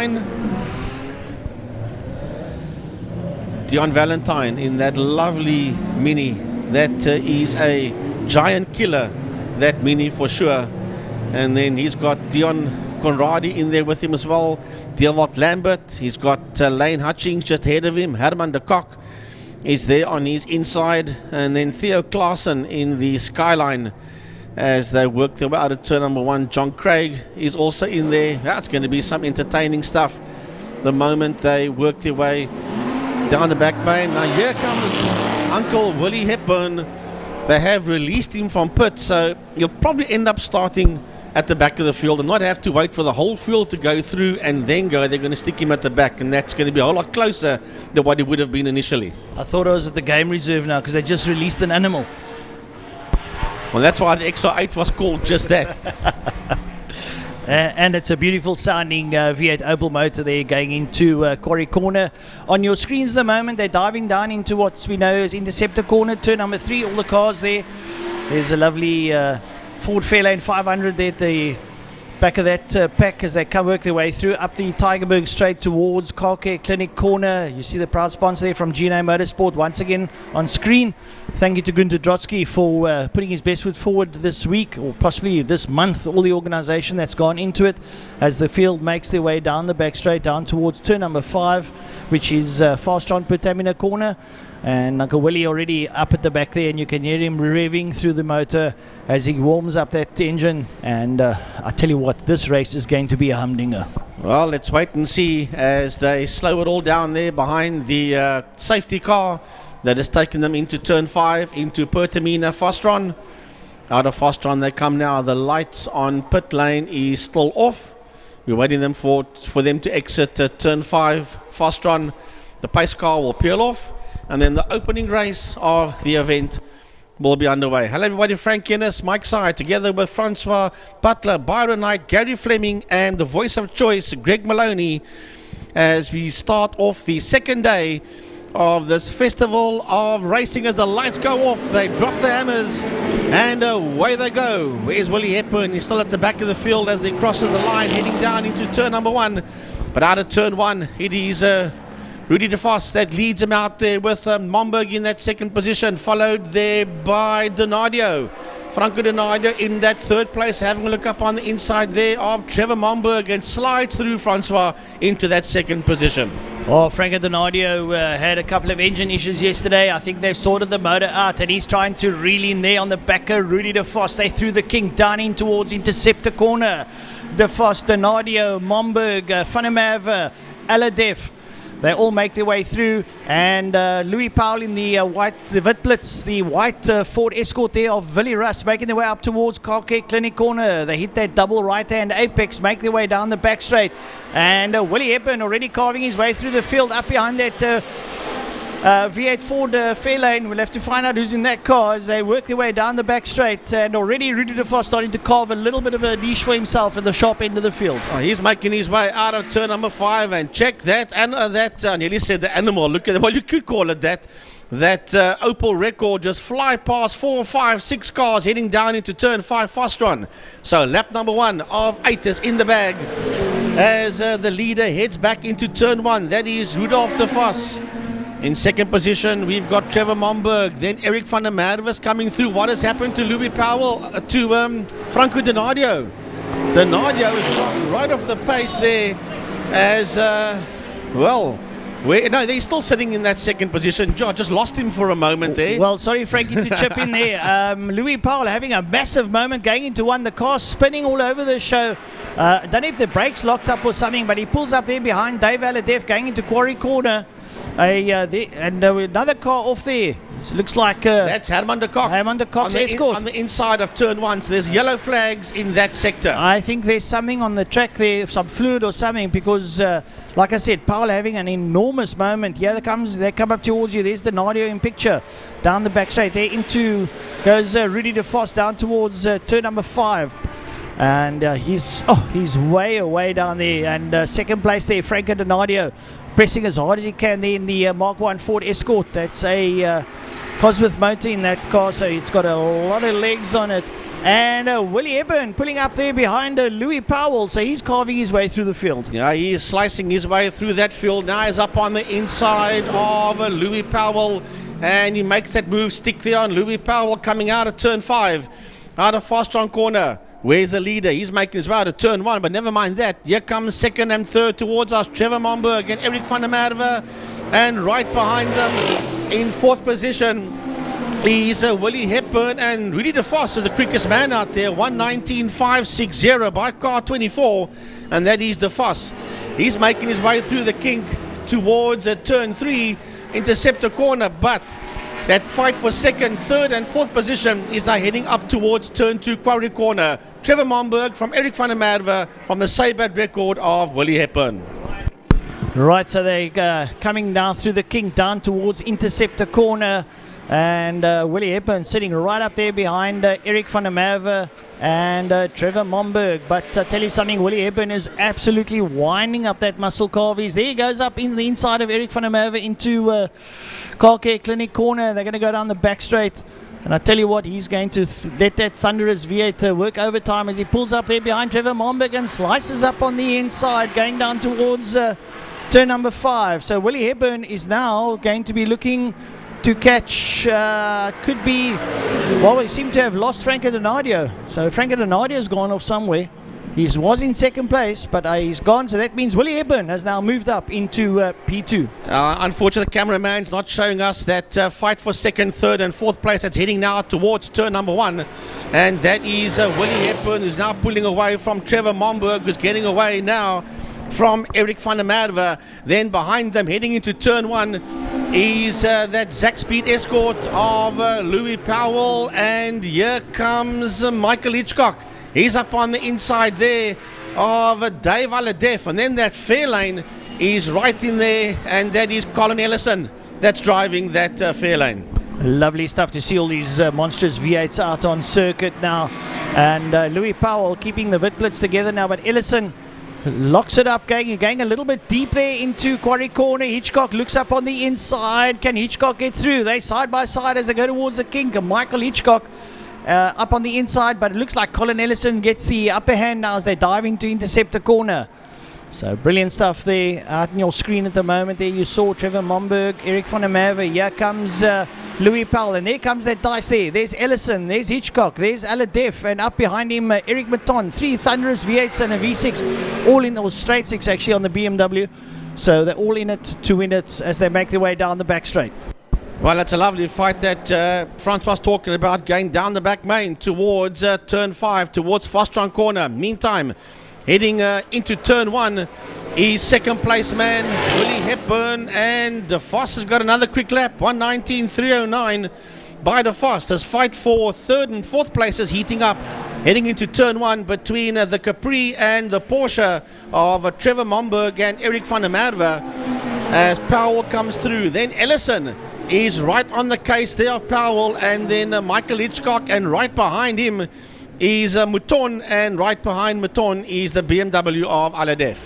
Valentine. Dion Valentine in that lovely Mini. That is a giant killer, that Mini for sure. And then he's got Dion Conradi in there with him as well. Dewald Lambert, he's got Lane Hutchings just ahead of him. Herman de Kock is there on his inside. And then Theo Klaassen in the Skyline as they work their way out of turn number 1. John Craig is also in there. That's going to be some entertaining stuff the moment they work their way down the back main. Now here comes Uncle Willie Hepburn. They have released him from pit, so he'll probably end up starting at the back of the field and not have to wait for the whole field to go through and then go. They're going to stick him at the back, and that's going to be a whole lot closer than what it would have been initially. I thought I was at the game reserve now because they just released an animal. Well, that's why the XR8 was called just that. And it's a beautiful sounding V8 Opel motor there going into Quarry Corner. On your screens at the moment, they're diving down into what we know as Interceptor Corner, turn number 3, all the cars there. There's a lovely Ford Fairlane 500 there at the back of that pack as they come work their way through up the Tygerberg straight towards Car Care Clinic Corner. You see the proud sponsor there from GNA Motorsport once again on screen. Thank you to Gunter Drotsky for putting his best foot forward this week, or possibly this month, all the organisation that's gone into it as the field makes their way down the back straight down towards turn number 5, which is fast on Pertamina Corner. And Uncle Willie already up at the back there, and you can hear him revving through the motor as he warms up that engine. And I tell you what, this race is going to be a humdinger. Well, let's wait and see as they slow it all down there behind the safety car that has taken them into turn 5, into Pertamina Fastron. Out of Fastron they come now. The lights on pit lane is still off. We're waiting for them to exit turn 5 Fastron. The pace car will peel off, and then the opening race of the event will be underway. Hello everybody, Frank Ennis, Mike Sy, together with Francois Butler, Byron Knight, Gary Fleming, and the voice of choice, Greg Maloney, as we start off the second day of this festival of racing. As the lights go off, they drop the hammers, and away they go. Where's Willie Hepburn? He's still at the back of the field as he crosses the line, heading down into turn number 1. But out of turn 1, it is Rudy de Vos that leads him out there with Momberg in that second position, followed there by Donadio. Franco Donadio in that third place, having a look up on the inside there of Trevor Momberg, and slides through Francois into that second position. Oh, Franco Donadio had a couple of engine issues yesterday. I think they've sorted the motor out, and he's trying to reel in there on the backer, Rudy de Vos. They threw the king down in towards Interceptor Corner. De Vos, Donadio, Momberg, Van der Merwe, Aladef. They all make their way through, and Louis Powell in the Witblitz, the white Ford Escort there of Willie Russ, making their way up towards Car Care Clinic Corner. They hit that double right-hand apex, make their way down the back straight, and Willie Hepburn already carving his way through the field up behind that V8 Ford Fairlane. We'll have to find out who's in that car as they work their way down the back straight, and already Rudy de Vos starting to carve a little bit of a niche for himself at the sharp end of the field. Oh, he's making his way out of turn number 5, and check that, and that, I nearly said the animal, look at it, well you could call it that. That Opel record just fly past 4, 5, 6 cars heading down into turn 5 Fastron. So lap number 1 of 8 is in the bag as the leader heads back into turn 1. That is Rudolf de Vos. In second position, we've got Trevor Momberg. Then Eric van der Merwe coming through. What has happened to Louis Powell, to Franco Donadio? Donadio is right off the pace there as, no, they're still sitting in that second position. Just lost him for a moment there. Well, sorry, Frankie, to chip in there. Louis Powell having a massive moment going into one. The car spinning all over the show. I don't know if the brakes locked up or something, but he pulls up there behind Dave Aladef going into Quarry Corner. Another car off there. It looks like that's Herman de Kock. Herman de Kock's Escort on the inside of turn 1. So there's yellow flags in that sector. I think there's something on the track there, some fluid or something, because like I said, Powell having an enormous moment. Here they come up towards you. There's Donadio in picture down the back straight there. Into goes Rudy de Vos down towards turn number 5. And he's way away down there. And second place there, Franco Donadio, pressing as hard as he can there in the Mark 1 Ford Escort. That's a Cosworth motor in that car, so it's got a lot of legs on it. And Willie Hepburn pulling up there behind Louis Powell, so he's carving his way through the field. Yeah, he is slicing his way through that field. Now he's up on the inside of Louis Powell, and he makes that move stick there on Louis Powell coming out of turn 5, out of Fastron corner. Where's the leader? He's making his way out of turn 1, but never mind that. Here comes second and third towards us, Trevor Momberg and Eric van der Merwe, and right behind them in fourth position is Willie Hepburn, and Rudy De Vos is the quickest man out there, 1:19.560 by car 24, and that is De Vos. He's making his way through the kink towards turn 3, interceptor corner, but that fight for second, third and fourth position is now heading up towards turn 2 quarry corner. Trevor Momberg from Eric van der Merwe from the Sabat record of Willie Hepburn. Right, so they're coming down through the kink down towards interceptor corner. And Willie Hepburn sitting right up there behind Eric van der Merwe and Trevor Momberg. But tell you something, Willie Hepburn is absolutely winding up that muscle car of his. There he goes up in the inside of Eric van der Merwe into Car Care Clinic corner. They're going to go down the back straight. And I tell you what, he's going to let that thunderous V8 work overtime as he pulls up there behind Trevor Momberg and slices up on the inside, going down towards turn number 5. So Willie Hepburn is now going to be looking to catch, could be, well, we seem to have lost Franco Donadio. So Franco Donadio's gone off somewhere. He was in second place, but he's gone, so that means Willie Hepburn has now moved up into P2. Unfortunately, the cameraman's not showing us that fight for second, third and fourth place that's heading now towards turn number 1. And that is Willie Hepburn, who's now pulling away from Trevor Momberg, who's getting away now from Eric van der Merwe. Then behind them, heading into turn 1, is that Zack Speed escort of Louis Powell, and here comes Michael Hitchcock. He's up on the inside there of Dave Aladef, and then that Fairlane is right in there, and that is Colin Ellison that's driving that Fairlane. Lovely stuff to see all these monstrous V8s out on circuit now, and Louis Powell keeping the Vitblitz together now, but Ellison locks it up, going a little bit deep there into quarry corner. Hitchcock looks up on the inside. Can Hitchcock get through? They side by side as they go towards the kink. Michael Hitchcock up on the inside, but it looks like Colin Ellison gets the upper hand now as they dive into interceptor corner. So brilliant stuff there out on your screen at the moment. There you saw Trevor Momberg, Eric van der Merwe. Here comes Louis Powell, and there comes that dice there. There's Ellison, there's Hitchcock, there's Aladef, and up behind him Eric Maton. 3 thunderous V8s and a V6, all in those straight 6 actually on the BMW. So they're all in it to win it as they make their way down the back straight. Well, it's a lovely fight that Francois was talking about, going down the back main towards turn 5, towards Fastron corner. Meantime, heading into turn 1 is second place man Willie Hepburn, and De Vos has got another quick lap, 1:19.309 by De Vos. This fight for third and fourth places heating up, heading into turn 1 between the Capri and the Porsche of Trevor Momberg and Eric van der Merwe as Powell comes through. Then Ellison is right on the case there of Powell, and then Michael Hitchcock, and right behind him is Mouton, and right behind Mouton is the BMW of Aladef.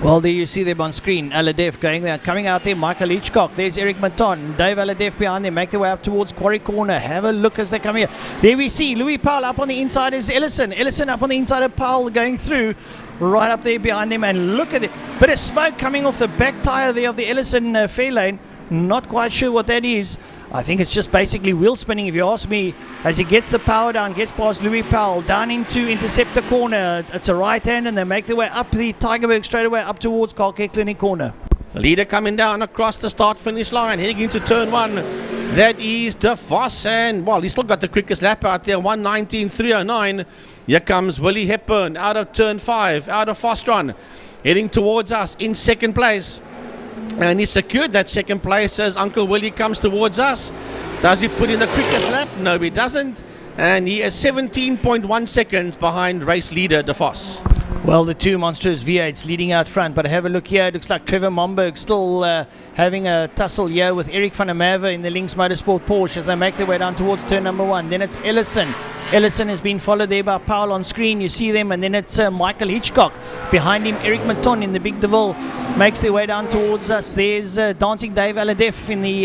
Well, there you see them on screen. Aladef going there, coming out there. Michael Hitchcock. There's Eric Mouton. Dave Aladef behind them. Make their way up towards quarry corner. Have a look as they come here. There we see Louis Powell up on the inside is Ellison. Ellison up on the inside of Powell going through. Right up there behind them, and look at it. Bit of smoke coming off the back tyre there of the Ellison Fairlane. Not quite sure what that is. I think it's just basically wheel spinning, if you ask me, as he gets the power down, gets past Louis Powell, down into interceptor corner. It's a right hand, and they make their way up the Tigerberg straightaway up towards Car Care Clinic corner. The leader coming down across the start-finish line, heading into turn 1. That is De Vos, and, well, he's still got the quickest lap out there, 1:19.309. Here comes Willie Hepburn out of turn 5, out of Fastron, heading towards us in second place. And he secured that second place as Uncle Willie comes towards us. Does he put in the quickest lap? No, he doesn't. And he is 17.1 seconds behind race leader De Vos. Well, the two monstrous V8s leading out front, but have a look here. It looks like Trevor Momberg still having a tussle here with Eric van der Merwe in the Lynx Motorsport Porsche as they make their way down towards turn number 1. Then it's Ellison Ellison has been followed there by Powell on screen. You see them, and then it's Michael Hitchcock. Behind him, Eric Maton in the Big Deville makes their way down towards us. There's Dancing Dave Aladef in the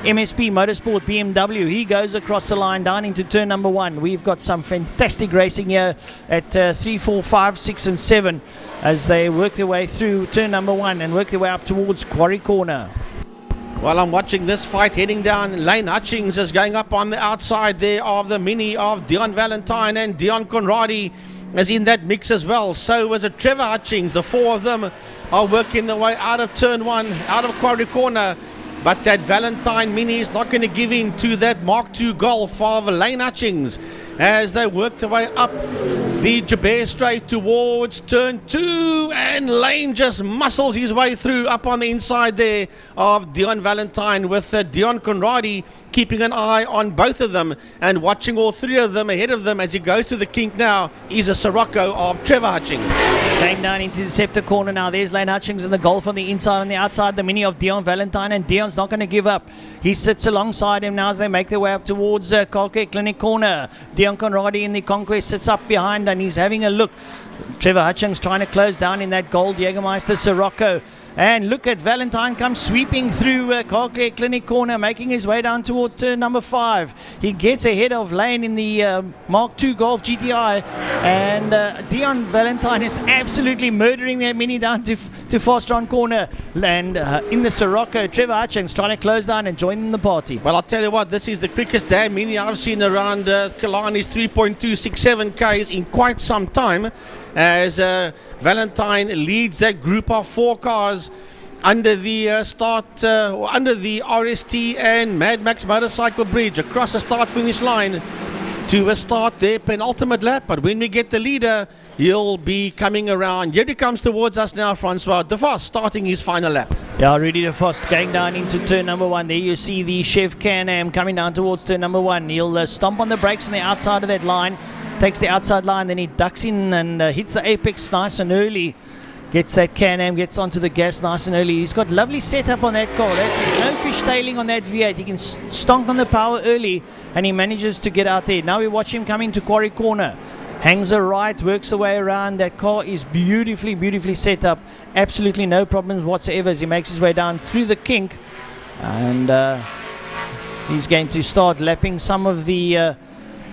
MSP Motorsport BMW. He goes across the line down into turn number 1. We've got some fantastic racing here at 3, 4, 5, 6 and 7 as they work their way through turn number 1 and work their way up towards Quarry Corner. Well, I'm watching this fight heading down. Lane Hutchings is going up on the outside there of the Mini of Dion Valentine, and Dion Conradi is in that mix as well. So was it Trevor Hutchings. The 4 of them are working their way out of turn 1, out of Quarry Corner. But that Valentine Mini is not going to give in to that Mark II Golf of Lane Hutchings as they work their way up the Jabez Straight towards turn 2, and Lane just muscles his way through up on the inside there of Dion Valentine, with Dion Conradi keeping an eye on both of them and watching all 3 of them ahead of them as he goes to the kink now. Is a Sirocco of Trevor Hutchings. Going down into the Scepter Corner now. There's Lane Hutchings in the Golf on the inside. On the outside, the Mini of Dion Valentine, and Dion's not going to give up. He sits alongside him now as they make their way up towards Kalke Clinic Corner. Dion Conradi in the Conquest sits up behind and he's having a look. Trevor Hutchings trying to close down in that gold Jägermeister Sirocco. And look at Valentine come sweeping through Kalke Clinic Corner, making his way down towards turn number 5. He gets ahead of Lane in the Mark II Golf GTI, and Dion Valentine is absolutely murdering that Mini down to Fastron Corner. And in the Sirocco, Trevor Hutchings trying to close down and join in the party. Well, I'll tell you what, this is the quickest damn Mini I've seen around Killarney's 3.267 Ks in quite some time, as Valentine leads that group of 4 cars under the under the RST and Mad Max Motorcycle Bridge across the start-finish line to start their penultimate lap. But when we get the leader, he'll be coming around. Here he comes towards us now, Francois De Vos, starting his final lap. Yeah, Rudy De Vos going down into turn number 1. There you see the Chev Can-Am coming down towards turn number 1. He'll stomp on the brakes on the outside of that line. Takes the outside line, then he ducks in and hits the apex nice and early. Gets that Can-Am, gets onto the gas nice and early. He's got lovely setup on that car. No fishtailing on that V8. He can stonk on the power early, and he manages to get out there. Now we watch him coming to Quarry Corner. Hangs a right, works the way around. That car is beautifully, beautifully set up. Absolutely no problems whatsoever as he makes his way down through the kink. And he's going to start lapping some of the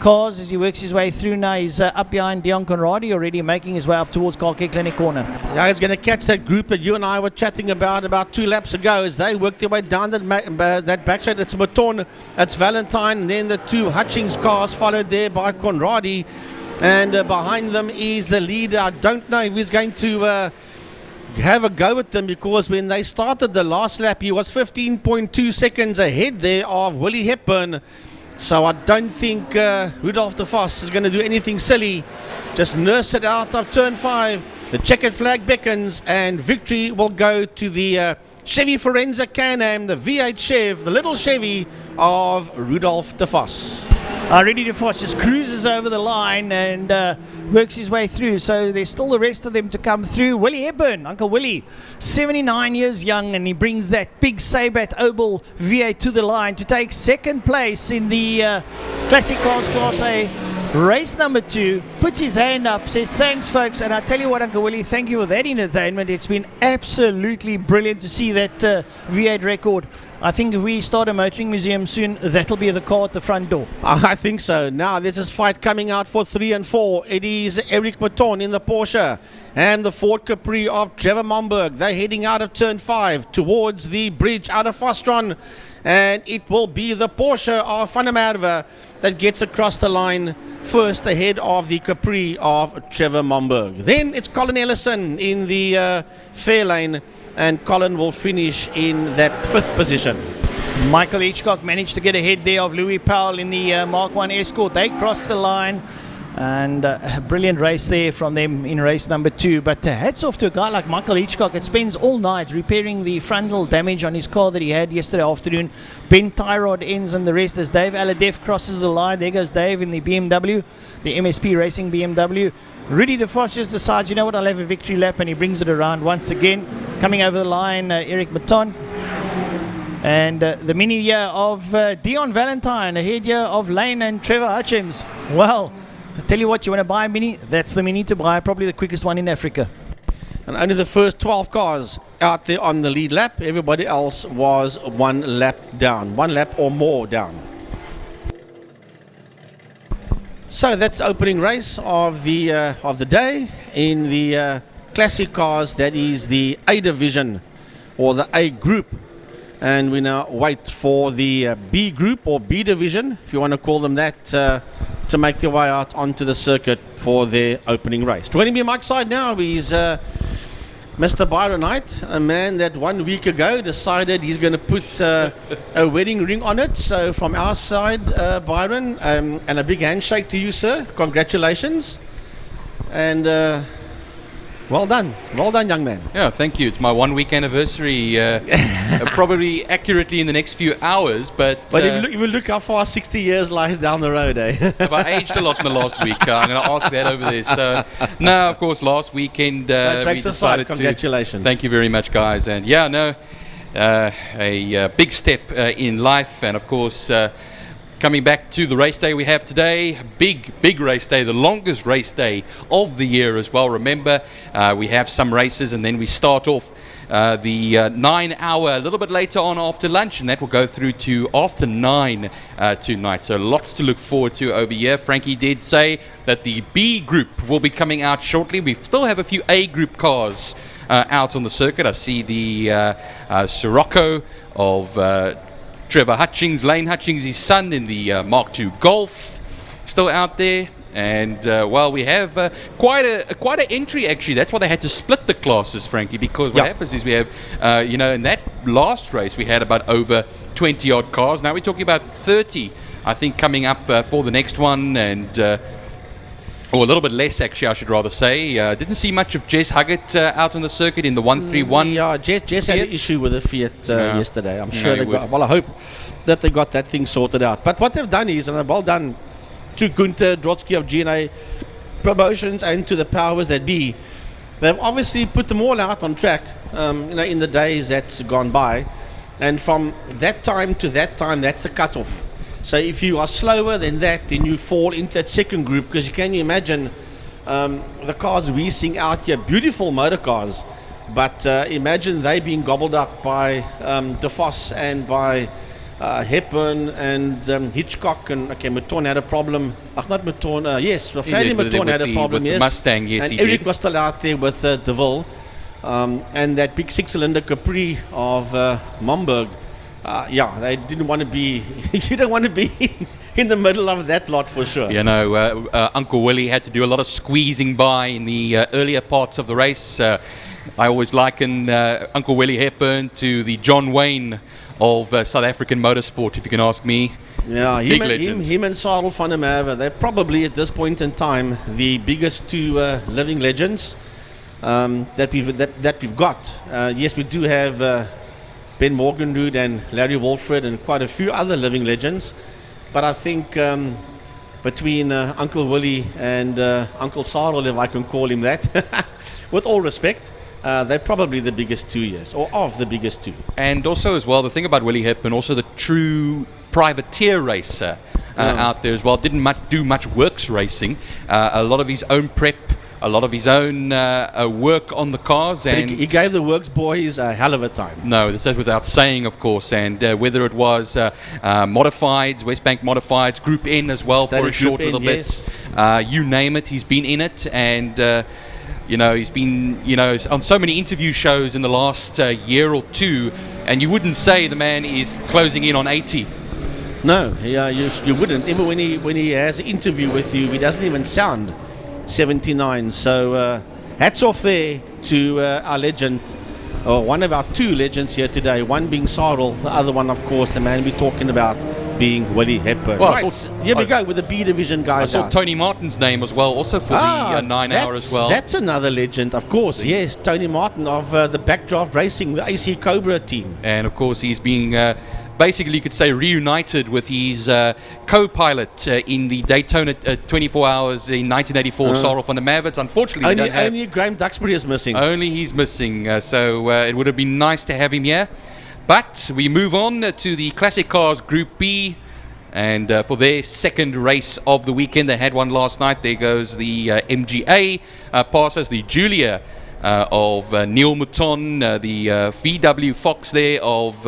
cars as he works his way through now. He's up behind Dion Conradi already, making his way up towards Kalke Clinic Corner. Yeah, he's going to catch that group that you and I were chatting about 2 laps ago as they work their way down that back straight. It's Maton, it's Valentine, and then the 2 Hutchings cars followed there by Conradi, and behind them is the leader. I don't know if he's going to have a go at them, because when they started the last lap he was 15.2 seconds ahead there of Willie Hepburn. So I don't think Rudolph De Vos is going to do anything silly. Just nurse it out of turn 5. The checkered flag beckons, and victory will go to the Chevy Forenza Can-Am, the V8 Chev, the little Chevy of Rudolph De Vos. Rudy De Vos just cruises over the line and works his way through. So there's still the rest of them to come through. Willie Hepburn, Uncle Willie, 79 years young, and he brings that big Sabat Oval V8 to the line to take 2nd place in the Classic Cars Class A race number 2. Puts his hand up, says thanks folks, and I tell you what, Uncle Willie, thank you for that entertainment. It's been absolutely brilliant to see that V8 record. I think if we start a motoring museum soon, that'll be the car at the front door. I think so. Now there's this fight coming out for 3 and 4. It is Eric Maton in the Porsche and the Ford Capri of Trevor Momberg. They're heading out of turn 5 towards the bridge out of Fastron, and it will be the Porsche of Van der Merwe that gets across the line first ahead of the Capri of Trevor Momberg. Then it's Colin Ellison in the fair lane, and Colin will finish in that 5th position. Michael Hitchcock managed to get ahead there of Louis Powell in the Mark 1 Escort. They crossed the line, and a brilliant race there from them in race number 2. But hats off to a guy like Michael Hitchcock that spends all night repairing the frontal damage on his car that he had yesterday afternoon. Ben Tyrod ends and the rest as Dave Aladef crosses the line. There goes Dave in the BMW, the MSP Racing BMW. Rudy De Vos just decides, you know what, I'll have a victory lap, and he brings it around once again. Coming over the line, Eric Maton. And the Mini here of Dion Valentine, ahead here of Lane and Trevor Hutchins. Well, I tell you what, you want to buy a Mini? That's the Mini to buy, probably the quickest one in Africa. And only the first 12 cars out there on the lead lap. Everybody else was 1 lap down, 1 lap or more down. So that's opening race of the day in the classic cars. That is the A division or the A group, and we now wait for the B group or B division, if you want to call them that, to make their way out onto the circuit for their opening race. Joining me on my side now is Mr. Byron Knight, a man that 1 week ago decided he's going to put a wedding ring on it. So from our side, Byron, and a big handshake to you, sir. Congratulations. And well done, young man. Yeah, thank you. It's my 1 week anniversary, probably accurately in the next few hours. But if you look how far 60 years lies down the road, eh? have I aged a lot in the last week? I'm going to ask that over there. So, no, of course, last weekend we decided congratulations. Thank you very much, guys. And yeah, no, a big step in life, and of course. Coming back to the race day we have today, big race day, the longest race day of the year as well. Remember, we have some races and then we start off the 9 hour a little bit later on after lunch, and that will go through to after 9 tonight. So lots to look forward to over here. Frankie did say that the B group will be coming out shortly. We still have a few A group cars out on the circuit. I see the Sirocco of Trevor Hutchings, Lane Hutchings, his son, in the Mark II Golf, still out there. And well, we have quite an entry actually. That's why they had to split the classes, Frankie, because what happens is we have, in that last race we had about over 20 odd cars. Now we're talking about 30, I think, coming up for the next one, and or a little bit less actually, I should rather say. Didn't see much of Jess Huggett out on the circuit in the 131. Yeah, Jess had an issue with the Fiat yesterday. I'm sure they got. Well, I hope that they got that thing sorted out. But what they've done is, and well done to Gunther Drotsky of GNA Promotions and to the powers that be, they've obviously put them all out on track. In the days that's gone by, and from that time to that time, that's the cutoff. So if you are slower than that, then you fall into that second group, because you can imagine the cars we seeing out here, beautiful motor cars, but imagine they being gobbled up by De Vos and by Hepburn and Hitchcock, and Mouton had a problem. Not Mouton, yes, Fanny Mouton had a problem, yes. Mustang, yes, and Eric was still out there with DeVille, and that big 6-cylinder Capri of Momberg. They didn't want to be. You don't want to be in the middle of that lot for sure. Uncle Willie had to do a lot of squeezing by in the earlier parts of the race. I always liken Uncle Willie Hepburn to the John Wayne of South African motorsport, if you can ask me. Yeah, him and Sarel van der Merwe, they're probably at this point in time the biggest two living legends that we've got. Yes, we do have Ben Morgenrud and Larry Walford and quite a few other living legends, but I think between Uncle Willie and Uncle Sarel, if I can call him that, with all respect, they're probably the biggest 2 years, or of the biggest two. And also as well, the thing about Willie Hepburn, also the true privateer racer out there as well. Didn't do much works racing, a lot of his own prep, a lot of his own work on the cars, and he gave the works boys a hell of a time. No, that's without saying, of course. And whether it was modifieds, West Bank modifieds, Group N as well, for a short little bit, you name it, he's been in it. And he's been on so many interview shows in the last year or two, and you wouldn't say the man is closing in on 80. No, you wouldn't. Even when he has an interview with you, he doesn't even sound 79. So hats off there to our legend, or one of our two legends here today, one being Sarel, the other one, of course, the man we're talking about, being Willie Hepburn. Well, here we go with the B division guys. I saw Tony Martin's name as well, also for the 9 hour as well. That's another legend, of course. Yes, Tony Martin of the Backdraft Racing, the AC Cobra team. And of course, he's being basically, you could say, reunited with his co-pilot in the Daytona 24 Hours in 1984, Sarel van der Merwe. Unfortunately, only Graham Duxbury is missing. Only he's missing, so it would have been nice to have him here. But we move on to the Classic Cars Group B, and for their second race of the weekend. They had one last night. There goes the MGA passes the Julia of Neil Mouton, the VW Fox there of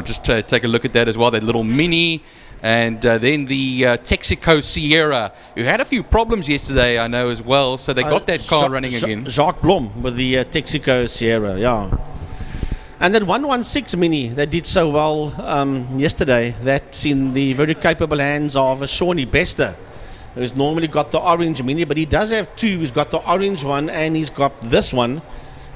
just take a look at that as well, that little Mini. And then the Texaco Sierra, who had a few problems yesterday, I know as well. So they got that car running again. Jacques Blom with the Texaco Sierra, yeah. And that 116 Mini that did so well yesterday, that's in the very capable hands of Shawnee Bester, who's normally got the orange Mini, but he does have two. He's got the orange one and he's got this one.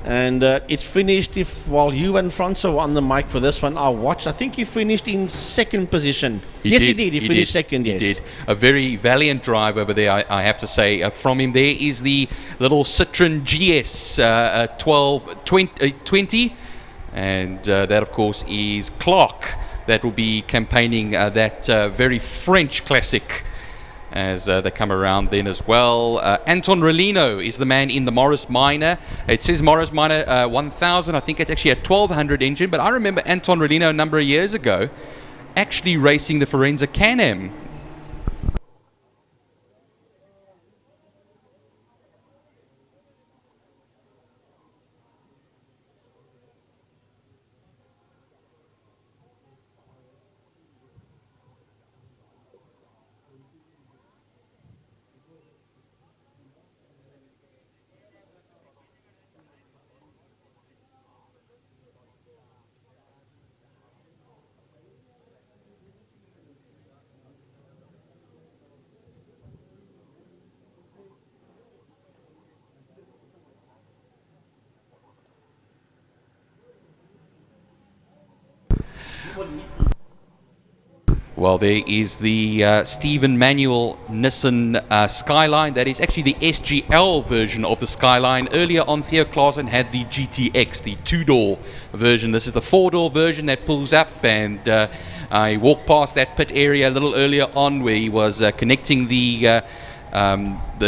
And it finished, while you and Francois were on the mic for this one, I watched, I think he finished in second position. He did. He finished second, yes. He did. A very valiant drive over there, I have to say. From him there is the little Citroen GS 1220. And that, of course, is Clark. That will be campaigning that very French classic as they come around then as well. Anton Rolino is the man in the Morris Minor. It says Morris Minor 1000. I think it's actually a 1200 engine, but I remember Anton Rolino a number of years ago actually racing the Forenza Can-Am. Well, there is the Stephen Manuel Nissan Skyline. That is actually the SGL version of the Skyline. Earlier on, Theo Klaasen had the GTX, the two-door version. This is the four-door version that pulls up, and I walked past that pit area a little earlier on where he was connecting the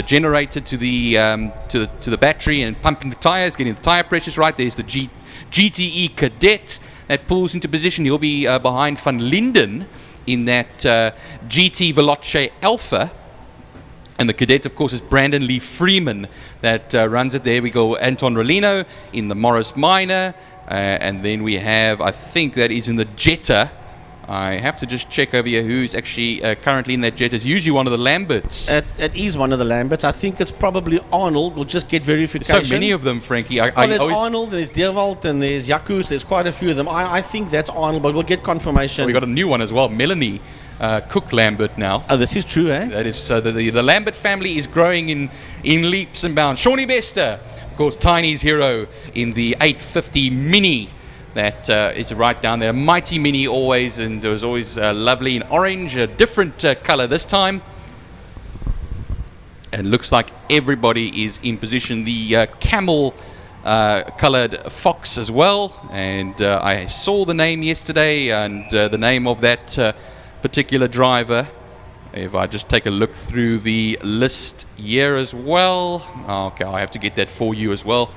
generator to the battery and pumping the tires, getting the tire pressures right. There's the GTE Cadet that pulls into position. He'll be behind Van Linden in that GT Veloce Alpha. And the Cadet, of course, is Brandon Lee Freeman that runs it. There we go, Anton Rolino in the Morris Minor. And then we have, I think that is in the Jetta. I have to just check over here who's actually currently in that Jetta. It's usually one of the Lamberts. It is one of the Lamberts. I think it's probably Arnold. We'll just get verification. So many of them, Frankie. There's Arnold, there's Dewald, and there's Jacques. There's quite a few of them. I think that's Arnold, but we'll get confirmation. Well, we got a new one as well, Melanie Cook Lambert now. Oh, this is true, eh? That is, so the Lambert family is growing in leaps and bounds. Shawnee Bester, of course, Tiny's hero in the 850 Mini. That is right down there. Mighty Mini always, and it was always lovely in orange, a different color this time. And looks like everybody is in position. The camel colored Fox as well. And I saw the name yesterday, and the name of that particular driver. If I just take a look through the list here as well. Okay, I have to get that for you as well,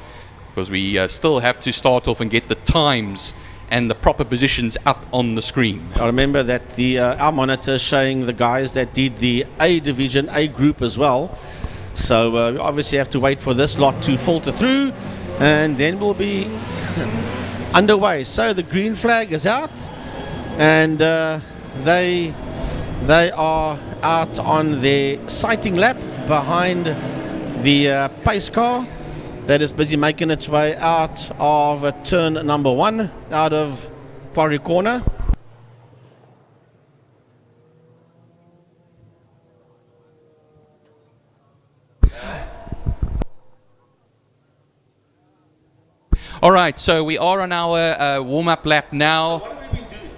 because we still have to start off and get the times and the proper positions up on the screen. I remember that our monitor is showing the guys that did the A division, A group as well. So we obviously have to wait for this lot to filter through, and then we'll be underway. So the green flag is out, and they are out on their sighting lap behind the pace car that is busy making its way out of turn number 1, out of Quarry Corner. All right, so we are on our warm-up lap now. What have we been doing?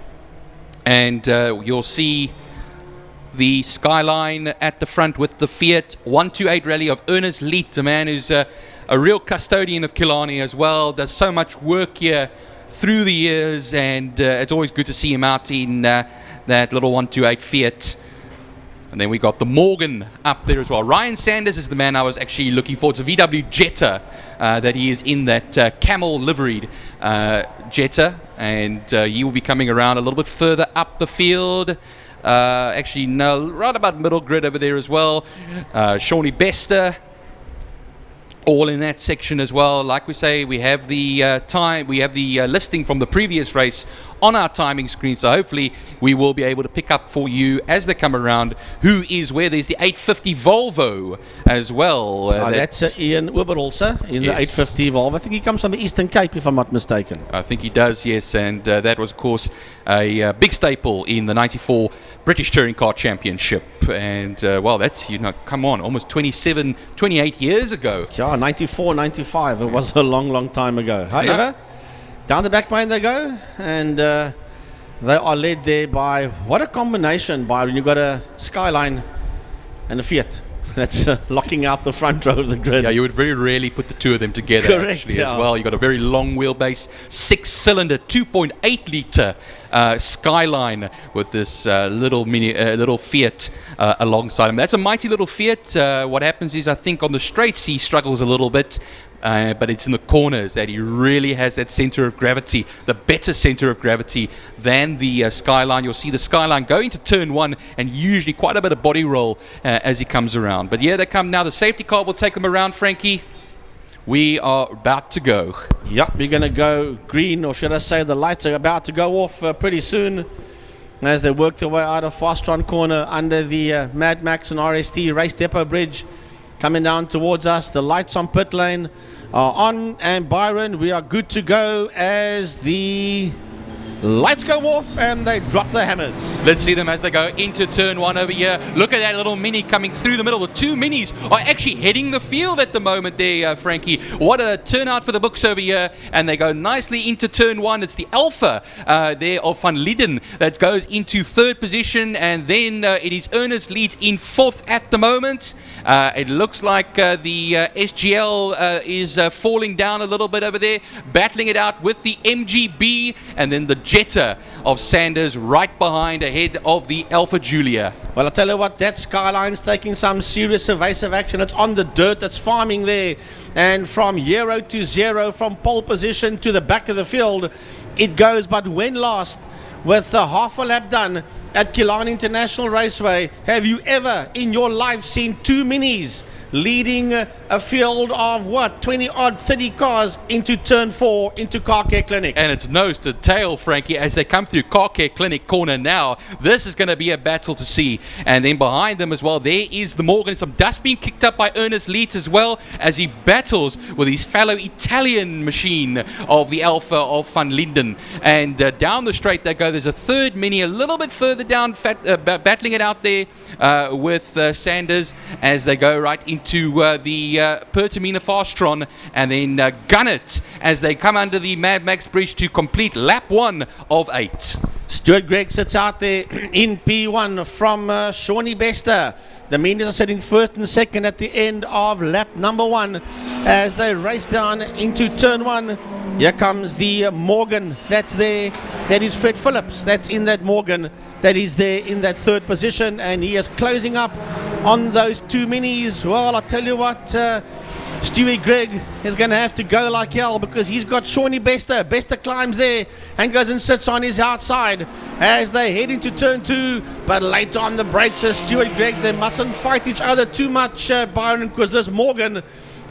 And you'll see the Skyline at the front with the Fiat 128 Rally of Ernest Leet, a man who's a real custodian of Killarney as well, does so much work here through the years, and it's always good to see him out in that little 128 Fiat. And then we got the Morgan up there as well. Ryan Sanders is the man I was actually looking forward to. VW Jetta, that he is in that camel liveried Jetta. And he will be coming around a little bit further up the field. Actually, no, right about middle grid over there as well. Shawnee Bester, all in that section as well. Like we say, we have the time, we have the listing from the previous race on our timing screen, so hopefully we will be able to pick up for you as they come around who is where. There's the 850 Volvo as well. That's Ian Oberholzer in the 850 Volvo. I think he comes from the Eastern Cape, if I'm not mistaken. I think he does, yes, and that was, of course, a big staple in the 94 British Touring Car Championship. And, well, that's, you know, come on, almost 28 years ago. Yeah, 94, 95. It was a long, long time ago. However, down the back lane they go, and they are led there by, what a combination, Byron. You've got a Skyline and a Fiat. That's locking out the front row of the grid. Yeah, you would very rarely put the two of them together. Correct, actually, as well. You've got a very long wheelbase, 6-cylinder, 2.8 litre Skyline with this little Fiat alongside him. That's a mighty little Fiat. What happens is, I think on the straights he struggles a little bit. But it's in the corners that he really has that center of gravity, the better center of gravity than the Skyline. You'll see the Skyline going to turn one and usually quite a bit of body roll as he comes around. But yeah, they come now. The safety car will take them around, Frankie. We are about to go. Yep, we're going to go green, or should I say the lights are about to go off pretty soon as they work their way out of Fastron corner under the Mad Max and RST Race Depot Bridge. Coming down towards us, the lights on pit lane are on, and Byron, we are good to go as the lights go off and they drop the hammers. Let's see them as they go into turn one over here. Look at that little Mini coming through the middle. The two Minis are actually heading the field at the moment there, Frankie. What a turnout for the books over here. And they go nicely into turn one. It's the Alpha there of Van Lieden that goes into third position. And then it is Ernest leads in fourth at the moment. It looks like the SGL is falling down a little bit over there, battling it out with the MGB, and then the Jetta of Sanders right behind ahead of the Alpha Julia. Well, I'll tell you what, that Skyline's taking some serious evasive action. It's on the dirt, it's farming there. And from 0 to 0, from pole position to the back of the field, it goes. But when last, with half a lap done at Killarney International Raceway, have you ever in your life seen two Minis leading a field of what, 20 odd 30 cars into turn 4 into Car Care Clinic? And it's nose to tail, Frankie, as they come through Car Care Clinic corner now. This is going to be a battle to see. And then behind them as well, there is the Morgan. Some dust being kicked up by Ernest Leeds as well as he battles with his fellow Italian machine of the Alpha of Van Linden. And down the straight they go. There's a third Mini a little bit further down, battling it out there with Sanders as they go right into the Pertamina Fastron, and then gun it as they come under the Mad Max bridge to complete lap 1 of 8. Stuart Gregg sits out there in P1 from Shawnee Bester. The Minis are sitting first and second at the end of lap number 1 as they race down into turn 1. Here comes the Morgan that's there. That is Fred Phillips. That's in that Morgan. That is there in that third position, and he is closing up on those two Minis. Well, I'll tell you what, Stewie Gregg is going to have to go like hell because he's got Shawnee Bester. Bester climbs there and goes and sits on his outside as they head into turn 2. But late on the brakes is Stewie Gregg. They mustn't fight each other too much, Byron, because this Morgan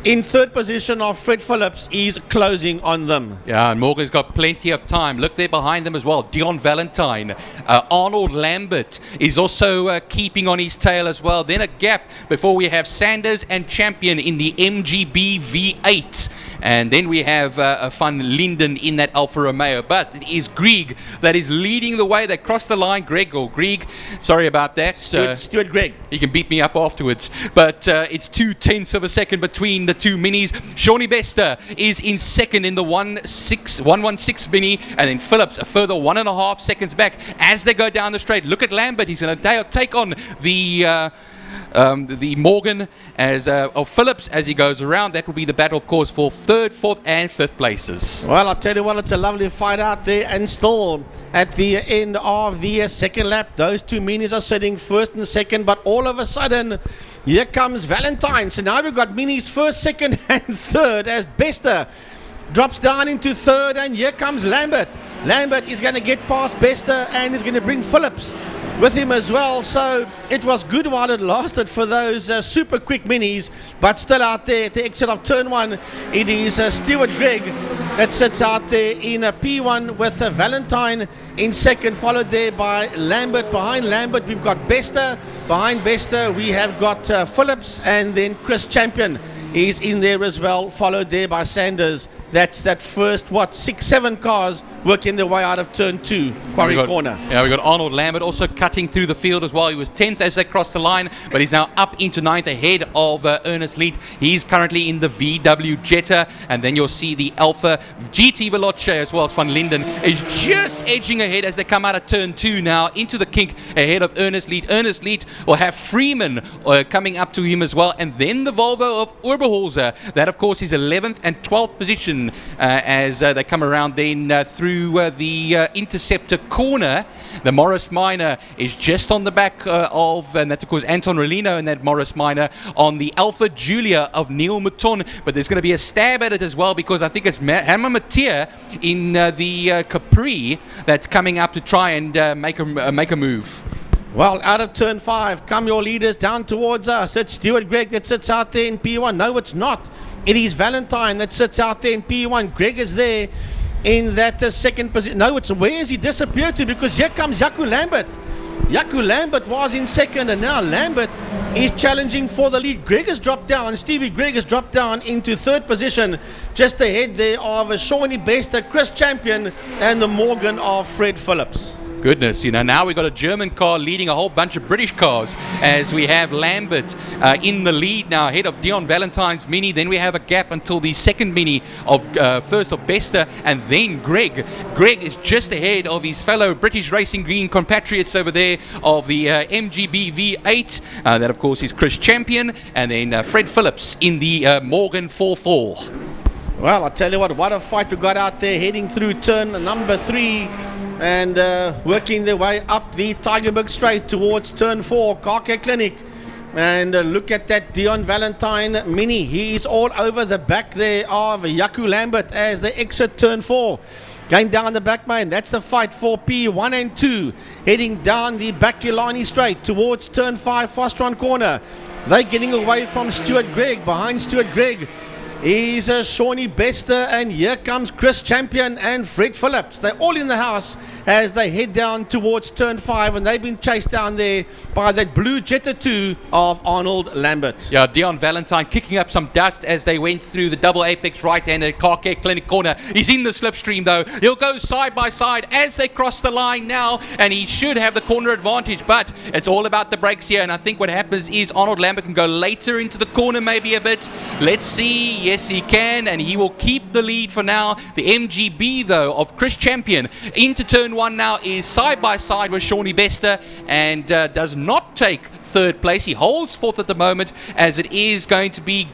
in third position of Fred Phillips is closing on them. Yeah, and Morgan's got plenty of time. Look there behind them as well. Dion Valentine. Arnold Lambert is also keeping on his tail as well. Then a gap before we have Sanders and Champion in the MGB V8. And then we have Van Linden in that Alfa Romeo. But it is Grieg that is leading the way. They cross the line. Greg or Grieg. Sorry about that. Stuart Gregg. He can beat me up afterwards. But it's 0.2 of a second between the two Minis. Shawnee Bester is in second in the 116 Mini. And then Phillips a further 1.5 seconds back as they go down the straight. Look at Lambert. He's going to take on the the Morgan of Phillips as he goes around. That will be the battle, of course, for 3rd, 4th and 5th places. Well, I'll tell you what, it's a lovely fight out there, and still at the end of the second lap, those two minis are sitting 1st and 2nd, but all of a sudden, here comes Valentine. So now we've got minis 1st, 2nd and 3rd as Bester drops down into 3rd, and here comes Lambert. Lambert is going to get past Bester and is going to bring Phillips with him as well. So it was good while it lasted for those super quick minis, but still out there at the exit of turn 1, it is Stuart Gregg that sits out there in a P1 with Valentine in 2nd, followed there by Lambert. Behind Lambert we've got Bester. Behind Bester we have got Phillips, and then Chris Champion is in there as well, followed there by Sanders. That's that first, 6-7 cars working their way out of turn 2, Quarry Corner. Yeah, we got Arnold Lambert also cutting through the field as well. He was 10th as they crossed the line, but he's now up into 9th ahead of Ernest Leet. He's currently in the VW Jetta, and then you'll see the Alpha GT Veloce as well as Van Linden is just edging ahead as they come out of turn 2 now into the kink ahead of Ernest Leet. Ernest Leet will have Freeman coming up to him as well, and then the Volvo of Oberholzer. That, of course, is 11th and 12th position as they come around then through the Interceptor corner. The Morris Minor is just on the back and that's of course Anton Rolino and that Morris Minor on the Alpha Julia of Neil Mouton, but there's going to be a stab at it as well because I think it's Hammer Mattia in the Capri that's coming up to try and make a move. Well, out of turn 5 come your leaders down towards us. It's Stuart Gregg that sits out there in P1. No, it's not. It is Valentine that sits out there in P1. Gregg is there in that 2nd position. No, it's where has he disappeared to? Because here comes Jaco Lambert. Jaco Lambert was in 2nd, and now Lambert is challenging for the lead. Gregg has dropped down. Stevie Gregg has dropped down into 3rd position, just ahead there of Shawnee Bester, Chris Champion, and the Morgan of Fred Phillips. Goodness, now we've got a German car leading a whole bunch of British cars as we have Lambert in the lead now ahead of Dion Valentine's Mini. Then we have a gap until the 2nd Mini of first of Bester and then Gregg. Gregg is just ahead of his fellow British Racing Green compatriots over there of the MGB V8. That of course is Chris Champion, and then Fred Phillips in the Morgan 4-4. Well, I'll tell you what a fight we got out there heading through turn number 3. And working their way up the Tigerberg Straight towards turn 4, Car Care Clinic. And look at that Dion Valentine Mini. He is all over the back there of Jaco Lambert as they exit turn 4. Going down the back, man. That's the fight for P1 and 2. Heading down the Bakulani Straight towards turn 5, Fostron Corner. They're getting away from Stuart Gregg. Behind Stuart Gregg is Shawnee Bester, and here comes Chris Champion and Fred Phillips. They're all in the house as they head down towards turn 5, and they've been chased down there by that blue Jetta 2 of Arnold Lambert. Yeah, Dion Valentine kicking up some dust as they went through the double apex right-handed Car Care Clinic corner. He's in the slipstream though. He'll go side by side as they cross the line now, and he should have the corner advantage, but it's all about the brakes here, and I think what happens is Arnold Lambert can go later into the corner maybe a bit. Let's see. Yes, he can, and he will keep the lead for now. The MGB though of Chris Champion into turn 1 now is side by side with Shawnee Bester and does not take 3rd place. He holds 4th at the moment, as it is going to be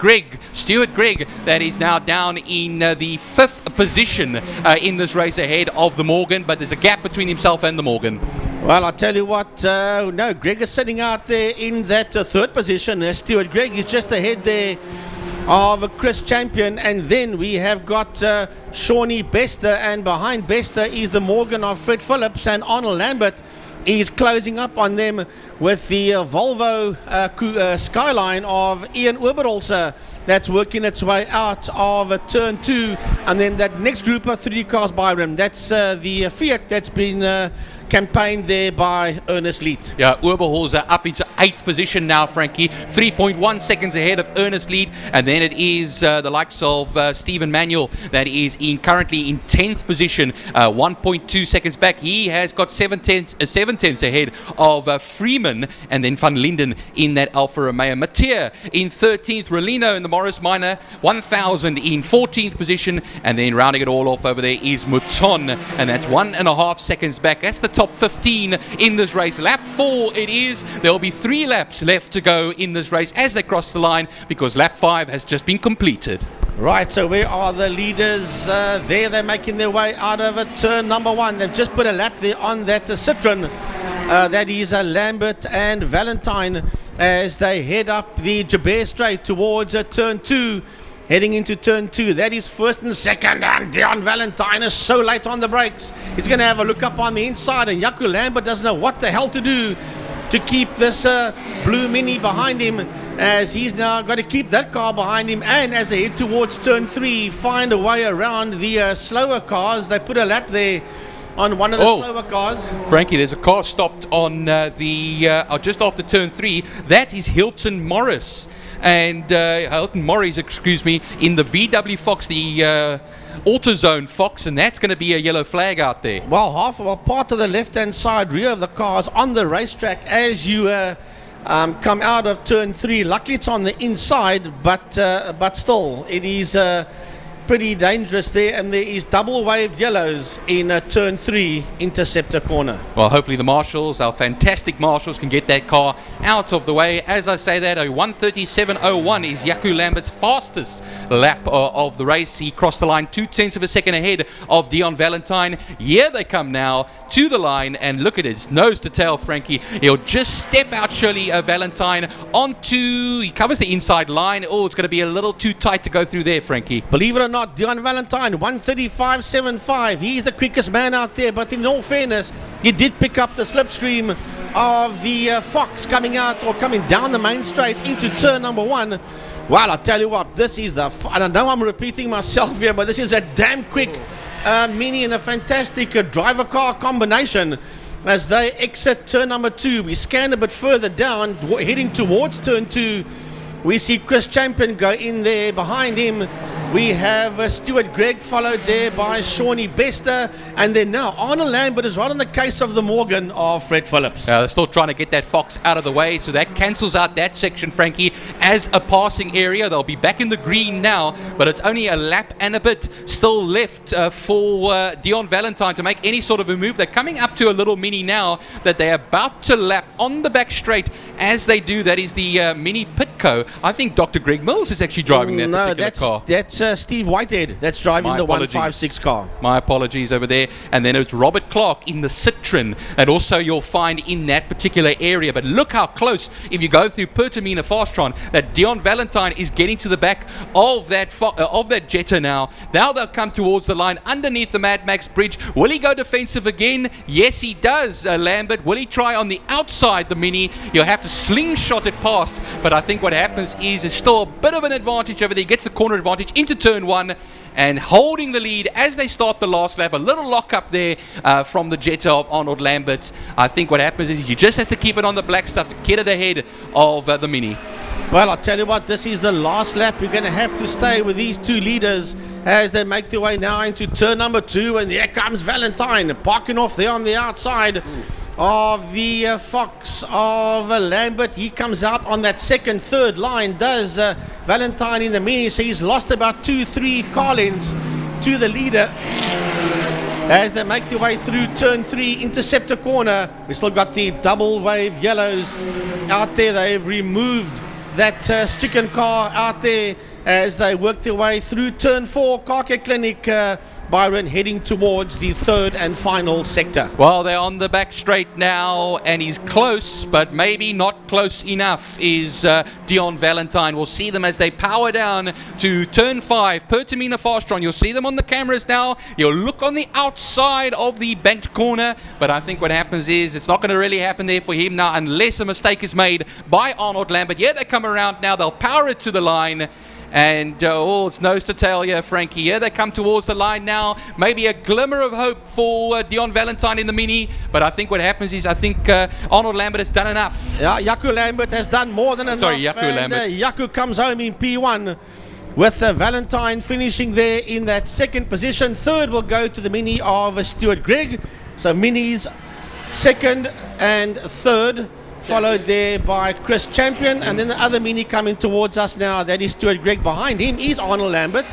Stuart Gregg, that is now down in the 5th position in this race ahead of the Morgan, but there's a gap between himself and the Morgan. Well, I'll tell you what, no, Gregg is sitting out there in that 3rd position. Stuart Gregg is just ahead there of Chris Champion, and then we have got Shawnee Bester, and behind Bester is the Morgan of Fred Phillips, and Arnold Lambert is closing up on them with the Volvo Skyline of Ian Oberholzer that's working its way out of turn 2, and then that next group of 3 cars by him, that's the Fiat that's been campaigned there by Ernest Leet. Yeah, Oberholzer up into 8th position now, Frankie. 3.1 seconds ahead of Ernest Leet, and then it is the likes of Stephen Manuel that is currently in 10th position, 1.2 seconds back. He has got 7 tenths ahead of Freeman, and then Van Linden in that Alfa Romeo. Mattia in 13th, Rolino in the Morris Minor, 1,000 in 14th position, and then rounding it all off over there is Mouton, and that's 1.5 seconds back. That's the top 15 in this race. Lap 4 it is. There will be 3 laps left to go in this race as they cross the line, because lap 5 has just been completed. Right, so where are the leaders? There they're making their way out of turn number 1. They've just put a lap there on that Citroen. That is Lambert and Valentine as they head up the Jabez Straight towards turn 2. Heading into turn 2, that is first and second, and Dion Valentine is so late on the brakes. He's going to have a look up on the inside, and Jaco Lambert doesn't know what the hell to do to keep this blue Mini behind him, as he's now got to keep that car behind him. And as they head towards turn 3, find a way around the slower cars. They put a lap there on one of the slower cars. Frankie, there's a car stopped on just after turn 3. That is Hilton Morris. And Hilton Morris, in the VW Fox, the AutoZone Fox, and that's going to be a yellow flag out there. Well, part of the left-hand side rear of the cars on the racetrack as you come out of turn 3. Luckily, it's on the inside, but still, it is pretty dangerous there, and there is double-waved yellows in turn 3 interceptor corner. Well, hopefully the marshals, our fantastic marshals, can get that car out of the way. As I say that, a 1:37.01 is Jaco Lambert's fastest lap of the race. He crossed the line 0.2 of a second ahead of Dion Valentine. Here they come now to the line, and look at it, it's nose to tail, Frankie. He'll just step out, surely, Valentine onto, he covers the inside line. Oh, it's going to be a little too tight to go through there, Frankie. Believe it or not, Dion Valentine, 1:35.75. He's the quickest man out there, but in all fairness, he did pick up the slipstream of the Fox coming out, or coming down the main straight into turn number 1. Well, I tell you what, this is I don't know, I'm repeating myself here, but this is a damn quick Mini and a fantastic driver car combination. As they exit turn number 2, we scan a bit further down, heading towards turn 2. We see Chris Champion go in there. Behind him, we have Stuart Gregg, followed there by Shawnee Bester. And then now Arnold Lambert is right on the case of the Morgan of Fred Phillips. They're still trying to get that Fox out of the way, so that cancels out that section, Frankie, as a passing area. They'll be back in the green now, but it's only a lap and a bit still left for Dion Valentine to make any sort of a move. They're coming up to a little Mini now that they're about to lap on the back straight. As they do, that is the Mini Pitco. I think Dr. Greg Mills is actually driving that particular car. That's Steve Whitehead that's driving the 156 car. My apologies over there. And then it's Robert Clark in the Citroen that also you'll find in that particular area. But look how close, if you go through Pertamina Fastron, that Dion Valentine is getting to the back of that Jetta now. Now they'll come towards the line underneath the Mad Max bridge. Will he go defensive again? Yes, he does, Lambert. Will he try on the outside the Mini? He'll have to slingshot it past. But I think what happens is there's still a bit of an advantage over there. He gets the corner advantage into turn 1 and holding the lead as they start the last lap. A little lock up there from the Jetta of Arnold Lambert. I think what happens is you just have to keep it on the black stuff to get it ahead of the Mini. Well, I'll tell you what, this is the last lap. You're going to have to stay with these two leaders as they make their way now into turn number 2. And there comes Valentine parking off there on the outside of the Fox of Lambert. He comes out on that second, third line, does Valentine in the Mini. So he's lost about 2-3 car lengths to the leader as they make their way through turn 3 interceptor corner. We still got the double wave yellows out there. They've removed that stricken car out there as they work their way through turn 4. Car Care Clinic, Byron, heading towards the third and final sector. Well, they're on the back straight now, and he's close, but maybe not close enough, is Dion Valentine. We'll see them as they power down to turn 5, Pertamina Fastron. You'll see them on the cameras now. You'll look on the outside of the banked corner, but I think what happens is it's not going to really happen there for him now unless a mistake is made by Arnold Lambert. Yeah, they come around now. They'll power it to the line. And, it's nose to tail here, Frankie. Here they come towards the line now. Maybe a glimmer of hope for Dion Valentine in the Mini. But I think what happens is Arnold Lambert has done enough. Yeah, Jaco Lambert has done more than enough. Sorry, Jaco Lambert. Jaco comes home in P1 with Valentine finishing there in that second position. Third will go to the Mini of Stuart Gregg. So Minis second and third, followed there by Chris Champion, and then the other Mini coming towards us now, that is Stuart Gregg. Behind him is Arnold Lambert,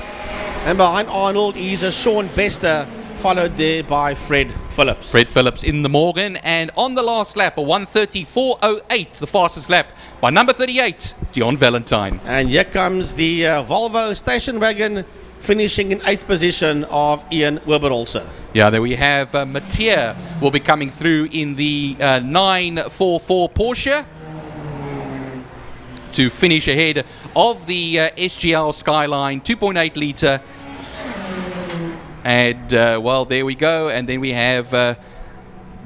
and behind Arnold is Sean Bester, followed there by Fred Phillips. Fred Phillips in the Morgan, and on the last lap, a 1:34.08, the fastest lap by number 38, Dion Valentine. And here comes the Volvo station wagon, finishing in 8th position of Ian Wilberolse. Yeah, there we have Mattia will be coming through in the 944 Porsche to finish ahead of the SGL Skyline 2.8 litre. And well, there we go. And then we have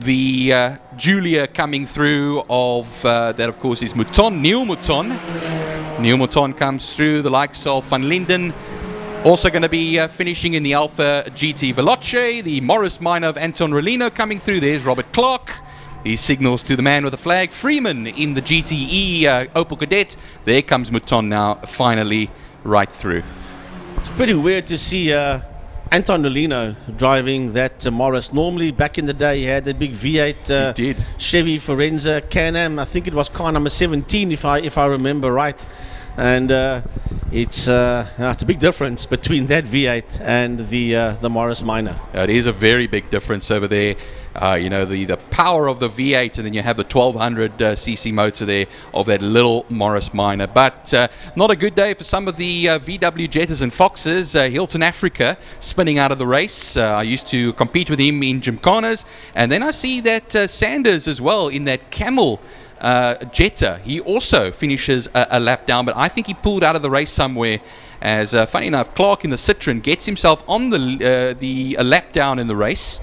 the Julia coming through of that, of course, is Mouton, Neil Mouton. Neil Mouton comes through, the likes of Van Linden. Also going to be finishing in the Alpha GT Veloce, the Morris Minor of Anton Rolino coming through. There's Robert Clark. He signals to the man with the flag. Freeman in the GTE Opel Kadett. There comes Mouton now, finally right through. It's pretty weird to see Anton Rolino driving that Morris. Normally, back in the day, he had that big V8 Chevy Forenza Can-Am. I think it was car number 17, if I remember right. And it's a big difference between that V8 and the Morris Minor. It is a very big difference over there. You know, the power of the V8, and then you have the 1200 cc motor there of that little Morris Minor. But not a good day for some of the VW Jettas and Foxes. Hilton Africa spinning out of the race. I used to compete with him in Gymkhanas. And then I see that Sanders as well in that Camel Jetta. He also finishes a lap down, but I think he pulled out of the race somewhere. As funny enough, Clark in the Citroen gets himself on the lap down in the race.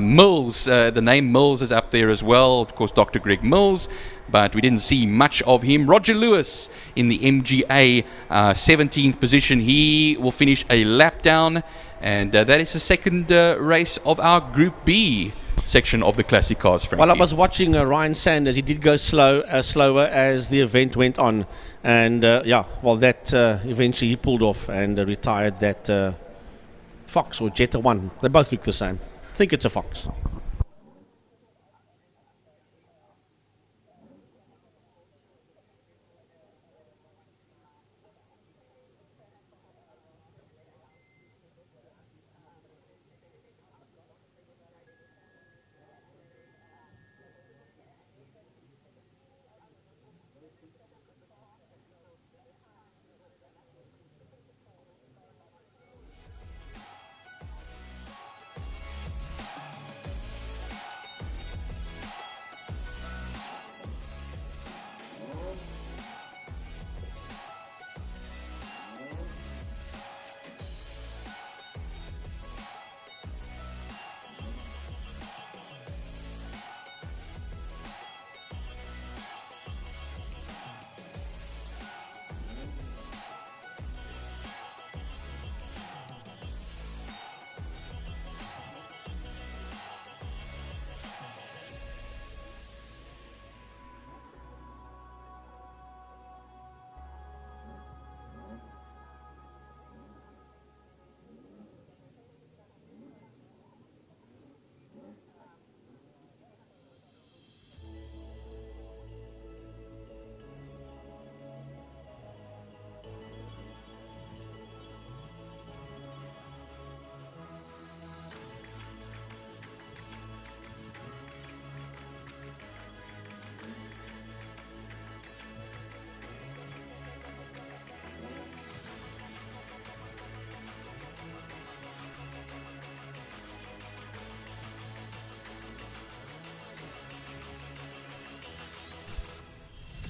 Mills, the name Mills is up there as well, of course, Dr. Greg Mills, but we didn't see much of him. Roger Lewis in the MGA 17th position. He will finish a lap down, and that is the second race of our Group B section of the classic cars, Frankie. Well, I was watching Ryan Sanders. He did go slower as the event went on, and that eventually he pulled off and retired that Fox or Jetta 1. They both look the same. I think it's a Fox.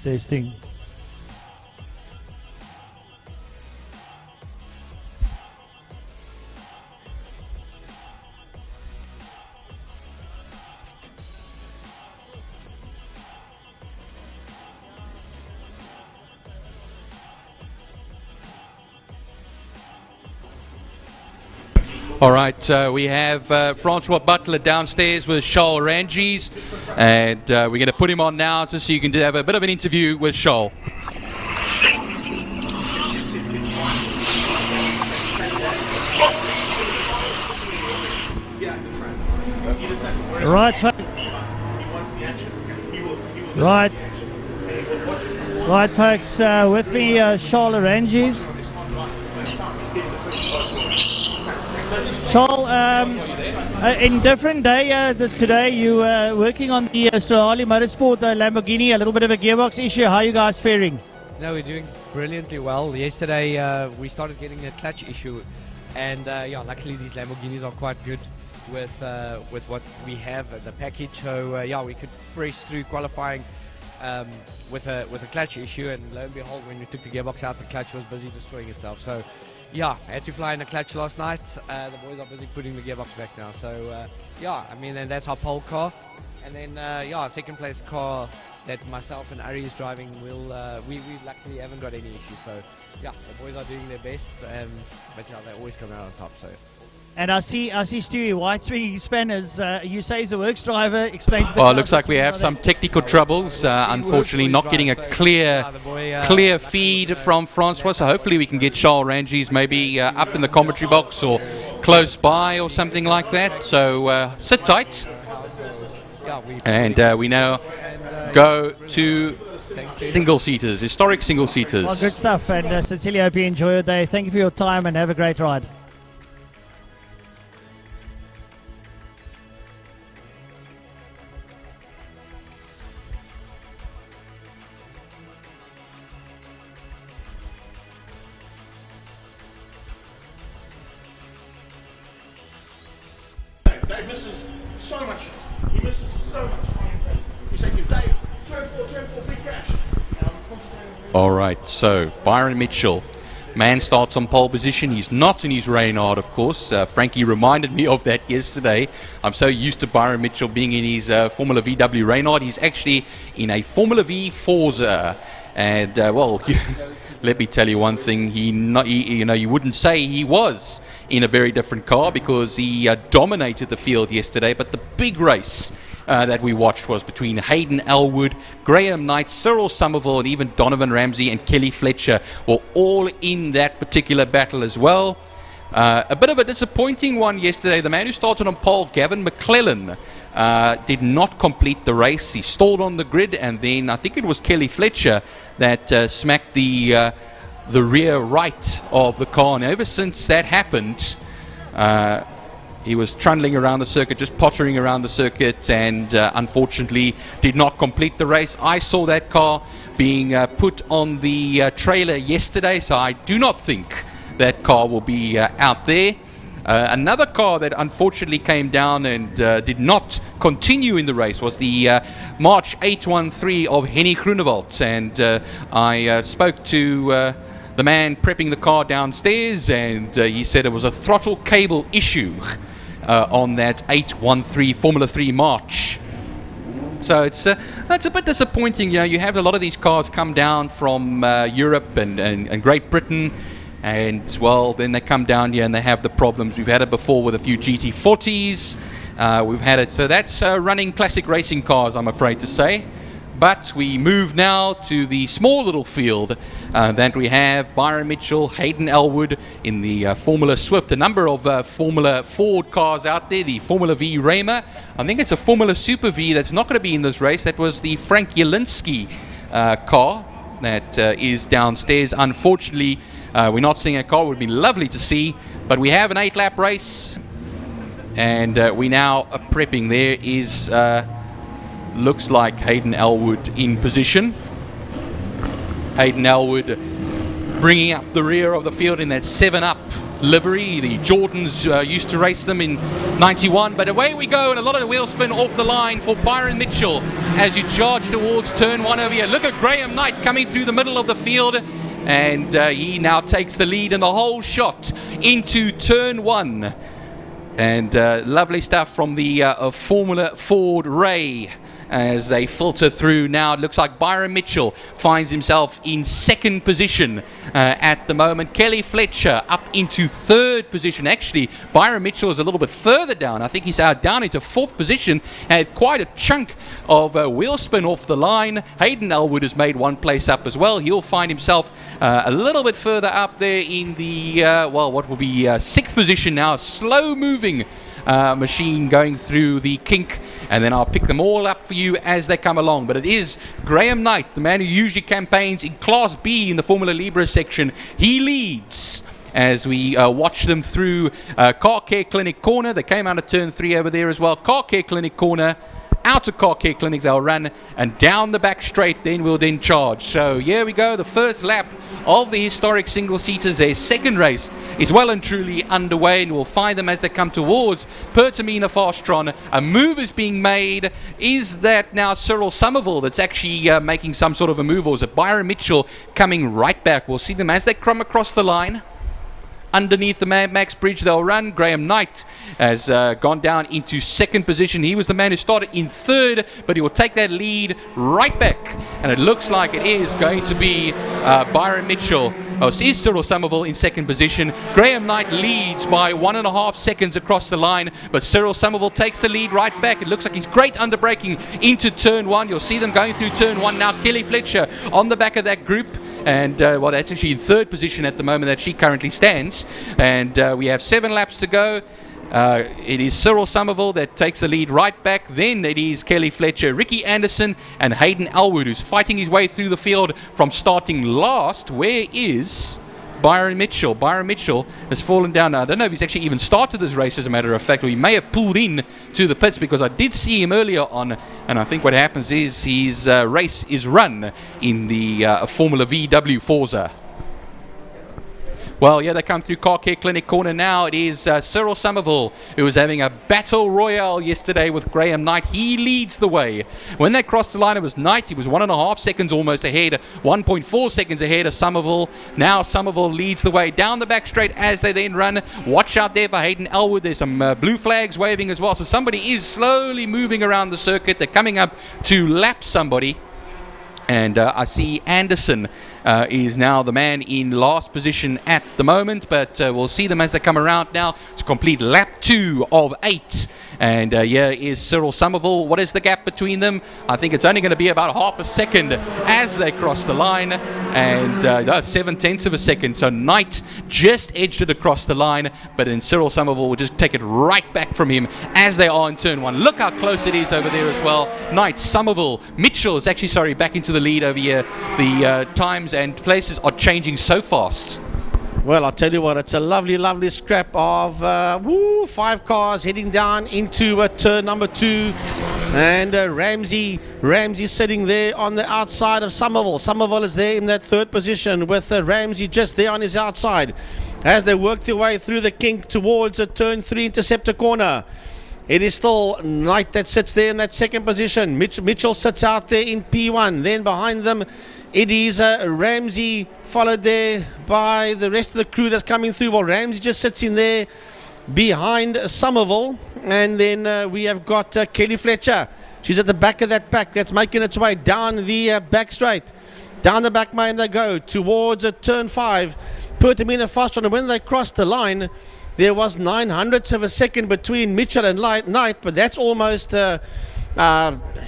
Testing. All right, we have Francois Butler downstairs with Charles Ranges, and we're going to put him on now just so you can have a bit of an interview with Charles. Right, folks, with me, Charles Ranges. Charles, in different day today, you working on the Harley Motorsport Lamborghini, a little bit of a gearbox issue. How are you guys faring? No, we're doing brilliantly well. Yesterday we started getting a clutch issue, and luckily these Lamborghinis are quite good with what we have the package. So we could press through qualifying with a clutch issue, and lo and behold, when we took the gearbox out, the clutch was busy destroying itself. So I had to fly in a clutch last night. The boys are busy putting the gearbox back now. So and that's our pole car, and then second place car that myself and Ari is driving. We luckily haven't got any issues. So the boys are doing their best, but they always come out on top. So. And I see Stewie White swinging spanners. You say he's a works driver. Explain to the it looks like we have some technical troubles. Unfortunately, not getting a clear feed from Francois. So hopefully we can get Charles Ranges maybe up in the commentary box or close by or something like that. So sit tight. And we now go to single-seaters, historic single-seaters. Well, good stuff. And sincerely hope you enjoy your day. Thank you for your time and have a great ride. Dave misses so much. He misses so much. You say to Dave, turn four, big crash. All right, so Byron Mitchell, man starts on pole position. He's not in his Reynard, of course. Frankie reminded me of that yesterday. I'm so used to Byron Mitchell being in his Formula VW Reynard. He's actually in a Formula V Forza. And, let me tell you one thing. You wouldn't say he was in a very different car because he dominated the field yesterday. But the big race that we watched was between Hayden Elwood, Graham Knight, Cyril Somerville, and even Donovan Ramsey and Kelly Fletcher were all in that particular battle as well. A bit of a disappointing one yesterday. The man who started on pole, Gavin McClellan, did not complete the race. He stalled on the grid, and then I think it was Kelly Fletcher that smacked the rear right of the car. And ever since that happened, he was trundling around the circuit, just pottering around the circuit, and unfortunately did not complete the race. I saw that car being put on the trailer yesterday, so I do not think that car will be out there. Another car that unfortunately came down and did not continue in the race was the March 813 of Henny Groenewald, and I spoke to the man prepping the car downstairs, and he said it was a throttle cable issue on that 813 Formula 3 March. So it's a bit disappointing. You have a lot of these cars come down from Europe and Great Britain, and then they come down here and they have the problems. We've had it before with a few GT40s. We've had it. So that's running classic racing cars, I'm afraid to say. But we move now to the small little field that we have Byron Mitchell, Hayden Elwood in the Formula Swift, a number of Formula Ford cars out there, the Formula V Raymer. I think it's a Formula Super V that's not going to be in this race. That was the Frank Jelinski car that is downstairs. Unfortunately, we're not seeing a car. It would be lovely to see, but we have an 8-lap race, and we now are prepping. There is looks like Hayden Elwood in position. Hayden Elwood bringing up the rear of the field in that 7-Up livery. The Jordans used to race them in 91, but away we go, and a lot of the wheel spin off the line for Byron Mitchell as you charge towards turn 1 over here. Look at Graham Knight coming through the middle of the field, and he now takes the lead in the whole shot into turn 1. And lovely stuff from the Formula Ford Ray as they filter through. Now it looks like Byron Mitchell finds himself in second position at the moment. Kelly Fletcher up into third position. Actually, Byron Mitchell is a little bit further down. I think he's down into fourth position. Had quite a chunk of wheel spin off the line. Hayden Elwood has made one place up as well. He'll find himself a little bit further up there in the, what will be sixth position now. Slow moving machine going through the kink, and then I'll pick them all up for you as they come along. But it is Graham Knight, the man who usually campaigns in Class B in the Formula Libre section. He leads as we watch them through Car Care Clinic corner. They came out of turn 3 over there as well. Car Care Clinic corner, out of Car Care Clinic they'll run, and down the back straight then we'll then charge. So here we go, the first lap of the historic single-seaters. Their second race is well and truly underway, and we'll find them as they come towards Pertamina Fastron. A move is being made. Is that now Cyril Somerville that's actually making some sort of a move, or is it Byron Mitchell coming right back? We'll see them as they come across the line. Underneath the Max Bridge they'll run. Graham Knight has gone down into second position. He was the man who started in third, but he will take that lead right back, and it looks like it is going to be Byron Mitchell. Oh, it is Cyril Somerville in second position. Graham Knight leads by 1.5 seconds across the line, but Cyril Somerville takes the lead right back. It looks like he's great under braking into turn 1. You'll see them going through turn 1 now. Kelly Fletcher on the back of that group. And well, that's actually in third position at the moment that she currently stands. And we have 7 laps to go. It is Cyril Somerville that takes the lead right back. Then it is Kelly Fletcher, Ricky Anderson, and Hayden Elwood, who's fighting his way through the field from starting last. Where is Byron Mitchell? Byron Mitchell has fallen down. Now, I don't know if he's actually even started this race, as a matter of fact, or he may have pulled in to the pits, because I did see him earlier on, and I think what happens is his race is run in the Formula VW Forza. Well, yeah, they come through Car Care Clinic corner now. It is Cyril Somerville, who was having a battle royale yesterday with Graham Knight. He leads the way. When they crossed the line, it was Knight. He was 1.5 seconds almost ahead, 1.4 seconds ahead of Somerville. Now Somerville leads the way down the back straight as they then run. Watch out there for Hayden Elwood. There's some blue flags waving as well. So somebody is slowly moving around the circuit. They're coming up to lap somebody. And I see Anderson is now the man in last position at the moment, but we'll see them as they come around now to complete lap 2 of 8. And here is Cyril Somerville. What is the gap between them? I think it's only going to be about half a second as they cross the line, and 0.7 of a second. So Knight just edged it across the line, but then Cyril Somerville will just take it right back from him as they are in turn 1. Look how close it is over there as well. Knight, Somerville, Mitchell is actually, back into the lead over here. The times and places are changing so fast. Well, I'll tell you what, it's a lovely, lovely scrap of 5 cars heading down into turn number 2. And Ramsey sitting there on the outside of Somerville. Somerville is there in that third position with Ramsey just there on his outside as they work their way through the kink towards turn 3 interceptor corner. It is still Knight that sits there in that second position. Mitchell sits out there in P1. Then behind them, it is Ramsey, followed there by the rest of the crew that's coming through. Well, Ramsey just sits in there behind Somerville. And then we have got Kelly Fletcher. She's at the back of that pack that's making its way down the back straight. Down the back main they go towards turn 5. Pertamina Fastron. And when they crossed the line, there was 0.09 of a second between Mitchell and Knight, but that's almost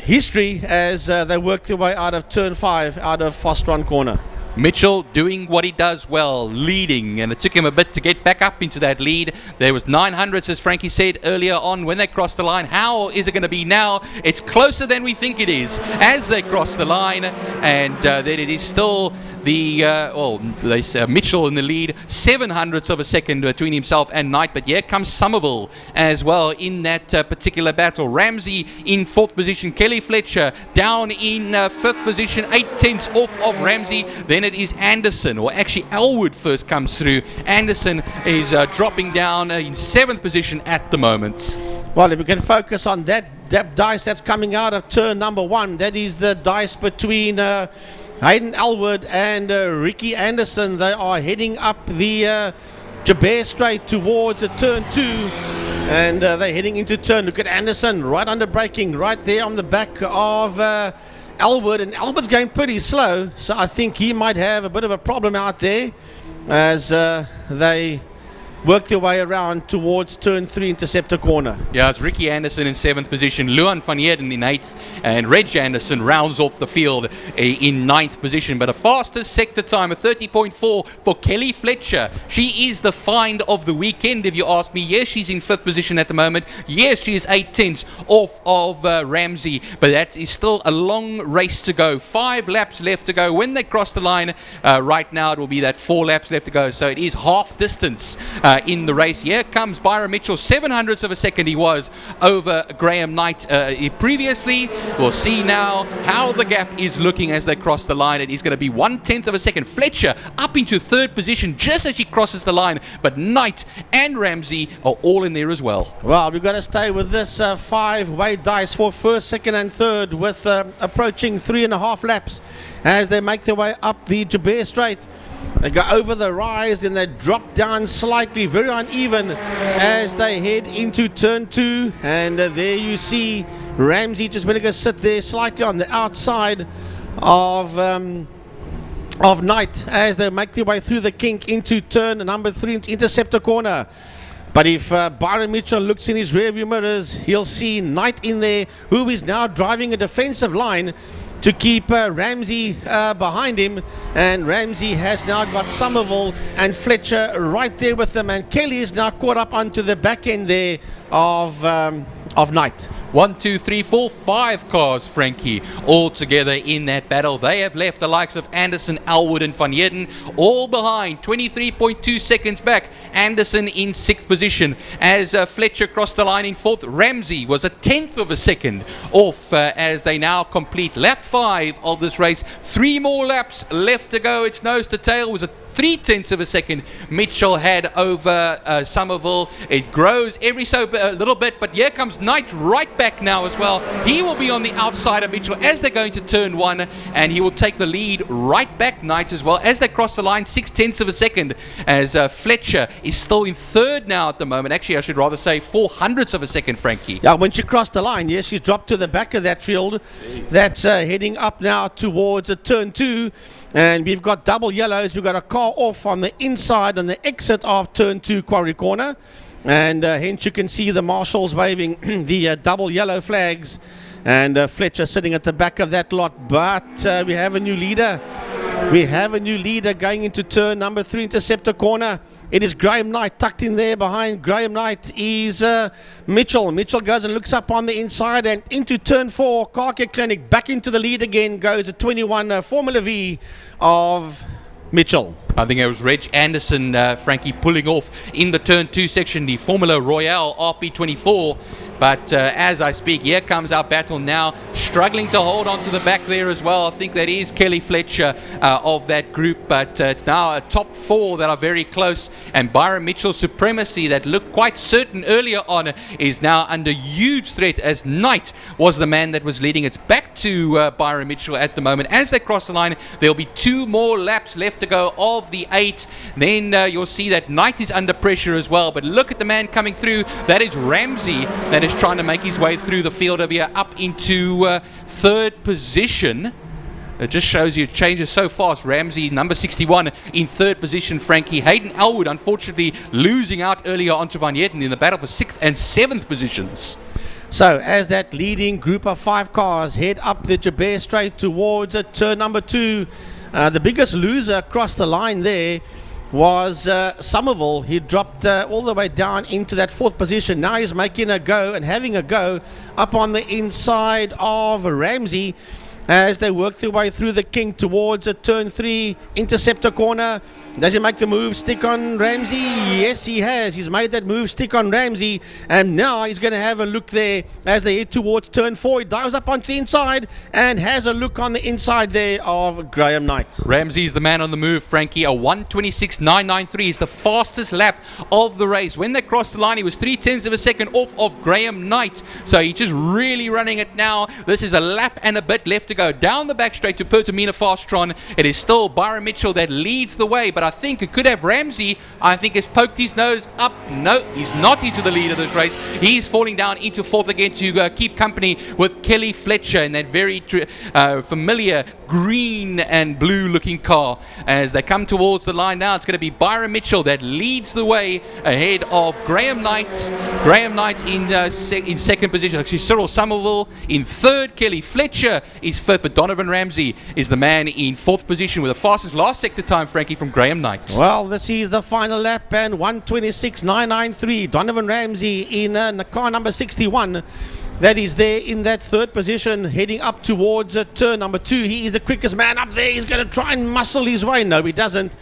history as they work their way out of turn 5, out of Fastron corner. Mitchell doing what he does well, leading, and it took him a bit to get back up into that lead. There was 0.09, as Frankie said earlier on, when they crossed the line. How is it going to be now? It's closer than we think it is as they cross the line, and then it is still the Mitchell in the lead, 0.07 of a second between himself and Knight. But here comes Somerville as well in that particular battle. Ramsey in 4th position, Kelly Fletcher down in 5th position, 0.8 off of Ramsey. Then it is Anderson, or actually Elwood first comes through. Anderson is dropping down in 7th position at the moment. Well, if we can focus on that dice that's coming out of turn number 1, that is the dice between Hayden Elwood and Ricky Anderson. They are heading up the Jabez Straight towards turn 2, and they're heading into turn. Look at Anderson right under braking, right there on the back of Elwood, and Elwood's going pretty slow, so I think he might have a bit of a problem out there as they work their way around towards turn 3 Interceptor corner. Yeah, it's Ricky Anderson in 7th position, Luan van Heerden in 8th, and Reg Anderson rounds off the field in 9th position. But a fastest sector time, a 30.4 for Kelly Fletcher. She is the find of the weekend, if you ask me. Yes, she's in 5th position at the moment. Yes, she is 8/10 off of Ramsey, but that is still a long race to go. 5 laps left to go. When they cross the line, right now it will be that 4 laps left to go. So it is half distance in the race. Here comes Byron Mitchell, 700ths of a second he was over Graham Knight previously. We'll see now how the gap is looking as they cross the line. It is going to be 1/10 of a second. Fletcher up into 3rd position just as she crosses the line, but Knight and Ramsey are all in there as well. Well, we've got to stay with this 5-way dice for 1st, 2nd and 3rd, with approaching 3.5 laps as they make their way up the Jabir Straight. They go over the rise, then they drop down slightly, very uneven as they head into turn 2. And there you see Ramsey just going to go sit there slightly on the outside of Knight as they make their way through the kink into turn number 3 Interceptor corner. But if Byron Mitchell looks in his rearview mirrors, he'll see Knight in there, who is now driving a defensive line to keep Ramsey behind him. And Ramsey has now got Somerville and Fletcher right there with them. And Kelly is now caught up onto the back end there of Knight. 1, 2, 3, 4, 5 cars, Frankie, all together in that battle. They have left the likes of Anderson, Elwood and Van Heerden all behind, 23.2 seconds back. Anderson in 6th position as Fletcher crossed the line in 4th. Ramsey was a 1/10 of a second off as they now complete lap 5 of this race. 3 more laps left to go. It's nose to tail. It was a 3/10 of a second Mitchell had over Somerville. It grows every so a little bit, but here comes Knight right back now as well. He will be on the outside of Mitchell as they're going to turn 1, and he will take the lead right back, Knight, as well as they cross the line. 6/10 of a second as Fletcher is still in 3rd now at the moment. Actually, I should rather say 400ths of a second, Frankie. Yeah, when she crossed the line, yes, she's dropped to the back of that field. That's heading up now towards turn 2. And we've got double yellows. We've got a car off on the inside on the exit of turn 2 Quarry Corner. And hence you can see the marshals waving the double yellow flags. And Fletcher sitting at the back of that lot. But we have a new leader. We have a new leader going into turn number 3 Interceptor corner. It is Graham Knight tucked in there. Behind Graham Knight is Mitchell. Mitchell goes and looks up on the inside and into turn 4. Car Care Clinic back into the lead again. Goes a 21 Formula V of Mitchell. I think it was Reg Anderson, Frankie, pulling off in the turn 2 section, the Formula Royale RP24. But as I speak, here comes our battle now, struggling to hold on to the back there as well. I think that is Kelly Fletcher of that group, but it's now a top 4 that are very close. And Byron Mitchell's supremacy that looked quite certain earlier on is now under huge threat, as Knight was the man that was leading. It's back to Byron Mitchell at the moment. As they cross the line, there'll be 2 more laps left to go of the 8. Then you'll see that Knight is under pressure as well. But look at the man coming through. That is Ramsey that is trying to make his way through the field over here up into 3rd position. It just shows you it changes so fast. Ramsey, number 61, in 3rd position. Frankie Hayden Elwood, unfortunately, losing out earlier onto Van Heerden in the battle for 6th and 7th positions. So as that leading group of 5 cars head up the Jabir Straight towards turn number 2, the biggest loser across the line there was Somerville. He dropped all the way down into that 4th position. Now he's making a go and having a go up on the inside of Ramsey as they work their way through the kink towards turn 3 Interceptor corner. Does he make the move stick on Ramsey? Yes, he has. He's made that move stick on Ramsey, and now he's going to have a look there as they head towards turn 4. He dives up onto the inside and has a look on the inside there of Graham Knight. Ramsey's the man on the move, Frankie. A 1:26.993 is the fastest lap of the race. When they crossed the line, he was 3/10 of a second off of Graham Knight. So he's just really running it now. This is a lap and a bit left to to go down the back straight to Pertamina Fastron. It is still Byron Mitchell that leads the way, but I think it could have Ramsey. I think has poked his nose up. No, he's not into the lead of this race. He's falling down into fourth again to keep company with Kelly Fletcher in that very familiar green and blue looking car. As they come towards the line now, it's going to be Byron Mitchell that leads the way ahead of Graham Knight. Graham Knight in second position. Actually, Cyril Somerville in third. Kelly Fletcher is fifth, but Donovan Ramsey is the man in fourth position with the fastest last sector time, Frankie, from Graham Knight. Well, this is the final lap, and 1:26.993. Donovan Ramsey in car number 61. That is there in that third position, heading up towards turn number 2. He is the quickest man up there. He's going to try and muscle his way. No, he doesn't.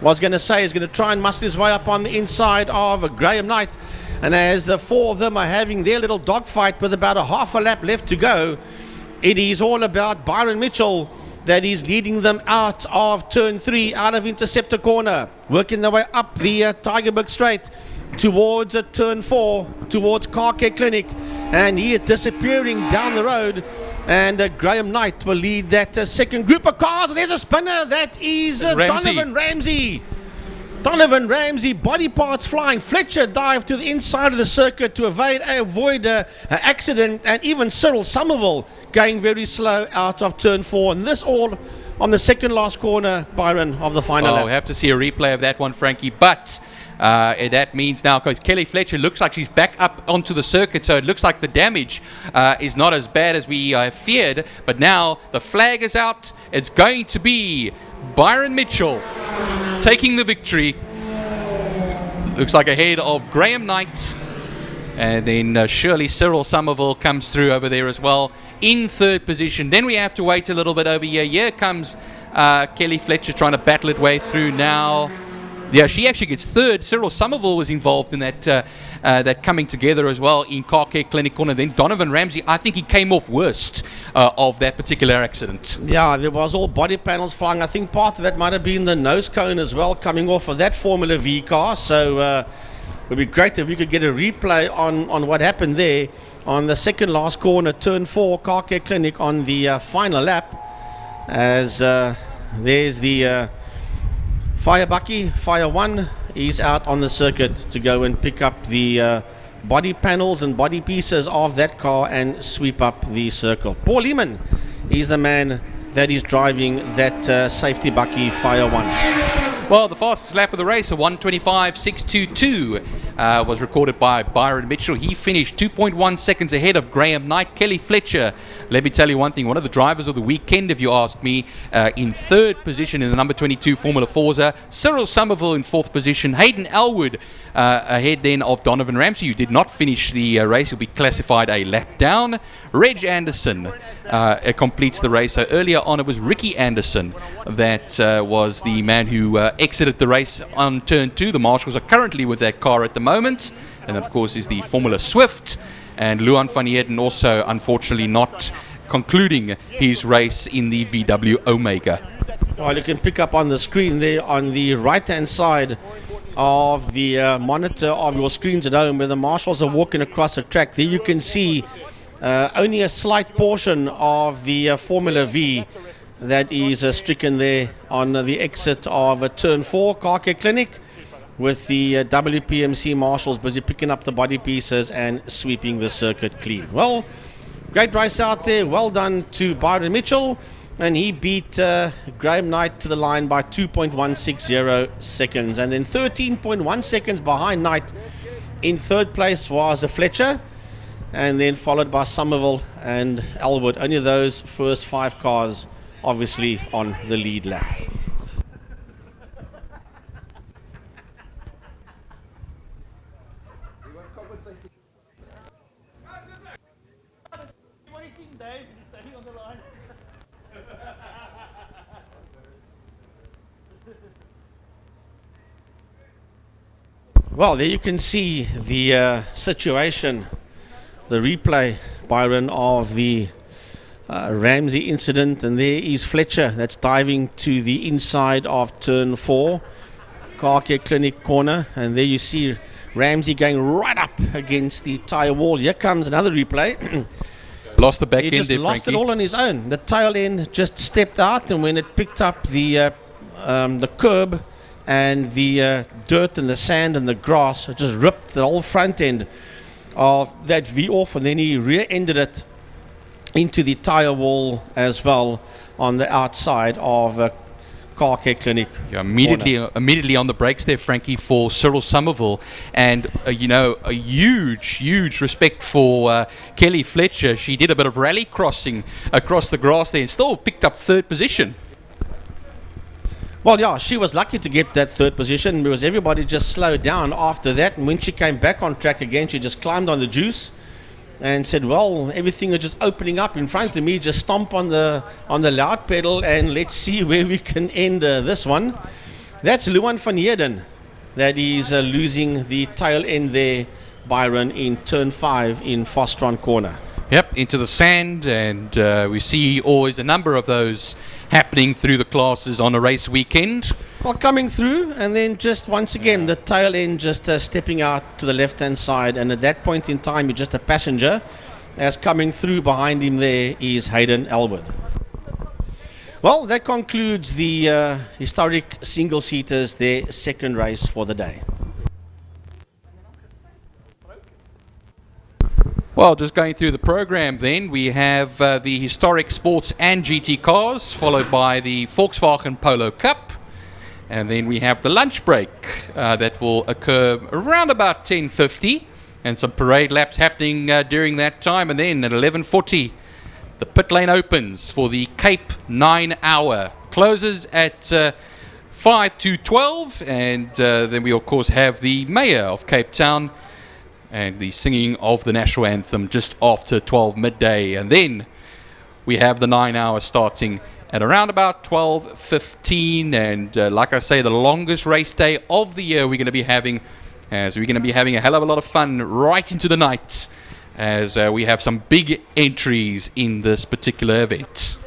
Was going to say he's going to try and muscle his way up on the inside of Graham Knight. And as the four of them are having their little dogfight with about a half a lap left to go, it is all about Byron Mitchell that is leading them out of turn 3, out of Interceptor Corner, working their way up the Tigerberg Straight towards turn 4, towards Car Care Clinic, and he is disappearing down the road. And Graham Knight will lead that second group of cars. There's a spinner. That is Donovan Ramsey. Donovan Ramsey, body parts flying. Fletcher dived to the inside of the circuit to avoid an accident. And even Cyril Somerville going very slow out of turn 4. And this all on the second last corner, Byron, of the final lap. We'll have to see a replay of that one, Frankie. But that means now, because Kelly Fletcher looks like she's back up onto the circuit, so it looks like the damage is not as bad as we feared. But now the flag is out. It's going to be Byron Mitchell taking the victory. Looks like ahead of Graham Knight. And then surely Cyril Somerville comes through over there as well in third position. Then we have to wait a little bit over here. Here comes Kelly Fletcher trying to battle it way through now. Yeah, she actually gets third. Cyril Somerville was involved in that coming together as well in Car Care Clinic Corner. Then Donovan Ramsey, I think he came off worst of that particular accident. Yeah, there was all body panels flying. I think part of that might have been the nose cone as well, coming off of that Formula V car. So it would be great if we could get a replay on what happened there on the second last corner, turn 4, Car Care Clinic on the final lap. As there's the Fire Bucky, Fire 1, is out on the circuit to go and pick up the body panels and body pieces of that car and sweep up the circle. Paul Lehman is the man that is driving that safety Bucky, Fire 1. Well, the fastest lap of the race, a 1:25.622, was recorded by Byron Mitchell. He finished 2.1 seconds ahead of Graham Knight. Kelly Fletcher, let me tell you one thing, one of the drivers of the weekend, if you ask me, in third position in the number 22 Formula Forza. Cyril Somerville in fourth position. Hayden Elwood ahead then of Donovan Ramsey, who did not finish the race. He'll be classified a lap down. Reg Anderson completes the race. So earlier on it was Ricky Anderson that was the man who exited the race on turn 2. The marshals are currently with that car at the moment, and of course is the Formula Swift, and Luan van Heerden also unfortunately not concluding his race in the VW Omega. Well, you can pick up on the screen there on the right hand side of the monitor of your screens at home, where the marshals are walking across the track. There you can see only a slight portion of the Formula V that is stricken there on the exit of turn 4 Car Care Clinic, with the WPMC marshals busy picking up the body pieces and sweeping the circuit clean. Well, great race out there. Well done to Byron Mitchell, and he beat Graham Knight to the line by 2.160 seconds. And then 13.1 seconds behind Knight in third place was Fletcher, and then followed by Somerville and Elwood. Only those first 5 cars obviously on the lead lap. Well, there you can see the situation, the replay, Byron, of the Ramsey incident, and there is Fletcher that's diving to the inside of turn 4 Car Care Clinic Corner, and there you see Ramsey going right up against the tyre wall. Here comes another replay. Lost the back He end just there, lost Frankie. it all on his own. The tail end just stepped out, and when it picked up the curb and the dirt and the sand and the grass, it just ripped the whole front end of that V off, and then he rear-ended it into the tire wall as well on the outside of Car Care Clinic. Yeah, immediately on the brakes there, Frankie, for Cyril Somerville. And, a huge respect for Kelly Fletcher. She did a bit of rally crossing across the grass there and still picked up third position. Well, yeah, she was lucky to get that third position because everybody just slowed down after that. And when she came back on track again, she just climbed on the juice and said, well, everything is just opening up in front of me. Just stomp on the loud pedal and let's see where we can end this one. That's Luan van Heerden that is losing the tail end there, Byron, in turn 5 in Fostron corner. Yep, into the sand, and we see always a number of those happening through the classes on a race weekend. Well, coming through, and then just once again, the tail end just stepping out to the left-hand side, and at that point in time, you're just a passenger, as coming through behind him there is Hayden Elwood. Well, that concludes the historic single-seaters, their second race for the day. Well, just going through the program then, we have the historic sports and GT cars, followed by the Volkswagen Polo Cup. And then we have the lunch break that will occur around about 10:50, and some parade laps happening during that time. And then at 11:40, the pit lane opens for the Cape 9 hour. Closes at 5 to 12, and then we of course have the Mayor of Cape Town and the singing of the national anthem just after 12 midday. And then we have the 9 hour starting at around about 12:15, and like I say, the longest race day of the year we're going to be having, as we're going to be having a hell of a lot of fun right into the night, as we have some big entries in this particular event.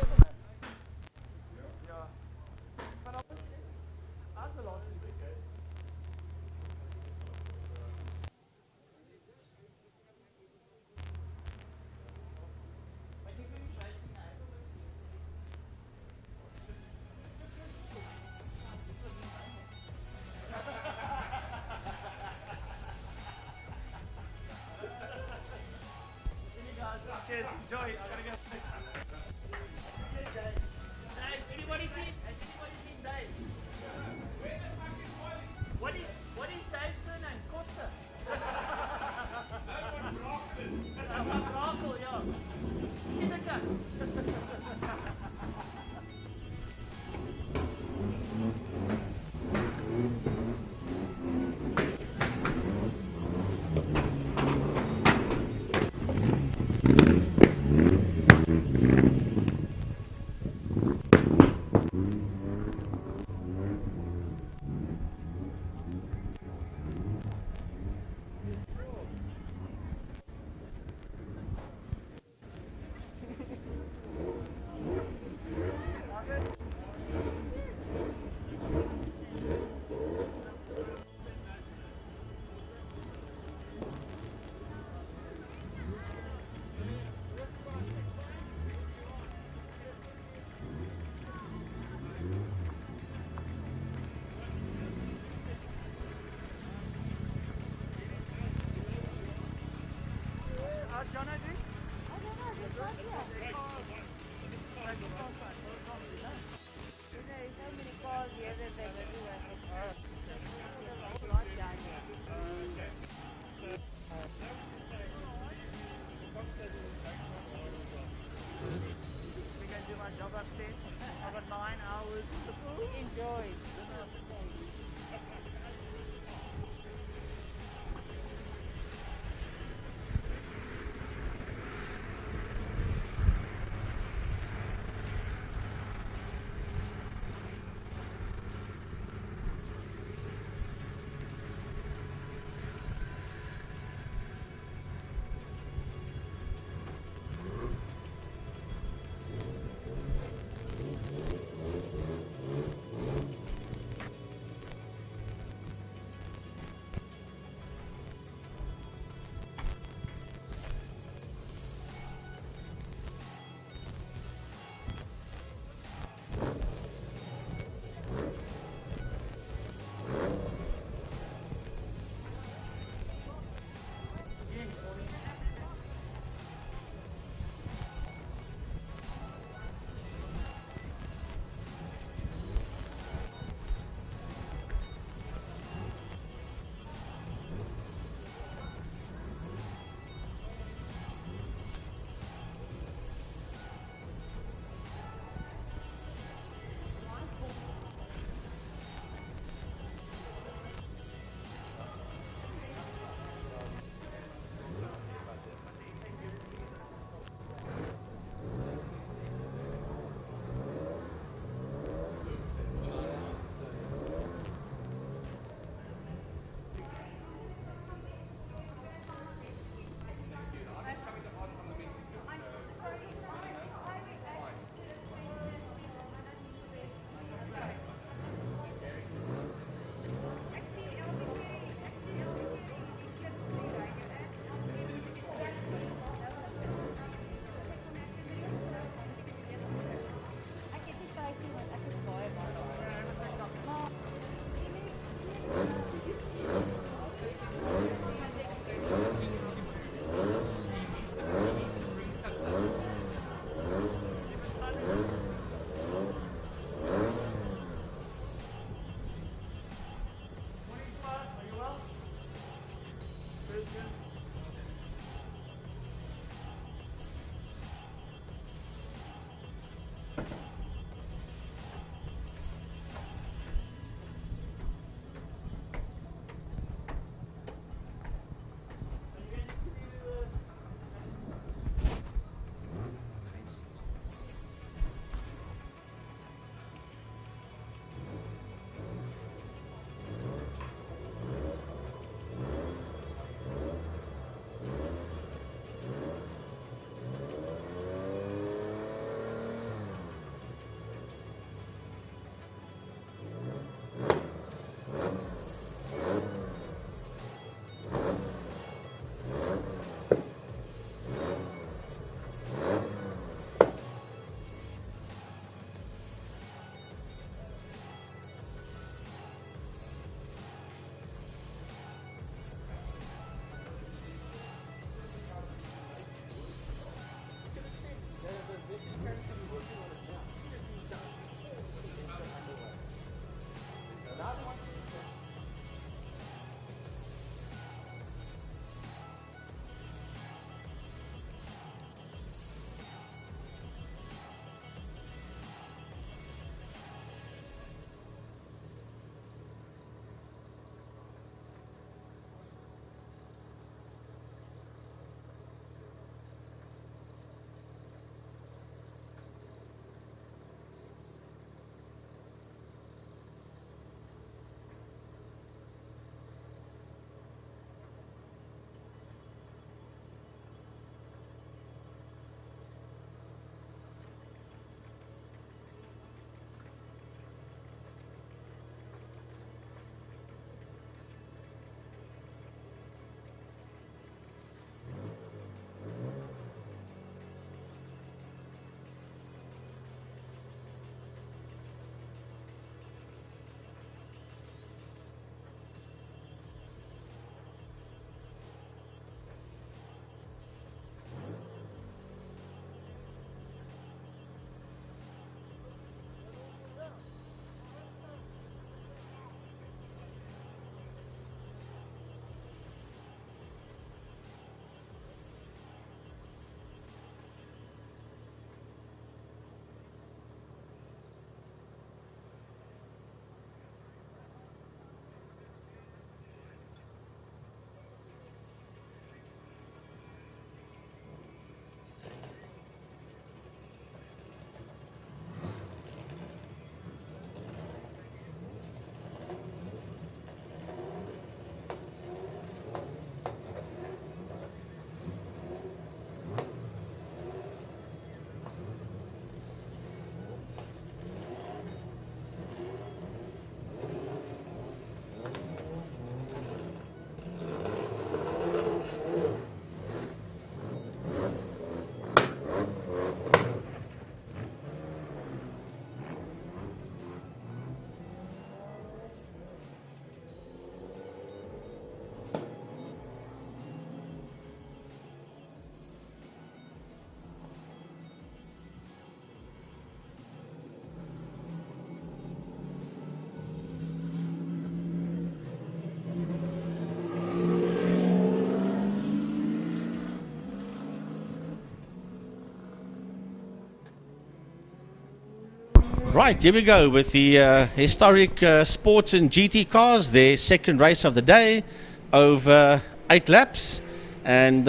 Right, here we go with the historic sports and GT cars, their second race of the day, over 8 laps. And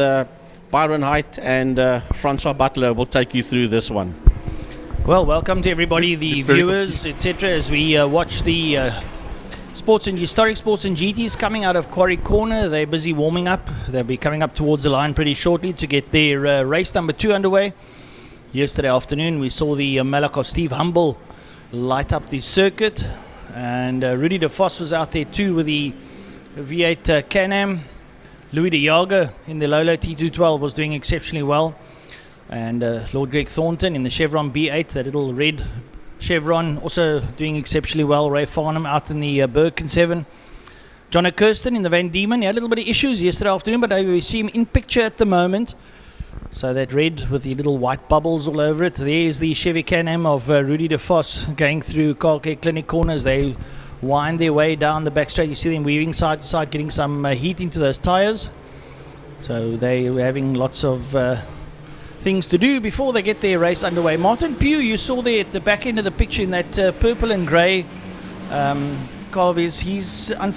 Byron Height and Francois Butler will take you through this one. Well, welcome to everybody, the viewers, etc., as we watch the historic sports and GTs coming out of Quarry Corner. They're busy warming up. They'll be coming up towards the line pretty shortly to get their race number 2 underway. Yesterday afternoon, we saw the Malak of Steve Humble light up the circuit, and Rudy de Vos was out there too with the V8 Can-Am. Louis de Jager in the Lolo T212 was doing exceptionally well, and Lord Greg Thornton in the Chevron B8, that little red Chevron, also doing exceptionally well. Ray Farnham out in the Birkin 7. John Kirsten in the Van Diemen, he had a little bit of issues yesterday afternoon, but we see him in picture at the moment. So that red with the little white bubbles all over it. There's the Chevy Can-Am of Rudy de Vos going through Car Care Clinic corners. They wind their way down the back straight. You see them weaving side to side, getting some heat into those tires. So they were having lots of things to do before they get their race underway. Martin Pugh, you saw there at the back end of the picture in that purple and grey car of his. He's in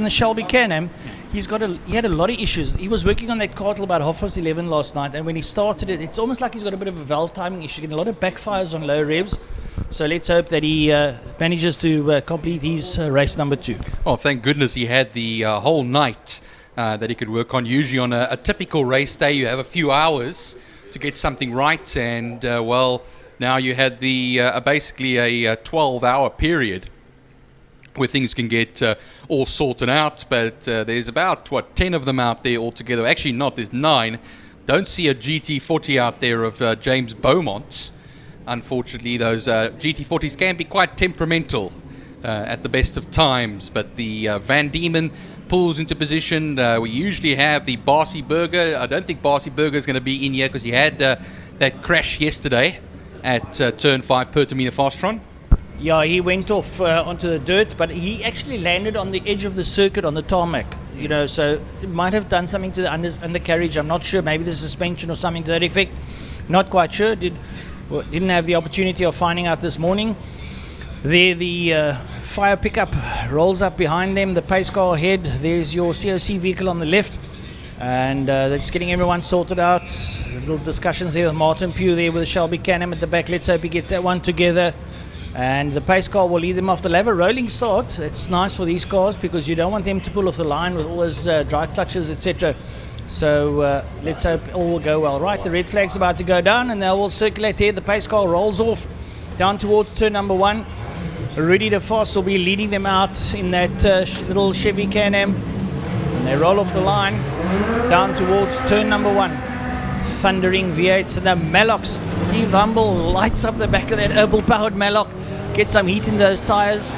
the Shelby Can-Am. He had a lot of issues. He was working on that car till about 11:30 last night, and when he started it, it's almost like he's got a bit of a valve timing issue, getting a lot of backfires on low revs. So let's hope that he manages to complete his race number 2. Oh, thank goodness he had the whole night that he could work on. Usually on a typical race day, you have a few hours to get something right, and now you had basically a 12-hour period where things can get all sorted out. But there's about 10 of them out there altogether. Actually, not. There's 9. Don't see a GT40 out there of James Beaumont's. Unfortunately, those GT40s can be quite temperamental at the best of times, but the Van Diemen pulls into position. We usually have the Barcy Burger. I don't think Barcy Burger is going to be in here because he had that crash yesterday at Turn 5 Pertamina Fastron. Yeah, he went off onto the dirt, but he actually landed on the edge of the circuit on the tarmac. So it might have done something to the undercarriage. I'm not sure. Maybe the suspension or something to that effect. Not quite sure. Didn't have the opportunity of finding out this morning. There, the fire pickup rolls up behind them, the pace car ahead. There's your COC vehicle on the left, and they're just getting everyone sorted out. Little discussions there with Martin Pugh there with the Shelby Can-Am at the back. Let's hope he gets that one together. And the pace car will lead them off the lever. Rolling start. It's nice for these cars because you don't want them to pull off the line with all those dry clutches, etc. So let's hope all will go well. Right, the red flag's about to go down and they will circulate there. The pace car rolls off down towards turn number 1. Rudy de Vos will be leading them out in that little Chevy Can-Am. And they roll off the line down towards turn number 1. Thundering V8s and the Mallocs. Steve Humble lights up the back of that Opel-powered Malloc. Get some heat in those tyres.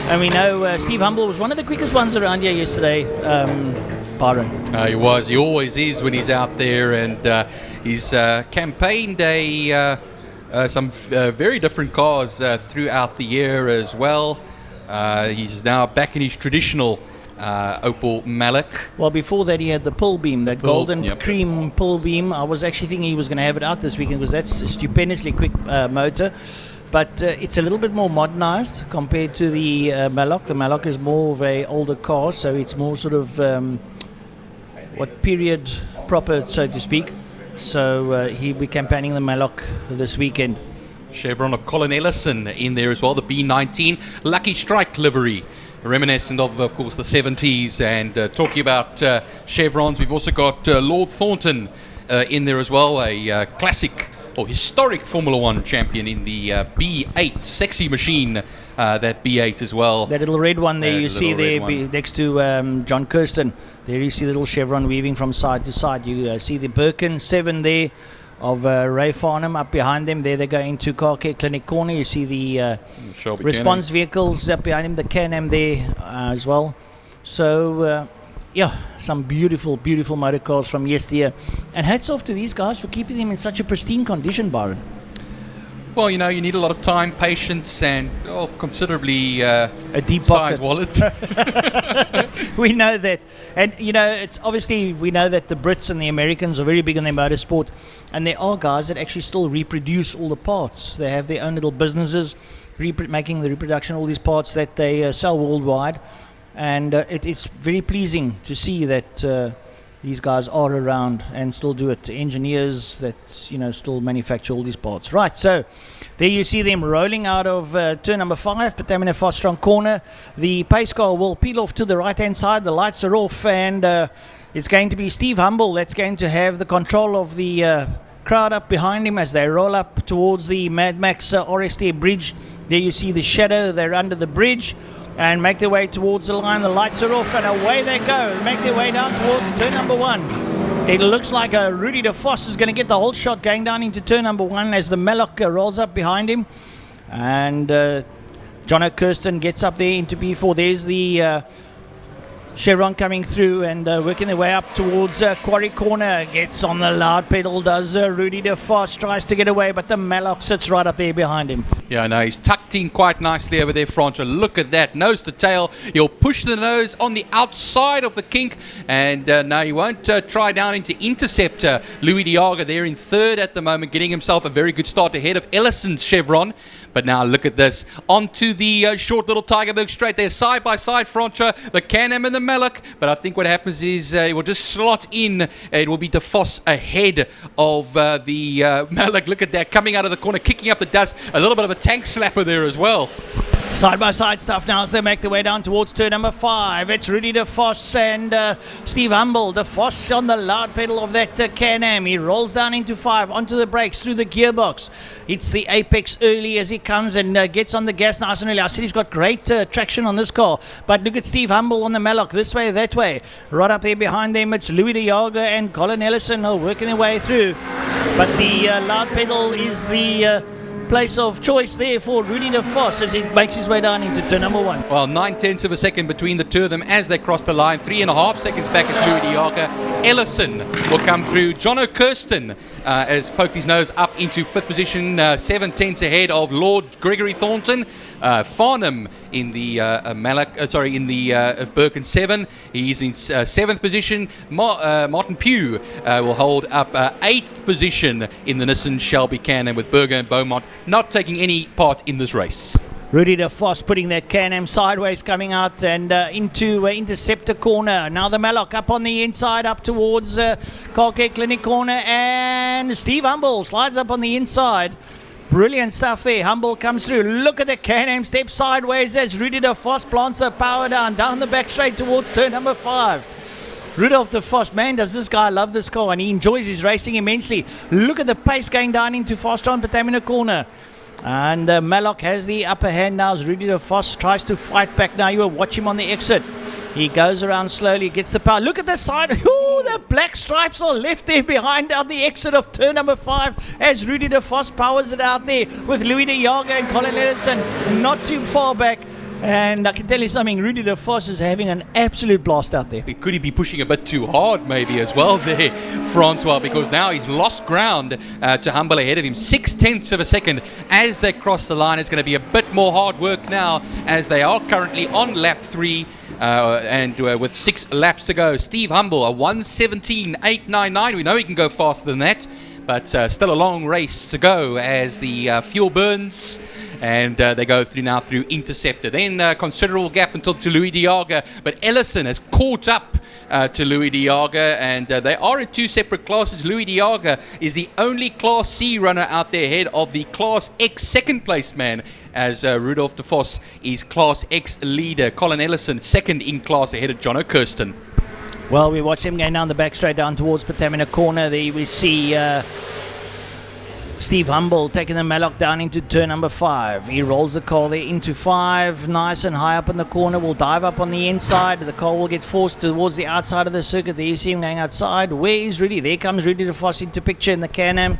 And we know Steve Humble was one of the quickest ones around here yesterday. Byron. He was. He always is when he's out there, and he's campaigned some very different cars throughout the year as well. He's now back in his traditional Opel Malloc. Well, before that he had the pull beam, that golden cream pull beam. I was actually thinking he was going to have it out this weekend because that's a stupendously quick motor. But it's a little bit more modernized compared to the Malloc. The Malloc is more of a older car, so it's more sort of period proper, so to speak. So he'll be campaigning the Malloc this weekend. Chevron of Colin Ellison in there as well, the B19 Lucky Strike livery, reminiscent of course, the 70s. And talking about chevrons, we've also got Lord Thornton in there as well, a classic or historic Formula 1 champion in the B8 sexy machine, that B8 as well. That little red one there you see there next to John Kirsten. There you see the little chevron weaving from side to side. You see the Birkin 7 there of Ray Farnham up behind them. There they go into Car Care Clinic Corner. You see the response vehicles up behind him, the Can-Am there as well. So some beautiful, beautiful motor cars from yesteryear. And hats off to these guys for keeping them in such a pristine condition, Byron. Well, you need a lot of time, patience, and considerably a deep size pocket. wallet. We know that. And, it's obviously we know that the Brits and the Americans are very big on their motorsport. And there are guys that actually still reproduce all the parts. They have their own little businesses making the reproduction of all these parts that they sell worldwide. And it's very pleasing to see that these guys are around and still do it. Engineers that still manufacture all these parts. Right, so there you see them rolling out of turn number 5, Pertamina Fastron corner. The pace car will peel off to the right-hand side. The lights are off, and it's going to be Steve Humble that's going to have the control of the crowd up behind him as they roll up towards the Mad Max RST bridge. There you see the shadow. They're under the bridge and make their way towards the line. The lights are off and away they go. They make their way down towards turn number 1. It looks like Rudy de Vos is going to get the whole shot going down into turn number 1 as the Malloc rolls up behind him. And John O'Kirsten gets up there into B4. There's the Chevron coming through and working their way up towards Quarry Corner. Gets on the loud pedal, does Rudy de Vos. Tries to get away, but the Malloch sits right up there behind him. Yeah, no, he's tucked in quite nicely over there, Francois. Look at that, nose to tail. He'll push the nose on the outside of the kink, and now he won't try down into Interceptor. Louis Diaga there in third at the moment, getting himself a very good start ahead of Ellison's Chevron. But now look at this. Onto the short little Tygerberg straight there, side by side, Francois, the Can-Am and the Malloch. But I think what happens is it will just slot in. It will be De Vos ahead of the Malloch. Look at that, coming out of the corner, kicking up the dust. A little bit of a tank slapper there as well. Side-by-side stuff now as they make their way down towards turn number 5. It's Rudy de Vos and Steve Humble. De Vos on the loud pedal of that Can-Am. He rolls down into 5, onto the brakes, through the gearbox. It's the apex early as he comes and gets on the gas nice and early. I said he's got great traction on this car. But look at Steve Humble on the Malloch, this way, that way. Right up there behind them, it's Louis de Jager and Colin Ellison are working their way through. But the loud pedal is the place of choice there for Rudy de Vos as he makes his way down into turn number 1. Well, 9/10 of a second between the two of them as they cross the line. 3.5 seconds back at Louis de Jager. Ellison will come through. Jono Kirsten has poked his nose up into 5th position, 7/10 ahead of Lord Gregory Thornton. Farnham in the Birkin 7. He's in 7th position. Martin Pugh will hold up 8th position in the Nissan Shelby Can-Am, with Berger and Beaumont not taking any part in this race. Rudy de Vos putting that Can-Am sideways, coming out and into Interceptor corner. Now the Malloch up on the inside, up towards Car Care Clinic corner, and Steve Humble slides up on the inside. Brilliant stuff there. Humble comes through. Look at the Can-Am step sideways as Rudy de Vos plants the power down the back straight towards turn number 5. Rudolf de Vos, man, does this guy love this car, and he enjoys his racing immensely. Look at the pace going down into Fastron Patamina corner. And Malloch has the upper hand now as Rudy de Vos tries to fight back. Now you will watch him on the exit. He goes around slowly, gets the power. Look at the side. Ooh, the black stripes are left there behind on the exit of turn number 5 as Rudy de Vos powers it out there with Louis de Jager and Colin Ellison not too far back. And I can tell you something, Rudy de Vos is having an absolute blast out there. Could he be pushing a bit too hard maybe as well there, Francois, because now he's lost ground to Humble ahead of him. 6/10 of a second as they cross the line. It's going to be a bit more hard work now as they are currently on lap 3. And with 6 laps to go. Steve Humble, a 1:17.899. We know he can go faster than that, but still a long race to go as the fuel burns. And they go through Interceptor. Then considerable gap until to Louis de Jager. But Ellison has caught up to Louis de Jager, and they are in 2 separate classes. Louis de Jager is the only Class C runner out there ahead of the Class X second place man, as Rudolf de Vos is Class X leader. Colin Ellison second in class ahead of Jono Kirsten. Well, we watch him going down the back straight down towards Patamina corner. There we see Steve Humble taking the Malloch down into turn number 5. He rolls the car there into 5, nice and high up in the corner. Will dive up on the inside. The car will get forced towards the outside of the circuit. There you see him going outside. Where is Rudy? There comes Rudy de Vos into picture in the Can-Am.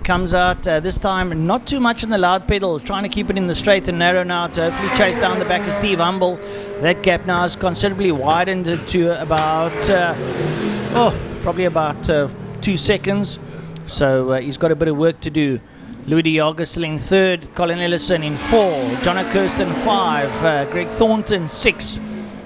Comes out this time not too much on the loud pedal, trying to keep it in the straight and narrow now to hopefully chase down the back of Steve Humble. That gap now is considerably widened to about probably about 2 seconds. So he's got a bit of work to do. Louis de Jager still in 3rd, Colin Ellison in 4, Jono Kirsten 5, Greg Thornton 6,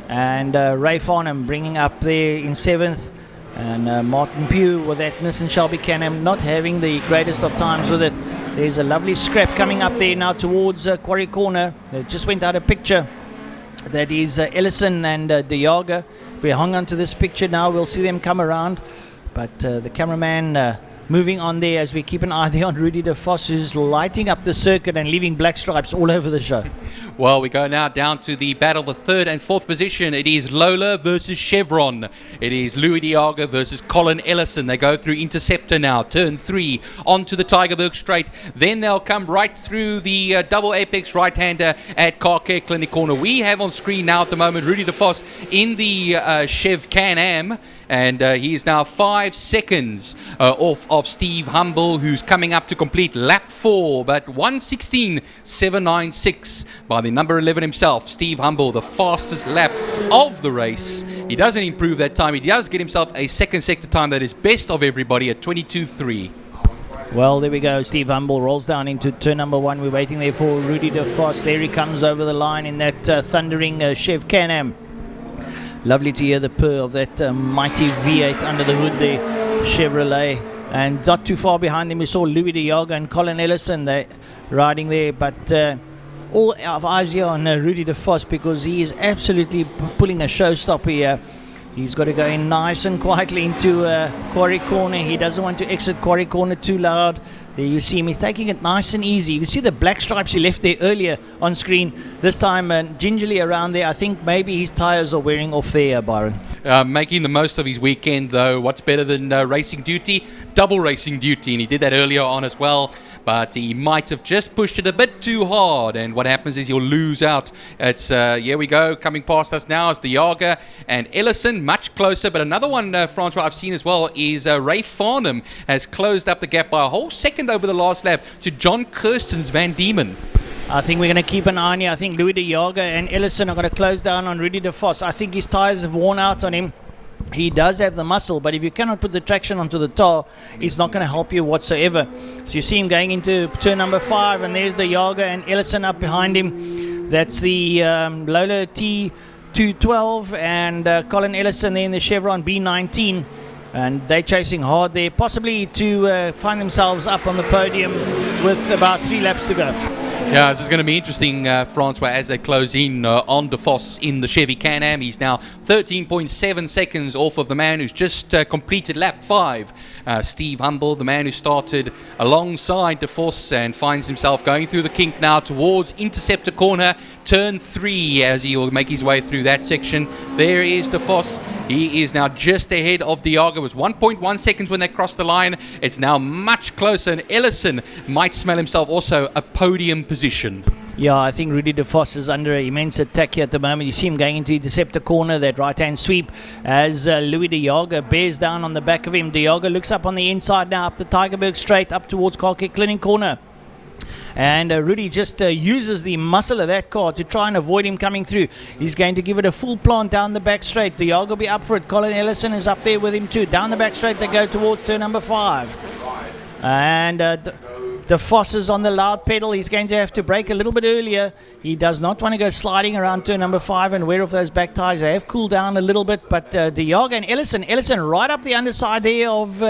and Ray Farnham bringing up there in 7th. And Martin Pugh with that Nissan Shelby Can-Am not having the greatest of times with it. There's a lovely scrap coming up there now towards Quarry Corner. They just went out of picture. That is Ellison and de Jager. If we hang on to this picture now, we'll see them come around. But the cameraman moving on there as we keep an eye there on Rudy de Vos, who's lighting up the circuit and leaving black stripes all over the show. Well, we go now down to the battle for 3rd and 4th position. It is Lola versus Chevron. It is Louis de Jager versus Colin Ellison. They go through Interceptor now, turn 3, onto the Tygerberg straight. Then they'll come right through the double apex right-hander at Car Care Clinic corner. We have on screen now at the moment Rudy de Vos in the Chev Can-Am. And he is now 5 seconds off of Steve Humble, who's coming up to complete lap 4, but 1:16.796 by the number 11 himself, Steve Humble, the fastest lap of the race. He doesn't improve that time. He does get himself a second sector time that is best of everybody at 22.3. Well, there we go. Steve Humble rolls down into turn number 1. We're waiting there for Rudy De Vos. There he comes over the line in that thundering Chev Can-Am. Lovely to hear the purr of that mighty V8 under the hood there, Chevrolet. And not too far behind them, we saw Louis De Jager and Colin Ellison there riding there. But all of eyes here on Rudy De Vos, because he is absolutely pulling a showstopper here. He's got to go in nice and quietly into Quarry Corner. He doesn't want to exit Quarry Corner too loud. There you see him. He's taking it nice and easy. You can see the black stripes he left there earlier on screen. This time gingerly around there. I think maybe his tyres are wearing off there, Byron. Making the most of his weekend, though. What's better than racing duty? Double racing duty, and he did that earlier on as well. But he might have just pushed it a bit too hard, and what happens is he'll lose out. It's here we go, coming past us now is De Jager and Ellison, much closer. But another one, Francois, I've seen as well is Ray Farnham has closed up the gap by a whole second over the last lap to John Kirsten's Van Diemen. I think we're going to keep an eye on here. I think Louis De Jager and Ellison are going to close down on Rudy De Vos. I think his tyres have worn out on him. He does have the muscle, but if you cannot put the traction onto the tar, it's not going to help you whatsoever. So you see him going into turn number 5, and there's De Jager and Ellison up behind him. That's the Lola T212 and Colin Ellison there in the Chevron B19. And they're chasing hard there, possibly to find themselves up on the podium with about 3 laps to go. Yeah, this is going to be interesting, Francois, as they close in on De Vos in the Chevy Can-Am. He's now 13.7 seconds off of the man who's just completed lap 5. Steve Humble, the man who started alongside De Vos and finds himself going through the kink now towards Interceptor Corner, turn 3, as he will make his way through that section. There is De Vos. He is now just ahead of De Jager. It was 1.1 seconds when they crossed the line. It's now much closer, and Ellison might smell himself also a podium position. Yeah, I think Rudy De Vos is under immense attack here at the moment. You see him going into Interceptor Corner, that right-hand sweep, as Louis De Jager bears down on the back of him. De Jager looks up on the inside now, up the Tygerberg straight, up towards Car Care Clinic Corner. And Rudy just uses the muscle of that car to try and avoid him coming through. He's going to give it a full plant down the back straight. De Jager will be up for it. Colin Ellison is up there with him too. Down the back straight they go towards turn number 5. And De Vos is on the loud pedal. He's going to have to brake a little bit earlier. He does not want to go sliding around turn number 5 and wear off those back tyres. They have cooled down a little bit, but De Jager and Ellison right up the underside there of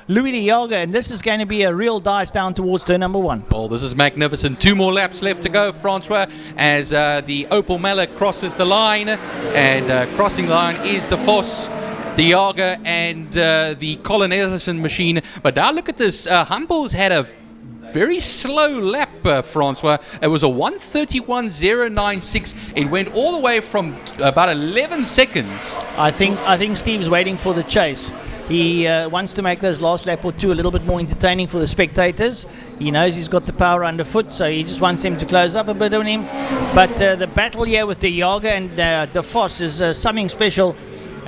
Louis De Jager, and this is going to be a real dice down towards turn number 1. Oh, this is magnificent. 2 more laps left to go, Francois, as the Opel Mallet crosses the line, and crossing the line is De Vos, De Jager and the Colin Ellison machine. But now look at this. Humble's had a very slow lap, Francois. It was a 1:31.096. It went all the way from about 11 seconds. I think Steve's waiting for the chase. He wants to make those last lap or 2 a little bit more entertaining for the spectators. He knows he's got the power underfoot, so he just wants them to close up a bit on him. But the battle here with De Jager and De Vos is something special.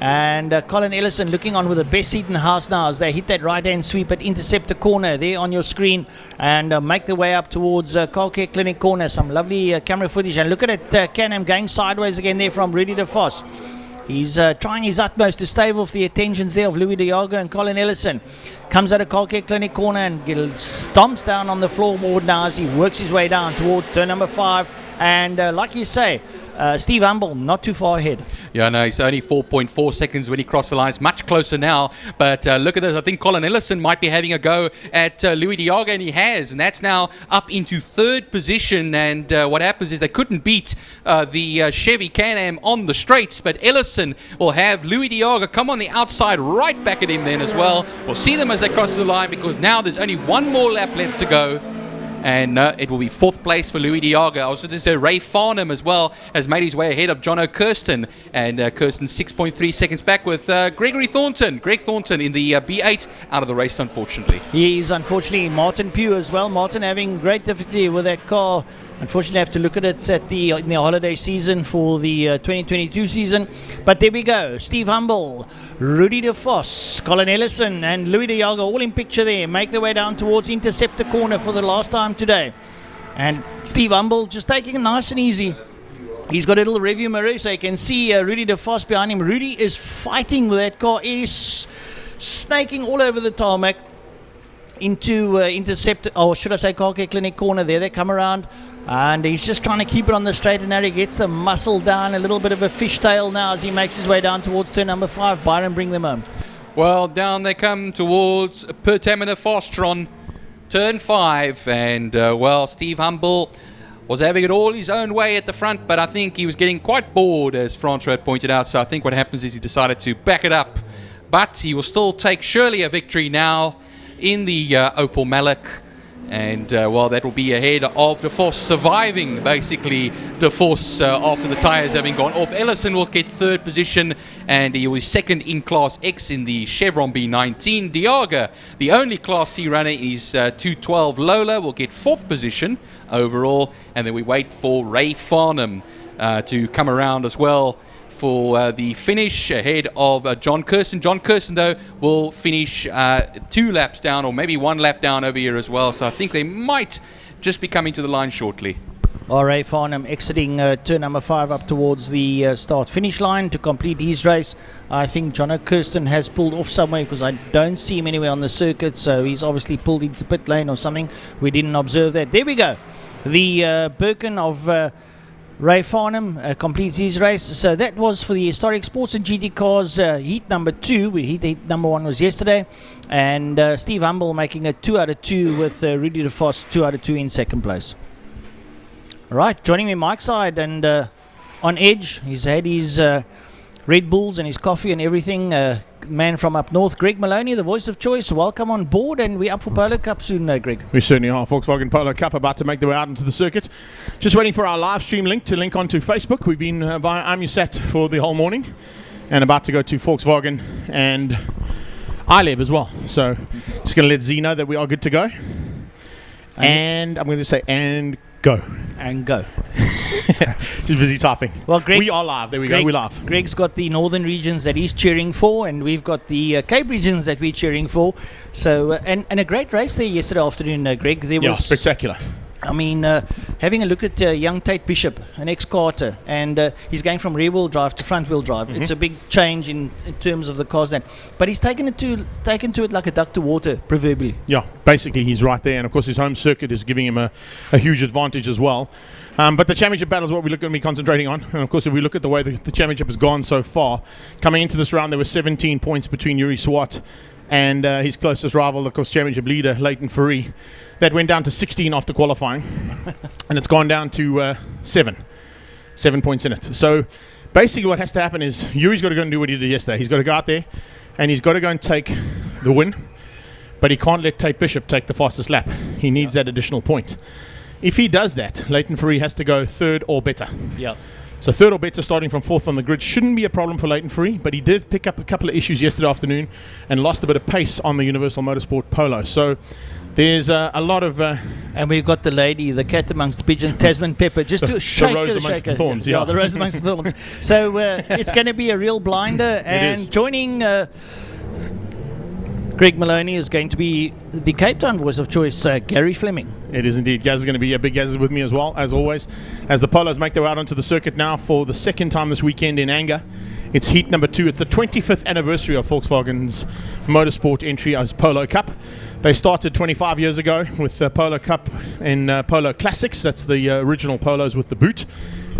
And Colin Ellison looking on with the best seat in the house now as they hit that right-hand sweep at Interceptor Corner there on your screen, and make their way up towards Car Care Clinic Corner. Some lovely camera footage. And look at it, Can-Am going sideways again there from Rudy De Vos. He's trying his utmost to stave off the attentions there of Louis De Jager and Colin Ellison. Comes out of Car Care Clinic Corner and stomps down on the floorboard now as he works his way down towards turn number 5. And like you say, Steve Humble not too far ahead. Yeah, no, he's only 4.4 seconds when he crossed the line. It's much closer now. But look at this. I think Colin Ellison might be having a go at Louis De Jager, and he has. And that's now up into 3rd position. And what happens is they couldn't beat the Chevy Can-Am on the straights. But Ellison will have Louis De Jager come on the outside right back at him then as well. We'll see them as they cross the line, because now there's only 1 more lap left to go. And it will be 4th place for Louis De Jager. Also, just Ray Farnham as well has made his way ahead of Jono Kirsten. And Kirsten 6.3 seconds back with Gregory Thornton. Greg Thornton in the B8 out of the race, unfortunately. He's unfortunately Martin Pugh as well. Martin having great difficulty with that car. Unfortunately, I have to look at it in the holiday season for the 2022 season. But there we go. Steve Humble, Rudy De Vos, Colin Ellison and Louis De Jager all in picture there. Make their way down towards Interceptor Corner for the last time today. And Steve Humble just taking it nice and easy. He's got a little review mirror, so you can see Rudy de Vos behind him. Rudy is fighting with that car. It is snaking all over the tarmac into intercept, or should I say car care clinic corner. There they come around, and he's just trying to keep it on the straight and narrow. He gets the muscle down, a little bit of a fishtail now as he makes his way down towards turn number 5. Byron, bring them home. Well, down they come towards Pertamina Fostron, turn 5, and Steve Humble was having it all his own way at the front, but I think he was getting quite bored, as Francois had pointed out. So I think what happens is he decided to back it up, but he will still take surely a victory now in the Opel Malik. And that will be ahead of De Vos, surviving basically De Vos after the tyres having gone off. Ellison will get 3rd position, and he was 2nd in Class X in the Chevron B19. Diaga, the only Class C runner, is 212. Lola will get 4th position overall, and then we wait for Ray Farnham to come around as well for the finish ahead of John Kirsten. John Kirsten, though, will finish 2 laps down, or maybe 1 lap down over here as well. So I think they might just be coming to the line shortly. All right, Farnham exiting turn number 5 up towards the start-finish line to complete his race. I think John Kirsten has pulled off somewhere because I don't see him anywhere on the circuit, so he's obviously pulled into pit lane or something. We didn't observe that. There we go. The Birkin of Ray Farnham completes his race. So that was for the Historic Sports and GT Cars heat number 2. Heat number 1 was yesterday. And Steve Humble making a 2 out of 2 with Rudy de Vos 2 out of 2 in 2nd place. Right, joining me Mike's side and on edge. He's had his Red Bulls and his coffee and everything. Man from up north, Greg Maloney, the voice of choice. Welcome on board, and we're up for Polo Cup soon, Greg. We certainly are. Volkswagen Polo Cup about to make their way out into the circuit. Just waiting for our live stream link to link onto Facebook. We've been via AmuSat for the whole morning and about to go to Volkswagen and iLab as well. So just going to let Z know that we are good to go. And I'm going to say and go. And go. Just busy typing. Well, Greg, we are live. There we go. We're live. Greg's got the northern regions that he's cheering for, and we've got the Cape regions that we're cheering for. So, and a great race there yesterday afternoon, Greg. There was spectacular. I mean, having a look at young Tate Bishop, an ex-karter, and he's going from rear-wheel drive to front-wheel drive. Mm-hmm. It's a big change in terms of the cars then. But he's taken to it like a duck to water, proverbially. Yeah, basically he's right there. And, of course, his home circuit is giving him a huge advantage as well. But the championship battle is what we're going to be concentrating on. And, of course, if we look at the way the championship has gone so far, coming into this round, there were 17 points between Yuri Swart and his closest rival, of course, championship leader, Leighton Fourie. That went down to 16 after qualifying, and it's gone down to 7 points in it. So basically what has to happen is Yuri's got to go and do what he did yesterday. He's got to go out there, and he's got to go and take the win, but he can't let Tate Bishop take the fastest lap. He needs that additional point. If he does that, Leighton Fourie has to go 3rd or better. Yeah. So 3rd or better, starting from 4th on the grid, shouldn't be a problem for Leighton Fourie, but he did pick up a couple of issues yesterday afternoon and lost a bit of pace on the Universal Motorsport Polo. So there's a lot of... and we've got the lady, the cat amongst the pigeons, Tasman Pepper, just to shake the rose amongst the thorns. Yeah, the rose amongst the thorns. So it's going to be a real blinder. And joining Greg Maloney is going to be the Cape Town voice of choice, Gary Fleming. It is indeed. Gaz is going to be a big Gaz is with me as well, as always. As the Polos make their way out onto the circuit now for the 2nd time this weekend in Anger. It's heat number 2. It's the 25th anniversary of Volkswagen's Motorsport entry as Polo Cup. They started 25 years ago with the Polo Cup in Polo Classics. That's the original Polos with the boot.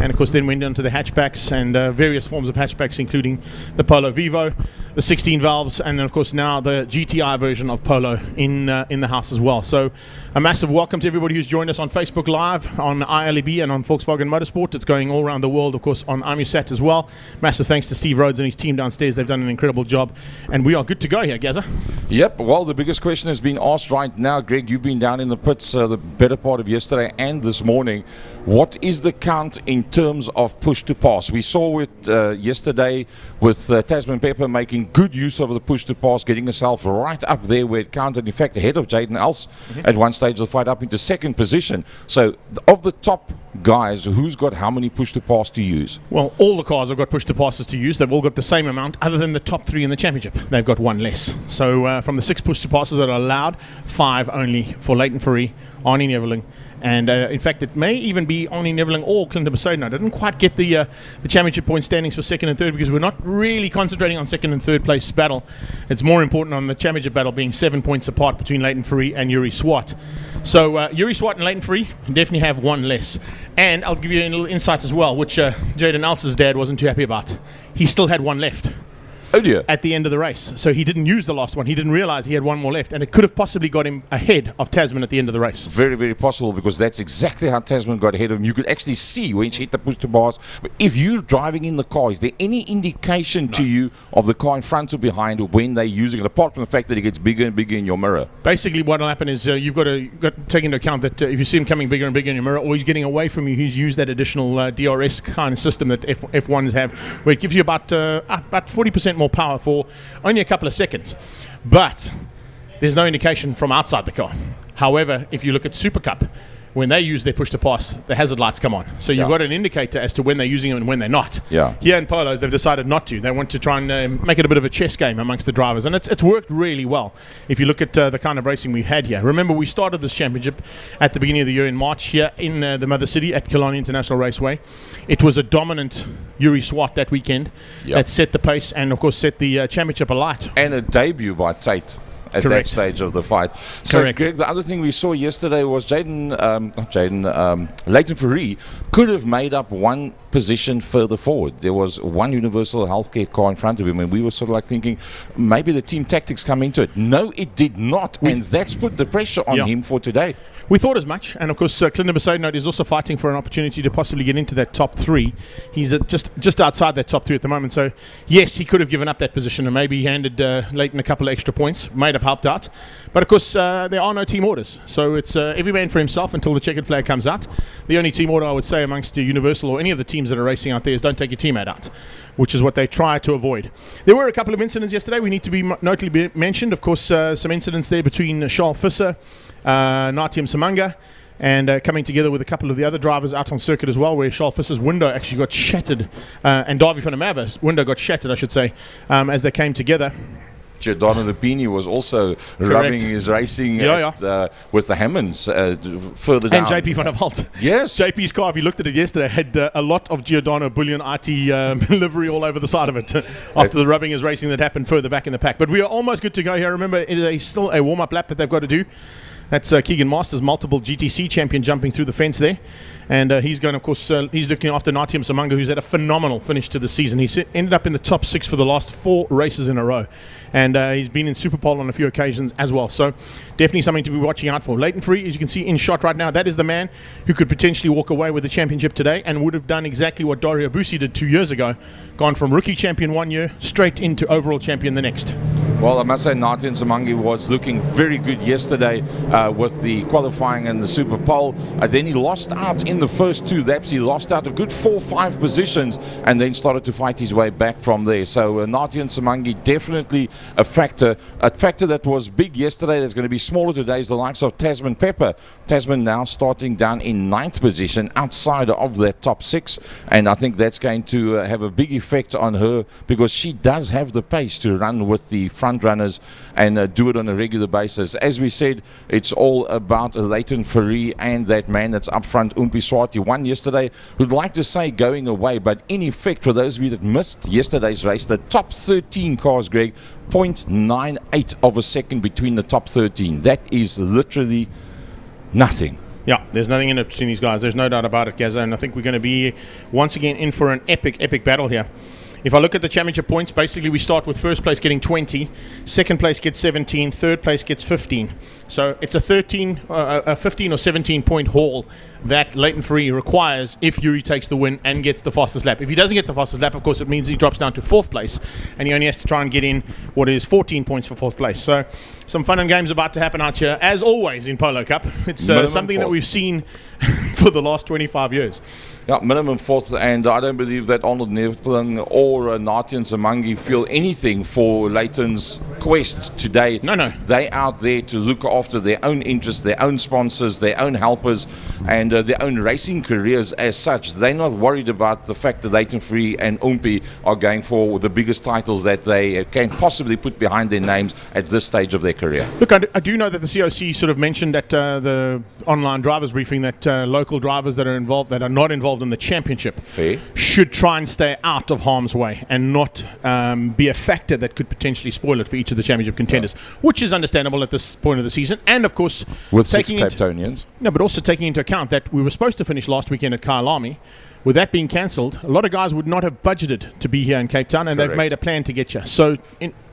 And, of course, then went into the hatchbacks and various forms of hatchbacks, including the Polo Vivo, the 16 valves, and, of course, now the GTI version of Polo in the house as well. So a massive welcome to everybody who's joined us on Facebook Live, on iLab, and on Volkswagen Motorsport. It's going all around the world, of course, on AmuSat as well. Massive thanks to Steve Rhodes and his team downstairs. They've done an incredible job. And we are good to go here, Gaza. Yep. Well, the biggest question has been asked right now. Greg, you've been down in the pits the better part of yesterday and this morning. What is the count in terms of push to pass? We saw it yesterday with Tasman Pepper making good use of the push to pass, getting herself right up there where it counted. In fact, ahead of Jaden Else at one stage of the fight up into 2nd position. So, of the top guys, who's got how many push to pass to use? Well, all the cars have got push to passes to use. They've all got the same amount, other than the top 3 in the championship. They've got 1 less. So, from the 6 push to passes that are allowed, 5 only for Leighton Fourie, Arnie Neveling, And in fact, it may even be Arnie Neveling or Clinton Besaden. I didn't quite get the championship point standings for second and third because we're not really concentrating on second and third place battle. It's more important on the championship battle being 7 points apart between Leighton Fourie and Yuri Swart. So Yuri Swart and Leighton Fourie definitely have one less. And I'll give you a little insight as well, which Jaden Els's dad wasn't too happy about. He still had one left. Oh dear. At the end of the race. So he didn't use the last one. He didn't realize he had one more left, and it could have possibly got him ahead of Tasman at the end of the race. Very, very possible, because that's exactly how Tasman got ahead of him. You could actually see when she hit the push to bars. But if you're driving in the car, is there any indication to you of the car in front or behind when they're using it, apart from the fact that it gets bigger and bigger in your mirror? Basically, what will happen is you've got to take into account that if you see him coming bigger and bigger in your mirror, or he's getting away from you, he's used that additional DRS kind of system that F1s have, where it gives you about 40% more power for only a couple of seconds. But there's no indication from outside the car. However, if you look at Super Cup, when they use their push to pass, the hazard lights come on. So you've got an indicator as to when they're using them and when they're not. Yeah. Here in Polos, they've decided not to. They want to try and make it a bit of a chess game amongst the drivers. And it's worked really well. If you look at the kind of racing we've had here. Remember, we started this championship at the beginning of the year in March here in the Mother City at Killarney International Raceway. It was a dominant Yuri Swart that weekend that set the pace and, of course, set the championship alight. And a debut by Tate at that stage of the fight. So, Greg, the other thing we saw yesterday was Leighton Fourie could have made up one position further forward. There was one Universal Healthcare car in front of him, and we were sort of like thinking maybe the team tactics come into it. No, it did not, and that's put the pressure on him for today. We thought as much, and of course Clinton Besaden is also fighting for an opportunity to possibly get into that top three. He's just outside that top three at the moment, so yes, he could have given up that position and maybe handed Leighton a couple of extra points, might have helped out. But of course there are no team orders, so it's every man for himself until the checkered flag comes out. The only team order I would say amongst the Universal or any of the teams that are racing out there is don't take your teammate out, which is what they try to avoid. There were a couple of incidents yesterday we need to be notably mentioned. Of course, some incidents there between Charles Visser, Natium Samanga, and coming together with a couple of the other drivers out on circuit as well, where Charles Visser's window actually got shattered, and Davy van der Merwe's window got shattered, I should say, as they came together. Giordano Lupini was also rubbing his racing with the Hammonds further down. And JP van der Walt. Yes. JP's car, if you looked at it yesterday, had a lot of Giordano Bullion RT livery all over the side of it after the rubbing his racing that happened further back in the pack. But we are almost good to go here. Remember, it is still a warm-up lap that they've got to do. That's Keegan Masters, multiple GTC champion, jumping through the fence there. And he's going, of course, he's looking after Natium Samanga, who's had a phenomenal finish to the season. He's ended up in the top 6 for the last 4 races in a row. And he's been in Superpole on a few occasions as well. So definitely something to be watching out for. Leighton Fourie, as you can see in shot right now, that is the man who could potentially walk away with the championship today and would have done exactly what Dario Busi did 2 years ago. Gone from rookie champion 1 year straight into overall champion the next. Well, I must say Natium Samanga was looking very good yesterday with the qualifying and the Super Pole. Then he lost out in the first 2 laps. He lost out a good 4-5 positions and then started to fight his way back from there. So Natium Samanga definitely a factor that was big yesterday that's going to be smaller today is the likes of Tasman Pepper. Tasman now starting down in 9th position outside of that top 6, and I think that's going to have a big effect on her because she does have the pace to run with the front runners and do it on a regular basis. As we said, it's all about Leighton Fourie and that man that's up front, Umpi Swati, won yesterday. Would like to say going away, but in effect, for those of you that missed yesterday's race, the top 13 cars, Greg, 0.98 of a second between the top 13. That is literally nothing. Yeah, there's nothing in it between these guys. There's no doubt about it, Gazza, and I think we're going to be once again in for an epic battle here. If I look at the championship points, basically we start with first place getting 20, second place gets 17, third place gets 15. So it's a 15 or 17 point haul that Leighton Fourie requires if Yuri takes the win and gets the fastest lap. If he doesn't get the fastest lap, of course, it means he drops down to 4th place and he only has to try and get in what is 14 points for 4th place. So some fun and games about to happen out here, as always in Polo Cup. It's something that we've seen for the last 25 years. Yeah, minimum fourth, and I don't believe that Arnold Neveling or Natian Zamangi feel anything for Leighton's quest today. No. They out there to look after their own interests, their own sponsors, their own helpers, and their own racing careers as such. They're not worried about the fact that Leighton Free and Umpi are going for the biggest titles that they can possibly put behind their names at this stage of their career. Look, I do know that the COC sort of mentioned at the online drivers briefing that local drivers that are not involved in the championship should try and stay out of harm's way and not be a factor that could potentially spoil it for each of the championship contenders, which is understandable at this point of the season. And of course, with 6 Cape Townians. No, but also taking into account that we were supposed to finish last weekend at Kyalami. With that being cancelled, a lot of guys would not have budgeted to be here in Cape Town, and they've made a plan to get you. So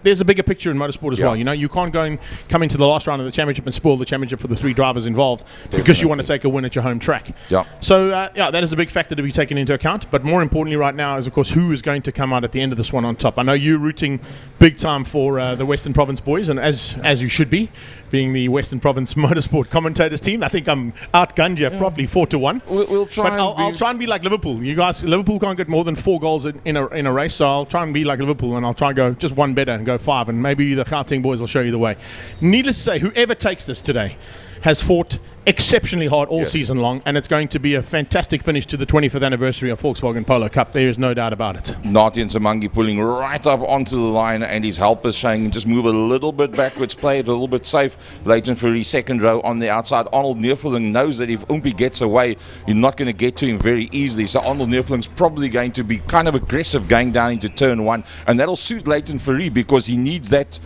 there's a bigger picture in motorsport as well. You know, you can't go and come into the last round of the championship and spoil the championship for the 3 drivers involved because you want to take a win at your home track. So that is a big factor to be taken into account. But more importantly right now is, of course, who is going to come out at the end of this one on top. I know you're rooting big time for the Western Province boys, and as you should be, being the Western Province Motorsport commentators team. I think I'm outgunned you probably 4-1. We'll try. But I'll try and be like Liverpool. You guys, Liverpool can't get more than 4 goals in a race, so I'll try and be like Liverpool, and I'll try and go just one better and go 5, and maybe the Gauteng boys will show you the way. Needless to say, whoever takes this today has fought exceptionally hard all season long, and it's going to be a fantastic finish to the 25th anniversary of Volkswagen Polo Cup. There is no doubt about it. Natian Zamangi pulling right up onto the line, and his helpers saying just move a little bit backwards, play it a little bit safe. Leighton Fourie second row on the outside. Arnold Neveling knows that if Umpi gets away, you're not going to get to him very easily. So Arnold Neveling's probably going to be kind of aggressive going down into turn 1, and that'll suit Leighton Fourie because he needs that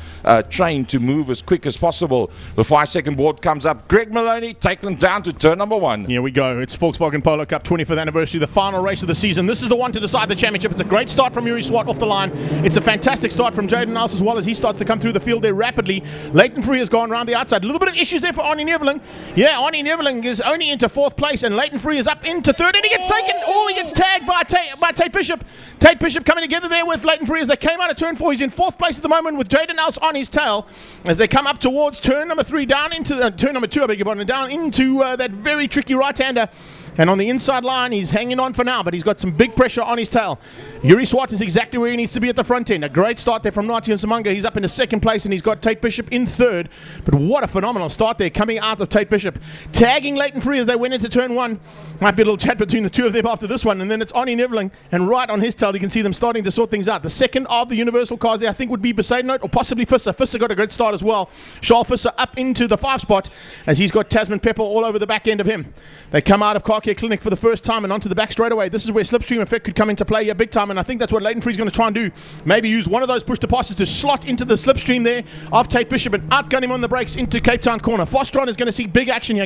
train to move as quick as possible. The 5-second board comes up. Greg Maloney, take them down to turn number 1. Here we go. It's Volkswagen Polo Cup 25th anniversary, the final race of the season. This is the one to decide the championship. It's a great start from Yuri Swart off the line. It's a fantastic start from Jaden Nels as well as he starts to come through the field there rapidly. Leighton Fourie has gone around the outside. A little bit of issues there for Arnie Neveling. Yeah, Arnie Neveling is only into 4th place, and Leighton Fourie is up into 3rd, and he gets taken. He gets tagged by Tate Bishop. Tate Bishop coming together there with Leighton Fourie as they came out of turn 4. He's in 4th place at the moment with Jaden Nels on his tail as they come up towards turn number 3, down into turn number 2, I beg your pardon, down into that very tricky right-hander. And on the inside line, he's hanging on for now, but he's got some big pressure on his tail. Yuri Swart is exactly where he needs to be at the front end. A great start there from Natian Zamangi. He's up into 2nd place, and he's got Tate Bishop in 3rd. But what a phenomenal start there coming out of Tate Bishop. Tagging Leighton Fourie as they went into turn 1. Might be a little chat between the two of them after this one. And then it's Arnie Neveling, and right on his tail, you can see them starting to sort things out. The second of the universal cars there, I think, would be Besaidenote or possibly Visser. Visser got a great start as well. Charles Visser up into the 5 spot as he's got Tasman Pepper all over the back end of him. They come out of Car Care Clinic for the first time and onto the back straight away. This is where slipstream effect could come into play here big time, and I think that's what Leighton Fourie is going to try and do. Maybe use one of those push-to-passes to slot into the slipstream there of Tate Bishop and outgun him on the brakes into Cape Town corner. Fostron is going to see big action here,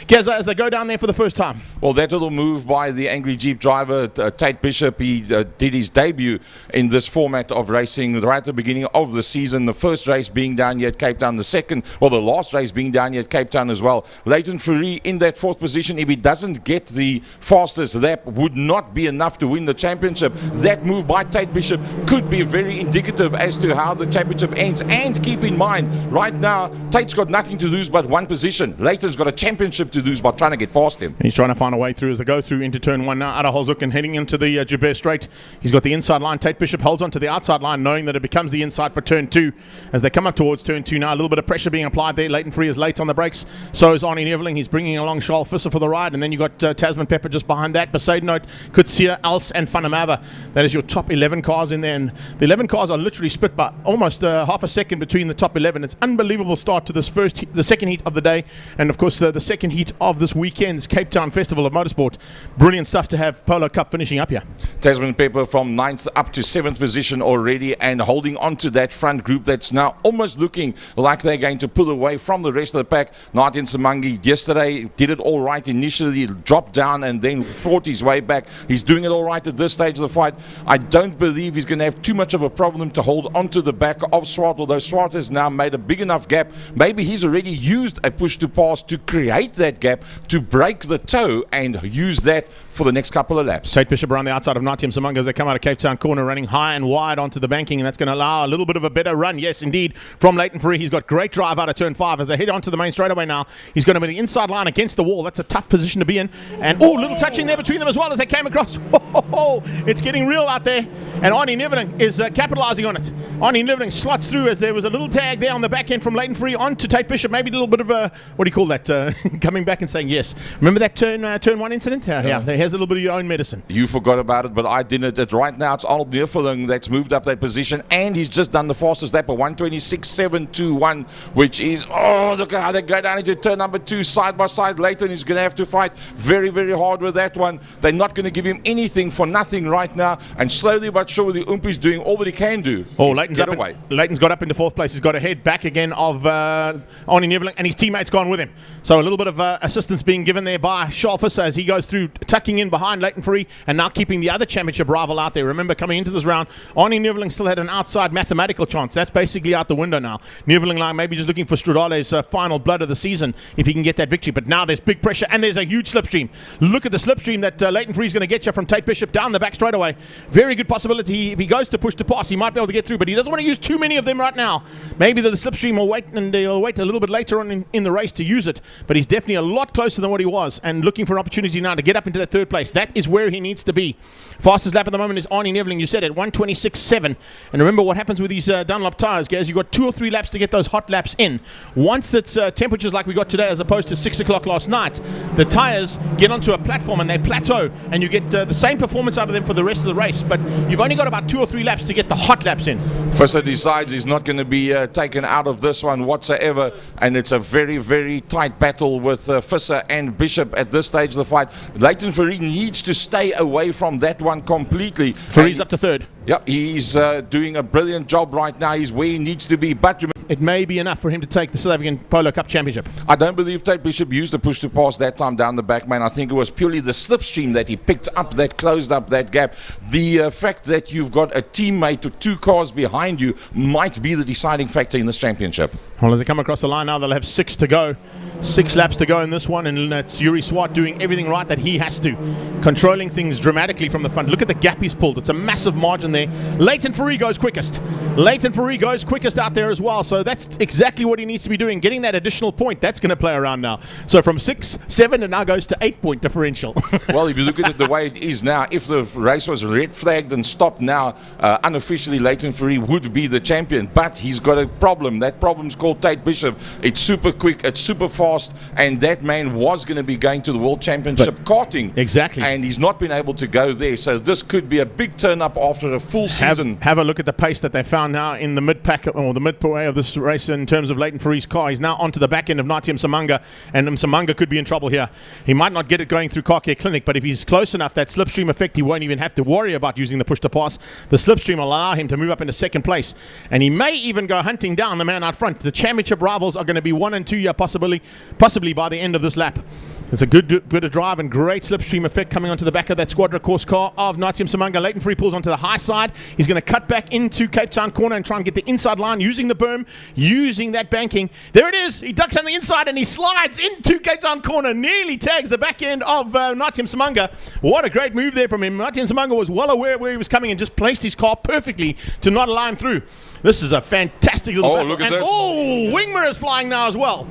Gazza, as they go down there for the first time. Well, that little move by the angry Jeep driver, Tate Bishop, he did his debut in this format of racing right at the beginning of the season. The first race being down here at Cape Town, the last race being down here at Cape Town as well. Leighton Fourie in that 4th position. If he doesn't get the fastest lap, would not be enough to win the championship. That move by Tate Bishop could be very indicative as to how the championship ends. And keep in mind, right now, Tate's got nothing to lose but 1 position. Leighton's got a championship to lose by trying to get past him. He's trying to find a way through as they go through into turn 1 now. Adaholzuk and heading into the Joubert Straight. He's got the inside line. Tate Bishop holds on to the outside line, knowing that it becomes the inside for turn 2. As they come up towards turn 2 now, a little bit of pressure being applied there. Leighton Fourie is late on the brakes. So is Arnie Neveling. He's bringing along Charles Visser for the ride. And then you got Tasman Pepper just behind that. Besaidenote, Kutsia, Als, and Fanamava. That is your top 11 cars in there. And the 11 cars are literally split by almost half a second between the top 11. It's unbelievable start to this the second heat of the day. And of course, the second heat of this weekend's Cape Town Festival of Motorsport. Brilliant stuff to have Polo Cup finishing up here. Tasman Pepper from 9th up to 7th position already, and holding on to that front group that's now almost looking like they're going to pull away from the rest of the pack. Natian Zamangi yesterday did it all right initially, dropped down and then fought his way back. He's doing it all right at this stage of the fight. I don't believe he's going to have too much of a problem to hold onto the back of Swart, although Swart has now made a big enough gap. Maybe he's already used a push to pass to create that gap, to break the toe and use that for the next couple of laps. Tate Bishop around the outside of Natyam Simango as they come out of Cape Town corner, running high and wide onto the banking, and that's going to allow a little bit of a better run. Yes, indeed, from Leighton Fourie. He's got great drive out of turn 5 as they head onto the main straightaway now. He's going to be the inside line against the wall. That's a tough position to be in. And, little touching there between them as well as they came across. It's getting real out there. And Arnie Neveling is capitalising on it. Arnie Neveling slots through as there was a little tag there on the back end from Leighton Fourie onto Tate Bishop. Maybe a little bit of a, what do you call that? Coming back and saying yes. Remember that turn 1 incident? Yeah, there has a little bit of your own medicine. You forgot about it, but I didn't. Right now, it's Arnold Neveling that's moved up that position, and he's just done the fastest lap, a 1:26.721, which is, look at how they go down into turn number 2, side by side. Leighton is going to have to fight very, very hard with that one. They're not going to give him anything for nothing right now, and slowly but surely, Oompi's doing all that he can do. Leighton's got up into 4th place. He's got ahead back again of Arnie Neveling, and his teammate's gone with him. So a little bit of assistance being given there by Charles Visser as he goes through, tucking in behind Leighton Fourie, and now keeping the other championship rival out there. Remember, coming into this round, Arnie Neveling still had an outside mathematical chance. That's basically out the window now. Neveling like maybe just looking for Strudale's final blood of the season if he can get that victory. But now there's big pressure, and there's a huge slipstream. Look at the slipstream that Leighton Fourie is going to get you from Tate Bishop down the back straight away. Very good possibility. If he goes to push to pass, he might be able to get through, but he doesn't want to use too many of them right now. Maybe the slipstream will wait, and he'll wait a little bit later on in the race to use it. But he's definitely a lot closer than what he was, and looking for an opportunity now to get up into that 3rd place. That is where he needs to be. Fastest lap at the moment is Arnie Neveling. You said it, 1:26.7. And remember what happens with these Dunlop tyres, guys. You've got 2 or 3 laps to get those hot laps in. Once it's temperatures like we got today as opposed to 6 o'clock last night, the tyres get onto a platform and they plateau, and you get the same performance out of them for the rest of the race. But you've only got about 2 or 3 laps to get the hot laps in. Visser decides he's not going to be taken out of this one whatsoever, and it's a very, very tight battle with Visser and Bishop at this stage of the fight. Leighton Fourie needs to stay away from that one completely. Fourie's up to 3rd. Yep, he's doing a brilliant job right now. He's where he needs to be, but it may be enough for him to take the South African Polo Cup Championship. I don't believe Tate Bishop used the push to pass that time down the back, man. I think it was purely the slipstream that he picked up that closed up that gap. The fact that you've got a teammate or 2 cars behind you might be the deciding factor in this championship. Well, as they come across the line now, they'll have 6 to go. 6 laps to go in this one, and that's Yuri Swart doing everything right that he has to. Controlling things dramatically from the front. Look at the gap he's pulled. It's a massive margin there. Leighton Fourie goes quickest. Leighton Fourie goes quickest out there as well, so that's exactly what he needs to be doing. Getting that additional point, that's going to play around now. So from 6, 7, and now goes to 8-point differential. Well, if you look at it the way it is now, if the race was red flagged and stopped now, unofficially Leighton Fourie would be the champion, but he's got a problem. That problem's called Tate Bishop. It's super quick, it's super fast, and that man was going to be going to the World Championship karting. Exactly. And he's not been able to go there, so this could be a big turn up after a full season. Have a look at the pace that they found now in the mid-pack, or the mid-way of this race in terms of Leighton Fourie's car. He's now onto the back end of Natyam Simango, and Simango could be in trouble here. He might not get it going through Car Care Clinic, but if he's close enough, that slipstream effect, he won't even have to worry about using the push to pass. The slipstream will allow him to move up into 2nd place, and he may even go hunting down the man out front. The championship rivals are going to be 1 and 2 here, possibly by the end of this lap. It's a good bit of drive and great slipstream effect coming onto the back of that Squadra course car of Natyam Simango. Leighton Fourie pulls onto the high side. He's going to cut back into Cape Town corner and try and get the inside line using the berm, using that banking. There it is. He ducks on the inside and he slides into Cape Town corner. Nearly tags the back end of Natyam Simango. What a great move there from him. Natyam Simango was well aware of where he was coming and just placed his car perfectly to not allow him through. This is a fantastic little battle. Look at this. Wing mirrors flying now as well.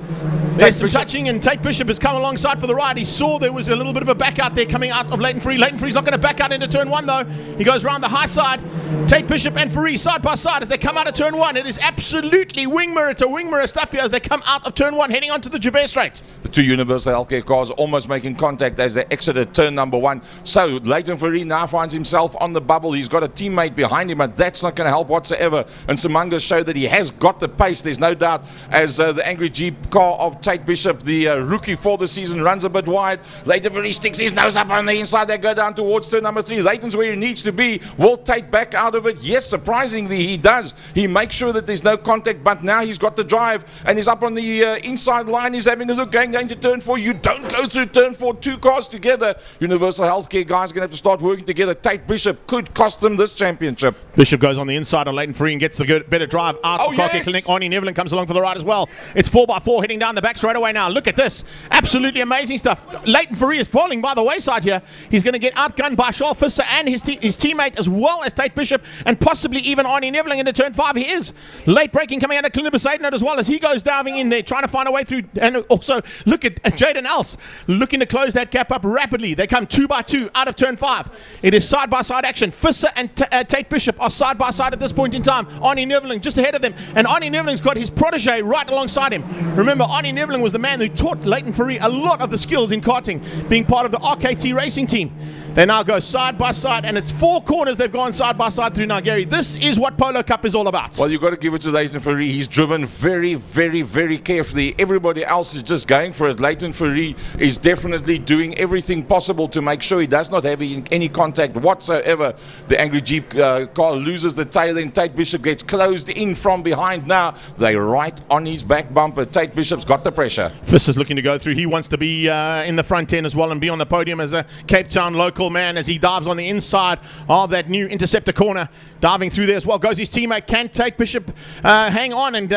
There's some touching, and Tate Bishop has come alongside for the ride. He saw there was a little bit of a back out there coming out of Leighton Fourie. Leighton Fourie's not going to back out into turn 1 though. He goes around the high side. Tate Bishop and Fourie side by side as they come out of turn 1. It is absolutely wing mirror to wing mirror stuff here as they come out of turn 1, heading onto the Joubert Straight. The 2 Universal Healthcare cars almost making contact as they exited turn number 1. So Leighton Fourie now finds himself on the bubble. He's got a teammate behind him, but that's not going to help whatsoever. And Simango showed that he has got the pace. There's no doubt as the Angry Jeep car of Tate Bishop, the rookie for the season, runs a bit wide. Leighton Fourie sticks his nose up on the inside. They go down towards turn number 3. Leighton's where he needs to be. Will Tate back out of it? Yes, surprisingly he does. He makes sure that there's no contact, but now he's got the drive and he's up on the inside line. He's having a look, going to turn 4. You don't go through turn 4, 2 cars together. Universal Healthcare guys are going to have to start working together. Tate Bishop could cost them this championship. Bishop goes on the inside on Leighton Free and gets the better drive out. Oh, Car Care yes. Clinic. Arnie Nevlin comes along for the ride as well. It's 4x4 heading down the back straight away now. Look at this. Absolutely amazing stuff. Leighton Free is falling by the wayside here. He's going to get outgunned by Charles Visser and his teammate, as well as Tate Bishop, and possibly even Arnie Nevlin into turn 5. He is late braking coming out of Clinic Beside Note as well, as he goes diving in there, trying to find a way through. And also look at Jaden Else looking to close that gap up rapidly. They come 2 by 2 out of turn 5. It is side-by-side action. Visser and Tate Bishop are side-by-side at this point in time. Arnie Nevlin just ahead of them, and Arnie Nevlin's got his protege right alongside him. Remember, Arnie Nevlin was the man who taught Leighton Fourie a lot of the skills in karting, being part of the RKT racing team. They now go side by side, and it's 4 corners they've gone side by side through now, Gary. This is what Polo Cup is all about. Well, you've got to give it to Leighton Fourie. He's driven very, very, very carefully. Everybody else is just going for it. Leighton Fourie is definitely doing everything possible to make sure he does not have any contact whatsoever. The Angry Jeep car loses the tail end. Tate Bishop gets closed in from behind now. They're right on his back bumper. Tate Bishop's got the pressure. Fiss is looking to go through. He wants to be in the front 10 as well and be on the podium as a Cape Town local man, as he dives on the inside of that new Interceptor corner. Diving through there as well goes his teammate. Can Tate Bishop hang on and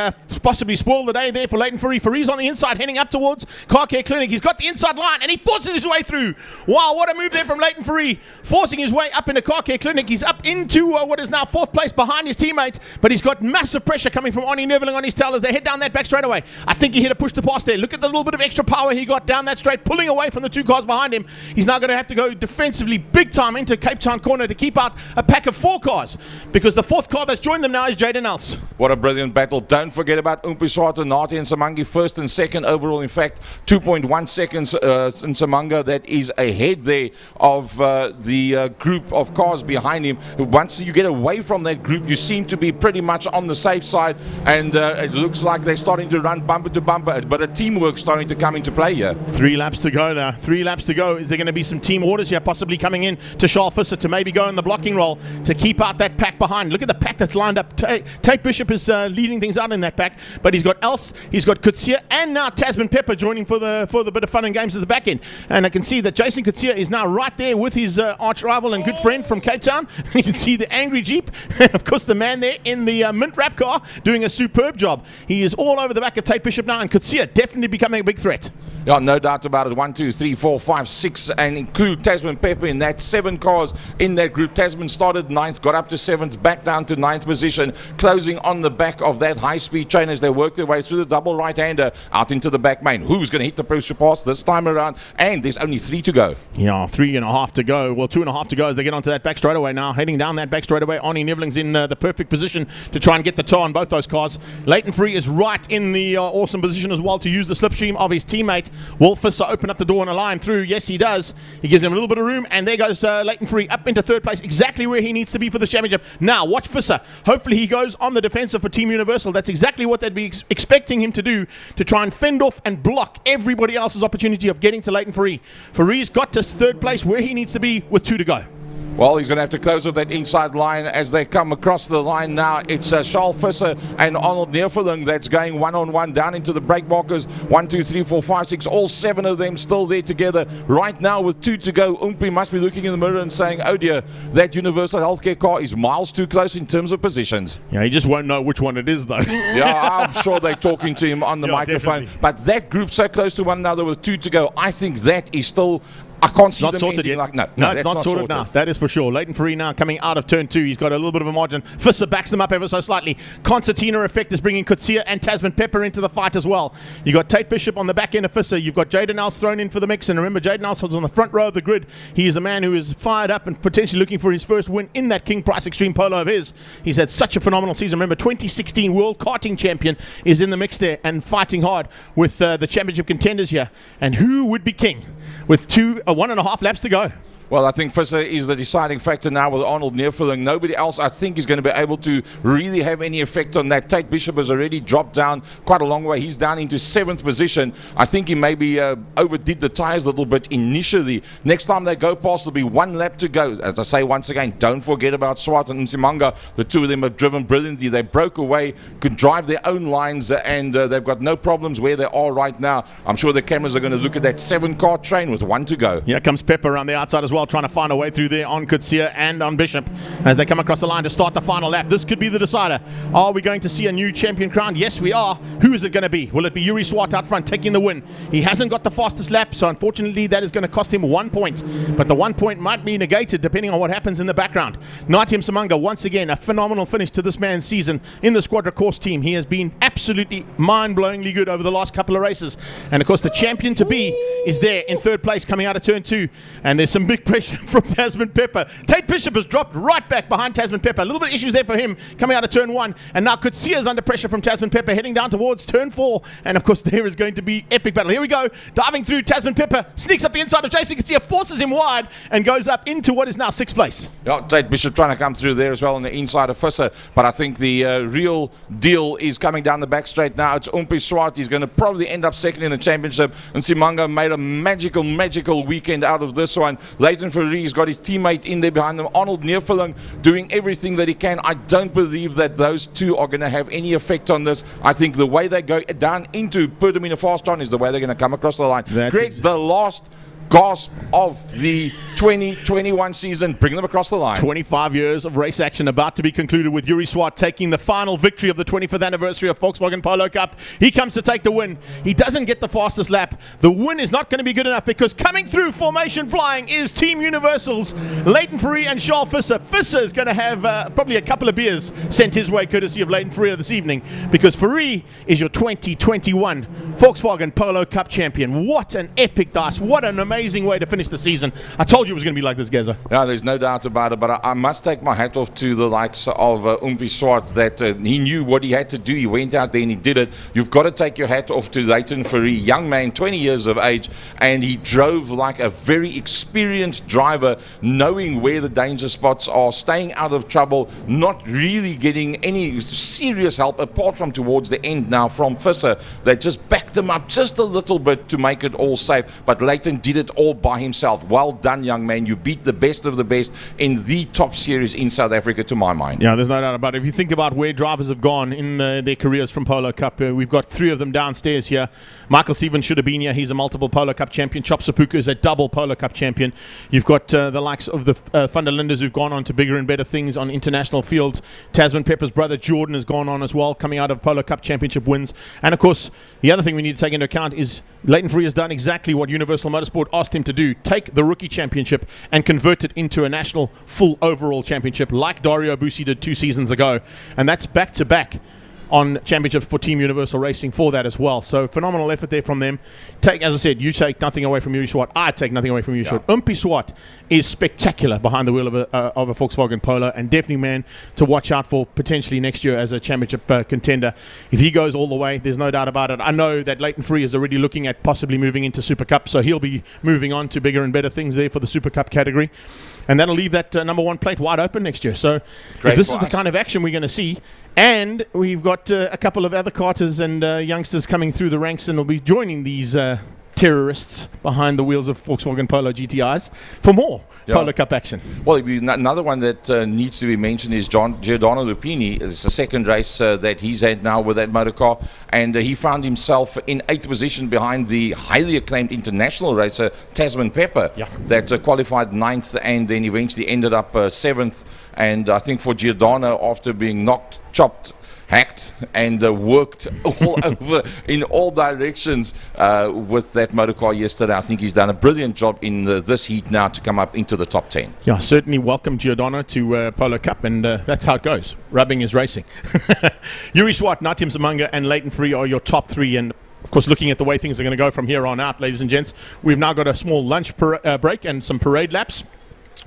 possibly spoil the day there for Leighton Fourie? Faurie's on the inside, heading up towards Car Care Clinic. He's got the inside line and he forces his way through. Wow, what a move there from Leighton Fourie, forcing his way up into Car Care Clinic. He's up into what is now 4th place behind his teammate, but he's got massive pressure coming from Arnie Nevlin on his tail as they head down that back straightaway. I think he hit a push to pass there. Look at the little bit of extra power he got down that straight, pulling away from the 2 cars behind him. He's now going to have to go defensively big time into Cape Town corner to keep out a pack of 4 cars, because the 4th car that's joined them now is Jaden Else. What a brilliant battle. Don't forget about Umpiswata, Nati and Samangi, 1st and 2nd overall. In fact, 2.1 seconds in Samanga. That is ahead there of the group of cars behind him. Once you get away from that group, you seem to be pretty much on the safe side, and it looks like they're starting to run bumper to bumper, but a teamwork starting to come into play here. 3 laps to go now. 3 laps to go. Is there going to be some team orders here possibly coming in to Charles Visser to maybe go in the blocking role to keep out that pack behind? Look at the pack that's lined up. Tate Bishop is leading things out in that pack, but he's got Else, he's got Kutsia, and now Tasman Pepper joining for the bit of fun and games at the back end. And I can see that Jason Kutsia is now right there with his arch rival and good friend from Cape Town. You can see the Angry Jeep, and of course the man there in the mint wrap car doing a superb job. He is all over the back of Tate Bishop now, and Kutsia definitely becoming a big threat. Yeah, no doubt about it. 1, 2, 3, 4, 5, 6, and include Tasman Pepper in that. 7 cars in that group. Tasman started 9th, got up to 7th, back down to 9th position, closing on the back of that high-speed train as they work their way through the double right-hander out into the back main. Who's going to hit the push to pass this time around? And there's only 3 to go. Yeah, 3.5 to go. Well, 2.5 to go as they get onto that back straightaway now. Heading down that back straightaway. Arnie Nevling's in the perfect position to try and get the toe on both those cars. Leighton Fourie is right in the awesome position as well to use the slipstream of his teammate. Will Visser open up the door and a line through? Yes, he does. He gives him a little bit of room, and there goes Leighton Fourie up into 3rd place, exactly where he needs to be for the championship. Now, watch Visser. Hopefully he goes on the defensive for Team Universal. That's exactly what they'd be expecting him to do, to try and fend off and block everybody else's opportunity of getting to Leighton Fourie. Faurie's got to 3rd place where he needs to be with 2 to go. Well, he's going to have to close off that inside line as they come across the line now. It's Charles Visser and Arnold Neerfeling that's going one-on-one down into the brake markers. 1, 2, 3, 4, 5, 6. All 7 of them still there together. Right now with 2 to go, Umpi must be looking in the mirror and saying, oh dear, that Universal Healthcare car is miles too close in terms of positions. Yeah, he just won't know which one it is, though. Yeah, I'm sure they're talking to him on the microphone. Definitely. But that group so close to one another with 2 to go, I think that is still... I can't see not them sorted ending yet. like No, it's that's not sorted now. That is for sure. Leighton Fourie now coming out of turn 2. He's got a little bit of a margin. Visser backs them up ever so slightly. Concertina effect is bringing Kutsia and Tasman Pepper into the fight as well. You got Tate Bishop on the back end of Visser. You've got Jaden Else thrown in for the mix. And remember, Jaden Else was on the front row of the grid. He is a man who is fired up and potentially looking for his first win in that King Price Extreme Polo of his. He's had such a phenomenal season. Remember, 2016 World Karting Champion is in the mix there and fighting hard with the championship contenders here. And who would be king with 1.5 laps to go? Well, I think Visser is the deciding factor now with Arnold Neervulling. Nobody else, I think, is going to be able to really have any effect on that. Tate Bishop has already dropped down quite a long way. He's down into 7th position. I think he maybe overdid the tyres a little bit initially. Next time they go past, there'll be 1 lap to go. As I say once again, don't forget about Swart and Msimanga. The two of them have driven brilliantly. They broke away, could drive their own lines, and they've got no problems where they are right now. I'm sure the cameras are going to look at that 7-car train with 1 to go. Here comes Pepper around the outside as well, trying to find a way through there on Kutsia and on Bishop as they come across the line to start the final lap. This could be the decider. Are we going to see a new champion crowned? Yes, we are. Who is it going to be? Will it be Yuri Swart out front taking the win? He hasn't got the fastest lap, so unfortunately that is going to cost him 1 point. But the 1 point might be negated depending on what happens in the background. Natim Samanga, once again, a phenomenal finish to this man's season in the Squadra Course team. He has been absolutely mind-blowingly good over the last couple of races. And of course, the champion to be is there in 3rd place coming out of turn 2. And there's some big pressure from Tasman Pepper. Tate Bishop has dropped right back behind Tasman Pepper. A little bit of issues there for him coming out of turn 1. And now Kutsia's under pressure from Tasman Pepper heading down towards turn 4. And of course, there is going to be epic battle. Here we go. Diving through, Tasman Pepper sneaks up the inside of Jason Kutsia, forces him wide, and goes up into what is now 6th place. Yeah, Tate Bishop trying to come through there as well on the inside of Visser. But I think the real deal is coming down the back straight now. It's Umpi Swart. He's going to probably end up 2nd in the championship. And Simanga made a magical weekend out of this one. Leighton Ferrie's got his teammate in there behind them. Arnold Neervulling doing everything that he can. I don't believe that those two are going to have any effect on this. I think the way they go down into Pertamina Fastron is the way they're going to come across the line. Greg, the last gasp of the 2021 season, bring them across the line. 25 years of race action about to be concluded with Yuri Swart taking the final victory of the 25th anniversary of Volkswagen Polo Cup. He comes to take the win. He doesn't get the fastest lap. The win is not going to be good enough because coming through formation flying is Team Universal's Leighton Ferrie and Charles Visser. Visser is going to have probably a couple of beers sent his way courtesy of Leighton Ferrie this evening because Ferrie is your 2021 Volkswagen Polo Cup champion. What an epic dice. What an amazing way to finish the season. I told you it was going to be like this, Geza. Yeah, there's no doubt about it, but I must take my hat off to the likes of Umpi Swart that he knew what he had to do. He went out there and he did it. You've got to take your hat off to Leighton Ferrie, young man, 20 years of age, and he drove like a very experienced driver, knowing where the danger spots are, staying out of trouble, not really getting any serious help apart from towards the end now from Visser. They just backed him up just a little bit to make it all safe, but Leighton did it all by himself. Well done, young man. You beat the best of the best in the top series in South Africa, to my mind. Yeah, there's no doubt about it. If you think about where drivers have gone in their careers from Polo Cup, we've got 3 of them downstairs here. Michael Stevens should have been here. He's a multiple Polo Cup champion. Chop Sepuku is a double Polo Cup champion. You've got the likes of the Van der Lindes who've gone on to bigger and better things on international fields. Tasman Pepper's brother Jordan has gone on as well, coming out of Polo Cup championship wins. And of course, the other thing we need to take into account is Leighton Ferrie has done exactly what Universal Motorsport asked him to do. Take the rookie championship and convert it into a national full overall championship like Dario Bussi did 2 seasons ago. And that's back-to-back on championships for Team Universal Racing for that as well. So phenomenal effort there from them. As I said, you take nothing away from Yuri Swart. I take nothing away from Yuri Swart. Umpi Swart is spectacular behind the wheel of a Volkswagen Polo, and definitely man to watch out for potentially next year as a championship contender. If he goes all the way, there's no doubt about it. I know that Leighton Ferrie is already looking at possibly moving into Super Cup, so he'll be moving on to bigger and better things there for the Super Cup category. And that'll leave that number 1 plate wide open next year. So if this is the kind of action we're going to see, and we've got a couple of other karters and youngsters coming through the ranks and will be joining these terrorists behind the wheels of Volkswagen Polo GTIs for more Polo Cup action. Well, another one that needs to be mentioned is Giordano Lupini. It's the second race that he's had now with that motor car, and he found himself in 8th position behind the highly acclaimed international racer Tasman Pepper that qualified 9th and then eventually ended up 7th. And I think for Giordano, after being knocked, chopped, hacked and worked all over in all directions with that motor car yesterday, I think he's done a brilliant job in this heat now to come up into the top 10. Yeah, certainly welcome Giordano to Polo Cup, and that's how it goes. Rubbing is racing. Yuri Swart, Natim Zamanga and Leighton Ferrie are your top 3, and of course, looking at the way things are going to go from here on out, ladies and gents, we've now got a small lunch break and some parade laps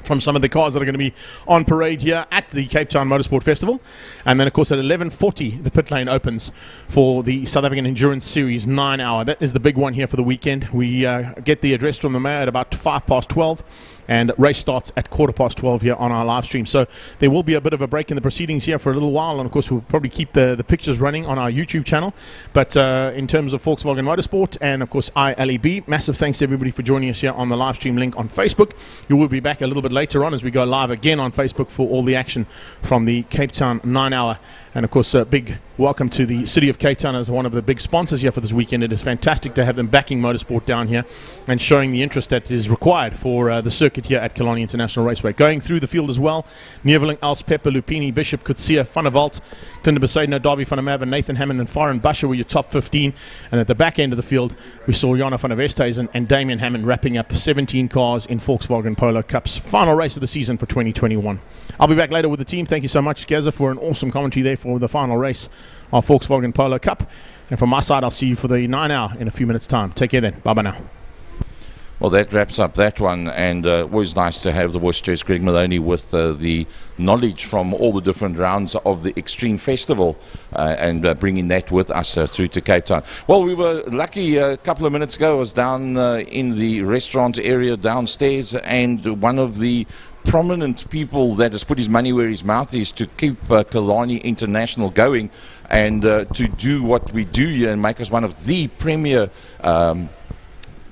from some of the cars that are going to be on parade here at the Cape Town Motorsport Festival. And then, of course, at 11:40, the pit lane opens for the South African Endurance Series 9 hour. That is the big one here for the weekend. We get the address from the mayor at about 12:05. and race starts at 12:15 here on our live stream. So there will be a bit of a break in the proceedings here for a little while, and of course we'll probably keep the pictures running on our YouTube channel. But in terms of Volkswagen Motorsport and of course ILEB, massive thanks to everybody for joining us here on the live stream link on Facebook. You will be back a little bit later on as we go live again on Facebook for all the action from the Cape Town 9-hour. And of course, a big welcome to the City of Cape Town as one of the big sponsors here for this weekend. It is fantastic to have them backing motorsport down here and showing the interest that is required for the circuit here at Killarney International Raceway. Going through the field as well, Neerveling, Els, Pepper, Lupini, Bishop, Kutsia, Van der Walt, Tinder Besaidner, Darby van der Merwe, Nathan Hammond and Farin Basher were your top 15. And at the back end of the field, we saw Jana van der Westhuizen and Damien Hammond wrapping up 17 cars in Volkswagen Polo Cup's final race of the season for 2021. I'll be back later with the team. Thank you so much, Gaza, for an awesome commentary there for the final race of Volkswagen Polo Cup. And from my side, I'll see you for the 9-hour in a few minutes' time. Take care then. Bye-bye now. Well, that wraps up that one, and always nice to have the voice choice Greg Maloney with the knowledge from all the different rounds of the Extreme Festival and bringing that with us through to Cape Town. Well, we were lucky a couple of minutes ago. I was down in the restaurant area downstairs, and one of the prominent people that has put his money where his mouth is to keep Killarney International going and to do what we do here and make us one of the premier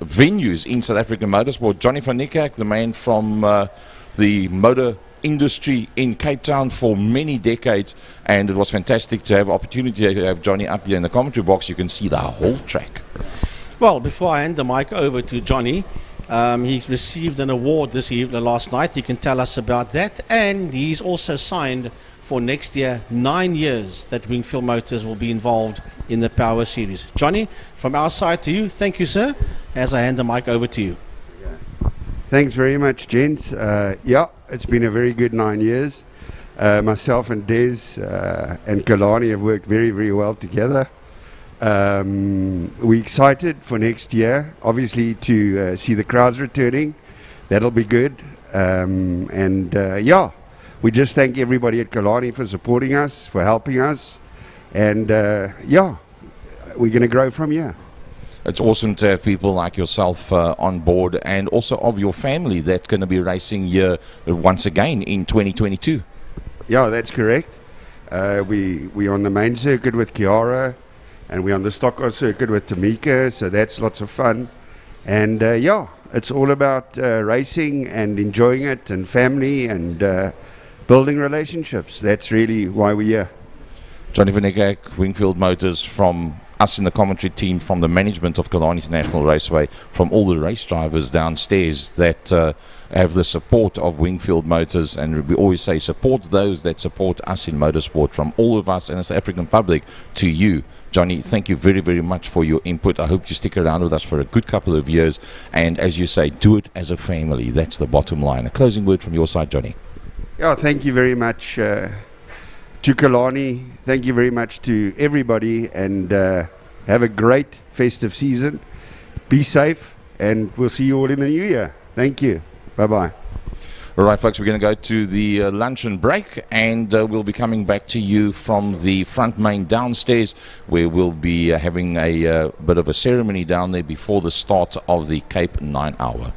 venues in South African motorsport. Johnny van Niekerk, the man from the motor industry in Cape Town for many decades, and it was fantastic to have opportunity to have Johnny up here in the commentary box. You can see the whole track. Well, before I hand the mic over to Johnny, he's received an award last night. He can tell us about that, and he's also signed for next year 9 years that Wingfield Motors will be involved in the Power Series. Johnny, from our side to you, thank you, sir, as I hand the mic over to you. Thanks very much, gents. Yeah, it's been a very good 9 years. Myself and Des and Killarney have worked very, very well together. We're excited for next year, obviously, to see the crowds returning. That'll be good. Yeah, we just thank everybody at Killarney for supporting us, for helping us. And yeah, we're going to grow from here. It's awesome to have people like yourself on board, and also of your family that's going to be racing here once again in 2022. Yeah, that's correct. We're on the main circuit with Kiara, and we're on the stock car circuit with Tamika, so that's lots of fun. And yeah, it's all about racing and enjoying it, and family, and building relationships. That's really why we're here. Johnny van Niekerk, Wingfield Motors, from us in the commentary team, from the management of Killarney International Raceway, from all the race drivers downstairs that have the support of Wingfield Motors. And we always say support those that support us in motorsport, from all of us and the South African public to you. Johnny, thank you very, very much for your input. I hope you stick around with us for a good couple of years, and as you say, do it as a family. That's the bottom line. A closing word from your side, Johnny. Yeah, thank you very much to Killarney. Thank you very much to everybody, and have a great festive season. Be safe, and we'll see you all in the new year. Thank you. Bye-bye. All right, folks, we're going to go to the luncheon break, and we'll be coming back to you from the front main downstairs, where we'll be having a bit of a ceremony down there before the start of the Cape 9-hour.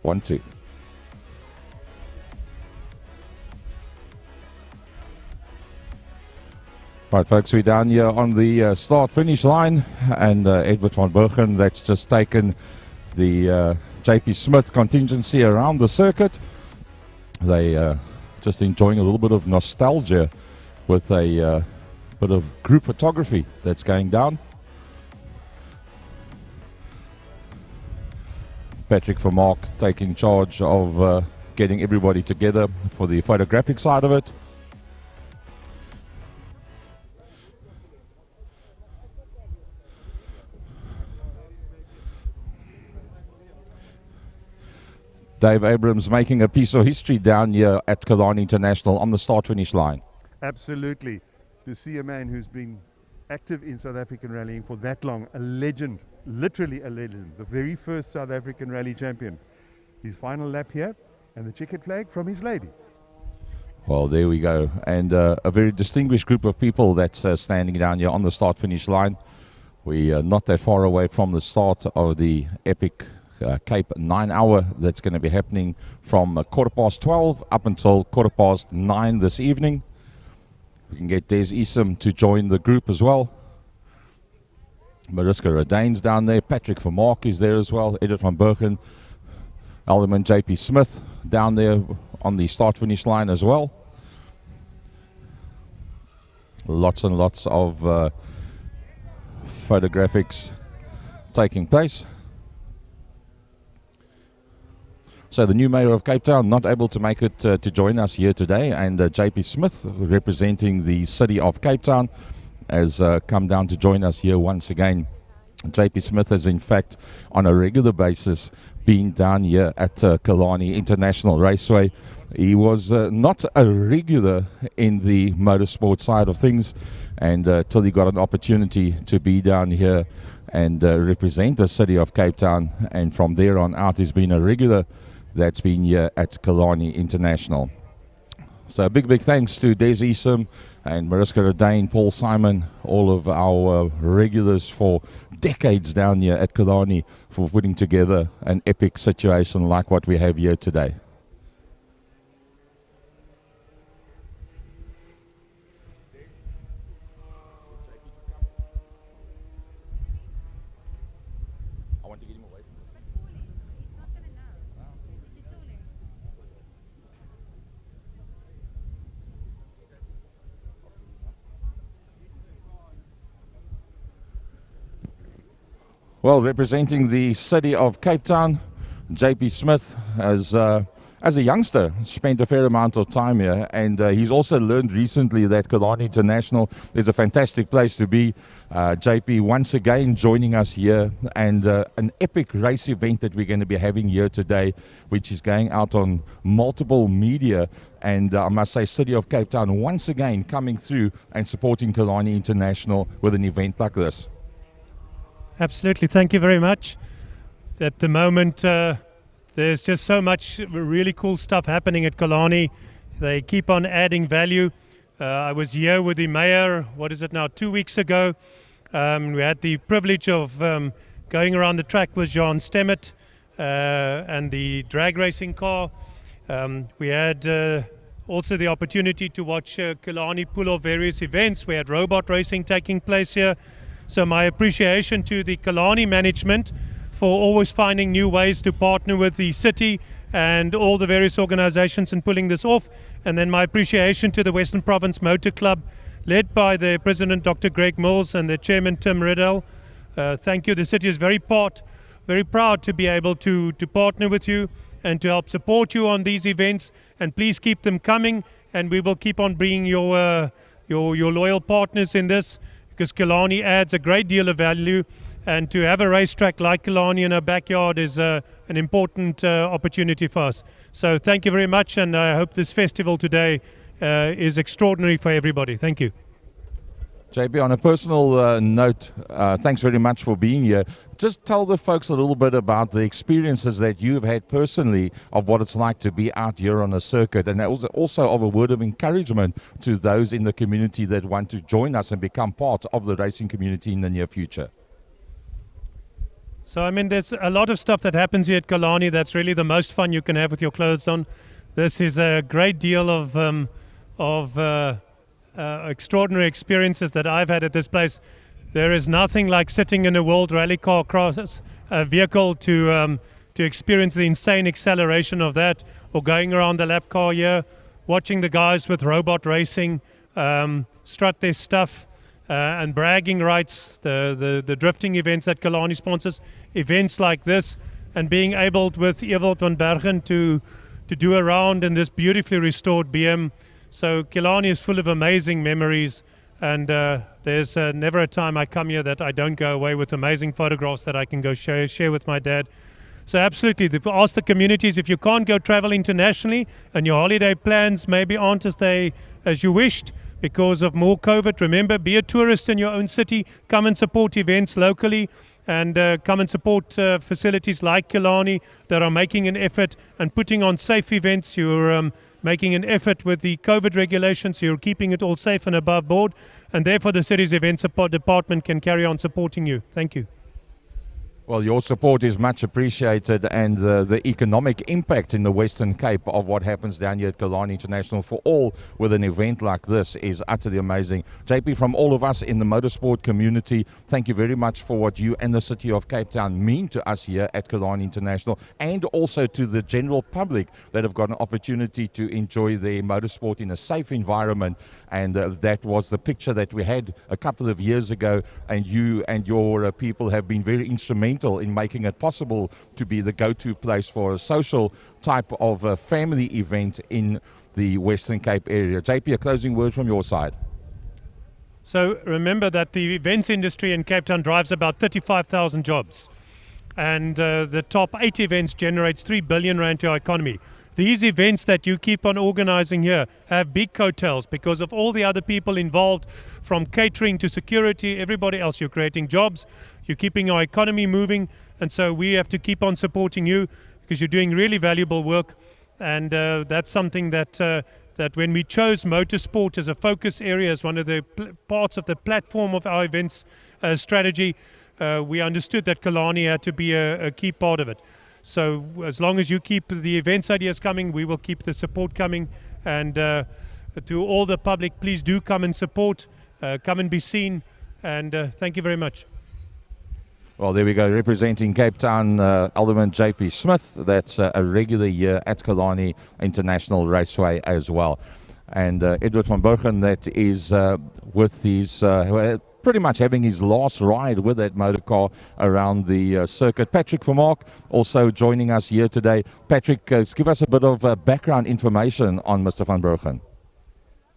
1-2. Right, folks, we're down here on the start-finish line, and Edward van Bergen, that's just taken the JP Smith contingency around the circuit. They just enjoying a little bit of nostalgia with a bit of group photography that's going down. Patrick Vermaak taking charge of getting everybody together for the photographic side of it. Dave Abrams making a piece of history down here at Killarney International on the start-finish line. Absolutely. To see a man who's been active in South African rallying for that long, a legend, literally a legend, the very first South African rally champion. His final lap here, and the checkered flag from his lady. Well, there we go. And a very distinguished group of people that's standing down here on the start-finish line. We are not that far away from the start of the epic Cape 9 hour that's going to be happening from 12:15 up until 9:15 this evening. We can get Des Isom to join the group as well. Mariska Radain's down there. Patrick Vermaak is there as well. Edward van Bergen. Alderman JP Smith down there on the start-finish line as well. Lots and lots of photographics taking place. So the new mayor of Cape Town not able to make it to join us here today, and JP Smith, representing the city of Cape Town, has come down to join us here once again. JP Smith has in fact on a regular basis been down here at Killarney International Raceway. He was not a regular in the motorsport side of things, and till he got an opportunity to be down here and represent the city of Cape Town, and from there on out he's been a regular that's been here at Killarney International. So a big thanks to Des Isom and Mariska Radain, Paul Simon, all of our regulars for decades down here at Killarney for putting together an epic situation like what we have here today. Well, representing the city of Cape Town, JP Smith has, as a youngster, spent a fair amount of time here, and he's also learned recently that Killarney International is a fantastic place to be. JP once again joining us here, and an epic race event that we're going to be having here today, which is going out on multiple media, and I must say City of Cape Town once again coming through and supporting Killarney International with an event like this. Absolutely, thank you very much. At the moment, there's just so much really cool stuff happening at Killarney. They keep on adding value. I was here with the mayor, 2 weeks ago. We had the privilege of going around the track with Jean Stemmet and the drag racing car. We had also the opportunity to watch Killarney pull off various events. We had robot racing taking place here. So my appreciation to the Killarney management for always finding new ways to partner with the city and all the various organizations in pulling this off. And then my appreciation to the Western Province Motor Club, led by the president, Dr. Greg Mills, and the chairman, Tim Riddell. Thank you. The city is very proud to be able to partner with you and to help support you on these events. And please keep them coming, and we will keep on being your loyal partners in this, because Killarney adds a great deal of value, and to have a racetrack like Killarney in our backyard is an important opportunity for us. So thank you very much, and I hope this festival today is extraordinary for everybody. Thank you. JP, on a personal note, thanks very much for being here. Just tell the folks a little bit about the experiences that you've had personally of what it's like to be out here on a circuit, and also of a word of encouragement to those in the community that want to join us and become part of the racing community in the near future. So, I mean, there's a lot of stuff that happens here at Killarney that's really the most fun you can have with your clothes on. This is a great deal of extraordinary experiences that I've had at this place. There is nothing like sitting in a World Rally Car Cross vehicle to experience the insane acceleration of that, or going around the lap car here, watching the guys with robot racing strut their stuff, and bragging rights, the drifting events that Killarney sponsors, events like this, and being able with Ewald van Bergen to do a round in this beautifully restored BM. So Killarney is full of amazing memories, and there's never a time I come here that I don't go away with amazing photographs that I can go share with my dad. So absolutely, ask the communities, if you can't go travel internationally and your holiday plans maybe aren't as you wished because of more COVID, remember, be a tourist in your own city, come and support events locally, and come and support facilities like Killarney that are making an effort and putting on safe events. You're making an effort with the COVID regulations, you're keeping it all safe and above board, and therefore the city's events department can carry on supporting you. Thank you. Well, your support is much appreciated, and the economic impact in the Western Cape of what happens down here at Killarney International for all with an event like this is utterly amazing. JP, from all of us in the motorsport community, thank you very much for what you and the city of Cape Town mean to us here at Killarney International, and also to the general public that have got an opportunity to enjoy their motorsport in a safe environment. And that was the picture that we had a couple of years ago, and you and your people have been very instrumental in making it possible to be the go-to place for a social type of family event in the Western Cape area. JP, a closing word from your side. So remember that the events industry in Cape Town drives about 35,000 jobs, and the top 8 events generates 3 billion rand to our economy. These events that you keep on organizing here have big coattails because of all the other people involved, from catering to security, everybody else. You're creating jobs, you're keeping our economy moving, and so we have to keep on supporting you because you're doing really valuable work. And that's something that when we chose motorsport as a focus area, as one of the parts of the platform of our events strategy, we understood that Killarney had to be a key part of it. So as long as you keep the events ideas coming, we will keep the support coming. And to all the public, please do come and support, come and be seen. And thank you very much. Well, there we go, representing Cape Town, Alderman JP Smith. That's a regular year at Killarney International Raceway as well. And Edward van Bergen, that is with his pretty much having his last ride with that motor car around the circuit. Patrick Vermaak also joining us here today. Patrick, give us a bit of background information on Mr. van Bergen.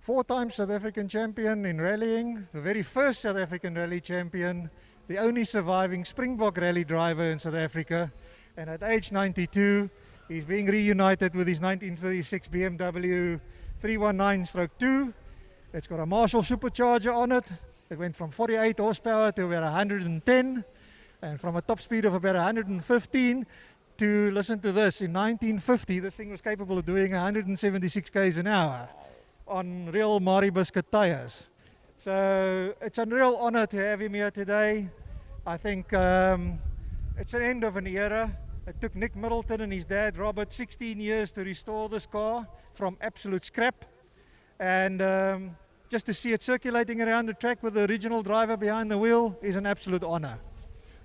4-time South African champion in rallying, the very first South African rally champion, the only surviving Springbok rally driver in South Africa, and at age 92 he's being reunited with his 1936 BMW 319/2. It's got a Marshall supercharger on it. It went from 48 horsepower to about 110, and from a top speed of about 115 to, listen to this, in 1950 this thing was capable of doing 176 k's an hour on real Mari Biscuit tires. So it's a real honor to have him here today. I think it's an end of an era. It took Nick Middleton and his dad Robert 16 years to restore this car from absolute scrap, and just to see it circulating around the track with the original driver behind the wheel is an absolute honor.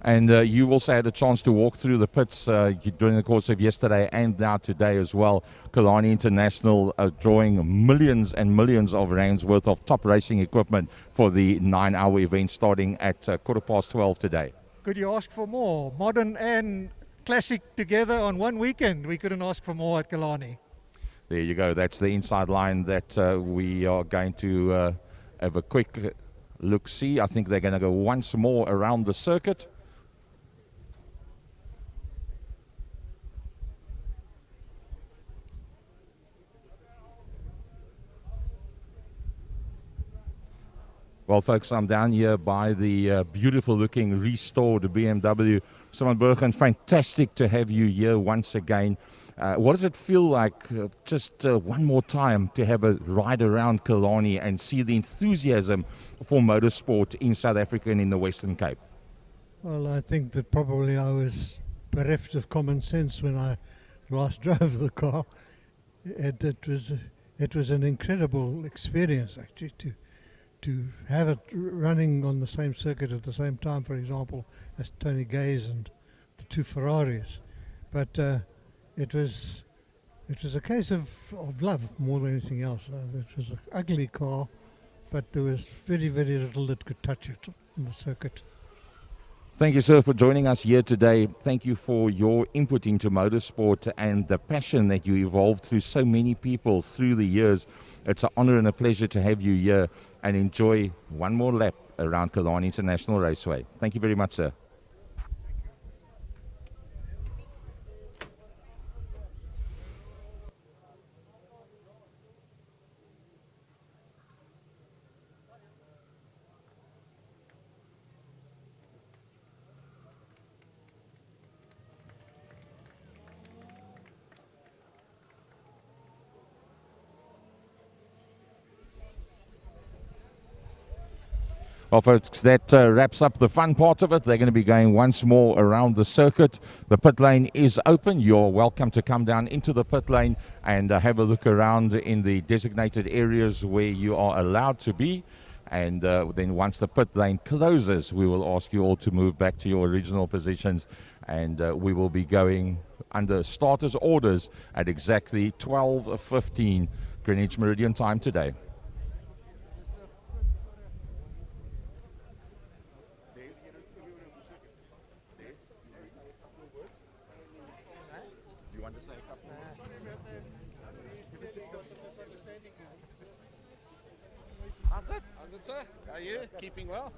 And you also had a chance to walk through the pits during the course of yesterday and now today as well. Killarney International drawing millions and millions of rands worth of top racing equipment for the 9-hour event starting at 12:15 today. Could you ask for more? Modern and classic together on one weekend. We couldn't ask for more at Killarney. There you go. That's the inside line that we are going to have a quick look-see. I think they're going to go once more around the circuit. Well, folks, I'm down here by the beautiful-looking restored BMW. Mr. van Bergen, fantastic to have you here once again. What does it feel like just one more time to have a ride around Killarney and see the enthusiasm for motorsport in South Africa and in the Western Cape? Well, I think that probably I was bereft of common sense when I last drove the car. It was an incredible experience actually to have it running on the same circuit at the same time, for example, as Tony Gay's and the two Ferraris. But it was a case of love more than anything else. It was an ugly car, but there was very, very little that could touch it on the circuit. Thank you, sir, for joining us here today. Thank you for your input into motorsport and the passion that you evolved through so many people through the years. It's an honor and a pleasure to have you here, and enjoy one more lap around Killarney International Raceway. Thank you very much, sir. Well, folks, that wraps up the fun part of it. They're going to be going once more around the circuit. The pit lane is open. You're welcome to come down into the pit lane and have a look around in the designated areas where you are allowed to be. And then once the pit lane closes, we will ask you all to move back to your original positions. And we will be going under starters orders at exactly 12:15 Greenwich Meridian time today. How's it, sir? Are you keeping well?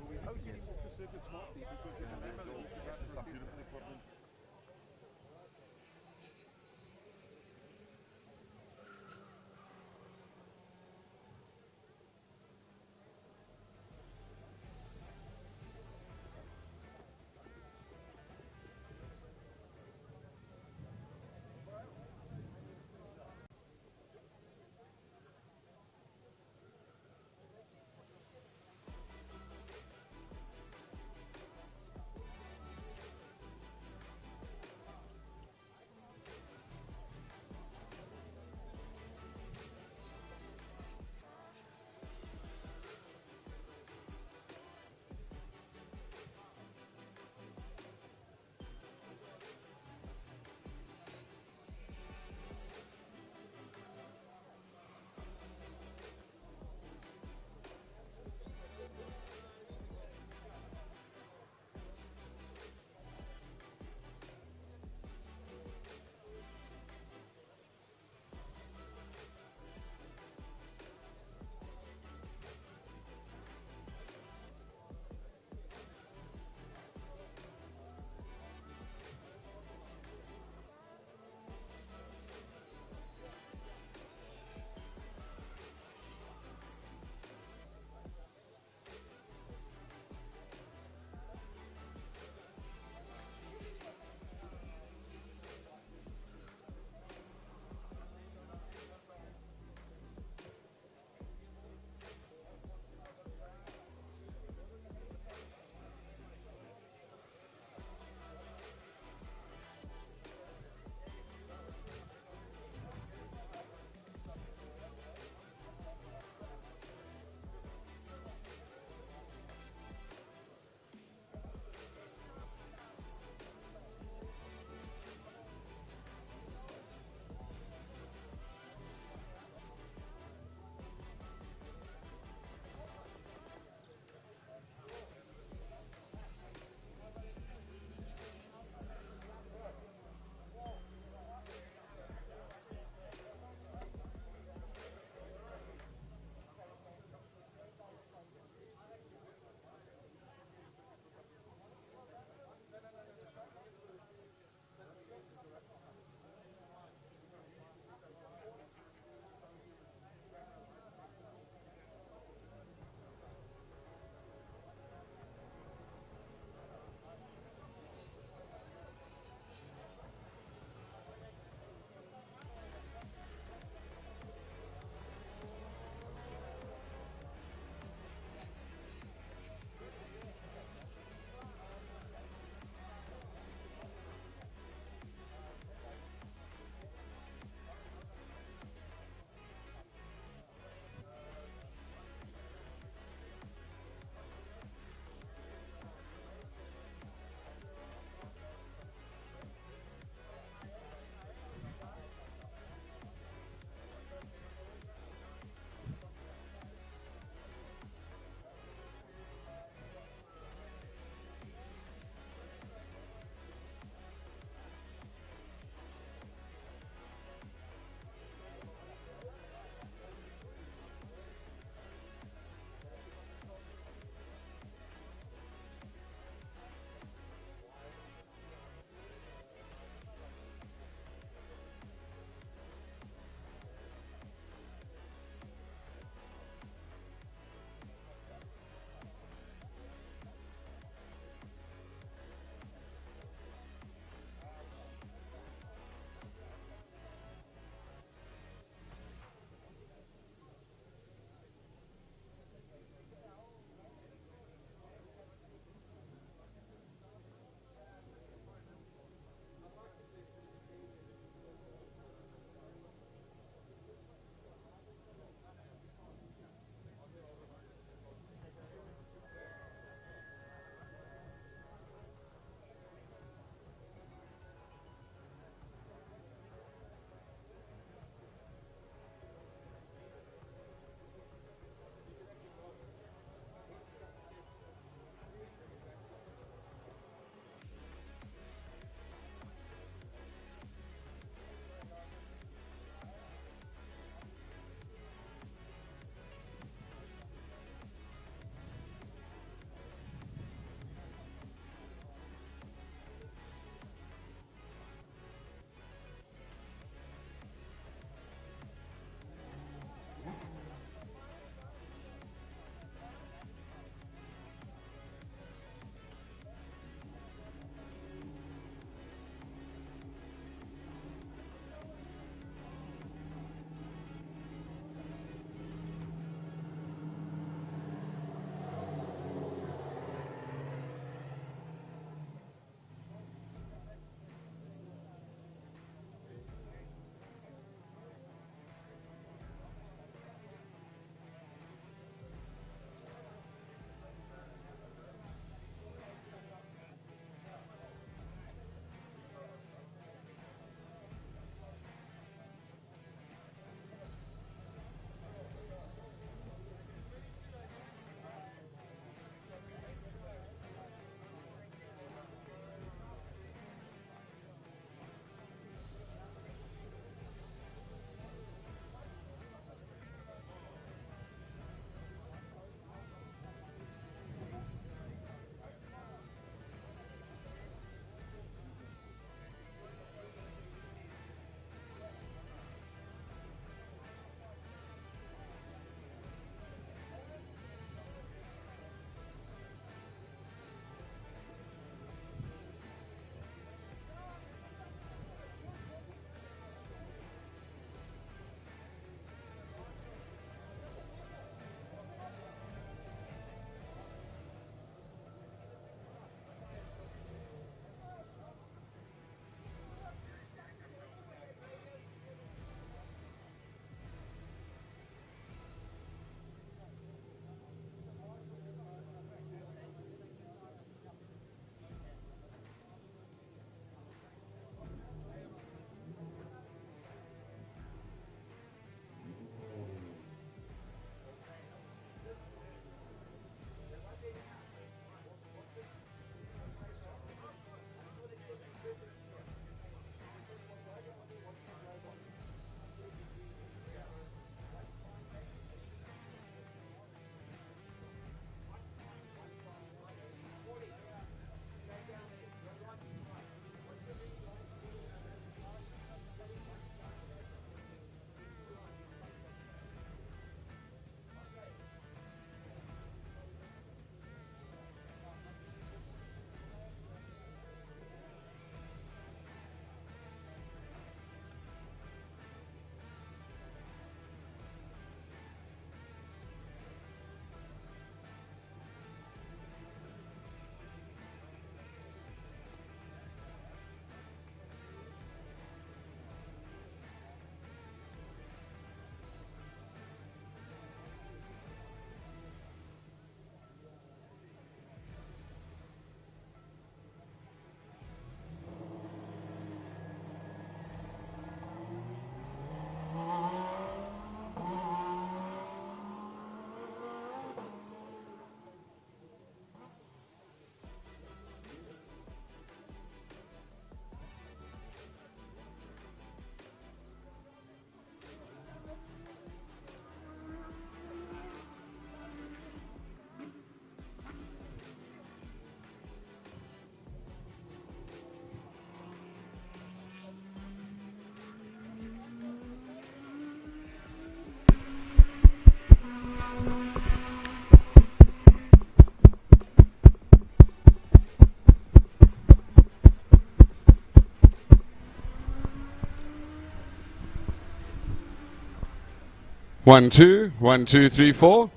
1, 2, 1, 2, 3, 4.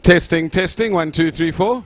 Testing, testing, 1, 2, 3, 4.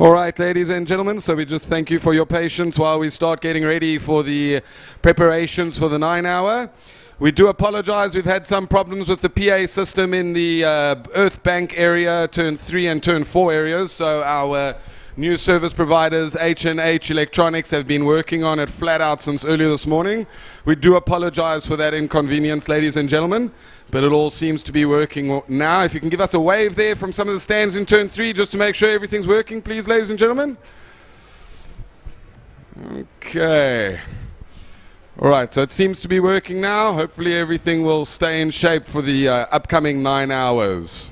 All right, ladies and gentlemen, so we just thank you for your patience while we start getting ready for the preparations for the 9 hour. We do apologize, we've had some problems with the PA system in the Earth Bank area, turn 3 and turn 4 areas, so our new service providers, H&H Electronics, have been working on it flat out since earlier this morning. We do apologize for that inconvenience, ladies and gentlemen, but it all seems to be working now. If you can give us a wave there from some of the stands in turn 3 just to make sure everything's working, please, ladies and gentlemen. Okay. All right, so it seems to be working now. Hopefully everything will stay in shape for the upcoming 9 hours.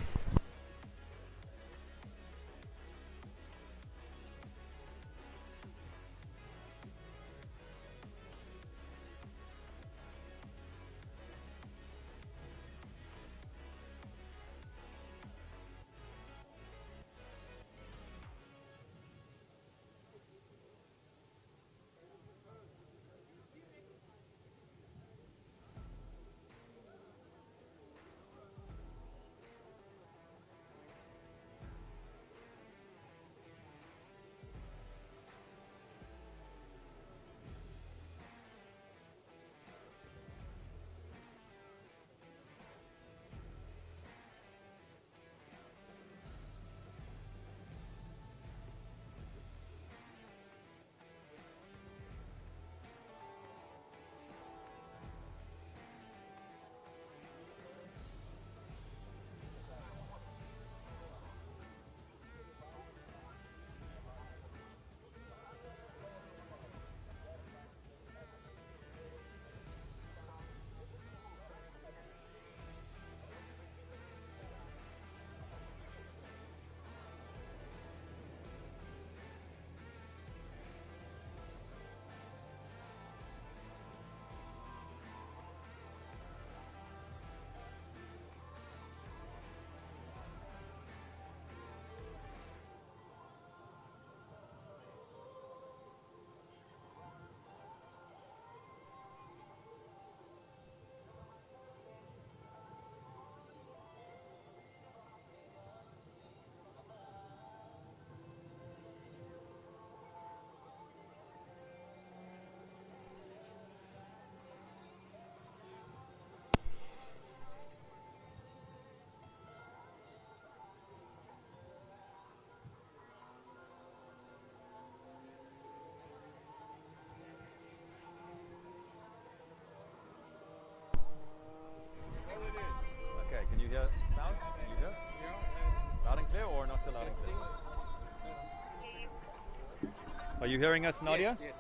Are you hearing us, Nadia? Yes.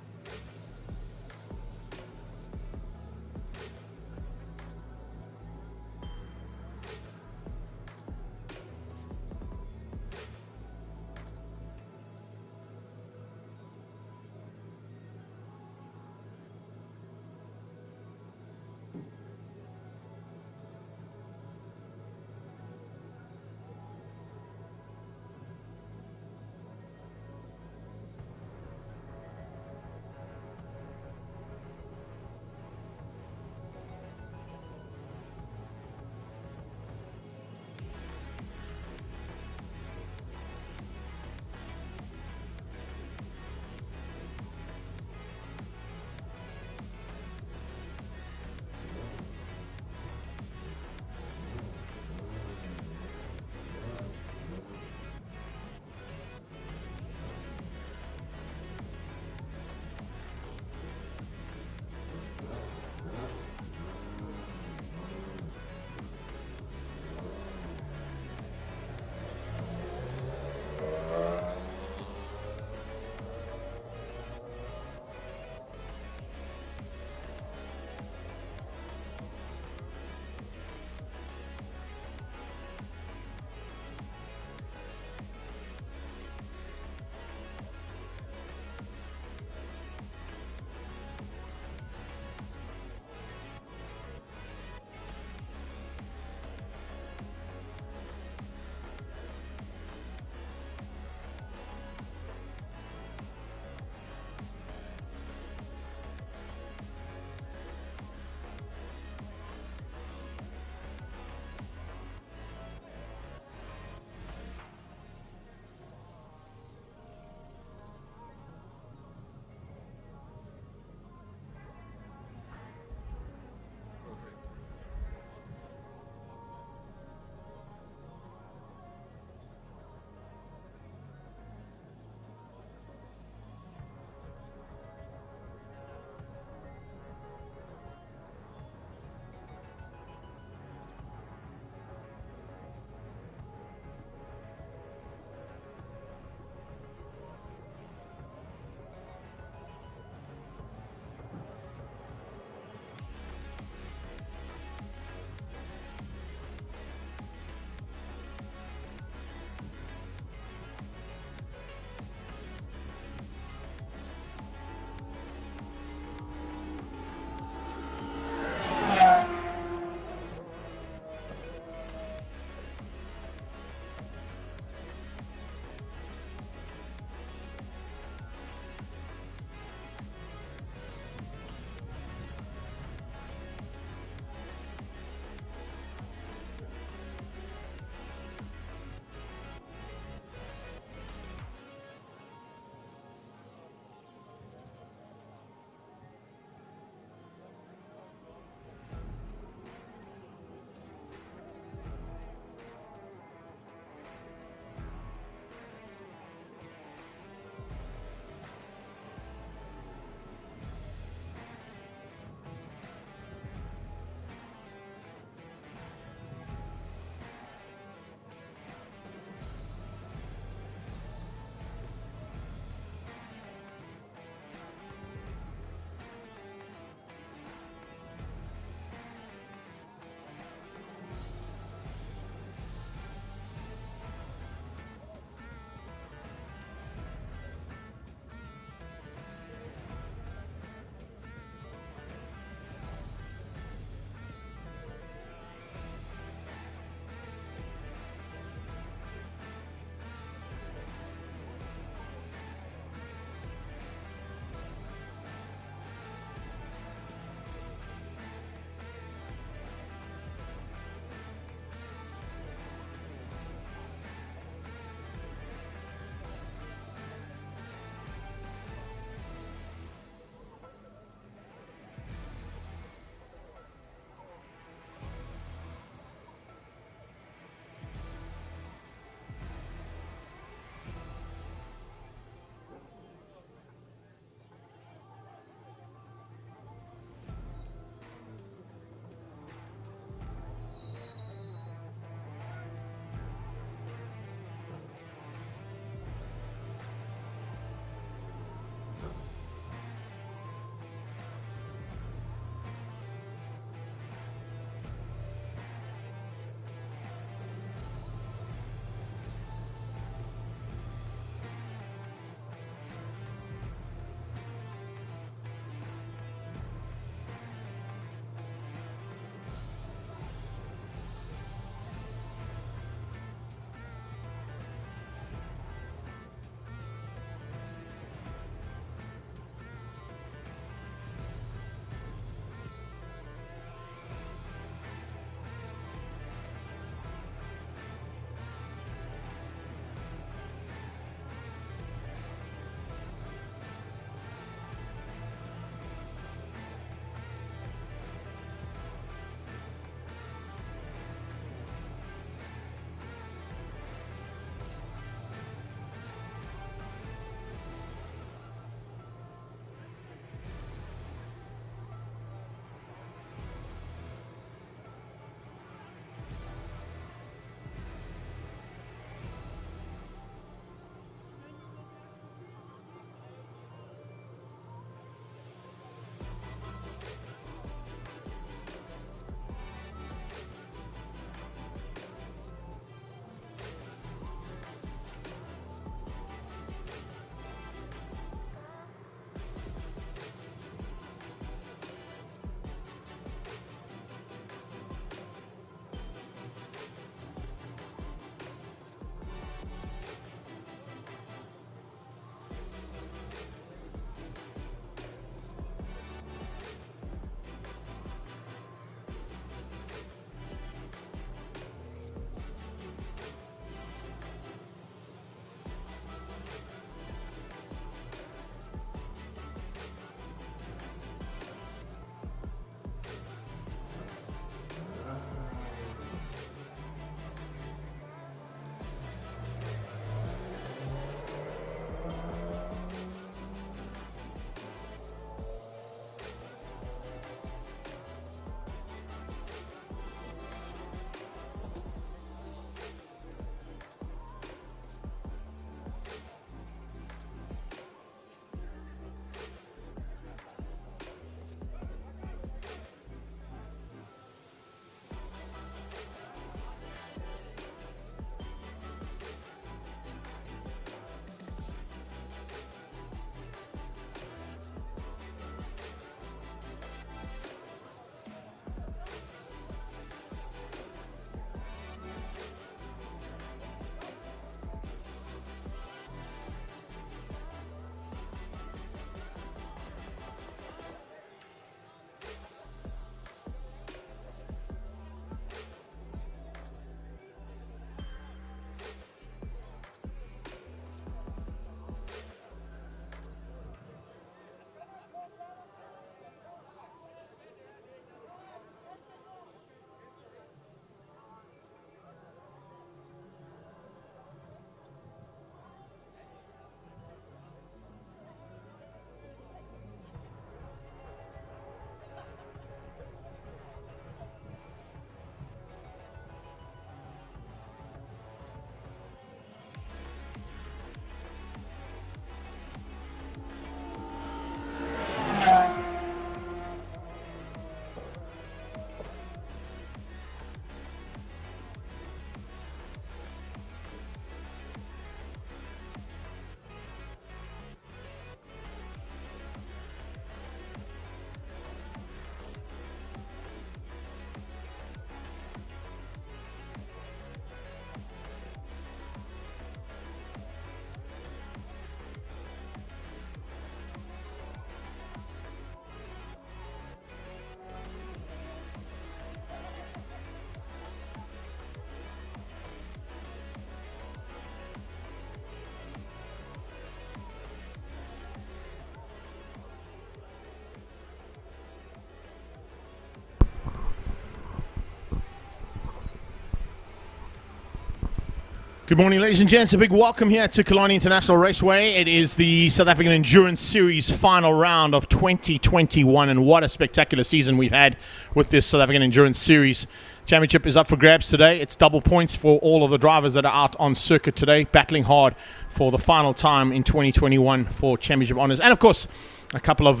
Good morning, ladies and gents. A big welcome here to Killarney International Raceway. It is the South African Endurance Series final round of 2021, and what a spectacular season we've had with this South African Endurance Series. Championship is up for grabs today. It's double points for all of the drivers that are out on circuit today, battling hard for the final time in 2021 for championship honours. And of course, a couple of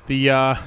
the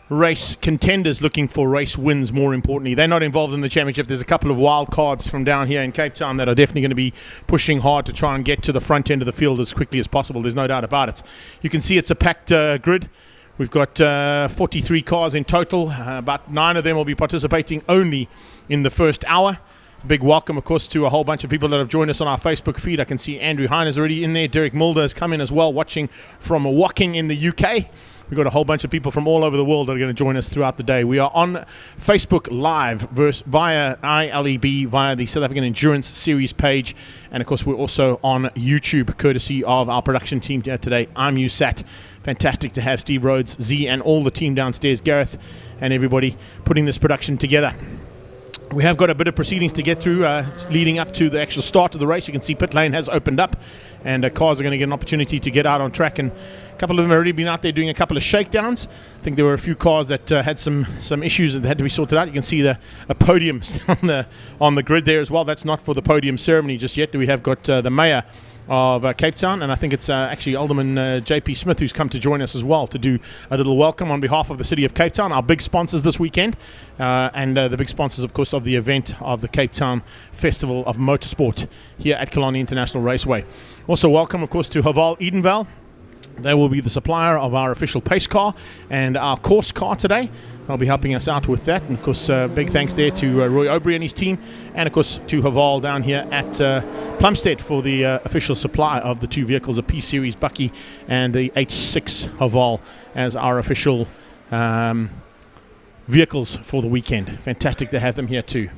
race contenders looking for race wins, more importantly. They're not involved in the championship. There's a couple of wild cards from down here in Cape Town that are definitely going to be pushing hard to try and get to the front end of the field as quickly as possible. There's no doubt about it. You can see it's a packed grid. We've got 43 cars in total. About 9 of them will be participating only in the first hour. Big welcome, of course, to a whole bunch of people that have joined us on our Facebook feed. I can see Andrew Hine is already in there. Derek Mulder has come in as well, watching from Woking in the UK. We've got a whole bunch of people from all over the world that are going to join us throughout the day. We are on Facebook Live via ILEB, via the South African Endurance Series page. And, of course, we're also on YouTube, courtesy of our production team here today. I'm USAT. Fantastic to have Steve Rhodes, Z, and all the team downstairs, Gareth, and everybody putting this production together. We have got a bit of proceedings to get through leading up to the actual start of the race. You can see pit lane has opened up, and cars are going to get an opportunity to get out on track. And a couple of them have already been out there doing a couple of shakedowns. I think there were a few cars that had some issues that had to be sorted out. You can see a podium on the grid there as well. That's not for the podium ceremony just yet. We have got the mayor of Cape Town, and I think it's actually Alderman JP Smith who's come to join us as well to do a little welcome on behalf of the City of Cape Town, our big sponsors this weekend, and the big sponsors, of course, of the event of the Cape Town Festival of Motorsport here at Killarney International Raceway. Also welcome, of course, to Haval Edenvale. They will be the supplier of our official pace car and our course car today. They'll be helping us out with that. And, of course, big thanks there to Roy Aubrey and his team. And, of course, to Haval down here at Plumstead for the official supply of the two vehicles, a P-Series Bucky and the H6 Haval as our official vehicles for the weekend. Fantastic to have them here too.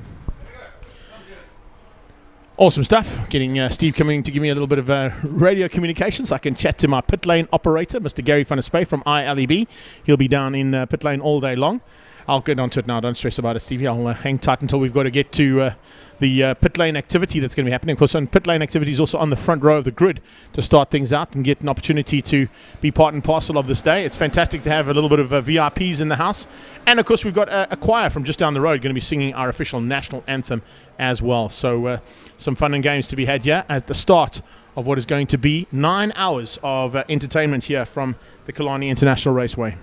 Awesome stuff. Getting Steve coming to give me a little bit of radio communication so I can chat to my pit lane operator, Mr. Gary van der Spey from ILEB. He'll be down in pit lane all day long. I'll get onto it now. Don't stress about it, Stevie. I'll hang tight until we've got to get to the pit lane activity that's going to be happening. Of course, pit lane activity is also on the front row of the grid to start things out and get an opportunity to be part and parcel of this day. It's fantastic to have a little bit of VIPs in the house. And, of course, we've got a choir from just down the road going to be singing our official national anthem as well. So some fun and games to be had here at the start of what is going to be 9 hours of entertainment here from the Killarney International Raceway.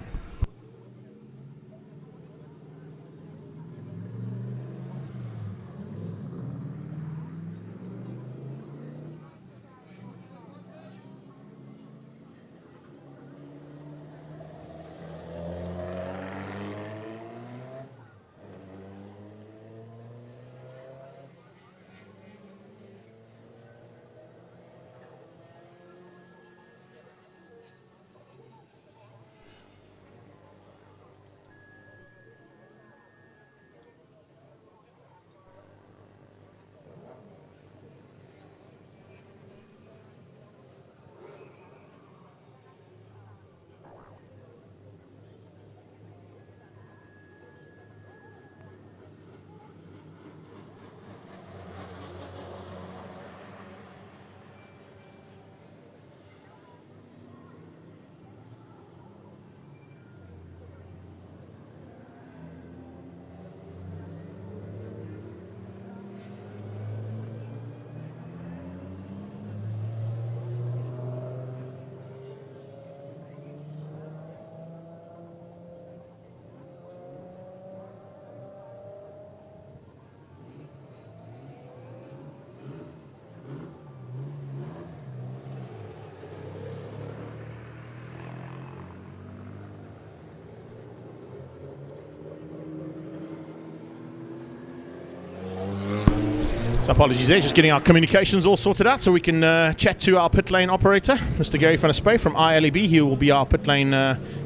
So apologies there, just getting our communications all sorted out so we can chat to our pit lane operator, Mr. Gary van der Spey from ILEB. He will be our pit lane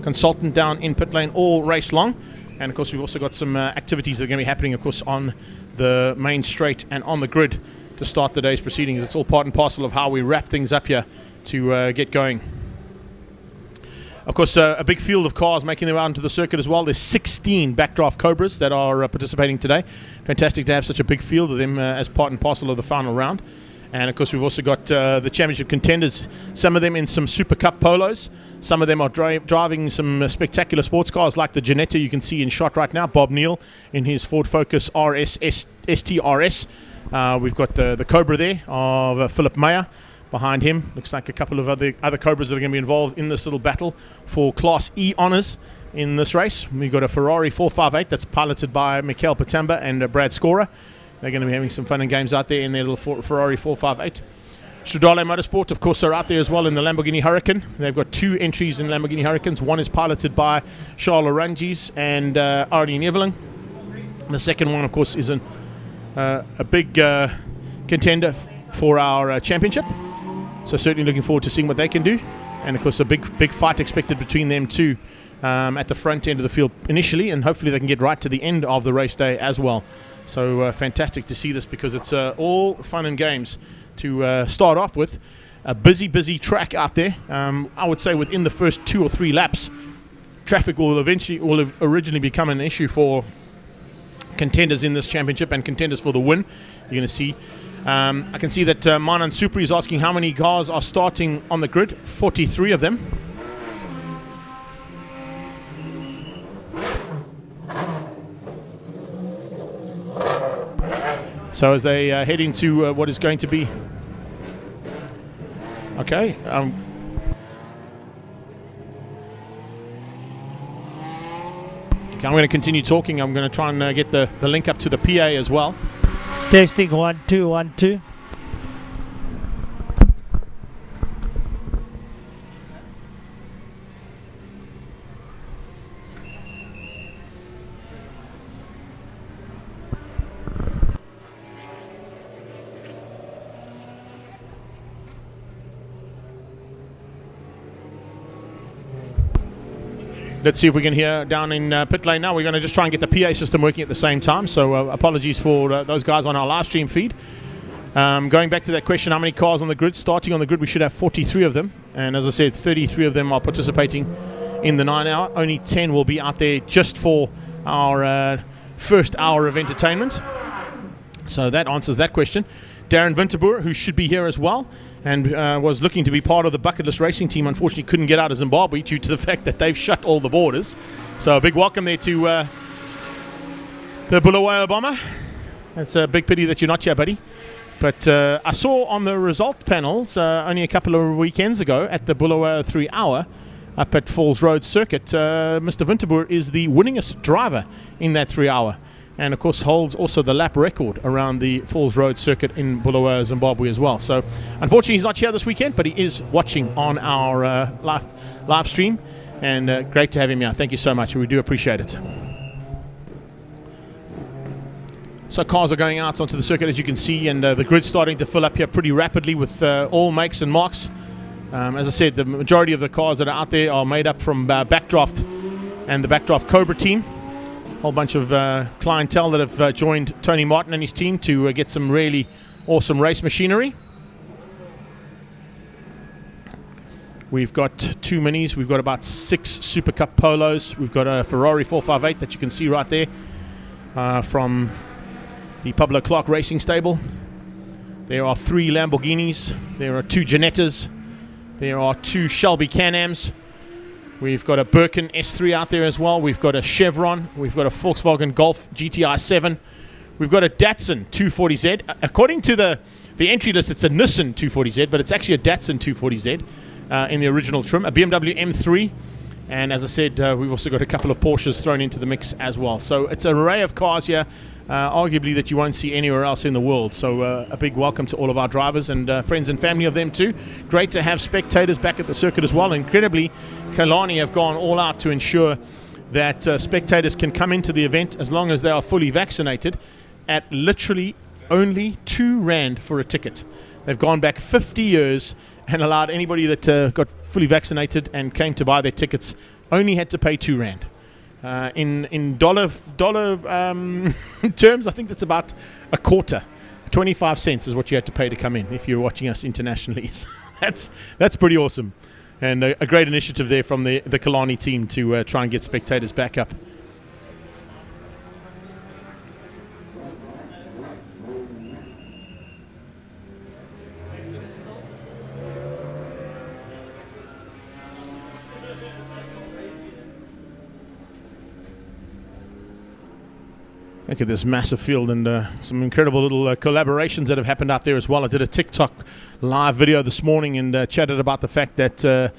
consultant down in pit lane all race long. And of course we've also got some activities that are going to be happening, of course, on the main straight and on the grid to start the day's proceedings. It's all part and parcel of how we wrap things up here to get going. Of course, a big field of cars making their way out into the circuit as well. There's 16 backdraft Cobras that are participating today. Fantastic to have such a big field of them as part and parcel of the final round. And of course we've also got the championship contenders, some of them in some Super Cup polos, some of them are driving some spectacular sports cars like the Ginetta you can see in shot right now, Bob Neal in his Ford Focus RS STRS. We've got the Cobra there of Philip Meyer behind him. Looks like a couple of other Cobras that are going to be involved in this little battle for Class E honours in this race. We've got a Ferrari 458 that's piloted by Michael Patamba and Brad Scorer. They're going to be having some fun and games out there in their little Ferrari 458. Stradale Motorsport, of course, are out there as well in the Lamborghini Huracan. They've got 2 entries in Lamborghini Huracans. One is piloted by Charles Orangis and Arnie Neveling. The second one, of course, is a big contender for our championship. So certainly looking forward to seeing what they can do. And, of course, a big fight expected between them two at the front end of the field initially, and hopefully they can get right to the end of the race day as well. So fantastic to see this, because it's all fun and games to start off with. A busy track out there. I would say within the first 2 or 3 laps, traffic will originally become an issue for contenders in this championship and contenders for the win. You're going to see. I can see that Manan Supri is asking how many cars are starting on the grid. 43 of them. So as they head into what is going to be... Okay. I'm going to continue talking. I'm going to try and get the link up to the PA as well. Testing 1 2 1 2. Let's see if we can hear down in pit lane now. We're going to just try and get the PA system working at the same time. So apologies for those guys on our live stream feed. Going back to that question, how many cars on the grid? Starting on the grid, we should have 43 of them. And as I said, 33 of them are participating in the 9 hour. Only 10 will be out there just for our first hour of entertainment. So that answers that question. Darren Winterboer, who should be here as well, and was looking to be part of the bucket list racing team, unfortunately couldn't get out of Zimbabwe due to the fact that they've shut all the borders. So a big welcome there to the Bulawayo Bomber. It's a big pity that you're not here, buddy. But I saw on the result panels only a couple of weekends ago at the Bulawayo 3 hour up at Falls Road Circuit, Mr. Winterboer is the winningest driver in that 3 hour. And, of course, holds also the lap record around the Falls Road Circuit in Bulawayo, Zimbabwe as well. So, unfortunately, he's not here this weekend, but he is watching on our live stream. And great to have him here. Thank you so much. We do appreciate it. So, cars are going out onto the circuit, as you can see, and the grid's starting to fill up here pretty rapidly with all makes and marks. As I said, the majority of the cars that are out there are made up from Backdraft and the Backdraft Cobra team. Whole bunch of clientele that have joined Tony Martin and his team to get some really awesome race machinery. We've got 2 minis. We've got about 6 Super Cup Polos. We've got a Ferrari 458 that you can see right there from the Pablo Clark Racing Stable. There are 3 Lamborghinis. There are 2 Ginettas. There are 2 Shelby Can-Ams. We've got a Birkin S3 out there as well. We've got a Chevron. We've got a Volkswagen Golf GTI 7. We've got a Datsun 240Z. According to the entry list, it's a Nissan 240Z, but it's actually a Datsun 240Z in the original trim. A BMW M3. And as I said, we've also got a couple of Porsches thrown into the mix as well. So it's an array of cars here, arguably that you won't see anywhere else in the world. So a big welcome to all of our drivers and friends and family of them too. Great to have spectators back at the circuit as well. Incredibly, Kalani have gone all out to ensure that spectators can come into the event as long as they are fully vaccinated at literally only 2 rand for a ticket. They've gone back 50 years and allowed anybody that got fully vaccinated and came to buy their tickets only had to pay 2 rand. In dollar terms, I think that's about a quarter. 25 cents is what you had to pay to come in if you're watching us internationally. So that's pretty awesome. And a great initiative there from the Kalani team to try and get spectators back up. Look at this massive field and some incredible little collaborations that have happened out there as well. I did a TikTok live video this morning and chatted about the fact that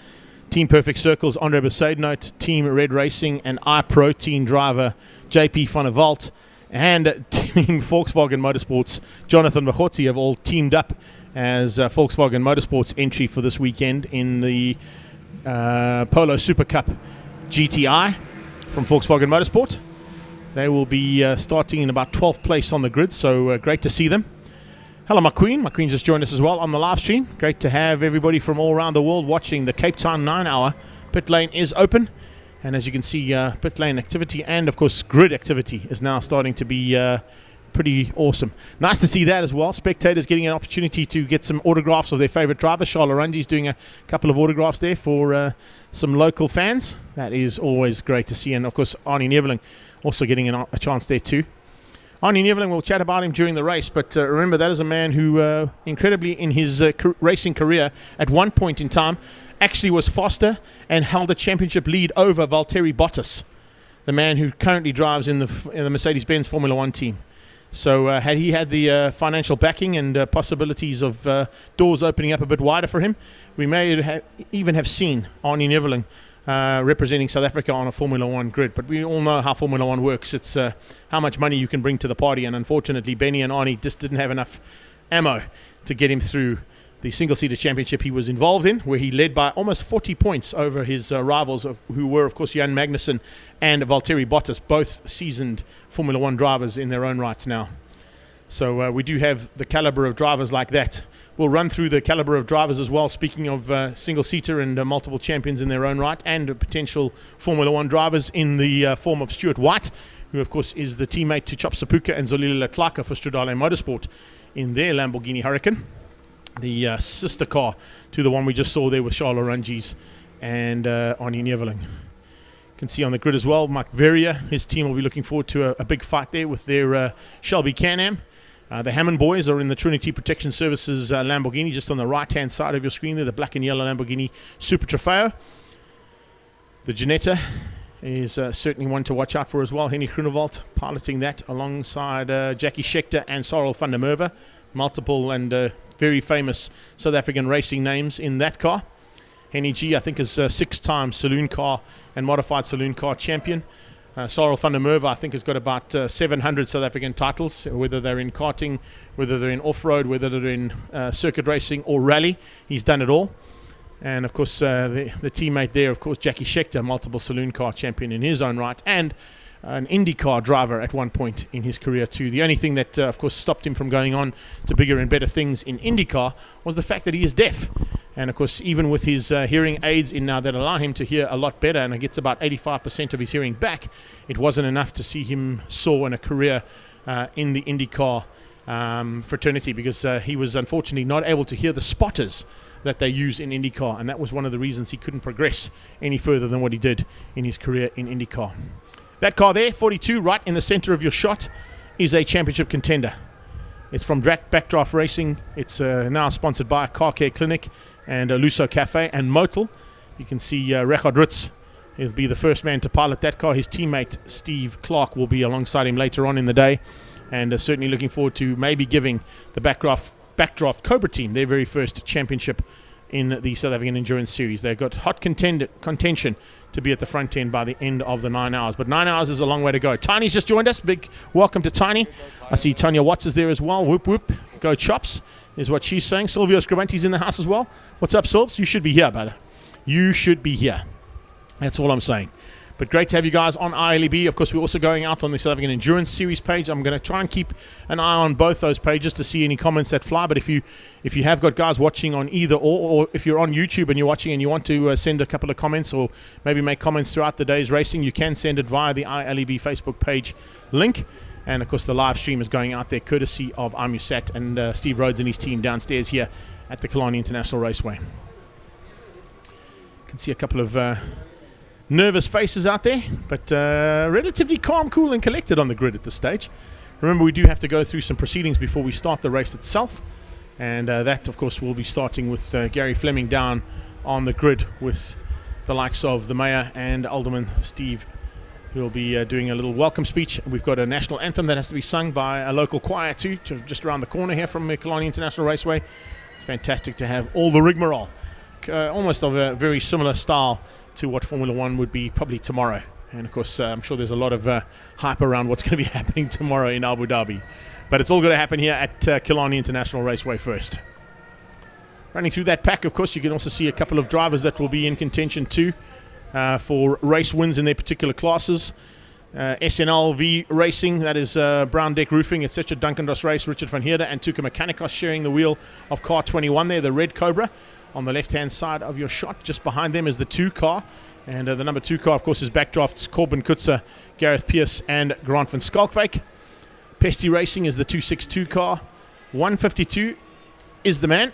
Team Perfect Circles, Andre Besaidnout, Team Red Racing and iProtein driver JP van der Walt and Team Volkswagen Motorsports Jonathan Mahotzi have all teamed up as Volkswagen Motorsports entry for this weekend in the Polo Super Cup GTI from Volkswagen Motorsport. They will be starting in about 12th place on the grid, so great to see them. Hello, my Queen. My Queen just joined us as well on the live stream. Great to have everybody from all around the world watching. The Cape Town 9-hour pit lane is open. And as you can see, pit lane activity and, of course, grid activity is now starting to be pretty awesome. Nice to see that as well. Spectators getting an opportunity to get some autographs of their favorite driver. Charles Orangi's doing a couple of autographs there for some local fans. That is always great to see. And, of course, Arnie Neveling also getting a chance there too. Arnie Neveling, we'll chat about him during the race, but remember that is a man who incredibly in his racing career at one point in time actually was faster and held a championship lead over Valtteri Bottas, the man who currently drives in the Mercedes-Benz Formula One team. So had he had the financial backing and possibilities of doors opening up a bit wider for him, we may even have seen Arnie Neveling representing South Africa on a Formula One grid. But we all know how Formula One works. It's how much money you can bring to the party, and unfortunately Benny and Arnie just didn't have enough ammo to get him through the single-seater championship he was involved in, where he led by almost 40 points over his rivals, who were, of course, Jan Magnussen and Valtteri Bottas, both seasoned Formula One drivers in their own rights now. So we do have the caliber of drivers like that. We'll run through the caliber of drivers as well, speaking of single-seater and multiple champions in their own right, and potential Formula One drivers in the form of Stuart White, who, of course, is the teammate to Chop Sapuka and Zolile Leclerc for Stradale Motorsport in their Lamborghini Huracan, the sister car to the one we just saw there with Charles Orangi's and Arnie Neveling. You can see on the grid as well, Mike Verrier, his team will be looking forward to a big fight there with their Shelby Can-Am. The Hammond boys are in the Trinity Protection Services Lamborghini, just on the right-hand side of your screen there, the black and yellow Lamborghini Super Trofeo. The Ginetta is certainly one to watch out for as well. Henny Groenewald piloting that alongside Jackie Schechter and Cyril van der Merwe. Multiple and very famous South African racing names in that car. Henny G, I think, is a 6-time saloon car and modified saloon car champion. Cyril van der Merwe, I think, has got about 700 South African titles, whether they're in karting, whether they're in off-road, whether they're in circuit racing or rally. He's done it all. And, of course, the teammate there, of course, Jackie Schechter, multiple saloon car champion in his own right, and an IndyCar driver at one point in his career too. The only thing that, of course, stopped him from going on to bigger and better things in IndyCar was the fact that he is deaf. And, of course, even with his hearing aids in now that allow him to hear a lot better, and he gets about 85% of his hearing back, it wasn't enough to see him soar in a career in the IndyCar fraternity, because he was unfortunately not able to hear the spotters that they use in IndyCar, and that was one of the reasons he couldn't progress any further than what he did in his career in IndyCar. That car there, 42, right in the center of your shot, is a championship contender. It's from Backdraft Racing. It's now sponsored by Car Care Clinic and Luso Cafe and Motel. You can see Rechard Rutz. He'll be the first man to pilot that car. His teammate Steve Clark will be alongside him later on in the day, and certainly looking forward to maybe giving the Backdraft Cobra team their very first championship in the South African Endurance Series. They've got hot contention to be at the front end by the end of the 9 hours. But 9 hours is a long way to go. Tiny's just joined us. Big welcome to Tiny. I see Tanya Watts is there as well. Whoop, whoop. Go Chops is what she's saying. Silvio Scrivanti's in the house as well. What's up, Silvs? You should be here, brother. You should be here. That's all I'm saying. But great to have you guys on ILEB. Of course, we're also going out on the South African Endurance Series page. I'm going to try and keep an eye on both those pages to see any comments that fly. But if you have got guys watching on either or if you're on YouTube and you're watching and you want to send a couple of comments or maybe make comments throughout the day's racing, you can send it via the ILEB Facebook page link. And, of course, the live stream is going out there courtesy of Amusat and Steve Rhodes and his team downstairs here at the Killarney International Raceway. You can see a couple of nervous faces out there, but relatively calm, cool and collected on the grid at this stage. Remember, we do have to go through some proceedings before we start the race itself, and that, of course, will be starting with Gary Fleming down on the grid with the likes of the Mayor and Alderman Steve who will be doing a little welcome speech. We've got a national anthem that has to be sung by a local choir too, just around the corner here from Killarney International Raceway. It's fantastic to have all the rigmarole, almost of a very similar style to what Formula One would be probably tomorrow. And of course, I'm sure there's a lot of hype around what's going to be happening tomorrow in Abu Dhabi. But it's all going to happen here at Killarney International Raceway first. Running through that pack, of course, you can also see a couple of drivers that will be in contention too for race wins in their particular classes. SNLV Racing, that is Brown Deck Roofing, etc. Duncan Dos Race, Richard van Heerde and Tuka Mechanicos sharing the wheel of car 21 there, the red Cobra. On the left-hand side of your shot, just behind them is the 2 car. And the number 2 car, of course, is Backdraft's Corbin Kutzer, Gareth Pierce and Grant van Skalkwyk. Pesty Racing is the 262 car. 152 is the man.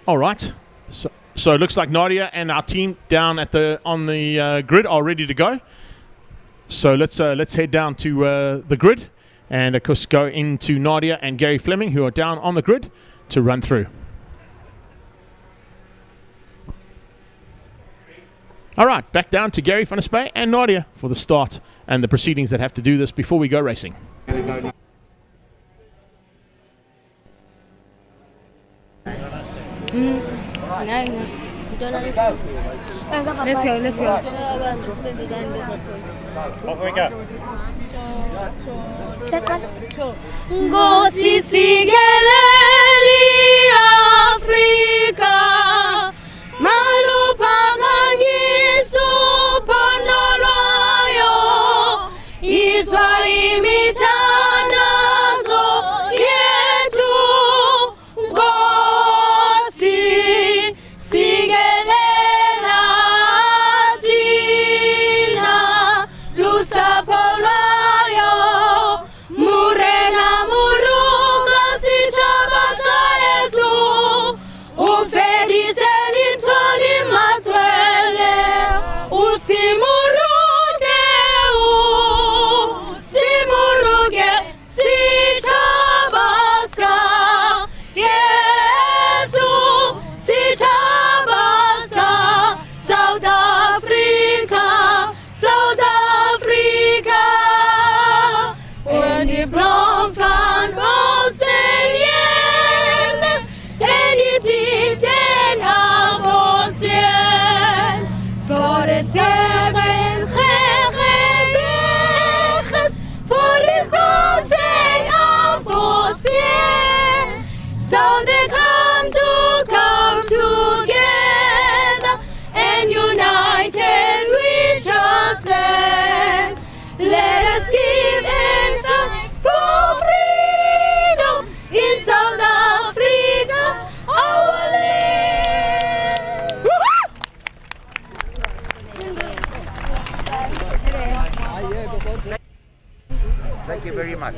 All right. So it looks like Nadia and our team down at on the grid are ready to go. So let's head down to the grid and, of course, go into Nadia and Gary Fleming, who are down on the grid, to run through. All right, back down to Gary van der Spey and Nadia for the start and the proceedings that have to do this before we go racing. Let's go. Off we go. Second. Ngosi sigeleli Afrika maluphanganyiso phanalwayo izwa imithandazo yethu Ngosi sigelela thina lusapho lwayo murena muruka sitshaba sa Yesu ufedise litholi matswele usimuruke sitshaba sa Yesu sitshaba sa South Africa when the brown fan was saying and it didn't have us yet. So the seven gegeven for the crossing of us yet. So they come together and united we shall stand. Let us give answer for freedom in South Africa, our land. Thank you very much.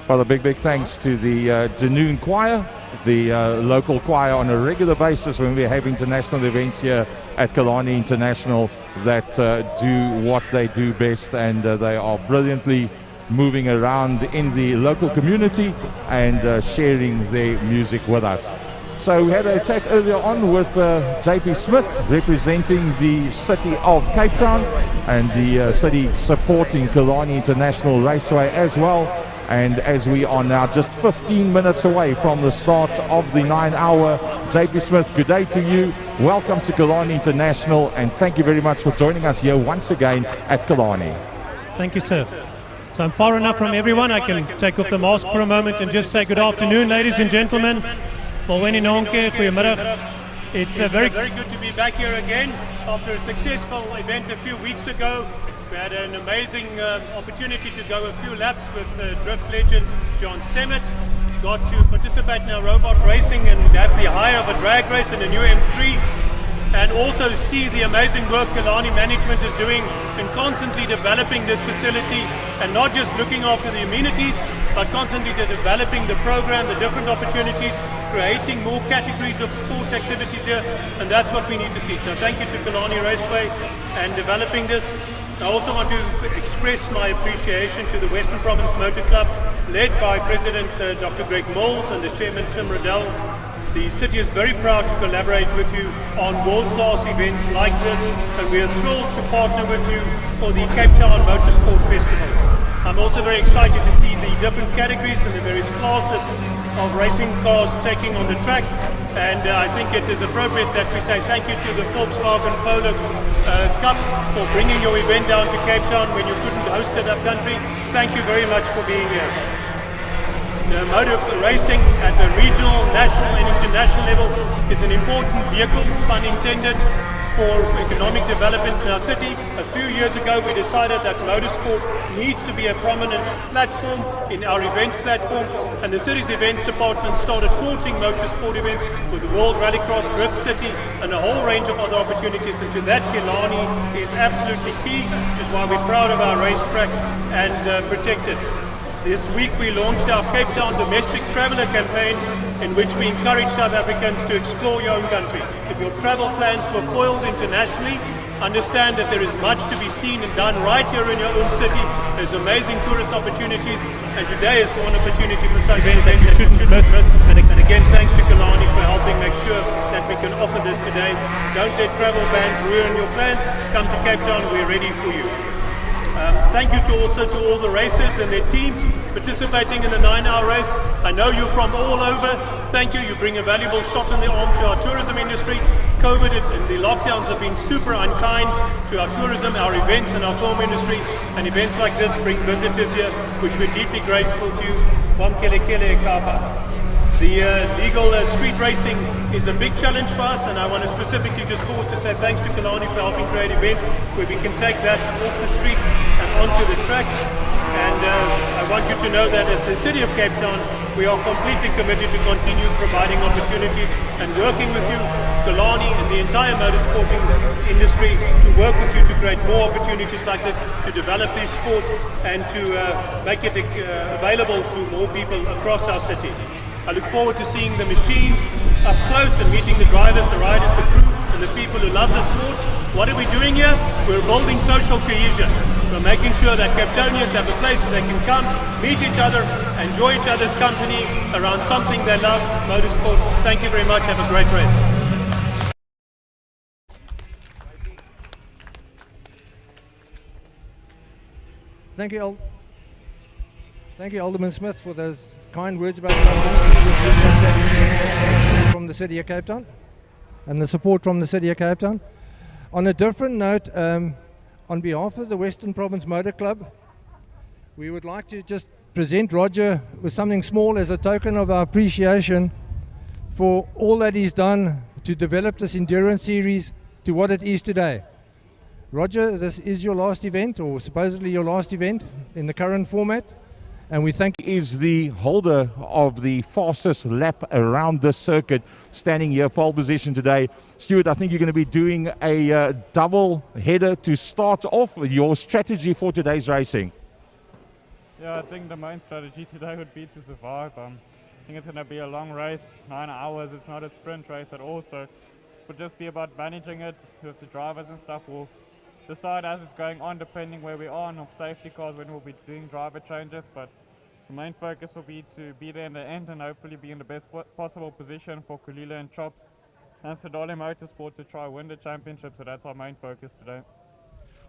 Well, a big thanks to the Dunoon Choir, the local choir on a regular basis when we have international events here at Killarney International that do what they do best, and they are brilliantly moving around in the local community and sharing their music with us. So we had a chat earlier on with JP Smith representing the city of Cape Town and the city supporting Killarney International Raceway as well. And as we are now just 15 minutes away from the start of the 9-hour, JP Smith, good day to you. Welcome to Killarney International, and thank you very much for joining us here once again at Killarney. Thank you, sir. So I'm far enough from everyone. I can take off the mask for a moment and just say good afternoon, ladies and gentlemen. Molweni nonke, goeiemiddag. It's very good to be back here again after a successful event a few weeks ago. We had an amazing opportunity to go a few laps with drift legend John Stemmett. Got to participate in our robot racing and have the high of a drag race in a new M3, and also see the amazing work Killarney management is doing in constantly developing this facility, and not just looking after the amenities, but constantly developing the program, the different opportunities, creating more categories of sport activities here, and that's what we need to see. So thank you to Killarney Raceway and developing this. I also want to express my appreciation to the Western Province Motor Club, led by President Dr. Greg Moles and the Chairman Tim Riddell, The city is very proud to collaborate with you on world-class events like this, and we are thrilled to partner with you for the Cape Town Motorsport Festival. I'm also very excited to see the different categories and the various classes of racing cars taking on the track, and I think it is appropriate that we say thank you to the Volkswagen Polo Cup for bringing your event down to Cape Town when you couldn't host it up country. Thank you very much for being here. The motor racing at the regional, national and international level is an important vehicle, pun intended, for economic development in our city. A few years ago we decided that motorsport needs to be a prominent platform in our events platform, and the city's events department started courting motorsport events with the World Rallycross, Drift City and a whole range of other opportunities, and to that Killarney is absolutely key, which is why we're proud of our racetrack and protect it. This week we launched our Cape Town Domestic Traveller campaign, in which we encourage South Africans to explore your own country. If your travel plans were foiled internationally, understand that there is much to be seen and done right here in your own city. There's amazing tourist opportunities, and today is one opportunity for such events that you shouldn't miss. And again, thanks to Kalani for helping make sure that we can offer this today. Don't let travel bans ruin your plans. Come to Cape Town, we're ready for you. Thank you also to all the racers and their teams participating in the 9-hour race. I know you're from all over. Thank you. You bring a valuable shot in the arm to our tourism industry. COVID and the lockdowns have been super unkind to our tourism, our events and our film industry. And events like this bring visitors here, which we're deeply grateful to. Wamkelekele Kapa. The legal street racing is a big challenge for us, and I want to specifically just pause to say thanks to Kalani for helping create events where we can take that off the streets and onto the track. And I want you to know that as the City of Cape Town, we are completely committed to continue providing opportunities and working with you, Kalani and the entire motorsporting industry, to work with you to create more opportunities like this, to develop these sports and to make it available to more people across our city. I look forward to seeing the machines up close and meeting the drivers, the riders, the crew and the people who love the sport. What are we doing here? We're building social cohesion. We're making sure that Cape Townians have a place where they can come, meet each other, enjoy each other's company around something they love, motorsport. Thank you very much. Have a great race. Thank you, Alderman Smith, for those kind words about from the City of Cape Town and the support from the City of Cape Town. On a different note, on behalf of the Western Province Motor Club, we would like to just present Roger with something small as a token of our appreciation for all that he's done to develop this endurance series to what it is today. Roger, this is your last event, or supposedly your last event in the current format. And we thank you. Is the holder of the fastest lap around this circuit, standing here pole position today. Stuart, I think you're going to be doing a double header to start off with your strategy for today's racing. Yeah, I think the main strategy today would be to survive. I think it's going to be a long race, 9 hours. It's not a sprint race at all, so it would just be about managing it with the drivers and stuff. We'll decide as it's going on, depending where we are on safety cars, when we'll be doing driver changes, but the main focus will be to be there in the end and hopefully be in the best possible position for Kulila and Chop and Sedale Motorsport to try win the championship. So that's our main focus today.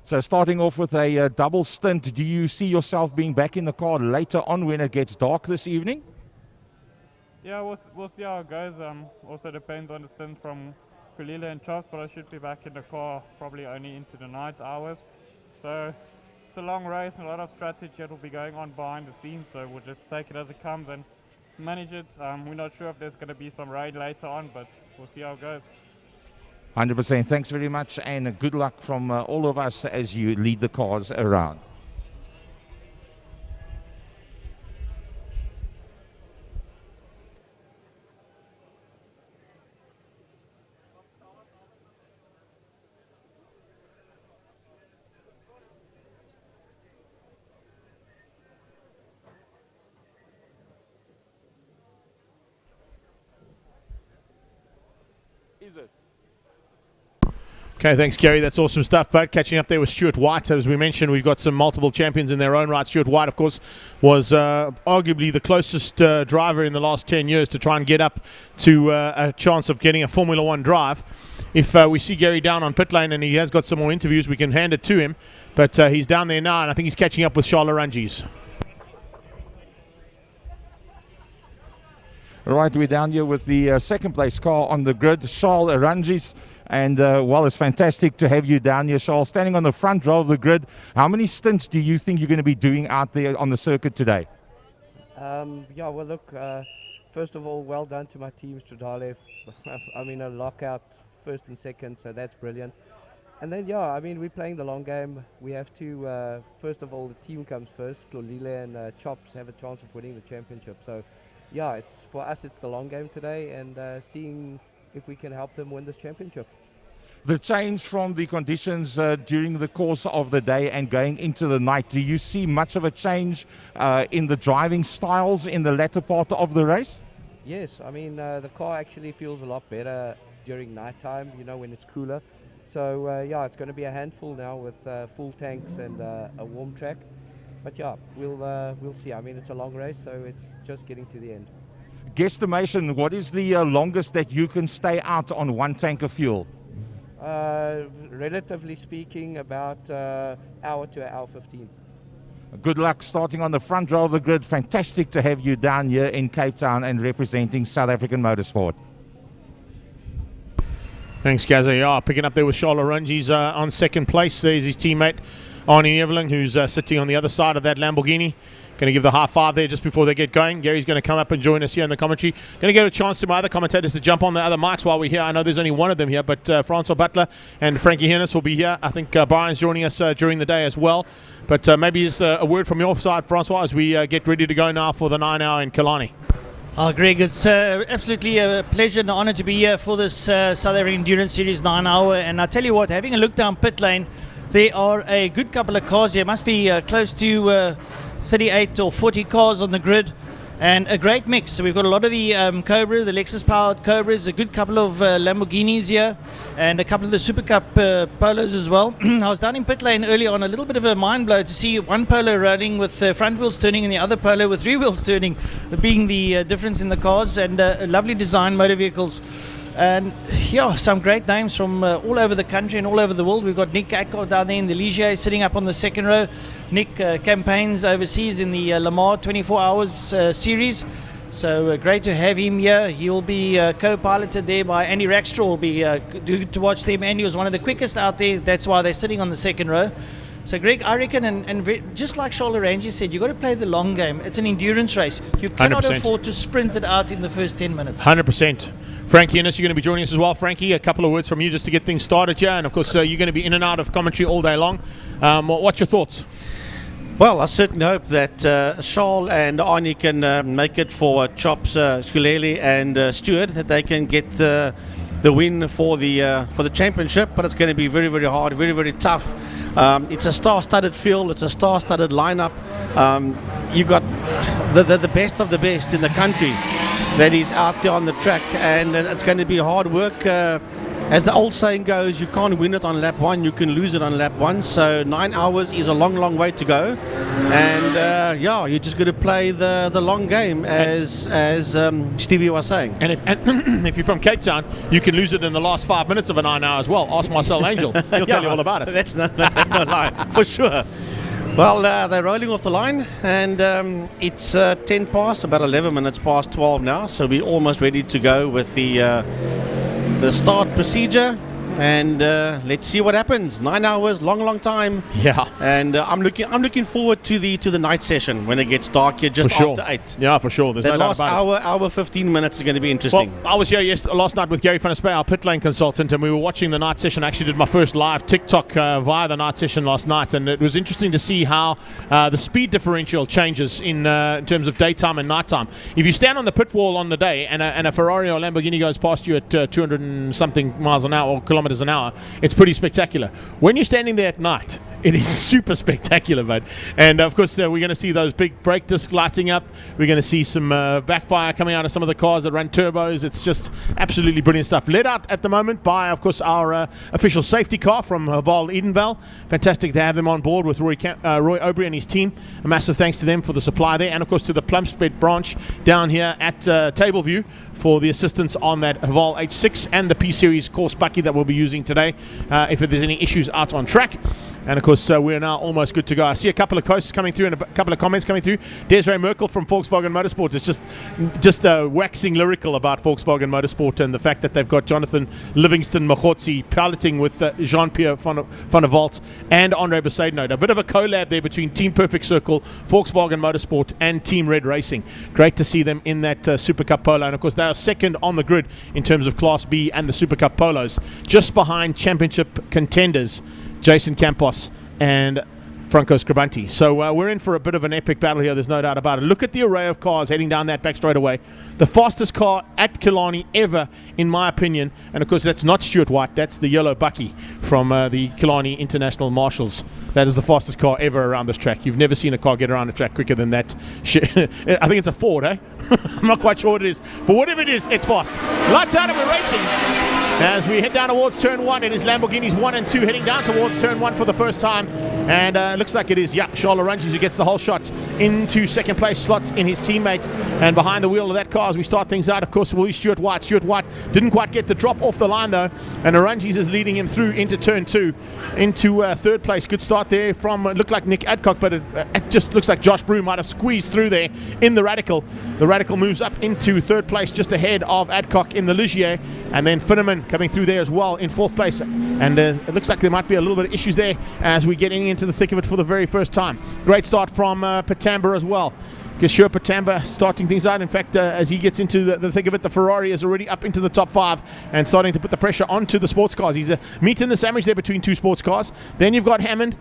So starting off with a double stint, do you see yourself being back in the car later on when it gets dark this evening? Yeah, we'll see how it goes. Also depends on the stint from Kulila and Chop, but I should be back in the car probably only into the night hours. So it's a long race and a lot of strategy that will be going on behind the scenes, so we'll just take it as it comes and manage it. We're not sure if there's going to be some rain later on, but we'll see how it goes. 100%. Thanks very much, and good luck from all of us as you lead the cars around. Okay, thanks, Gary. That's awesome stuff. But catching up there with Stuart White, as we mentioned, we've got some multiple champions in their own right. Stuart White, of course, was arguably the closest driver in the last 10 years to try and get up to a chance of getting a Formula One drive. If we see Gary down on pit lane and he has got some more interviews, we can hand it to him. But he's down there now, and I think he's catching up with Charles Arangis. Right, we're down here with the second place car on the grid, Charles Arangis. And, well, it's fantastic to have you down here, Charles, standing on the front row of the grid. How many stints do you think you're going to be doing out there on the circuit today? Yeah, well, look, first of all, well done to my team, Stradale. I'm in a lockout first and second, so that's brilliant. And then, yeah, I mean, we're playing the long game. We have to, first of all, the team comes first. Clolile and Chops have a chance of winning the championship. So, yeah, it's for us, it's the long game today, and seeing if we can help them win this championship. The change from the conditions during the course of the day and going into the night, do you see much of a change in the driving styles in the latter part of the race? Yes, I mean, the car actually feels a lot better during night time, you know, when it's cooler. So, yeah, it's going to be a handful now with full tanks and a warm track. But, yeah, we'll see. I mean, it's a long race, so it's just getting to the end. Guesstimation, what is the longest that you can stay out on one tank of fuel? Relatively speaking, about hour to an hour 15. Good luck starting on the front row of the grid. Fantastic to have you down here in Cape Town and representing South African motorsport. Thanks, Gaza. Yeah, picking up there with Charles Arangis on second place. There's his teammate, Arnie Eveling, who's sitting on the other side of that Lamborghini. Going to give the high five there just before they get going. Gary's going to come up and join us here in the commentary. Going to give a chance to my other commentators to jump on the other mics while we're here. I know there's only one of them here, but Francois Butler and Frankie Hennis will be here. I think Brian's joining us during the day as well. But maybe just a word from your side, Francois, as we get ready to go now for the 9 hour in Killarney. Greg, it's absolutely a pleasure and honor to be here for this South African Endurance Series 9 hour. And I tell you what, having a look down pit lane, there are a good couple of cars here. Must be close to 38 or 40 cars on the grid, and a great mix. So we've got a lot of the Cobra, the Lexus powered Cobras, a good couple of Lamborghinis here, and a couple of the Super Cup Polos as well. I was down in pit lane early on, a little bit of a mind blow to see one Polo running with front wheels turning and the other Polo with rear wheels turning, being the difference in the cars, and lovely design motor vehicles. And yeah, some great names from all over the country and all over the world. We've got Nick Ackord down there in the Ligier sitting up on the second row. Nick campaigns overseas in the Lamar 24 Hours series. So great to have him here. He will be co-piloted there by Andy Rackstraw. Will be good to watch them. Andy was one of the quickest out there. That's why they're sitting on the second row. So Greg, I reckon, and just like Charles Arangis said, you've got to play the long game. It's an endurance race. You cannot 100%. afford to sprint it out in the first 10 minutes. 100%. Frankie Ennis, you're going to be joining us as well. Frankie, a couple of words from you just to get things started here. And, of course, you're going to be in and out of commentary all day long. What's your thoughts? Well, I certainly hope that Charles and Arnie can make it for Chops, Skulele and Stewart, that they can get the win for the championship. But it's going to be very, very hard, very, very tough. It's a star-studded field. It's a star-studded lineup. You've got the best of the best in the country that is out there on the track, and it's going to be hard work. As the old saying goes, you can't win it on lap one, you can lose it on lap one. So 9 hours is a long, long way to go. And yeah, you're just going to play the long game, as Stevie was saying. And if you're from Cape Town, you can lose it in the last 5 minutes of a 9 hour as well. Ask Marcel Angel. He'll tell you all about it. That's no lie, for sure. Well, they're rolling off the line, and it's 10 past, about 11 minutes past 12 now. So we're almost ready to go with the start procedure, and let's see what happens. 9 hours, long time. Yeah. And I'm looking forward to the night session when it gets dark here, just after 8. Yeah, for sure. There's the no doubt last about it. hour 15 minutes is going to be interesting. Well, I was here last night with Gary van der Spey, our pit lane consultant, and we were watching the night session. I actually did my first live TikTok via the night session last night, and it was interesting to see how the speed differential changes in terms of daytime and nighttime. If you stand on the pit wall on the day and a Ferrari or Lamborghini goes past you at 200 and something miles an hour or kilometers kilometers an hour. It's pretty spectacular. When you're standing there at night, it is super spectacular, bud. And of course, we're going to see those big brake discs lighting up. We're going to see some backfire coming out of some of the cars that run turbos. It's just absolutely brilliant stuff. Led out at the moment by, of course, our official safety car from Val Edenvale. Fantastic to have them on board with Roy Aubrey and his team. A massive thanks to them for the supply there. And of course to the Plumstead branch down here at Tableview for the assistance on that Val H6 and the P-Series course bucky that we'll be using today if there's any issues out on track. And of course, we're now almost good to go. I see a couple of posts coming through and a couple of comments coming through. Desiree Merkel from Volkswagen Motorsport is just waxing lyrical about Volkswagen Motorsport and the fact that they've got Jonathan Livingston Mahotsi piloting with Jean-Pierre van der Walt and Andre Besaidnout. A bit of a collab there between Team Perfect Circle, Volkswagen Motorsport and Team Red Racing. Great to see them in that Super Cup Polo. And of course, they are second on the grid in terms of Class B and the Super Cup Polos, just behind championship contenders Jason Campos and Franco Scribanti. So we're in for a bit of an epic battle here, there's no doubt about it. Look at the array of cars heading down that back straightaway. The fastest car at Killarney ever, in my opinion. And of course, that's not Stuart White, that's the yellow Bucky from the Killarney International Marshals. That is the fastest car ever around this track. You've never seen a car get around a track quicker than that. I think it's a Ford, eh? I'm not quite sure what it is. But whatever it is, it's fast. Lights out and we're racing. As we head down towards turn 1, it is Lamborghinis 1 and 2 heading down towards turn 1 for the first time. And it looks like it is, Charles Oranges who gets the whole shot into second place slots in his teammate. And behind the wheel of that car as we start things out, of course, will be Stuart White. Stuart White didn't quite get the drop off the line though. And Oranges is leading him through into turn 2, into third place. Good start there from, looked like Nick Adcock, but it just looks like Josh Brew might have squeezed through there in the Radical. The Radical moves up into third place just ahead of Adcock in the Ligier. And then Finneman coming through there as well in fourth place. And it looks like there might be a little bit of issues there as we get into the thick of it for the very first time. Great start from Patamba as well. Kishore Patamba starting things out. In fact, as he gets into the thick of it, the Ferrari is already up into the top 5 and starting to put the pressure onto the sports cars. He's meeting the sandwich there between two sports cars. Then you've got Hammond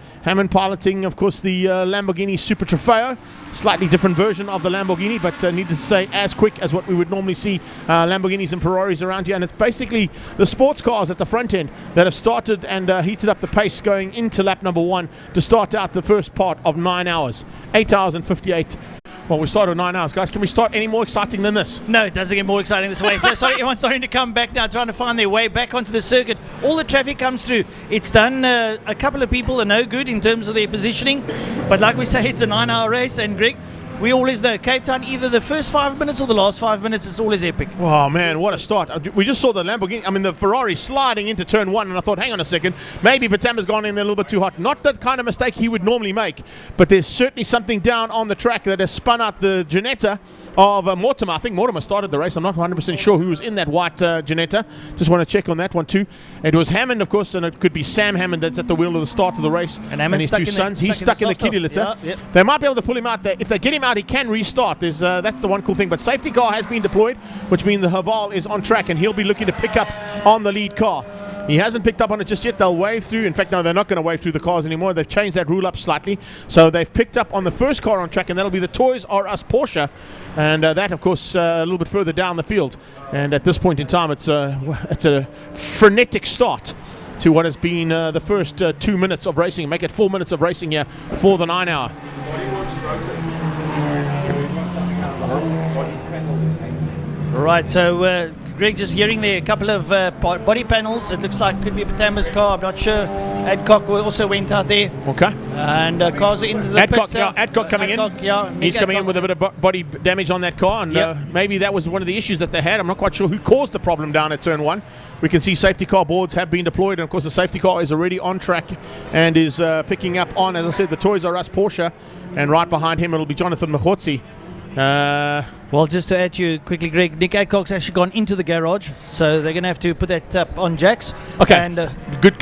piloting, of course, the Lamborghini Super Trofeo. Slightly different version of the Lamborghini, but needless to say, as quick as what we would normally see Lamborghinis and Ferraris around here. And it's basically the sports cars at the front end that have started and heated up the pace going into lap number 1 to start out the first part of 9 hours. 8 hours and 58. Well, we started 9 hours, guys. Can we start any more exciting than this? No, it doesn't get more exciting this way. So sorry, everyone's starting to come back now, trying to find their way back onto the circuit. All the traffic comes through. It's done a couple of people are no good in terms of their positioning. But like we say, it's a 9-hour race. And Greg, we always know Cape Town, either the first 5 minutes or the last 5 minutes, it's always epic. Oh man, what a start. We just saw the Lamborghini, the Ferrari sliding into turn 1, and I thought, hang on a second, maybe Patamba's gone in there a little bit too hot. Not the kind of mistake he would normally make, but there's certainly something down on the track that has spun out the Ginetta of Mortimer. I think Mortimer started the race. I'm not 100% sure who was in that white Ginetta. Just want to check on that one too. It was Hammond, of course, and it could be Sam Hammond that's at the wheel of the start of the race. And his two sons. He's stuck in the kiddie litter. Yeah, They might be able to pull him out there. If they get him out, he can restart. That's the one cool thing. But safety car has been deployed, which means the Haval is on track, and he'll be looking to pick up on the lead car. He hasn't picked up on it just yet. They'll wave through. In fact, no, they're not going to wave through the cars anymore. They've changed that rule up slightly. So they've picked up on the first car on track, and that'll be the Toys R Us Porsche. And that, of course, a little bit further down the field. And at this point in time, it's a frenetic start to what has been the first 2 minutes of racing. Make it 4 minutes of racing here for the 9 hour. Right, so Greg, just hearing there a couple of body panels. It looks like could be Patamba's car. I'm not sure. Adcock also went out there. Okay. And cars are into the Adcock, pits. Adcock coming in. Yeah, he's coming in with a bit of body damage on that car, and maybe that was one of the issues that they had. I'm not quite sure who caused the problem down at turn 1. We can see safety car boards have been deployed, and of course the safety car is already on track and is picking up on, as I said, the Toys R Us Porsche, and right behind him it'll be Jonathan Mahotsi. Well, just to add to you quickly, Greg, Nick Adcock's actually gone into the garage, so they're going to have to put that up on jacks. Okay, and, good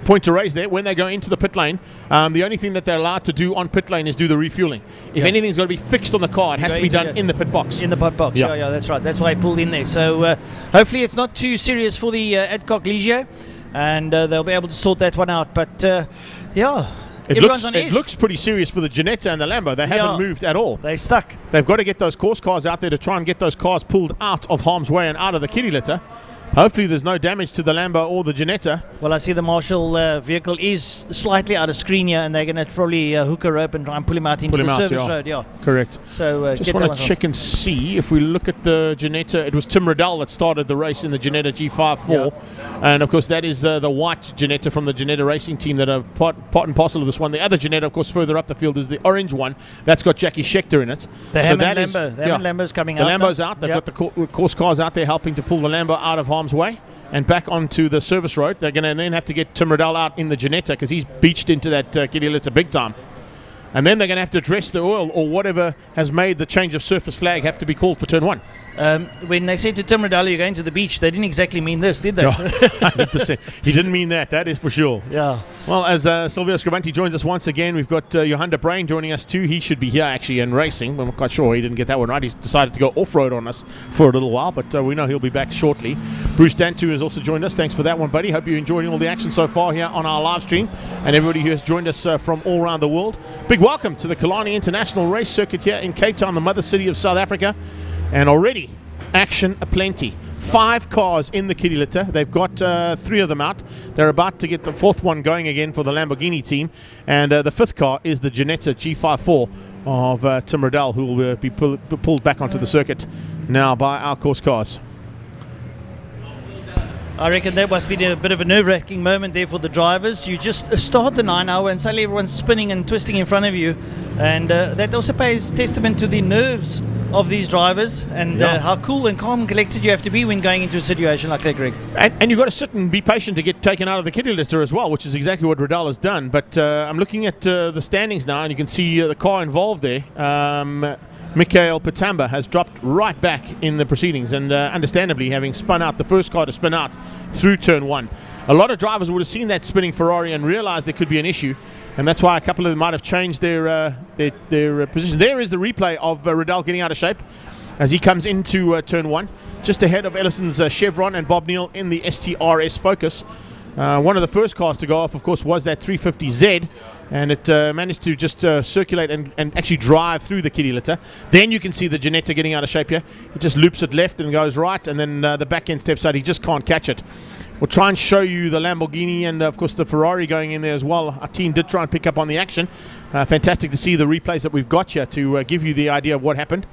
point to raise there. When they go into the pit lane, the only thing that they're allowed to do on pit lane is do the refueling. If anything's got to be fixed on the car, it has to be done in the pit box. In the pit box, yeah, that's right. That's why I pulled in there. So hopefully it's not too serious for the Adcock Ligier, and they'll be able to sort that one out. But It looks pretty serious for the Ginetta and the Lambo. They haven't moved at all. They're stuck. They've got to get those course cars out there to try and get those cars pulled out of harm's way and out of the kiddie litter. Hopefully there's no damage to the Lambo or the Ginetta. Well, I see the Marshall vehicle is slightly out of screen here, and they're going to probably hook a rope and try and pull him out into the service road. Yeah, correct. So just want to check and see if we look at the Ginetta. It was Tim Riddell that started the race in the Ginetta G54, and of course that is the white Ginetta from the Ginetta racing team that are part and parcel of this one. The other Ginetta, of course, further up the field is the orange one. That's got Jackie Schechter in it. The Hammond Lambo. The Hammond Lambo's coming out. The Lambo's out. They've got the course cars out there helping to pull the Lambo out of harm's way and back onto the service road. They're going to then have to get Tim Riddell out in the Ginetta because he's beached into that kitty litter big time. And then they're going to have to address the oil or whatever has made the change of surface flag have to be called for turn 1. When they said to Tim Riddell, you're going to the beach, they didn't exactly mean this, did they? No, 100%. He didn't mean that is for sure. Yeah. Well, as Silvio Scribanti joins us once again, we've got Johan de Bruin joining us too. He should be here actually and racing. I'm not quite sure he didn't get that one right. He's decided to go off-road on us for a little while, but we know he'll be back shortly. Bruce Dantu has also joined us. Thanks for that one, buddy. Hope you're enjoying all the action so far here on our live stream, and everybody who has joined us from all around the world. Big welcome to the Killarney International Race Circuit here in Cape Town, the mother city of South Africa, and already action aplenty. 5 cars in the kitty litter. They've got 3 of them out. They're about to get the 4th one going again for the Lamborghini team, and the 5th car is the Ginetta G54 of Tim Riddell, who will be pulled back onto the circuit now by our course cars. I reckon that must be a bit of a nerve-wracking moment there for the drivers. You just start the 9-hour and suddenly everyone's spinning and twisting in front of you, and that also pays testament to the nerves of these drivers and how cool and calm and collected you have to be when going into a situation like that, Greg. And you've got to sit and be patient to get taken out of the kitty litter as well, which is exactly what Riddell has done. But I'm looking at the standings now, and you can see the car involved there. Mikhail Patamba has dropped right back in the proceedings, and understandably having spun out, the first car to spin out through turn 1. A lot of drivers would have seen that spinning Ferrari and realized there could be an issue, and that's why a couple of them might have changed their position. There is the replay of Riddell getting out of shape as he comes into turn 1, just ahead of Ellison's Chevron and Bob Neal in the STRS Focus. One of the first cars to go off, of course, was that 350Z, and it managed to just circulate and actually drive through the kitty litter. Then you can see the Ginetta getting out of shape here. It just loops it left and goes right, and then the back end steps out. He just can't catch it. We'll try and show you the Lamborghini and, of course, the Ferrari going in there as well. Our team did try and pick up on the action. Fantastic to see the replays that we've got here to give you the idea of what happened.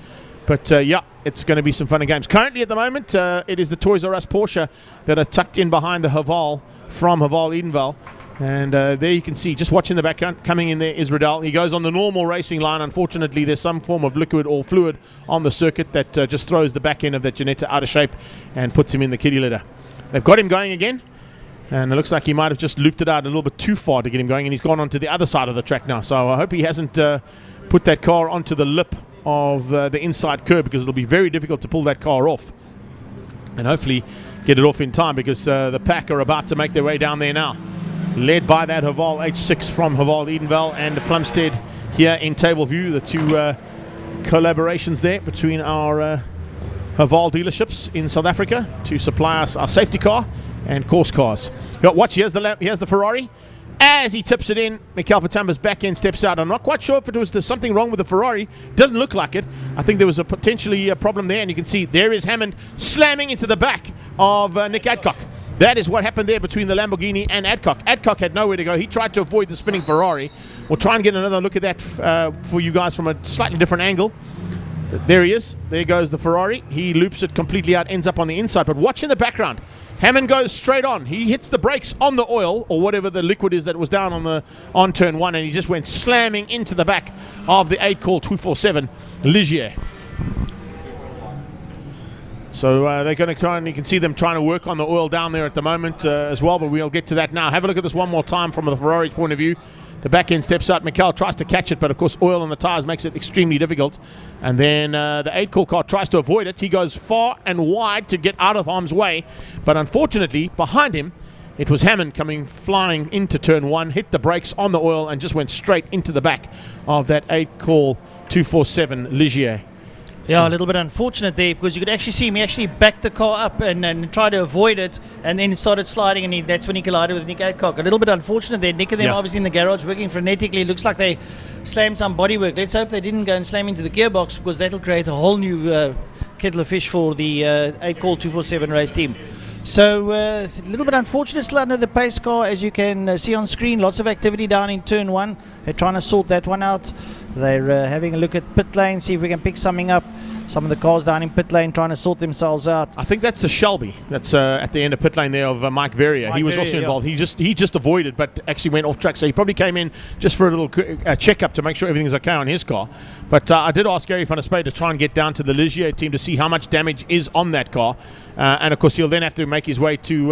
But, yeah, it's going to be some fun and games. Currently, at the moment, it is the Toys R Us Porsche that are tucked in behind the Haval from Haval Edenvale. And there you can see, just watching the background, coming in there is Riddell. He goes on the normal racing line. Unfortunately, there's some form of liquid or fluid on the circuit that just throws the back end of that Ginetta out of shape and puts him in the kitty litter. They've got him going again, and it looks like he might have just looped it out a little bit too far to get him going, and he's gone onto the other side of the track now. So I hope he hasn't put that car onto the lip of the inside curb, because it'll be very difficult to pull that car off, and hopefully get it off in time, because the pack are about to make their way down there now, led by that Haval H6 from Haval Edenvale and Plumstead here in Table View, the two collaborations there between our Haval dealerships in South Africa to supply us our safety car and course cars. Watch, here's the Ferrari. As he tips it in, Mikhail Patamba's back end steps out. I'm not quite sure if it was something wrong with the Ferrari. Doesn't look like it. I think there was a potentially problem there, and you can see there is Hammond slamming into the back of Nick Adcock. That is what happened there between the Lamborghini and Adcock. Adcock had nowhere to go. He tried to avoid the spinning Ferrari. We'll try and get another look at that for you guys from a slightly different angle. There he is. There goes the Ferrari. He loops it completely out, ends up on the inside. But watch in the background. Hammond goes straight on. He hits the brakes on the oil, or whatever the liquid is that was down on turn 1, and he just went slamming into the back of the 8-call 247 Ligier. So they're going to try, and you can see them trying to work on the oil down there at the moment as well, but we'll get to that now. Have a look at this one more time from the Ferrari's point of view. The back end steps out. Mikhail tries to catch it, but of course oil on the tires makes it extremely difficult. And then the 8-call car tries to avoid it. He goes far and wide to get out of harm's way, but unfortunately behind him it was Hammond coming flying into turn 1, hit the brakes on the oil and just went straight into the back of that 8-call 247 Ligier. Yeah, a little bit unfortunate there, because you could actually see him. He actually backed the car up and tried to avoid it, and then it started sliding, and that's when he collided with Nick Adcock. A little bit unfortunate there. Nick and them obviously in the garage working frenetically. Looks like they slammed some bodywork. Let's hope they didn't go and slam into the gearbox, because that'll create a whole new kettle of fish for the 8-call 247 race team. So a little bit unfortunate still under the pace car, as you can see on screen. Lots of activity down in turn 1. They're trying to sort that one out. They're having a look at pit lane, see if we can pick something up. Some of the cars down in pit lane trying to sort themselves out. I think that's the Shelby. That's at the end of pit lane there of Mike Verrier. He was also involved. He just avoided, but actually went off track. So he probably came in just for a little checkup to make sure everything's okay on his car. But I did ask Gary van der Spey to try and get down to the Ligier team to see how much damage is on that car. And of course, he'll then have to make his way to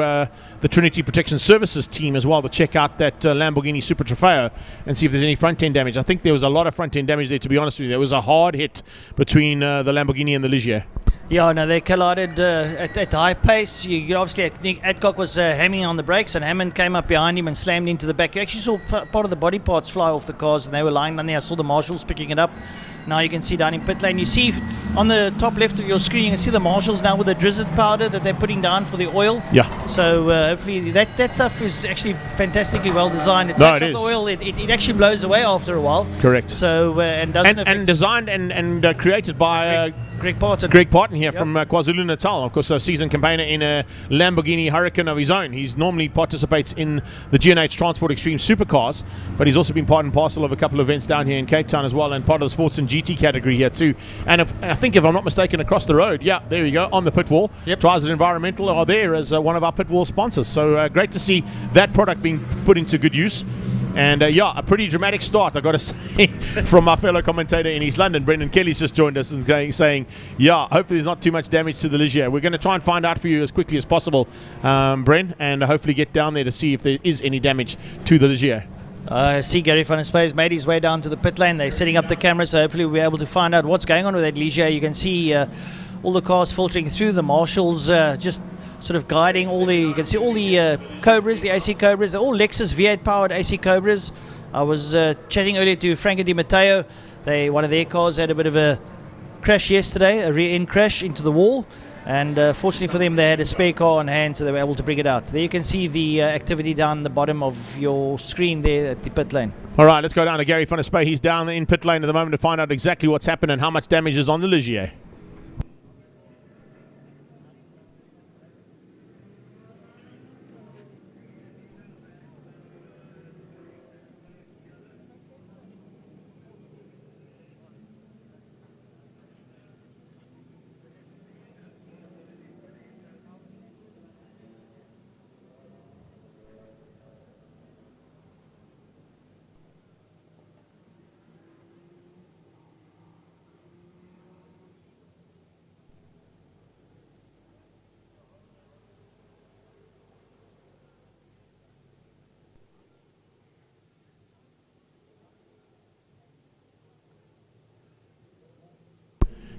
the Trinity Protection Services team as well to check out that Lamborghini Super Trofeo and see if there's any front end damage. I think there was a lot of front end damage there, to be honest with you. There was a hard hit between the Lamborghini and the Ligier. Yeah, no, they collided at high pace. You obviously, Nick Adcock was hammering on the brakes, and Hammond came up behind him and slammed into the back. You actually saw part of the body parts fly off the cars, and they were lying down there. I saw the marshals picking it up. Now you can see down in pit lane. You see on the top left of your screen, you can see the marshals now with the drizzard powder that they're putting down for the oil. Yeah. So hopefully that stuff is actually fantastically well designed. It sucks up the oil. It actually blows away after a while. Correct. So and designed and created by Greg Parton. Greg Parton here from KwaZulu-Natal. Of course, a seasoned campaigner in a Lamborghini Huracan of his own. He's normally participates in the G&H Transport Extreme Supercars, but he's also been part and parcel of a couple of events down here in Cape Town as well, and part of the sports and GT category here too. And I think, if I'm not mistaken, across the road, yeah, there you go, on the pit wall. Drives and Environmental are there as one of our pit wall sponsors. So great to see that product being put into good use. And yeah, a pretty dramatic start, I've got to say, from our fellow commentator in East London. Brendan Kelly's just joined us and saying, yeah, hopefully there's not too much damage to the Ligier. We're going to try and find out for you as quickly as possible, Bren, and hopefully get down there to see if there is any damage to the Ligier. See Gary van der Spey has made his way down to the pit lane. They're setting up the cameras, so hopefully we'll be able to find out what's going on with that Ligier. You can see all the cars filtering through, the marshals just sort of guiding all the, you can see all the Cobras, the AC Cobras, they're all Lexus V8 powered AC Cobras. I was chatting earlier to Franco Di Matteo. One of their cars had a bit of a crash yesterday, a rear end crash into the wall, and fortunately for them they had a spare car on hand, so they were able to bring it out. There you can see the activity down the bottom of your screen there at the pit lane. All right, let's go down to Gary van der Spey. He's down in pit lane at the moment to find out exactly what's happened and how much damage is on the Ligier.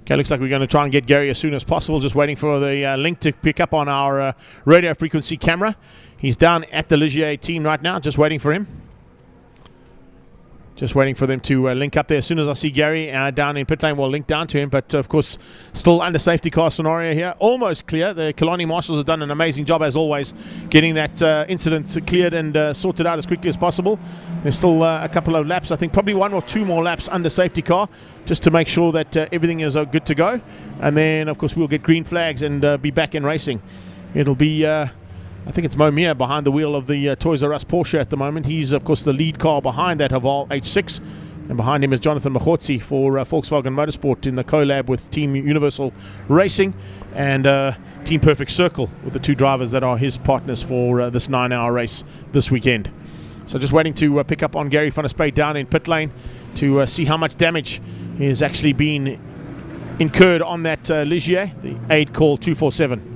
Okay, looks like we're going to try and get Gary as soon as possible. Just waiting for the link to pick up on our radio frequency camera. He's down at the Ligier team right now, just waiting for him. Just waiting for them to link up there. As soon as I see Gary down in pit lane, we'll link down to him. But, of course, still under safety car scenario here. Almost clear. The Kalani Marshals have done an amazing job, as always, getting that incident cleared and sorted out as quickly as possible. There's still a couple of laps. I think probably 1 or 2 more laps under safety car, just to make sure that everything is good to go. And then, of course, we'll get green flags and be back in racing. It'll be... I think it's Mo Mir behind the wheel of the Toys R Us Porsche at the moment. He's, of course, the lead car behind that Haval H6. And behind him is Jonathan Machotsi for Volkswagen Motorsport in the collab with Team Universal Racing and Team Perfect Circle, with the 2 drivers that are his partners for this 9-hour race this weekend. So just waiting to pick up on Gary van der Spey down in pit lane to see how much damage is actually being incurred on that Ligier, the aid call 247.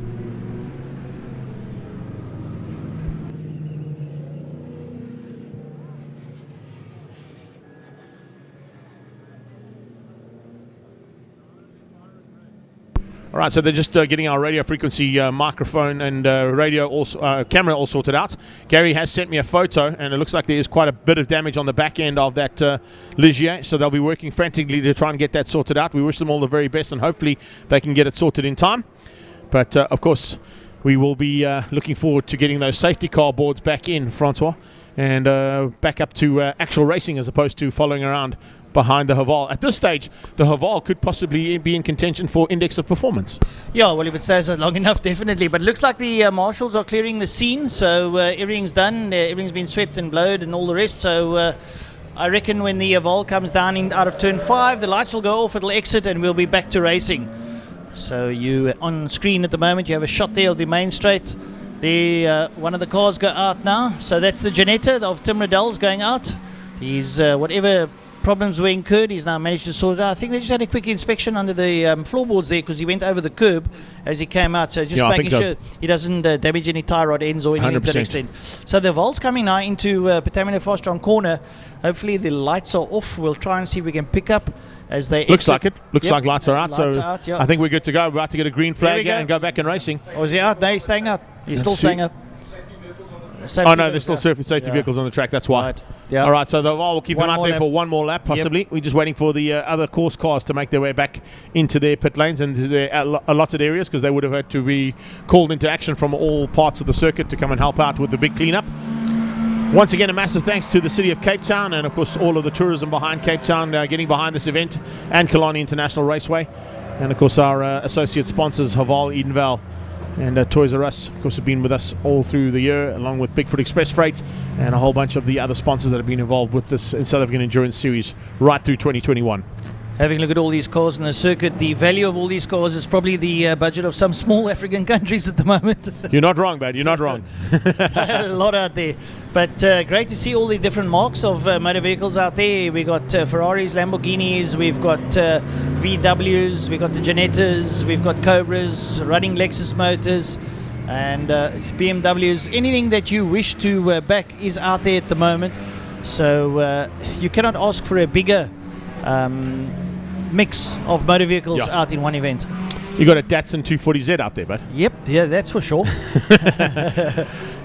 All right, so they're just getting our radio frequency microphone and radio also, camera all sorted out. Gary has sent me a photo, and it looks like there is quite a bit of damage on the back end of that Ligier, so they'll be working frantically to try and get that sorted out. We wish them all the very best, and hopefully they can get it sorted in time. But, of course, we will be looking forward to getting those safety car boards back in, Francois, and back up to actual racing as opposed to following around behind the Haval. At this stage, the Haval could possibly be in contention for index of performance. Yeah, well, if it stays long enough, definitely. But it looks like the marshals are clearing the scene, so everything's done. Everything's been swept and blowed and all the rest. So I reckon when the Haval comes down out of turn 5, the lights will go off, it'll exit, and we'll be back to racing. So you on screen at the moment, you have a shot there of the main straight. One of the cars go out now. So that's the Janetta of Tim Riddell's going out. He's whatever problems were incurred, he's now managed to sort it out. I think they just had a quick inspection under the floorboards there because he went over the curb as he came out. So just making sure he doesn't damage any tie rod ends or anything to that extent. So the Vol's coming now into Petamina Fostron corner. Hopefully the lights are off. We'll try and see if we can pick up as they Looks exit. like it. Looks like lights are out. Lights So are out, yeah. I think we're good to go. We're about to get a green flag here and go back in racing. Or is he out? No, he's staying out. He's still staying out. Oh no, there's still safety vehicles on the track. That's why. Right. Yeah. All right, so we'll keep them out there lap. for one more lap, possibly. We're just waiting for the other course cars to make their way back into their pit lanes and to their allotted areas, because they would have had to be called into action from all parts of the circuit to come and help out with the big cleanup. Once again, a massive thanks to the City of Cape Town and, of course, all of the tourism behind Cape Town getting behind this event, and Killarney International Raceway. And, of course, our associate sponsors, Haval, Edenvale, and Toys R Us, of course, have been with us all through the year, along with Bigfoot Express Freight and a whole bunch of the other sponsors that have been involved with this South African Endurance Series right through 2021. Having a look at all these cars in the circuit, the value of all these cars is probably the budget of some small African countries at the moment. You're not wrong, Bad. You're not wrong. A lot out there. But great to see all the different marks of motor vehicles out there. We got Ferraris, Lamborghinis, we've got VWs, we've got the Janettas, we've got Cobras, running Lexus motors, and BMWs. Anything that you wish to back is out there at the moment. So you cannot ask for a bigger mix of motor vehicles out in one event. You got a Datsun 240Z out there, bud. Yep, yeah, that's for sure.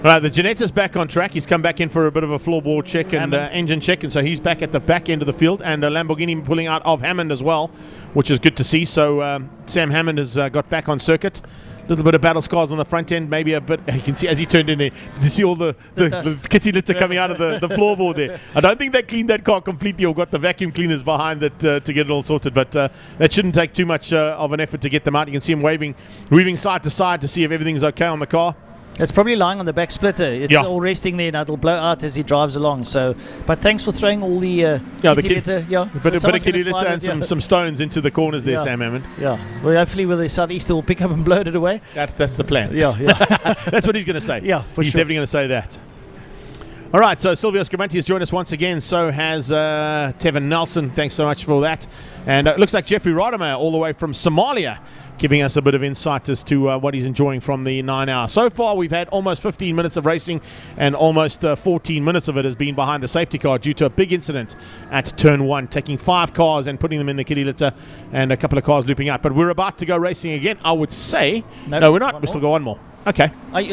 Right, the Janetta's back on track. He's come back in for a bit of a floorboard check and engine check, and so he's back at the back end of the field. And Lamborghini pulling out of Hammond as well, which is good to see. So Sam Hammond has got back on circuit. A little bit of battle scars on the front end, maybe a bit. You can see as he turned in there, you see all the kitty litter coming out of the floorboard there. I don't think they cleaned that car completely or got the vacuum cleaners behind it to get it all sorted, but that shouldn't take too much of an effort to get them out. You can see him weaving side to side to see if everything's okay on the car. It's probably lying on the back splitter. It's all resting there, and it'll blow out as he drives along. So, but thanks for throwing all the kitty litter. Yeah, bit of kitty litter and some stones into the corners there, Sam Hammond. Yeah, well, hopefully with the southeaster will pick up and blow it away. That's the plan. Yeah. That's what he's going to say. Yeah, He's definitely going to say that. All right, so Silvio Scrimanti has joined us once again. So has Tevin Nelson. Thanks so much for that. And it looks like Jeffrey Rodemeyer all the way from Somalia, giving us a bit of insight as to what he's enjoying from the 9 hour. So far, we've had almost 15 minutes of racing, and almost 14 minutes of it has been behind the safety car due to a big incident at turn 1, taking 5 cars and putting them in the kitty litter, and a couple of cars looping out. But we're about to go racing again, I would say. No, we're not. We'll still go one more. Okay. Like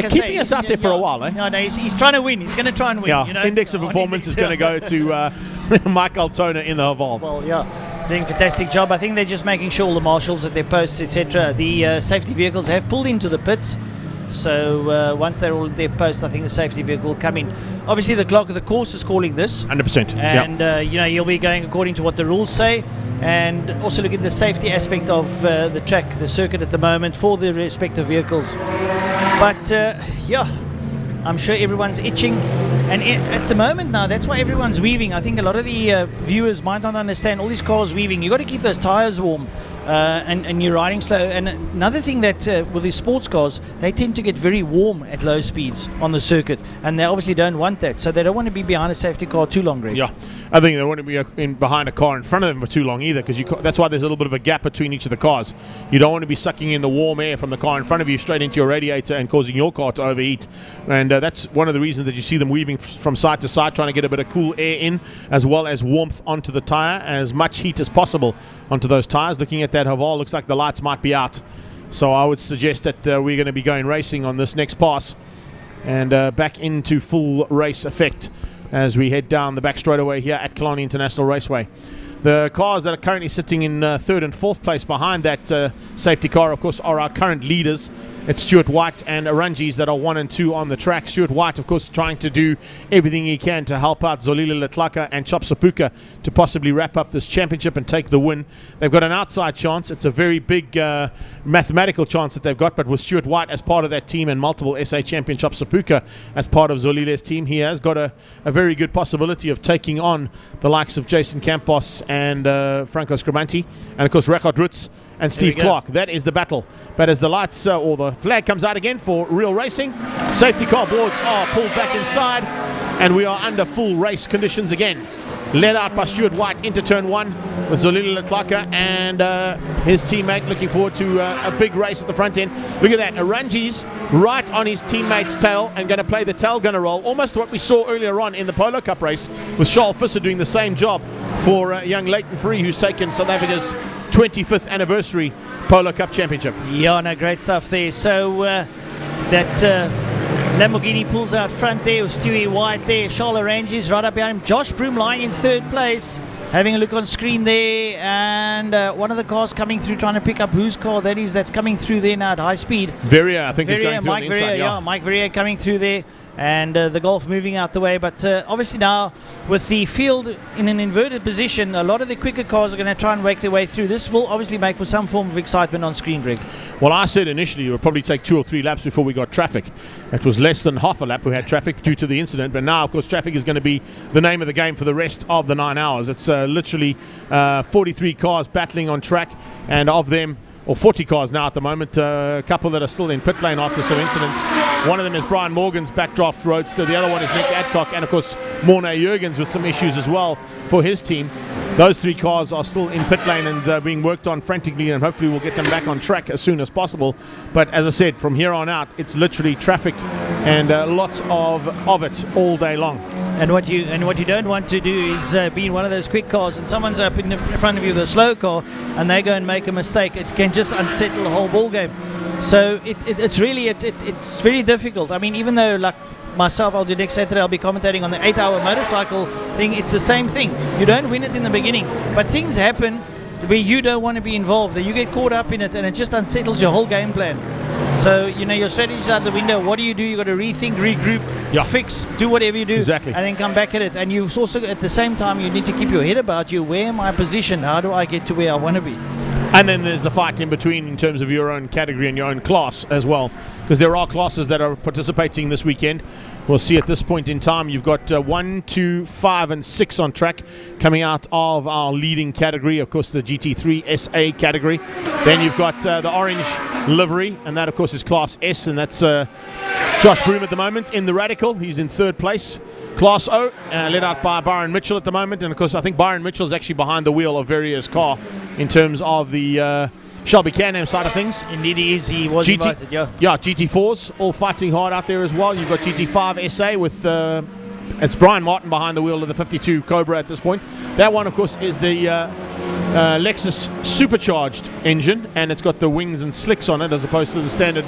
They're keeping us out there for a while, eh? No, he's trying to win. He's going to try and win. Yeah, you know? Index of performance is going to go to Mike Altona in the Haval. Well, yeah, doing a fantastic job. I think they're just making sure all the marshals at their posts, etc. The safety vehicles have pulled into the pits. So once they're all at their posts, I think the safety vehicle will come in. Obviously, the clerk of the course is calling this. 100%. And, he'll be going according to what the rules say. And also look at the safety aspect of the track, the circuit at the moment for the respective vehicles. But, I'm sure everyone's itching. And at the moment now, that's why everyone's weaving. I think a lot of the viewers might not understand all these cars weaving. You've got to keep those tyres warm. And you're riding slow. And another thing that with these sports cars, they tend to get very warm at low speeds on the circuit, and they obviously don't want that, so they don't want to be behind a safety car too long, Greg. Yeah, I think they want to be behind a car in front of them for too long either, because that's why there's a little bit of a gap between each of the cars. You don't want to be sucking in the warm air from the car in front of you straight into your radiator and causing your car to overheat. And that's one of the reasons that you see them weaving from side to side, trying to get a bit of cool air in, as well as warmth onto the tyre, as much heat as possible onto those tyres. Looking at that Haval, looks like the lights might be out, so I would suggest that we're going to be going racing on this next pass and back into full race effect as we head down the back straightaway here at Killarney International Raceway. The cars that are currently sitting in third and fourth place behind that safety car, of course, are our current leaders. It's Stuart White and Arunjis that are 1 and 2 on the track. Stuart White, of course, trying to do everything he can to help out Zolile Letlaka and Chop Sapuka to possibly wrap up this championship and take the win. They've got an outside chance. It's a very big mathematical chance that they've got, but with Stuart White as part of that team and multiple SA champion Chop Sapuka as part of Zolile's team, he has got a very good possibility of taking on the likes of Jason Campos and Franco Scribanti, and of course Rechard Rutz and Steve Clark. That is the battle. But as the lights or the flag comes out again for real racing, safety car boards are pulled back inside, and we are under full race conditions again. Led out by Stuart White into turn 1 with Zolile Letlaka and his teammate, looking forward to a big race at the front end. Look at that, Arunji's right on his teammate's tail and going to play the tail gunner role, almost what we saw earlier on in the Polo Cup race with Charles Visser doing the same job for young Leighton Free, who's taken South Africa's 25th anniversary Polo Cup Championship. Yeah, no, great stuff there. So that Lamborghini pulls out front there with Stewie White there. Charles Arunji's right up behind him. Josh Broom lying in third place. Having a look on screen there, and one of the cars coming through, trying to pick up whose car that is that's coming through there now at high speed. Verrier, I think he's going through Mike on the inside. Verrier, yeah, Mike Verrier coming through there, and the Golf moving out the way. But obviously now, with the field in an inverted position, a lot of the quicker cars are going to try and work their way through. This will obviously make for some form of excitement on screen, Greg. Well, I said initially it would probably take 2 or 3 laps before we got traffic. It was less than half a lap we had traffic due to the incident, but now, of course, traffic is going to be the name of the game for the rest of the 9 hours. It's literally 43 cars battling on track, and of them, or 40 cars now at the moment, a couple that are still in pit lane after some incidents. One of them is Brian Morgan's backdraft roadster, the other one is Nick Adcock, and of course Mornay Jurgens with some issues as well for his team. Those 3 cars are still in pit lane and being worked on frantically, and hopefully we'll get them back on track as soon as possible. But as I said, from here on out, it's literally traffic and lots of it all day long. And what you don't want to do is be in one of those quick cars and someone's up in front of you with a slow car and they go and make a mistake. It can just unsettle the whole ball game. So it's really it's very difficult. I mean, even though like myself, I'll do next Saturday, I'll be commentating on the 8-hour motorcycle thing. It's the same thing. You don't win it in the beginning, but things happen where you don't want to be involved. You get caught up in it, and it just unsettles your whole game plan. So your strategy's out the window. What do? You got to rethink, regroup, fix, do whatever you do, exactly, and then come back at it. And you've also, at the same time, you need to keep your head about you. Where am I positioned? How do I get to where I want to be? And then there's the fight in between in terms of your own category and your own class as well, because there are classes that are participating this weekend. We'll see at this point in time, you've got 1, 2, 5 and 6 on track coming out of our leading category, of course the GT3 SA category. Then you've got the orange livery, and that of course is Class S, and that's Josh Broom at the moment in the Radical. He's in third place. Class O, led out by Byron Mitchell at the moment, and of course I think Byron Mitchell is actually behind the wheel of Verrier's car in terms of the Shelby Can-Am side of things. Indeed he is, he was invited, yeah. Yeah, GT4s, all fighting hard out there as well. You've got GT5 SA with, it's Brian Martin behind the wheel of the 52 Cobra at this point. That one, of course, is the Lexus supercharged engine, and it's got the wings and slicks on it as opposed to the standard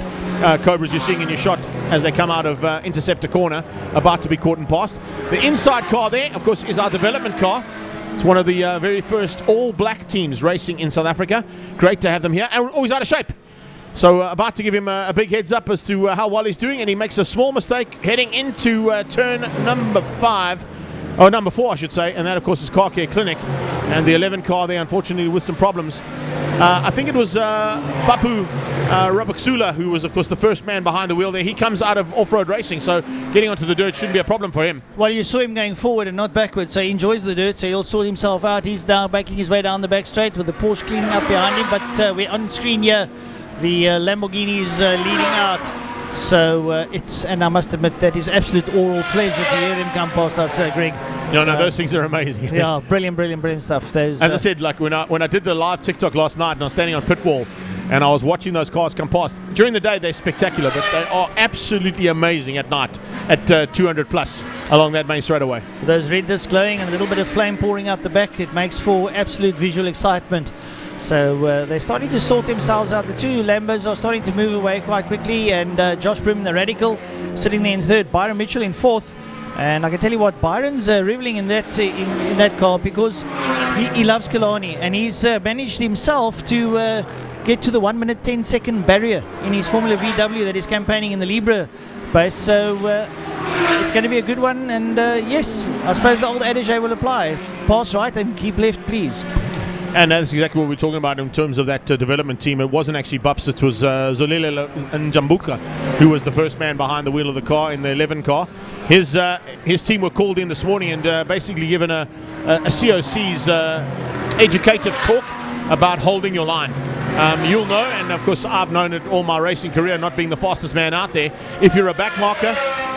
Cobras you're seeing in your shot as they come out of Interceptor Corner, about to be caught and passed. The inside car there, of course, is our development car. It's one of the very first all-black teams racing in South Africa. Great to have them here. And he's out of shape. So about to give him a big heads up as to how well he's doing, and he makes a small mistake heading into turn number 4, I should say, and that of course is Car Care Clinic, and the 11 car there unfortunately with some problems. I think it was Bapu Rabaksula who was of course the first man behind the wheel there. He comes out of off-road racing, so getting onto the dirt shouldn't be a problem for him. Well, you saw him going forward and not backwards, so he enjoys the dirt, so he'll sort himself out. He's now backing his way down the back straight with the Porsche cleaning up behind him, but we're on screen here. The Lamborghini is leading out. So and I must admit that is absolute oral pleasure to hear him come past us, Greg. No, those things are amazing. Yeah, brilliant stuff. As I said, like when I did the live TikTok last night and I was standing on pit wall and I was watching those cars come past. During the day they're spectacular, but they are absolutely amazing at night at 200 plus along that main straightaway. Those red discs glowing and a little bit of flame pouring out the back, it makes for absolute visual excitement. So they're starting to sort themselves out. The two Lambos are starting to move away quite quickly, and Josh Broom in the Radical sitting there in third, Byron Mitchell in fourth, And I can tell you what, Byron's reveling in that in that car because he loves Killarney, and he's managed himself to get to the 1 minute 10 second barrier in his Formula VW that is campaigning in the Libre base. So it's going to be a good one, and yes, I suppose the old adage will apply: pass right and keep left, please. And that's exactly what we're talking about in terms of that development team. It wasn't actually Bups, it was Zolile Njambuka who was the first man behind the wheel of the car in the 11 car. His team were called in this morning and basically given a COC's educative talk about holding your line. You'll know, and of course I've known it all my racing career, not being the fastest man out there. If you're a back marker,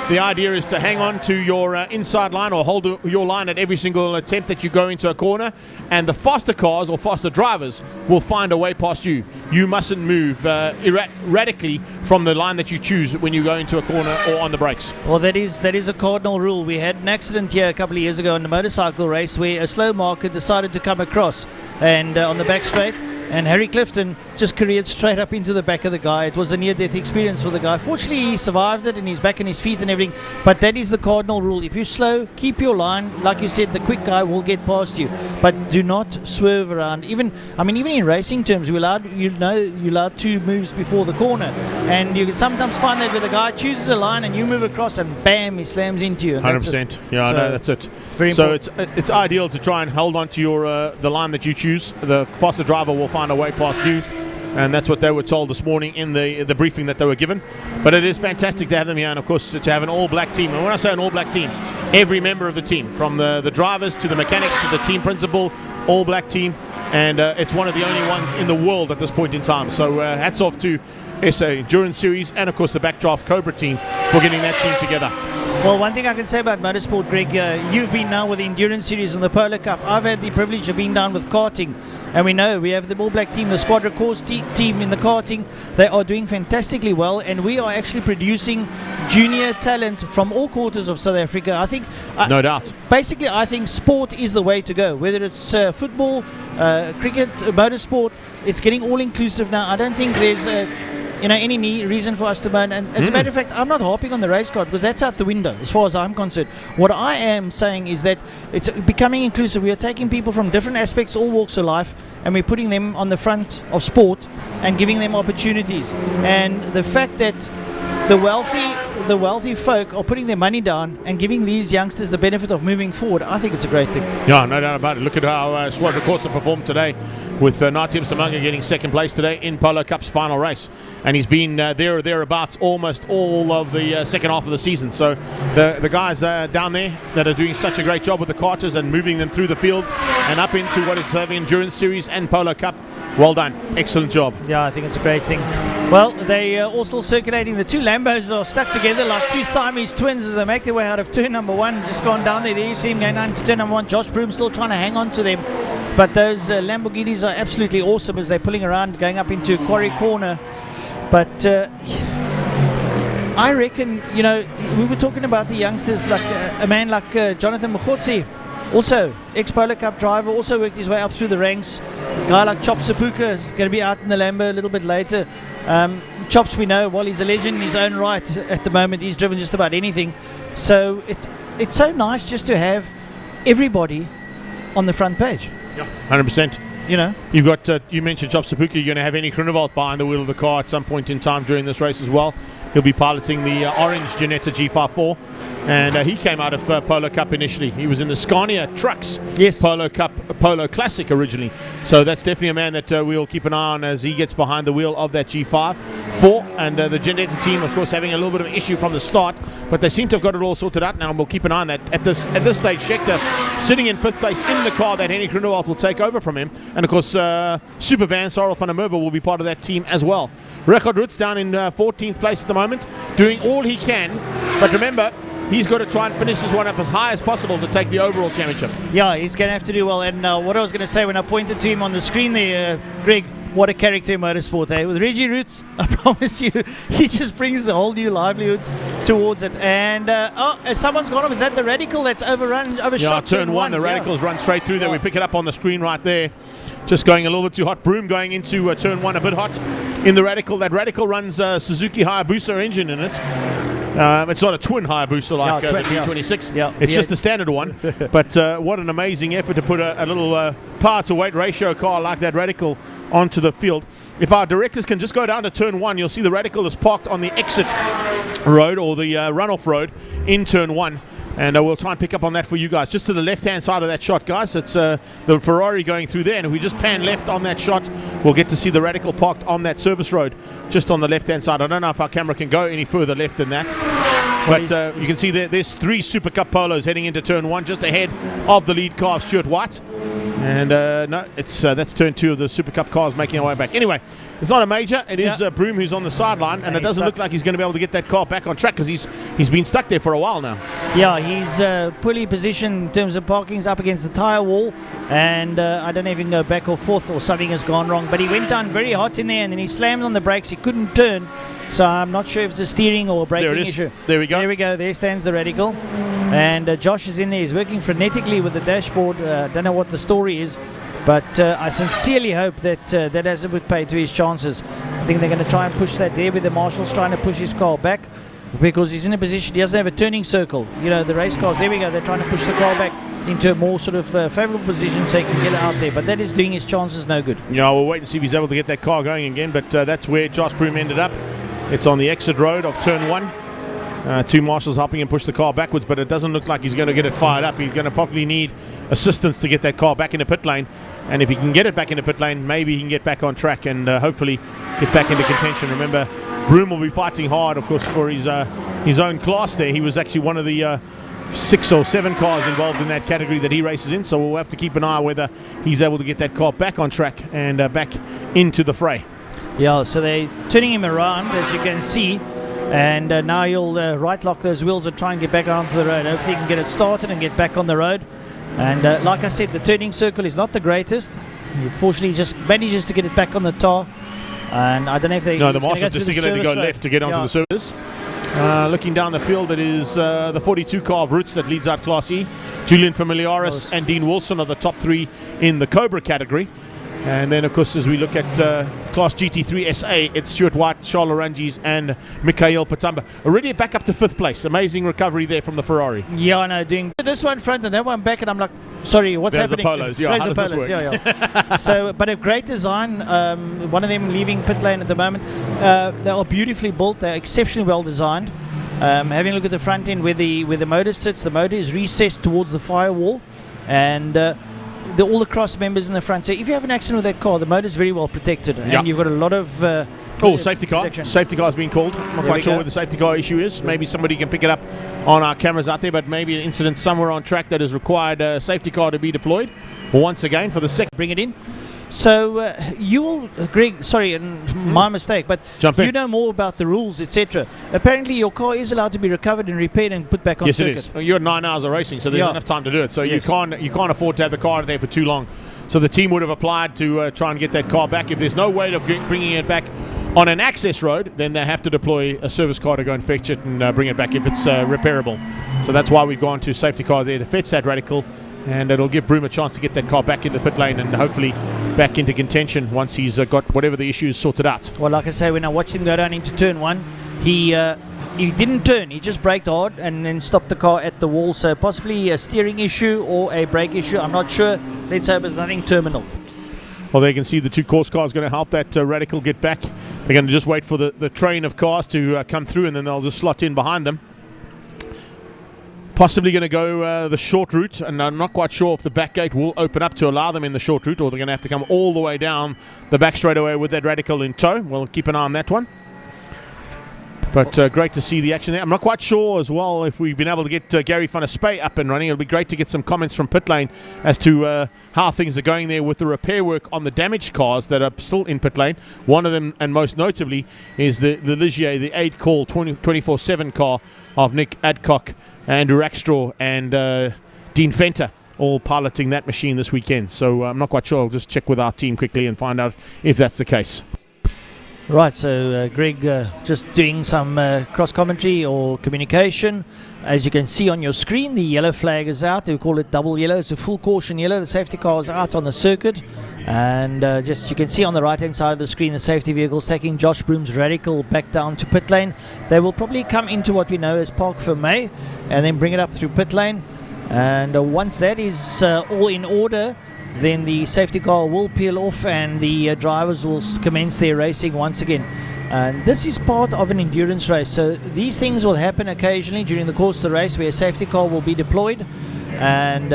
the idea is to hang on to your inside line or hold your line at every single attempt that you go into a corner, and the faster cars or faster drivers will find a way past you. You mustn't move erratically from the line that you choose when you go into a corner or on the brakes. Well, that is a cardinal rule. We had an accident here a couple of years ago in the motorcycle race where a slow marker decided to come across and on the back straight, and Harry Clifton just careered straight up into the back of the guy. It was a near-death experience for the guy. Fortunately, he survived it, and he's back on his feet and everything. But that is the cardinal rule. If you're slow, keep your line. Like you said, the quick guy will get past you. But do not swerve around. Even in racing terms, you're allowed 2 moves before the corner. And you can sometimes find that where the guy chooses a line and you move across and bam, he slams into you. 100%. Yeah, I know, that's it. It's very important. So it's ideal to try and hold on to your the line that you choose. The faster driver will find a way past you, and that's what they were told this morning in the briefing that they were given. But it is fantastic to have them here, and of course to have an all-black team. And when I say an all-black team, every member of the team, from the drivers to the mechanics to the team principal, all-black team, and it's one of the only ones in the world at this point in time. So hats off to SA Endurance Series and of course the Backdraft Cobra team for getting that team together. Well, one thing I can say about motorsport, Greg, you've been now with the Endurance Series and the Polo Cup. I've had the privilege of being down with karting, and we know we have the All Black team, the Squadra Course team in the karting. They are doing fantastically well, and we are actually producing junior talent from all quarters of South Africa. I think, no doubt. Basically, I think sport is the way to go. Whether it's football, cricket, motorsport, it's getting all inclusive now. I don't think there's any reason for us to burn. And as a matter of fact, I'm not harping on the race car because that's out the window as far as I'm concerned. What I am saying is that it's becoming inclusive. We are taking people from different aspects, all walks of life, and we're putting them on the front of sport and giving them opportunities. And the fact that the wealthy folk are putting their money down and giving these youngsters the benefit of moving forward, I think it's a great thing. Yeah, no doubt about it. Look at how Squadra Corsa performed today, with Natim Samanga getting second place today in Polo Cup's final race, and he's been there or thereabouts almost all of the second half of the season. So the guys down there that are doing such a great job with the karters and moving them through the fields and up into what is the Endurance Series and Polo Cup, well done, excellent job. Yeah, I think it's a great thing. Well, they are all still circulating. The two Lambos are stuck together like two Siamese twins as they make their way out of turn number 1. Just gone down there. There you see him going down to turn number 1. Josh Broom still trying to hang on to them. But those Lamborghinis are absolutely awesome as they're pulling around, going up into Quarry Corner. But I reckon, we were talking about the youngsters, like a man like Jonathan Mkhotsi, also ex-Polo Cup driver, also worked his way up through the ranks. A guy like Chop Sapuka is going to be out in the Lambo a little bit later. Chops, we know, well, he's a legend in his own right at the moment. He's driven just about anything. So it's so nice just to have everybody on the front page. Yeah, 100%. You've got, you mentioned Chop Sapuka. You're going to have Annie Groenewald behind the wheel of the car at some point in time during this race as well. He'll be piloting the orange Ginetta G54, and he came out of Polo Cup initially. He was in the Scania Trucks Polo Cup Polo Classic originally. So that's definitely a man that we'll keep an eye on as he gets behind the wheel of that G54. And the Ginetta team, of course, having a little bit of an issue from the start, but they seem to have got it all sorted out now, and we'll keep an eye on that. At this stage, Schechter sitting in 5th place in the car that Henny Groenewald will take over from him. And of course, Super Van Sarel van der Merwe will be part of that team as well. Richard Roots down in 14th place at the moment, doing all he can. But remember, he's got to try and finish this one up as high as possible to take the overall championship. Yeah, he's going to have to do well. And what I was going to say when I pointed to him on the screen there, Greg, what a character in motorsport, eh? With Reggie Roots, I promise you, he just brings a whole new livelihood towards it. And, someone's gone off. Is that the Radical that's overshot? Yeah, turn 1. The Radicals run straight through there. We pick it up on the screen right there. Just going a little bit too hot. Broom going into turn 1 a bit hot in the Radical. That Radical runs Suzuki Hayabusa engine in it. It's not a twin Hayabusa like the 326. It's just a standard one. But what an amazing effort to put a little power to weight ratio car like that Radical onto the field. If our directors can just go down to turn 1, you'll see the Radical is parked on the exit road or the runoff road in turn 1. And we'll try and pick up on that for you guys. Just to the left-hand side of that shot, guys, it's the Ferrari going through there. And if we just pan left on that shot, we'll get to see the Radical parked on that service road just on the left-hand side. I don't know if our camera can go any further left than that. But you can see there's 3 Super Cup Polos heading into turn 1, just ahead of the lead car, Stuart White. And no, that's turn 2 of the Super Cup cars making our way back. Anyway, it's not a major. It is Broom who's on the sideline, and it doesn't look like he's going to be able to get that car back on track because he's been stuck there for a while now. Yeah, he's poorly positioned in terms of parking's up against the tyre wall, and I don't know if he can go back or forth or something has gone wrong. But he went down very hot in there, and then he slammed on the brakes. He couldn't turn. So I'm not sure if it's a steering or a braking issue. There we go. There we go. There stands the Radical. And Josh is in there. He's working frenetically with the dashboard. Don't know what the story is. But I sincerely hope that that hasn't put pay to his chances. I think they're going to try and push that there with the marshals trying to push his car back because he's in a position. He doesn't have a turning circle. You know, the race cars, there we go. They're trying to push the car back into a more sort of favourable position so he can get it out there. But that is doing his chances no good. Yeah, we'll wait and see if he's able to get that car going again. But that's where Josh Broom ended up. It's on the exit road of turn 1. 2 marshals helping him push the car backwards, but it doesn't look like he's going to get it fired up. He's going to probably need assistance to get that car back into pit lane. And if he can get it back into pit lane, maybe he can get back on track and hopefully get back into contention. Remember, Broom will be fighting hard, of course, for his own class there. He was actually one of the 6 or 7 cars involved in that category that he races in. So we'll have to keep an eye on whether he's able to get that car back on track and back into the fray. Yeah, so they're turning him around, as you can see. And now he'll right lock those wheels and try and get back onto the road. Hopefully he can get it started and get back on the road. And like I said, the turning circle is not the greatest. He fortunately just manages to get it back on the tar. And I don't know if they... No, the marshal just to go left to get onto the service. Looking down the field, it is the 42 car of Roots that leads out Class E. Julian Familiaris and Dean Wilson are the top 3 in the Cobra category. And then, of course, as we look at Class GT3 SA, it's Stuart White, Charles Orangis, and Mikhail Patamba. Already back up to 5th place. Amazing recovery there from the Ferrari. Yeah, I know. Doing this one front and that one back, and I'm like, sorry, what's There's happening? The Polos. Yeah, how does this work? Yeah. So, but a great design. One of them leaving pit lane at the moment. They are beautifully built. They're exceptionally well designed. Having a look at the front end where the motor sits, the motor is recessed towards the firewall, and all the cross members in the front. So if you have an accident with that car, the motor is very well protected, and you've got a lot of safety car. Safety car's been called. I'm not quite sure where the safety car issue is. Maybe somebody can pick it up on our cameras out there, but maybe an incident somewhere on track that has required a safety car to be deployed once again for the second. Bring it in. So you will, Greg, sorry, my mistake, but you know more about the rules, etc. Apparently your car is allowed to be recovered and repaired and put back on circuit. Yes, it is. You're 9 hours of racing, so there's enough time to do it. So you can't afford to have the car there for too long. So the team would have applied to try and get that car back. If there's no way of bringing it back on an access road, then they have to deploy a service car to go and fetch it and bring it back if it's repairable. So that's why we've gone to safety car there to fetch that Radical. And it'll give Broom a chance to get that car back into pit lane and hopefully back into contention once he's got whatever the issue is sorted out. Well, like I say, when I watched him go down into turn 1, he didn't turn. He just braked hard and then stopped the car at the wall. So possibly a steering issue or a brake issue. I'm not sure. Let's hope it's nothing terminal. Well, they can see the 2 course cars going to help that Radical get back. They're going to just wait for the train of cars to come through, and then they'll just slot in behind them. Possibly going to go the short route, and I'm not quite sure if the back gate will open up to allow them in the short route, or they're going to have to come all the way down the back straightaway with that Radical in tow. We'll keep an eye on that one. But great to see the action there. I'm not quite sure as well if we've been able to get Gary van der Spey up and running. It'll be great to get some comments from pit lane as to how things are going there with the repair work on the damaged cars that are still in pit lane. One of them, and most notably, is the Ligier, the 8-call 24/7 car of Nick Adcock, Andrew Rackstraw, and Dean Fenter, all piloting that machine this weekend. So I'm not quite sure. I'll just check with our team quickly and find out if that's the case. Right, so Greg just doing some cross commentary or communication. As you can see on your screen, the yellow flag is out. We call it double yellow. It's a full caution yellow. The safety car is out on the circuit. And just you can see on the right hand side of the screen the safety vehicles taking Josh Broom's Radical back down to pit lane. They will probably come into what we know as Park Fermé and then bring it up through pit lane. And once that is all in order, then the safety car will peel off and the drivers will commence their racing once again. And this is part of an endurance race, so these things will happen occasionally during the course of the race where a safety car will be deployed. And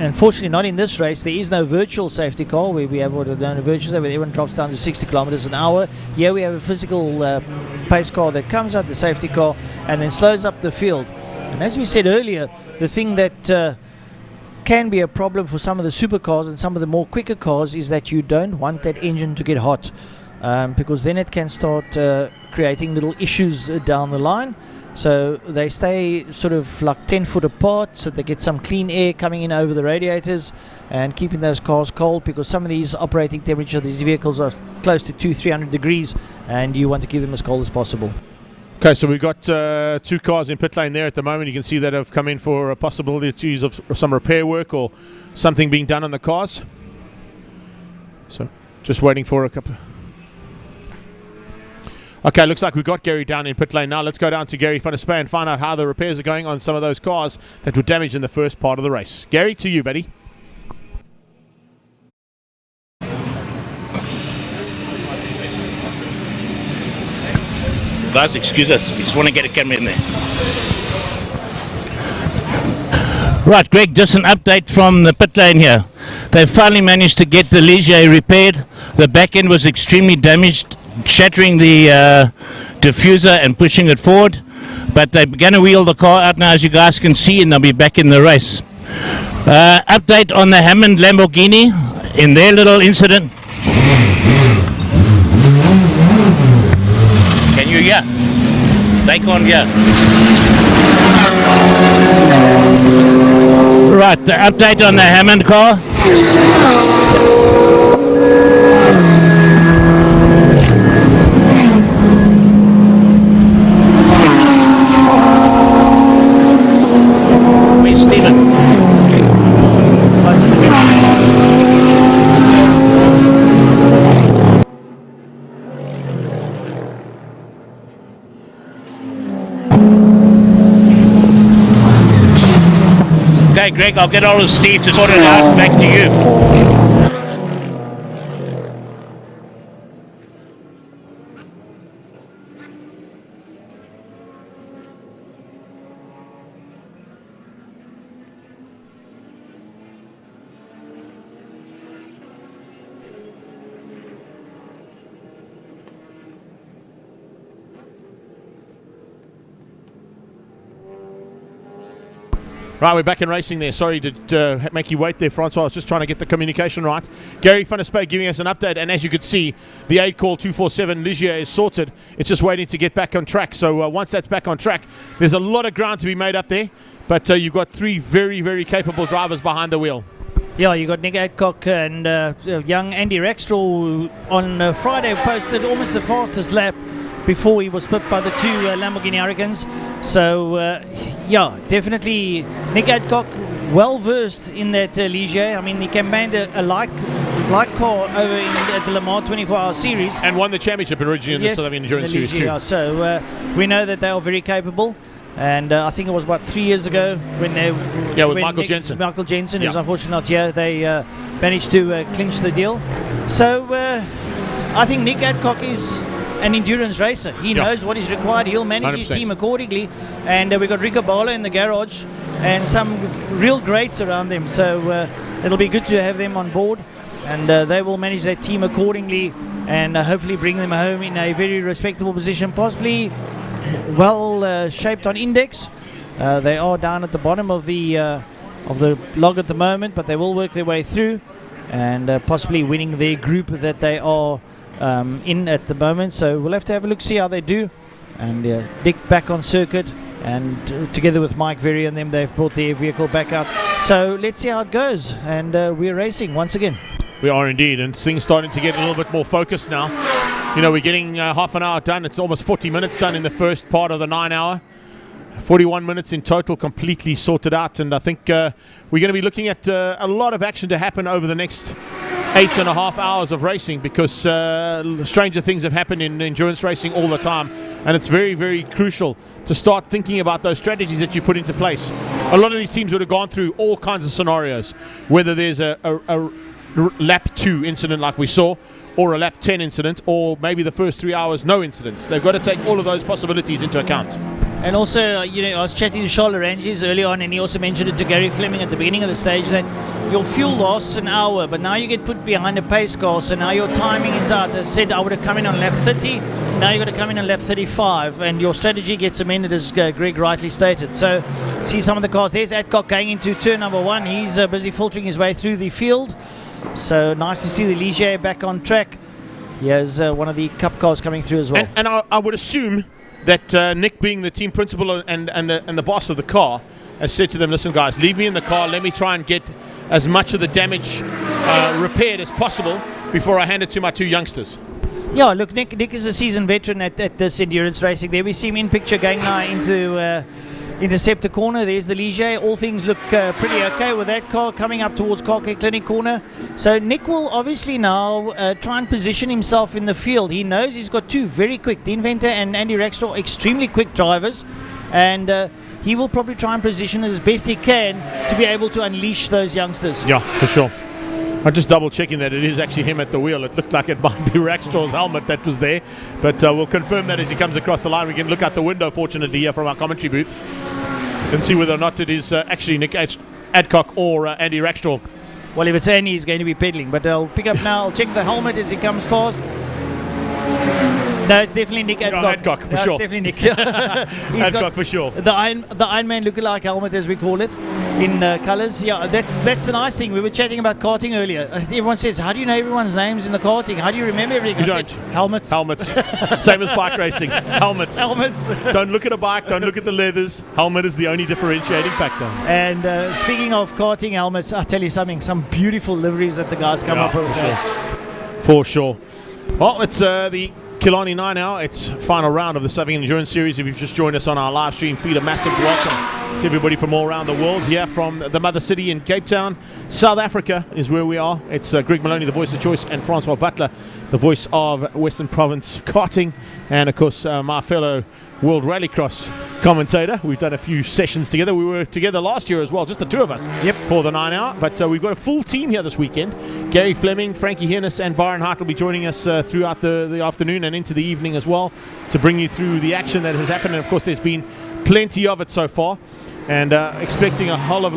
unfortunately not in this race. There is no virtual safety car where we have what are known as virtual, where everyone drops down to 60 kilometers an hour. Here we have a physical pace car that comes out, the safety car, and then slows up the field. And as we said earlier, the thing that can be a problem for some of the supercars and some of the more quicker cars is that you don't want that engine to get hot, because then it can start creating little issues down the line. So they stay sort of like 10 foot apart so they get some clean air coming in over the radiators and keeping those cars cold, because some of these operating temperature of these vehicles are close to 200-300 degrees and you want to keep them as cold as possible. Okay, so we've got 2 cars in pit lane there at the moment. You can see that have come in for possibilities of some repair work or something being done on the cars. So just waiting for a couple. Okay, looks like we've got Gary down in pit lane now. Let's go down to Gary van der Spey and find out how the repairs are going on some of those cars that were damaged in the first part of the race. Gary, to you, buddy. Guys, excuse us. We just want to get a camera in there. Right, Greg, just an update from the pit lane here. They finally managed to get the Ligier repaired. The back end was extremely damaged, shattering the diffuser and pushing it forward. But they're going to wheel the car out now, as you guys can see, and they'll be back in the race. Update on the Hammond Lamborghini in their little incident. Can you hear? They can't hear. Right, the update on the Hammond car. Where's Stephen? Okay, Greg, I'll get all of Steve to sort it out. Back to you. Right, we're back in racing there. Sorry to make you wait there, Francois. I was just trying to get the communication right. Gary van der Spey giving us an update, and as you could see, the 8-call 247 Ligier is sorted. It's just waiting to get back on track. So once that's back on track, there's a lot of ground to be made up there, but you've got 3 very, very capable drivers behind the wheel. Yeah, you got Nick Adcock and young Andy Rackstraw on Friday posted almost the fastest lap before he was put by the 2 Lamborghini Hurricanes. So yeah, definitely Nick Adcock well versed in that Ligier. I mean, he campaigned a like car over at the Le Mans 24-hour series and won the championship originally in the South African Endurance Series too. Yeah, so we know that they are very capable. And I think it was about 3 years ago when they with Michael Jensen. Michael Jensen, who's unfortunately not here, they managed to clinch the deal. So I think Nick Adcock is an endurance racer. He knows what is required. He'll manage 100%. His team accordingly. And we've got Rico Bala in the garage and some real greats around them. So it'll be good to have them on board. And they will manage their team accordingly and hopefully bring them home in a very respectable position, possibly well shaped on index. They are down at the bottom of the log at the moment, but they will work their way through and possibly winning their group that they are in at the moment. So we'll have to have a look, see how they do. And Dick back on circuit, and together with Mike Very and them, they've brought their vehicle back out. So let's see how it goes. And we're racing once again. We are indeed, and things starting to get a little bit more focused now. You know, we're getting half an hour done. It's almost 40 minutes done in the first part of the 9 hour. 41 minutes in total completely sorted out, and I think we're going to be looking at a lot of action to happen over the next 8.5 hours of racing, because stranger things have happened in endurance racing all the time, and it's very, very crucial to start thinking about those strategies that you put into place. A lot of these teams would have gone through all kinds of scenarios, whether there's a lap 2 incident like we saw, or a lap 10 incident, or maybe the first 3 hours no incidents. They've got to take all of those possibilities into account. And also, I was chatting to Charles Ranges early on, and he also mentioned it to Gary Fleming at the beginning of the stage, that your fuel lasts an hour, but now you get put behind a pace car, so now your timing is out. As I said, I would have come in on lap 30, now you've got to come in on lap 35, and your strategy gets amended, as Greg rightly stated. So, see some of the cars. There's Adcock going into turn number 1. He's busy filtering his way through the field. So, nice to see the Ligier back on track. Here's one of the Cup cars coming through as well. And I would assume that Nick, being the team principal and the boss of the car, has said to them, listen guys, leave me in the car, let me try and get as much of the damage repaired as possible before I hand it to my 2 youngsters. Yeah, look, Nick is a seasoned veteran at this endurance racing. There we see him in picture going now into Interceptor corner. There's the Ligier. All things look pretty okay with that car coming up towards Carcare Clinic corner. So Nick will obviously now try and position himself in the field. He knows he's got 2 very quick, Dean Venter and Andy Rackstraw, extremely quick drivers, and he will probably try and position as best he can to be able to unleash those youngsters. Yeah, for sure. I'm just double checking that it is actually him at the wheel. It looked like it might be Rackstraw's helmet that was there, but we'll confirm that as he comes across the line. We can look out the window, fortunately, here from our commentary booth, and see whether or not it is actually Nick Adcock or Andy Rackstraw. Well, if it's Andy, he's going to be pedaling, but I'll pick up now. I'll check the helmet as he comes past. No, it's definitely Nick Adcock. No, Adcock, for sure. It's definitely Nick. Adcock, for sure. The Iron Man lookalike helmet, as we call it, in colours. Yeah, that's the nice thing. We were chatting about karting earlier. Everyone says, how do you know everyone's names in the karting? How do you remember everything? You I don't. said, helmets. Helmets. Same as bike racing. Helmets. Helmets. Don't look at a bike. Don't look at the leathers. Helmet is the only differentiating factor. And speaking of karting helmets, I'll tell you something. Some beautiful liveries that the guys come up with. For sure. Well, it's the Killarney 9 now. It's final round of the Southern Endurance Series. If you've just joined us on our live stream feed, a massive welcome to everybody from all around the world. Here from the mother city in Cape Town, South Africa is where we are. It's Greg Maloney, the voice of choice, and Francois Butler, the voice of Western Province karting, and of course my fellow World Rallycross commentator. We've done a few sessions together. We were together last year as well, just the 2 of us. Yep. For the 9 hour. But we've got a full team here this weekend. Gary Fleming, Frankie Hirnis, and Byron Hart will be joining us throughout the afternoon and into the evening as well, to bring you through the action that has happened. And of course, there's been plenty of it so far, and expecting a whole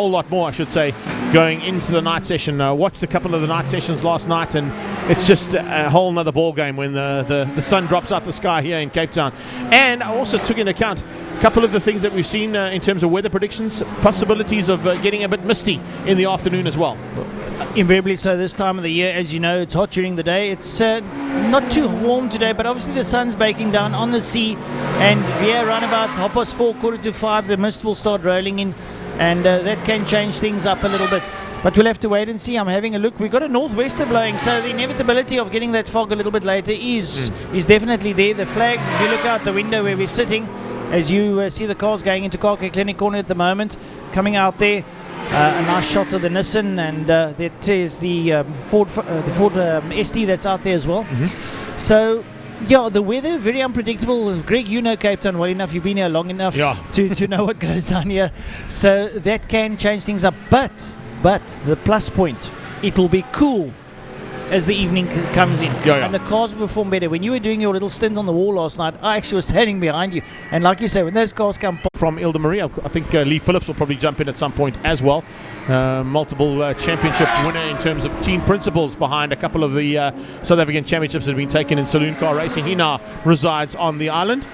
lot more, I should say, going into the night session. Watched a couple of the night sessions last night, and it's just a whole nother ball game when the sun drops out the sky here in Cape Town. And I also took into account a couple of the things that we've seen in terms of weather predictions, possibilities of getting a bit misty in the afternoon as well. Invariably so this time of the year. As you know, it's hot during the day. It's not too warm today, but obviously the sun's baking down on the sea, and yeah, around about 4:30, 4:45, the mist will start rolling in, and that can change things up a little bit. But we'll have to wait and see. I'm having a look. We've got a northwester blowing, so the inevitability of getting that fog a little bit later is definitely there. The flags, if you look out the window where we're sitting, as you see the cars going into Carcare Clinic corner at the moment, coming out there. A nice shot of the Nissan, and that is the Ford ST that's out there as well. So, yeah, the weather very unpredictable. Greg, you know Cape Town well enough. You've been here long enough to know what goes down here. So that can change things up. But the plus point, it'll be cool as the evening comes in. And the cars will perform better. When you were doing your little stint on the wall last night, I actually was standing behind you. And like you say, when those cars come from Ilda Marie, I think Lee Phillips will probably jump in at some point as well. Multiple championship winner in terms of team principals behind a couple of the South African championships that have been taken in saloon car racing. He now resides on the island.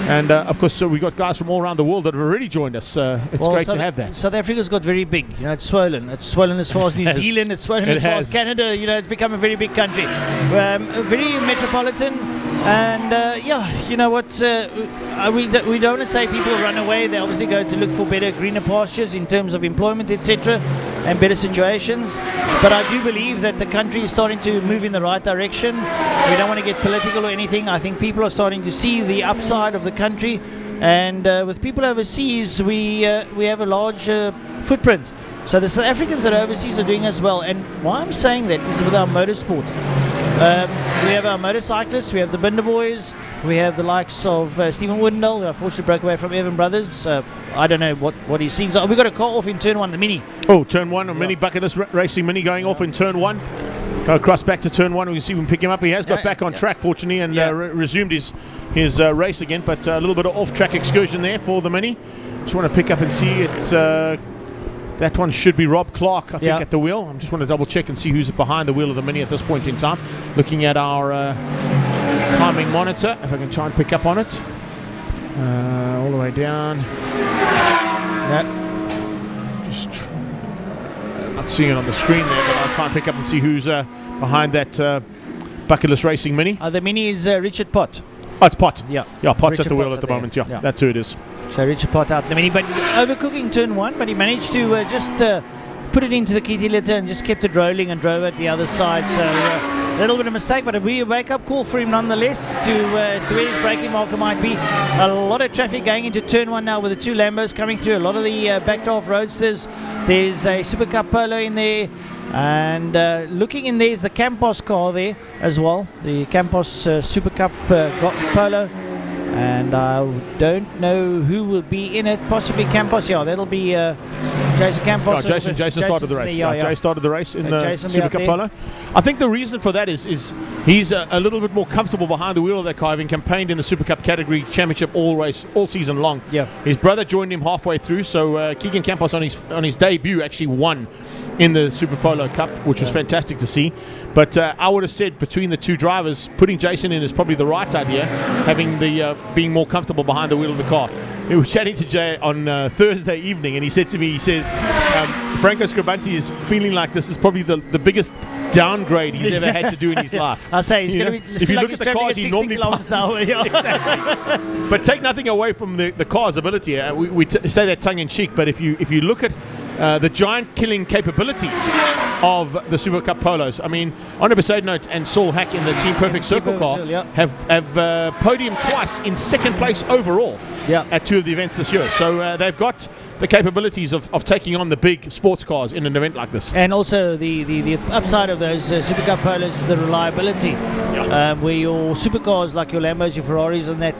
And of course, we've got guys from all around the world that have already joined us. It's great to have that. South Africa's got very big. You know, it's swollen. It's swollen as far as New Zealand. It's swollen as far as Canada. You know, it's become a very big country. Very metropolitan. And yeah, you know what? We don't want to say people run away. They obviously go to look for better, greener pastures in terms of employment, etc., and better situations. But I do believe that the country is starting to move in the right direction. We don't want to get political or anything. I think people are starting to see the upside of the country, and with people overseas, we have a large footprint. So the South Africans that are overseas are doing as well. And why I'm saying that is with our motorsport. We have our motorcyclists, we have the Binder boys, we have the likes of Stephen Woodendall, who unfortunately broke away from Evan Brothers. I don't know what he's seen. So we got a car off in turn 1, the Mini. Oh, turn 1, a Mini Bucket List Racing Mini going off in turn 1. Go across back to turn 1. We can see him pick him up. He has got back on track, fortunately, and resumed his race again. But a little bit of off-track excursion there for the Mini. Just want to pick up and see it. That one should be Rob Clark, I think, at the wheel. I just want to double check and see who's behind the wheel of the Mini at this point in time. Looking at our timing monitor, if I can try and pick up on it. All the way down. Just not seeing it on the screen there, but I'll try and pick up and see who's behind that Bucket List Racing Mini. The Mini is Richard Pott. Oh, it's Pott. Yeah, Pott's Richard at the wheel Pott's at the moment. Yeah, that's who it is. So Richard Pott out the Mini, but overcooking turn 1, but he managed to just put it into the kitty litter and just kept it rolling and drove at the other side. So a little bit of mistake, but a wake-up call for him nonetheless as to where his braking marker might be. A lot of traffic going into turn 1 now with the 2 Lambos coming through. A lot of the backdraft roadsters. There's a Super Cup Polo in there. And looking in there is the Campos car there as well. The Campos Super Cup Polo. And I don't know who will be in it. Possibly Campos. Yeah, that'll be Jason Campos. Jason started the race. Jay started the race in the Super Cup Polo. I think the reason for that is he's a little bit more comfortable behind the wheel of that car, having campaigned in the Super Cup category championship all season long. Yeah. His brother joined him halfway through, so Keegan Campos on his debut actually won in the Super Polo Cup, which was fantastic to see. But I would have said between the two drivers, putting Jason in is probably the right idea, having the being more comfortable behind the wheel of the car. We were chatting to Jay on Thursday evening, and he said to me, he says, Franco Scribanti is feeling like this is probably the biggest downgrade he's ever had to do in his life. I say he's going to be. If you look at the cars, he normally passes. Exactly. But take nothing away from the car's ability. We say that tongue in cheek, but if you look at the giant killing capabilities of the Super Cup Polos. I mean, Andre Besaidnout and Saul Hack in the Team Perfect Circle car have podiumed twice in second place overall at 2 of the events this year. So they've got the capabilities of taking on the big sports cars in an event like this. And also the upside of those Super Cup Polos is the reliability. Where your supercars like your Lambos, your Ferraris and that,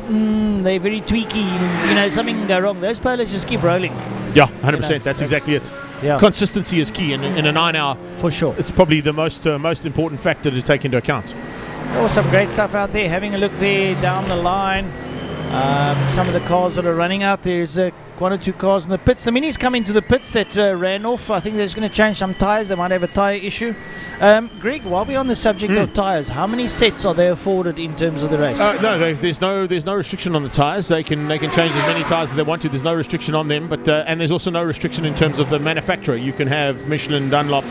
they're very tweaky. Something can go wrong. Those Polos just keep rolling. Yeah, 100%. That's exactly it. Yeah. Consistency is key in a 9 hour. For sure. It's probably the most important factor to take into account. Oh, some great stuff out there. Having a look there down the line. Some of the cars that are running out, there's 1 or 2 cars in the pits. The Mini's come into the pits that ran off. I think they're just going to change some tyres. They might have a tyre issue. Greg, while we're on the subject of tyres, how many sets are they afforded in terms of the race? No, there's no restriction on the tyres. They can change as many tyres as they want to. There's no restriction on them, but and there's also no restriction in terms of the manufacturer. You can have Michelin, Dunlop,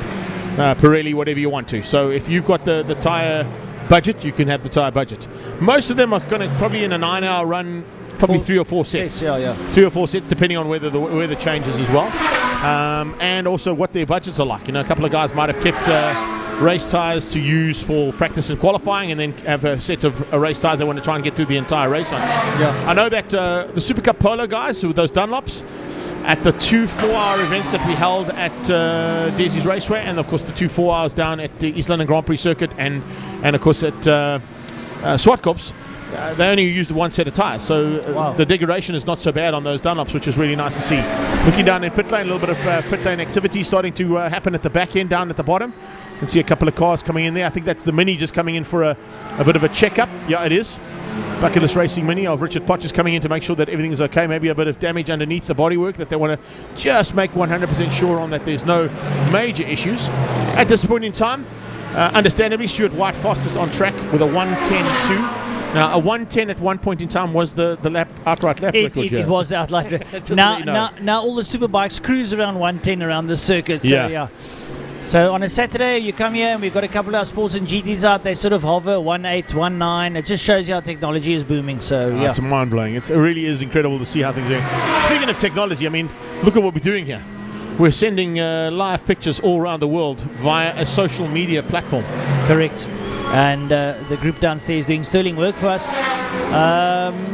Pirelli, whatever you want to. So if you've got the tyre budget, you can have the tyre budget. Most of them are going to probably in a 9 hour run, probably 3 or 4 sets. 3 or 4 sets, depending on whether the weather changes as well, and also what their budgets are like. A couple of guys might have kept race tyres to use for practice and qualifying, and then have a set of race tyres they want to try and get through the entire race on. I know that the Super Cup Polo guys with those Dunlops at the 2 4-hour events that we held at Desi's Raceway, and of course the 2 4 hours down at the East London Grand Prix circuit, and of course at Swartkops, they only used 1 set of tyres, so the degradation is not so bad on those Dunlops, which is really nice to see. Looking down in pit lane, a little bit of pit lane activity starting to happen at the back end, down at the bottom. You can see a couple of cars coming in there. I think that's the Mini just coming in for a bit of a checkup. Yeah, it is. Bucket List Racing Mini of Richard Pott just coming in to make sure that everything is okay. Maybe a bit of damage underneath the bodywork that they want to just make 100% sure on, that there's no major issues. At this point in time, understandably, Stuart White fastest on track with a 1:10.2. Now, a 1:10 at one point in time was the outright lap record. It was the outright record. Now all the superbikes cruise around 1:10 around the circuit. So, So on a Saturday, you come here and we've got a couple of our sports and GTs out. They sort of hover 1.8, 1.9. It just shows you how technology is booming. So It's mind-blowing. It really is incredible to see how things are going. Speaking of technology, I mean, look at what we're doing here. We're sending live pictures all around the world via a social media platform. Correct. And the group downstairs doing sterling work for us.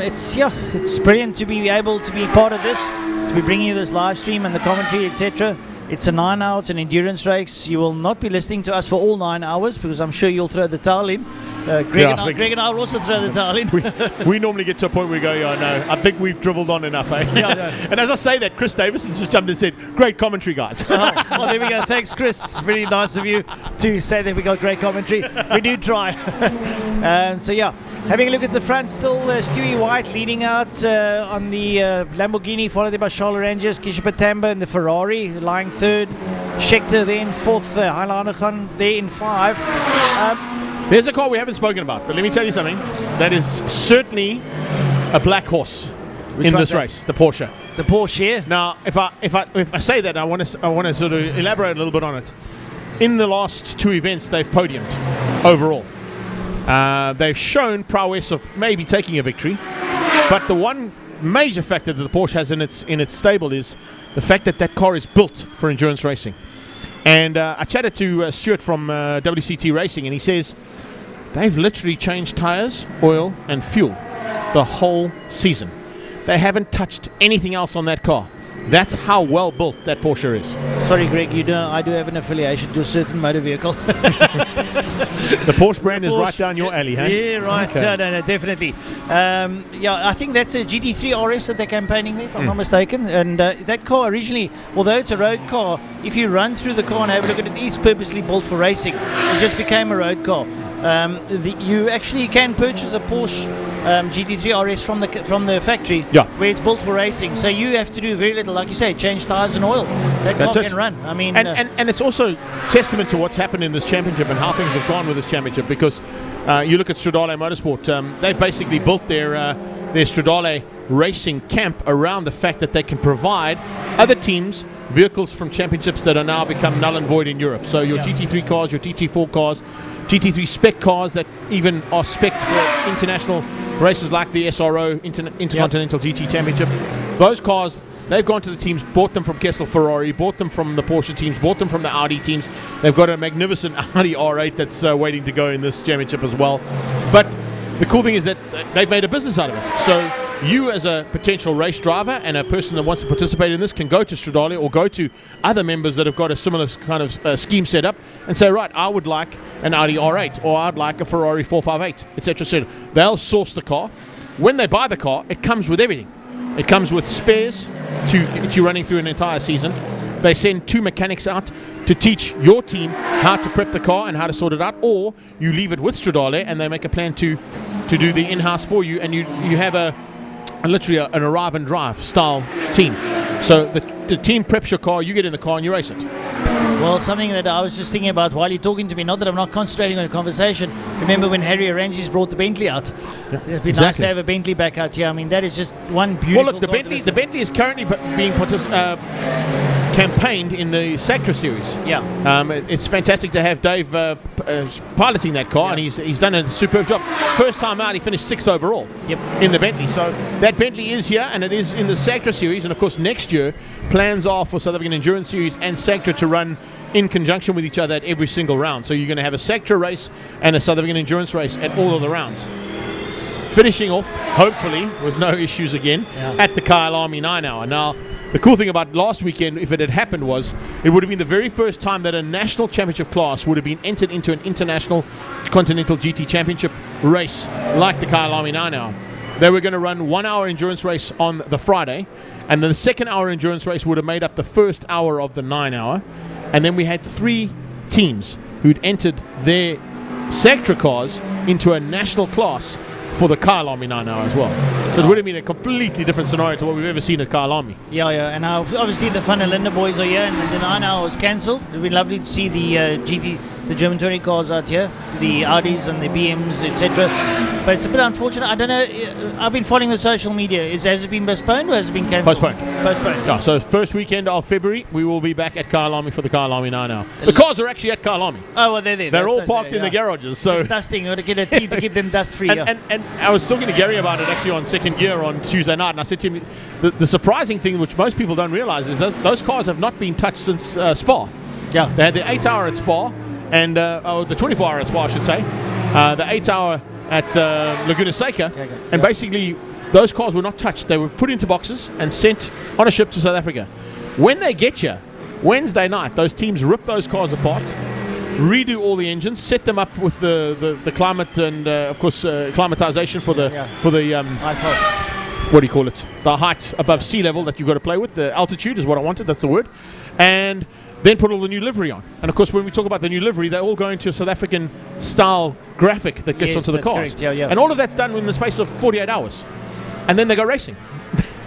It's brilliant to be able to be part of this, to be bringing you this live stream and the commentary, etc. It's a 9 hour, it's an endurance race. You will not be listening to us for all 9 hours because I'm sure you'll throw the towel in. Greg and I will also throw the towel in. we normally get to a point where we go, yeah, no, I think we've dribbled on enough, eh? And as I say that, Chris Davison just jumped in and said, great commentary, guys. Well, there we go. Thanks, Chris. Very nice of you to say that we got great commentary. We do try. So, yeah, having a look at the front, still Stewie White leading out on the Lamborghini, followed by Charles Rangers, Kisha Patamba in the Ferrari, lying third. Schechter there in fourth, Heilanachan there in 5. There's a car we haven't spoken about, but let me tell you something. That is certainly a black horse in this race, the Porsche. The Porsche. Now, if I say that, I want to sort of elaborate a little bit on it. In the last 2 events, they've podiumed overall. They've shown prowess of maybe taking a victory, but the one major factor that the Porsche has in its stable is the fact that that car is built for endurance racing. And I chatted to Stuart from WCT Racing, and he says they've literally changed tyres, oil, and fuel the whole season. They haven't touched anything else on that car. That's how well built that Porsche is. Sorry, Greg, I do have an affiliation to a certain motor vehicle. The Porsche brand is right down your alley, hey? Yeah, right. Okay. No, definitely. Yeah, I think that's a GT3 RS that they're campaigning there, if I'm not mistaken. And that car originally, although it's a road car, if you run through the car and have a look at it, it's purposely built for racing. It just became a road car. You actually can purchase a Porsche GT3 RS from the factory, where it's built for racing. So you have to do very little, like you say, change tyres and oil. That car can run. I mean, and it's also testament to what's happened in this championship and how things have gone with this championship, because you look at Stradale Motorsport, they basically built their Stradale racing camp around the fact that they can provide other teams vehicles from championships that are now become null and void in Europe. So your GT3 cars, your GT4 cars, GT3 spec cars that even are spec for international races like the SRO Intercontinental GT Championship. Those cars, they've gone to the teams, bought them from Kessel Ferrari, bought them from the Porsche teams, bought them from the Audi teams. They've got a magnificent Audi R8 that's waiting to go in this championship as well. But the cool thing is that they've made a business out of it. So you as a potential race driver and a person that wants to participate in this can go to Stradale or go to other members that have got a similar kind of scheme set up and say, right, I would like an Audi R8 or I'd like a Ferrari 458, etc., etc. They'll source the car. When they buy the car, it comes with everything. It comes with spares to get you running through an entire season. They send 2 mechanics out to teach your team how to prep the car and how to sort it out, or you leave it with Stradale and they make a plan to do the in-house for you, and you have literally an arrive and drive style team. So the team preps your car, you get in the car and you race it. Well, something that I was just thinking about while you're talking to me, not that I'm not concentrating on the conversation, remember when Harry Arangis brought the Bentley out? Yeah, it'd be nice to have a Bentley back out here. I mean, that is just one beautiful. Well, look, the Bentley is currently being campaigned in the Sectra series. Yeah. It's fantastic to have Dave piloting that car, and he's done a superb job. First time out, he finished 6th overall in the Bentley. So that Bentley is here, and it is in the Sectra series. And of course, next year, plans are for South African Endurance Series and Sectra to run in conjunction with each other at every single round. So you're going to have a Sectra race and a South African Endurance race at all of the rounds. Finishing off, hopefully, with no issues again, at the Kyalami 9 hour. Now, the cool thing about last weekend, if it had happened, was it would have been the very first time that a national championship class would have been entered into an international Continental GT Championship race like the Kyalami 9 hour. They were going to run 1 hour endurance race on the Friday, and then the second hour endurance race would have made up the first hour of the 9 hour. And then we had 3 teams who'd entered their Sectra cars into a national class for the Kyalami 9 hour as well. So it would have been a completely different scenario to what we've ever seen at Kyalami. Yeah, and obviously the Van der Linde boys are here, and the 9 hour was cancelled. It would be lovely to see the German touring cars out here, the Audis and the BMs, etc. But it's a bit unfortunate. I don't know. I've been following the social media. Has it been postponed or has it been cancelled? Postponed. Yeah, so first weekend of February, we will be back at Kyalami for the Kyalami 9 hour. The cars are actually at Kyalami. Oh, well, they're there. They're all parked in the garages. So just dusting, or to get a team to keep them dust free. And I was talking to Gary about it actually on second gear on Tuesday night, and I said to him, the surprising thing, which most people don't realize, is those cars have not been touched since Spa. Yeah. They had the 8 hour at Spa, and the 24 hour at Spa, I should say. The 8 hour at Laguna Seca, and basically those cars were not touched. They were put into boxes and sent on a ship to South Africa. When they get here, Wednesday night, those teams rip those cars apart, redo all the engines, set them up with the climate and of course climatization for the what do you call it? The height above sea level that you've got to play with. The altitude is what I wanted. That's the word. And then put all the new livery on. And of course, when we talk about the new livery, they all go into a South African style graphic that gets onto the cars. Correct. Yeah. And all of that's done in the space of 48 hours. And then they go racing.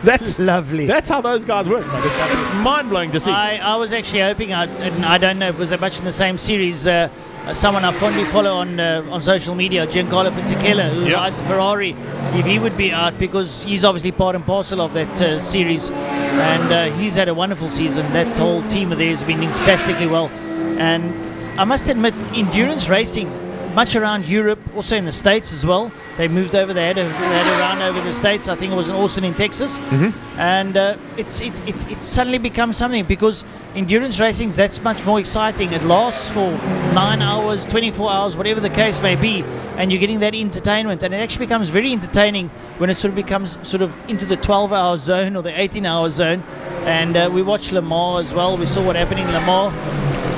That's lovely. That's how those guys work. It's mind-blowing to see. I was actually hoping, and I don't know if it was that much in the same series, someone I fondly follow on social media, Giancarlo Fisichella, who rides the Ferrari, if he would be out, because he's obviously part and parcel of that series, and he's had a wonderful season. That whole team of theirs has been doing fantastically well. And I must admit, endurance racing, much around Europe, also in the States as well. They moved over, they had a round over the States. I think it was in Austin in Texas. And it's suddenly become something, because endurance racing, that's much more exciting. It lasts for 9 hours, 24 hours, whatever the case may be, and you're getting that entertainment. And it actually becomes very entertaining when it sort of becomes sort of into the 12-hour zone or the 18-hour zone. And we watched Le Mans as well. We saw what happened in Le Mans.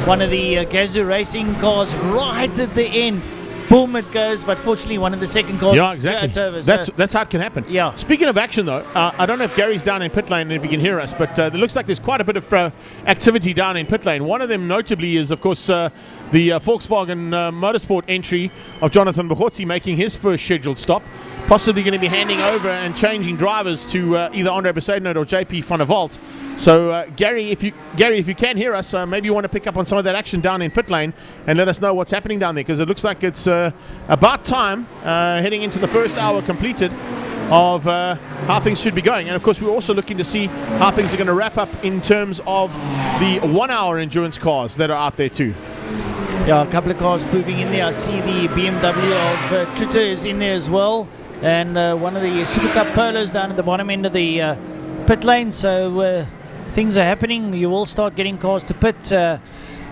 One of the Gazoo racing cars right at the end, boom, it goes. But fortunately, one of the second cars got over. That's how it can happen. Yeah. Speaking of action, though, I don't know if Gary's down in pit lane and if you can hear us, but it looks like there's quite a bit of activity down in pit lane. One of them, notably, is of course the Volkswagen Motorsport entry of Jonathan Bohotsi making his first scheduled stop. Possibly going to be handing over and changing drivers to either Andre Besaidnout or JP van der Walt. So Gary, if you can hear us, maybe you want to pick up on some of that action down in pit lane and let us know what's happening down there, because it looks like it's about time, heading into the first hour completed of how things should be going. And of course, we're also looking to see how things are going to wrap up in terms of the 1 hour endurance cars that are out there too. Yeah, a couple of cars moving in there. I see the BMW of Twitter is in there as well, and one of the Super Cup Polos down at the bottom end of the pit lane. So things are happening. You will start getting cars to pit.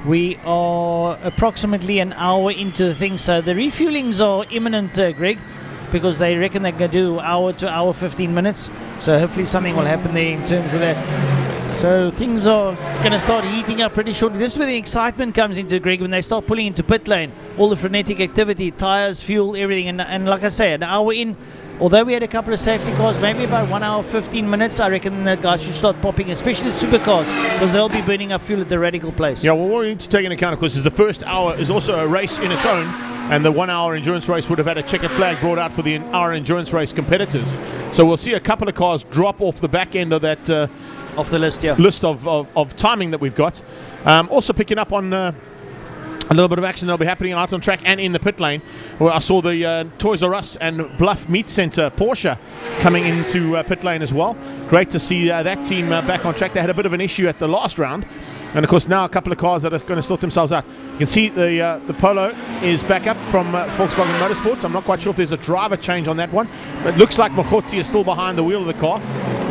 We are approximately an hour into the thing, so the refuelings are imminent, Greg, because they reckon they can do hour to hour 15 minutes. So hopefully something will happen there in terms of that. So things are going to start heating up pretty shortly. This is where the excitement comes into, Greg, when they start pulling into pit lane. All the frenetic activity, tires, fuel, everything. And like I say, an hour in, although we had a couple of safety cars, maybe about 1 hour, 15 minutes, I reckon the guys should start popping, especially the supercars, because they'll be burning up fuel at the radical place. Yeah, well, what we need to take into account, of course, is the first hour is also a race in its own, and the 1 hour endurance race would have had a checkered flag brought out for the hour endurance race competitors. So we'll see a couple of cars drop off the back end of that off the list, yeah. List of timing that we've got. Also picking up on a little bit of action that'll be happening out on track and in the pit lane, where I saw the Toys R Us and Bluff Meat Centre Porsche coming into pit lane as well. Great to see that team back on track. They had a bit of an issue at the last round, and of course now a couple of cars that are going to sort themselves out. You can see the Polo is back up from Volkswagen Motorsport. I'm not quite sure if there's a driver change on that one, but it looks like Bohotsi is still behind the wheel of the car.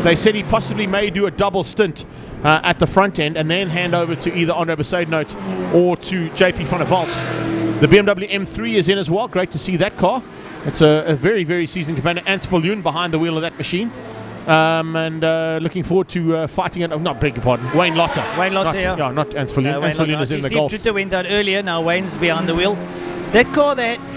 They said he possibly may do a double stint at the front end and then hand over to either Andre Besaidnout or to JP van der Walt. The BMW M3 is in as well. Great to see that car. It's a very, very seasoned companion. Ants Viljoen behind the wheel of that machine. And looking forward to fighting it. Oh, not beg your pardon. Wayne Lotter. Wayne Lotter, yeah. Yeah, not Ants Viljoen. Ants Viljoen is in the Steve Golf. Tritter went out earlier. Now Wayne's behind the wheel. That car,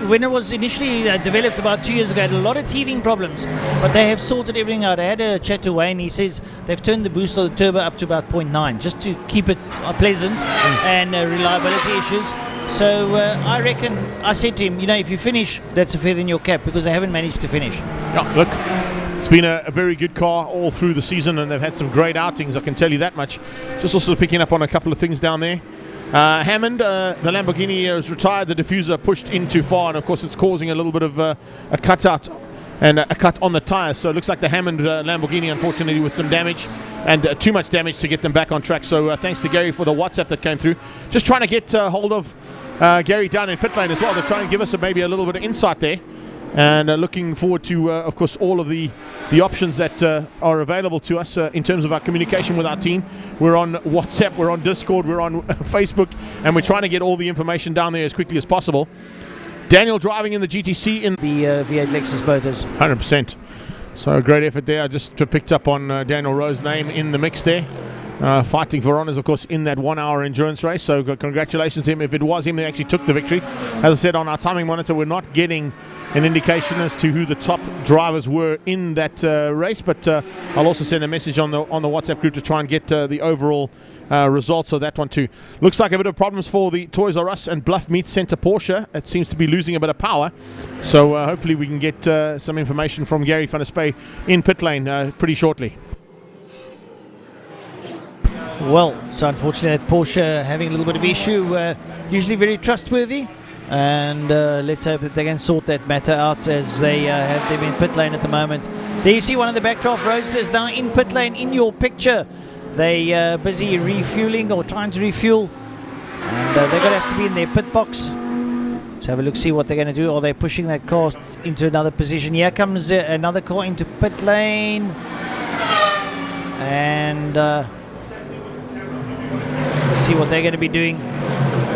when it was initially developed about 2 years ago, had a lot of teething problems, but they have sorted everything out. I had a chat to Wayne. He says they've turned the boost or the turbo up to about 0.9, just to keep it pleasant and reliability issues. So I reckon, I said to him, if you finish, that's a feather in your cap, because they haven't managed to finish. Yeah, look, it's been a very good car all through the season, and they've had some great outings, I can tell you that much. Just also picking up on a couple of things down there. Hammond, the Lamborghini has retired, the diffuser pushed in too far, and of course it's causing a little bit of a cutout and a cut on the tyres. So it looks like the Hammond Lamborghini, unfortunately, with some damage and too much damage to get them back on track. So thanks to Gary for the WhatsApp that came through. Just trying to get hold of Gary down in pit lane as well. They're trying to give us maybe a little bit of insight there. And looking forward to, of course, all of the options that are available to us in terms of our communication with our team. We're on WhatsApp, we're on Discord, we're on Facebook, and we're trying to get all the information down there as quickly as possible. Daniel driving in the GTC in the V8 Lexus Motors. 100%. So a great effort there. I just picked up on Daniel Rowe's name in the mix there. fighting for honours, of course, in that 1 hour endurance race. So congratulations to him. If it was him that actually took the victory. As I said, on our timing monitor, we're not getting an indication as to who the top drivers were in that race, but I'll also send a message on the WhatsApp group to try and get the overall results of that one too. Looks like a bit of problems for the Toys R Us and Bluff Meat Centre Porsche. It seems to be losing a bit of power, so hopefully we can get some information from Gary van der Spey in pit lane pretty shortly. Well, so unfortunately that Porsche having a little bit of issue, usually very trustworthy, and let's hope that they can sort that matter out as they have them in pit lane at the moment. There you see one of the Backdraft Roadsters now in pit lane in your picture. They busy refueling or trying to refuel, and they're going to have to be in their pit box. Let's have a look, see what they're going to do. Are they pushing that car into another position? Here comes another car into pit lane, and see what they're going to be doing.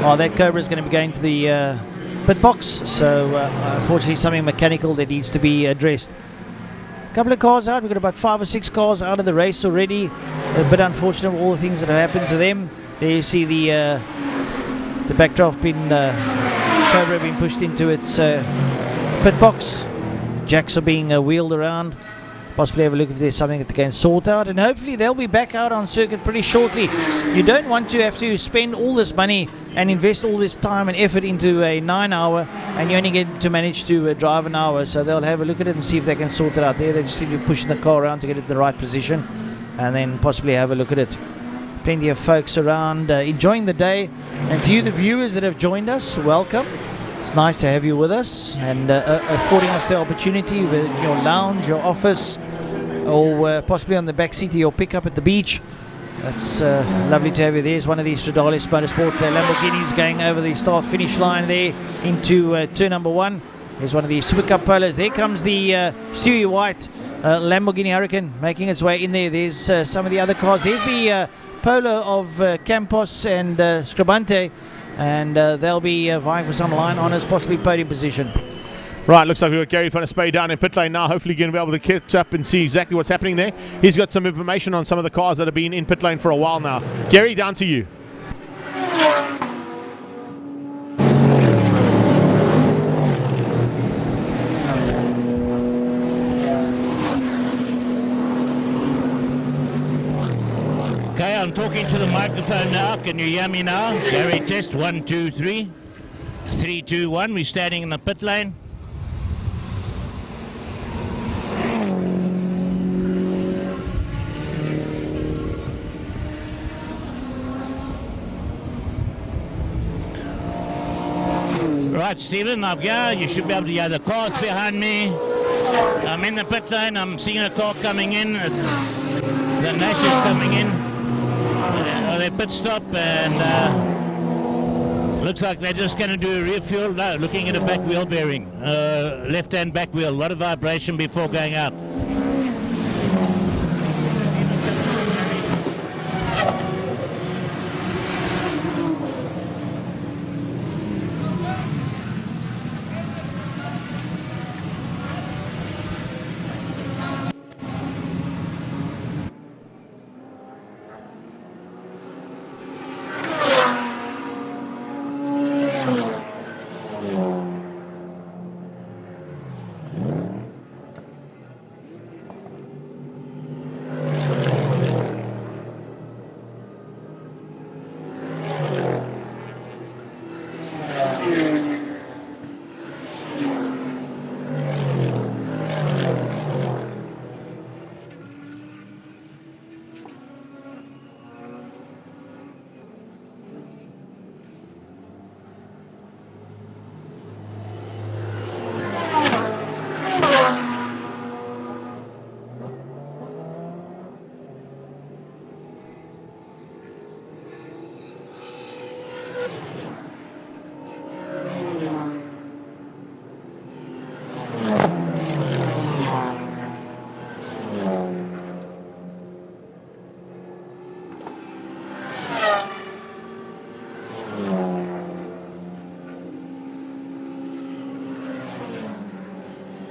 Oh, that Cobra is going to be going to the pit box, so unfortunately something mechanical that needs to be addressed. A couple of cars out. We've got about 5 or 6 cars out of the race already. A bit unfortunate with all the things that have happened to them. There you see the backdraft Cobra being pushed into its pit box. Jacks are being wheeled around. Possibly have a look if there's something that they can sort out, and hopefully they'll be back out on circuit pretty shortly. You don't want to have to spend all this money and invest all this time and effort into a 9 hour, and you only get to manage to drive an hour. So they'll have a look at it and see if they can sort it out. There they just seem to be pushing the car around to get it in the right position, and then possibly have a look at it. Plenty of folks around enjoying the day, and to you the viewers that have joined us, welcome. It's nice to have you with us and affording us the opportunity with your lounge, your office, or possibly on the back seat of your pickup at the beach. That's lovely to have you. There's one of these Stradales Motorsport Lamborghinis going over the start-finish line there into turn number 1. There's one of the Super Cup Polos. There comes the Stewie White Lamborghini Hurricane making its way in there. There's some of the other cars. There's the Polo of Campos and Scribante, and they'll be vying for some line honours, possibly podium position. Right, looks like we've got Gary van der Spey down in pit lane now. Hopefully going to be able to catch up and see exactly what's happening there. He's got some information on some of the cars that have been in pit lane for a while now. Gary, down to you. Okay, I'm talking to the microphone now. Can you hear me now? Gary, test 1, 2, 3. 3, 2, 1. We're standing in the pit lane. Right, Stephen, you should be able to hear the cars behind me. I'm in the pit lane. I'm seeing a car coming in. The Nash is coming in. They pit stop, and looks like they're just going to do a refuel. No, looking at a back wheel bearing, left-hand back wheel. A lot of vibration before going out.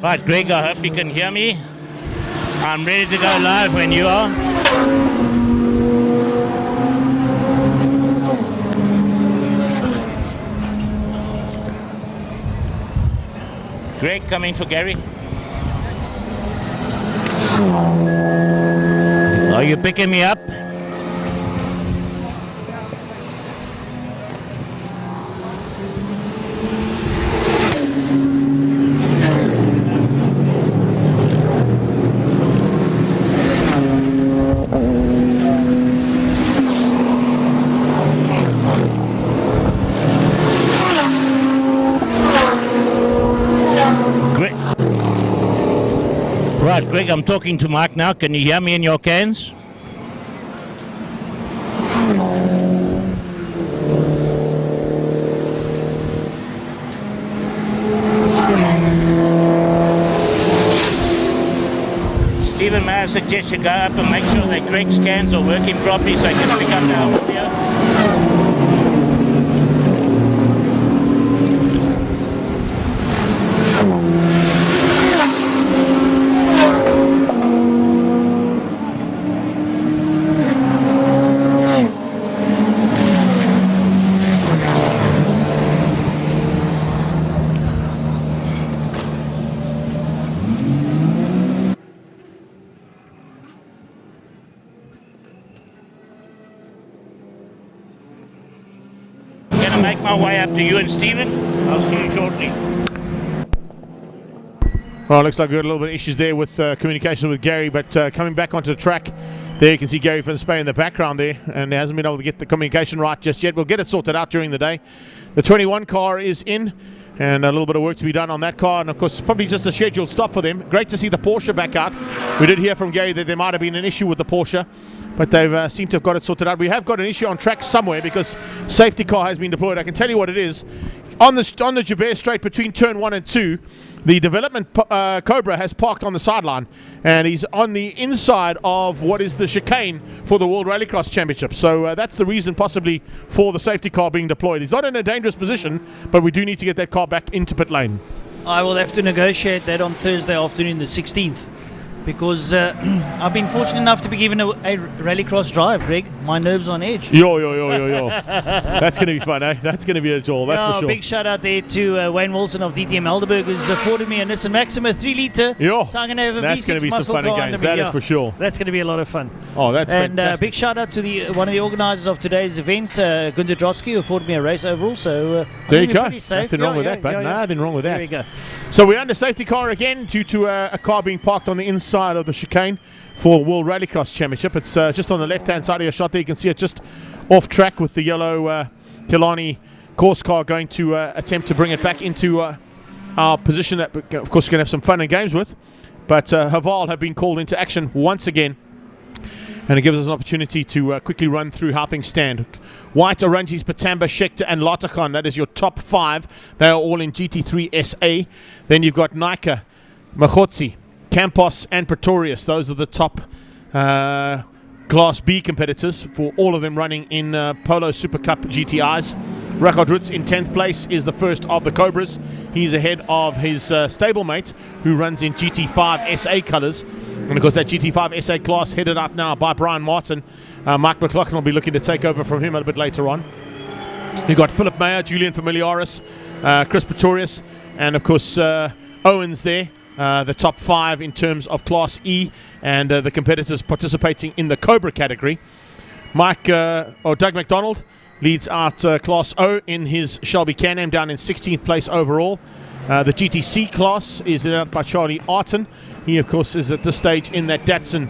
Right, Greg, I hope you can hear me. I'm ready to go live when you are. Greg coming for Gary. Are you picking me up? Right, Greg, I'm talking to Mike now. Can you hear me in your cans? Stephen, may I suggest you go up and make sure that Greg's cans are working properly so I can pick up the audio? Make my way up to you and Stephen. I'll see you shortly. Well, looks like we've got a little bit of issues there with communication with Gary, but coming back onto the track, there you can see Gary Finspain in the background there, and hasn't been able to get the communication right just yet. We'll get it sorted out during the day. The 21 car is in, and a little bit of work to be done on that car, and of course probably just a scheduled stop for them. Great to see the Porsche back out. We did hear from Gary that there might have been an issue with the Porsche, but they've seemed to have got it sorted out. We have got an issue on track somewhere because safety car has been deployed. I can tell you what it is. On the Joubert straight between turn 1 and 2, the development Cobra has parked on the sideline, and he's on the inside of what is the chicane for the World Rallycross Championship. So that's the reason possibly for the safety car being deployed. He's not in a dangerous position, but we do need to get that car back into pit lane. I will have to negotiate that on Thursday afternoon, the 16th. Because I've been fortunate enough to be given a rallycross drive, Greg. My nerves on edge. Yo. That's going to be fun, eh? That's going to be a jaw, that's for sure. Big shout out there to Wayne Wilson of DTM Elderberg, who's afforded me a Nissan Maxima 3-litre. So I'm going to have a that's going to be some fun and games. That is for sure. That's going to be a lot of fun. Oh, that's fantastic. And big shout out to one of the organisers of today's event, Gunther Drotsky, who afforded me a race overall. So there you go. Nothing wrong with that, but nothing wrong with that. There we go. So we're under safety car again due to a car being parked on the inside of the chicane for World Rallycross Championship. It's just on the left-hand side of your shot there. You can see it just off track with the yellow Killarney course car going to attempt to bring it back into our position that, of course, we're going to have some fun and games with. But Haval have been called into action once again, and it gives us an opportunity to quickly run through how things stand. White, Oranges, Patamba, Schechter and Latachan, that is your top 5. They are all in GT3 SA. Then you've got Nika, Machotzi, Campos and Pretorius. Those are the top Class B competitors, for all of them running in Polo Super Cup GTIs. Rakard Rutz in 10th place is the first of the Cobras. He's ahead of his stablemate, who runs in GT5 SA colours. And of course that GT5 SA class headed up now by Brian Martin. Mike McLaughlin will be looking to take over from him a little bit later on. You've got Philip Mayer, Julian Familiaris, Chris Pretorius, and of course Owens there. The top 5 in terms of Class E, and the competitors participating in the Cobra category. Doug McDonald leads out Class O in his Shelby Can-Am, down in 16th place overall. The GTC class is led out by Charlie Arton. He, of course, is at this stage in that Datsun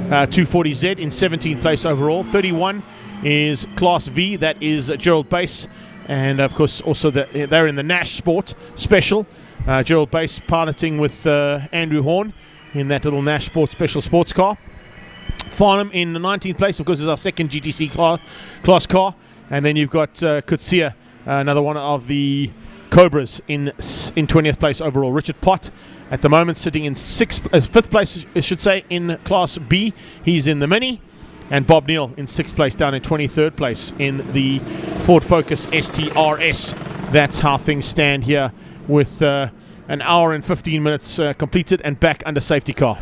240Z in 17th place overall. 31 is Class V, that is Gerald Bass. And, of course, also they're in the Nash Sport Special. Gerald Bass piloting with Andrew Horn in that little Nash Sport Special sports car. Farnham in the 19th place, of course, is our second GTC class car. And then you've got Kutsia, another one of the Cobras, in 20th place overall. Richard Pott at the moment sitting in 5th place, I should say, in Class B. He's in the Mini. And Bob Neal in 6th place, down in 23rd place in the Ford Focus STRS. That's how things stand here, with an hour and 15 minutes completed and back under safety car.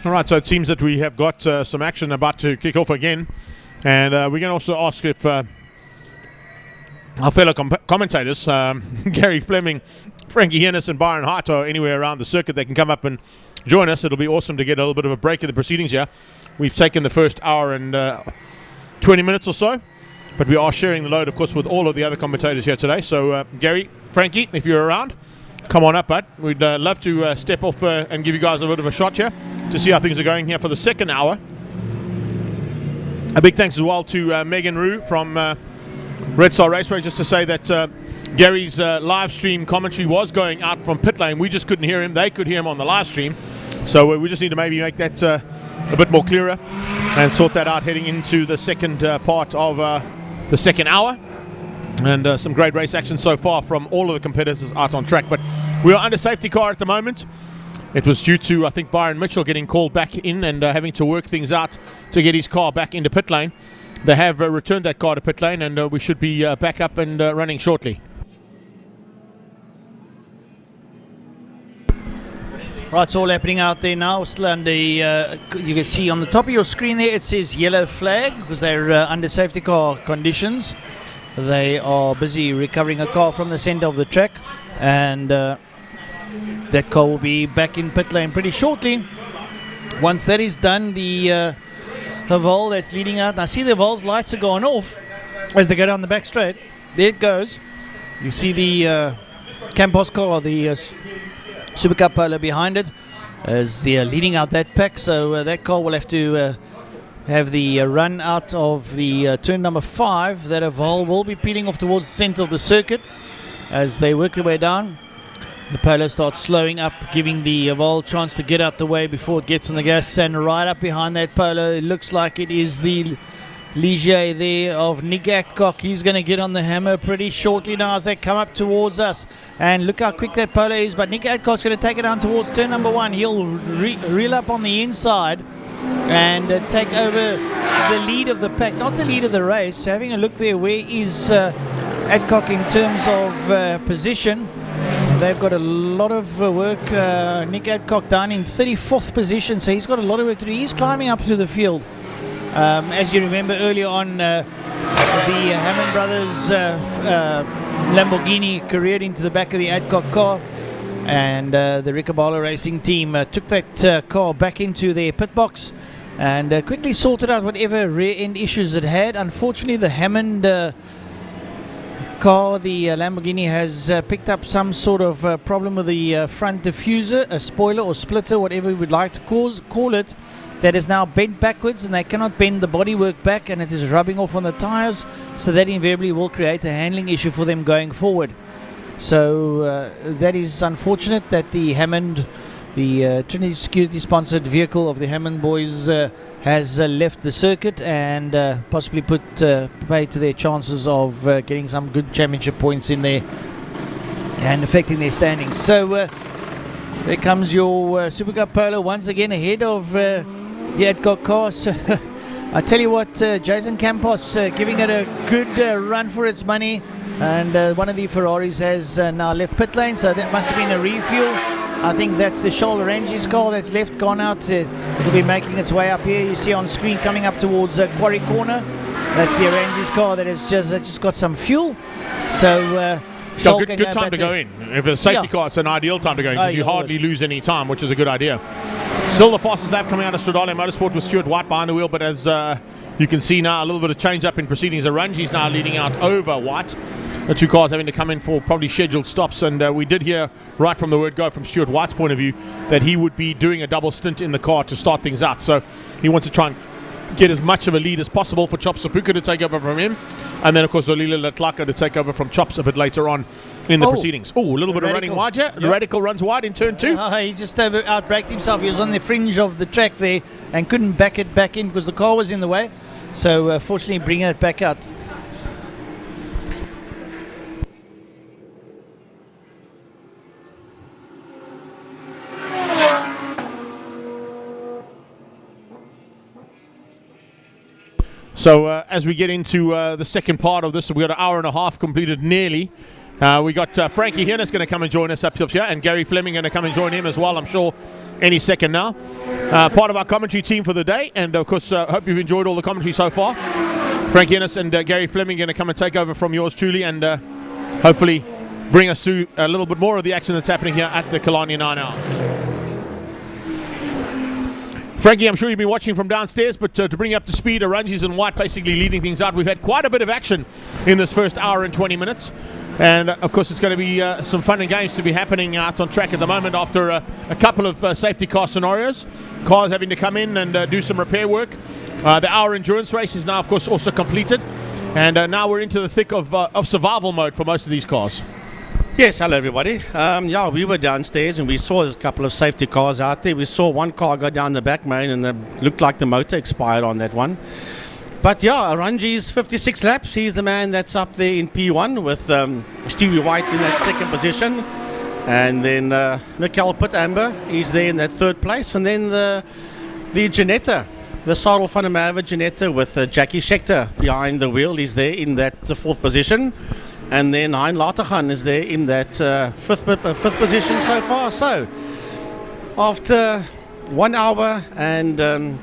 All right, so it seems that we have got some action about to kick off again. And we can also ask if our fellow commentators, Gary Fleming, Frankie Hennis and Byron Hart, are anywhere around the circuit. They can come up and join us. It'll be awesome to get a little bit of a break in the proceedings here. We've taken the first hour and 20 minutes or so, but we are sharing the load, of course, with all of the other commentators here today. So, Gary, Frankie, if you're around, come on up, bud. We'd love to step off and give you guys a bit of a shot here to see how things are going here for the second hour. A big thanks as well to Megan Rue from Red Star Raceway, just to say that Gary's live stream commentary was going out from pit lane. We just couldn't hear him. They could hear him on the live stream. So we just need to maybe make that a bit more clearer and sort that out heading into the second part of the second hour. And some great race action so far from all of the competitors out on track. But we are under safety car at the moment. It was due to, I think, Byron Mitchell getting called back in and having to work things out to get his car back into pit lane. They have returned that car to pit lane, and we should be back up and running shortly. Right, it's all happening out there now. Still under, you can see on the top of your screen there, it says yellow flag because they're under safety car conditions. They are busy recovering a car from the center of the track, and that car will be back in pit lane pretty shortly. Once that is done, the Vol that's leading out, I see the Vol's lights are going off as they go down the back straight. There it goes. You see the Campos car, the Super Cup Polo behind it, as they're leading out that pack. So that car will have to have the run out of the turn number 5. That Vol will be peeling off towards the center of the circuit as they work their way down. The Polo starts slowing up, giving the Vol chance to get out the way before it gets on the gas. And right up behind that Polo, it looks like it is the Ligier there of Nick Adcock. He's going to get on the hammer pretty shortly now as they come up towards us. And look how quick that Polo is. But Nick Adcock's going to take it down towards turn number 1. He'll reel up on the inside and take over the lead of the pack, not the lead of the race. Having a look there, where is Adcock in terms of position? They've got a lot of work. Nick Adcock down in 34th position, so he's got a lot of work to do. He's climbing up through the field. As you remember earlier on, the Hammond brothers Lamborghini careered into the back of the Adcock car, and the Ricobalo Racing team took that car back into their pit box and quickly sorted out whatever rear end issues it had. Unfortunately, the Hammond car, the Lamborghini, has picked up some sort of problem with the front diffuser, a spoiler or splitter, whatever we would like to call it, that is now bent backwards, and they cannot bend the bodywork back, and it is rubbing off on the tires, so that invariably will create a handling issue for them going forward. So that is unfortunate that the Hammond, the Trinity Security sponsored vehicle of the Hammond boys, has left the circuit and possibly put pay to their chances of getting some good championship points in there and affecting their standings. So there comes your Super Cup Polo once again ahead of the Adcock car. So I tell you what, Jason Campos giving it a good run for its money, and one of the Ferraris has now left pit lane, so that must have been a refuel. I think that's the Shoal Orange's car that's left, gone out. It'll be making its way up here. You see on screen coming up towards Quarry Corner. That's the Orange's car that has just got some fuel. So good time to go in. If it's a safety car, it's an ideal time to go in because you hardly lose any time, which is a good idea. Still the fastest lap coming out of Stradale Motorsport with Stuart White behind the wheel, but as you can see now, a little bit of change up in proceedings. Orange's now leading out over White. The two cars having to come in for probably scheduled stops, and we did hear right from the word go from Stuart White's point of view that he would be doing a double stint in the car to start things out. So he wants to try and get as much of a lead as possible for Chop Sapuka to take over from him, and then of course Olila Latlaka to take over from Chops a bit later on in the proceedings. Oh, a little bit of running wide here. Yep. Radical runs wide in turn 2. He just outbraked himself. He was on the fringe of the track there and couldn't back it back in because the car was in the way. So fortunately bringing it back out. So as we get into the second part of this, we've got an hour and a half completed nearly. We got Frankie Hennis going to come and join us up here, and Gary Fleming going to come and join him as well, I'm sure, any second now. Part of our commentary team for the day, and of course, hope you've enjoyed all the commentary so far. Frank Ennis and Gary Fleming going to come and take over from yours truly, and hopefully bring us through a little bit more of the action that's happening here at the Killarney 9 Hour. Frankie, I'm sure you've been watching from downstairs, but to bring you up to speed, Arunji's and White basically leading things out. We've had quite a bit of action in this first hour and 20 minutes. And of course, it's going to be some fun and games to be happening out on track at the moment after a couple of safety car scenarios. Cars having to come in and do some repair work. The hour endurance race is now, of course, also completed. And now we're into the thick of survival mode for most of these cars. Yes, hello everybody. Yeah, we were downstairs and we saw a couple of safety cars out there. We saw one car go down the back main and it looked like the motor expired on that one. But yeah, Arunji's 56 laps. He's the man that's up there in P1 with Stewie White in that second position. And then Mikkel Pitt-Amber, he's there in that third place. And then the Janetta, the Sarel van der Merwe Janetta with Jackie Schechter behind the wheel. He's there in that fourth position. And then Hein Latergan is there in that fifth position so far. So, after 1 hour and 1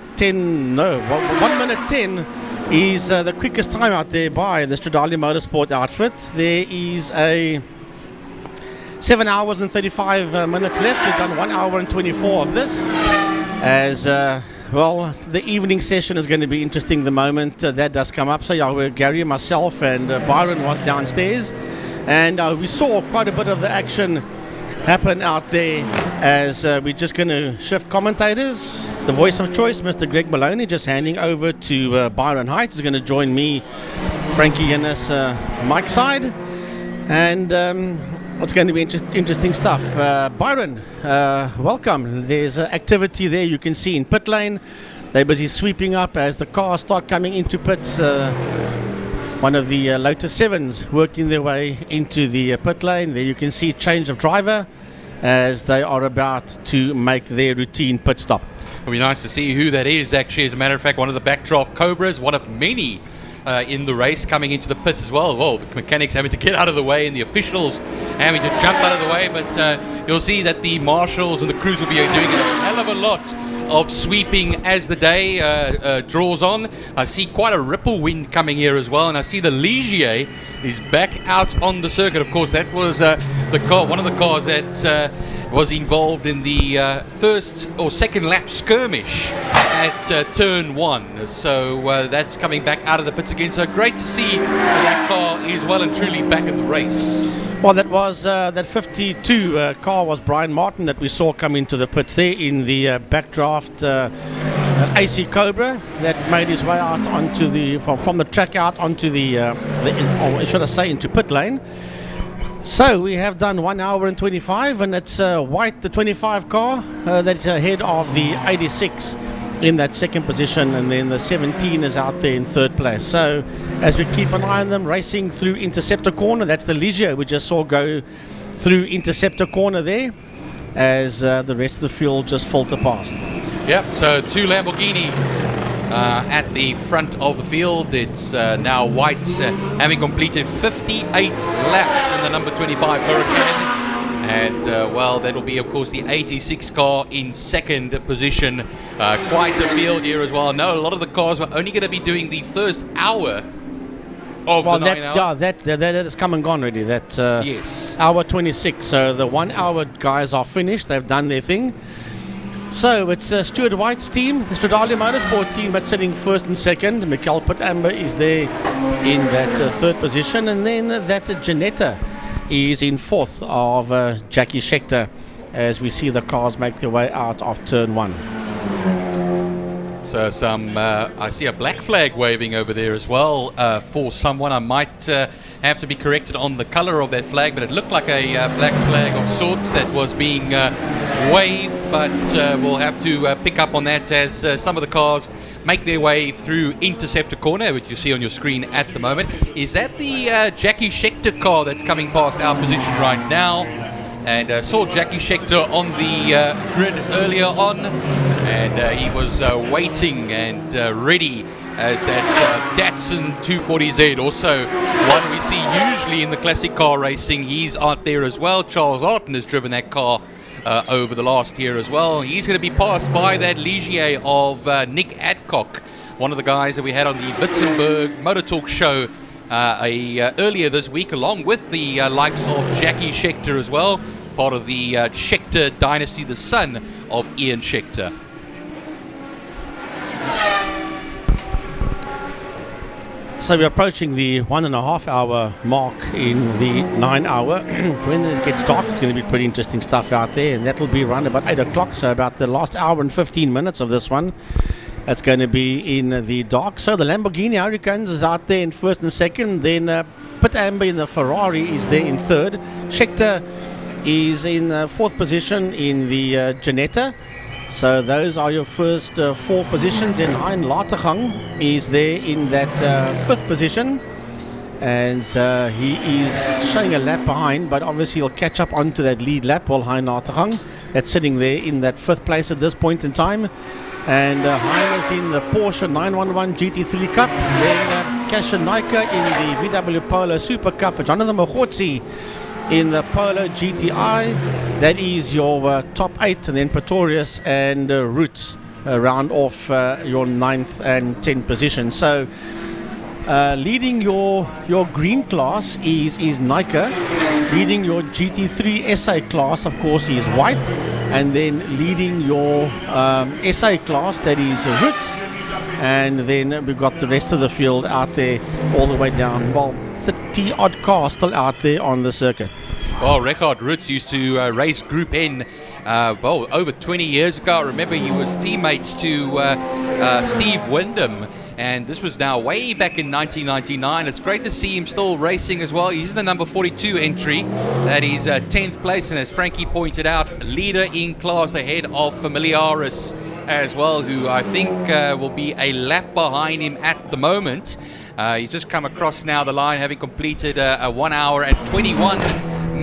minute 10 is the quickest time out there by the Stradale Motorsport outfit. There is a 7 hours and 35 minutes left. We've done 1 hour and 24 of this. As well, the evening session is going to be interesting the moment that does come up. So yeah, Gary, myself and Byron was downstairs, and we saw quite a bit of the action happen out there as we're just going to shift commentators. The voice of choice, Mr. Greg Maloney, just handing over to Byron Height, who's going to join me, Frankie Ennis, Mike's side, and it's going to be interesting stuff. Byron, welcome. There's activity there you can see in pit lane. They're busy sweeping up as the cars start coming into pits. One of the Lotus 7s working their way into the pit lane. There you can see change of driver as they are about to make their routine pit stop. It'll be nice to see who that is, actually. As a matter of fact, one of the backdraft Cobras, one of many in the race coming into the pits as well. Well, the mechanics having to get out of the way and the officials having to jump out of the way, but you'll see that the marshals and the crews will be doing a hell of a lot of sweeping as the day draws on. I see quite a ripple wind coming here as well, and I see the Ligier is back out on the circuit. Of course, that was the car, one of the cars that was involved in the first or second lap skirmish at turn 1. So that's coming back out of the pits again. So great to see that car is well and truly back in the race. Well, that was that 52 car was Brian Martin that we saw come into the pits there in the backdraft AC Cobra that made his way out onto the from the track out onto or should I say into pit lane. So we have done 1 hour and 25, and it's White, the 25 car, that's ahead of the 86 in that second position, and then the 17 is out there in third place. So as we keep an eye on them racing through Interceptor Corner, that's the Ligier we just saw go through Interceptor Corner there, as the rest of the field just filter past. Yep, so two Lamborghinis at the front of the field. It's now White having completed 58 laps in the number 25 Hurricane. And, well, that'll be, of course, the 86 car in second position. Quite a field here as well. No, a lot of the cars were only going to be doing the first hour of the 9 hour. Yeah, that has come and gone already. That yes. Hour 26. So the 1 hour guys are finished. They've done their thing. So it's Stuart White's team, the Stradale Motorsport team, that's sitting first and second. Mikkel Pitt-Amber is there in that third position. And then that Janetta is in fourth of Jackie Schechter as we see the cars make their way out of turn 1. So I see a black flag waving over there as well for someone. I might have to be corrected on the color of that flag, but it looked like a black flag of sorts that was being waved, but we'll have to pick up on that as some of the cars make their way through Interceptor Corner, which you see on your screen at the moment. Is that the Jackie Schechter car that's coming past our position right now? And saw Jackie Schechter on the grid earlier on, and he was waiting and ready as that Datsun 240Z, also one we see usually in the classic car racing. He's out there as well. Charles Arton has driven that car over the last year as well. He's going to be passed by that Ligier of Nick Adcock, one of the guys that we had on the Witzenberg Motor Talk show earlier this week, along with the likes of Jackie Schechter as well, part of the Schechter dynasty, the son of Ian Schechter. So we're approaching the 1.5 hour mark in the 9 hour. When it gets dark, it's going to be pretty interesting stuff out there, and that'll be around about 8 o'clock, so about the last hour and 15 minutes of this one. That's going to be in the dark. So the Lamborghini Hurricanes is out there in first and second. Then Pit Amber in the Ferrari is there in third. Schechter is in fourth position in the Ginetta. So those are your first four positions. And Hein Latergang is there in that fifth position. And he is showing a lap behind, but obviously he'll catch up onto that lead lap, while Hein Latergang, that's sitting there in that fifth place at this point in time. And Hein is in the Porsche 911 GT3 Cup. Then Kasia Naika in the VW Polo Super Cup. Jonathan Mogotsi in the Polo GTI. That is your top 8, and then Pretorius and Roots round off your 9th and 10th position. So leading your green class is Naika. Leading your GT3 SA class, of course, is White. And then leading your SA class, that is Roots. And then we've got the rest of the field out there all the way down. Well, 30 odd cars still out there on the circuit. Well, Richard Roots used to race Group N over 20 years ago. I remember he was teammates to Steve Wyndham, and this was now way back in 1999. It's great to see him still racing as well. He's the number 42 entry. That is 10th place, and as Frankie pointed out, leader in class ahead of Familiaris as well, who I think will be a lap behind him at the moment. He's just come across now the line, having completed a 1 hour and 21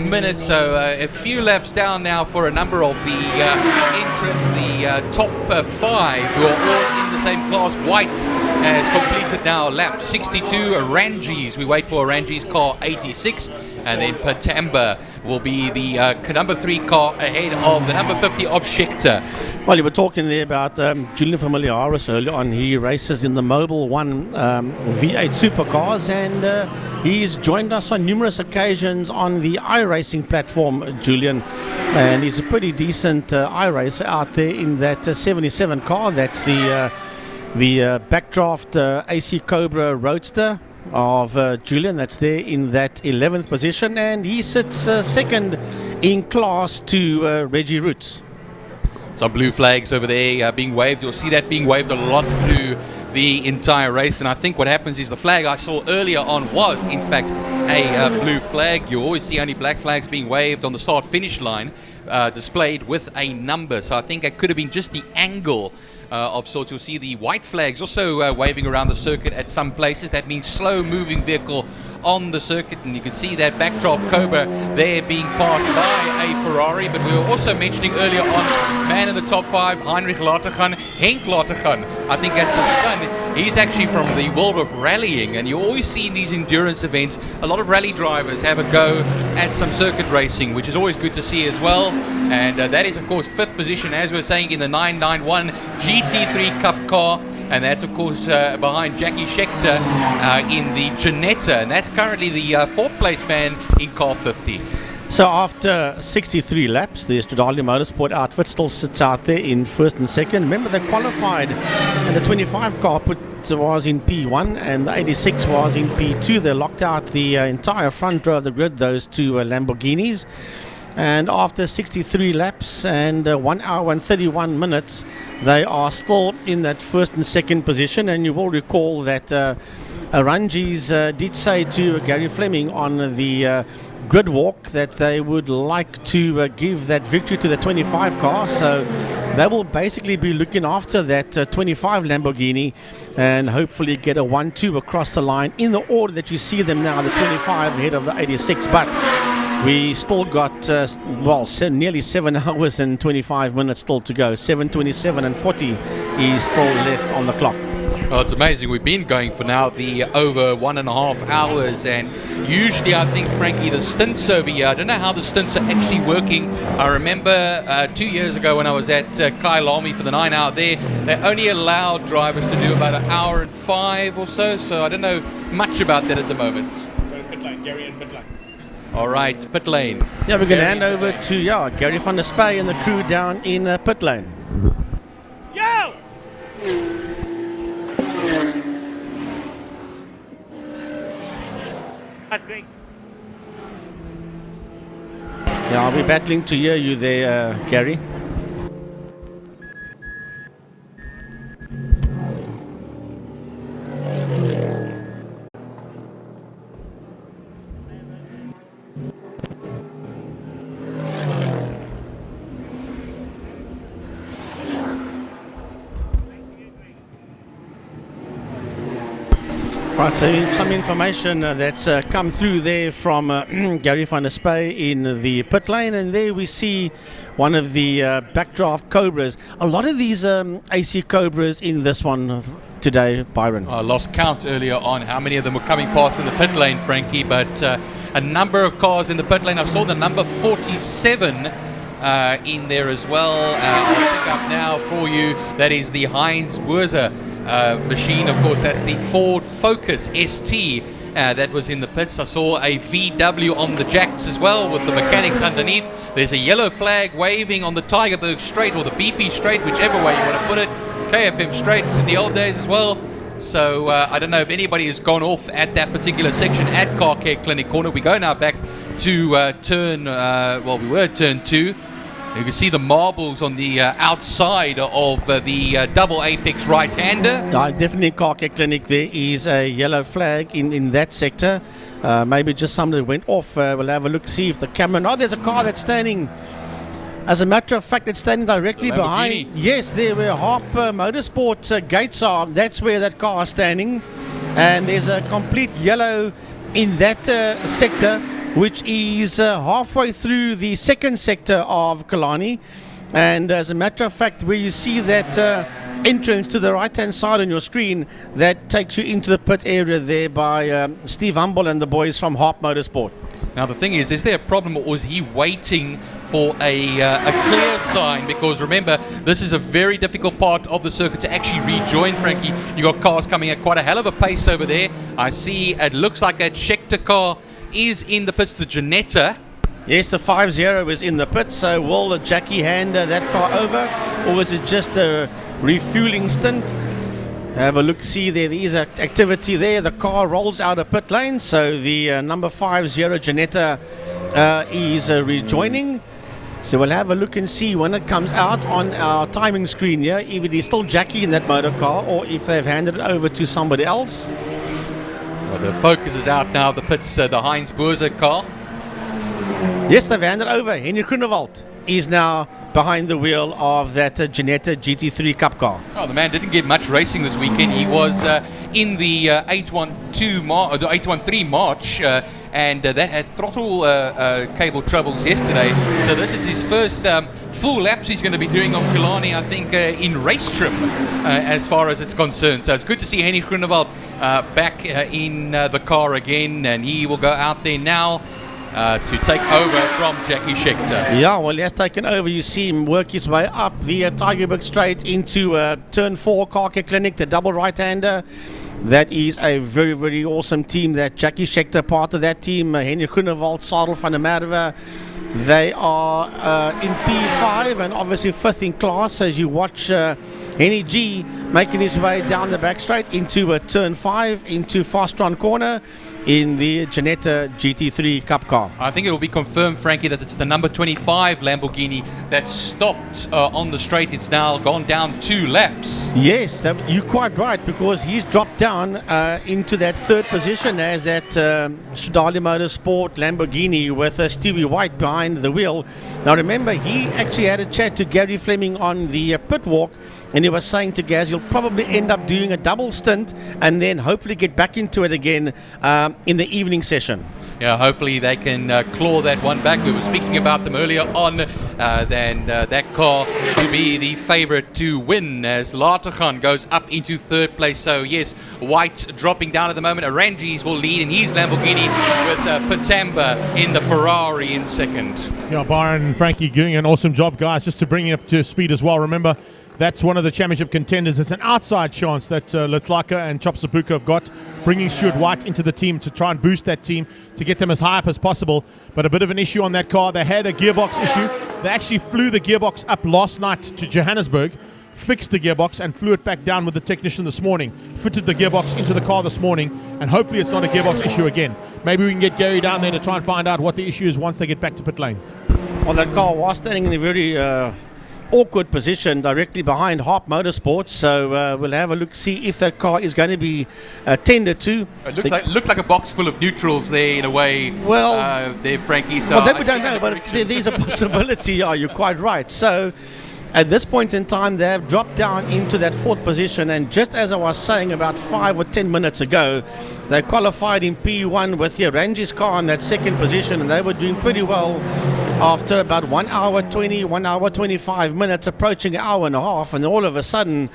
minutes, so a few laps down now for a number of the entrants. The top 5 who are all in the same class. White has completed now lap 62. Rangi's, we wait for Rangi's car 86, and then Patamba will be the number 3 car ahead of the number 50 of Schechter. Well, you were talking there about Julian Familiaris earlier on. He races in the Mobile 1 V8 supercars, and he's joined us on numerous occasions on the iRacing platform, Julian. And he's a pretty decent iRacer out there in that 77 car. That's the backdraft AC Cobra Roadster of Julian. That's there in that 11th position, and he sits second in class to Reggie Roots. Some blue flags over there being waved. You'll see that being waved a lot through the entire race, and I think what happens is the flag I saw earlier on was in fact a blue flag. You always see only black flags being waved on the start finish line, displayed with a number, so I think it could have been just the angle of sorts. You'll see the white flags also waving around the circuit at some places. That means slow moving vehicle on the circuit, and you can see that backdraft Cobra there being passed by a Ferrari. But we were also mentioning earlier on, man in the top 5, Heinrich Latergan, Henk Latergan, I think that's the son. He's actually from the world of rallying, and you always see in these endurance events a lot of rally drivers have a go at some circuit racing, which is always good to see as well. And that is of course 5th position, as we were saying, in the 991 GT3 Cup car. And that's, of course, behind Jackie Schechter in the Ginetta. And that's currently the 4th place man in car 50. So after 63 laps, the Stradale Motorsport outfit still sits out there in first and second. Remember, they qualified, and the 25 car was in P1 and the 86 was in P2. They locked out the entire front row of the grid, those two Lamborghinis. And after 63 laps and 1 hour and 31 minutes, they are still in that first and second position. And you will recall that Rangi's did say to Gary Fleming on the grid walk that they would like to give that victory to the 25 car. So they will basically be looking after that 25 Lamborghini and hopefully get a 1-2 across the line in the order that you see them now, the 25 ahead of the 86. But we still got, nearly 7 hours and 25 minutes still to go. 7:27 and 40 is still left on the clock. Well, it's amazing. We've been going for now the over 1.5 hours, and usually I think, Frankie, the stints over here, I don't know how the stints are actually working. I remember 2 years ago when I was at Kailami for the 9 hour there, they only allowed drivers to do about 1 hour and 5 or so I don't know much about that at the moment. Go to pit lane, Gary and pit lane. All right, pit lane. Yeah, we're going to hand over to Gary van der Spey and the crew down in pit lane. Yo! Yeah, I'll be battling to hear you there, Gary. Right, so some information that's come through there from Gary van der Spey in the pit lane, and there we see one of the backdraft Cobras. A lot of these AC Cobras in this one today, Byron. I lost count earlier on how many of them were coming past in the pit lane, Frankie, but a number of cars in the pit lane. I saw the number 47 in there as well. I'll pick up now for you. That is the Heinz Buerser machine. Of course, that's the Ford Focus ST that was in the pits. I saw a VW on the jacks as well with the mechanics underneath. There's a yellow flag waving on the Tygerberg straight, or the BP straight, whichever way you want to put it. KFM straight in the old days as well. So I don't know if anybody has gone off at that particular section at Car Care Clinic Corner. We go now back to turn, we were at turn 2. You can see the marbles on the outside of the double apex right-hander. Definitely Car Care Clinic. There is a yellow flag in that sector. Maybe just somebody went off. We'll have a look, see if the camera... Oh, there's a car that's standing... As a matter of fact, it's standing directly behind... Yes, there were Harp Motorsport gates are. That's where that car is standing. And there's a complete yellow in that sector, which is halfway through the second sector of Kalani. And as a matter of fact, where you see that entrance to the right-hand side on your screen, that takes you into the pit area there by Steve Humble and the boys from Harp Motorsport. Now the thing is there a problem, or is he waiting for a clear sign? Because remember, this is a very difficult part of the circuit to actually rejoin, Frankie. You got cars coming at quite a hell of a pace over there. I see it looks like that Schechter car is in the pits, the Janetta. Yes, the 5-0 is in the pits. So will Jackie hand that car over, or is it just a refueling stint? Have a look, see there is activity there. The car rolls out of pit lane, so the number 50 Janetta is rejoining. So we'll have a look and see when it comes out on our timing screen here, if it is still Jackie in that motor car or if they've handed it over to somebody else. Well, the Focus is out now, the pits, the Heinz Buerser car. Yes, they've handed over. Henry Grunewald is now behind the wheel of that Janetta GT3 Cup car. Oh, the man didn't get much racing this weekend. He was in the 813 March, and that had throttle cable troubles yesterday. So this is his first full laps he's going to be doing on Killarney, I think, in race trim as far as it's concerned. So it's good to see Henny Grunewald back in the car again, and he will go out there now to take over from Jackie Schechter. Yeah, well, he has taken over. You see him work his way up the Tygerberg straight into turn 4 Car Care Clinic, the double right-hander. That is a very, very awesome team. That Jackie Schechter, part of that team, Henry Grunewald, Sadel van der Merwe. They are in P5 and obviously 5th in class as you watch Henny G making his way down the back straight into turn 5, into Fast Run Corner in the Janetta GT3 Cup car. I think it will be confirmed, Frankie, that it's the number 25 Lamborghini that stopped on the straight. It's now gone down 2 laps. Yes, you're quite right, because he's dropped down into that 3rd position as that Stradale Motorsport Lamborghini with Stewie White behind the wheel. Now remember, he actually had a chat to Gary Fleming on the pit walk, and he was saying to Gaz, you'll probably end up doing a double stint and then hopefully get back into it again in the evening session. Yeah, hopefully they can claw that one back. We were speaking about them earlier on, that car to be the favorite to win as Lateghan goes up into third place. So yes, White dropping down at the moment. Arangis will lead in his Lamborghini with Patamba in the Ferrari in second. Yeah, Byron and Frankie doing an awesome job, guys, just to bring you up to speed as well. Remember, that's one of the championship contenders. It's an outside chance that Letlaka and Chopsapuka have got, bringing Stuart White into the team to try and boost that team to get them as high up as possible. But a bit of an issue on that car. They had a gearbox issue. They actually flew the gearbox up last night to Johannesburg, fixed the gearbox and flew it back down with the technician this morning, fitted the gearbox into the car this morning, and hopefully it's not a gearbox issue again. Maybe we can get Gary down there to try and find out what the issue is once they get back to pit lane. Well, that car was standing in a very awkward position directly behind Harp Motorsport, so we'll have a look, see if that car is going to be tended to. It looked like a box full of neutrals there in a way. Well, there, Frankie. So well, that we don't know, but there's a possibility. Yeah, you're quite right. So at this point in time, they have dropped down into that fourth position, and just as I was saying about 5 or 10 minutes ago, they qualified in P1 with the Rangi's car in that second position, and they were doing pretty well after about 1 hour 20, 1 hour 25 minutes, approaching an hour and a half, and all of a sudden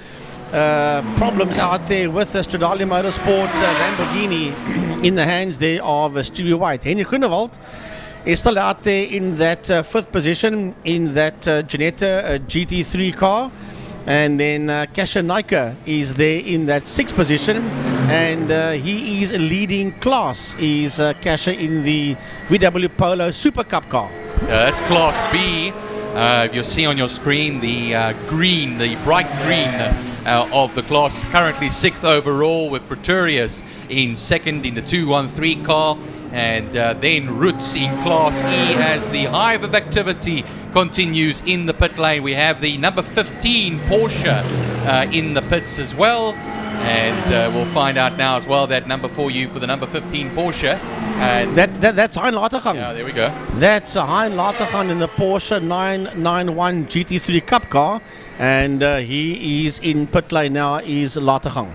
problems out there with the Stradale Motorsport Lamborghini in the hands there of Stewie White. Henry Groenewald is still out there in that fifth position in that Janetta GT3 car, and then Kasha Naika is there in that sixth position, and he is leading class, is Kasha in the VW Polo Super Cup car. That's Class B. You'll see on your screen the green, the bright green of the class. Currently sixth overall, with Pretorius in second in the 213 car. And then Roots in Class E as the hive of activity continues in the pit lane. We have the number 15 Porsche in the pits as well. And we'll find out now as well that number for you for the number 15 Porsche. And that's Hein Lateghan. Yeah, there we go. That's Hein Lateghan in the Porsche 991 GT3 Cup car, and he is in pit lane now. Is Lateghan.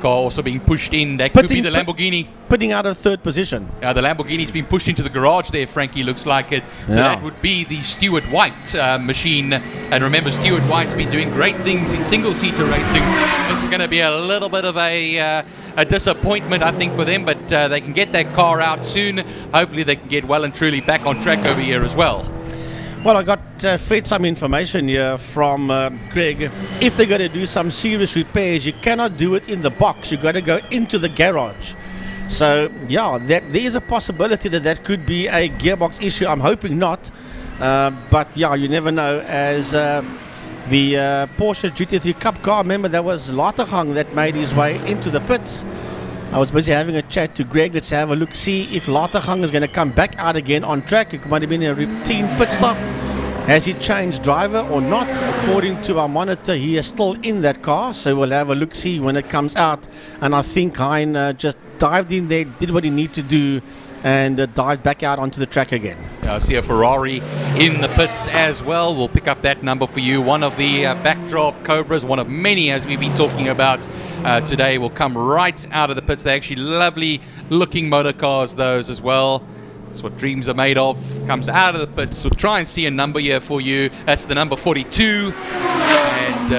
Car also being pushed in. That could be the Lamborghini. Putting out of third position. Yeah, the Lamborghini's been pushed into the garage there, Frankie, looks like it. So that would be the Stuart White machine. And remember, Stuart White's been doing great things in single-seater racing. This is going to be a little bit of a disappointment, I think, for them, but they can get that car out soon. Hopefully they can get well and truly back on track over here as well. Well, I got fed some information here from Greg. If they're going to do some serious repairs, you cannot do it in the box. You've got to go into the garage. So, yeah, there's a possibility that could be a gearbox issue. I'm hoping not. But, yeah, you never know. As the Porsche GT3 Cup car, remember, there was Lateghan that made his way into the pits. I was busy having a chat to Greg. Let's have a look, see if Lateghan is going to come back out again on track. It might have been a routine pit stop. Has he changed driver or not? According to our monitor, he is still in that car. So we'll have a look, see when it comes out. And I think Hein just dived in there, did what he needed to do, and dived back out onto the track again. I see a Ferrari in the pits as well. We'll pick up that number for you. One of the backdraft Cobras, one of many as we've been talking about today, will come right out of the pits. They're actually lovely looking motor cars, those as well. That's what dreams are made of. Comes out of the pits. We'll try and see a number here for you. That's the number 42. And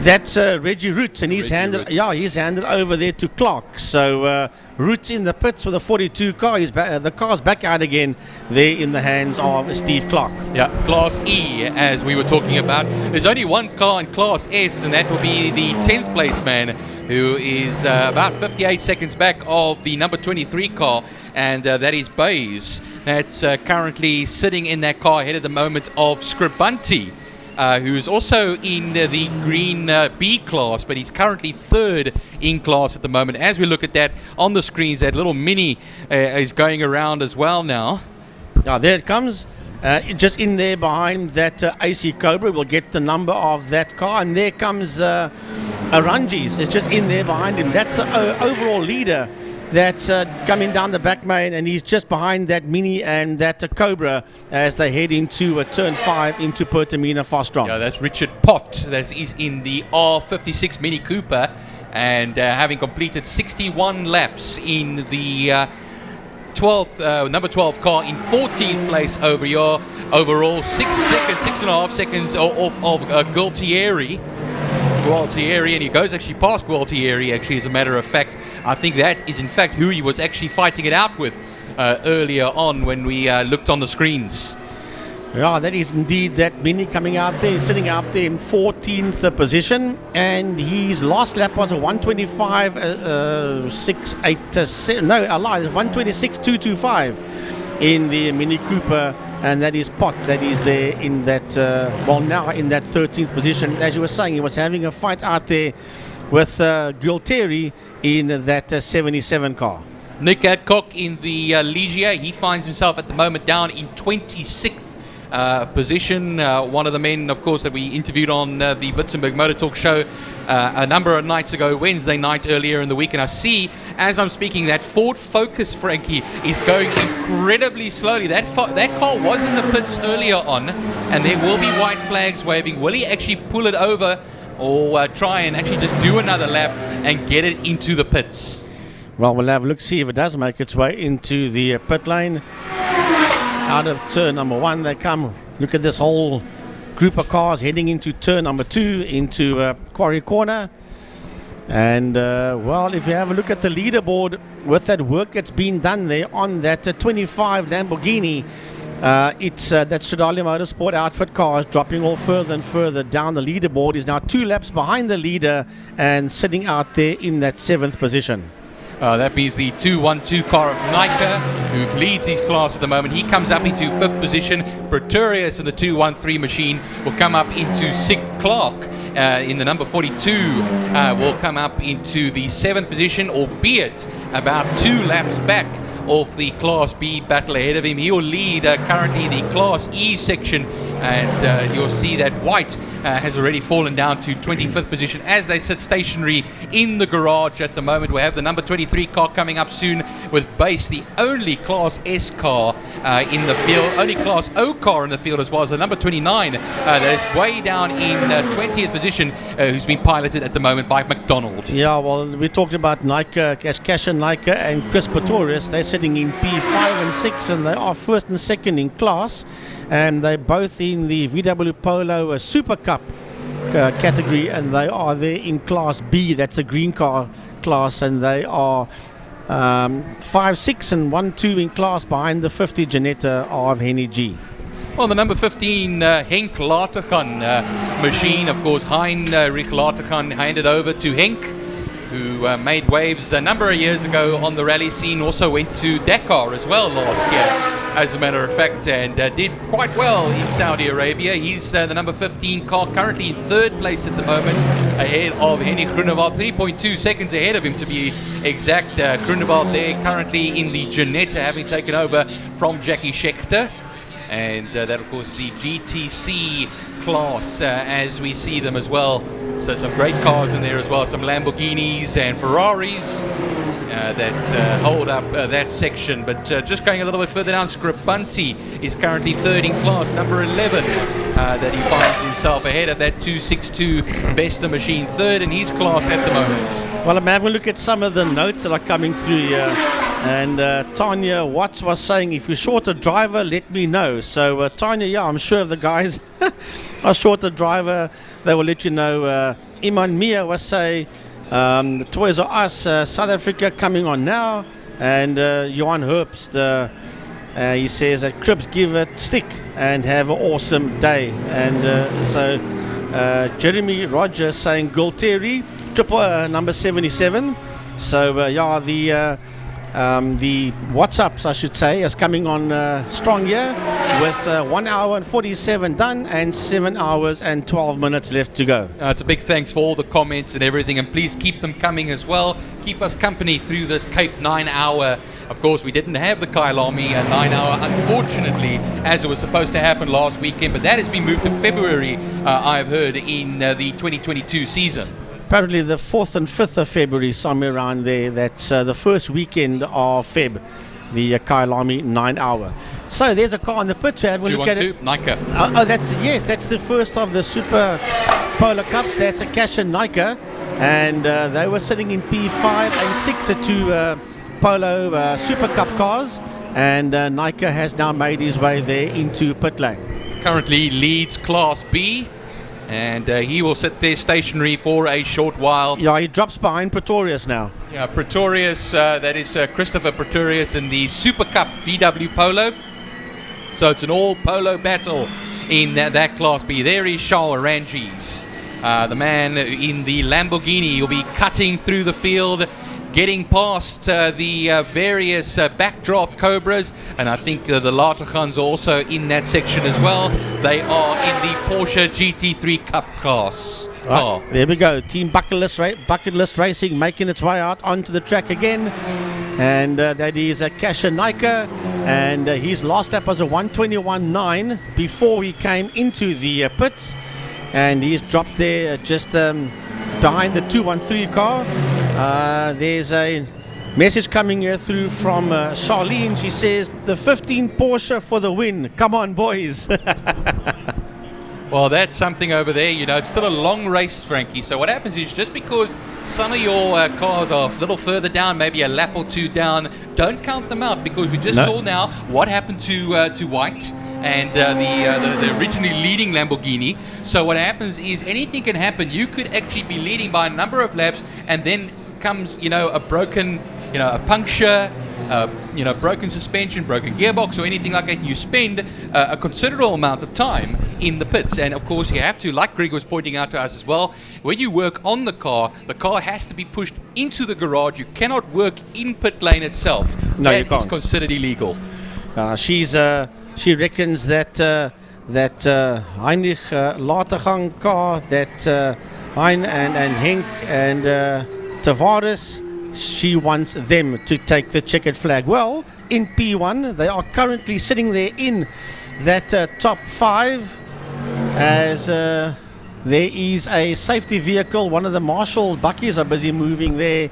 that's Reggie Roots, and he's handed over there to Clark. So Roots in the pits with a 42 car. The car's back out again there in the hands of Steve Clark. Yeah, Class E, as we were talking about. There's only one car in Class S, and that will be the 10th place man, who is about 58 seconds back of the number 23 car, and that is Bays. That's currently sitting in that car ahead at the moment of Scribanti, who's also in the green B class, but he's currently third in class at the moment. As we look at that on the screens, that little Mini is going around as well now. Now there it comes. Just in there behind that AC Cobra. We'll get the number of that car, and there comes Arangis. It's just in there behind him. That's the overall leader that's coming down the back main, and he's just behind that Mini and that Cobra as they head into turn 5 into Pertamina Fastron. Yeah, that's Richard Pott. That is in the R56 Mini Cooper, and having completed 61 laps in the number 12 car in 14th place overall, 6.5 seconds off of Gualtieri, and he goes actually past Gualtieri, actually, as a matter of fact. I think that is in fact who he was actually fighting it out with earlier on when we looked on the screens. Yeah, that is indeed that Mini coming out there, sitting out there in 14th position, and his last lap was a 126.225 in the Mini Cooper, and that is Pot, that is there in that, now in that 13th position. As you were saying, he was having a fight out there with Gualtieri in that 77 car. Nick Adcock in the Ligier, he finds himself at the moment down in 26th position. One of the men, of course, that we interviewed on the Witzenberg Motor Talk show a number of nights ago, Wednesday night earlier in the week. And I see, as I'm speaking, that Ford Focus, Frankie, is going incredibly slowly. That car was in the pits earlier on, and there will be white flags waving. Will he actually pull it over or try and actually just do another lap and get it into the pits? Well, we'll have a look, see if it does make its way into the pit lane. Out of turn number 1 they come. Look at this whole group of cars heading into turn number 2, into Quarry Corner. And well, if you have a look at the leaderboard, with that work that's been done there on that 25 Lamborghini, it's that Stradale Motorsport outfit car is dropping all further and further down the leaderboard. Is now 2 laps behind the leader and sitting out there in that 7th position. That means the 212 car of Nika, who leads his class at the moment. He comes up into 5th position. Pretorius in the 213 machine will come up into 6th. Clark in the number 42 will come up into the 7th position, albeit about 2 laps back off the Class B battle ahead of him. He will lead currently the Class E section, and you'll see that White has already fallen down to 25th position as they sit stationary in the garage at the moment. We have the number 23 car coming up soon with Base, the only Class S car in the field, only Class O car in the field, as well as the number 29 that is way down in 20th position, who's been piloted at the moment by McDonald. Yeah, well, we're talking about Nika, Cashin Nika and Chris Pretorius. They're sitting in P5 and 6, and they are 1st and 2nd in class, and they're both in the VW Polo Super Cup category, and they are there in Class B. That's a green car class, and they are 5, 6 and 1, 2 in class behind the 50 Janetta of Henny G. Well, the number 15 Henk Latergan machine, of course, Heinrich Latergan handed over to Henk, who made waves a number of years ago on the rally scene. Also went to Dakar as well last year, as a matter of fact, and did quite well in Saudi Arabia. He's the number 15 car, currently in 3rd place at the moment, ahead of Henny Grunewald, 3.2 seconds ahead of him to be exact. Grunewald there currently in the Janetta, having taken over from Jackie Schechter. And that, of course, the GTC class as we see them as well. So some great cars in there as well, some Lamborghinis and Ferraris that hold up that section. But just going a little bit further down, Scribanti is currently 3rd in class, number 11, that he finds himself ahead of that 262 Besta machine, 3rd in his class at the moment. Well, I'm having a look at some of the notes that are coming through here. And Tanya Watts was saying, if you're short a driver, let me know. So Tanya, yeah, I'm sure if the guys are short a driver, they will let you know. Iman Mia was saying, the Toys R Us South Africa coming on now. And Johan Herbst, he says that Cribs give it stick and have an awesome day. And so Jeremy Rogers saying Gualtieri, number 77. So yeah, the WhatsApps, I should say, is coming on strong here with 1 hour and 47 done and 7 hours and 12 minutes left to go. It's a big thanks for all the comments and everything, and please keep them coming as well. Keep us company through this Cape 9 hour. Of course, we didn't have the Kyalami 9 hour, unfortunately, as it was supposed to happen last weekend, but that has been moved to February, I've heard, in the 2022 season. Apparently the 4th and 5th of February, somewhere around there. That's the first weekend of Feb, the Kyalami 9 hour. So there's a car in the pits. We have a look at it. Nika. That's the first of the Super Polo Cups. That's a Cash and Nika, and they were sitting in P5 and 6 to Polo Super Cup cars, and Nike has now made his way there into pit lane. Currently leads Class B, and he will sit there stationary for a short while. Yeah, he drops behind Pretorius now. Yeah, Pretorius, that is Christopher Pretorius in the Super Cup VW Polo. So it's an all polo battle in that Class B. There is Charles Ranges, the man in the Lamborghini. He'll be cutting through the field, getting past the various backdraft Cobras, and I think the Lategans are also in that section as well. They are in the Porsche GT3 Cup class. Right, there we go. Team Bucket List Racing making its way out onto the track again. And that is Kasha Naika. And his last lap was a 1:21.9 before he came into the pits. And he's dropped there just behind the 213 car. There's a message coming here through from Charlene. She says, the 15 Porsche for the win. Come on, boys. Well, that's something over there. You know, it's still a long race, Frankie. So what happens is, just because some of your cars are a little further down, maybe a lap or two down, don't count them out, because we just saw now what happened to White and the originally leading Lamborghini. So what happens is, anything can happen. You could actually be leading by a number of laps, and then comes, you know, a broken, you know, a puncture, you know, broken suspension, broken gearbox, or anything like that. You spend a considerable amount of time in the pits, and of course you have to, like Greg was pointing out to us as well, when you work on the car has to be pushed into the garage. You cannot work in pit lane itself. No, that you can't. is considered illegal. She reckons that Heinrich Lategang car, that Hein and Henk and Tavares, she wants them to take the checkered flag. Well, in P1 they are currently sitting there in that top 5, as there is a safety vehicle. One of the marshals, buckies, are busy moving there,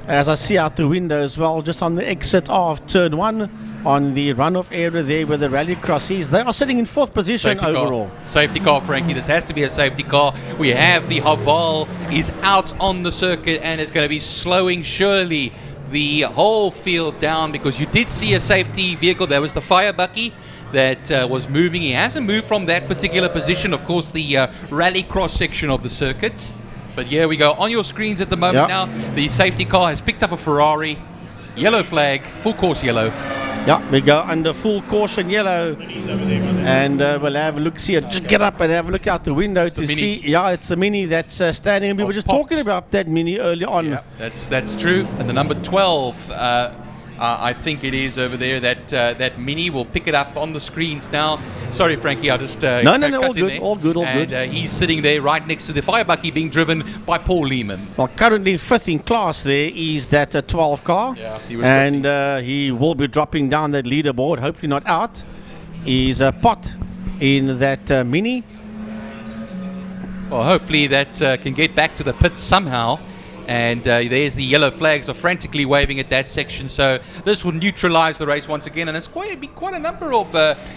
as I see out the window as well, just on the exit of turn 1, on the runoff area there where the rallycross is. They are sitting in 4th position overall. Safety car, Frankie. This has to be a safety car. We have the Haval is out on the circuit, and it's going to be slowing surely the whole field down, because you did see a safety vehicle. There was the fire bucky that was moving. He hasn't moved from that particular position, of course, the rallycross section of the circuit. But here we go on your screens at the moment. Now the safety car has picked up a Ferrari. Yellow flag, full course yellow. Yeah, we go under full caution yellow, and we'll have a look. See, just get up and have a look out the window to see. Yeah, it's the Mini that's standing. We were just talking about that Mini earlier on. Yeah, that's true. And the number 12, I think it is over there. That Mini will pick it up on the screens now. Sorry, Frankie, I just no, all good. And he's sitting there right next to the fire bucky, being driven by Paul Lehman. Well, currently 5th in class there is that 12 car, and he will be dropping down that leaderboard. Hopefully not out. He's a pot in that Mini. Well, hopefully that can get back to the pit somehow. And there's the yellow flags are frantically waving at that section, so this will neutralize the race once again, and it's quite a number of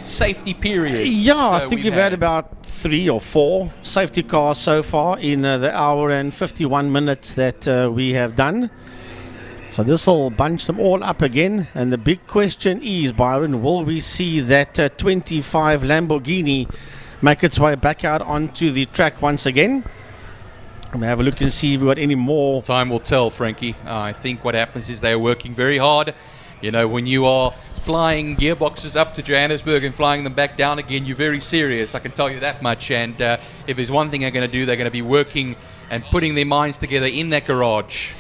safety periods. Yeah, I think we've had about 3 or 4 safety cars so far in the hour and 51 minutes that we have done. So this will bunch them all up again, and the big question is, Byron, will we see that 25 Lamborghini make its way back out onto the track once again? I'm going to have a look and see if we've got any more. Time will tell, Frankie. I think what happens is they're working very hard. You know, when you are flying gearboxes up to Johannesburg and flying them back down again, you're very serious, I can tell you that much. And if there's one thing they're going to do, they're going to be working and putting their minds together in that garage.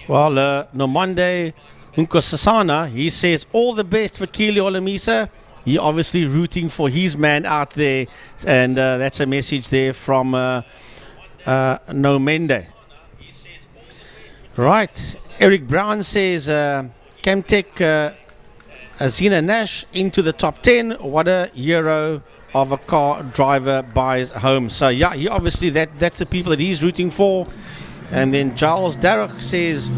Well, Nomande Nkosasana, he says all the best for Keely Olamisa. He obviously rooting for his man out there. And that's a message there from... No Mende. Right. Eric Brown says Camtech Zina Nash into the top 10. What a hero of a car driver buys home. So yeah, he obviously that's the people that he's rooting for. And then Giles Darroch says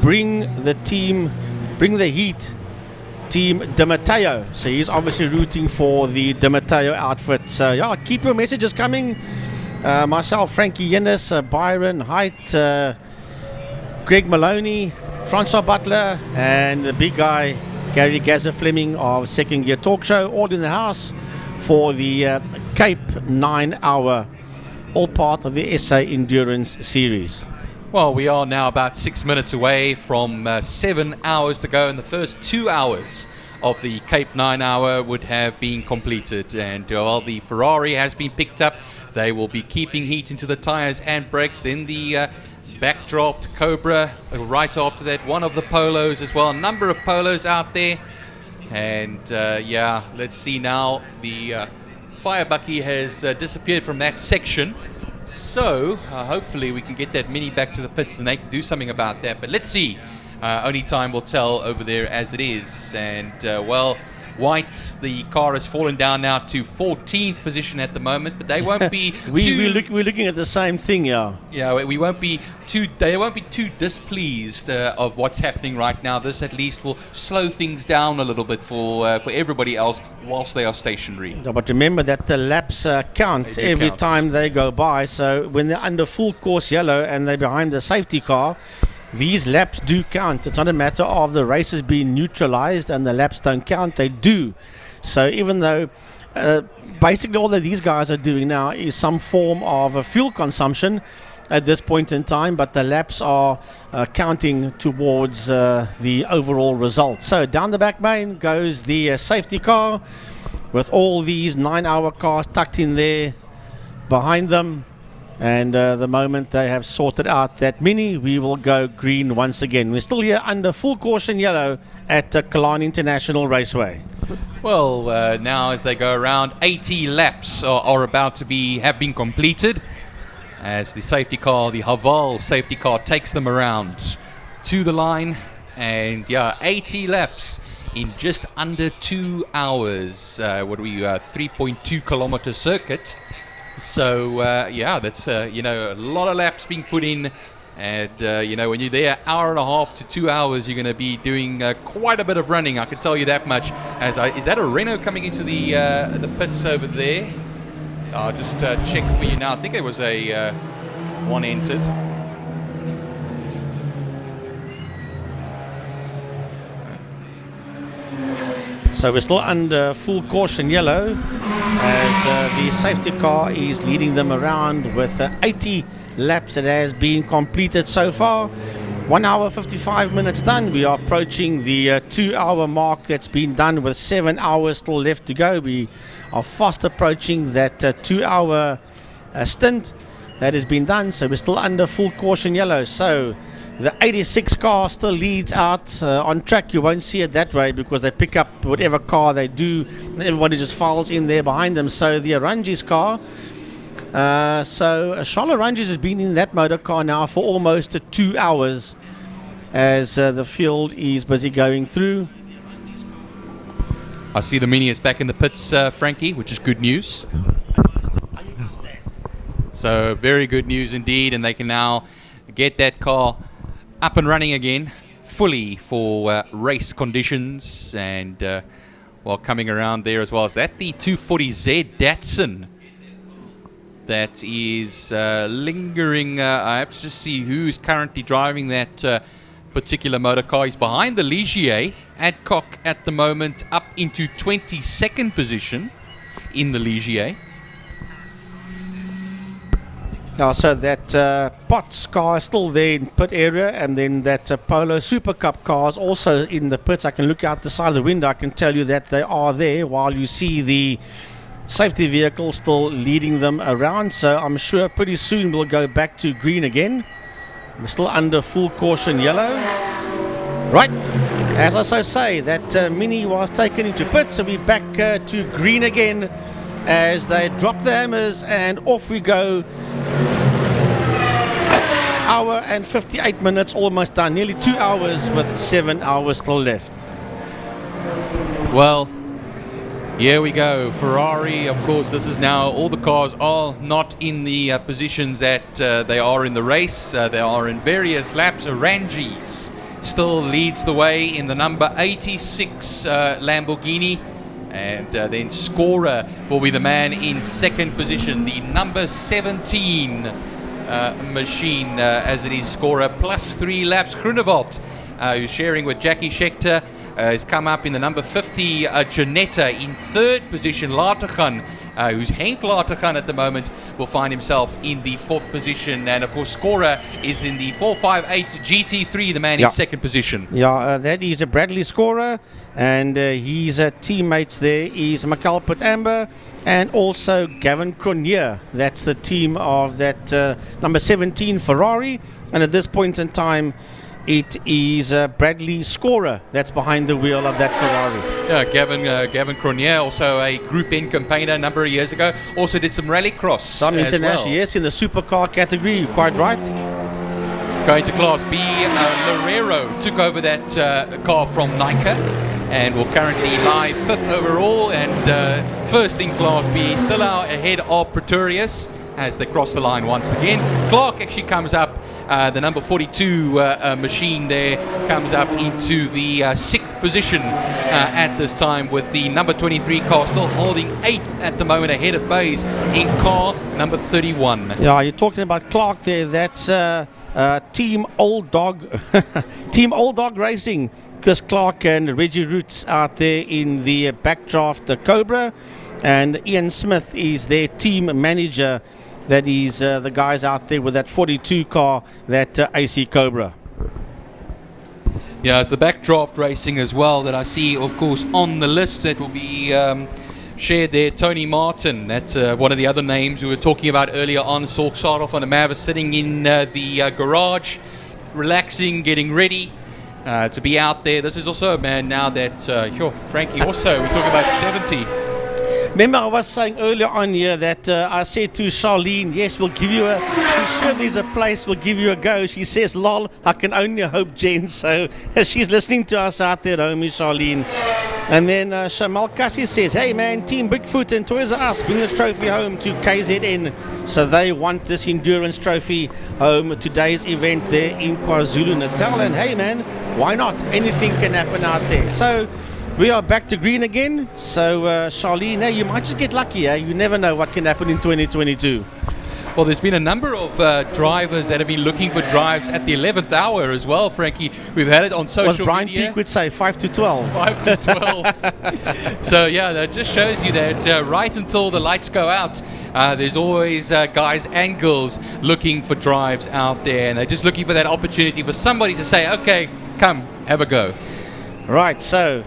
bring the heat, Team De Matteo. So he's obviously rooting for the De Matteo outfit. So yeah, keep your messages coming. Myself, Frankie Yennis, Byron Height, Greg Maloney, Francois Butler and the big guy Gary Gaza Fleming of Second Gear Talk Show, all in the house for the Cape 9 Hour, all part of the SA Endurance Series. Well, we are now about 6 minutes away from 7 hours to go, and the first 2 hours of the Cape 9 Hour would have been completed. And while the Ferrari has been picked up, they will be keeping heat into the tyres and brakes. Then the Backdraft Cobra right after that, one of the Polos as well, a number of Polos out there. And yeah, let's see now, the fire bucky has disappeared from that section, so hopefully we can get that Mini back to the pits and they can do something about that. But let's see, only time will tell over there as it is. And well, White, the car has fallen down now to 14th position at the moment, but they won't be we're looking at the same thing, yeah. Yeah, we won't be they won't be too displeased of what's happening right now. This at least will slow things down a little bit for everybody else whilst they are stationary. Yeah, but remember that the laps count every time they go by, so when they're under full course yellow and they're behind the safety car, these laps do count. It's not a matter of the races being neutralized and the laps don't count, they do. So even though basically all that these guys are doing now is some form of a fuel consumption at this point in time, but the laps are counting towards the overall result. So down the back main goes the safety car with all these 9-hour cars tucked in there behind them. And the moment they have sorted out that Mini, we will go green once again. We're still here under full caution yellow at Killarney International Raceway. Well, now as they go around, 80 laps are about to have been completed, as the safety car, the Haval safety car, takes them around to the line. And yeah, 80 laps in just under 2 hours. What are we, 3.2 kilometer circuit. So yeah, that's you know, a lot of laps being put in, and you know, when you're there hour and a half to 2 hours, you're going to be doing quite a bit of running. I can tell you that much. Is that a Renault coming into the pits over there? I'll just check for you now. I think it was a one entered. So we're still under full caution yellow as the safety car is leading them around with 80 laps that has been completed so far. 1 hour 55 minutes done. We are approaching the 2 hour mark that's been done with 7 hours still left to go. We are fast approaching that 2 hour stint that has been done. So we're still under full caution yellow. So the 86 car still leads out on track. You won't see it that way because they pick up whatever car they do. Everybody just files in there behind them. So the Arungi's car, so Charles Arungi's has been in that motor car now for almost 2 hours as the field is busy going through. I see the Mini is back in the pits, Frankie, which is good news. So very good news indeed, and they can now get that car up and running again, fully for race conditions. And while coming around there as well, is that the 240Z Datsun that is lingering? I have to just see who's currently driving that particular motor car. He's behind the Ligier Adcock at the moment, up into 22nd position in the Ligier. So that Potts car is still there in pit area, and then that Polo Super Cup car is also in the pits. I can look out the side of the window. I can tell you that they are there, while you see the safety vehicle still leading them around. So I'm sure pretty soon we'll go back to green again. We're still under full caution yellow. Right, as I so say, that Mini was taken into pits, so we're back to green again as they drop the hammers and off we go. Hour and 58 minutes almost done, nearly 2 hours with 7 hours still left. Well, here we go. Ferrari, of course, this is now, all the cars are not in the positions that they are in the race. They are in various laps. Arungi's still leads the way in the number 86 Lamborghini. And then Scorer will be the man in second position, the number 17 machine, as it is Scorer, plus 3 laps. Groenewald who's sharing with Jackie Schechter, has come up in the number 50 Janetta in third position. Latergan, who's Henk Latergan at the moment, will find himself in the fourth position. And of course, Scorer is in the 458 GT3, the man in second position. Yeah, that is a Bradley Scorer, and his teammates there is Michael Amber and also Gavin Cronier. That's the team of that number 17 Ferrari, and at this point in time it is Bradley Scorer that's behind the wheel of that Ferrari. Yeah, Gavin Cronier, also a Group N campaigner a number of years ago, also did some rallycross. Some international, yes, in the supercar category, you're quite right. Going to Class B, Lorero took over that car from Nika and will currently lie 5th overall and first in Class B, still out ahead of Pretorius as they cross the line once again. Clark actually comes up, the number 42 machine there comes up into the 6th position at this time, with the number 23 car still holding 8th at the moment ahead of Bays in car number 31. Yeah, you're talking about Clark there. That's Team Old Dog Team Old Dog Racing. Chris Clark and Reggie Roots out there in the backdraft, the Cobra, and Ian Smith is their team manager. That is the guys out there with that 42 car, that AC Cobra. Yeah, it's the backdraft racing as well that I see, of course, on the list that will be shared there. Tony Martin, that's one of the other names we were talking about earlier on. Sorg Saroff on the Mavis sitting in the garage, relaxing, getting ready to be out there. This is also a man now that, Frankie also, we're talking about 70. Remember, I was saying earlier on here that I said to Charlene, yes, we'll give you I'm sure there's a place, we'll give you a go. She says, lol, I can only hope, Jen. So she's listening to us out there at home, Charlene. And then Shamal Kassi says, hey man, Team Bigfoot and Toys R Us, bring the trophy home to KZN. So they want this endurance trophy home at today's event there in KwaZulu-Natal. And hey man, why not? Anything can happen out there. So we are back to green again. So Charlene, hey, you might just get lucky. You never know what can happen in 2022. Well, there's been a number of drivers that have been looking for drives at the 11th hour as well, Frankie. We've had it on social media. Brian Peake would say 5 to 12. 5 to 12. So, yeah, that just shows you that right until the lights go out, there's always guys and girls looking for drives out there. And they're just looking for that opportunity for somebody to say, okay, come, have a go. Right, so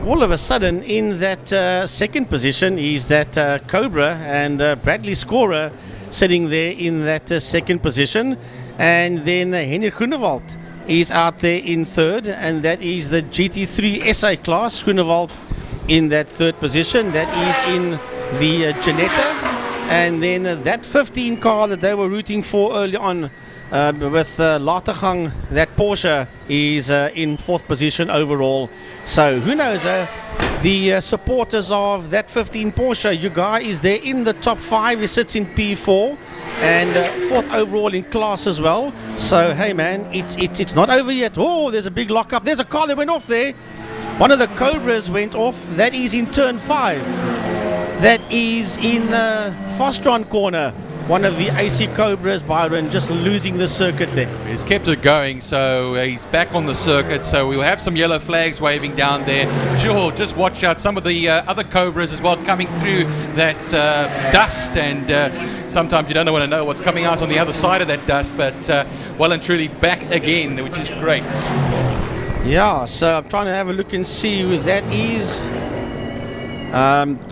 all of a sudden in that second position is that Cobra and Bradley Scorer sitting there in that second position, and then Henry Groenewald is out there in third, and that is the GT3 SA class. Groenewald in that third position, that is in the Janetta, and then that 15 car that they were rooting for early on with Latergang, that Porsche is in fourth position overall. So who knows, the supporters of that 15 Porsche, your guy is there in the top 5. He sits in P4 and fourth overall in class as well. So hey man, it's not over yet. Oh, there's a big lockup. There's a car that went off there. One of the Cobras went off. That is in turn 5. That is in Fostron corner. One of the AC Cobras, Byron, just losing the circuit there. He's kept it going, so he's back on the circuit. So we'll have some yellow flags waving down there. Sure, just watch out. Some of the other Cobras as well coming through that dust, and sometimes you don't want to know what's coming out on the other side of that dust, but well and truly back again, which is great. Yeah, so I'm trying to have a look and see who that is.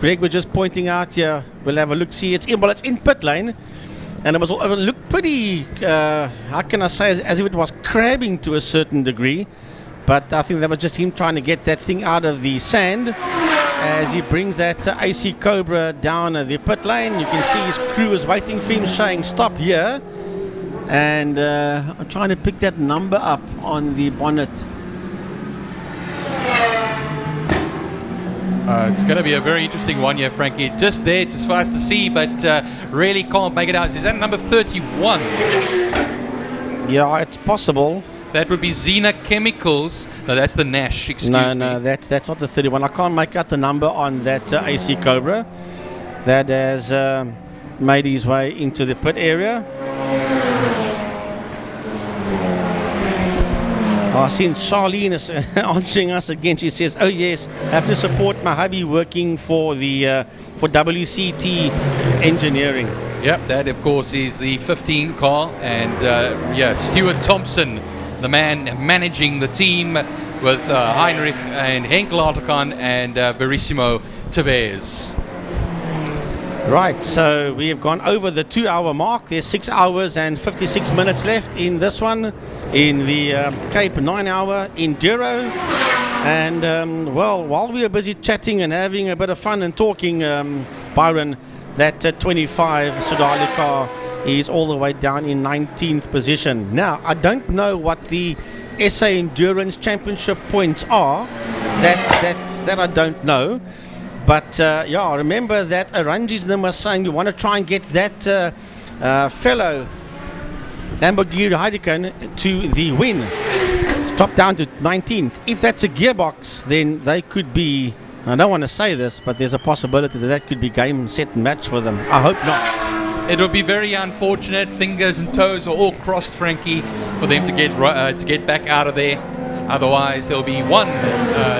Greg was just pointing out here. We'll have a look, see. It's in pit lane, and it looked pretty, how can I say, as if it was crabbing to a certain degree. But I think that was just him trying to get that thing out of the sand as he brings that AC Cobra down the pit lane. You can see his crew is waiting for him, saying stop here. And I'm trying to pick that number up on the bonnet. It's going to be a very interesting one here, Frankie. Just there, it's for us to see, but really can't make it out. Is that number 31? Yeah, it's possible. That would be Xena Chemicals. No, that's the Nash, excuse me. No, that's not the 31. I can't make out the number on that AC Cobra that has made his way into the pit area. Since Charlene is answering us again, she says, "Oh yes, I have to support my hubby working for the for WCT Engineering." Yep, that of course is the 15 car, and yeah, Stuart Thompson, the man managing the team with Heinrich and Henk Latergan and Verissimo Tevez. Right, so we have gone over the 2-hour mark. There's 6 hours and 56 minutes left in this one, in the Cape 9-hour Enduro. And, well, while we were busy chatting and having a bit of fun and talking, Byron, that 25 Sodali car is all the way down in 19th position. Now, I don't know what the SA Endurance Championship points are. That I don't know. But yeah, remember that Aranjis and them were saying you want to try and get that fellow Lamborghini Huracan to the win. Drop down to 19th. If that's a gearbox, then they could be, I don't want to say this, but there's a possibility that could be game, set and match for them. I hope not. It would be very unfortunate. Fingers and toes are all crossed, Frankie, for them to get back out of there. Otherwise, there'll be one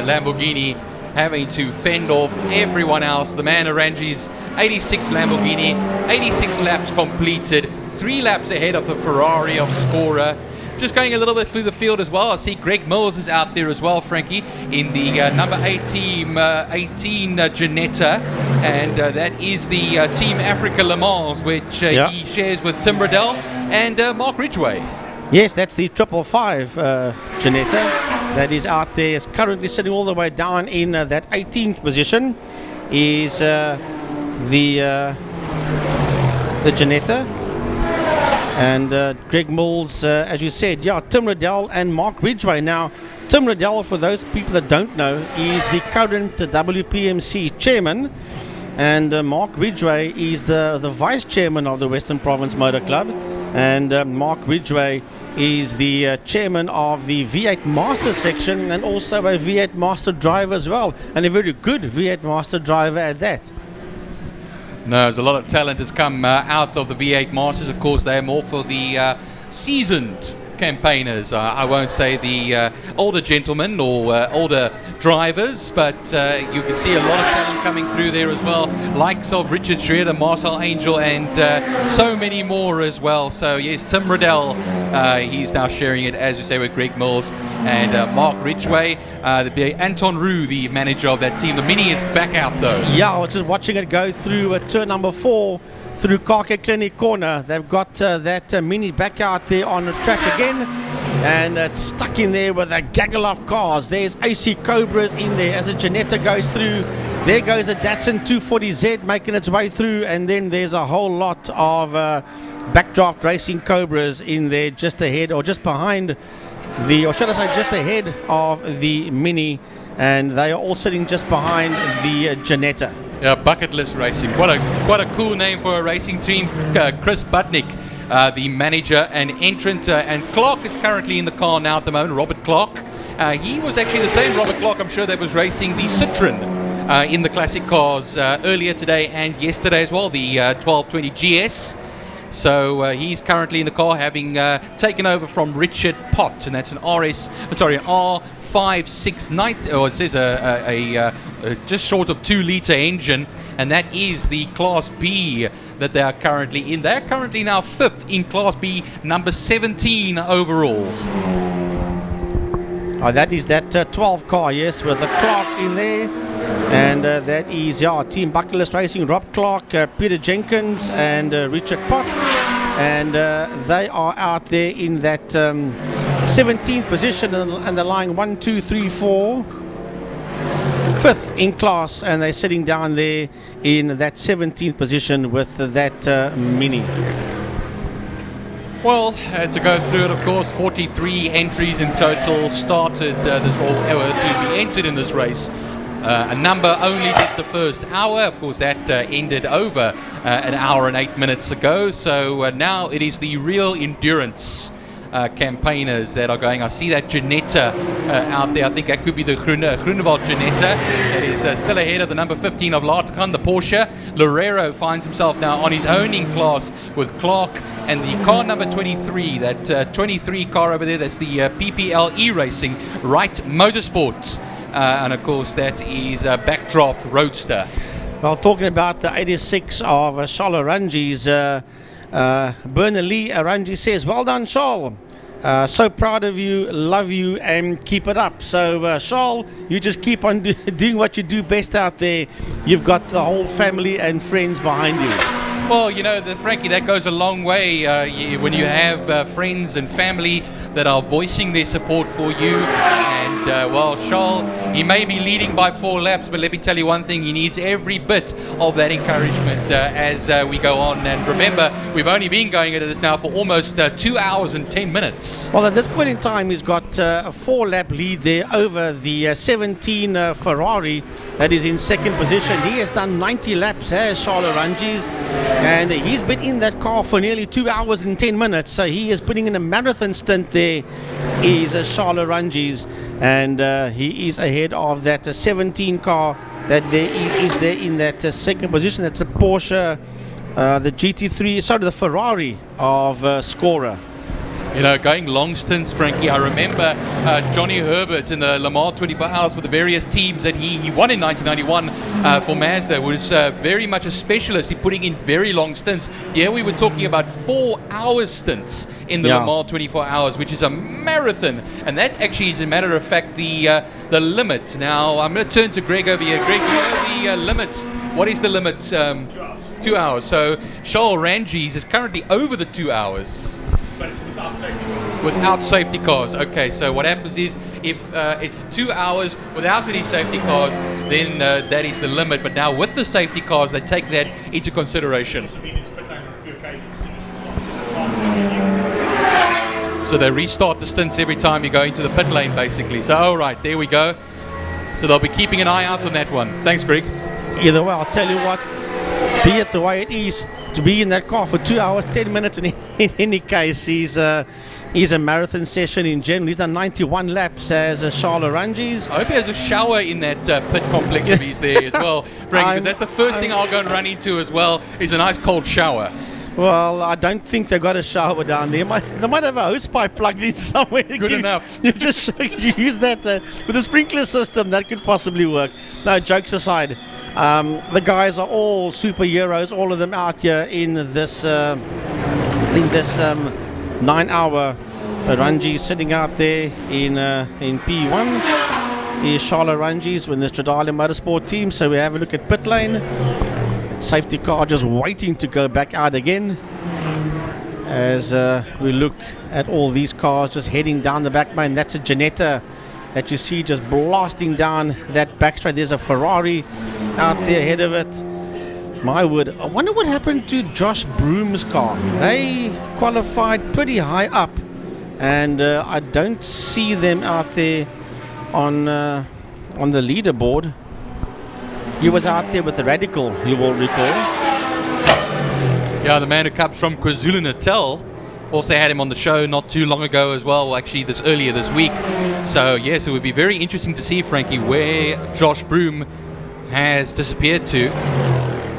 Lamborghini having to fend off everyone else. The man Aranji's 86 Lamborghini, 86 laps completed, 3 laps ahead of the Ferrari of Scorer. Just going a little bit through the field as well, I see Greg Mills is out there as well, Frankie, in the number 18 Janetta, and that is the Team Africa Le Mans, which he shares with Tim Riddell and Mark Ridgway. Yes, that's the 555 Janetta that is out there. Is currently sitting all the way down in that 18th position. Is the Janetta. And Greg Mills, as you said, yeah, Tim Riddell and Mark Ridgway. Now, Tim Riddell, for those people that don't know, is the current WPMC chairman, and Mark Ridgway is the vice chairman of the Western Province Motor Club, and Mark Ridgway is the chairman of the V8 Master section, and also a V8 Master driver as well, and a very good V8 Master driver at that. No, there's a lot of talent has come out of the V8 Masters. Of course, they're more for the seasoned campaigners. I won't say the older gentlemen or older drivers, but you can see a lot of talent coming through there as well. Likes of Richard Schroeder, Marcel Angel, and so many more as well. So yes, Tim Riddell, he's now sharing it, as you say, with Greg Mills and Mark Ridgway. Anton Roux, the manager of that team. The Mini is back out though. Yeah, I was just watching it go through turn number 4 through Kake Clinic Corner. They've got that Mini back out there on the track again, and it's stuck in there with a gaggle of cars. There's AC Cobras in there as a Janetta goes through. There goes a Datsun 240Z making its way through, and then there's a whole lot of backdraft racing Cobras in there just ahead, or just behind the, or should I say just ahead of the Mini, and they are all sitting just behind the Janetta. Yeah, Bucket List Racing. What a cool name for a racing team. Chris Butnick, the manager and entrant, and Clark is currently in the car now at the moment. Robert Clark. He was actually the same Robert Clark, I'm sure, that was racing the Citroen in the classic cars earlier today and yesterday as well, the 1220 GS. So he's currently in the car, having taken over from Richard Pott, and that's an R569, or it says a just short of 2-litre engine, and that is the Class B that they are currently in. They're currently now 5th in Class B, number 17 overall. Oh, that is that 12 car, yes, with the Clark in there. And that is Team Bucket List Racing, Rob Clark, Peter Jenkins and Richard Pott, and they are out there in that 17th position, and they're lying 1, 2, 3, 4, 5th in class, and they're sitting down there in that 17th position with that Mini. Well, to go through it, of course, 43 entries in total started this, or to be entered in this race. A number only did the first hour. Of course, that ended over an hour and 8 minutes ago. So now it is the real endurance campaigners that are going. I see that Janetta out there. I think that could be the Groenewald Janetta. That is still ahead of the number 15 of Laatgan, the Porsche. Loureiro finds himself now on his own in class with Clark and the car number 23, that 23 car over there, that's the PPLE Racing Right Motorsports. And of course that is a backdraft Roadster. Well, talking about the 86 of Charles Arungi's, Bernard Lee Arungi says, well done, Charles. So proud of you, love you, and keep it up. So, Charles, you just keep on doing what you do best out there. You've got the whole family and friends behind you. Well, you know, Frankie, that goes a long way when you have friends and family that are voicing their support for you. And, well, Charles, he may be leading by 4 laps, but let me tell you one thing, he needs every bit of that encouragement as we go on. And remember, we've only been going into this now for almost 2 hours and 10 minutes. Well, at this point in time, he's got a 4-lap lead there over the 17 Ferrari that is in second position. He has done 90 laps, has Charles Arungi's, and he's been in that car for nearly 2 hours and 10 minutes. So he is putting in a marathon stint there. Is Charles Arungi's, and he is ahead of that 17 car that is there in that second position. That's the Porsche, the GT3, sorry, the Ferrari of Scorer. You know, going long stints, Frankie. I remember Johnny Herbert in the Le Mans 24 Hours for the various teams that he won in 1991 for Mazda, was very much a specialist in putting in very long stints. Yeah, we were talking about 4-hour stints in the Le Mans 24 Hours, which is a marathon. And that actually is, a matter of fact, the limit. Now, I'm going to turn to Greg over here. Greg, you know the limit? What is the limit? 2 hours. 2 hours. So Charles Arungi's is currently over the 2 hours. But it's without safety cars. Without safety cars. Okay, so what happens is if it's 2 hours without any safety cars, then that is the limit. But now with the safety cars, they take that into consideration. So they restart the stints every time you go into the pit lane, basically. So, all right, there we go. So they'll be keeping an eye out on that one. Thanks, Greg. Either way, I'll tell you what, be it the way it is, to be in that car for 2 hours, 10 minutes in any case, he's a marathon session in general. He's done 91 laps as Charles Arungi's. I hope he has a shower in that pit complex if he's there as well, Frankie, because that's the first thing I'll go and run into as well, is a nice cold shower. Well, I don't think they've got a shower down there. They might have a hosepipe plugged in somewhere. Good enough. You just use that with a sprinkler system. That could possibly work. No, jokes aside, the guys are all superheroes. All of them out here in this 9-hour. Arungi sitting out there in P1. Is Charles Arungi's with the Stradale Motorsport team. So we have a look at pit lane. Safety car just waiting to go back out again as we look at all these cars just heading down the back lane. That's a Janetta that you see just blasting down that back straight. There's a Ferrari out there ahead of it. My word, I wonder what happened to Josh Broom's car. They qualified pretty high up, and I don't see them out there on the leaderboard. He was out there with the Radical, you will recall. Yeah, the man who comes from KwaZulu-Natal. Also had him on the show not too long ago as well, actually earlier this week. So yes, it would be very interesting to see, Frankie, where Josh Broom has disappeared to.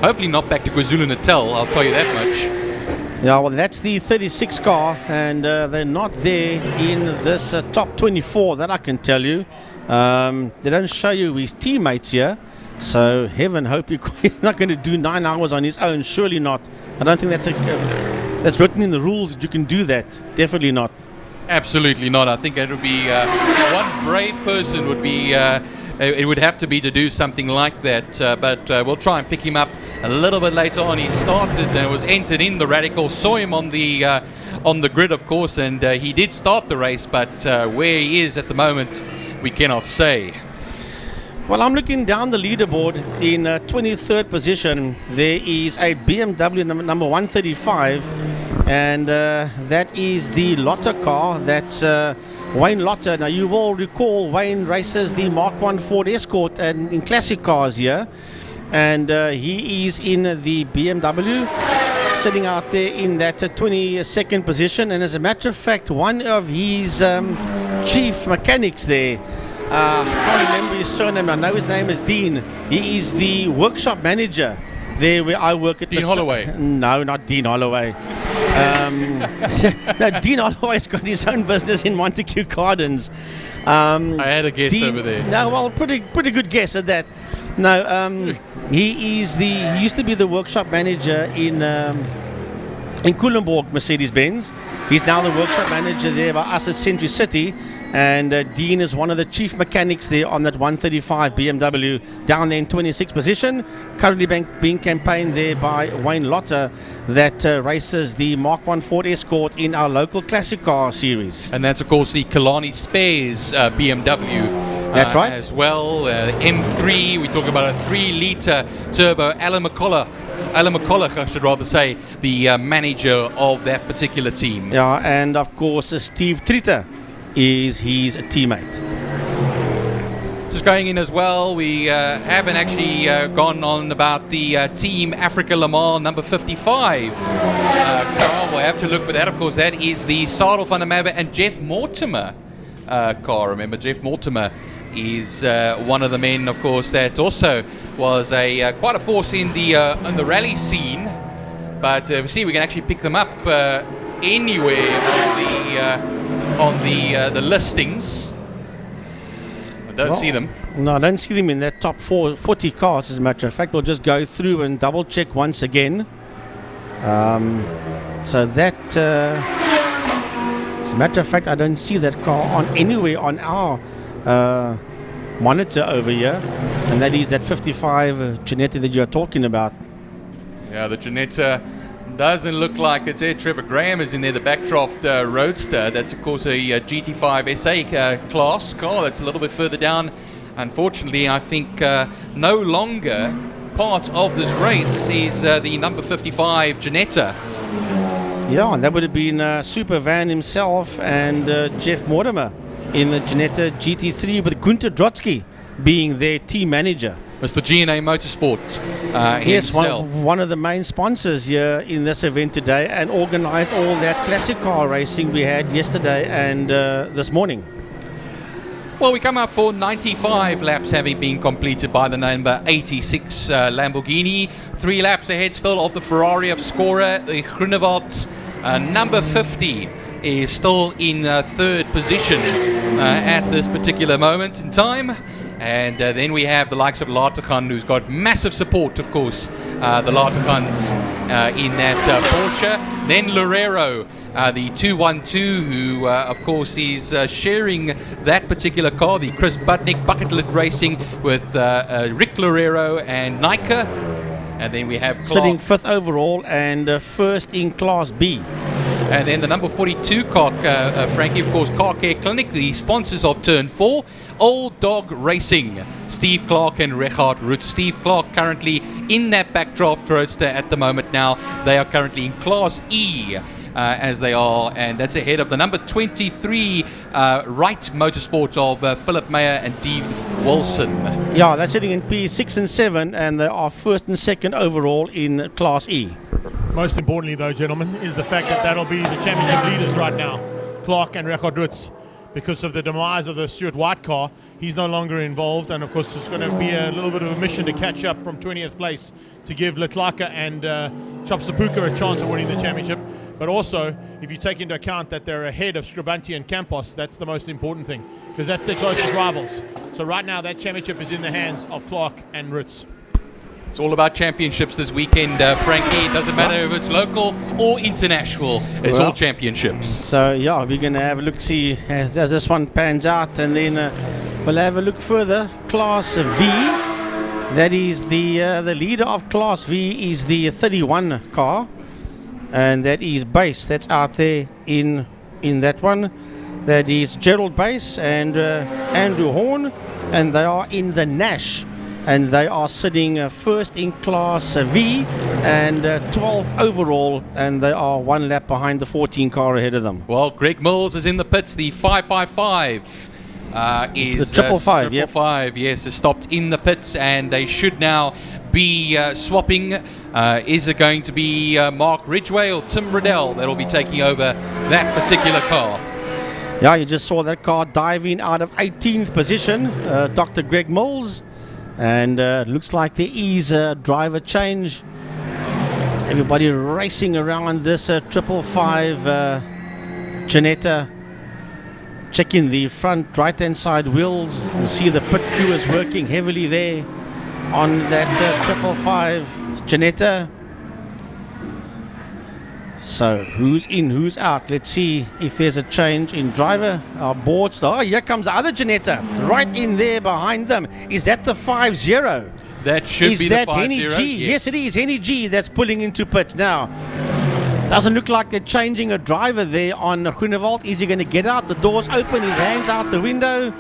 Hopefully not back to KwaZulu-Natal, I'll tell you that much. Yeah, well, that's the 36 car, and they're not there in this top 24, that I can tell you. They don't show you his teammates here. So heaven hope he's not going to do 9 hours on his own. Surely not. I don't think that's written in the rules that you can do that. Definitely not. Absolutely not. I think it would be one brave person would be. It would have to be to do something like that. But we'll try and pick him up a little bit later on. He started and was entered in the Radical. Saw him on the grid, of course, and he did start the race. But where he is at the moment, we cannot say. Well, I'm looking down the leaderboard. In 23rd position, there is a BMW number 135, and that is the Lotter car. That's Wayne Lotter. Now, you will recall Wayne races the Mark 1 Ford Escort and in classic cars here, and he is in the BMW. sitting out there in that 22nd position. And as a matter of fact, one of his chief mechanics there, I can't remember his surname, I know his name is Dean. He is the workshop manager there where I work at. Dean Holloway? No, not Dean Holloway. No, Dean Holloway's got his own business in Montague Gardens. I had a guess over there. No, well, pretty good guess at that. No, he used to be the workshop manager in Culemborg Mercedes-Benz. He's now the workshop manager there by us at Century City, and Dean is one of the chief mechanics there on that 135 BMW down there in 26th position. Currently being campaigned there by Wayne Lotter, that races the Mark 1 Ford Escort in our local classic car series. And that's of course the Kalani Spares BMW. That's right. As well, M3, we talk about a 3-litre turbo. Alan McCulloch, I should rather say, the manager of that particular team. Yeah, and of course Steve Tritter is his teammate. Just going in as well, we haven't actually gone on about the Team Africa Le Mans number 55 car. We'll have to look for that. Of course, that is the Sarel van der Merwe and Jeff Mortimer car. Remember, Jeff Mortimer is one of the men, of course, that also was quite a force in the rally scene. But we see we can actually pick them up anywhere on the listings. I don't see them. No, I don't see them in that top 40 cars, as a matter of fact. We'll just go through and double check once again. So that, as a matter of fact, I don't see that car on anywhere on our monitor over here, and that is that 55 Ginetta that you're talking about. Yeah, the Ginetta doesn't look like it's there. Trevor Graham is in there, the Backdraft Roadster. That's of course a GT5 SA class car that's a little bit further down. Unfortunately, I think no longer part of this race is the number 55 Ginetta. Yeah, and that would have been Super Van himself and Jeff Mortimer in the Ginetta GT3, with Gunter Drotsky being their team manager. Mr. G&A Motorsport yes, himself. one of the main sponsors here in this event today, and organised all that classic car racing we had yesterday and this morning. Well, we come up for 95 laps having been completed by the number 86 Lamborghini. 3 laps ahead still of the Ferrari of Scorer, the Groenewald. Number 50 is still in 3rd position at this particular moment in time. And then we have the likes of Latergan, who's got massive support, of course, the Latergans in that Porsche. Then Loureiro, the 212, who, of course, is sharing that particular car, the Chris Budnick Bucket Lid Racing, with Rick Loureiro and Nika. And then we have Clark, sitting 5th overall and 1st in Class B. And then the number 42 car, Frankie, of course, Car Care Clinic, the sponsors of Turn 4, Old Dog Racing, Steve Clark and Richard Root. Steve Clark currently in that Backdraft Roadster at the moment now. They are currently in Class E, as they are, and that's ahead of the number 23 Wright Motorsport of Philip Mayer and Dee Wilson. Yeah, they're sitting in P6 and 7, and they are 1st and 2nd overall in Class E. Most importantly, though, gentlemen, is the fact that that'll be the championship leaders right now, Clark and Richard Roots. Because of the demise of the Stuart White car, he's no longer involved, and of course it's going to be a little bit of a mission to catch up from 20th place to give Letlaka and Chop Sapuka a chance of winning the championship. But also, if you take into account that they're ahead of Scribanti and Campos, that's the most important thing, because that's their closest rivals. So right now that championship is in the hands of Clark and Roots. It's all about championships this weekend, Frankie. It doesn't matter if it's local or international. It's all championships. So, yeah, we're going to have a look-see as this one pans out. And then we'll have a look further. Class V, that is the leader of Class V is the 31 car. And that is Base. That's out there in that one. That is Gerald Base and Andrew Horn. And they are in the Nash. And they are sitting 1st in Class V and 12th overall, and they are 1 lap behind the 14 car ahead of them. Well, Greg Mills is in the pits, the 555 is the triple five, yep. five, yes, is stopped in the pits, and they should now be swapping. Is it going to be Mark Ridgway or Tim Riddell that will be taking over that particular car? Yeah, you just saw that car diving out of 18th position, Dr. Greg Mills, and looks like there is a driver change. Everybody racing around this 555 Ginetta, checking the front right-hand side wheels. You see the pit crew is working heavily there on that 555 Ginetta. So who's in, who's out? Let's see if there's a change in driver. Our board star. Oh, here comes the other Ginetta right in there behind them. Is that the 50? That should be the 50. Henny G? Yes, it is Henny G that's pulling into pit now. Doesn't look like they're changing a driver there on Groenewald. Is he going to get out? The door's open, his hand's out the window.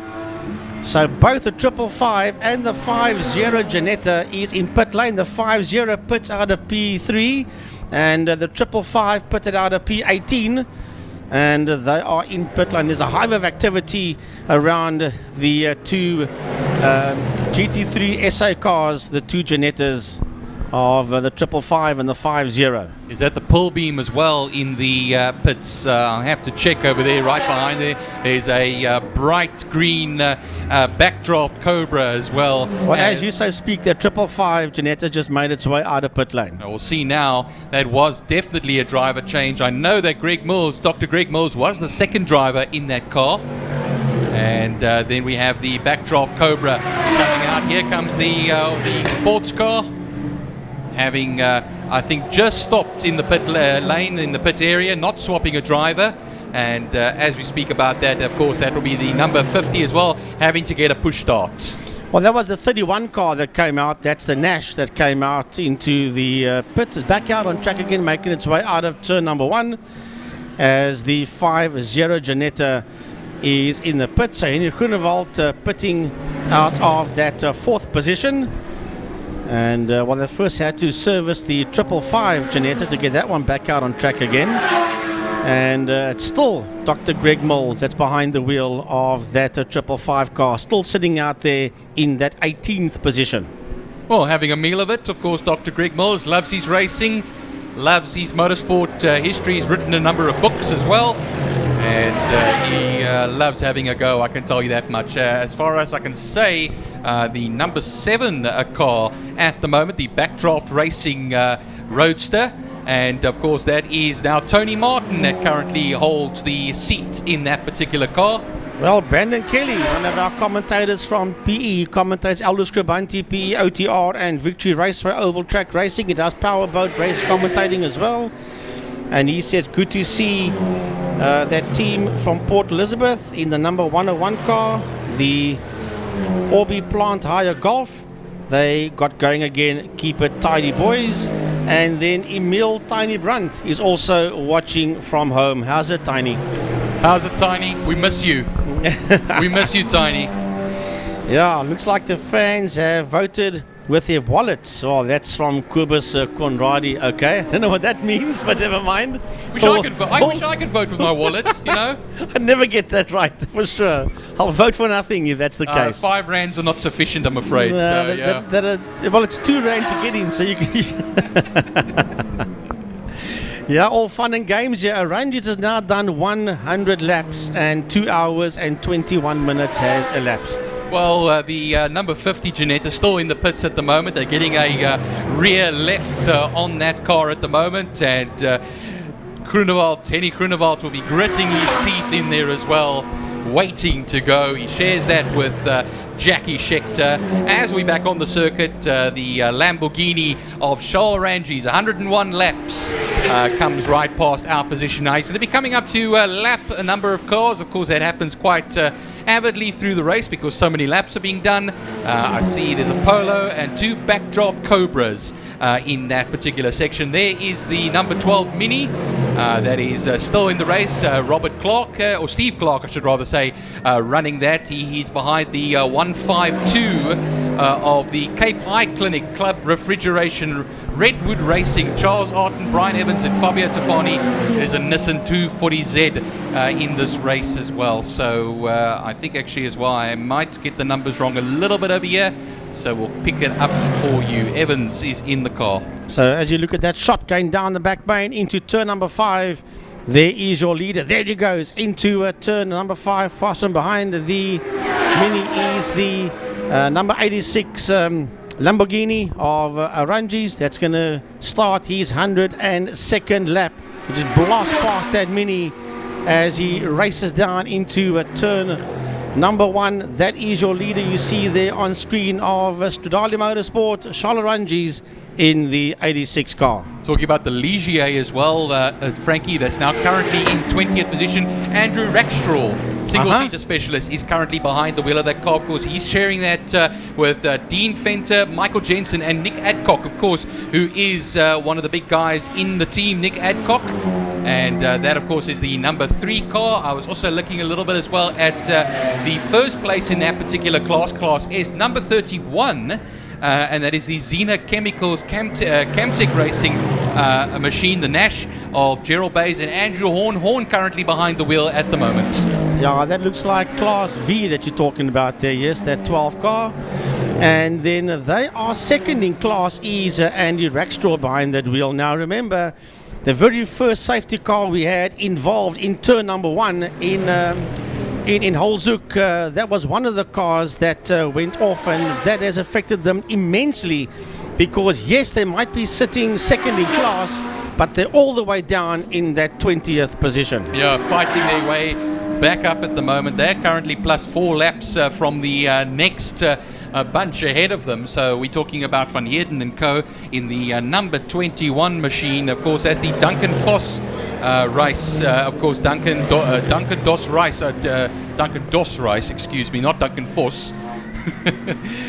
So both the 555 and the 50 Ginetta is in pit lane. The 50 pits out of P3 and the 555 pitted out of P18. And they are in pit lane. There's a hive of activity around the two GT3 SA cars, the two Ginettas of the 555 and the 50. Is that the pull beam as well in the pits? I'll have to check over there, right behind there. There's a bright green backdraft Cobra as well. Well, as you so speak, that 555 Ginetta just made its way out of pit lane. We'll see now. That was definitely a driver change. I know that Greg Mills, Dr. Greg Mills, was the second driver in that car. And then we have the backdraft Cobra coming out. Here comes the sports car, having I think just stopped in the pit lane, in the pit area, not swapping a driver. And as we speak about that, of course, that will be the number 50 as well, having to get a push start. Well, that was the 31 car that came out. That's the Nash that came out into the pits. It's back out on track again, making its way out of turn number 1 as the 50 Ginetta is in the pit. So Henry Groenewald pitting out of that 4th position. And well, they first had to service the 555 Ginetta to get that one back out on track again. And it's still Dr. Greg Mills that's behind the wheel of that 555 car, still sitting out there in that 18th position. Well, having a meal of it, of course. Dr. Greg Mills loves his racing, loves his motorsport history. He's written a number of books as well, and he loves having a go, I can tell you that much. As far as I can say, the number 7 car at the moment, the Backdraft Racing Roadster, and of course that is now Tony Martin that currently holds the seat in that particular car. Well, Brandon Kelly, one of our commentators from PE, commentates Aldous Krabanti, PE, OTR and Victory Raceway Oval Track Racing. He does powerboat race commentating as well, and he says good to see that team from Port Elizabeth in the number 101 car, the Orby Plant Hire Golf. They got going again. Keep it tidy, boys. And then Emil Tiny Brunt is also watching from home. How's it, Tiny? How's it, Tiny? We miss you. We miss you, Tiny. Yeah, looks like the fans have voted with their wallets. Oh, that's from Kobus Conradi. Okay, I don't know what that means, but never mind. I wish I could vote with my wallet, you know. I never get that right, for sure. I'll vote for nothing if that's the case. 5 rands are not sufficient, I'm afraid. So, yeah. Well, it's 2 rand to get in, so you can... Yeah, all fun and games. Yeah, Ranges has now done 100 laps and 2 hours and 21 minutes has elapsed. Well, the number 50 Ginetta still in the pits at the moment. They're getting a rear left on that car at the moment, and Henny Groenewald will be gritting his teeth in there as well, waiting to go. He shares that with Jackie Schechter. As we back on the circuit, the Lamborghini of Charles Ranges, 101 laps, comes right past our position. Now he's going to be coming up to lap a number of cars. Of course, that happens quite avidly through the race because so many laps are being done. I see there's a Polo and 2 Backdraft Cobras in that particular section. There is the number 12 Mini that is still in the race. Robert Clark, or Steve Clark I should rather say, running that. He's behind the 152 of the Cape High Clinic Club Refrigeration Red Fleetwood Racing, Charles Arton, Brian Evans and Fabio Tafani. There's a Nissan 240Z in this race as well. So I think actually as well, I might get the numbers wrong a little bit over here. So we'll pick it up for you. Evans is in the car. So as you look at that shot going down the back main into turn number 5, there is your leader. There he goes into turn number 5. Fast and behind the Mini is the number 86 Lamborghini of Aranjis. That's going to start his 102nd lap. He just blasts past that Mini as he races down into turn number 1. That is your leader you see there on screen of Stradale Motorsport, Charles Aranjis in the 86 car. Talking about the Ligier as well, Frankie, that's now currently in 20th position. Andrew Rackstraw, single-seater specialist, is currently behind the wheel of that car. Of course, he's sharing that with Dean Fenter, Michael Jensen, and Nick Adcock, of course, who is one of the big guys in the team, Nick Adcock. And that, of course, is the number 3 car. I was also looking a little bit as well at the first place in that particular class, Class S, number 31. And that is the Xena Chemicals Camtech Racing machine, the Nash of Gerald Bays and Andrew Horn. Horn currently behind the wheel at the moment. Yeah, that looks like Class V that you're talking about there, yes, that 12 car. And then they are second in Class E's Andy Rackstraw behind that wheel. Now remember, the very first safety car we had involved in turn number 1 in Holzoek, that was one of the cars that went off, and that has affected them immensely because yes, they might be sitting second in class, but they're all the way down in that 20th position. Yeah, fighting their way back up at the moment. They're currently plus 4 laps from the next bunch ahead of them. So we're talking about Van Heerden and co. in the number 21 machine. Of course, that's the Duncan Vos race. Of course, Duncan Dos Rice, excuse me, not Duncan Vos.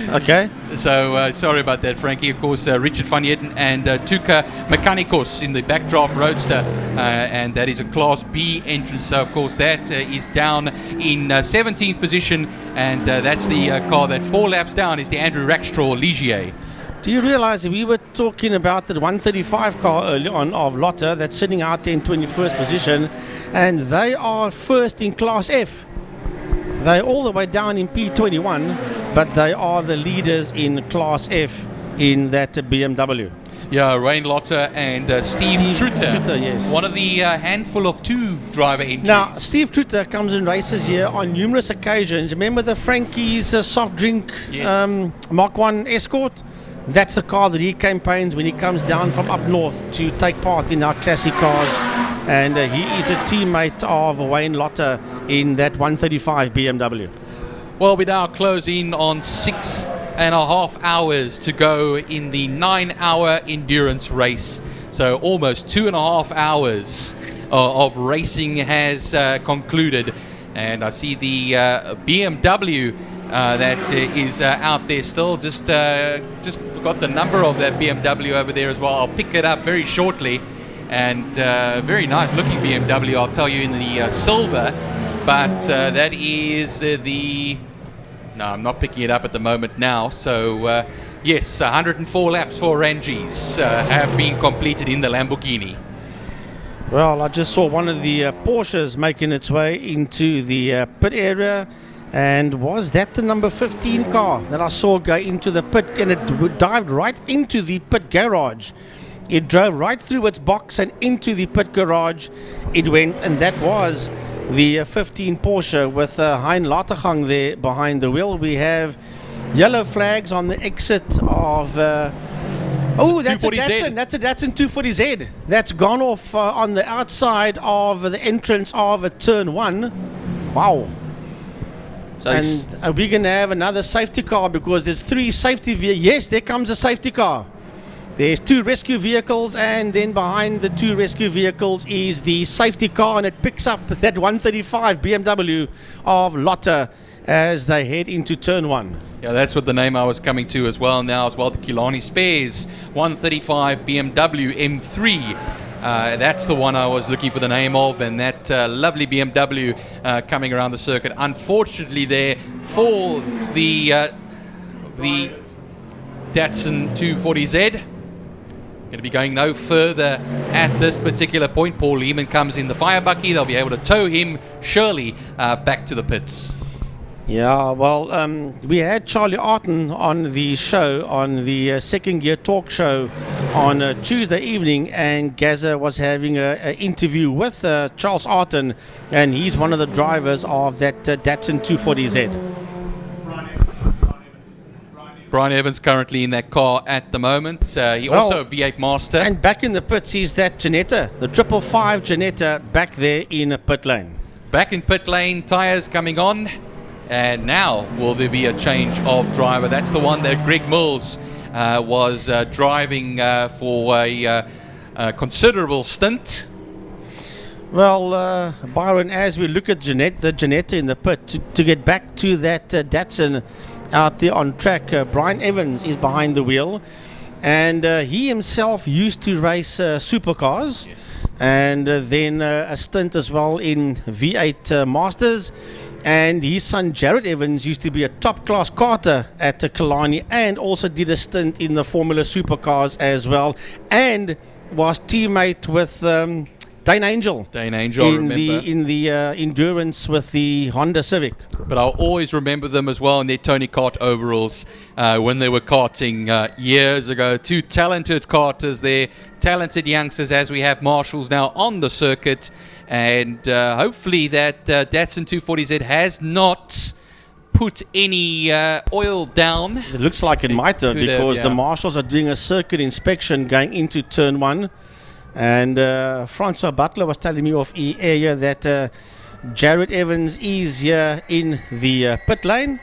Okay. So sorry about that, Frankie. Of course, Richard Van Heerden and Tuka Mechanicos in the backdraft roadster, and that is a Class B entrance. So of course that is down in 17th position, and that's the car that 4 laps down is the Andrew Rackstraw Ligier. Do you realize that we were talking about the 135 car early on of Lotte that's sitting out there in 21st position, and they are first in Class F. They're all the way down in P21, but they are the leaders in Class F in that BMW. Yeah, Wayne Lotte and Steve Truter, yes. One of the handful of 2 driver entries. Now, Steve Truter comes and races here on numerous occasions. Remember the Frankie's soft drink Mark 1 Escort? That's the car that he campaigns when he comes down from up north to take part in our classic cars. And he is a teammate of Wayne Lotte in that 135 BMW. Well, we now close in on 6.5 hours to go in the 9-hour endurance race. So almost 2.5 hours of racing has concluded. And I see the BMW that is out there still. Just forgot the number of that BMW over there as well. I'll pick it up very shortly. And very nice looking BMW, I'll tell you, in the silver. But that is the... No, I'm not picking it up at the moment now. So, yes, 104 laps for Aranjis have been completed in the Lamborghini. Well, I just saw one of the Porsches making its way into the pit area. And was that the number 15 car that I saw go into the pit? And it dived right into the pit garage. It drove right through its box and into the pit garage. It went, and that was the 15 Porsche with Hein Latergang there behind the wheel. We have yellow flags on the exit of... oh, that's a Datsun. That's a Datsun 240Z. That's gone off on the outside of the entrance of turn 1. Wow. So and we're going to have another safety car because there's 3 safety vehicles. Yes, there comes a safety car. There's 2 rescue vehicles, and then behind the 2 rescue vehicles is the safety car, and it picks up that 135 BMW of Lotte as they head into turn 1. Yeah, that's what the name I was coming to as well now as well. The Killarney Spares 135 BMW M3. That's the one I was looking for the name of, and that lovely BMW coming around the circuit. Unfortunately there for the Datsun 240Z. Going to be going no further at this particular point. Paul Lehman comes in the fire bucky. They'll be able to tow him surely back to the pits. Yeah, well, we had Charlie Arton on the show, on the Second Gear Talk show on Tuesday evening, and Gaza was having an interview with Charles Arton, and he's one of the drivers of that Datsun 240Z. Brian Evans currently in that car at the moment. He also a V8 Master. And back in the pits is that Janetta, the 555 Janetta, back there in pit lane. Back in pit lane, tyres coming on. And now will there be a change of driver? That's the one that Greg Mills was driving for a considerable stint. Well, Byron, as we look at the Janetta in the pit, to get back to that Datsun out there on track, Brian Evans is behind the wheel, and he himself used to race supercars, and then a stint as well in V8 Masters, and his son Jared Evans used to be a top class karter at Killarney, and also did a stint in the Formula Supercars as well, and was teammate with Dane Angel. Dane Angel, I remember. In the endurance with the Honda Civic. But I'll always remember them as well in their Tony Kart overalls when they were karting years ago. Two talented karters there, talented youngsters, as we have marshals now on the circuit. And hopefully that Datsun 240Z has not put any oil down. It looks like it might have, because the marshals are doing a circuit inspection going into turn 1. And Francois Butler was telling me off air that Jared Evans is here in the pit lane,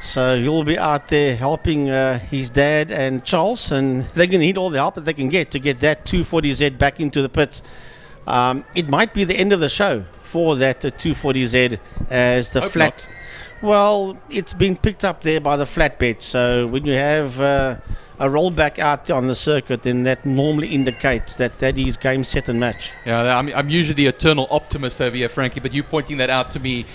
so he'll be out there helping his dad and Charles, and they're going to need all the help that they can get to get that 240Z back into the pits. It might be the end of the show for that 240Z, as the flat. Well, it's been picked up there by the flatbed, so when you have a rollback out there on the circuit, then that normally indicates that is game, set and match. Yeah, I'm usually the eternal optimist over here, Frankie, but you pointing that out to me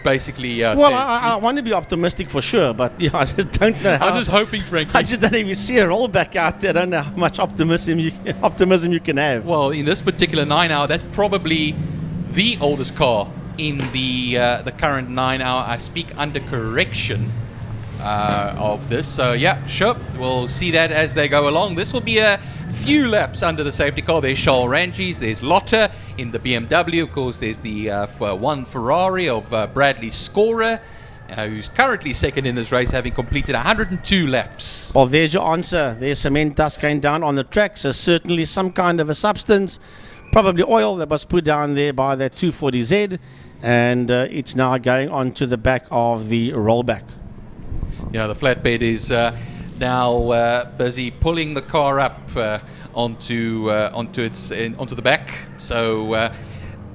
basically well, I want to be optimistic for sure, but yeah, I just don't know how. I'm just hoping, Frankie. I just don't even see a rollback out there. I don't know how much optimism you can have. Well, in this particular 9-hour, that's probably the oldest car in the current 9-hour. I speak under correction of this, so yeah, sure, we'll see that as they go along. This will be a few laps under the safety car. There's Charles Ranges, there's Lotte in the BMW, of course there's the one Ferrari of Bradley Scorer, who's currently second in this race, having completed 102 laps. Well, there's your answer. There's cement dust going down on the track, so certainly some kind of a substance, probably oil, that was put down there by that 240Z, and it's now going on to the back of the rollback. Yeah, the flatbed is now busy pulling the car up onto the back. So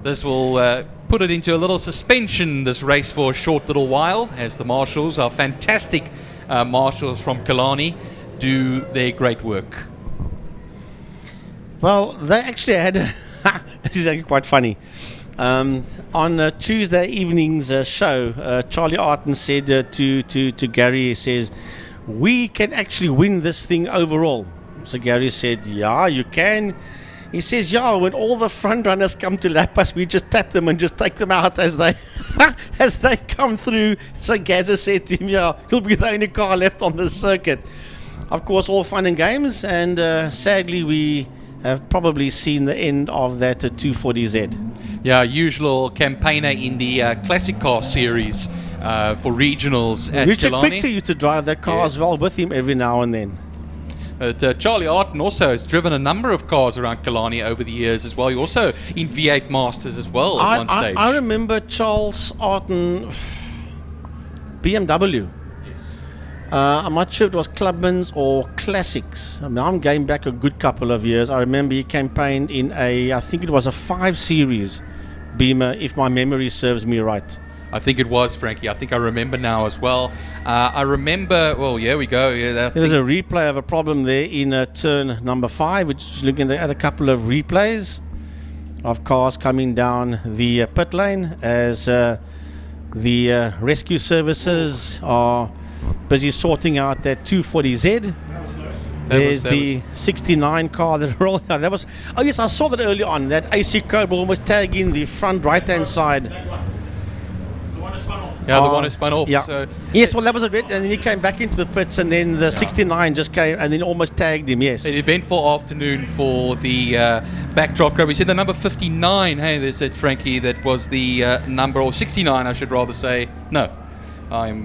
this will put it into a little suspension, this race, for a short little while, as the marshals, our fantastic marshals from Killarney, do their great work. Well, they actually had this is actually quite funny. On Tuesday evening's show, Charlie Arton said to Gary, he says, we can actually win this thing overall. So Gary said, yeah, you can. He says, yeah, when all the front runners come to lap us, we just tap them and just take them out as they as they come through. So Gaza said to him, yeah, he'll be the only car left on the circuit. Of course, all fun and games, and sadly we have probably seen the end of that 240Z. Yeah, usual campaigner in the Classic Car Series for regionals at Richard Killarney. Victor used to drive that car as well with him every now and then. Charlie Arton also has driven a number of cars around Killarney over the years as well. He also in V8 Masters as well at one stage. I remember Charles Arton, BMW. I'm not sure if it was Clubman's or Classics. I mean, I'm going back a good couple of years. I remember he campaigned in I think it was a 5 Series Beamer, if my memory serves me right. I think it was, Frankie. I think I remember now as well. I remember, well, here we go. Yeah, there was a replay of a problem there in turn number 5, which is looking at a couple of replays of cars coming down the pit lane as the rescue services are busy sorting out that 240Z. There's the 69 car that rolled out. That was. Oh yes, I saw that early on. That AC Cobra was tagging the front right-hand side. Yeah, the one who spun off. Yeah. So Yes, well that was a bit, and then he came back into the pits, and then the 69 just came and then almost tagged him. Yes. an eventful afternoon for the backdraft group. We said the number 59. Hey, they said Frankie that was the number, or 69, I should rather say. No, I'm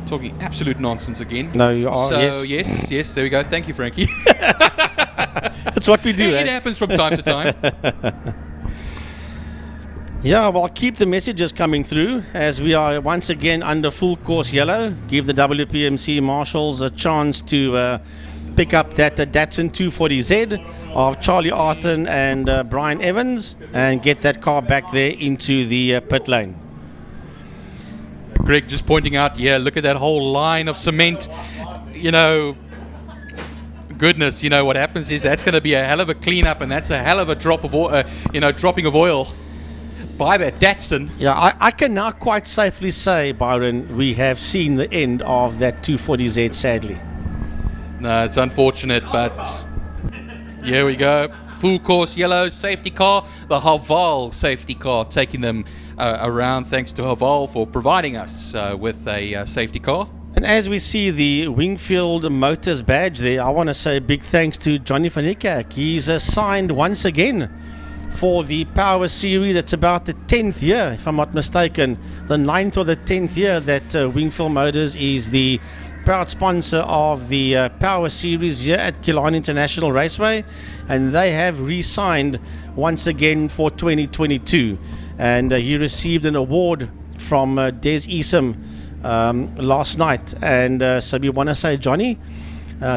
talking absolute nonsense again. No, you are. So Yes. yes, there we go. Thank you, Frankie. That's what we do. It happens from time to time. Yeah, well, keep the messages coming through as we are once again under full course yellow. Give the WPMC marshals a chance to pick up that Datsun 240Z of Charlie Arton and Brian Evans and get that car back there into the pit lane. Greg just pointing out, look at that whole line of cement. You know, goodness, what happens is that's going to be a hell of a cleanup, and that's a hell of a drop of dropping of oil by that Datsun. Yeah, I can now quite safely say, Byron, we have seen the end of that 240Z, sadly. No, it's unfortunate, but here we go. Full course yellow safety car, the Haval safety car, taking them around. Thanks to Haval for providing us with a safety car. And as we see the Wingfield Motors badge there, I want to say big thanks to Johnny van Niekerk. He's signed once again for the Power Series. It's about the 10th year, if I'm not mistaken, the 9th or the 10th year that Wingfield Motors is the proud sponsor of the Power Series here at Killarney International Raceway, and they have re-signed once again for 2022. And he received an award from Des Isom last night, and so we want to say, Johnny,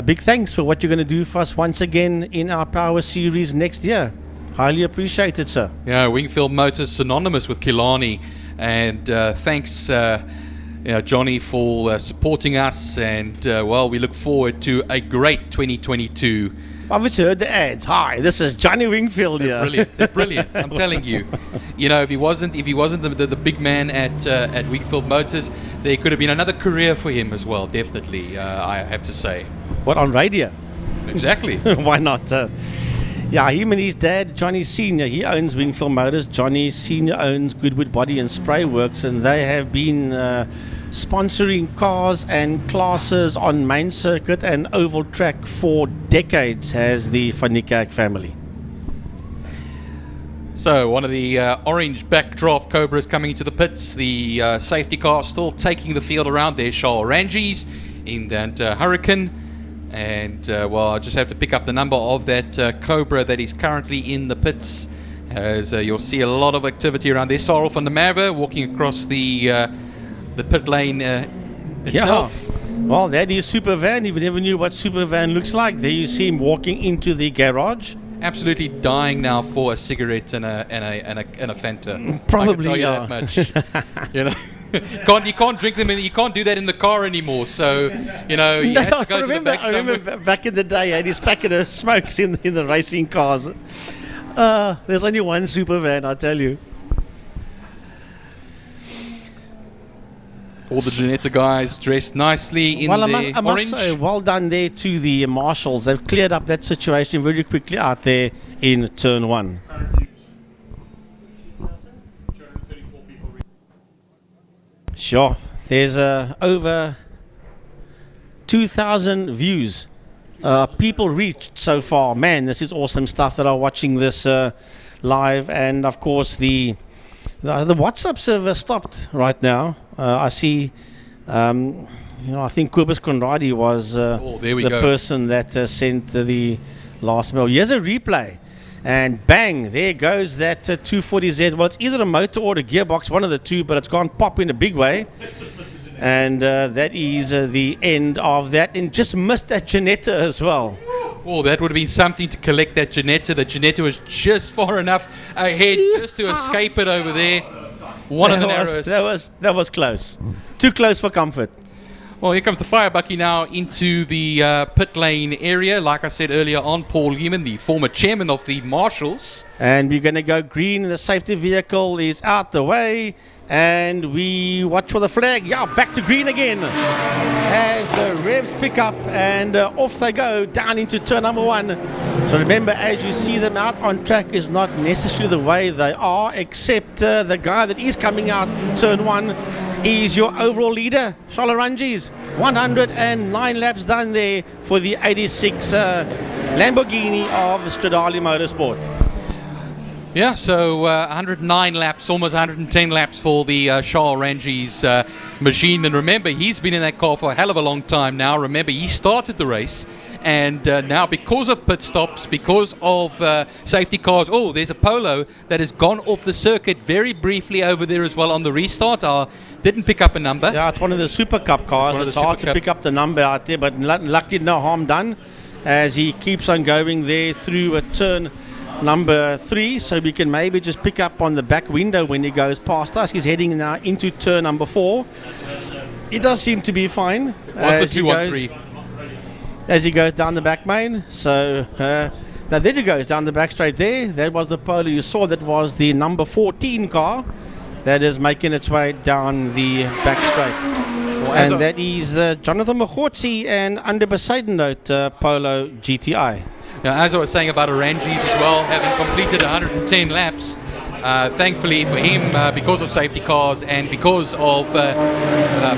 big thanks for what you're going to do for us once again in our Power Series next year. Highly appreciated, sir. Yeah, Wingfield Motors synonymous with Killarney, and thanks Johnny for supporting us, and we look forward to a great 2022. I've just heard the ads. Hi, this is Johnny Wingfield here. Brilliant. They're brilliant. I'm telling you. If he wasn't the big man at Wingfield Motors, there could have been another career for him as well. Definitely, I have to say. What, on radio? Exactly. Why not? Yeah, him and his dad, Johnny Senior, he owns Wingfield Motors. Johnny Senior owns Goodwood Body and Spray Works, and they have been sponsoring cars and classes on main circuit and oval track for decades, has the Van Niekerk family. So one of the orange backdraft Cobras coming into the pits. The safety car still taking the field around there. Charles Rangies in that Hurricane. And I just have to pick up the number of that Cobra that is currently in the pits, as you'll see a lot of activity around there. Sarel van der Merwe walking across the pit lane itself. Yeah. Well, that is Supervan. If you never knew what Supervan looks like, there you see him walking into the garage. Absolutely dying now for a cigarette and a Fanta. Probably, I can tell you that much. You can't drink them. You can't do that in the car anymore. So you have to go to the back somewhere. I remember back in the day, I had his packet of smokes in the racing cars. There's only one Supervan, I tell you. All the Janetta guys dressed nicely in I must orange. say, well done there to the marshals. They've cleared up that situation very quickly out there in turn 1. Sure. There's over 2,000 views. People reached so far. Man, this is awesome stuff that are watching this live. And of course, the WhatsApp server stopped right now. I see. I think Kobus Conradi was the person that sent the last mail. Here's a replay. And bang, there goes that 240Z. Well, it's either a motor or a gearbox, one of the two, but it's gone pop in a big way. And that is the end of that. And just missed that Janetta as well. Oh, that would have been something to collect that Janetta. The Janetta was just far enough ahead just to escape it over there. One of the narrowest. That was close. Too close for comfort. Well, here comes the fire bucky now into the pit lane area. Like I said earlier on, Paul Lehman, the former chairman of the Marshals. And we're going to go green. The safety vehicle is out the way. And we watch for the flag. Yeah, back to green again. As the revs pick up and off they go down into turn number 1. So remember, as you see them out on track is not necessarily the way they are, except the guy that is coming out in turn 1 is your overall leader, Charles Ranges. 109 laps done there for the 86 Lamborghini of Stradale Motorsport. Yeah, so 109 laps, almost 110 laps for the Charles Ranges machine. And remember, he's been in that car for a hell of a long time now. Remember, he started the race. And now because of pit stops, because of safety cars, oh, there's a Polo that has gone off the circuit very briefly over there as well on the restart. Didn't pick up a number. Yeah, it's one of the Super Cup cars. It's hard to pick up the number out there, but luckily no harm done as he keeps on going there through a turn number 3, so we can maybe just pick up on the back window when he goes past us. He's heading now into turn number 4. He does seem to be fine as he goes down the back main. So now there he goes down the back straight there. That was the Polo you saw. That was the number 14 car that is making its way down the back straight. Well, and that is the Jonathan Machotsi and under Besaiden note Polo GTI. Now, as I was saying about Ranges as well, having completed 110 laps, thankfully for him, because of safety cars and because of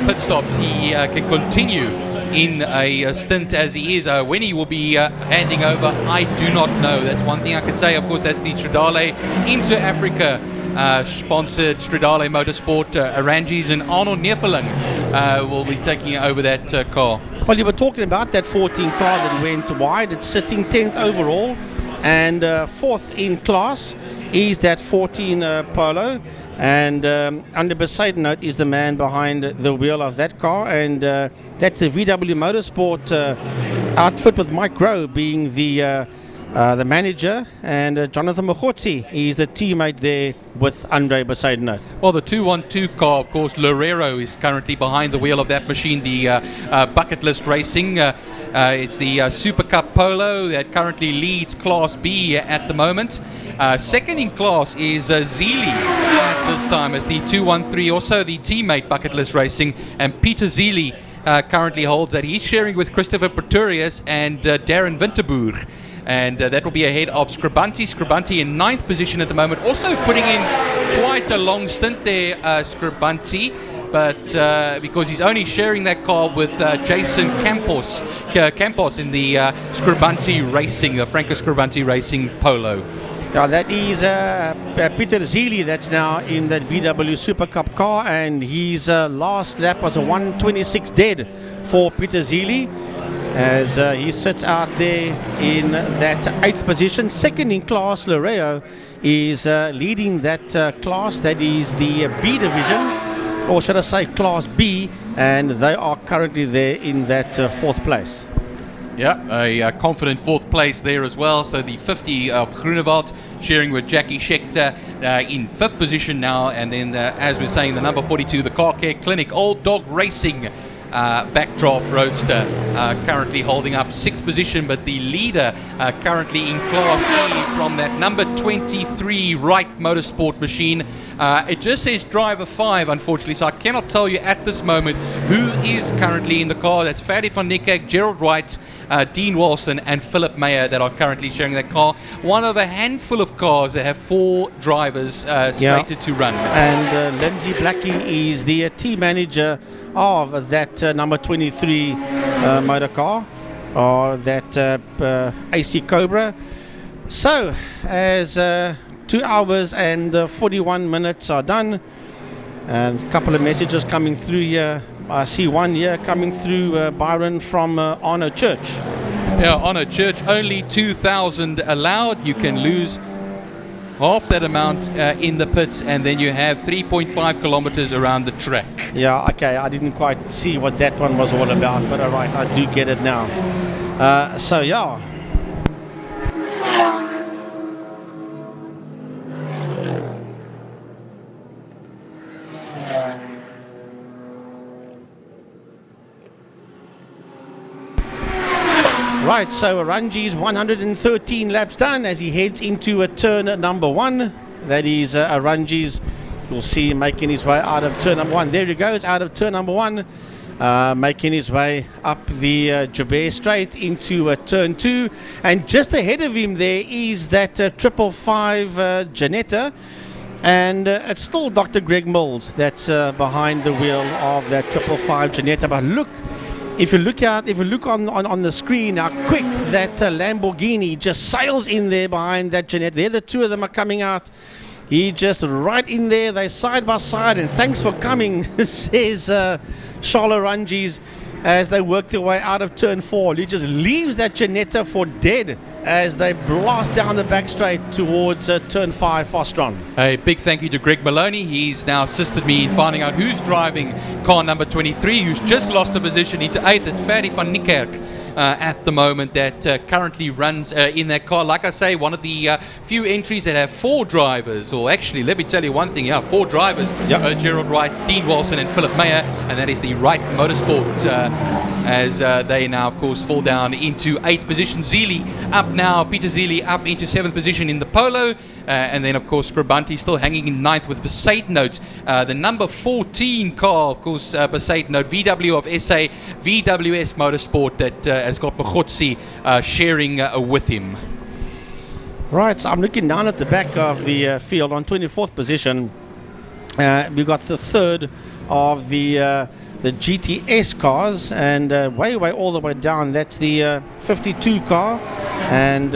pit stops, he can continue in a stint as he is. When he will be handing over, I do not know. That's one thing I can say. Of course, that's the Stradale Inter Africa sponsored Stradale Motorsport. Ranges and Arnold Neerfeling will be taking over that car. Well, you were talking about that 14 car that went wide. It's sitting 10th overall, and 4th in class is that 14 Polo. And under Besaiden note is the man behind the wheel of that car, and that's the VW Motorsport outfit with Mike Rowe being the manager, and Jonathan Machotsi is the teammate there with Andre Besaiden note. Well, the 212 car, of course, Lorero is currently behind the wheel of that machine, the Bucket List Racing. It's the Super Cup Polo that currently leads Class B at the moment. Second in class is Zeely at this time as the 213, also the teammate Bucket List Racing, and Peter Zeely currently holds that. He's sharing with Christopher Pretorius and Darren Winterboer. And that will be ahead of Scribanti. Scribanti in 9th position at the moment. Also putting in quite a long stint there, Scribanti. But because he's only sharing that car with Jason Campos in the Scribanti Racing, Franco Scribanti Racing Polo. Yeah, that is Peter Zeely that's now in that VW Super Cup car, and his last lap was a 1:26 dead for Peter Zeely, as he sits out there in that 8th position. Second in class, Loreo is leading that class. That is the B division, or should I say Class B, and they are currently there in that 4th place. Yeah, a confident 4th place there as well. So the 50 of Groenewald sharing with Jackie Schechter in 5th position now. And then, as we're saying, the number 42, the Car Care Clinic, Old Dog Racing Backdraft Roadster, currently holding up 6th position. But the leader currently in Class E from that number 23 Wright Motorsport machine. It just says driver 5, unfortunately, so I cannot tell you at this moment who is currently in the car. That's Ferdy van Niekerk, Gerald Wright, Dean Wilson and Philip Meyer that are currently sharing that car. One of a handful of cars that have 4 drivers slated to run. And Lindsay Blackie is the team manager of that number 23 motor car, or that AC Cobra. So, as 2 hours and 41 minutes are done, and a couple of messages coming through here. I see one here coming through, Byron, from Arno Church. Yeah, Arno Church, only 2,000 allowed. You can lose half that amount in the pits, and then you have 3.5 kilometers around the track. Yeah, okay, I didn't quite see what that one was all about, but all right, I do get it now. So, yeah. Right, so Ranji's 113 laps done as he heads into a turn number 1. That is Ranji's, you'll see him making his way out of turn number 1. There he goes, out of turn number 1. Making his way up the Joubert Straight into turn 2, and just ahead of him there is that 555 Janetta, and it's still Dr. Greg Mills that's behind the wheel of that 555 Janetta. But look, if you look on the screen how quick that Lamborghini just sails in there behind that Janetta. There, the two of them are coming out. He just right in there, they're side by side, and thanks for coming, says Charles Ranjis as they work their way out of turn 4. He just leaves that Janetta for dead as they blast down the back straight towards turn 5 Fostron. A big thank you to Greg Maloney. He's now assisted me in finding out who's driving car number 23, who's just lost a position into 8th. It's Ferry van Niekerk at the moment that currently runs in that car. Like I say, one of the few entries that have 4 drivers, or actually, let me tell you one thing, 4 drivers, Gerald Wright, Dean Wilson and Philip Mayer, and that is the Wright Motorsport, as they now, of course, fall down into 8th position. Zeely up now, Peter Zeely up into 7th position in the Polo, and then, of course, Scribanti still hanging in 9th with Besaid Note, the number 14 car, of course, Besaid Note, VW of SA, VWS Motorsport, that has got Mogotsi sharing with him. Right, so I'm looking down at the back of the field on 24th position. We've got the third of the GTS cars, and way all the way down, that's the 52 car, and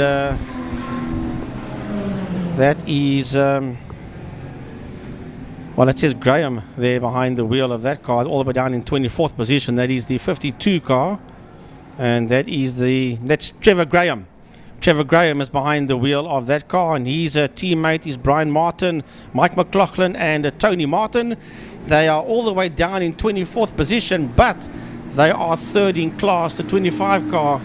that is well, it says Graham there behind the wheel of that car, all the way down in 24th position. That is the 52 car, and that's Trevor Graham. Trevor Graham is behind the wheel of that car, and his teammate is Brian Martin, Mike McLaughlin and Tony Martin. They are all the way down in 24th position, but they are third in class. The 25 car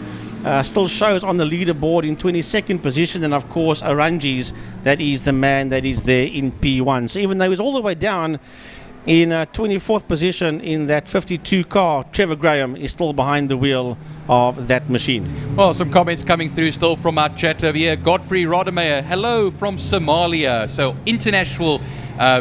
still shows on the leaderboard in 22nd position, and of course Aranjis, that is the man that is there in P1. So even though he's all the way down in 24th position in that 52 car, Trevor Graham is still behind the wheel of that machine. Well, some comments coming through still from our chat over here. Godfrey Rodemeyer, hello from Somalia. So international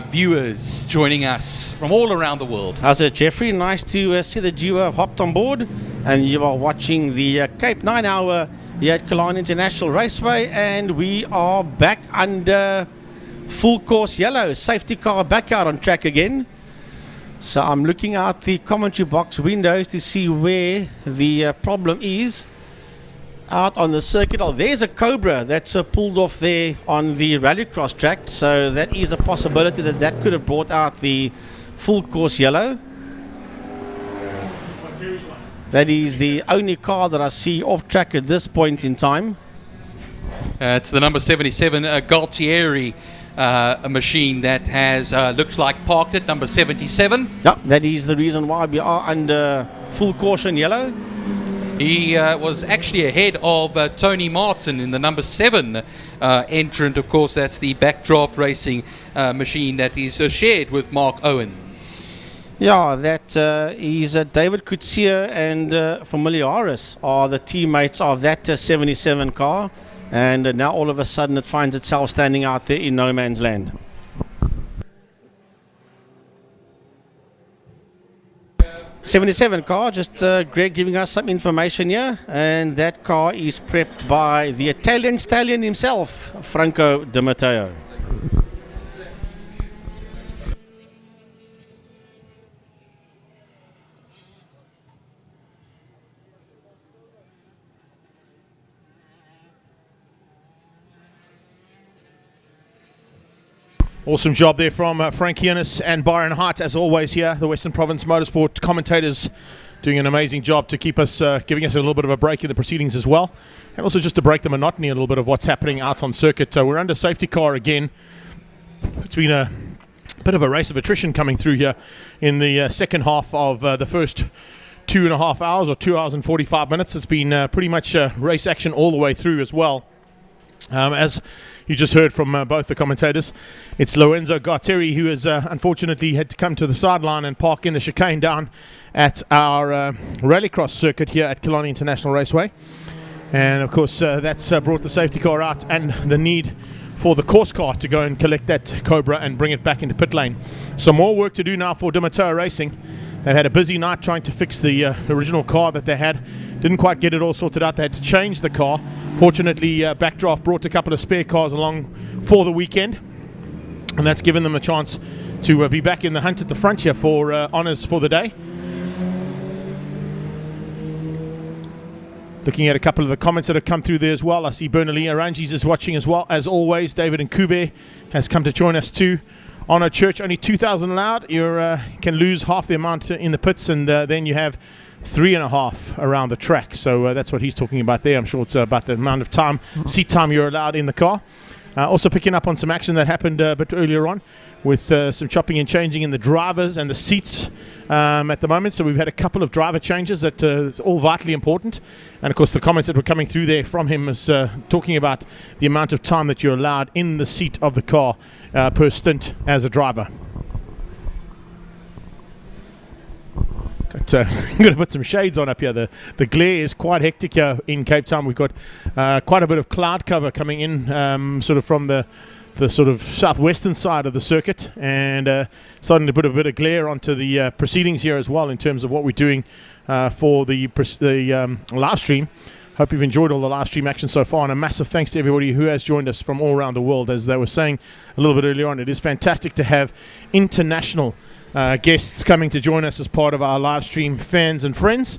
viewers joining us from all around the world. How's it, Jeffrey? Nice to see the duo have hopped on board, and you are watching the Cape 9 Hour here at Killarney International Raceway, and we are back under full course yellow. Safety car back out on track again. So I'm looking out the commentary box windows to see where the problem is out on the circuit. Oh, there's a Cobra that's pulled off there on the rallycross track, so that is a possibility that could have brought out the full course yellow. That is the only car that I see off track at this point in time. It's the number 77 Galtieri, a machine that has looks like parked at number 77. Yep, that is the reason why we are under full caution yellow. He was actually ahead of Tony Martin in the number 7 entrant. Of course, that's the Backdraft Racing machine that is shared with Mark Owens. Yeah, that is David Kutsia and Familiaris are the teammates of that 77 car. And now all of a sudden it finds itself standing out there in no man's land. '77 car, just Greg giving us some information here, and that car is prepped by the Italian stallion himself, Franco Di Matteo. Awesome job there from Frank Hiernis and Byron Hart, as always here. The Western Province Motorsport commentators doing an amazing job to keep us, giving us a little bit of a break in the proceedings as well. And also just to break the monotony a little bit of what's happening out on circuit. We're under safety car again. It's been a bit of a race of attrition coming through here in the second half of the first 2.5 hours, or 2 hours and 45 minutes. It's been pretty much race action all the way through as well. As you just heard from both the commentators, it's Lorenzo Garteri who has unfortunately had to come to the sideline and park in the chicane down at our rallycross circuit here at Killarney International Raceway. And of course that's brought the safety car out and the need for the course car to go and collect that Cobra and bring it back into pit lane. Some more work to do now for Dimatoa Racing. They've had a busy night trying to fix the original car that they had. Didn't quite get it all sorted out. They had to change the car. Fortunately, Backdraft brought a couple of spare cars along for the weekend, and that's given them a chance to be back in the hunt at the front here for honours for the day. Looking at a couple of the comments that have come through there as well. I see Bernali Aranjis is watching as well, as always. David and Kube has come to join us too. Honor Church, only 2,000 allowed. You can lose half the amount in the pits, and then you have 3.5 around the track. So that's what he's talking about there. I'm sure it's about the amount of time, seat time you're allowed in the car. Also picking up on some action that happened a bit earlier on with some chopping and changing in the drivers and the seats at the moment. So we've had a couple of driver changes that is all vitally important. And of course the comments that were coming through there from him is talking about the amount of time that you're allowed in the seat of the car per stint as a driver. I'm going to put some shades on up here. The glare is quite hectic here in Cape Town. We've got quite a bit of cloud cover coming in sort of from the sort of southwestern side of the circuit, and starting to put a bit of glare onto the proceedings here as well in terms of what we're doing for the live stream. Hope you've enjoyed all the live stream action so far, and a massive thanks to everybody who has joined us from all around the world. As they were saying a little bit earlier on, it is fantastic to have international guests coming to join us as part of our live stream, fans and friends,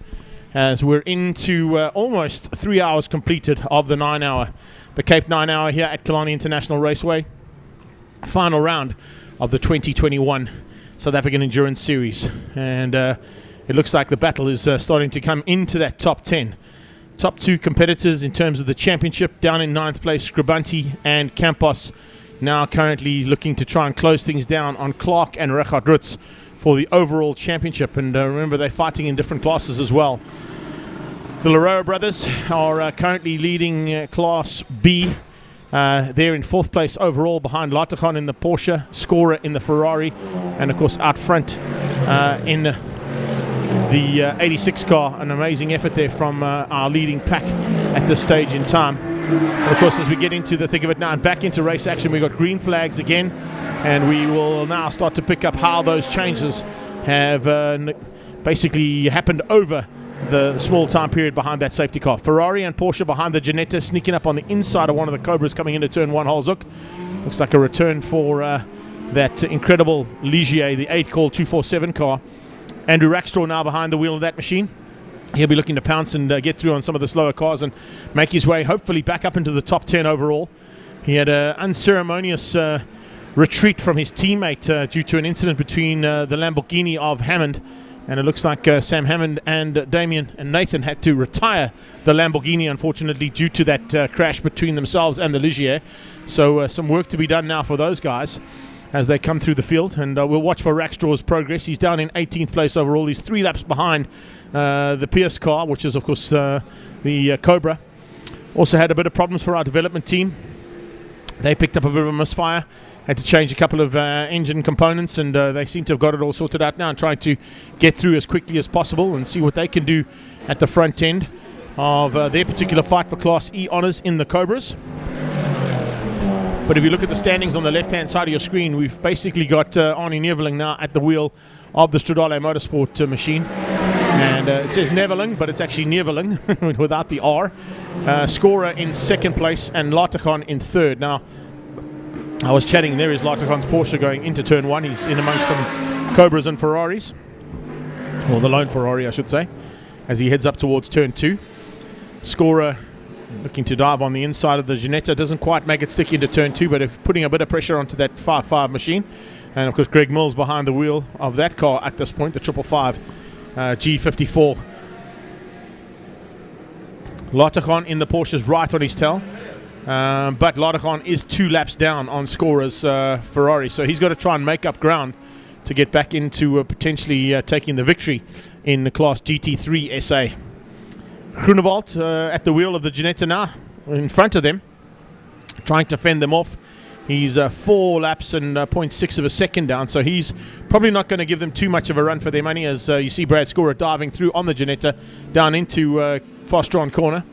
as we're into almost 3 hours completed of the 9 hour, the Cape 9 hour here at Killarney International Raceway. Final round of the 2021 South African Endurance Series, and it looks like the battle is starting to come into that top 10. Top two competitors in terms of the championship, down in 9th place, Scribanti and Campos, now currently looking to try and close things down on Clark and Richard Rutz for the overall championship. And remember, they're fighting in different classes as well. The Leroy brothers are currently leading Class B. They're in 4th place overall, behind Latachan in the Porsche, Scorer in the Ferrari, and of course out front in the 86 car. An amazing effort there from our leading pack at this stage in time. And of course, as we get into the thick of it now and back into race action, we've got green flags again, and we will now start to pick up how those changes have basically happened over the small time period behind that safety car. Ferrari and Porsche behind the Ginetta, sneaking up on the inside of one of the Cobras coming into turn 1, Holzhoek. Looks like a return for that incredible Ligier, the 8-call 247 car. Andrew Rackstraw now behind the wheel of that machine. He'll be looking to pounce and get through on some of the slower cars and make his way hopefully back up into the top 10 overall. He had an unceremonious retreat from his teammate due to an incident between the Lamborghini of Hammond, and it looks like Sam Hammond and Damien and Nathan had to retire the Lamborghini, unfortunately, due to that crash between themselves and the Ligier. So some work to be done now for those guys as they come through the field, and we'll watch for Rackstraw's progress. He's down in 18th place overall. He's 3 laps behind the Pierce car, which is of course the Cobra. Also had a bit of problems for our development team. They picked up a bit of a misfire, had to change a couple of engine components, and they seem to have got it all sorted out now and trying to get through as quickly as possible and see what they can do at the front end of their particular fight for Class E honours in the Cobras. But if you look at the standings on the left-hand side of your screen, we've basically got Arnie Neveling now at the wheel of the Stradale Motorsport machine. And it says Neveling, but it's actually Neveling without the R. Scorer in 2nd place and Latachan in 3rd. Now, I was chatting, there is Latachan's Porsche going into turn 1. He's in amongst some Cobras and Ferraris. Or the lone Ferrari, I should say, as he heads up towards turn 2. Scorer looking to dive on the inside of the Ginetta, doesn't quite make it stick into turn 2, but if putting a bit of pressure onto that 5.5 machine. And of course Greg Mills behind the wheel of that car at this point, the 555 G54. Latachan in the Porsche's right on his tail, but Latachan is 2 laps down on Scorer's Ferrari, so he's got to try and make up ground to get back into potentially taking the victory in the Class GT3 SA. Groenewald at the wheel of the Ginetta now, in front of them, trying to fend them off. He's 4 laps and 0.6 of a second down, so he's probably not going to give them too much of a run for their money, as you see Brad Scorer diving through on the Ginetta down into Fastron corner.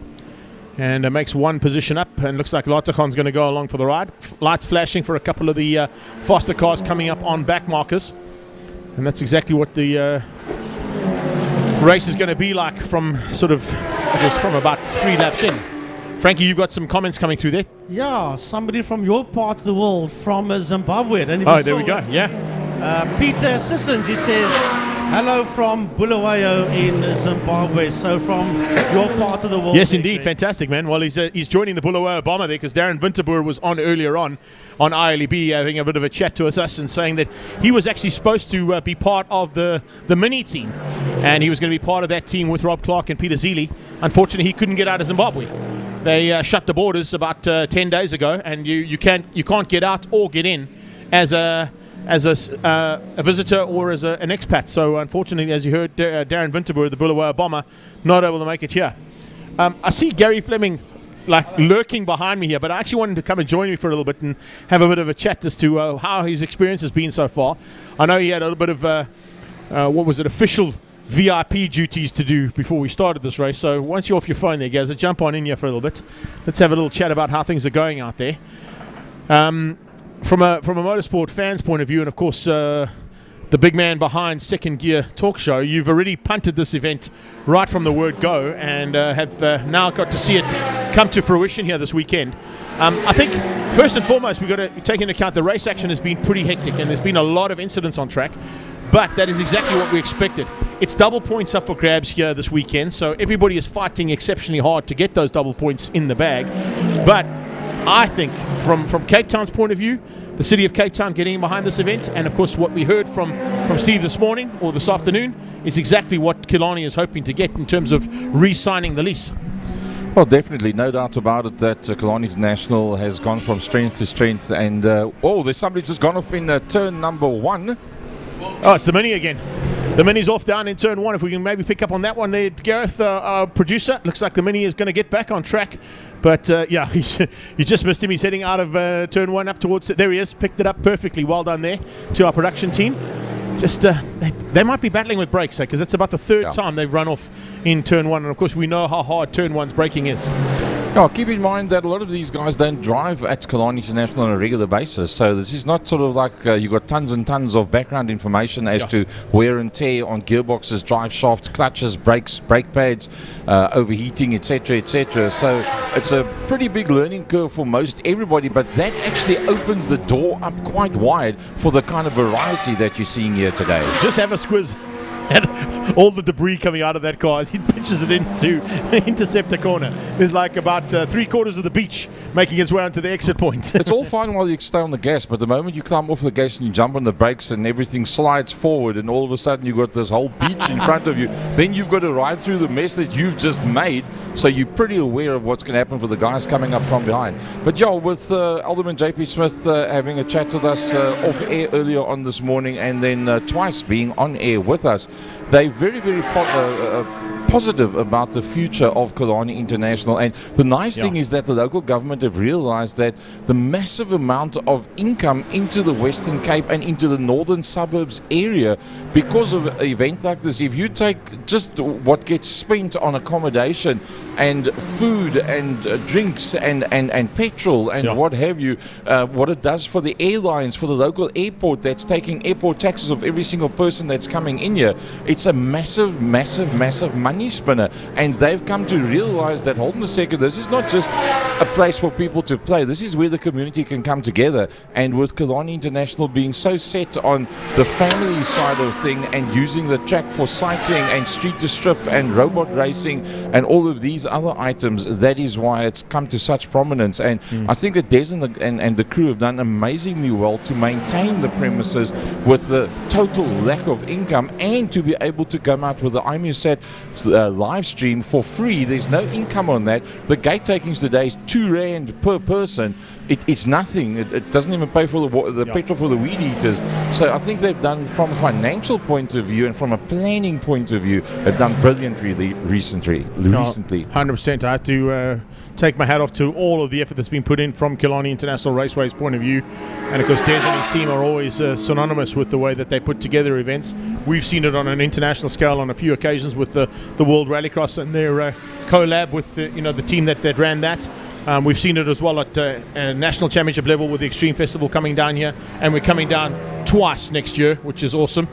and makes one position up, and looks like Latakon's going to go along for the ride. Lights flashing for a couple of the faster cars coming up on back markers, and that's exactly what the race is going to be like from sort of, I guess, from about 3 laps in. Frankie, you've got some comments coming through there. Yeah, somebody from your part of the world, from Zimbabwe. Oh, there we go. Yeah. Peter Sissons, he says, hello from Bulawayo in Zimbabwe. So from your part of the world. Yes, indeed. Fantastic, man. Well, he's joining the Bulawayo bomber there because Darren Winterboer was on earlier on ILEB having a bit of a chat to us and saying that he was actually supposed to be part of the mini team, and he was going to be part of that team with Rob Clark and Peter Zealy. Unfortunately, he couldn't get out of Zimbabwe. They shut the borders about 10 days ago, and you can't get out or get in as a visitor or as an expat. So unfortunately, as you heard, Darren Winterboer, the Bulawayo bomber, not able to make it here. I see Gary Fleming like lurking behind me here, but I actually wanted to come and join me for a little bit and have a bit of a chat as to how his experience has been so far. I know he had a little bit of official VIP duties to do before we started this race. So once you're off your phone there, guys, jump on in here for a little bit. Let's have a little chat about how things are going out there. From a motorsport fan's point of view, and of course the big man behind Second Gear Talk Show, you've already punted this event right from the word go, and have now got to see it come to fruition here this weekend. I think first and foremost we've got to take into account the race action has been pretty hectic, and there's been a lot of incidents on track. But that is exactly what we expected. It's double points up for grabs here this weekend, so everybody is fighting exceptionally hard to get those double points in the bag. But I think from Cape Town's point of view, the city of Cape Town getting behind this event, and of course what we heard from Steve this morning or this afternoon, is exactly what Killarney is hoping to get in terms of re-signing the lease. Well, definitely, no doubt about it that Killarney International has gone from strength to strength, and there's somebody just gone off in turn number 1. Oh, it's the Mini again. The Mini's off down in turn 1. If we can maybe pick up on that one there, Gareth, our producer. Looks like the Mini is going to get back on track. But, yeah, you just missed him. He's heading out of turn 1 up towards it. There he is. Picked it up perfectly. Well done there to our production team. Just they might be battling with brakes, because it's about the third time they've run off in turn 1. And, of course, we know how hard turn 1's braking is. Now, keep in mind that a lot of these guys don't drive at Killarney International on a regular basis, so this is not sort of like you've got tons and tons of background information as to wear and tear on gearboxes, drive shafts, clutches, brakes, brake pads, overheating, etc., etc. So it's a pretty big learning curve for most everybody, but that actually opens the door up quite wide for the kind of variety that you're seeing here today. Just have a squiz at all the debris coming out of that car as he pitches it into interceptor corner. There's like about 3/4 of the beach making its way onto the exit point. It's all fine while you stay on the gas, but the moment you climb off the gas and you jump on the brakes and everything slides forward, and all of a sudden you've got this whole beach in front of you, then you've got to ride through the mess that you've just made. So you're pretty aware of what's going to happen for the guys coming up from behind. But yeah, with Alderman JP Smith having a chat with us off air earlier on this morning, and then twice being on air with us, they're very, very positive about the future of Killarney International. And the nice thing is that the local government have realized that the massive amount of income into the Western Cape and into the northern suburbs area because of an event like this, if you take just what gets spent on accommodation and food and drinks and petrol and what have you, what it does for the airlines, for the local airport that's taking airport taxes of every single person that's coming in here, it's a massive, massive, massive money spinner. And they've come to realize that, hold on a second, this is not just a place for people to play, this is where the community can come together. And with Killarney International being so set on the family side of thing and using the track for cycling and street to strip and robot racing and all of these other items, that is why it's come to such prominence. And I think that Des and the crew have done amazingly well to maintain the premises with the total lack of income, and to be able to come out with the IMUSAT live stream for free. There's no income on that. The gate takings today is R2 per person, it's nothing. It doesn't even pay for the petrol for the weed eaters. So I think they've done, from a financial point of view and from a planning point of view, they've done brilliantly recently. 100%. I had to take my hat off to all of the effort that's been put in from Killarney International Raceway's point of view. And of course, Des and his team are always synonymous with the way that they put together events. We've seen it on an international scale on a few occasions with the World Rallycross and their collab with the team that ran that. We've seen it as well at national championship level with the Extreme Festival coming down here, and we're coming down twice next year, which is awesome.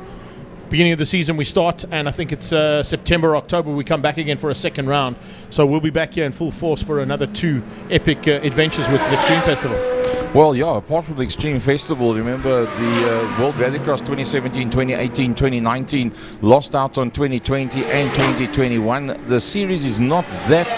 Beginning of the season we start, and I think it's September, October we come back again for a second round. So we'll be back here in full force for another 2 epic adventures with the Extreme Festival. Well, yeah, apart from the Extreme Festival, remember the World Rallycross 2017, 2018, 2019, lost out on 2020 and 2021. The series is not that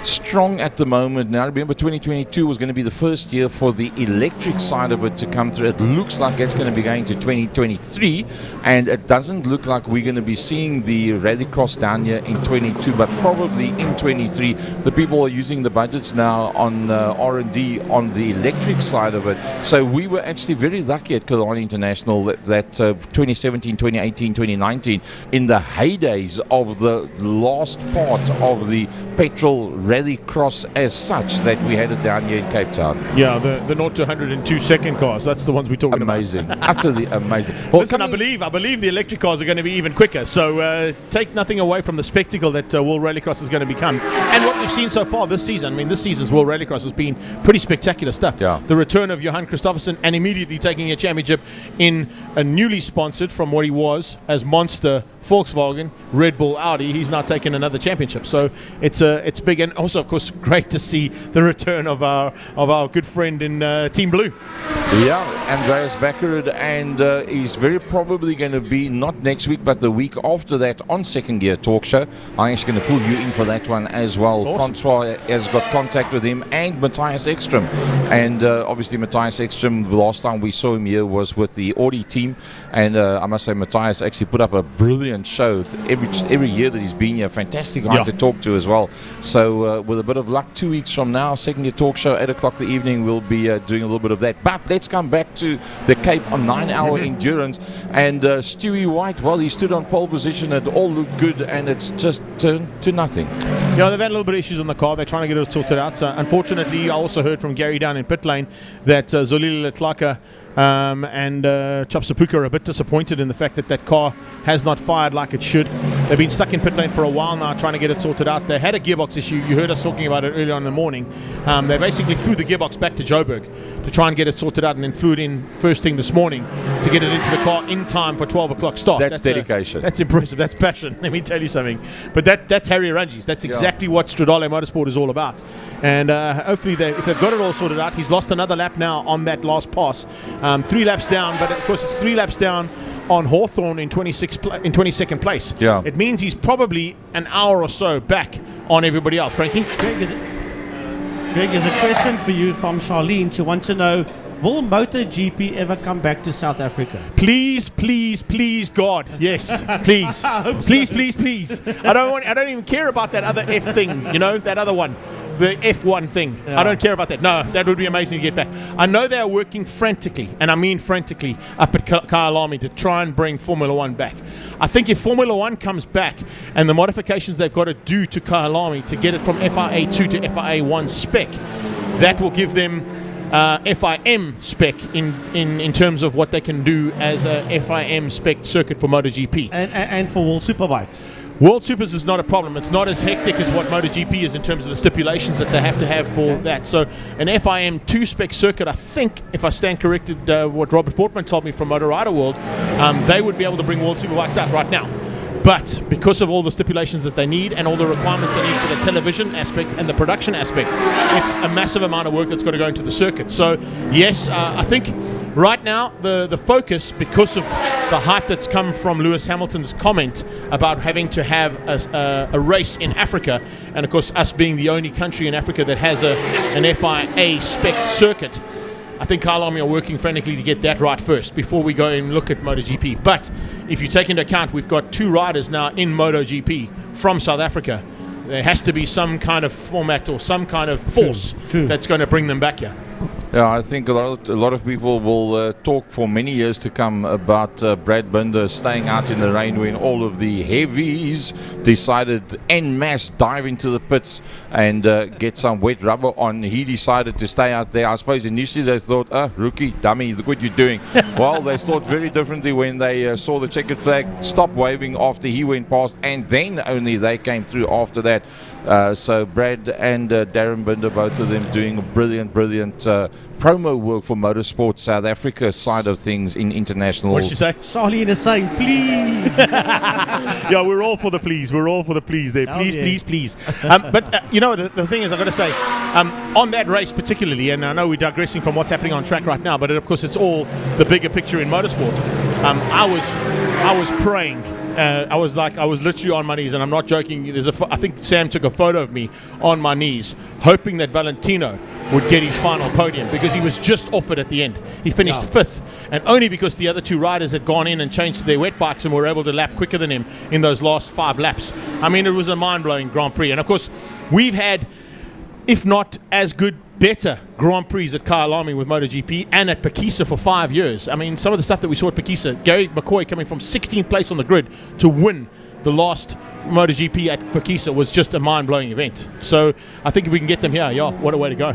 strong at the moment now. Remember, 2022 was going to be the first year for the electric side of it to come through. It looks like it's going to be going to 2023, and it doesn't look like we're going to be seeing the Rallycross down here in 22, but probably in 23. The people are using the budgets now on R&D on the electric side of it. So we were actually very lucky at Killarney International that 2017, 2018, 2019, in the heydays of the last part of the petrol rallycross as such, that we had it down here in Cape Town. Yeah, the 0 to 102 second cars, that's the ones we're talking amazing. about. Utterly amazing. Well, listen, I believe the electric cars are going to be even quicker, so take nothing away from the spectacle that World Rallycross is going to become. And what we've seen so far this season, I mean, this season's World Rallycross has been pretty spectacular stuff. Yeah. The return of Johan Christoffersen and immediately taking a championship in a newly sponsored, from what he was as Monster, Volkswagen, Red Bull, Audi. He's now taken another championship, so it's big. And also, of course, great to see the return of our good friend in Team Blue. Yeah, Andreas Backerud, and he's very probably going to be not next week but the week after that on Second Gear Talk Show. I'm actually going to pull you in for that one as well. Awesome. Francois has got contact with him, and Matthias Ekstrom, and obviously Matthias Ekstrom, the last time we saw him here was with the Audi team, and I must say Matthias actually put up a brilliant show every year that he's been here. Fantastic guy to talk to as well. So with a bit of luck, 2 weeks from now, Second Gear Talk Show, 8 o'clock the evening, we'll be doing a little bit of that. But let's come back to the Cape on 9-hour endurance, and Stewie White, well, he stood on pole position, it all looked good, and it's just turned to nothing. Yeah, they've had a little bit of issues on the car. They're trying to get it sorted out. Unfortunately, I also heard from Gary down in pit lane that Zolile Letlaka and Chop Sapuka are a bit disappointed in the fact that car has not fired like it should. They've been stuck in pit lane for a while now trying to get it sorted out. They had a gearbox issue. You heard us talking about it earlier on in the morning. They basically flew the gearbox back to Joburg to try and get it sorted out, and then flew it in first thing this morning to get it into the car in time for 12 o'clock start. That's dedication. That's impressive. That's passion. Let me tell you something. But that's Harry Ranges. That's exactly what Stradale Motorsport is all about. And hopefully, if they've got it all sorted out, he's lost another lap now on that last pass. 3 laps down, but of course it's 3 laps down on Hawthorne in 22nd place. Yeah. It means he's probably an hour or so back on everybody else. Frankie? Greg, there's a question for you from Charlene. She wants to know, will MotoGP ever come back to South Africa? Please, please, please, God, yes, please, please, please, please. I don't even care about that other F thing. You know, that other one. The F1 thing. Yeah. I don't care about that. No, that would be amazing to get back. I know they are working frantically, and I mean frantically, up at Kyalami to try and bring Formula 1 back. I think if Formula 1 comes back and the modifications they've got to do to Kyalami to get it from FIA 2 to FIA 1 spec, that will give them FIM spec in terms of what they can do as a FIM spec circuit for MotoGP. And for World Superbikes. World Supers is not a problem. It's not as hectic as what MotoGP is in terms of the stipulations that they have to have for that. So an FIM 2 spec circuit, I think, if I stand corrected, what Robert Portman told me from Motor Rider World, they would be able to bring World Superbikes out right now. But because of all the stipulations that they need and all the requirements they need for the television aspect and the production aspect, it's a massive amount of work that's got to go into the circuit. So yes, I think right now the focus, because of the hype that's come from Lewis Hamilton's comment about having to have a race in Africa, and of course us being the only country in Africa that has an FIA spec circuit, I think Kyalami are working frantically to get that right first before we go and look at MotoGP. But if you take into account we've got 2 riders now in MotoGP from South Africa, there has to be some kind of format or some kind of force that's going to bring them back here. Yeah, I think a lot of people will talk for many years to come about Brad Binder staying out in the rain when all of the heavies decided en masse dive into the pits and get some wet rubber on. He decided to stay out there. I suppose initially they thought, rookie, dummy, look what you're doing. Well, they thought very differently when they saw the checkered flag stop waving after he went past, and then only they came through after that. So Brad and Darren Binder, both of them doing a brilliant promo work for Motorsport South Africa side of things in international. What did she say? Charlene is saying, please. Yeah, we're all for the please. We're all for the please there. Please. But, you know, the thing is, I've got to say, on that race particularly, and I know we're digressing from what's happening on track right now, but of course it's all the bigger picture in motorsport. I was praying. I was literally on my knees, and I'm not joking. I think Sam took a photo of me on my knees, hoping that Valentino would get his final podium, because he was just off it at the end. He finished 5th, and only because the other 2 riders had gone in and changed their wet bikes and were able to lap quicker than him in those last 5 laps. I mean, it was a mind-blowing Grand Prix, and of course, we've had, if not as good, better Grand Prix at Kyalami with MotoGP and at Pakisa for 5 years. I mean, some of the stuff that we saw at Pakisa, Gary McCoy coming from 16th place on the grid to win the last MotoGP at Pakisa was just a mind-blowing event. So I think if we can get them here, what a way to go.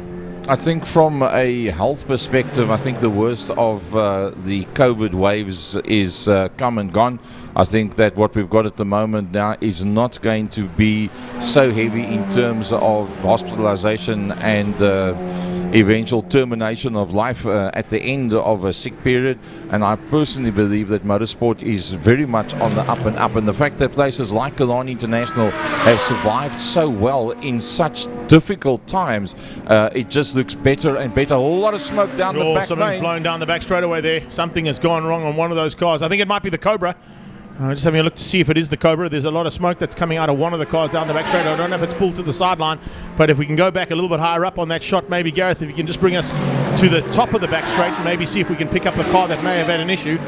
I think from a health perspective, I think the worst of the COVID waves is come and gone. I think that what we've got at the moment now is not going to be so heavy in terms of hospitalization and eventual termination of life at the end of a sick period. And I personally believe that motorsport is very much on the up and up. And the fact that places like Kalani International have survived so well in such difficult times, it just looks better and better. A lot of smoke down the back something lane. flowing down the back straight away there. Something has gone wrong on one of those cars. I think it might be the Cobra. Just having a look to see if it is the Cobra. There's a lot of smoke that's coming out of one of the cars down the back straight. I don't know if it's pulled to the sideline, but if we can go back a little bit higher up on that shot, maybe Gareth, if you can just bring us to the top of the back straight and maybe see if we can pick up the car that may have had an issue.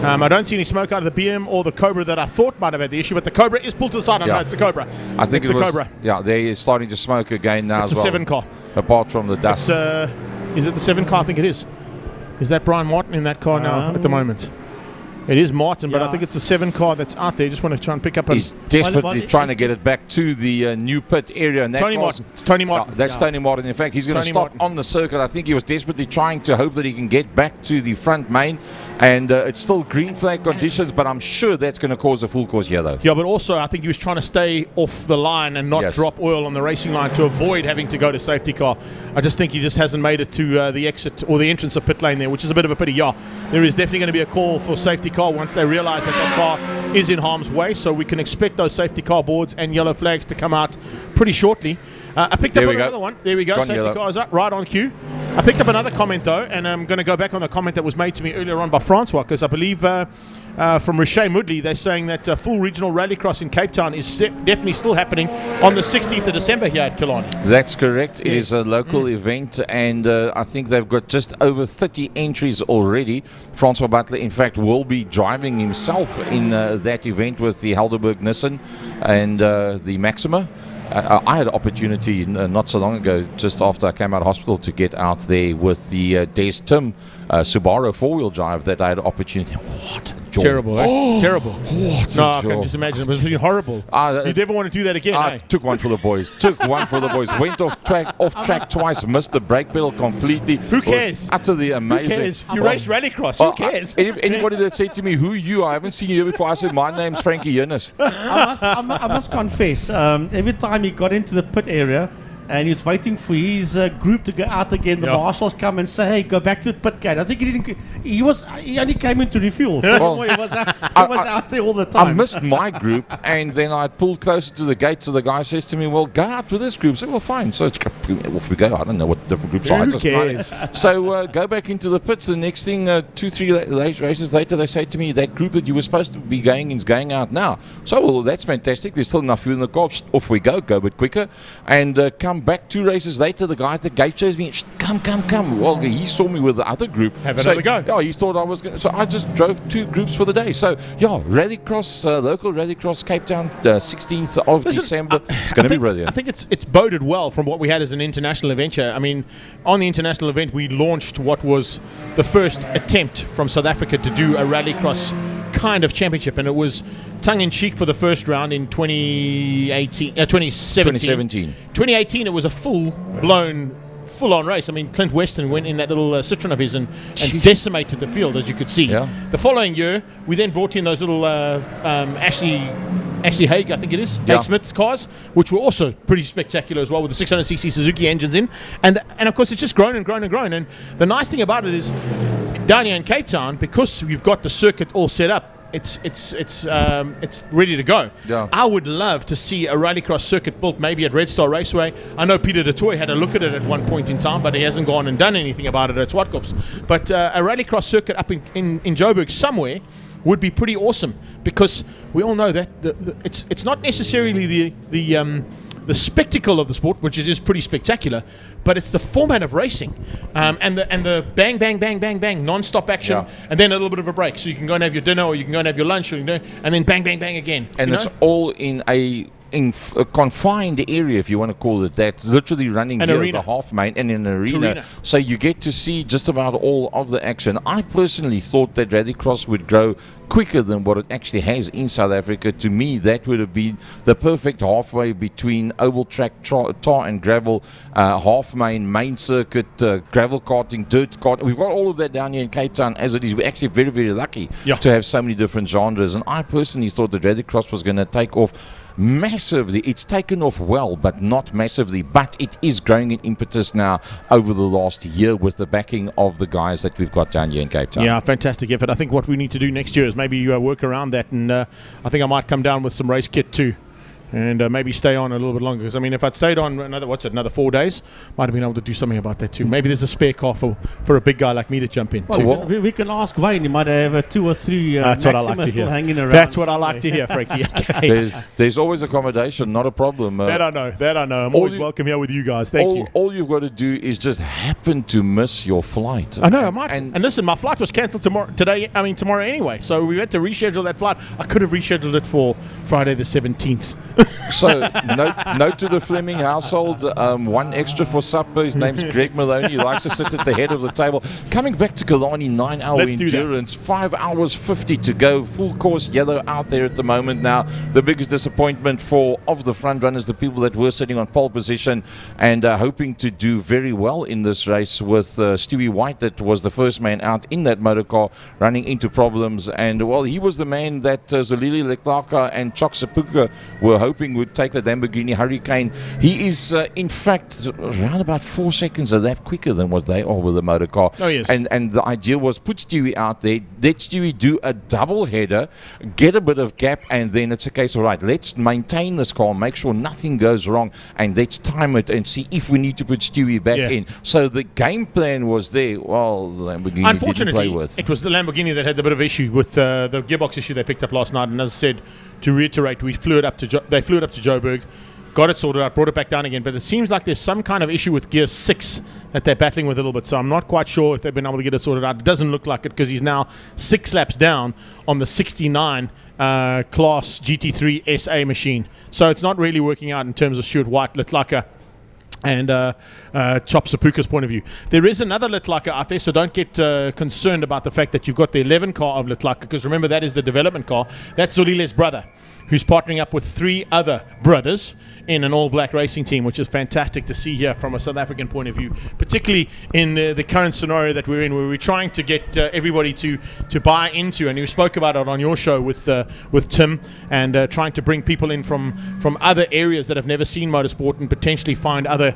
I don't see any smoke out of the BM or the Cobra that I thought might have had the issue, but the Cobra is pulled to the sideline. No, it's the Cobra. I think it's it the was, Cobra. Yeah, they're starting to smoke again now it's as well. It's a 7 car. Apart from the dust. Is it the 7 car? I think it is. Is that Brian Martin in that car now at the moment? It is Martin, but I think it's the 7 car that's out there. Just want to try and pick up. He's desperately trying to get it back to the new pit area. And that Tony Martin. It's Tony Martin. That's Tony Martin. In fact, he's going to stop on the circuit. I think he was desperately trying to hope that he can get back to the front main. And it's still green flag conditions, but I'm sure that's going to cause a full course yellow. Yeah, but also I think he was trying to stay off the line and not drop oil on the racing line to avoid having to go to safety car. I just think he just hasn't made it to the exit or the entrance of pit lane there, which is a bit of a pity. Yeah, there is definitely going to be a call for safety car once they realise that the car is in harm's way, so we can expect those safety car boards and yellow flags to come out pretty shortly. I picked up another one. There we go. Safety car is up, right on cue. I picked up another comment though, and I'm going to go back on the comment that was made to me earlier on by Francois, because I believe from Riche Moodley, they're saying that full regional rallycross in Cape Town is definitely still happening on the 16th of December here at Killarney. That's correct. It is a local event, and I think they've got just over 30 entries already. Francois Butler, in fact, will be driving himself in that event with the Helderberg Nissan and the Maxima. I had an opportunity not so long ago, just after I came out of hospital, to get out there with the Des Tim Subaru 4-wheel drive that I had an opportunity. What a joy. Terrible, eh? Terrible. What I can just imagine. It was horrible. You never want to do that again, I took one for the boys. Went off track twice, missed the brake pedal completely. Who cares? Was utterly amazing. Who cares? You race rallycross. Who cares? Anybody that said to me, who are you? I haven't seen you here before. I said, my name's Frankie Yunus. I must confess, every time he got into the pit area and he was waiting for his group to go out again, the marshals come and say, hey, go back to the pit gate. I think he only came in to refuel. He was out there all the time. I missed my group, and then I pulled closer to the gate, so the guy says to me, well, go out with this group. I said, well, fine. So off we go. I don't know what the different groups are. Who cares? So go back into the pits. The next thing, 2-3 races later, they say to me, that group that you were supposed to be going in is going out now. So, well, that's fantastic. There's still enough fuel in the car. Off we go a bit quicker. And come come back 2 races later. The guy at the gate shows me, come. Well, he saw me with the other group. Have another go. Yeah, he thought I was going to. So I just drove 2 groups for the day. So, yeah, Rallycross, local Rallycross Cape Town, 16th of December. It's going to be brilliant. I think it's boded well from what we had as an international adventure. I mean, on the international event, we launched what was the first attempt from South Africa to do a Rallycross kind of championship, and it was tongue-in-cheek for the first round in 2017. 2018, it was a full-on race. I mean, Clint Weston went in that little Citroen of his and decimated the field, as you could see. Yeah. The following year, we then brought in those little Ashley Haig, I think it is, Haig Smith's cars, which were also pretty spectacular as well, with the 600cc Suzuki engines in. And of course, it's just grown and grown and grown. And the nice thing about it is, down here in Cape Town, because you've got the circuit all set up, it's ready to go. Yeah. I would love to see a rallycross circuit built maybe at Red Star Raceway. I know Peter de Tooy had a look at it at one point in time, but he hasn't gone and done anything about it at Swartkops. But a rallycross circuit up in Joburg somewhere would be pretty awesome, because we all know that it's not necessarily the spectacle of the sport, which is pretty spectacular, but it's the format of racing, and the bang, bang, bang, bang, bang, non-stop action, and then a little bit of a break, so you can go and have your dinner, or you can go and have your lunch, or, and then bang, bang, bang again. And it's all in a confined area, if you want to call it that, literally running an here arena. the half main and in an arena. So you get to see just about all of the action. I personally thought that Rallycross would grow quicker than what it actually has in South Africa. To me, that would have been the perfect halfway between oval track, tar and gravel, half main circuit, gravel karting, dirt kart. We've got all of that down here in Cape Town as it is. We're actually very, very lucky to have so many different genres. And I personally thought that Rallycross was going to take off massively. It's taken off well, but not massively. But it is growing in impetus now over the last year with the backing of the guys that we've got down here in Cape Town. Yeah, fantastic effort. I think what we need to do next year is maybe work around that, and I think I might come down with some race kit too, and maybe stay on a little bit longer. Because I mean, if I'd stayed on another 4 days, might have been able to do something about that too. Maybe there's a spare car for a big guy like me to jump in. Well, we can ask Wayne. He might have 2 or 3 that's what I like to still hear. hanging around. That's what I like to hear, Frankie. Okay. There's always accommodation, not a problem. That I know. I'm always welcome here with you guys. Thank you. All you've got to do is just happen to miss your flight. I know, I might. And listen, my flight was cancelled tomorrow anyway. So we had to reschedule that flight. I could have rescheduled it for Friday the 17th. So, note to the Fleming household, 1 extra for supper. His name's Greg Maloney. He likes to sit at the head of the table. Coming back to Killarney, 9-hour endurance, 5 hours 50 to go. Full course yellow out there at the moment now. The biggest disappointment of the front runners, the people that were sitting on pole position and hoping to do very well in this race, with Stewie White, that was the first man out in that motor car, running into problems. And, well, he was the man that Zolili Leklaka and Chok Sepuka were hoping would take the Lamborghini Hurricane. He is, in fact, around about 4 seconds a lap quicker than what they are with the motor car. Oh, yes. And the idea was put Stewie out there, let Stewie do a double header, get a bit of gap, and then it's a case of, right, let's maintain this car, make sure nothing goes wrong, and let's time it and see if we need to put Stewie back in. So the game plan was there. Well, the Lamborghini didn't play with. It was the Lamborghini that had the bit of issue with the gearbox issue they picked up last night. And as I said, to reiterate, they flew it up to Joburg, got it sorted out, brought it back down again. But it seems like there's some kind of issue with gear 6 that they're battling with a little bit. So I'm not quite sure if they've been able to get it sorted out. It doesn't look like it, because he's now 6 laps down on the 69 class GT3 SA machine. So it's not really working out in terms of Stuart White, Litlaka, and Chop Sepuka's point of view. There is another Litlaka out there, so don't get concerned about the fact that you've got the 11 car of Litlaka, because remember, that is the development car. That's Zolile's brother, who's partnering up with 3 other brothers in an all-black racing team, which is fantastic to see here from a South African point of view, particularly in the current scenario that we're in, where we're trying to get everybody to buy into, and you spoke about it on your show with Tim, and trying to bring people in from other areas that have never seen motorsport, and potentially find other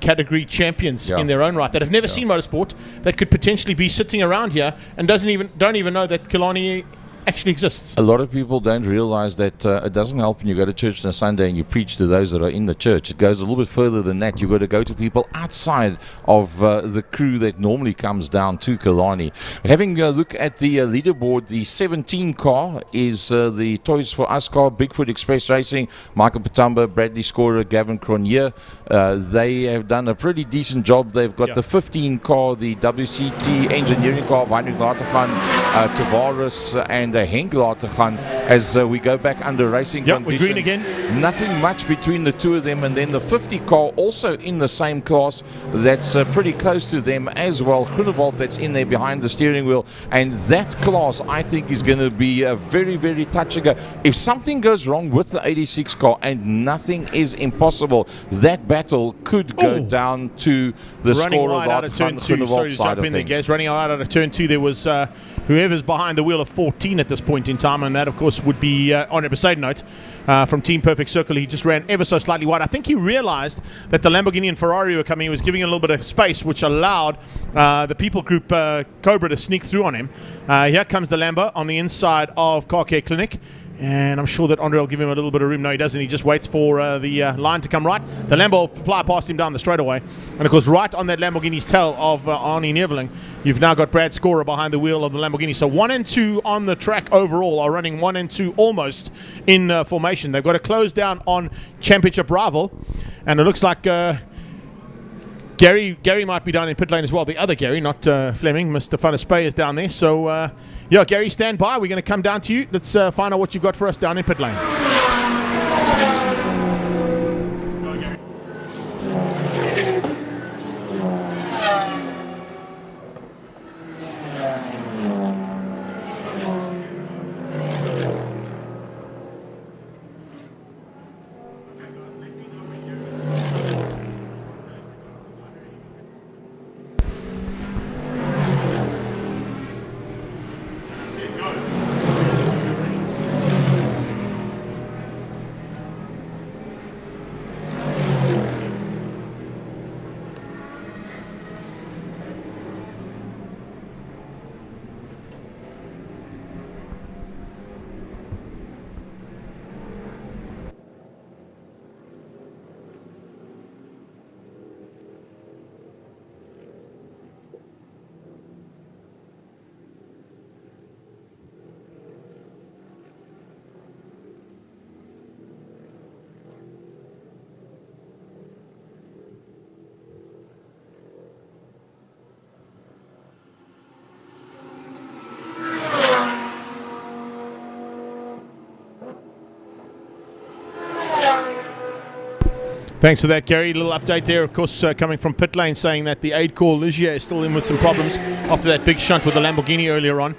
category champions in their own right that have never seen motorsport, that could potentially be sitting around here and don't even know that Killarney actually exists. A lot of people don't realize that it doesn't help when you go to church on a Sunday and you preach to those that are in the church. It goes a little bit further than that. You've got to go to people outside of the crew that normally comes down to Killarney. Having a look at the leaderboard, the 17 car is the Toys for Us car, Bigfoot Express Racing, Michael Patamba, Bradley Scorer, Gavin Cronje. They have done a pretty decent job. They've got the 15 car, the WCT engineering car, Weinrich Latergan, Tavares and Henk Latergan, as we go back under racing conditions. We're green again. Nothing much between the two of them, and then the 50 car also in the same class that's pretty close to them as well. Groenewald that's in there behind the steering wheel, and that class I think is going to be a very, very touch and go. If something goes wrong with the 86 car, and nothing is impossible, that battle could go down to the score of Latergan Groenewald side of things. Running out of turn 2, there was whoever's behind the wheel of 14 at this point in time, and that of course would be on a Mercedes note from Team Perfect Circle. He just ran ever so slightly wide. I think he realized that the Lamborghini and Ferrari were coming. He was giving a little bit of space, which allowed the People Group Cobra to sneak through on him. Here comes the Lambo on the inside of Car Care Clinic. And I'm sure that Andre will give him a little bit of room. No, he doesn't. He just waits for the line to come right. The Lambo will fly past him down the straightaway. And, of course, right on that Lamborghini's tail of Arnie Neveling, you've now got Brad Scorer behind the wheel of the Lamborghini. So 1 and 2 on the track overall are running 1 and 2 almost in formation. They've got to close down on Championship rival. And it looks like Gary might be down in pit lane as well. The other Gary, not Fleming. Mr. Funespay is down there. So, yeah, Gary, stand by. We're going to come down to you. Let's find out what you've got for us down in pit lane. Thanks for that, Gary. A little update there, of course, coming from pit lane, saying that the 8-core Ligier is still in with some problems after that big shunt with the Lamborghini earlier on.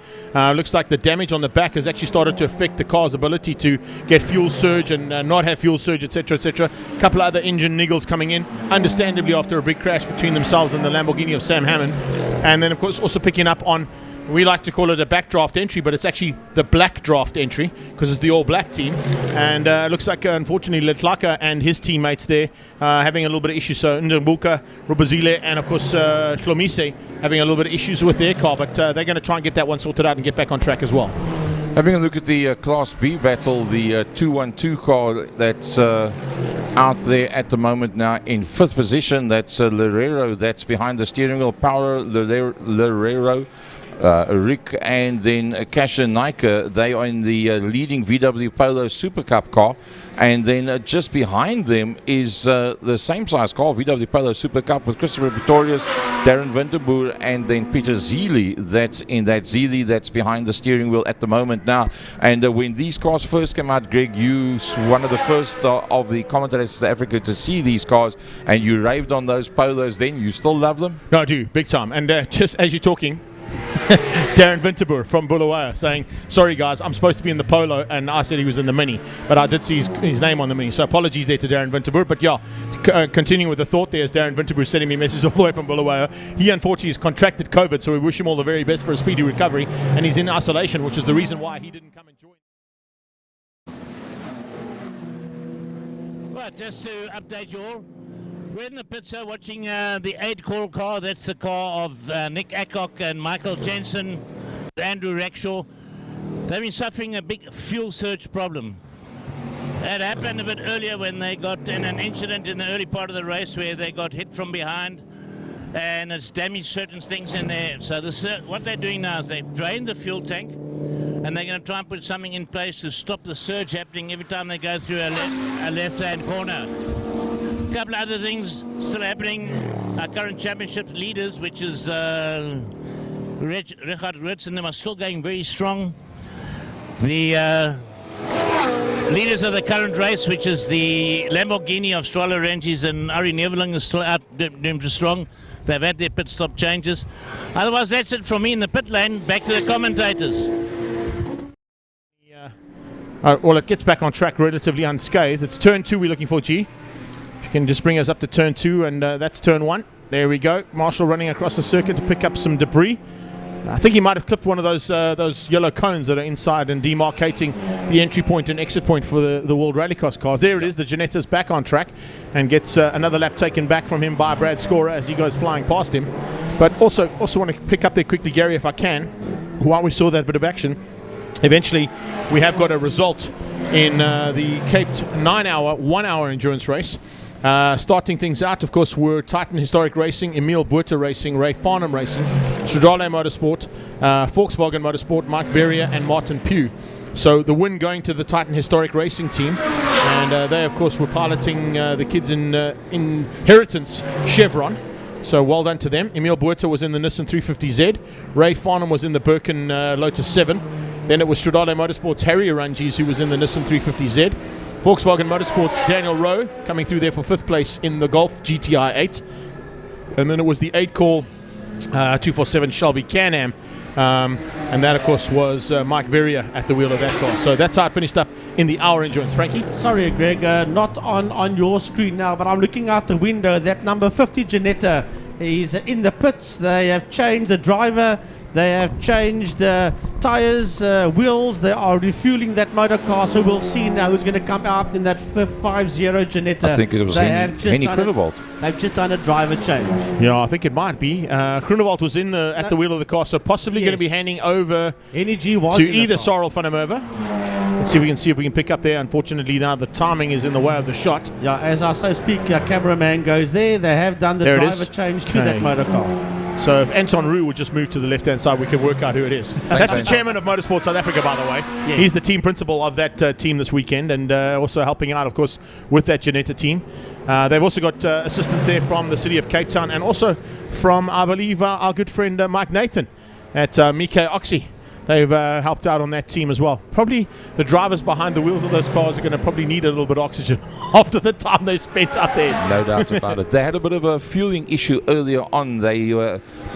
Looks like the damage on the back has actually started to affect the car's ability to get fuel surge and not have fuel surge, etc., etc. A couple of other engine niggles coming in, understandably after a big crash between themselves and the Lamborghini of Sam Hammond. And then, of course, also picking up on, we like to call it a backdraft entry, but it's actually the black draft entry because it's the all-black team. And looks like, unfortunately, Letlaka and his teammates there having a little bit of issues. So Ndambuka, Rubazile, and, of course, Shlomise having a little bit of issues with their car. But they're going to try and get that one sorted out and get back on track as well. Having a look at the Class B battle, the 212 car that's out there at the moment now in 5th position. That's Lerero that's behind the steering wheel. Paulo Lerero. Rick and then Kasha Naika, they are in the leading VW Polo Super Cup car, and then just behind them is the same size car, VW Polo Super Cup, with Christopher Pretorius, Darren Winterboer, and then Peter Zeely that's in that Zeely that's behind the steering wheel at the moment now. And when these cars first came out, Greg, you one of the first of the commentators in South Africa to see these cars, and you raved on those Polos then. You still love them? No, I do, big time. And just as you're talking, Darren Winterboer from Bulawayo saying, sorry guys, I'm supposed to be in the Polo, and I said he was in the Mini, but I did see his name on the Mini, so apologies there to Darren Winterboer. But yeah, continuing with the thought there, as Darren Winterboer sending me a message all the way from Bulawayo. He unfortunately has contracted COVID, so we wish him all the very best for a speedy recovery, and he's in isolation, which is the reason why he didn't come and join. Right, just to update you all, we're in the pits here watching the 8-core car. That's the car of Nick Adcock and Michael Jensen, Andrew Rackshaw. they've been suffering a big fuel surge problem. That happened a bit earlier when they got in an incident in the early part of the race where they got hit from behind and it's damaged certain things in there. So what they're doing now is they've drained the fuel tank and they're going to try and put something in place to stop the surge happening every time they go through a left-hand corner. A couple of other things still happening. Our current championship leaders, which is Richard Roots, and them are still going very strong. The leaders of the current race, which is the Lamborghini of Strala Rentjes and Ari Neveling, is still out doing strong. They've had their pit stop changes. Otherwise, that's it from me in the pit lane. Back to the commentators. Well, it gets back on track relatively unscathed. It's turn 2 we're looking for, G. If you can just bring us up to turn 2, and that's turn 1. There we go. Marshall running across the circuit to pick up some debris. I think he might have clipped one of those yellow cones that are inside and demarcating the entry point and exit point for the World Rallycross cars. There it is. The Giannetta's back on track and gets another lap taken back from him by Brad Scorer as he goes flying past him. But also want to pick up there quickly, Gary, if I can, while we saw that bit of action. Eventually, we have got a result in the Cape 9-hour, 1-hour endurance race. Starting things out, of course, were Titan Historic Racing, Emil Buerta Racing, Ray Farnham Racing, Stradale Motorsport, Volkswagen Motorsport, Mike Berrier and Martin Pugh. So the win going to the Titan Historic Racing team, and they, of course, were piloting the kids in Inheritance Chevron. So well done to them. Emil Buerta was in the Nissan 350Z. Ray Farnham was in the Birkin Lotus 7. Then it was Stradale Motorsport's Harry Arunges who was in the Nissan 350Z. Volkswagen Motorsport's Daniel Rowe coming through there for 5th place in the Golf GTI 8. And then it was the 8-call 247 Shelby Can-Am. And that, of course, was Mike Verrier at the wheel of that car. So that's how it finished up in the hour endurance. Frankie? Sorry, Greg, not on your screen now, but I'm looking out the window. That number 50 Giannetta is in the pits. They have changed the driver. They have changed tyres, wheels. They are refueling that motor car, so we'll see now who's going to come out in that 50 Giannetta. I think it was Henny Groenewald. They've just done a driver change. Yeah, I think it might be. Groenewald was at the wheel of the car, so possibly going to be handing over to either Sorrel van der Merwe. Let's see if we can pick up there. Unfortunately, now the timing is in the way of the shot. Yeah, as I so speak, our cameraman goes there. They have done the driver change to that motor car. So if Anton Roux would just move to the left-hand side, we can work out who it is. That's the chairman of Motorsport South Africa, by the way. Yes. He's the team principal of that team this weekend, and also helping out, of course, with that Giannetta team. They've also got assistance there from the city of Cape Town, and also from, I believe, our good friend Mike Nathan at Mike Oxy. They've helped out on that team as well. Probably the drivers behind the wheels of those cars are going to probably need a little bit of oxygen after the time they spent out there. No doubt about it. They had a bit of a fueling issue earlier on. They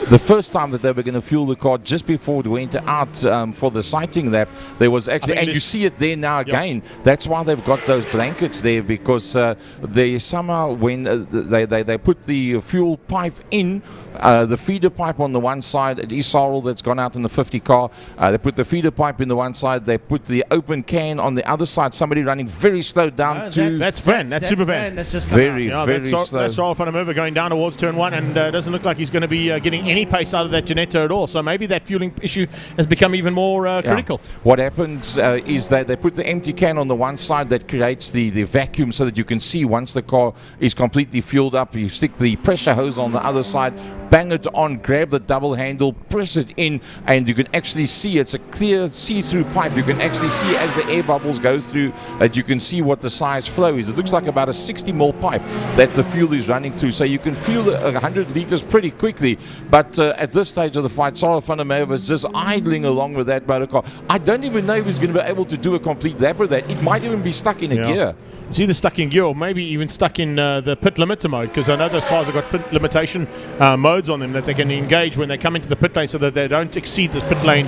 the first time that they were going to fuel the car just before it went out for the sighting lap, there was actually, and you see it there now again. Yep. That's why they've got those blankets there, because they somehow, when they put the fuel pipe in, the feeder pipe on the one side, it is Sorrel that's gone out in the 50 car. They put the feeder pipe in the one side. They put the open can on the other side. Somebody running very slow down to... That's Van. That's Super Van. That's just very slow. That's Sorrel van der Merwe going down towards turn 1, and doesn't look like he's going to be getting any pace out of that Giannetta at all. So maybe that fueling issue has become even more critical. What happens is that they put the empty can on the one side that creates the vacuum, so that you can see once the car is completely fueled up. You stick the pressure hose on the other side, bang it on, grab the double handle, press it in, and you can actually see it's a clear see-through pipe. You can actually see as the air bubbles go through that you can see what the size flow is. It looks like about a 60 mil pipe that the fuel is running through, so you can fuel 100 liters pretty quickly. But at this stage of the fight, Sorrel van der Merwe is just idling along with that motor car. I don't even know if he's going to be able to do a complete lap with that. It might even be stuck in a gear. It's either stuck in gear or maybe even stuck in the pit limiter mode, because I know those cars have got pit limitation modes on them that they can engage when they come into the pit lane, so that they don't exceed the pit lane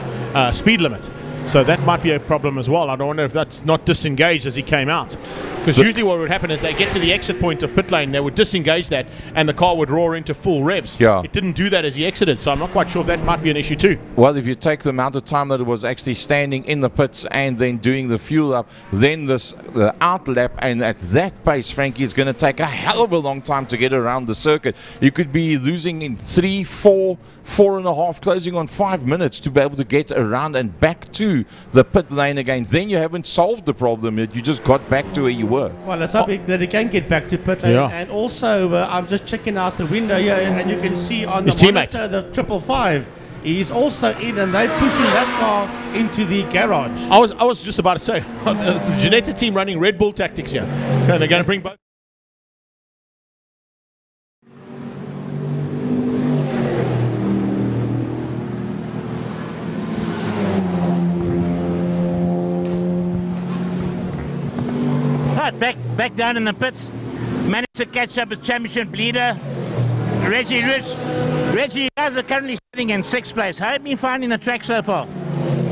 speed limit. So that might be a problem as well. I don't wonder if that's not disengaged as he came out. Because usually what would happen is they get to the exit point of pit lane, they would disengage that, and the car would roar into full revs. Yeah. It didn't do that as he exited, so I'm not quite sure if that might be an issue too. Well, if you take the amount of time that it was actually standing in the pits and then doing the fuel up, then the out lap, and at that pace, Frankie, it's going to take a hell of a long time to get around the circuit. You could be losing in 3, 4, 4.5, closing on 5 minutes to be able to get around and back to into the pit lane again, then you haven't solved the problem. You just got back to where you were. Well, let's hope that he can get back to pit lane. Yeah. And also, I'm just checking out the window here, and you can see on His the monitor the 555. He's also in, and they're pushing that car into the garage. I was just about to say, the Ginetta team running Red Bull tactics here. And they're going to bring both. Right, back down in the pits. Managed to catch up with championship leader Reggie Rich. Reggie, you guys are currently sitting in 6th place. How have you been finding the track so far?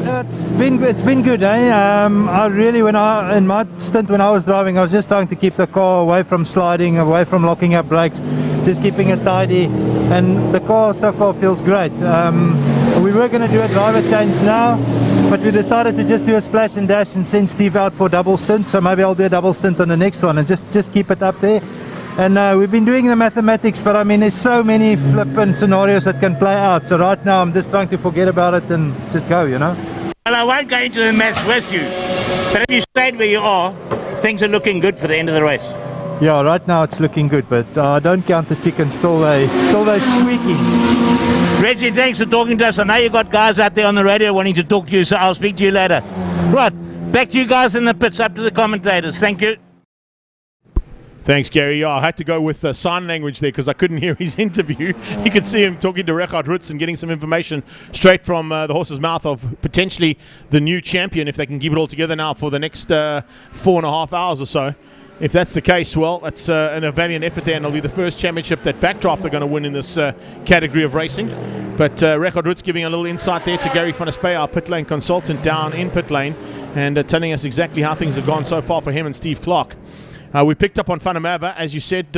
It's been good, eh? I really, in my stint when I was driving, I was just trying to keep the car away from sliding, away from locking up brakes, just keeping it tidy, and the car so far feels great. We were going to do a driver change now, but we decided to just do a splash and dash and send Steve out for a double stint, so maybe I'll do a double stint on the next one and just keep it up there. And we've been doing the mathematics, but I mean, there's so many flipping scenarios that can play out. So right now, I'm just trying to forget about it and just go, you know. Well, I won't go into the maths with you, but if you stayed where you are, things are looking good for the end of the race. Yeah, right now it's looking good, but don't count the chickens till they're squeaking. Reggie, thanks for talking to us. I know you got guys out there on the radio wanting to talk to you, so I'll speak to you later. Right, back to you guys in the pits, up to the commentators. Thank you. Thanks, Gary. Yeah, I had to go with sign language there because I couldn't hear his interview. You could see him talking to Richard Rutz and getting some information straight from the horse's mouth of potentially the new champion if they can keep it all together now for the next 4.5 hours or so. If that's the case, well, that's a valiant effort there, and it'll be the first championship that Backdraft are going to win in this category of racing. But Richard Rutz giving a little insight there to Gary van der Spey, our pit lane consultant down in pit lane, and telling us exactly how things have gone so far for him and Steve Clark. We picked up on Van der Merwe, as you said,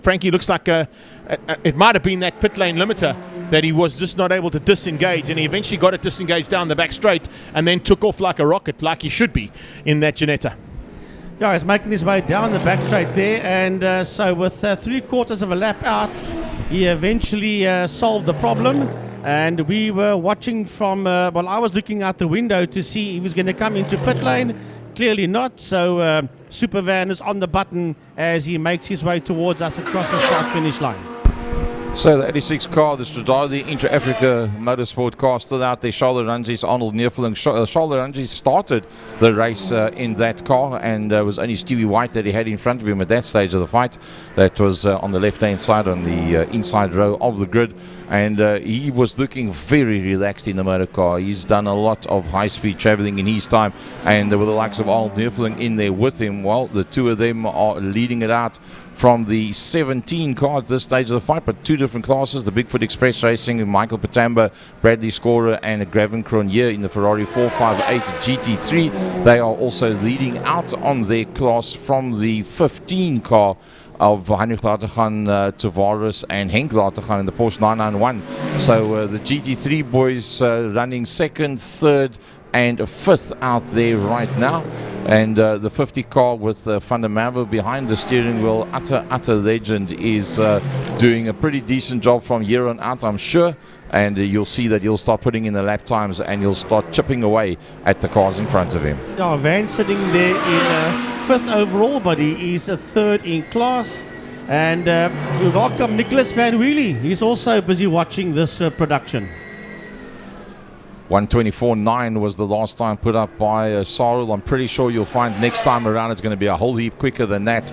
Frankie. Looks like it might have been that pit lane limiter that he was just not able to disengage, and he eventually got it disengaged down the back straight and then took off like a rocket, like he should be in that Ginetta. Yeah, he's making his way down the back straight there, and so with 3/4 of a lap out, he eventually solved the problem. And we were watching from, well, I was looking out the window to see he was going to come into pit lane. Clearly not, so Supervan is on the button as he makes his way towards us across the start-finish line. So the 86 car, the Stradale Inter-Africa Motorsport car, still out there. Charles Ranges, Arnold Neerfeling. Charles Ranges started the race in that car, and it was only Stewie White that he had in front of him at that stage of the fight. That was on the left-hand side, on the inside row of the grid. And he was looking very relaxed in the motor car. He's done a lot of high-speed traveling in his time, and with the likes of Arnold Neerfeling in there with him, well, the two of them are leading it out from the 17 car at this stage of the fight, but two different classes, the Bigfoot Express Racing, Michael Patamba, Bradley Scorer, and Gavin Cronje in the Ferrari 458 GT3. They are also leading out on their class from the 15 car of Heinrich Latergan, Tavares, and Henk Latergan in the Porsche 991. So the GT3 boys running second, third, and fifth out there right now. And the 50 car with Van der Merwe behind the steering wheel, utter legend, is doing a pretty decent job from here on out, I'm sure. And you'll see that he'll start putting in the lap times and he'll start chipping away at the cars in front of him. Yeah, Van sitting there in 5th overall, but he is a 3rd in class. And we welcome Nicholas Van Wheelie. He's also busy watching this production. 124.9 was the last time put up by Sarul. I'm pretty sure you'll find next time around it's going to be a whole heap quicker than that.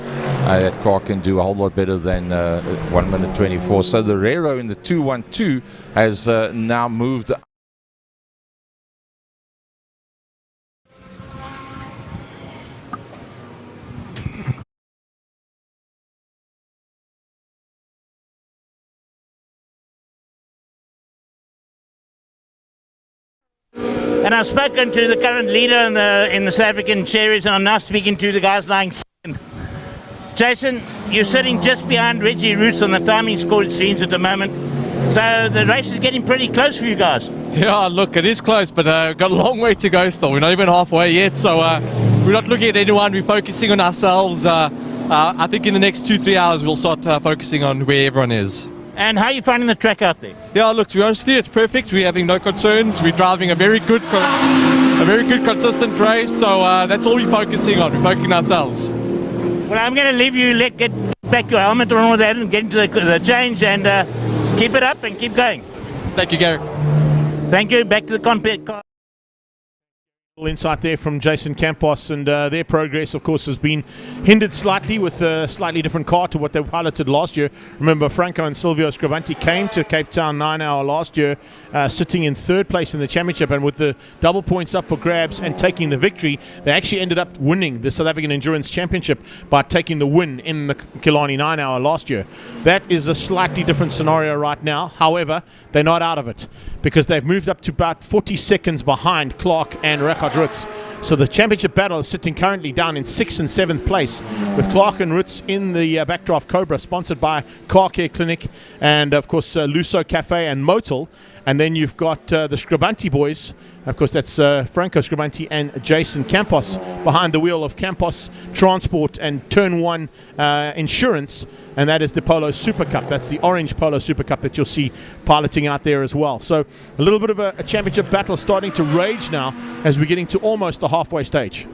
That car can do a whole lot better than 1 minute 24. So the Rero in the 212 has now moved. And I've spoken to the current leader in the South African series, and I'm now speaking to the guys lying second. Jason, you're sitting just behind Reggie Roots on the timing scored screens at the moment. So the race is getting pretty close for you guys. Yeah, look, it is close, but got a long way to go still. We're not even halfway yet, so we're not looking at anyone. We're focusing on ourselves. I think in the next 2-3 hours we'll start focusing on where everyone is. And how are you finding the track out there? Yeah, look, to be honest with you, it's perfect. We're having no concerns. We're driving a very good, consistent race. So that's all we're focusing on. We're focusing ourselves. Well, I'm going to leave you. Get back your helmet on all that and get into the change and keep it up and keep going. Thank you, Gary. Thank you. Back to the car. Insight there from Jason Campos, and their progress, of course, has been hindered slightly with a slightly different car to what they piloted last year. Remember, Franco and Silvio Scribanti came to Cape Town 9 hour last year, sitting in third place in the championship, and with the double points up for grabs and taking the victory, they actually ended up winning the South African Endurance Championship by taking the win in the Killarney 9 hour last year. That is a slightly different scenario right now. However, they're not out of it, because they've moved up to about 40 seconds behind Clark and Richard Rutz. So the championship battle is sitting currently down in 6th and 7th place, with Clark and Rutz in the Backdraft Cobra, sponsored by Car Care Clinic and, of course, Luso Cafe and Motel. And then you've got the Scribanti boys. Of course, that's Franco Scribanti and Jason Campos behind the wheel of Campos Transport and Turn 1 Insurance. And that is the Polo Super Cup. That's the orange Polo Super Cup that you'll see piloting out there as well. So a little bit of a championship battle starting to rage now as we're getting to almost the halfway stage.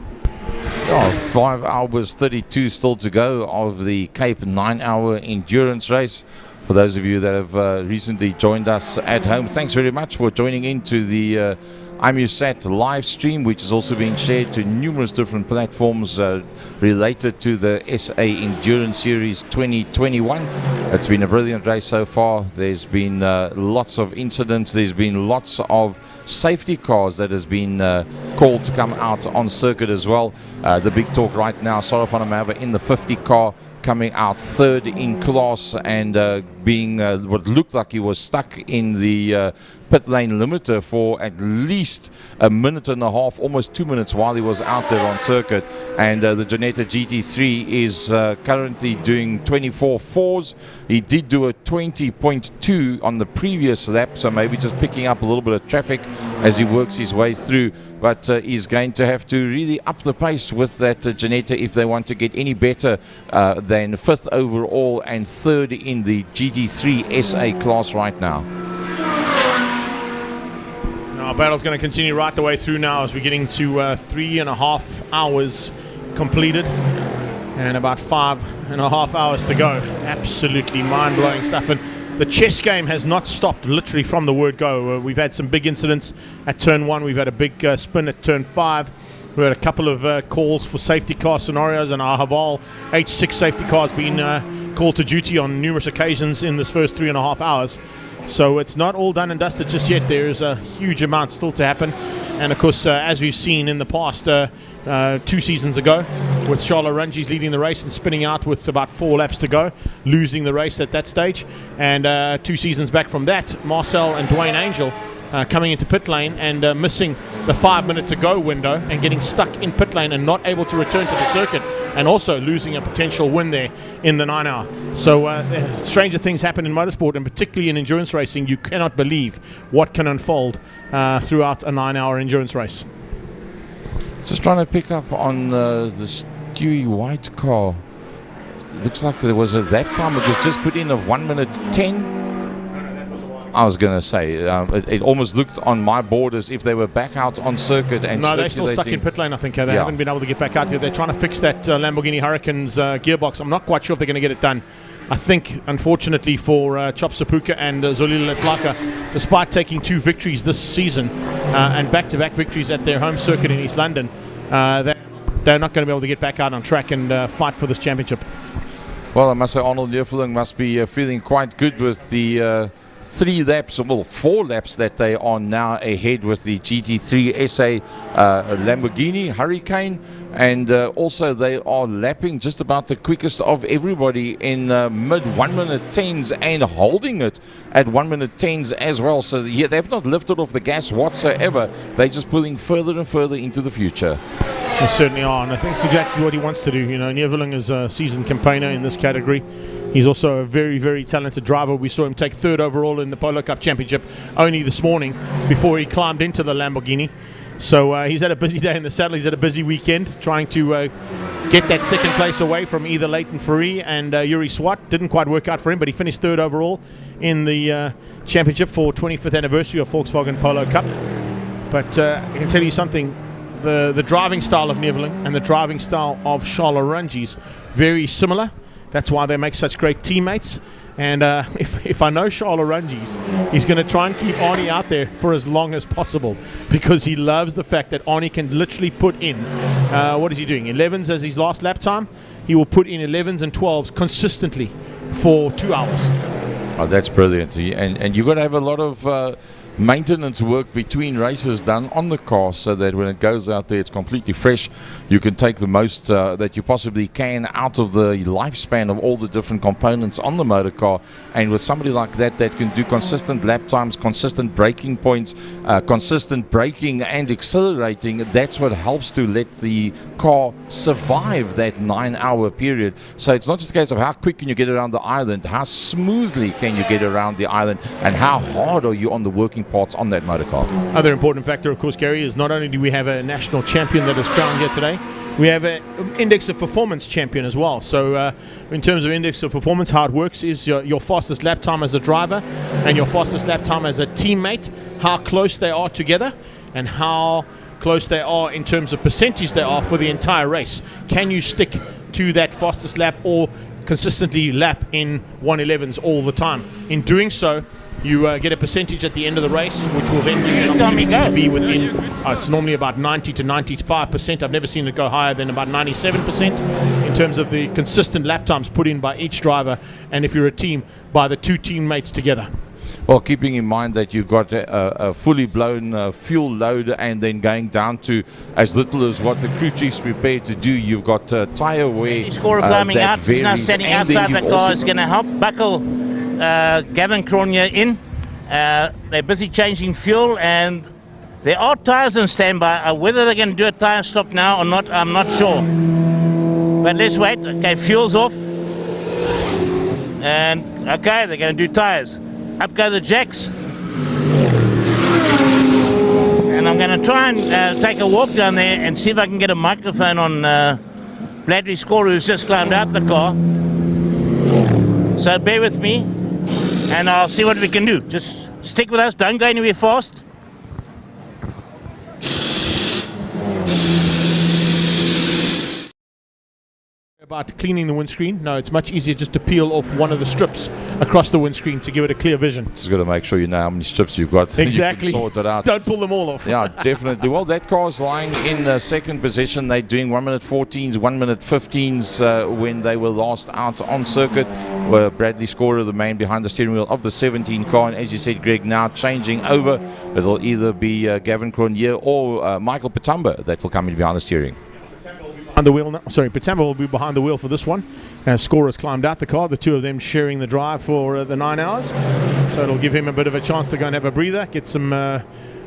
5 hours 32 still to go of the Cape 9 hour endurance race. For those of you that have recently joined us at home, thanks very much for joining into the IMUSAT live stream, which is also being shared to numerous different platforms related to the SA Endurance Series 2021. It's been a brilliant race so far. There's been lots of incidents. There's been lots of safety cars that has been called to come out on circuit as well. The big talk right now, Sarah van der Merwe in the 50 car, coming out third in class and being what looked like he was stuck in the pit lane limiter for at least a minute and a half, almost 2 minutes while he was out there on circuit. And the Janetta GT3 is currently doing 24.4s. He did do a 20.2 on the previous lap, so maybe just picking up a little bit of traffic as he works his way through. But he's going to have to really up the pace with that Janetta if they want to get any better than 5th overall and 3rd in the GT3 SA class right now. Our battle's going to continue right the way through now as we're getting to 3.5 hours completed and about 5.5 hours to go. Absolutely mind-blowing stuff. And the chess game has not stopped literally from the word go. We've had some big incidents at turn 1. We've had a big spin at turn 5. We had a couple of calls for safety car scenarios, and our Haval H6 safety car has been called to duty on numerous occasions in this first 3.5 hours. So it's not all done and dusted just yet. There is a huge amount still to happen. And of course, as we've seen in the past 2 seasons ago, with Charlo Runges leading the race and spinning out with about 4 laps to go, losing the race at that stage. And 2 seasons back from that, Marcel and Dwayne Angel coming into pit lane and missing the 5 minute to go window and getting stuck in pit lane and not able to return to the circuit, and also losing a potential win there in the 9 hour. So stranger things happen in motorsport, and particularly in endurance racing. You cannot believe what can unfold throughout a 9 hour endurance race. Just trying to pick up on the Stewie White car. It looks like there was a lap time. It was just put in of 1 minute 10. I was going to say, it almost looked on my board as if they were back out on circuit and no, they're still stuck in pit lane, I think. They haven't been able to get back out here. They're trying to fix that Lamborghini Huracan's gearbox. I'm not quite sure if they're going to get it done. I think, unfortunately for Chop Sapuka and Zolile Letlaka, despite taking 2 victories this season and back-to-back victories at their home circuit in East London, they're not going to be able to get back out on track and fight for this championship. Well, I must say Arnold Leeuweling must be feeling quite good with the 3 laps, well 4 laps that they are now ahead with the GT3 SA Lamborghini Hurricane, and also they are lapping just about the quickest of everybody in mid 1 minute 10s and holding it at 1 minute 10s as well. So yeah, they've not lifted off the gas whatsoever. They're just pulling further and further into the future. They certainly are, and I think it's exactly what he wants to do. You know, Leeuweling is a seasoned campaigner in this category. He's also a very, very talented driver. We saw him take 3rd overall in the Polo Cup Championship only this morning before he climbed into the Lamborghini. So he's had a busy day in the saddle. He's had a busy weekend trying to get that second place away from either Leighton Fourie and Yuri Swat. Didn't quite work out for him, but he finished third overall in the championship for 25th anniversary of Volkswagen Polo Cup. But I can tell you something, the driving style of Neveling and the driving style of Charles Orangi's very similar. That's why they make such great teammates. And if I know Charles Orangi's, he's going to try and keep Arnie out there for as long as possible, because he loves the fact that Arnie can literally put in, what is he doing, 11s as his last lap time? He will put in 11s and 12s consistently for 2 hours. Oh, that's brilliant. And you've got to have a lot of maintenance work between races done on the car, so that when it goes out there it's completely fresh. You can take the most that you possibly can out of the lifespan of all the different components on the motor car. And with somebody like that can do consistent lap times, consistent braking points, consistent braking and accelerating, that's what helps to let the car survive that 9-hour period. So it's not just a case of how quick can you get around the island, how smoothly can you get around the island, and how hard are you on the working parts on that motor car. Other important factor, of course, Gary, is not only do we have a national champion that is crowned here today, we have an index of performance champion as well. So in terms of index of performance, how it works is your fastest lap time as a driver and your fastest lap time as a teammate, how close they are together and how close they are in terms of percentage they are for the entire race. Can you stick to that fastest lap or consistently lap in 111s all the time? In doing so, you get a percentage at the end of the race, which will then give you an opportunity to be within, it's normally about 90 to 95%. I've never seen it go higher than about 97% in terms of the consistent lap times put in by each driver, and if you're a team, by the two teammates together. Well, keeping in mind that you've got a fully blown fuel load, and then going down to as little as what the crew chief's prepared to do, you've got tyre wear. Scorer climbing out, he's now standing outside the car, is going to help buckle Gavin Cronje in. They're busy changing fuel, and there are tyres on standby. Whether they're going to do a tyre stop now or not, I'm not sure. But let's wait. Okay, fuel's off. And okay, they're going to do tyres. Up go the jacks. And I'm going to try and take a walk down there and see if I can get a microphone on Bradley Scorer, who's just climbed out the car. So bear with me, and I'll see what we can do. Just stick with us, don't go anywhere fast. About cleaning the windscreen. No, it's much easier just to peel off one of the strips across the windscreen to give it a clear vision. Just got to make sure you know how many strips you've got. Exactly. You can sort it out. Don't pull them all off. Yeah, definitely. Well, that car's lying in second position. They're doing 1 minute 14s, 1 minute 15s when they were last out on circuit. Where Bradley Scorer, the man behind the steering wheel of the 17 car, and as you said, Greg, now changing over. It'll either be Gavin Cronje or Michael Patamba that will come in behind the steering. On the wheel now. Sorry, Patamba will be behind the wheel for this one. Scorer's climbed out the car, the two of them sharing the drive for the 9 hours. So it'll give him a bit of a chance to go and have a breather, get some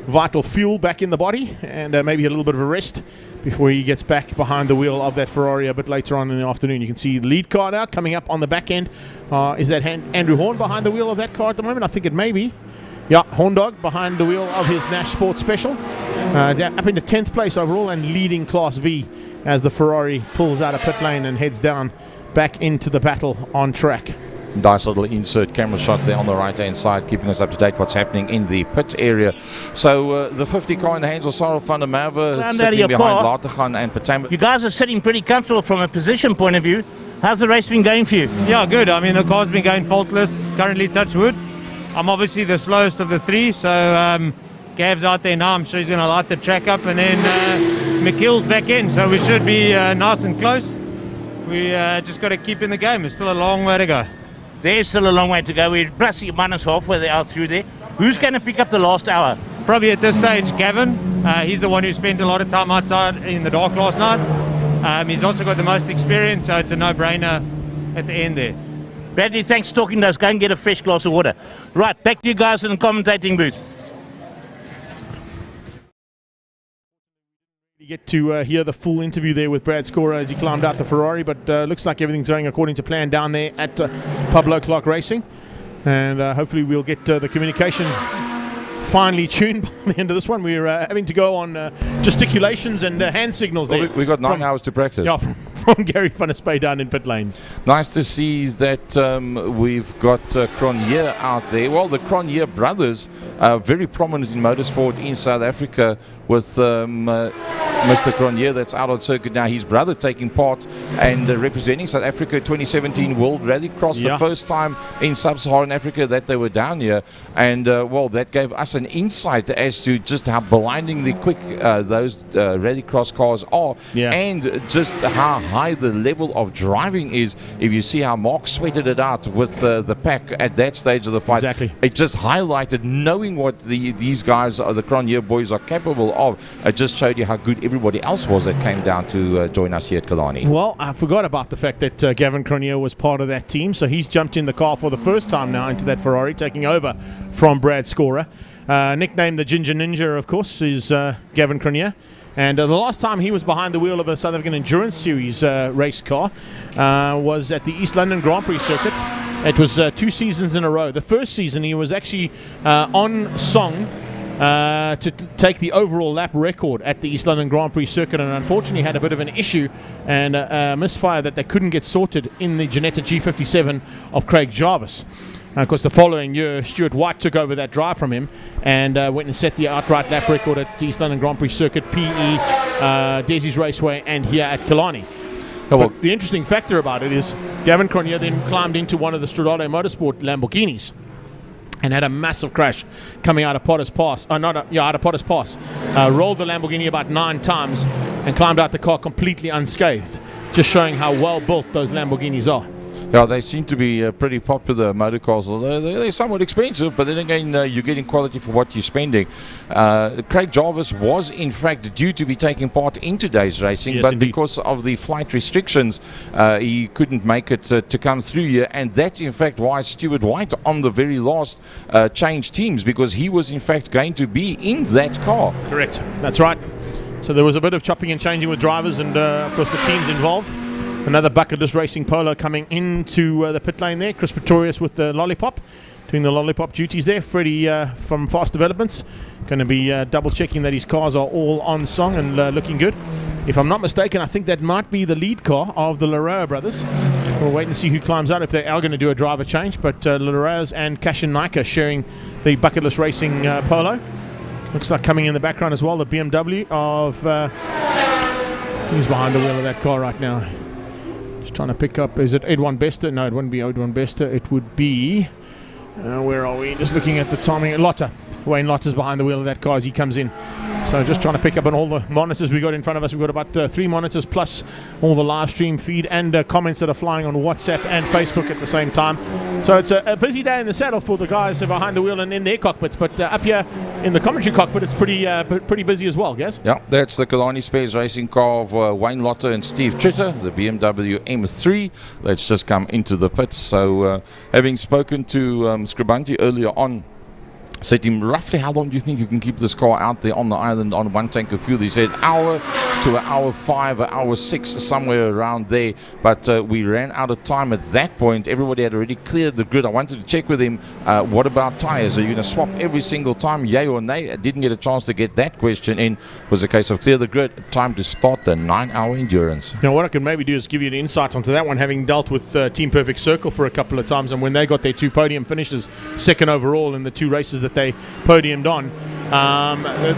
vital fuel back in the body, and maybe a little bit of a rest before he gets back behind the wheel of that Ferrari a bit later on in the afternoon. You can see the lead car now coming up on the back end. Is that Andrew Horn behind the wheel of that car at the moment? I think it may be. Yeah, Horndog behind the wheel of his Nash Sport Special. Up into 10th place overall and leading Class V as the Ferrari pulls out of pit lane and heads down back into the battle on track. Nice little insert camera shot there on the right hand side, keeping us up to date what's happening in the pit area. So the 50 car in the hands of Sarah van der Merwe, sitting behind Lategan and Patamba. You guys are sitting pretty comfortable from a position point of view. How's the race been going for you? Yeah, good. I mean, the car's been going faultless, currently touch wood. I'm obviously the slowest of the three, so Gav's out there now. I'm sure he's going to light the track up, and then McKill's back in, so we should be nice and close. We just got to keep in the game. It's still a long way to go. There's still a long way to go. We're plus or minus halfway out through there. Who's going to pick up the last hour? Probably at this stage, Gavin. He's the one who spent a lot of time outside in the dark last night. He's also got the most experience, so it's a no-brainer at the end there. Bradley, thanks for talking to us. Go and get a fresh glass of water. Right, back to you guys in the commentating booth. You get to hear the full interview there with Brad Scorer as he climbed out the Ferrari, but looks like everything's going according to plan down there at Pablo Clark Racing, and hopefully we'll get the communication finely tuned by the end of this one. We're having to go on gesticulations and hand signals there. Well, we got 9 hours to practice. Yeah, from from Gary van der Spey down in pit lane. Nice to see that we've got Cronje out there. Well, the Cronje brothers are very prominent in motorsport in South Africa, with Mr. Cronje that's out on circuit now, his brother taking part and representing South Africa 2017 World Rallycross, the first time in Sub-Saharan Africa that they were down here. And well, that gave us an insight as to just how blindingly quick those Rallycross cars are, and just how high the level of driving is. If you see how Mark sweated it out with the pack at that stage of the fight, it just highlighted knowing what these guys, the Cronje boys, are capable of. It just showed you how good everybody else was that came down to join us here at Killarney. Well, I forgot about the fact that Gavin Cronje was part of that team, so he's jumped in the car for the first time now into that Ferrari, taking over from Brad Scorer. Nicknamed the Ginger Ninja, of course, is Gavin Cronje. And the last time he was behind the wheel of a South African Endurance Series race car was at the East London Grand Prix circuit. It was 2 seasons in a row. The first season he was actually on song to take the overall lap record at the East London Grand Prix circuit, and unfortunately had a bit of an issue and a misfire that they couldn't get sorted in the Ginetta G57 of Craig Jarvis. Of course, the following year, Stuart White took over that drive from him and went and set the outright lap record at the East London Grand Prix circuit, PE, Desi's Raceway, and here at Killarney. But the interesting factor about it is Gavin Cronje then climbed into one of the Stradale Motorsport Lamborghinis and had a massive crash coming out of Potter's Pass. Out of Potter's Pass. Rolled the Lamborghini about 9 times and climbed out the car completely unscathed, just showing how well built those Lamborghinis are. Yeah, they seem to be pretty popular motor cars, although they're somewhat expensive, but then again, you're getting quality for what you're spending. Craig Jarvis was, in fact, due to be taking part in today's racing, but because of the flight restrictions, he couldn't make it to come through here, and that's, in fact, why Stuart White on the very last changed teams, because he was, in fact, going to be in that car. Correct. That's right. So there was a bit of chopping and changing with drivers and, of course, the teams involved. Another bucket list racing Polo coming into the pit lane there. Chris Pretorius with the Lollipop, doing the Lollipop duties there. Freddie from Fast Developments going to be double checking that his cars are all on song and looking good. If I'm not mistaken, I think that might be the lead car of the Leroy brothers. We'll wait and see who climbs out if they are going to do a driver change. But Leroy's and Cashin Naika sharing the bucket list racing Polo. Looks like coming in the background as well, the BMW of... who's behind the wheel of that car right now? Trying to pick up, is it Edwin Bester? No, it wouldn't be Edwin Bester. It would be, where are we? Just looking at the timing. Lotta. Wayne Lotta's behind the wheel of that car as he comes in. So just trying to pick up on all the monitors we got in front of us. We've got about 3 monitors plus all the live stream feed and comments that are flying on WhatsApp and Facebook at the same time. So it's a busy day in the saddle for the guys behind the wheel and in their cockpits. But up here in the commentary cockpit, it's pretty busy as well, guys. Yeah, that's the Killarney Spares racing car of Wayne Lotta and Steve Tritter, the BMW M3. Let's just come into the pits. So having spoken to Scribanti earlier on, said to him, roughly how long do you think you can keep this car out there on the island on 1 tank of fuel? He said hour to an hour 5, an hour 6, somewhere around there. But we ran out of time at that point. Everybody had already cleared the grid. I wanted to check with him, what about tires? Are you going to swap every single time, yay or nay? I didn't get a chance to get that question in. It was a case of clear the grid, time to start the 9-hour endurance. Now what I can maybe do is give you an insight onto that one, having dealt with Team Perfect Circle for a couple of times, and when they got their 2 podium finishes, second overall in the 2 races that they podiumed on.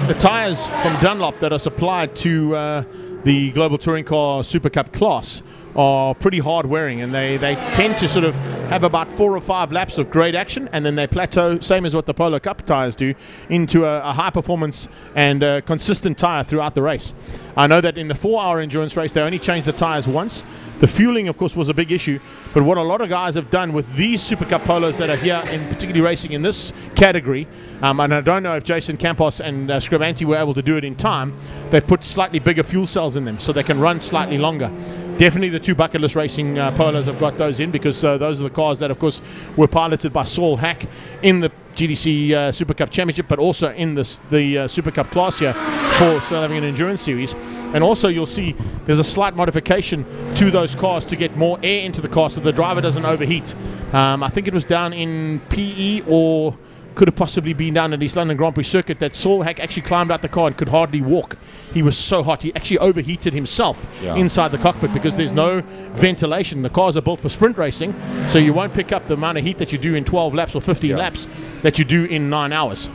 The tyres from Dunlop that are supplied to the Global Touring Car Super Cup class are pretty hard wearing, and they tend to sort of have about 4 or 5 laps of great action, and then they plateau, same as what the Polo Cup tyres do, into a high performance and consistent tyre throughout the race. I know that in the 4-hour endurance race they only changed the tyres once. The fueling, of course, was a big issue, but what a lot of guys have done with these Super Cup Polos that are here, and particularly racing in this category, and I don't know if Jason Campos and Scribanti were able to do it in time, they've put slightly bigger fuel cells in them so they can run slightly longer. Definitely the 2 bucket list racing Polos have got those in, because those are the cars that, of course, were piloted by Saul Hack in the GDC Super Cup Championship, but also in the Super Cup class here for South African Endurance Series. And also you'll see there's a slight modification to those cars to get more air into the car so the driver doesn't overheat. I think it was down in PE or could have possibly been down at East London Grand Prix circuit, that Saul Hack actually climbed out the car and could hardly walk. He was so hot. He actually overheated himself inside the cockpit because there's no ventilation. The cars are built for sprint racing, so you won't pick up the amount of heat that you do in 12 laps or 15 laps that you do in 9 hours.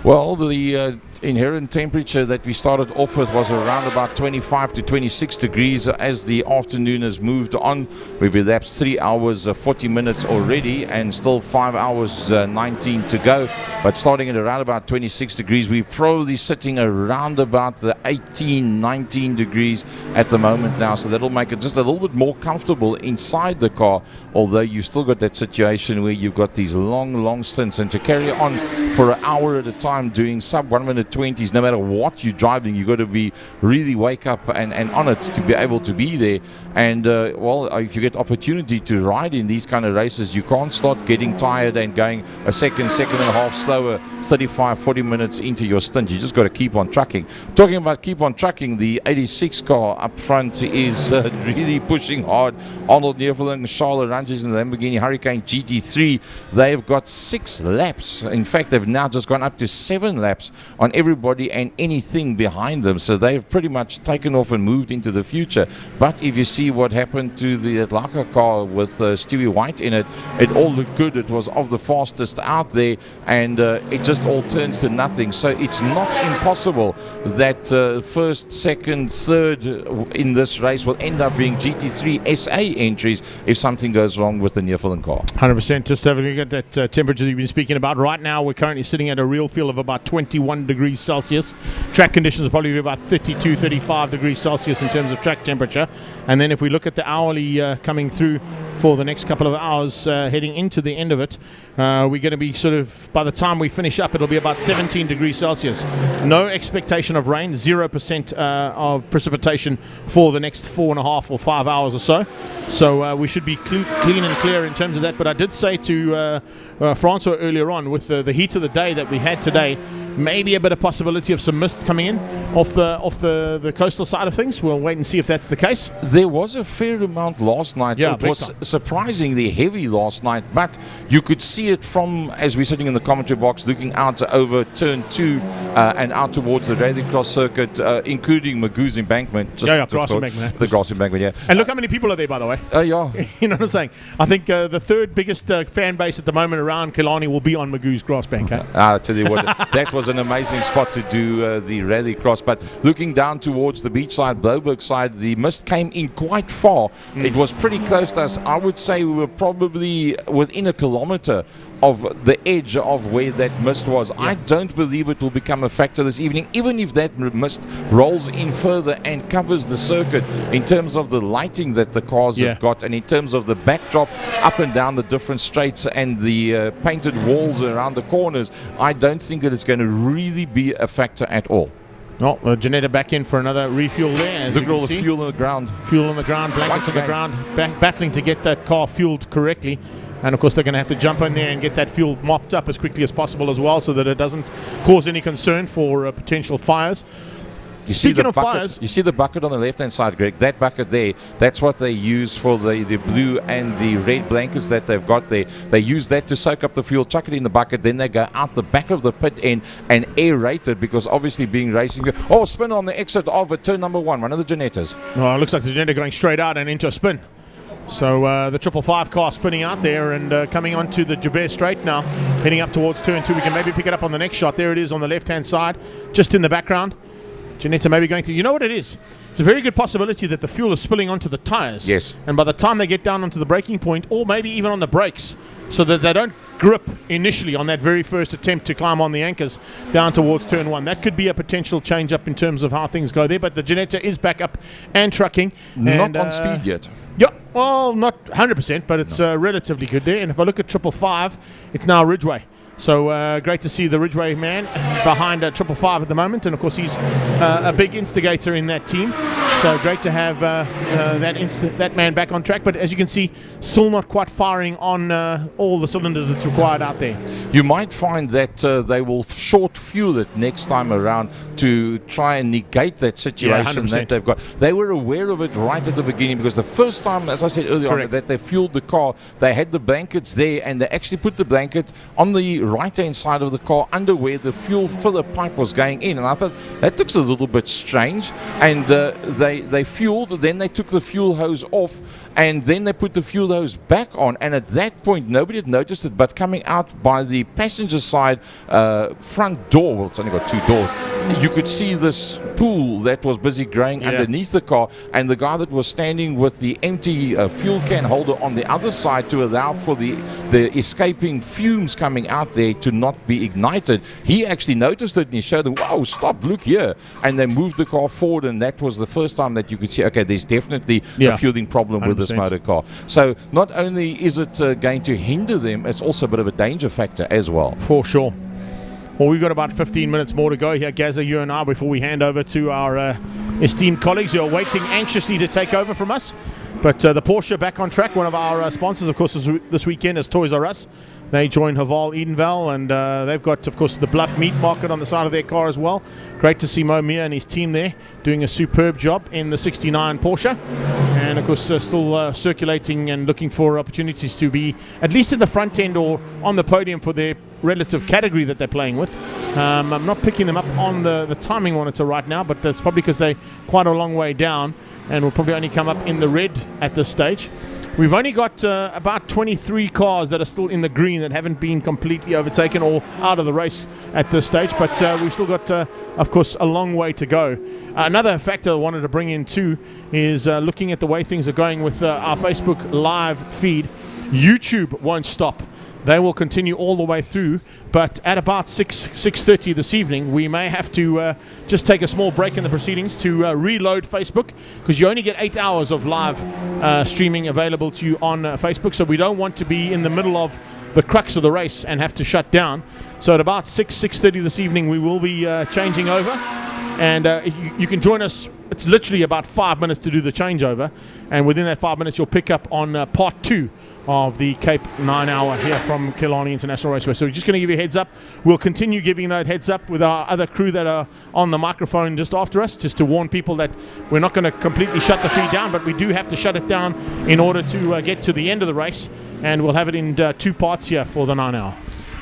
Well, the inherent temperature that we started off with was around about 25 to 26 degrees. As the afternoon has moved on, we've elapsed 3 hours 40 minutes already and still 5 hours 19 to go. But starting at around about 26 degrees, we're probably sitting around about the 18, 19 degrees at the moment now. So that'll make it just a little bit more comfortable inside the car, although you've still got that situation where you've got these long stints, and to carry on for an hour at a time doing sub 1 minute 20s, no matter what you're driving, you've got to be really wake up and on it to be able to be there. And well, if you get opportunity to ride in these kind of races, you can't start getting tired and going a second and a half slower 35-40 minutes into your stint. You just got to keep on trucking. Talking about keep on trucking, the 86 car up front is really pushing hard. Arnold Neervelen, Charles Ranges in the Lamborghini Hurricane GT3, they've got 6 laps. In fact, they've now just gone up to 7 laps on everybody and anything behind them. So they've pretty much taken off and moved into the future. But if you see what happened to the Atlanta car with Stewie White in it, it all looked good. It was of the fastest out there, and it just all turns to nothing. So it's not impossible that first, second, third in this race will end up being GT3 SA entries if something goes wrong with the Neervelen car. 100%. Just having a look at that temperature you've been speaking about. Right now, we're currently sitting at a real feel of about 21 degrees Celsius. Track conditions will probably be about 32, 35 degrees Celsius in terms of track temperature. And then if we look at the hourly coming through for the next couple of hours heading into the end of it, we're going to be sort of, by the time we finish up, it'll be about 17 degrees Celsius. No expectation of rain, 0% of precipitation for the next 4.5 or 5 hours or so. So we should be clean and clear in terms of that. But I did say to Francois earlier on, with the heat of the day that we had today, maybe a bit of possibility of some mist coming in off the coastal side of things. We'll wait and see if that's the case. There was a fair amount last night. Yeah, it was surprisingly heavy last night, but you could see it from, as we're sitting in the commentary box looking out over turn 2 and out towards the Rallycross circuit, including Magoo's embankment. Grass embankment. The grass embankment, yeah. And look how many people are there, by the way. Yeah. You know what I'm saying? I think the third biggest fan base at the moment around Killarney will be on Magoo's grass bank. I'll tell you what, that was an amazing spot to do the Rallycross. But looking down towards the beachside, Blouberg side, the mist came in quite far. It was pretty close to us. I would say we were probably within a kilometre of the edge of where that mist was. I don't believe it will become a factor this evening, even if that mist rolls in further and covers the circuit in terms of the lighting that the cars have got, and in terms of the backdrop up and down the different straights and the painted walls around the corners. I don't think that it's going to really be a factor at all. Oh, Janetta back in for another refuel there. Look at all the fuel on the ground. Fuel on the ground, blankets on the ground, battling to get that car fueled correctly. And of course they're going to have to jump in there and get that fuel mopped up as quickly as possible as well, so that it doesn't cause any concern for potential fires. You see the bucket on the left-hand side, Greg. That bucket there, that's what they use for the blue and the red blankets that they've got there. They use that to soak up the fuel, chuck it in the bucket, then they go out the back of the pit end and aerate it, because obviously being racing... Oh, spin on the exit of turn number 1, one of the Janettas. Oh, it looks like the Janetta going straight out and into a spin. So the 555 car spinning out there and coming onto the Joubert Straight now, heading up towards turn 2. We can maybe pick it up on the next shot. There it is on the left-hand side, just in the background. Janetta maybe going through. You know what it is? It's a very good possibility that the fuel is spilling onto the tyres. Yes. And by the time they get down onto the braking point, or maybe even on the brakes, so that they don't grip initially on that very first attempt to climb on the anchors down towards turn 1. That could be a potential change up in terms of how things go there. But the Janetta is back up and trucking. Not on speed yet. Yeah, well, not 100%, but it's relatively good there. And if I look at 555, it's now Ridgeway. So great to see the Ridgeway man behind 555 at the moment, and of course he's a big instigator in that team. So great to have that man back on track. But as you can see, still not quite firing on all the cylinders that's required out there. You might find that they will short fuel it next time around to try and negate that situation that they've got. They were aware of it right at the beginning, because the first time, as I said earlier on, that they fueled the car, they had the blankets there, and they actually put the blanket on the right-hand side of the car under where the fuel filler pipe was going in. And I thought that looks a little bit strange. And they fueled, then they took the fuel hose off, and then they put the fuel hose back on. And at that point, nobody had noticed it, but coming out by the passenger side front door, well, it's only got two doors, you could see this pool that was busy growing underneath the car, and the guy that was standing with the empty fuel can holder on the other side to allow for the escaping fumes coming out there to not be ignited, he actually noticed it and he showed them, wow, stop, look here, and they moved the car forward, and that was the first time that you could see, okay, there's definitely a fueling problem with this motor car. So not only is it going to hinder them, it's also a bit of a danger factor as well. For sure. Well, we've got about 15 minutes more to go here, Gazza, you and I, before we hand over to our esteemed colleagues who are waiting anxiously to take over from us. But the Porsche back on track. One of our sponsors, of course, this weekend is Toys R Us. They join Haval Edenvale, and they've got, of course, the Bluff Meat Market on the side of their car as well. Great to see Mo Mia and his team there doing a superb job in the 69 Porsche. And, of course, still circulating and looking for opportunities to be at least in the front end or on the podium for their relative category that they're playing with. I'm not picking them up on the timing monitor right now, but that's probably because they're quite a long way down and will probably only come up in the red at this stage. We've only got about 23 cars that are still in the green that haven't been completely overtaken or out of the race at this stage, but we've still got, of course, a long way to go. Another factor I wanted to bring in too is looking at the way things are going with our Facebook live feed. YouTube won't stop. They will continue all the way through, but at about 6:30 this evening, we may have to just take a small break in the proceedings to reload Facebook, because you only get 8 hours of live streaming available to you on Facebook, so we don't want to be in the middle of the crux of the race and have to shut down. So at about 6:30 this evening, we will be changing over, and you can join us. It's literally about 5 minutes to do the changeover, and within that 5 minutes, you'll pick up on part 2 of the Cape 9 hour here from Killarney International Raceway. So we're just going to give you a heads up. We'll continue giving that heads up with our other crew that are on the microphone just after us, just to warn people that we're not going to completely shut the feed down, but we do have to shut it down in order to get to the end of the race, and we'll have it in 2 parts here for the 9 hour.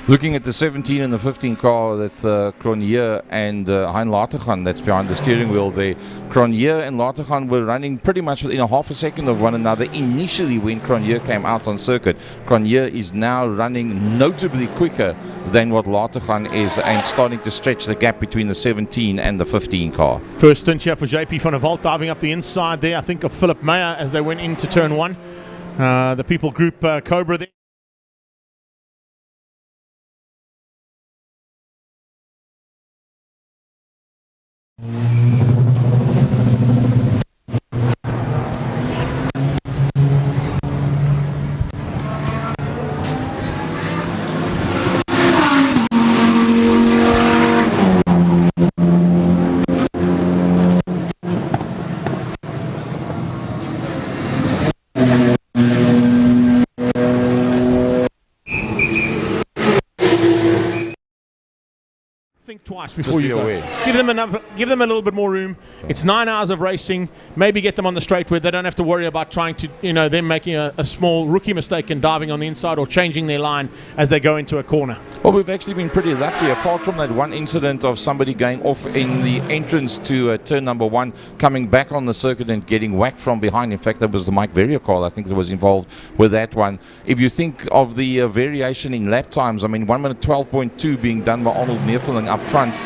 Looking at the 17 and the 15 car, that's Cronje and Hein Latergan, that's behind the steering wheel there. Cronje and Latergan were running pretty much within a half a second of one another initially when Cronje came out on circuit. Cronje is now running notably quicker than what Latergan is, and starting to stretch the gap between the 17 and the 15 car. First stint here for JP van der Walt, diving up the inside there, I think, of Philip Meyer as they went into turn 1. The People Group Cobra there. Think twice before you go. Give them a little bit more room. It's 9 hours of racing. Maybe get them on the straight where they don't have to worry about trying to, them making a small rookie mistake and diving on the inside or changing their line as they go into a corner. Well, we've actually been pretty lucky, apart from that one incident of somebody going off in the entrance to turn number 1, coming back on the circuit and getting whacked from behind. In fact, that was the Mike Verrier car, I think, that was involved with that one. If you think of the variation in lap times, I mean, 1 minute 12.2 being done by Arnold Neerfeling up front,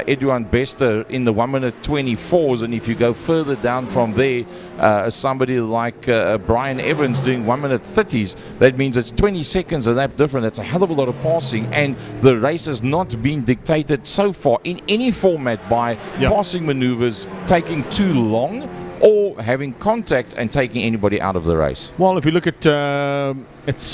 Edouard Bester in the 1 minute 24s, and if you go further down from there, somebody like Brian Evans doing 1 minute 30s, that means it's 20 seconds a lap different. That's a hell of a lot of passing, and the race has not been dictated so far in any format by passing maneuvers taking too long or having contact and taking anybody out of the race. Well, if you look at it's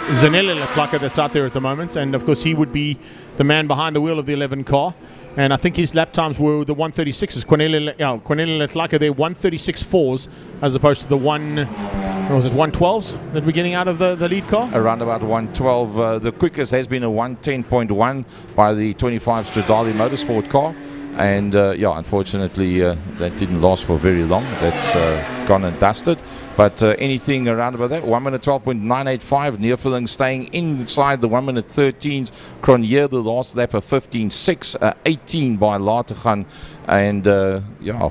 Zanele Leclerc that's out there at the moment, and of course he would be the man behind the wheel of the 11 car. And I think his lap times were the 136s. Cornelia Letlaka, they're 136.4s as opposed to the 112s that we're getting out of the lead car. Around about 112. The quickest has been a 110.1 by the 25 Stradale Motorsport car. And unfortunately, that didn't last for very long. That's gone and dusted. But anything around about that, 1 minute 12.985. Neerfilling staying inside the 1 minute 13s. Cronje, the last lap, a 15.6, 18 by Lategan. And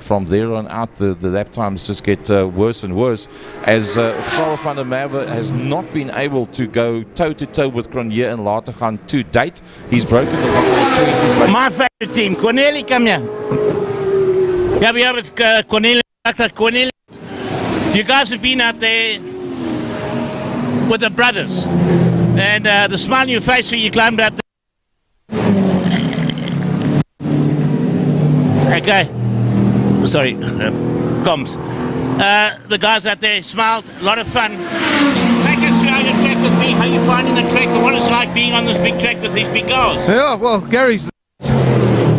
from there on out, the lap times just get worse and worse. As Sarah van der Merwe has not been able to go toe-to-toe with Cronje and Lategan to date. He's broken the 120s. My favorite team, Cornelia, come here. Yeah, we have with Cornelia. Cornelia, you guys have been out there with the brothers. And the smile on your face when you climbed out there. Okay, sorry, comms. The guys out there smiled, a lot of fun. Take us through how your track has been, how you finding the track, and what it's like being on this big track with these big guys. Yeah, well, Gary's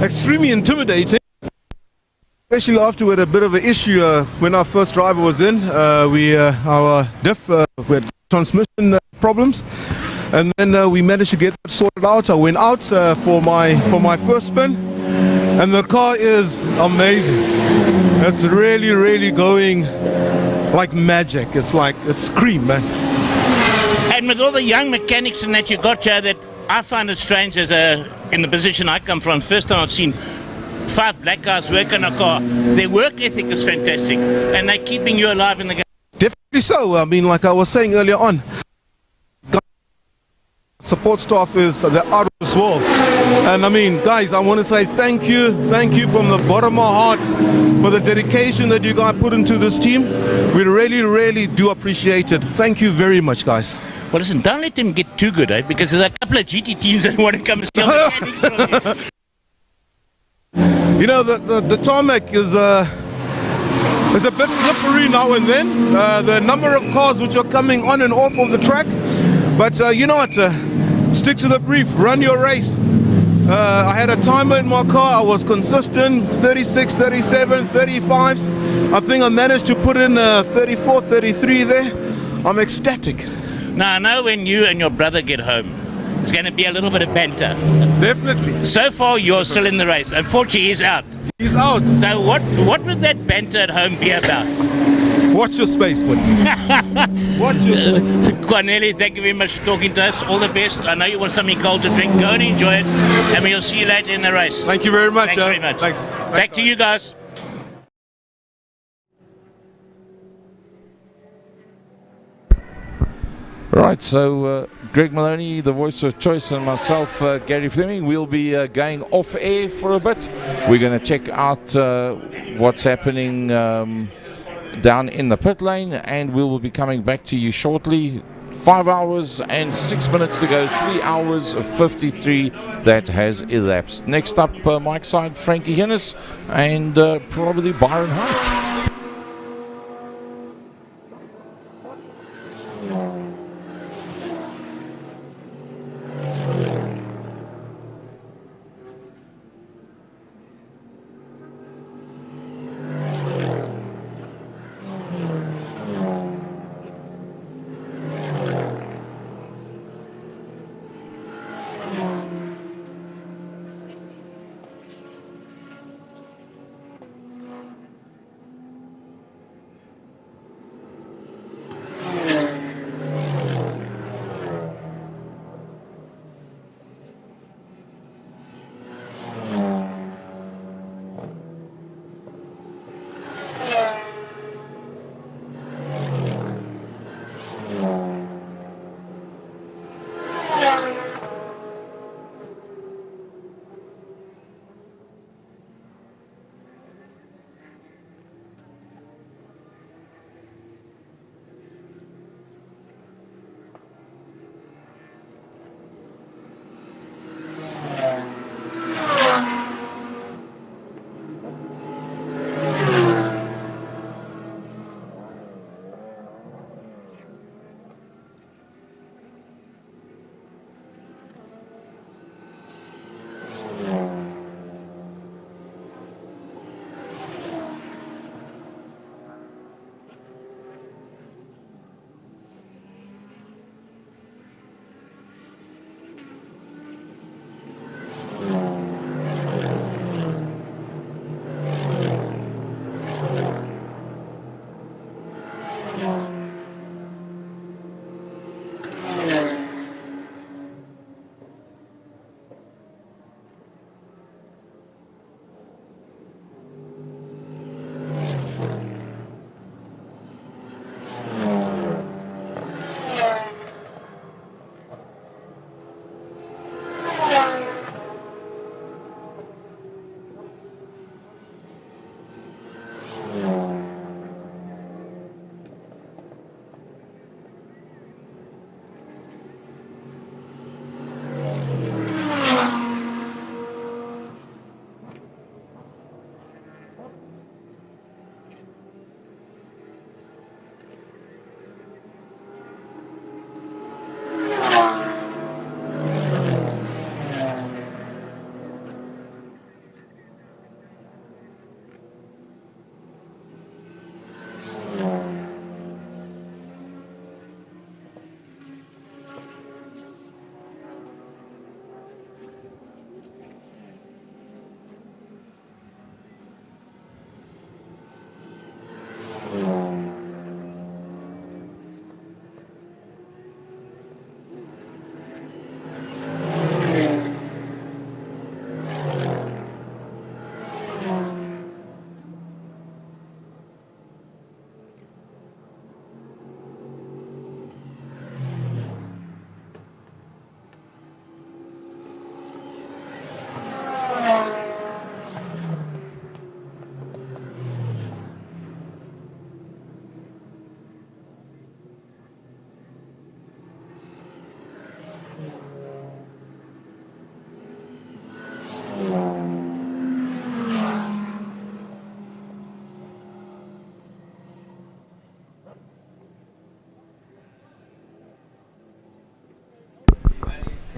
extremely intimidating, especially after we had a bit of an issue when our first driver was in. Our diff we had transmission problems, and then we managed to get that sorted out. I went out for my first spin. And the car is amazing. It's really, really going like magic. It's cream, man. And with all the young mechanics and that you got here, that I find it strange as in the position I come from. First time I've seen 5 black guys work on a car. Their work ethic is fantastic, and they're keeping you alive in the game. Definitely so. I mean, like I was saying earlier on, support staff is they're out of this world. And I mean, guys, I want to say thank you from the bottom of my heart for the dedication that you guys put into this team. We really, really do appreciate it. Thank you very much, guys. Well, listen, don't let them get too good, because there's a couple of GT teams that want to come and steal mechanics from you. You know, the tarmac is a bit slippery now and then. The number of cars which are coming on and off of the track. But you know what? Stick to the brief. Run your race. I had a timer in my car. I was consistent. 36, 37, 35s. I think I managed to put in 34, 33 there. I'm ecstatic. Now, I know when you and your brother get home, it's going to be a little bit of banter. Definitely. So far, you're still in the race. Unfortunately, he's out. He's out. So what would that banter at home be about? Watch your space, buddy. Watch your space. Cornelia, thank you very much for talking to us. All the best. I know you want something cold to drink. Go and enjoy it. And we'll see you later in the race. Thank you very much. Thanks very much. Thanks. Back to you guys. Right, so Greg Maloney, the voice of choice, and myself, Gary Fleming, we'll be going off air for a bit. We're going to check out what's happening down in the pit lane, and we will be coming back to you shortly. 5 hours and 6 minutes to go, 3 hours 53 that has elapsed. Next up, Mike's side, Frankie Hinnis, and probably Byron Hart.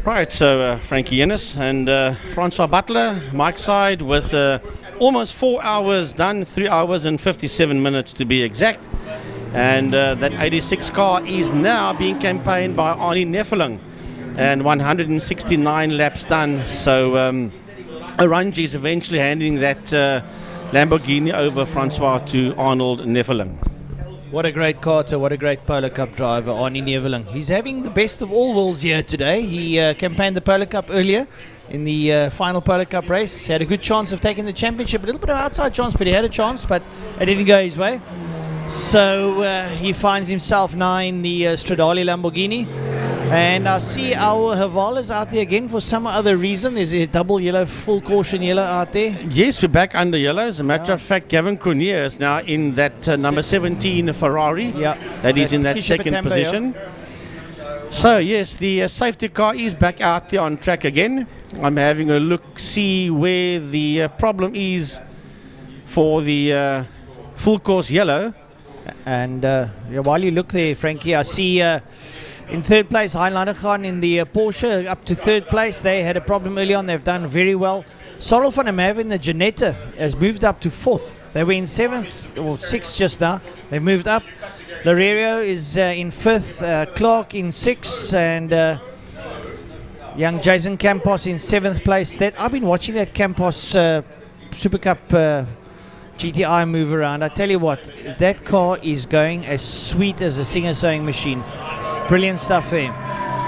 Right, so Frankie Ennis and Francois Butler, Mike's side, with almost 4 hours done, 3 hours and 57 minutes to be exact. And that 86 car is now being campaigned by Arnie Nefeling, and 169 laps done. So Orange is eventually handing that Lamborghini over Francois to Arnold Nefeling. What a great karter, what a great Polo Cup driver, Arnie Neveling. He's having the best of all worlds here today. He campaigned the Polo Cup earlier in the final Polo Cup race. He had a good chance of taking the championship, a little bit of outside chance, but he had a chance, but it didn't go his way. So he finds himself now in the Stradale Lamborghini. And I see our Havalas out there again for some other reason. There's a double yellow, full caution yellow out there. Yes, we're back under yellow. As a matter of fact, Gavin Cronier is now in that number 17 Ferrari. Yeah. That is in that Kisha second Patemba, position. So, yes, the safety car is back out there on track again. I'm having a look, see where the problem is for the full course yellow. And while you look there, Frankie, I see in third place, Heinlein Khan in the Porsche up to third place. They had a problem early on. They've done very well. Sorrel van der Merwe in the Janetta has moved up to fourth. They were in seventh or sixth just now. They've moved up. Lorerio is in fifth. Clark in sixth. And young Jason Campos in seventh place. I've been watching that Campos Super Cup GTI move around. I tell you what, that car is going as sweet as a Singer sewing machine. Brilliant stuff there.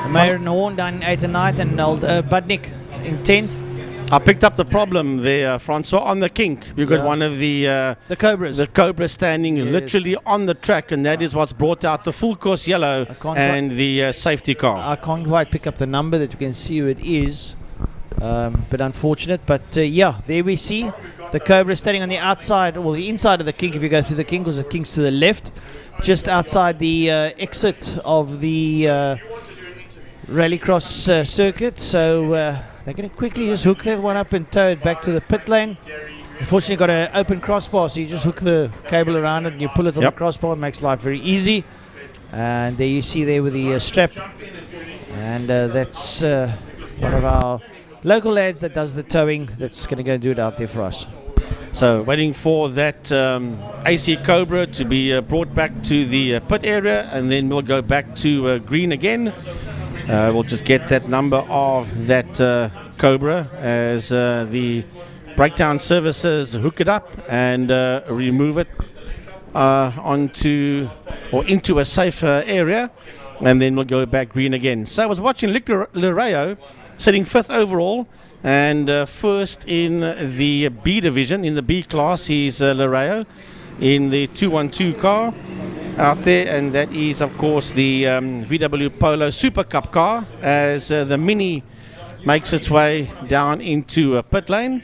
Meyer and Horn down in 8th and 9th, and Budnick in 10th. I picked up the problem there, Francois, on the kink. You've got one of the Cobras. The Cobra standing literally on the track, and that is what's brought out the full course yellow and the safety car. I can't quite pick up the number that you can see who it is. But unfortunate. But yeah, there we see the Cobra standing on the outside, well, the inside of the kink if you go through the kink, because the kink's to the left, just outside the exit of the rallycross circuit. So they're going to quickly just hook that one up and tow it back to the pit lane. Unfortunately, got an open crossbar, so you just hook the cable around it and you pull it on the crossbar. It makes life very easy. And there you see there with the strap. And that's one of our local lads that does the towing that's going to go do it out there for us. So waiting for that AC Cobra to be brought back to the pit area, and then we'll go back to green again. We'll just get that number of that Cobra as the breakdown services hook it up and remove it onto or into a safer area, and then we'll go back green again. So I was watching Lick Loreo sitting 5th overall, and first in the B division. In the B class is Loreo in the 212 car out there, and that is of course the VW Polo Super Cup car as the Mini makes its way down into a pit lane.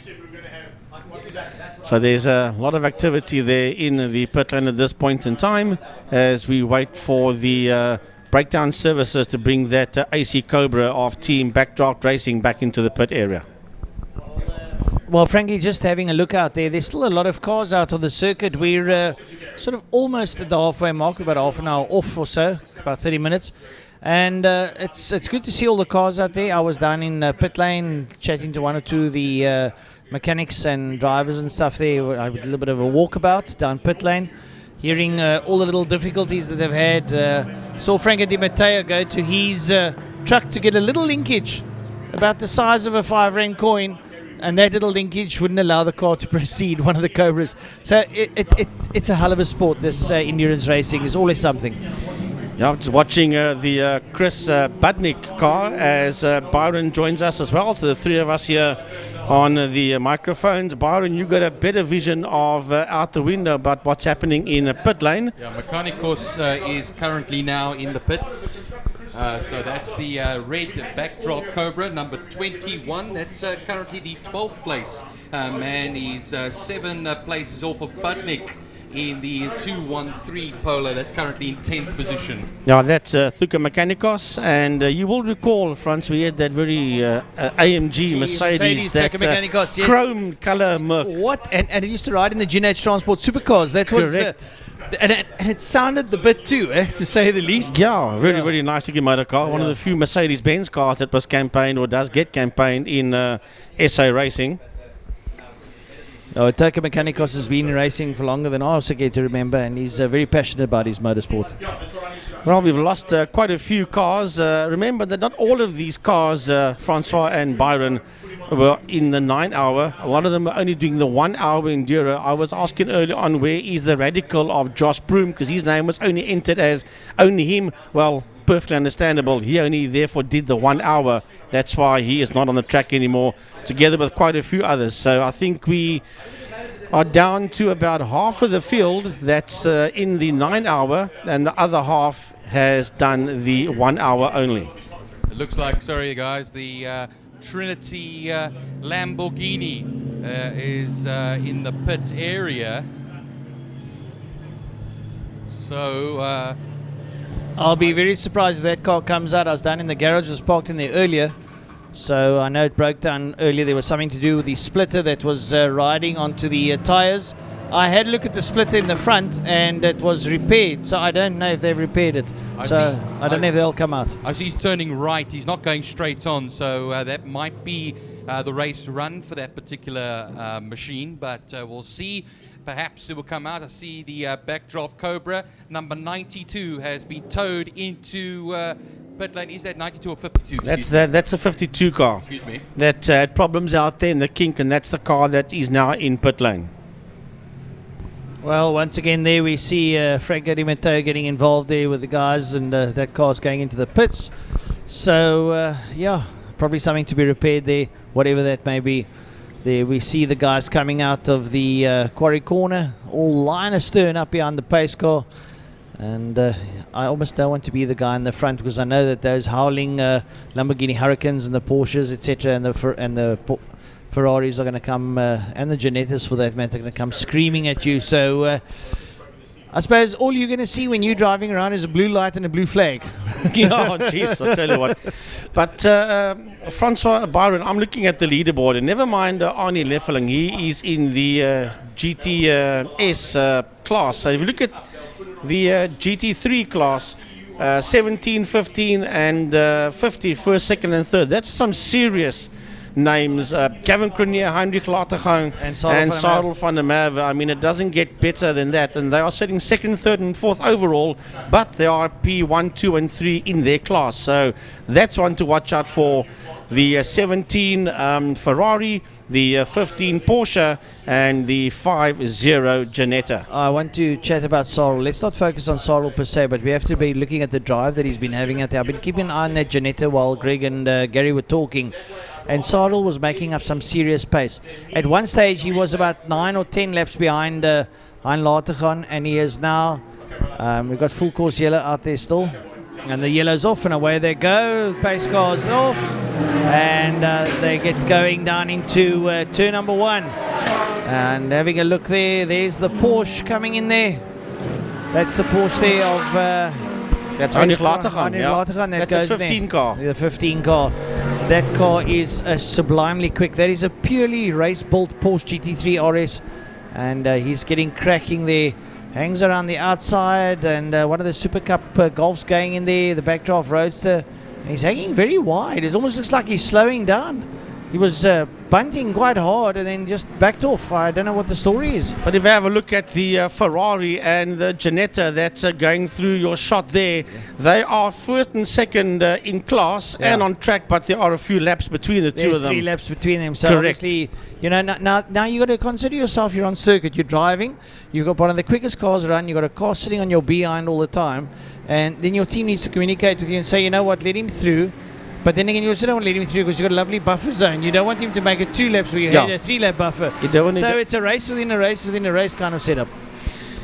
So there's a lot of activity there in the pit lane at this point in time as we wait for the breakdown services to bring that AC Cobra of Team Backdraft Racing back into the pit area. Well, Frankie, just having a look out there, there's still a lot of cars out on the circuit. We're sort of almost at the halfway mark, about half an hour off or so, about 30 minutes. And it's good to see all the cars out there. I was down in pit lane chatting to one or two of the mechanics and drivers and stuff there. I did a little bit of a walkabout down pit lane, hearing all the little difficulties that they've had. Saw Franco Di Matteo go to his truck to get a little linkage about the size of a 5 rand coin, and that little linkage wouldn't allow the car to proceed, one of the Cobras. So it's a hell of a sport, this endurance racing. There's always something. Yeah, I'm just watching the Chris Budnick car as Byron joins us as well. So the three of us here on the microphones. Byron, you got a better vision of out the window about what's happening in a pit lane. Yeah, Mechanicos is currently now in the pits. So that's the red backdraft Cobra, number 21. That's currently the 12th place man. He's 7 places off of Budnick in the 213 Polo. That's currently in 10th position. Now that's Thuka Mechanicos, and you will recall, Frans, we had that very AMG Mercedes that Mechanicos, yes. chrome color Merc. What? And it used to ride in the GNH Transport supercars. That was correct. And it sounded the bit too, to say the least. Yeah, very nice looking motor car. One of the few Mercedes-Benz cars that was campaigned or does get campaigned in SA racing. Oh, Toka Mechanicos has been racing for longer than I also get to remember, and he's very passionate about his motorsport. Well, we've lost quite a few cars. Remember that not all of these cars, Francois and Byron, were in the 9 hour. A lot of them were only doing the 1 hour enduro. I was asking earlier on where is the radical of Josh Broom, because his name was only entered as only him. Well, perfectly understandable. He only therefore did the 1 hour. That's why he is not on the track anymore, together with quite a few others. So I think we are down to about half of the field that's in the 9 hour, and the other half has done the 1 hour only. It looks like, sorry guys, the Trinity Lamborghini is in the pit area. So I'll be very surprised if that car comes out. I was down in the garage, was parked in there earlier. So I know it broke down earlier. There was something to do with the splitter that was riding onto the tyres. I had a look at the splitter in the front and it was repaired. So I don't know if they've repaired it. I don't know if they'll come out. I see he's turning right. He's not going straight on. So that might be the race run for that particular machine. But we'll see. Perhaps it will come out. I see the backdraft Cobra. Number 92 has been towed into pit lane. Is that 92 or 52? That's a 52 car. Excuse me. That had problems out there in the kink, and that's the car that is now in pit lane. Well, once again there we see Franco Di Matteo getting involved there with the guys, and that car's going into the pits. So, yeah, probably something to be repaired there, whatever that may be. There we see the guys coming out of the quarry corner, all line astern up behind the pace car. And I almost don't want to be the guy in the front, because I know that those howling Lamborghini Hurricanes and the Porsches, etc., and the Ferraris are going to come, and the Ginettas for that matter, are going to come screaming at you. So I suppose all you're going to see when you're driving around is a blue light and a blue flag. Oh, jeez, I'll tell you what. But Francois Byron, I'm looking at the leaderboard, and never mind Arnie Leffeling, he is in the GTS class. So if you look at the GT3 class, 17, 15 and 50, first, second and third, that's some serious names. Gavin Cronier, Heinrich Latergang and Sarel van der Merwe. I mean, it doesn't get better than that, and they are sitting second, third and fourth overall, but they are P1, 2 and 3 in their class, so that's one to watch out for. The 17 Ferrari, the 15 Porsche and the 50 Ginetta. I want to chat about Sarel. Let's not focus on Sarel per se, but we have to be looking at the drive that he's been having out there. I've been keeping an eye on that Ginetta while Greg and Gary were talking, and Sarel was making up some serious pace. At one stage he was about 9 or 10 laps behind Latergan, and he is now we've got full course yellow out there still, and the yellow's off and away they go. Pace car's off, and they get going down into turn number 1. And having a look there, there's the Porsche coming in there. That's the Porsche there of that's Heinrich Latergan. That that's a 15 car. The 15 car. That car is sublimely quick. That is a purely race-built Porsche GT3 RS, and he's getting cracking there. Hangs around the outside, and one of the Super Cup Golfs going in there, the backdraft Roadster, and he's hanging very wide. It almost looks like he's slowing down. He was bunting quite hard and then just backed off. I don't know what the story is. But if you have a look at the Ferrari and the Ginetta that's going through your shot there, they are first and second in class and on track, but there are a few laps between the two of them. 3 laps between them. So correct. Obviously, you know, now you got to consider yourself. You're on circuit. You're driving. You've got one of the quickest cars around. You've got a car sitting on your behind all the time, and then your team needs to communicate with you and say, you know what, let him through. But then again, you also don't want to let him through because you've got a lovely buffer zone. You don't want him to make it 2 laps where you had a 3-lap buffer. You don't want so it's a race within a race within a race kind of setup.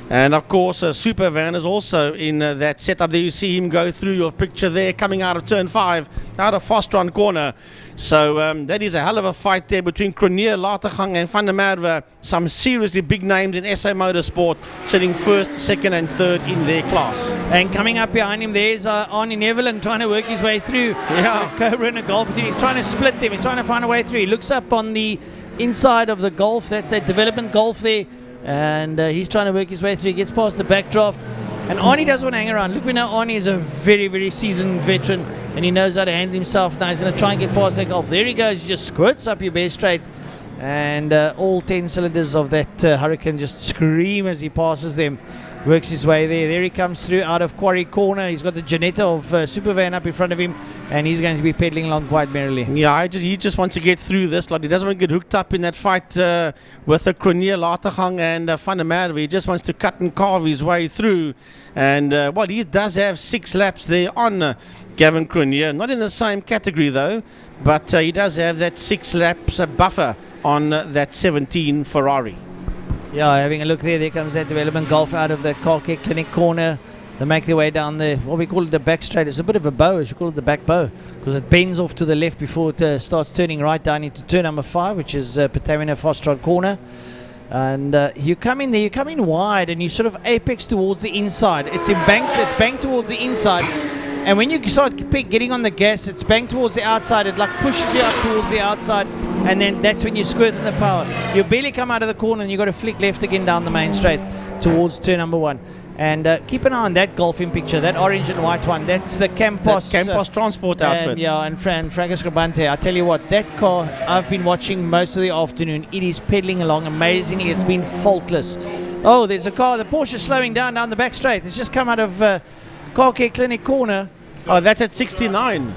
And of course, Super Van is also in that setup. There you see him go through your picture there, coming out of turn 5, out of Fastron corner. So that is a hell of a fight there between Cronier, Latergang and Van der Merwe. Some seriously big names in SA Motorsport, sitting first, second and third in their class. And coming up behind him, there's Arnie Neveland trying to work his way through. Yeah. Cobra and a Golf. He's trying to split them. He's trying to find a way through. He looks up on the inside of the Golf. That's that development Golf there. and he's trying to work his way through. He gets past the backdraft, and Arnie doesn't want to hang around. Look, we know Arnie is a very, very seasoned veteran, and he knows how to handle himself. Now he's going to try and get past that Golf. There he goes. He just squirts up your base straight, and all 10 cylinders of that Hurricane just scream as he passes them. Works his way there. There he comes through out of Quarry Corner. He's got the Janetta of Supervan up in front of him, and he's going to be pedaling along quite merrily. Yeah, he just wants to get through this lot. He doesn't want to get hooked up in that fight with the Cronje, Latergang and Van der Merwe. He just wants to cut and carve his way through. And well, he does have 6 laps there on Gavin Cronje. Not in the same category though, but he does have that 6 laps buffer on that 17 Ferrari. Yeah, having a look there. There comes that Development Golf out of that Car Care Clinic corner. They make their way down the, what we call it, the back straight. It's a bit of a bow. We should call it the back bow, because it bends off to the left before it starts turning right down into turn number 5, which is Patamina Fostrod corner. And you come in there, you come in wide, and you sort of apex towards the inside. It's banked towards the inside. And when you start getting on the gas, it's banked towards the outside. It like pushes you up towards the outside, and then that's when you squirt in the power. You barely come out of the corner, and you've got to flick left again down the main straight towards turn number 1. And keep an eye on that Golf in picture, that orange and white one. That's the Campos. Campos transport outfit. And Franco Scribante. I tell you what, that car, I've been watching most of the afternoon. It is pedaling along amazingly. It's been faultless. Oh, there's a car. The Porsche slowing down the back straight. It's just come out of Car Care Clinic corner. Oh, that's at 69.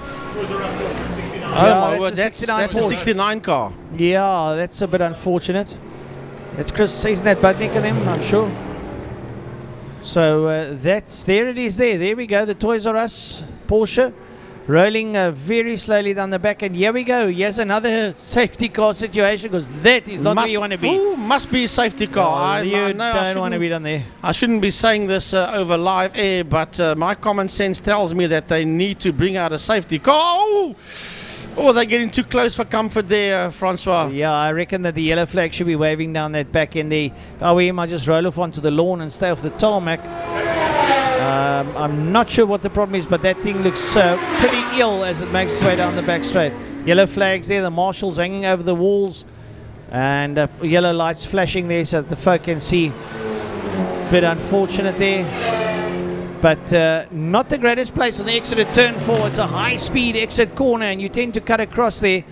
That's a 69 car. Yeah, that's a bit unfortunate. It's Chris, isn't that Budnick of them, I'm sure. So there it is there. There we go, the Toys R Us Porsche rolling very slowly down the back. And here we go. Here's another safety car situation, because that is not where you want to be. Ooh, must be a safety car. You don't want to be down there. I shouldn't be saying this over live air, but my common sense tells me that they need to bring out a safety car. Oh, they're getting too close for comfort there, Francois. Yeah, I reckon that the yellow flag should be waving down that back end there. We might just roll off onto the lawn and stay off the tarmac. I'm not sure what the problem is, but that thing looks pretty ill as it makes its way down the back straight. Yellow flags there, the marshals hanging over the walls, and yellow lights flashing there so that the folk can see. Bit unfortunate there, but not the greatest place on the exit at turn 4. It's a high-speed exit corner, and you tend to cut across there.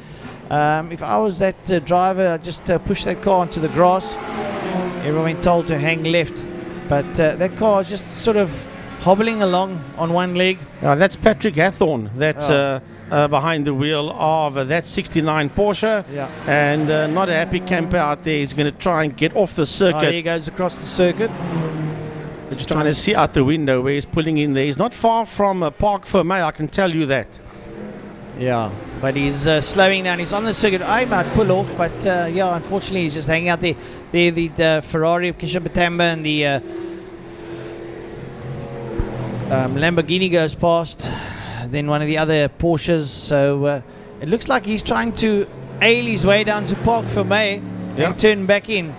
If I was that driver, I'd just push that car onto the grass. Everyone told to hang left, but that car is just sort of hobbling along on one leg. That's Patrick Hathorn. That's behind the wheel of that 69 Porsche. Yeah. And not a happy camper out there. He's going to try and get off the circuit. There he goes across the circuit. Just trying to see out the window where he's pulling in there. He's not far from Park Fermé, I can tell you that. Yeah, but he's slowing down. He's on the circuit. I might pull off, but yeah, unfortunately he's just hanging out there. There the Ferrari of Kisha Batamba and the Lamborghini goes past. Then one of the other Porsches. So it looks like he's trying to ail his way down to Park Fermé and turn back in.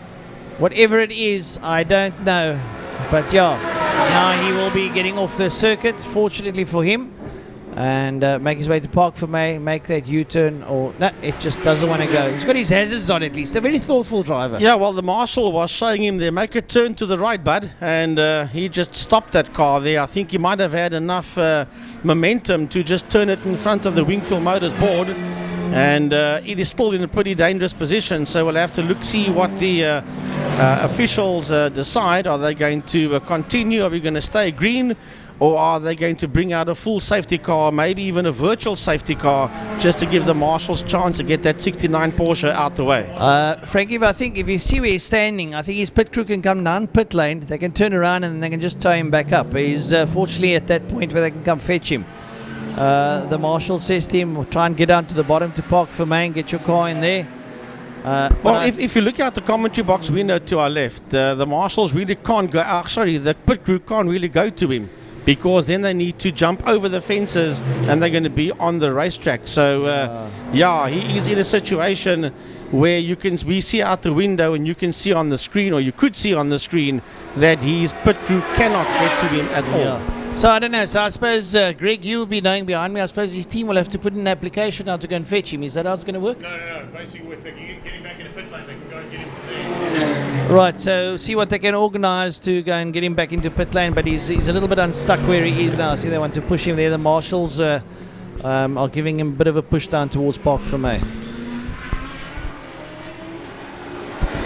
Whatever it is, I don't know. But yeah, now he will be getting off the circuit, fortunately for him, and make his way to Park Fermé, make that U-turn, or no, it just doesn't want to go. He's got his hazards on at least. A very thoughtful driver. Yeah, well, the marshal was showing him there, make a turn to the right, bud, and he just stopped that car there. I think he might have had enough momentum to just turn it in front of the Wingfield Motors board, and it is still in a pretty dangerous position, so we'll have to see what the officials decide. Are they going to continue? Are we going to stay green? Or are they going to bring out a full safety car, maybe even a virtual safety car, just to give the marshals a chance to get that 69 Porsche out the way? Frankie, I think if you see where he's standing, I think his pit crew can come down pit lane. They can turn around and they can just tow him back up. He's fortunately at that point where they can come fetch him. The marshal says to him, try and get down to the bottom to Park Fermé and get your car in there. Well, if you look at the commentary box window to our left, the marshals really can't go. The pit crew can't really go to him, because then they need to jump over the fences and they're going to be on the racetrack. So yeah, he is in a situation where we see out the window and you can see on the screen, or you could see on the screen, that his pit crew cannot get to him at all. So I don't know. So I suppose, Greg, you will be knowing behind me. I suppose his team will have to put in an application now to go and fetch him. Is that how it's going to work? No. Basically, if they can get him back in the pit lane, they can go and get him from there. Right, so see what they can organise to go and get him back into pit lane, but he's a little bit unstuck where he is now. See, they want to push him there. The marshals are giving him a bit of a push down towards Park Vermeer.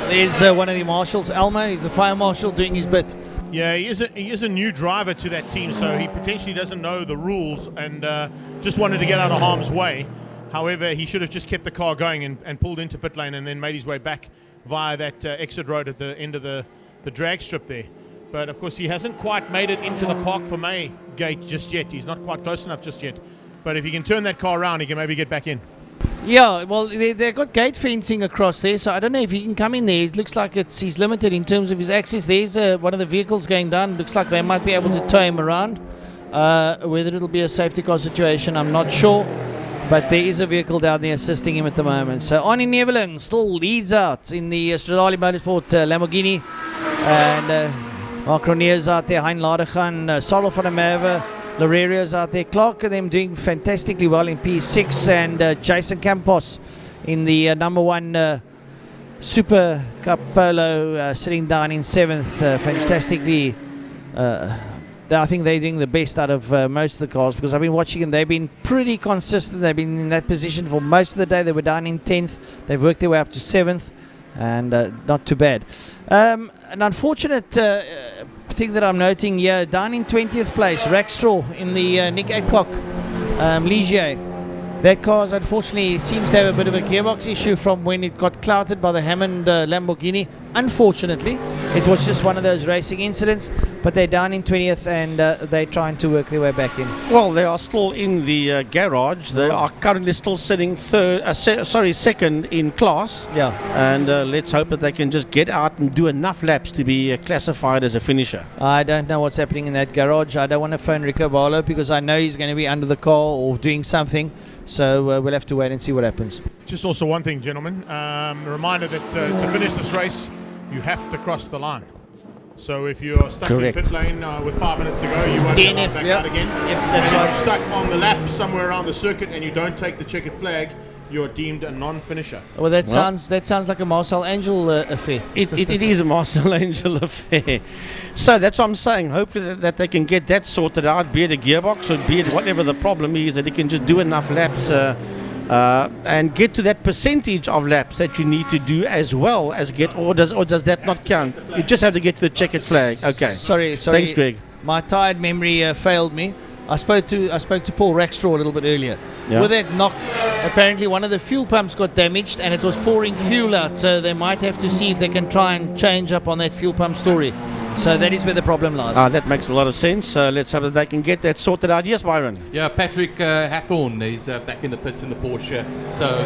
There's one of the marshals, Elmo. He's a fire marshal doing his bit. Yeah, he is a new driver to that team, so he potentially doesn't know the rules and just wanted to get out of harm's way. However, he should have just kept the car going and pulled into pit lane and then made his way back via that exit road at the end of the drag strip there. But of course, he hasn't quite made it into the Park Vermeer gate just yet. He's not quite close enough just yet. But if he can turn that car around, he can maybe get back in. Yeah, well, they've got gate fencing across there, so I don't know if he can come in there. It looks like he's limited in terms of his access. There's one of the vehicles going down. Looks like they might be able to tow him around. Whether it'll be a safety car situation, I'm not sure. But there is a vehicle down there assisting him at the moment. So Arnie Neveling still leads out in the Stradale Motorsport Lamborghini. And Mark Ronier's out there, Hein Ladegan, Sarel van der Merwe, Lorerio's out there. Clark and them doing fantastically well in P6. And Jason Campos in the number 1 Super Cup Polo sitting down in 7th. Fantastically. I think they're doing the best out of most of the cars, because I've been watching them. They've been pretty consistent. They've been in that position for most of the day. They were down in 10th. They've worked their way up to 7th, and not too bad. An unfortunate thing that I'm noting here, down in 20th place, Rackstraw in the Nick Adcock Ligier. That car unfortunately seems to have a bit of a gearbox issue from when it got clouted by the Hammond Lamborghini. Unfortunately, it was just one of those racing incidents, but they're down in 20th and they're trying to work their way back in. Well, they are still in the garage. They are currently still sitting second in class. Yeah. And let's hope that they can just get out and do enough laps to be classified as a finisher. I don't know what's happening in that garage. I don't want to phone Rico Barlow because I know he's going to be under the car or doing something. So we'll have to wait and see what happens. Just also one thing, gentlemen. A reminder that to finish this race, you have to cross the line. So if you are stuck in pit lane with 5 minutes to go, you won't be allowed back out again. Yep, that's and if you're stuck on the lap somewhere around the circuit and you don't take the checkered flag, you're deemed a non-finisher. Well, that sounds like a Marcel Angel affair. It is a Marcel Angel affair. So that's what I'm saying. Hopefully that they can get that sorted out, be it a gearbox or be it whatever the problem is, that he can just do enough laps and get to that percentage of laps that you need to do as well as get, or does that not count? You just have to get to the checkered flag. Okay. Sorry. Thanks, Greg. My tired memory failed me. I spoke to Paul Rackstraw a little bit earlier. Yeah. With that knock, apparently one of the fuel pumps got damaged and it was pouring fuel out. So they might have to see if they can try and change up on that fuel pump story. So that is where the problem lies. That makes a lot of sense. Let's hope that they can get that sorted out. Yes, Byron? Yeah, Patrick Hathorn, he's back in the pits in the Porsche. So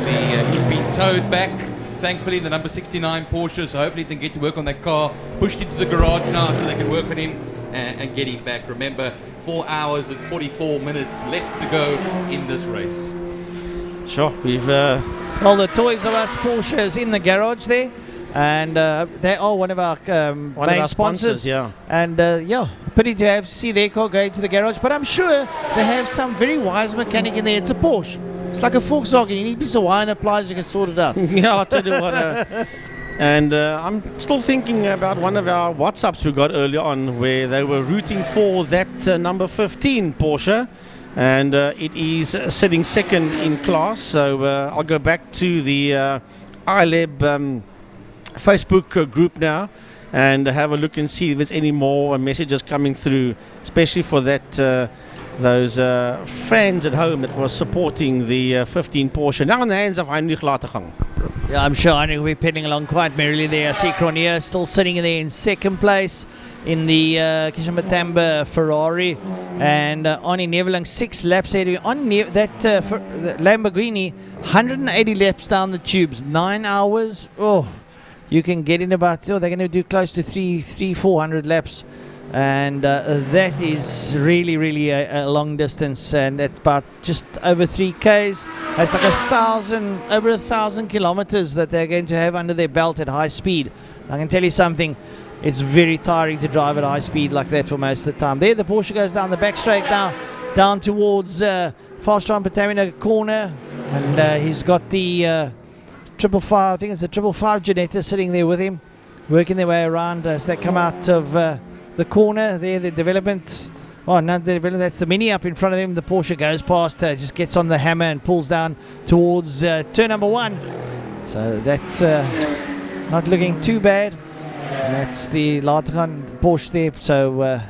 he's been towed back, thankfully, the number 69 Porsche. So hopefully they can get to work on that car, pushed into the garage now so they can work on him and get him back. Remember, 4 hours and 44 minutes left to go in this race. Sure, we've... Well, the Toys R Us Porsche is in the garage there. And they are one of our main sponsors. Yeah. And pity to see their car going to the garage. But I'm sure they have some very wise mechanic in there. It's a Porsche. It's like a Volkswagen. You need a piece of wire and a pliers, you can sort it out. Yeah, I'll tell you what. And I'm still thinking about one of our WhatsApps we got earlier on where they were rooting for that number 15 Porsche. And it is sitting second in class. So I'll go back to the iLab Facebook group now and have a look and see if there's any more messages coming through, especially for that those fans at home that was supporting the 15 Porsche. Now in the hands of Heinrich Lategang. Yeah, I'm sure Heinrich will be pedaling along quite merrily there. I see Cronier still sitting there in second place in the Kishamatamba Ferrari, and Arnie Neveling 6 laps ahead of him. On that Lamborghini, 180 laps down the tubes, 9 hours. Oh, you can get in about, they're going to do close to 400 laps. And that is really a long distance, and at about just over 3Ks. It's like over 1,000 kilometers that they're going to have under their belt at high speed. I can tell you something, it's very tiring to drive at high speed like that for most of the time. There the Porsche goes down the back straight now, down towards Fastron Patamina corner, and he's got the 555, I think it's a 555 Janetta sitting there with him. working their way around as they come out of the corner there. The development, oh no, the development, that's the Mini up in front of them. The Porsche goes past, just gets on the hammer and pulls down towards turn number 1. So that's not looking too bad. And that's the Latergan Porsche there. So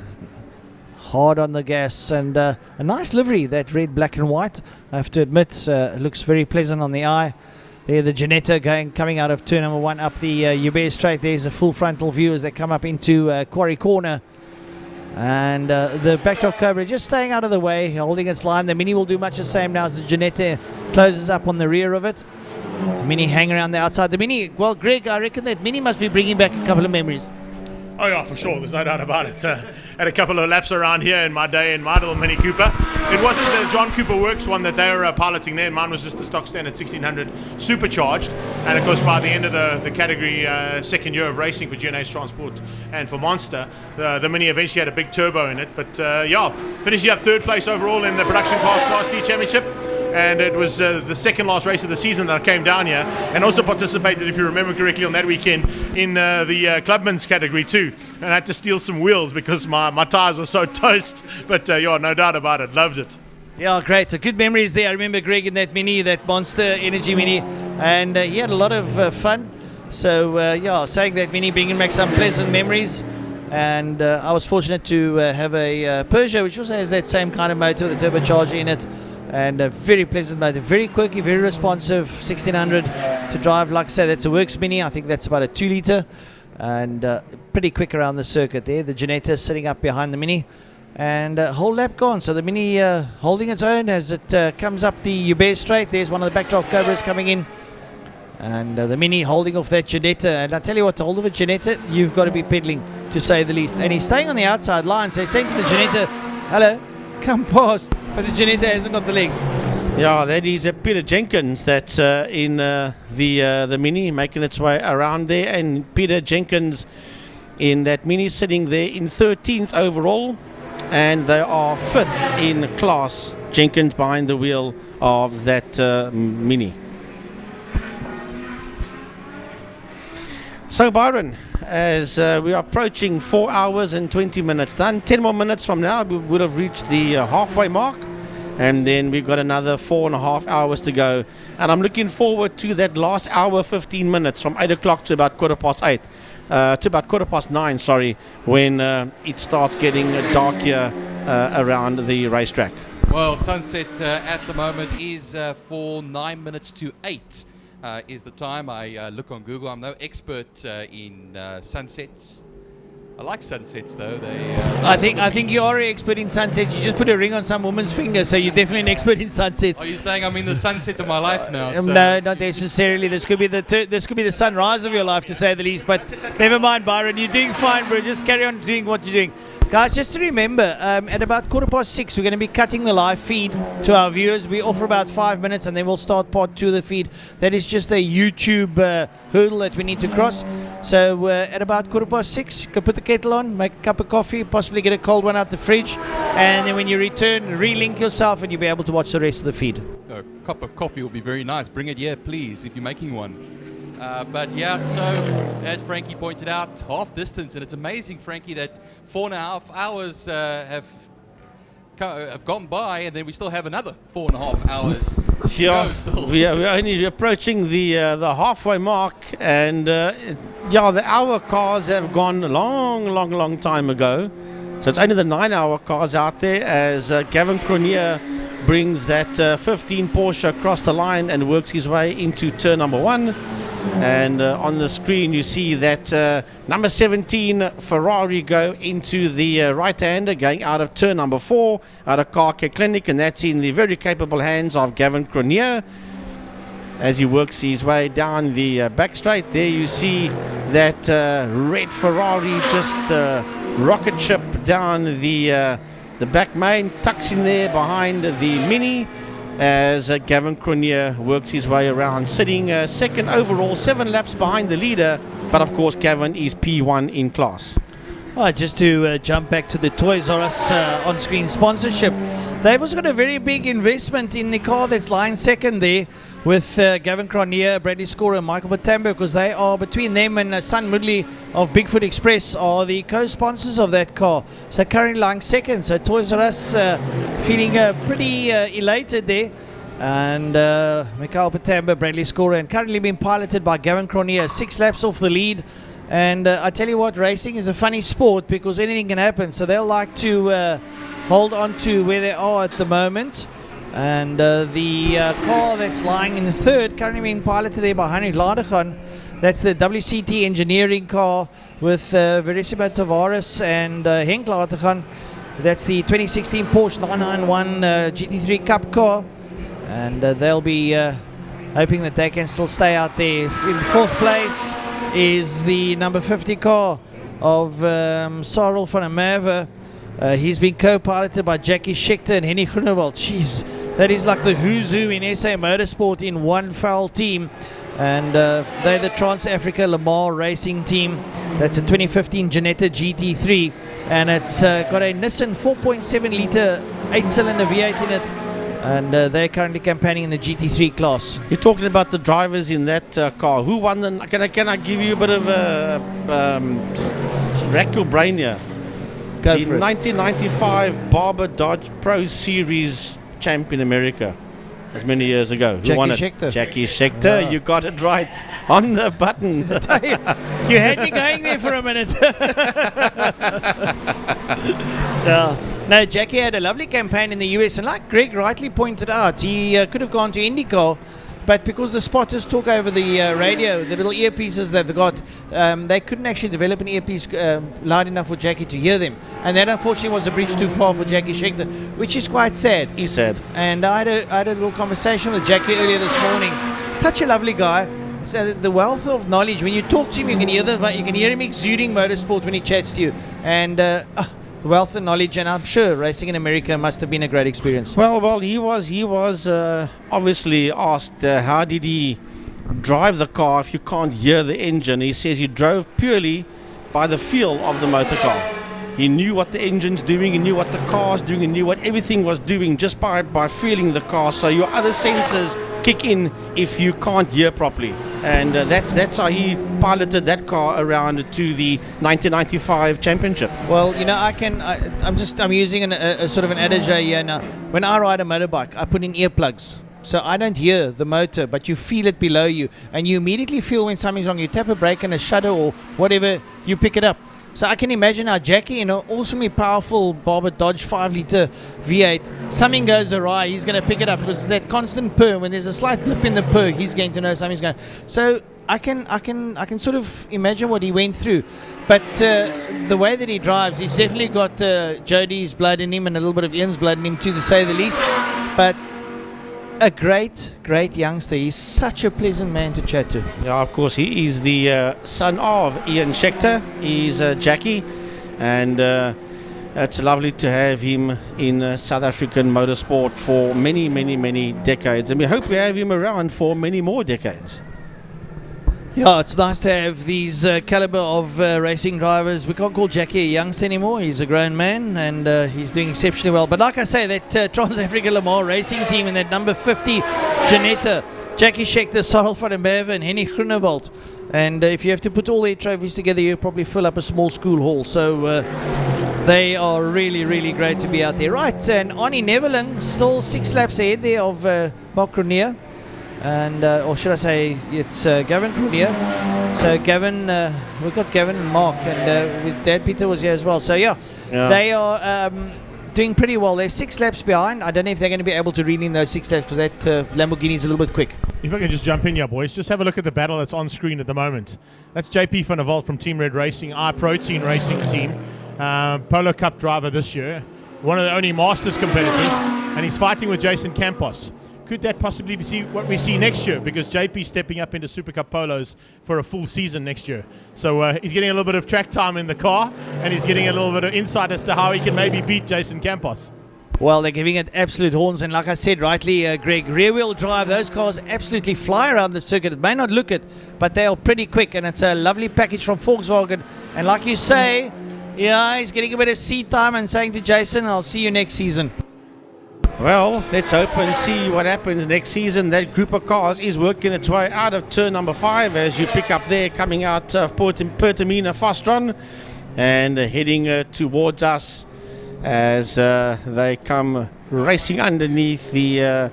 hard on the gas, and a nice livery, that red, black and white, I have to admit. Looks very pleasant on the eye. There the Ginetta coming out of turn number 1 up the Hubert straight. There's a full frontal view as they come up into Quarry Corner, and the backdrop Cobra just staying out of the way, holding its line. The Mini will do much the same now as the Ginetta closes up on the rear of it. The Mini hang around the outside. The Mini, well, Greg, I reckon that Mini must be bringing back a couple of memories. Oh yeah, for sure. There's no doubt about it. Had a couple of laps around here in my day in my little Mini Cooper. It wasn't the John Cooper Works one that they were piloting there. Mine was just the stock standard 1600 supercharged. And of course, by the end of the category second year of racing for GNH Transport and for Monster, the Mini eventually had a big turbo in it. But yeah, finishing up third place overall in the production Class T Championship. And it was the second last race of the season that I came down here, and also participated, if you remember correctly, on that weekend in the Clubman's category too. And I had to steal some wheels because my tyres were so toast. But yeah, no doubt about it. Loved it. Yeah, great. So good memories there. I remember Greg in that Mini, that Monster Energy Mini, and he had a lot of fun. So yeah, saying that Mini bringing back some pleasant memories. And I was fortunate to have a Peugeot, which also has that same kind of motor, the turbocharger in it. And a very pleasant motor, very quirky, very responsive, 1600 to drive. Like I say, that's a Works Mini. I think that's about a 2 litre, and pretty quick around the circuit there. The Ginetta sitting up behind the Mini, and a whole lap gone. So the Mini holding its own as it comes up the Hubert straight. There's one of the backdraft Cobras coming in, and the Mini holding off that Ginetta. And I tell you what, to hold of a Ginetta, you've got to be pedaling, to say the least. And he's staying on the outside line, so he's saying to the Ginetta, hello, come past. But the Ginetta hasn't got the legs. Yeah, that is Peter Jenkins that's in the Mini, making its way around there. And Peter Jenkins in that Mini sitting there in 13th overall. And they are 5th in class. Jenkins behind the wheel of that Mini. So Byron, as we are approaching 4 hours and 20 minutes done, 10 more minutes from now we would have reached the halfway mark, and then we've got another 4.5 hours to go, and I'm looking forward to that last hour 15 minutes from 8 o'clock to about 8:15 to about 9:15, sorry, when it starts getting dark here around the racetrack. Well, sunset at the moment is for 9 minutes to 8. Is the time. I look on Google. I'm no expert in sunsets. I like sunsets though. They. I think you are an expert in sunsets. You just put a ring on some woman's finger, so you're definitely an expert in sunsets. Are you saying I'm in the sunset of my life now? So. No, not necessarily. This could be the sunrise of your life, to say the least. But never mind, Byron. You're doing fine, bro. Just carry on doing what you're doing. Guys, just to remember, at about 6:15, we're going to be cutting the live feed to our viewers. We offer about 5 minutes, and then we'll start part 2 of the feed. That is just a YouTube hurdle that we need to cross. So at about 6:15, you can put the kettle on, make a cup of coffee, possibly get a cold one out the fridge, and then when you return, relink yourself, and you'll be able to watch the rest of the feed. A cup of coffee will be very nice. Bring it here, please, if you're making one. But yeah, so as Frankie pointed out, half distance, and it's amazing, Frankie, that 4.5 hours have gone by, and then we still have another 4.5 hours. Yeah, we're only approaching the halfway mark, and yeah, the hour cars have gone a long time ago. So it's only the 9-hour cars out there as Gavin Cronier brings that 15 Porsche across the line and works his way into turn number 1. And on the screen you see that number 17 Ferrari go into the right-hander going out of turn number 4 out of Car Care Clinic, and that's in the very capable hands of Gavin Cronier as he works his way down the back straight. There you see that red Ferrari just rocket ship down the back main, tucks in there behind the Mini as Gavin Cronier works his way around, sitting second overall, 7 laps behind the leader, but of course Gavin is P1 in class. Right, just to jump back to the Toys R Us on-screen sponsorship, they've also got a very big investment in the car that's lying second there with Gavin Cronje, Bradley Scorer and Michael Batambo, because they are, between them and Sun Moodley of Bigfoot Express, are the co-sponsors of that car. So currently lying second, so Toys R Us feeling pretty elated there. And Michael Batambo, Bradley Scorer, and currently being piloted by Gavin Cronje, 6 laps off the lead. And I tell you what, racing is a funny sport because anything can happen. So they'll like to hold on to where they are at the moment. And the car that's lying in the third, currently being piloted there by Heinrich Ladechan. That's the WCT engineering car with Verissimo Tavares and Henk Ladechan. That's the 2016 Porsche 991 GT3 Cup car. And they'll be hoping that they can still stay out there. In fourth place is the number 50 car of Cyril van der Merwe. He's been co-piloted by Jackie Schechter and Henny Groenewald. Jeez, that is like the who's who in SA Motorsport in one foul team. And they're the Trans-Africa Le Mans racing team. That's a 2015 Ginetta GT3. And it's got a Nissan 4.7 litre 8-cylinder V8 in it. And they're currently campaigning in the GT3 class. You're talking about the drivers in that car. Who won the... Can I give you a bit of a... rack your brain here. Go the for it. 1995 Barber Dodge Pro Series champion America. As many years ago. Who Jackie won it? Schechter. Jackie Schechter. Yeah. You got it right on the button. You had me going there for a minute. Yeah. No, Jackie had a lovely campaign in the US, and like Greg rightly pointed out, he could have gone to IndyCar, but because the spotters talk over the radio, the little earpieces they've got, they couldn't actually develop an earpiece loud enough for Jackie to hear them. And that unfortunately was a bridge too far for Jackie Schechter, which is quite sad. He's sad. And I had a little conversation with Jackie earlier this morning. Such a lovely guy. So the wealth of knowledge, when you talk to him, you can hear him exuding motorsport when he chats to you. And wealth of knowledge, and I'm sure racing in America must have been a great experience. Well, he was obviously asked how did he drive the car if you can't hear the engine. He says he drove purely by the feel of the motor car. He knew what the engine's doing, he knew what the car's doing, he knew what everything was doing just by feeling the car. So your other senses kick in if you can't hear properly, and that's how he piloted that car around to the 1995 championship. Well, you know, I'm using a sort of an adage here now. When I ride a motorbike, I put in earplugs, so I don't hear the motor, but you feel it below you, and you immediately feel when something's wrong. You tap a brake and a shudder or whatever, you pick it up. So I can imagine how Jackie, in an awesomely powerful Barber Dodge 5-litre V8, something goes awry, he's going to pick it up because it's that constant purr. When there's a slight blip in the purr, he's going to know something's going. So I can sort of imagine what he went through. But the way that he drives, he's definitely got Jody's blood in him and a little bit of Ian's blood in him too, to say the least. But a great youngster. He's such a pleasant man to chat to. Yeah, of course, he is the son of Ian Schechter. He's Jackie, and it's lovely to have him in South African motorsport for many decades, and we hope we have him around for many more decades. Yeah, it's nice to have these caliber of racing drivers. We can't call Jackie a youngster anymore. He's a grown man, and he's doing exceptionally well. But like I say, that Trans-Africa Le Mans racing team in that number 50 Ginetta, Jackie Schechter, Cyril van der Merwe and Henny Groenewald. And if you have to put all their trophies together, you'll probably fill up a small school hall. So they are really great to be out there. Right, and Arnie Neveling, still 6 laps ahead there of Mark Cronje. And or should I say it's Gavin Cronje. So Gavin, we've got Gavin and Mark, and with Dad Peter was here as well. So yeah. They are doing pretty well. They're 6 laps behind. I don't know if they're going to be able to reel in those 6 laps, because that Lamborghini is a little bit quick. If I can just jump in here, boys, just have a look at the battle that's on screen at the moment. That's JP van der Walt from Team Red Racing, our protein racing team, Polo Cup driver this year, one of the only Masters competitors, and he's fighting with Jason Campos. Could that possibly be what we see next year? Because JP's stepping up into Super Cup Polos for a full season next year. So he's getting a little bit of track time in the car, and he's getting a little bit of insight as to how he can maybe beat Jason Campos. Well, they're giving it absolute horns, and like I said rightly, Greg, rear-wheel drive, those cars absolutely fly around the circuit. It may not look it, but they are pretty quick, and it's a lovely package from Volkswagen. And like you say, Yeah, he's getting a bit of seat time and saying to Jason, I'll see you next season. Well, let's hope and see what happens next season. That group of cars is working its way out of turn number 5 as you pick up there coming out of Pertamina Fostron and heading towards us as they come racing underneath under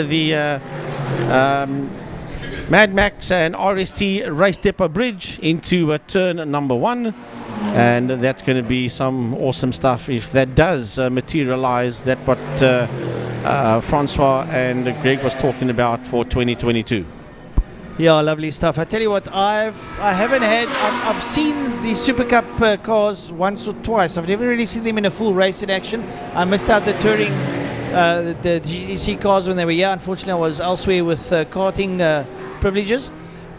the Mad Max and RST Race Depot Bridge into turn number 1. And that's going to be some awesome stuff if that does materialize. That what Francois and Greg was talking about for 2022. Yeah, lovely stuff. I tell you what, I've seen the Super Cup cars once or twice. I've never really seen them in a full race in action. I missed out the touring, the GTC cars when they were here. Unfortunately, I was elsewhere with karting privileges.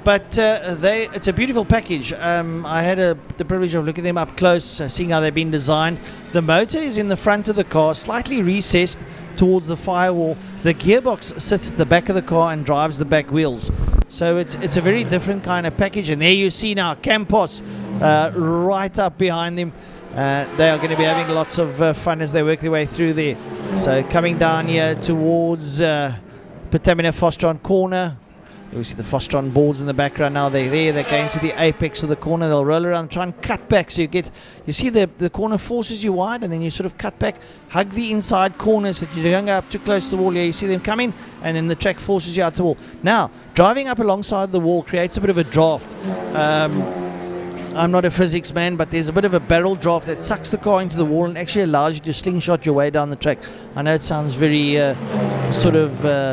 But it's a beautiful package. I had the privilege of looking at them up close, seeing how they've been designed. The motor is in the front of the car, slightly recessed towards the firewall. The gearbox sits at the back of the car and drives the back wheels. So it's a very different kind of package. And there you see now Campos right up behind them. They are going to be having lots of fun as they work their way through there. So coming down here towards Pertamina Fostron corner. You see the Fostron boards in the background now. They're there. They're going to the apex of the corner. They'll roll around, try and cut back. So you see the corner forces you wide, and then you sort of cut back, hug the inside corners so that you don't go up too close to the wall. Yeah, you see them coming, and then the track forces you out the wall. Now, driving up alongside the wall creates a bit of a draft. I'm not a physics man, but there's a bit of a barrel draft that sucks the car into the wall and actually allows you to slingshot your way down the track. I know it sounds very sort of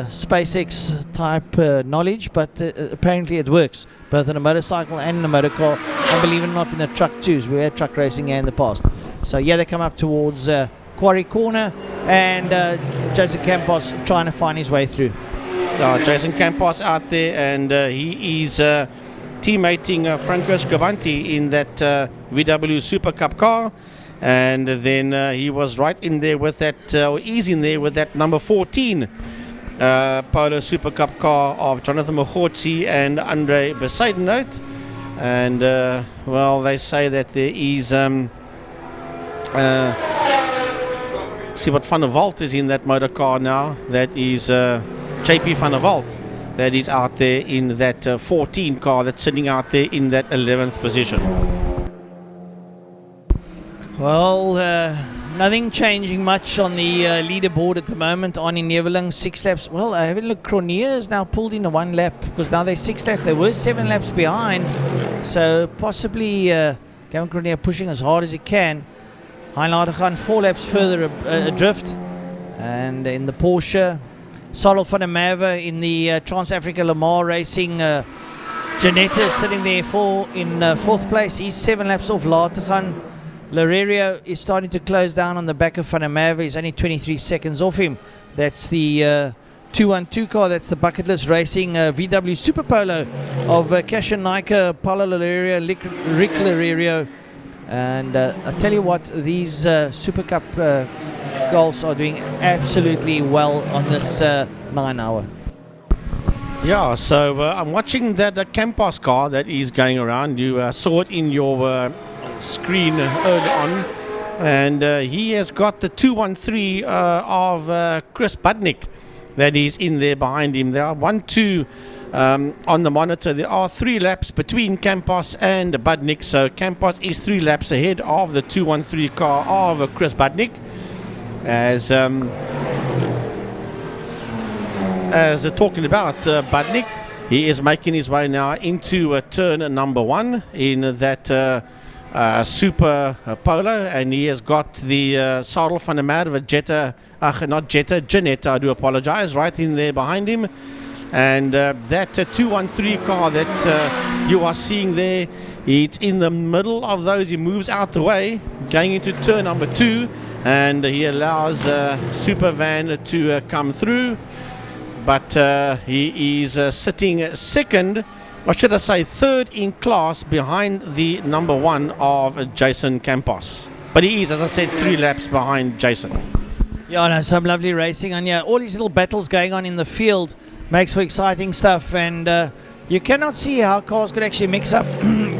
SpaceX type knowledge, but apparently it works, both on a motorcycle and in a motor car, and believe it or not in a truck too. We had truck racing here in the past. So yeah, they come up towards Quarry Corner, and Jason Campos trying to find his way through. Jason Campos out there, and he is teammating Franco Scavanti in that VW Super Cup car, and then he was right in there with that, or he's in there with that number 14 Polo Super Cup car of Jonathan Mohotsi and Andre Besaidenout. And well, they say that there is see what Van der Walt is in that motor car now. That is JP Van der Walt. That is out there in that 14 car that's sitting out there in that 11th position. Well, nothing changing much on the leaderboard at the moment. On in Neveling, 6 laps. Well, I haven't looked. Cronier is now pulled in a 1 lap because now they're 6 laps. They were 7 laps behind. So possibly Gavin Cronier pushing as hard as he can. Heinladergan 4 laps further adrift. And in the Porsche, Cyril van der Merwe in the Trans-Africa Le Mans Racing. Janetta sitting there in 4th place. He's 7 laps off Latergan. Lorerio is starting to close down on the back of Van der Merwe. He's only 23 seconds off him. That's the 212 car. That's the Bucket List Racing VW Super Polo of Cashin Naika, Paulo Lorerio, Rick Lorerio. And I tell you what, these Super Cup golfs are doing absolutely well on this 9 hour. Yeah, so I'm watching that Campos car that is going around. You saw it in your screen early on, and he has got the 213 of Chris Budnick that is in there behind him. There are 1-2 on the monitor. There are 3 laps between Campos and Budnick, so Campos is 3 laps ahead of the 213 car of Chris Budnick. As talking about Budnick, he is making his way now into turn number 1 in that Super Polo, and he has got the Cyril van der Merwe Janetta, I do apologize, right in there behind him. And that 213 car that you are seeing there, it's in the middle of those. He moves out the way, going into turn number 2, and he allows Super Van to come through. But he is sitting second, or should I say third in class, behind the number 1 of Jason Campos. But he is, as I said, 3 laps behind Jason. Yeah, no, some lovely racing on here. All these little battles going on in the field makes for exciting stuff. And You cannot see how cars could actually mix up.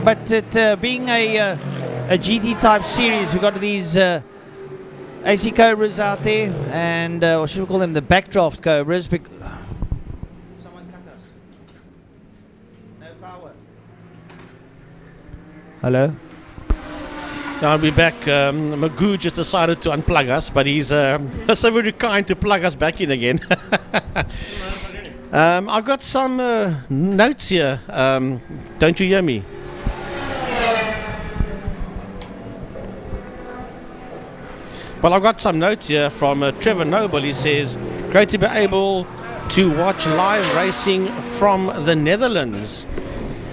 But it, being a GT type series, we've got these AC Cobras out there, and or should we call them the backdraft Cobras? Someone cut us. No power. Hello? I'll be back. Magoo just decided to unplug us, but he's so very kind to plug us back in again. I've got some notes here. Don't you hear me? Well, I've got some notes here from Trevor Noble. He says, great to be able to watch live racing from the Netherlands.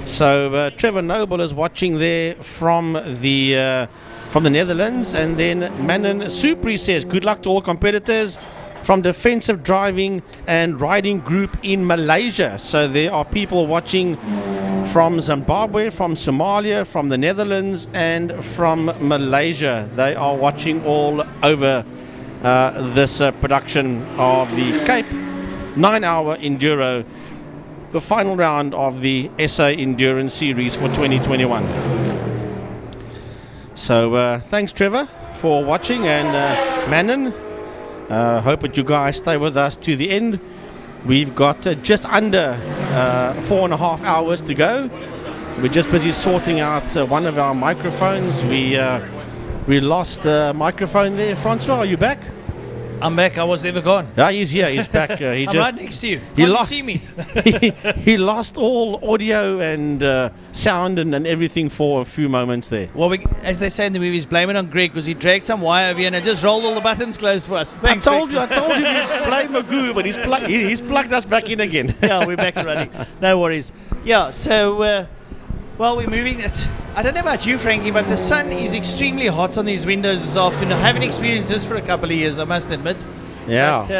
So Trevor Noble is watching there from the Netherlands. And then Manon Supri says, good luck to all competitors from Defensive Driving and Riding Group in Malaysia. So there are people watching from Zimbabwe, from Somalia, from the Netherlands, and from Malaysia. They are watching all over this production of the Cape 9-hour Enduro, the final round of the SA Endurance Series for 2021. So thanks, Trevor, for watching, and Manon. Hope that you guys stay with us to the end. We've got just under 4.5 hours to go. We're just busy sorting out one of our microphones. We lost the microphone there. Francois, are you back? I'm back. I was never gone. Yeah, he's here. He's back. He I'm just, right next to you. Can't you see me? he lost all audio and sound and everything for a few moments there. Well, as they say in the movies, blame it on Greg because he dragged some wire over here and it just rolled all the buttons closed for us. Thanks, I told you to blame Magoo, but he's plugged us back in again. Yeah, we're back and running. No worries. Yeah, so well, we're moving it. I don't know about you, Frankie, but the sun is extremely hot on these windows this afternoon. I haven't experienced this for a couple of years, I must admit. Yeah. But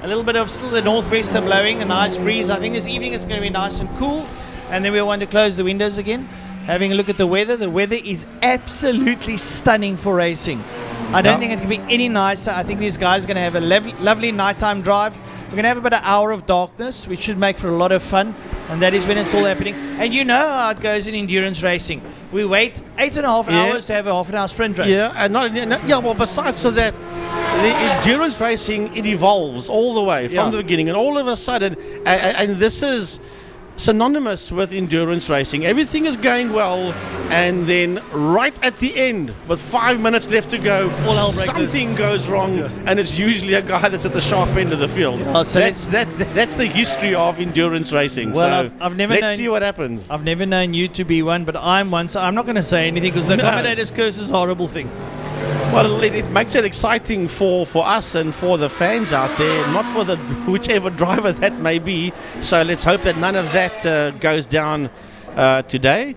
a little bit of still the northwester blowing, a nice breeze. I think this evening it's going to be nice and cool. And then we want to close the windows again. Having a look at the weather. The weather is absolutely stunning for racing. I don't think it can be any nicer. I think these guys are going to have a lovely nighttime drive. We're going to have about an hour of darkness, which should make for a lot of fun. And that is when it's all happening. And you know how it goes in endurance racing. We wait 8.5 hours to have a half-an-hour sprint race. Yeah, and well, besides for that, the endurance racing, it evolves all the way from the beginning. And all of a sudden, and this is synonymous with endurance racing. Everything is going well, and then right at the end, with 5 minutes left to go, something goes wrong, and it's usually a guy that's at the sharp end of the field. So that's the history of endurance racing. Well, so I've never let's see what happens. I've never known you to be one, but I'm one, so I'm not going to say anything because the commentator's curse is a horrible thing. Well, it makes it exciting for us and for the fans out there, not for the whichever driver that may be. So let's hope that none of that goes down today.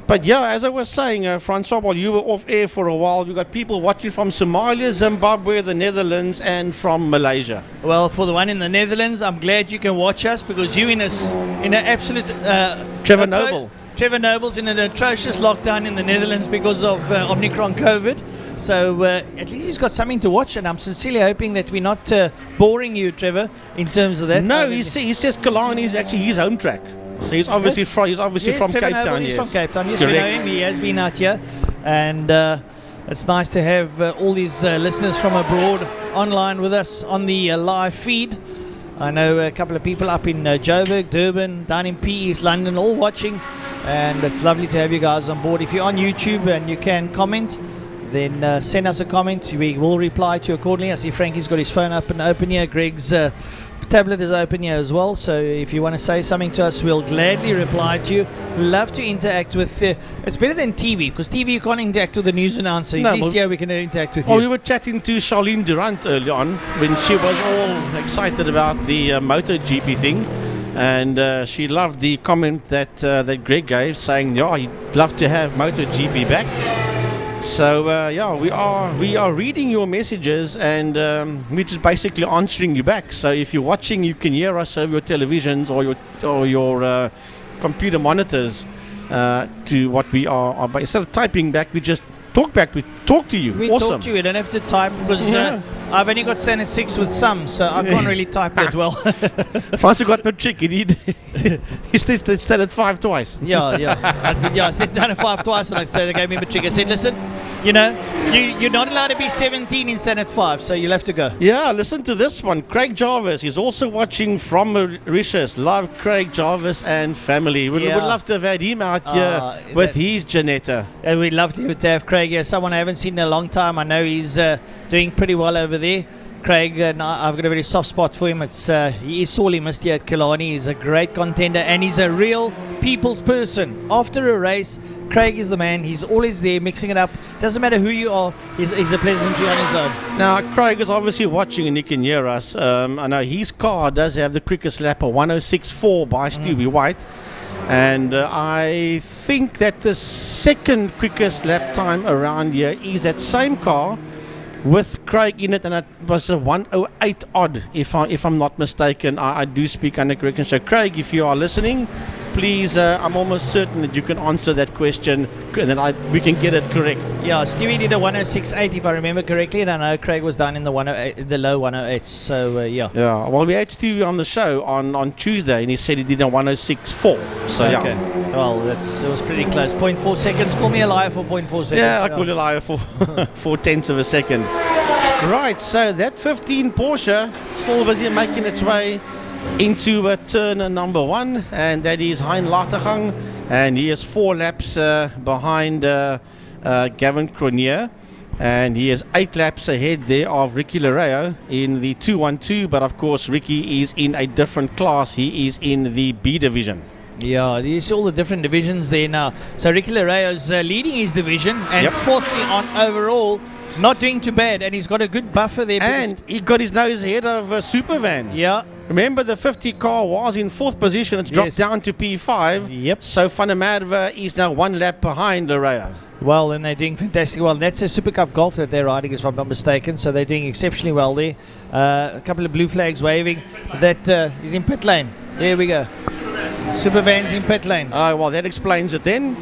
But yeah, as I was saying, Francois, while you were off air for a while, we've got people watching from Somalia, Zimbabwe, the Netherlands, and from Malaysia. Well, for the one in the Netherlands, I'm glad you can watch us because you're in an absolute... Trevor Noble. Trevor Noble's in an atrocious lockdown in the Netherlands because of Omicron COVID. So at least he's got something to watch, and I'm sincerely hoping that we're not boring you, Trevor, in terms of that. No, he says Killarney is actually his home track. So he's obviously from Cape Town. He's from Cape Town. Yes, we know him. He has been out here, and it's nice to have all these listeners from abroad online with us on the live feed. I know a couple of people up in Joburg, Durban, down in East London, all watching, and it's lovely to have you guys on board. If you're on YouTube and you can comment, then send us a comment. We will reply to you accordingly. I see Frankie's got his phone up and open here. Greg's tablet is open here as well. So if you want to say something to us, we'll gladly reply to you. Love to interact with... it's better than TV, because TV you can't interact with the news announcer. At least here we can interact with you. We were chatting to Charlene Durant early on when she was all excited about the MotoGP thing. And she loved the comment that Greg gave, saying, yeah, he'd love to have MotoGP back. So we are reading your messages, and we're just basically answering you back. So if you're watching, you can hear us over your televisions or your computer monitors to what we are. But instead of typing back, we just talk back. We talk to you. We talk to you. We don't have to type because I've only got standard 6 with some, so I can't really type that well. Francis got matric. He's tested standard 5 twice. I said standard 5 twice, and I said they gave me matric. I said, listen, you're not allowed to be 17 in standard 5, so you'll have to go. Yeah, listen to this one. Craig Jarvis is also watching from Mauritius. Love Craig Jarvis and family. Would love to have had him out here with his Janetta. We'd love to have Craig here. Someone I haven't seen in a long time. I know he's doing pretty well over there. Craig, I've got a very soft spot for him. He is sorely missed here at Killarney. He's a great contender and he's a real people's person. After a race, Craig is the man. He's always there mixing it up. Doesn't matter who you are, he's a pleasantry on his own. Now, Craig is obviously watching and he can hear us. I know his car does have the quickest lap of 106.4 by Stewie White. And I think that the second quickest lap time around here is that same car with Craig in it, and it was a 108 odd, if I'm not mistaken. I do speak under correction. So Craig, if you are listening, please, I'm almost certain that you can answer that question and then we can get it correct. Yeah, Stewie did a 106.8 if I remember correctly, and I know Craig was down in the 108, the low 108s. So yeah. Yeah. Well, we had Stewie on the show on Tuesday, and he said he did a 106.4. So okay. yeah. Well, it was pretty close. 0.4 seconds. Call me a liar for 0.4 seconds. Yeah, I call you a liar for 0.4 of a second. Right. So that 15 Porsche still busy making its way into turn number 1, and that is Hein Latergang, and he is 4 laps behind Gavin Cronier, and he is 8 laps ahead there of Ricky Lareo in the 212, but of course Ricky is in a different class. He is in the B division. Yeah, you see all the different divisions there now. So Ricky Lareo's leading his division and fourthly on overall. Not doing too bad, and he's got a good buffer there. And he got his nose ahead of Supervan. Yeah. Remember, the 50 car was in 4th position. It's dropped down to P5. Yep. So Van der Merwe is now 1 lap behind Lareo. Well, and they're doing fantastic well. That's a Super Cup Golf that they're riding, if I'm not mistaken. So they're doing exceptionally well there. A couple of blue flags waving. That is in pit lane. There we go. Supervan's in pit lane. Oh, well, that explains it then.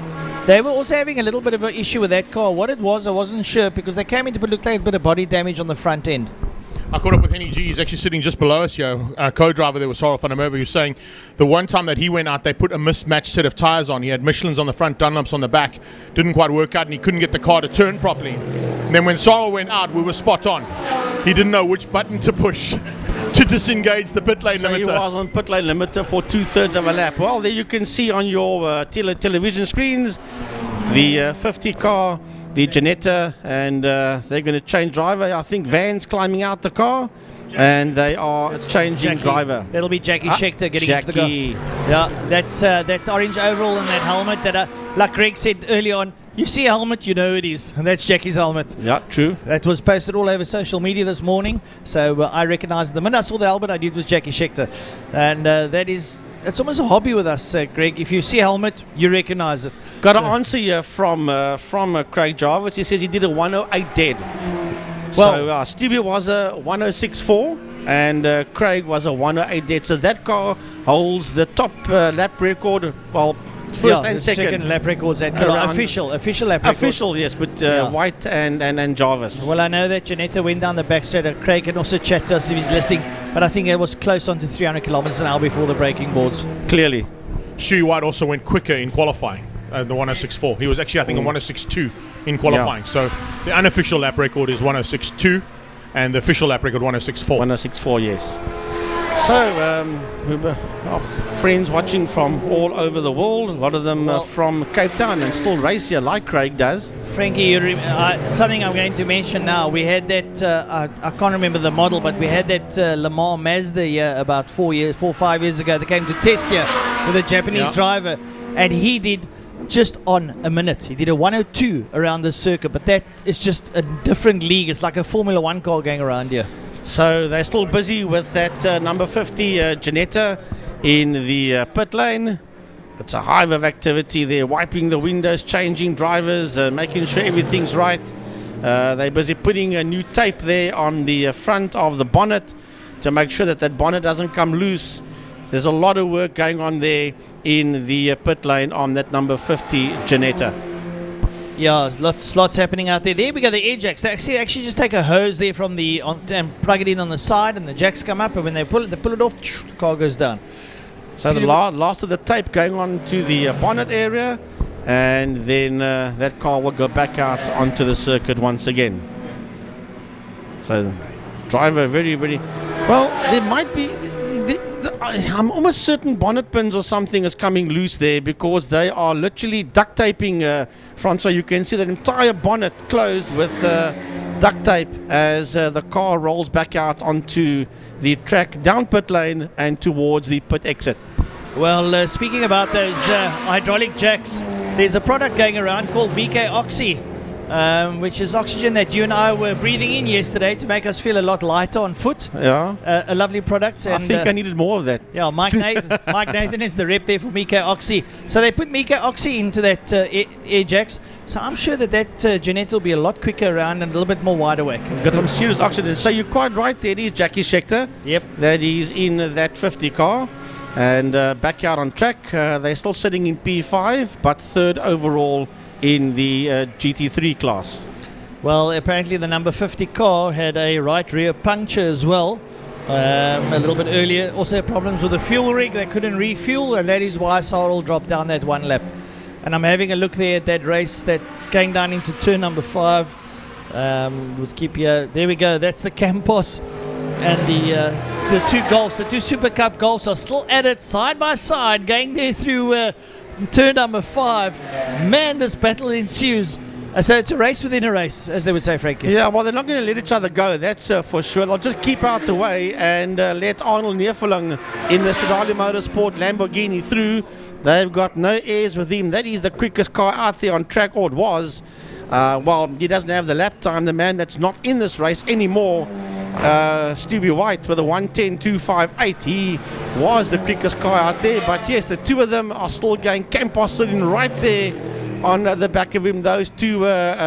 They were also having a little bit of an issue with that car. What it was, I wasn't sure, because they came into it looked like a bit of body damage on the front end. I caught up with Henny G. He's actually sitting just below us here. Co-driver there was Sarah van der Merwe. He was saying the one time that he went out, they put a mismatched set of tyres on. He had Michelin's on the front, Dunlops on the back. Didn't quite work out, and he couldn't get the car to turn properly. And then when Sarah went out, we were spot on. He didn't know which button to push to disengage the pit lane limiter. He was on pit lane limiter for 2/3 of a lap. Well, there you can see on your television screens the 50 car, the Janetta, and they're going to change driver. I think Van's climbing out the car, and they are changing driver. That'll be Jackie Schechter getting into the car. Yeah, that's that orange overall and that helmet that, like Greg said early on, you see a helmet, you know it is, and that's Jackie's helmet. Yeah, true. That was posted all over social media this morning, so I recognized the minute I saw the helmet, I knew it was Jackie Schechter, and it's almost a hobby with us, Greg. If you see a helmet, you recognize it. Got an answer here from Craig Jarvis. He says he did a 108 dead. Well, so Stevie was a 106.4 and Craig was a 108 dead. So that car holds the top lap record. Well, first and second lap records at official lap record. Official, yes, but White and Jarvis. Well, I know that Janetta went down the back straight. Craig can also chat to us if he's listening, but I think it was close on to 300 kilometers an hour before the braking boards. Clearly. Stewie White also went quicker in qualifying, the 106.4. He was actually, I think, in 106.2 in qualifying. Yeah. So the unofficial lap record is 106.2 and the official lap record 106.4. 106.4, yes. So, our friends watching from all over the world, a lot of them from Cape Town and still race here like Craig does. Frankie, something I'm going to mention now. We had that, I can't remember the model, but we had that Le Mans Mazda here about 4 or 5 years ago. They came to test here with a Japanese driver, and he did just on a minute. He did a 102 around the circuit, but that is just a different league. It's like a Formula 1 car going around here. So they're still busy with that number 50 Janetta in the pit lane. It's a hive of activity there, wiping the windows, changing drivers, making sure everything's right. They're busy putting a new tape there on the front of the bonnet to make sure that bonnet doesn't come loose. There's a lot of work going on there in the pit lane on that number 50 Janetta. Yeah, there's lots happening out there. There we go, the air jacks. They actually just take a hose there from and plug it in on the side, and the jacks come up, and when they pull it off, the car goes down. So the last of the tape going on to the bonnet area, and then that car will go back out onto the circuit once again. So driver very, very well. There might be I'm almost certain bonnet pins or something is coming loose there, because they are literally duct taping front, so you can see that entire bonnet closed with duct tape as the car rolls back out onto the track, down pit lane and towards the pit exit. Well, speaking about those hydraulic jacks, there's a product going around called BK Oxy, which is oxygen that you and I were breathing in yesterday to make us feel a lot lighter on foot. Yeah. A lovely product. I think I needed more of that. Yeah, Mike Nathan is the rep there for BK Oxy. So they put BK Oxy into that air jacks. So I'm sure that Jeanette will be a lot quicker around and a little bit more wide awake. Got some serious oxygen. So you're quite right, there is Jackie Schechter. Yep. That is in that 50 car. And back out on track. They're still sitting in P5, but third overall in the GT3 class. Well, apparently the number 50 car had a right rear puncture as well a little bit earlier. Also problems with the fuel rig. They couldn't refuel, and that is why Sarel dropped down that one lap. And I'm having a look there at that race that going down into turn number 5. We'll keep here. There we go. That's the Campos and the two Golfs. The two Super Cup Golfs are still at it side by side, going there through turn number 5. Man, this battle ensues. So it's a race within a race, as they would say, Frankie. Yeah, well, they're not going to let each other go, that's for sure. They'll just keep out the way and let Arnold Neerfeling in the Stradale Motorsport Lamborghini through. They've got no airs with him. That is the quickest car out there on track, or it was. Well, he doesn't have the lap time. The man that's not in this race anymore, Stubby White, with a 1:10.258. He was the quickest car out there. But yes, the two of them are still going. Campos sitting right there on the back of him. Those two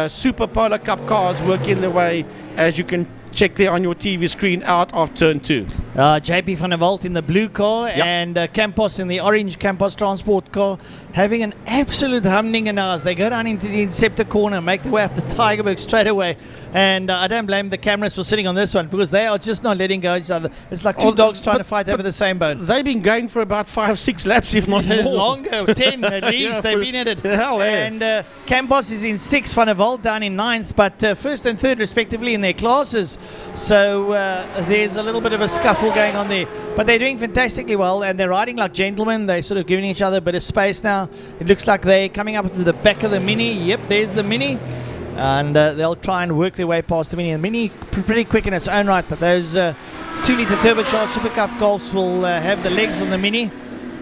Super Polo Cup cars working their way, as you can check there on your TV screen, out of turn 2. JP van der Walt in the blue car, yep, and Campos in the orange Campos Transport car, having an absolute humdinger now as they go down into the Inceptor corner, make their way up the Tigerberg straight away. And I don't blame the cameras for sitting on this one, because they are just not letting go each other. It's like two dogs trying to fight over the same bone. They've been going for about 5-6 laps, if not more. Longer, 10 at least. Yeah, they've been at it. Hell, yeah. And Campos is in 6th, Van der Walt down in 9th, but first and third respectively in their classes. So there's a little bit of a scuffle going on there. But they're doing fantastically well, and they're riding like gentlemen. They're sort of giving each other a bit of space now. It looks like they're coming up to the back of the Mini. Yep, there's the Mini. And they'll try and work their way past the Mini. And the Mini pretty quick in its own right, but those 2-litre turbocharged Super Cup Golfs will have the legs on the Mini.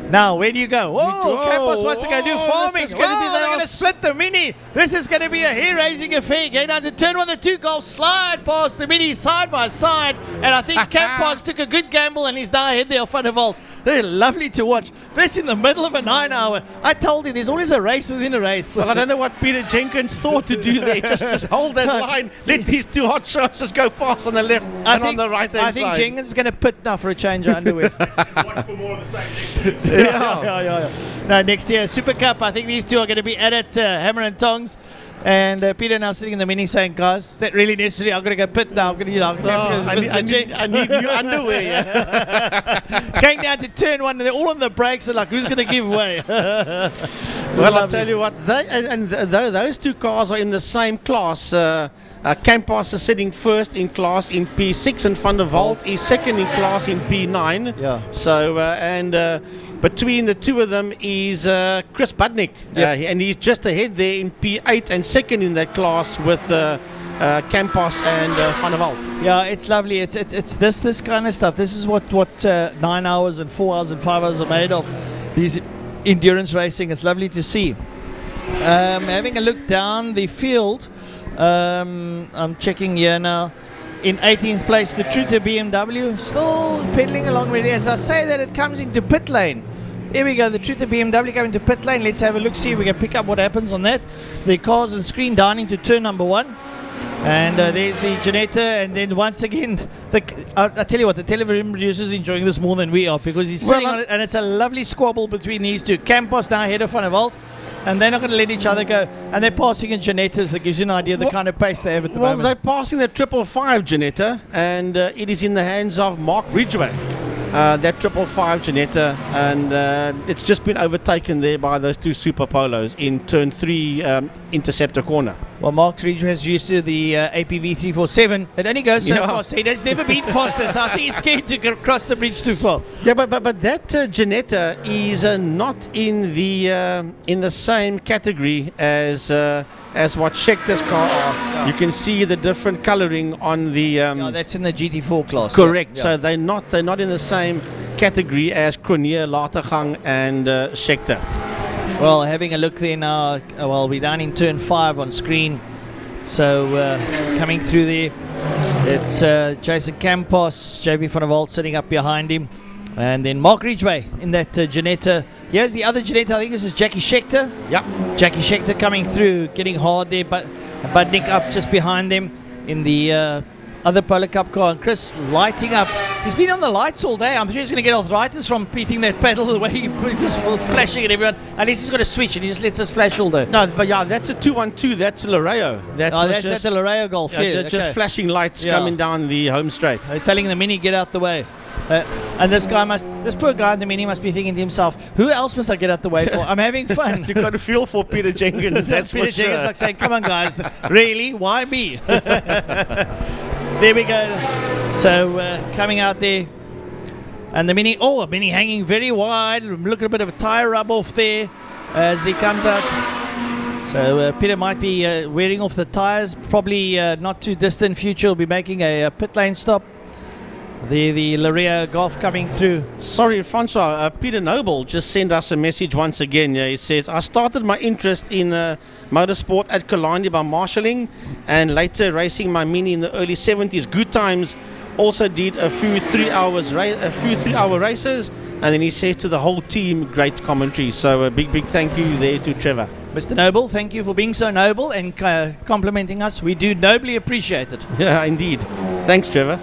Now, where do you go? Oh, Campos wants to go do farming. They're going to split the Mini. This is going to be a hair-raising affair. Going down to turn 1, the two Golfs slide past the Mini side by side. And I think Campos took a good gamble, and he's now ahead there of Van der Walt. They're lovely to watch. This in the middle of a 9-hour. I told you, there's always a race within a race. Well, I don't know what Peter Jenkins thought to do there. Just hold that line. Let these two hot shots just go past on the left on the right-hand side. I think Jenkins is going to pit now for a change of underwear. Watch for more of the same. Yeah. No, next year, Super Cup, I think these two are going to be at it, hammer and tongs. And Peter now sitting in the Mini saying, guys, is that really necessary? I'm going to go pit now. I need new underwear. Yeah. Going down to turn 1, and they're all on the brakes. They're like, who's going to give way? Well, I'll tell you what, those two cars are in the same class. Campos is sitting first in class in P6, and Van der Walt is second in class in P9. Yeah. So, between the two of them is Chris Budnick, and he's just ahead there in P8 and second in that class with Campos and Van der Walt. Yeah, it's lovely. It's this kind of stuff. This is what 9 hours and 4 hours and 5 hours are made of. These endurance racing. It's lovely to see. Having a look down the field, I'm checking here now. In 18th place, the Truter BMW, still pedaling along really. As I say that, it comes into pit lane. Here we go, the Truter BMW coming to pit lane. Let's have a look, see if we can pick up what happens on that. The cars on screen down into turn number 1. And there's the Janetta, and then once again, I tell you what, the television producer is enjoying this more than we are, because he's sitting on it, and it's a lovely squabble between these two. Campos now ahead of Van der Walt. and they're not going to let each other go. And they're passing in Janettas. That gives you an idea of the kind of pace they have at the moment. Well, they're passing the 555 Janetta, and it is in the hands of Mark Ridgway. That 555 Janetta, and it's just been overtaken there by those two Super Polos in turn 3 Interceptor corner. Well, Mark Ridgway is used to the APV 347. It only goes so fast. He has never been faster, so I think he's scared to cross the bridge too far. Yeah, but that Janetta is not in the same category as what Schecter's car are. Yeah. You can see the different colouring on the. That's in the GT4 class. Correct. Yeah. So they're not in the same category as Cronier, Latergang, and Schecter. Well, having a look there now, we're down in turn 5 on screen. So coming through there, it's Jason Campos, JP van der Walt sitting up behind him. And then Mark Ridgway in that Janetta. Here's the other Janetta. I think this is Jackie Schechter. Yep. Jackie Schechter coming through, getting hard there, but Nick up just behind them in the other Polo Cup car. And Chris lighting up. He's been on the lights all day. I'm sure he's going to get arthritis from beating that pedal the way he just flashing at everyone. Unless he's got to switch and he just lets it flash all day. No, but yeah, that's a 212. That's Laredo. That's a Laredo Golf. Yeah, just flashing lights coming down the home straight. They're telling the Mini, get out the way. And this poor guy in the Mini must be thinking to himself, who else must I get out the way for? I'm having fun. You've got to feel for Peter Jenkins. That's Peter for Jenkins sure. like saying, come on guys, really? Why me? There we go. So coming out there. And the Mini hanging very wide. Look at a bit of a tyre rub off there as he comes out. So Peter might be wearing off the tyres. Probably not too distant future. Will be making a pit lane stop. The Laria Golf coming through. Sorry, Francois. Peter Noble just sent us a message once again. He says, I started my interest in motorsport at Killarney by marshalling and later racing my Mini in the early 70s. Good times. Also did a few 3-hour races, and then he said to the whole team, great commentary. So a big thank you there to Trevor. Mr. Noble, thank you for being so noble and complimenting us. We do nobly appreciate it. Yeah, indeed. Thanks, Trevor.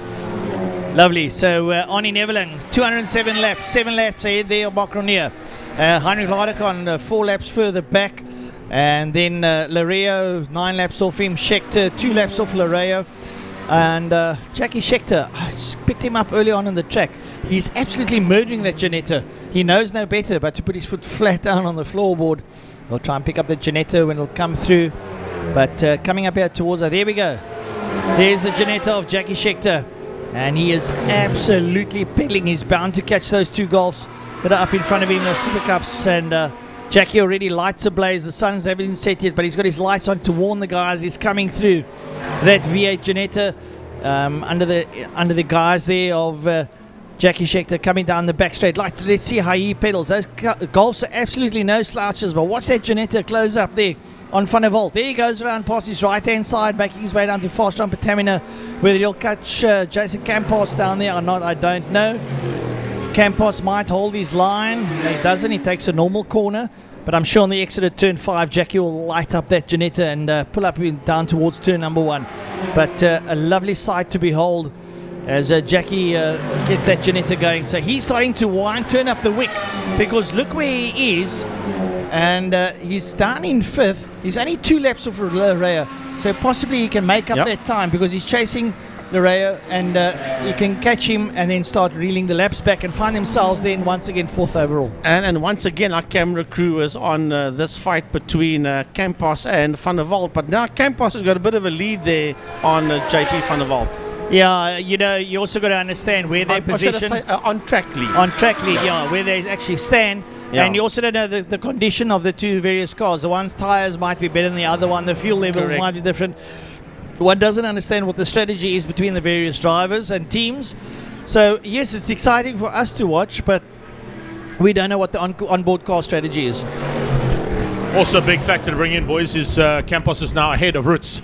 Lovely. So Arnie Neverland, 207 laps, 7 laps ahead there of Mark Cronier. Heinrich Laderkan 4 laps further back, and then Laredo 9 laps off him. Schechter 2 laps off Laredo. And Jackie Schechter, I just picked him up early on in the track. He's absolutely murdering that Janetta. He knows no better but to put his foot flat down on the floorboard. We'll try and pick up the Janetta when it'll come through. But coming up here towards there we go. There's the Janetta of Jackie Schechter. And he is absolutely pedaling. He's bound to catch those 2 Golfs that are up in front of him, those Super Cups. And Jackie already lights ablaze. The sun's haven't set yet, but he's got his lights on to warn the guys he's coming through. That V8 Janetta under the guys there of Jackie Schechter coming down the back straight. Let's see how he pedals. Those Golfs are absolutely no slouches, but watch that Janetta close up there on Van der Walt. There he goes around past his right-hand side, making his way down to Fast Jump Patamina. Whether he'll catch Jason Campos down there or not, I don't know. Campos might hold his line. He doesn't. He takes a normal corner. But I'm sure on the exit at turn 5, Jackie will light up that Janetta and pull up down towards turn number 1. But a lovely sight to behold as Jackie gets that Janetta going. So he's starting to turn up the wick, because look where he is. And he's down in 5th. He's only 2 laps off Laredo. So possibly he can make up that time, because he's chasing Laredo, and you can catch him and then start reeling the laps back and find themselves then once again 4th overall. And once again our camera crew is on this fight between Campos and Van der Walt, but now Campos has got a bit of a lead there on JP Van der Walt. Yeah, you also got to understand where they position. On track lead. On track lead, yeah, where they actually stand. Yeah. And you also don't know the condition of the 2 various cars. The one's tyres might be better than the other one. The fuel levels might be different. One doesn't understand what the strategy is between the various drivers and teams. So, yes, it's exciting for us to watch, but we don't know what the onboard car strategy is. Also a big factor to bring in, boys, is Campos is now ahead of Roots.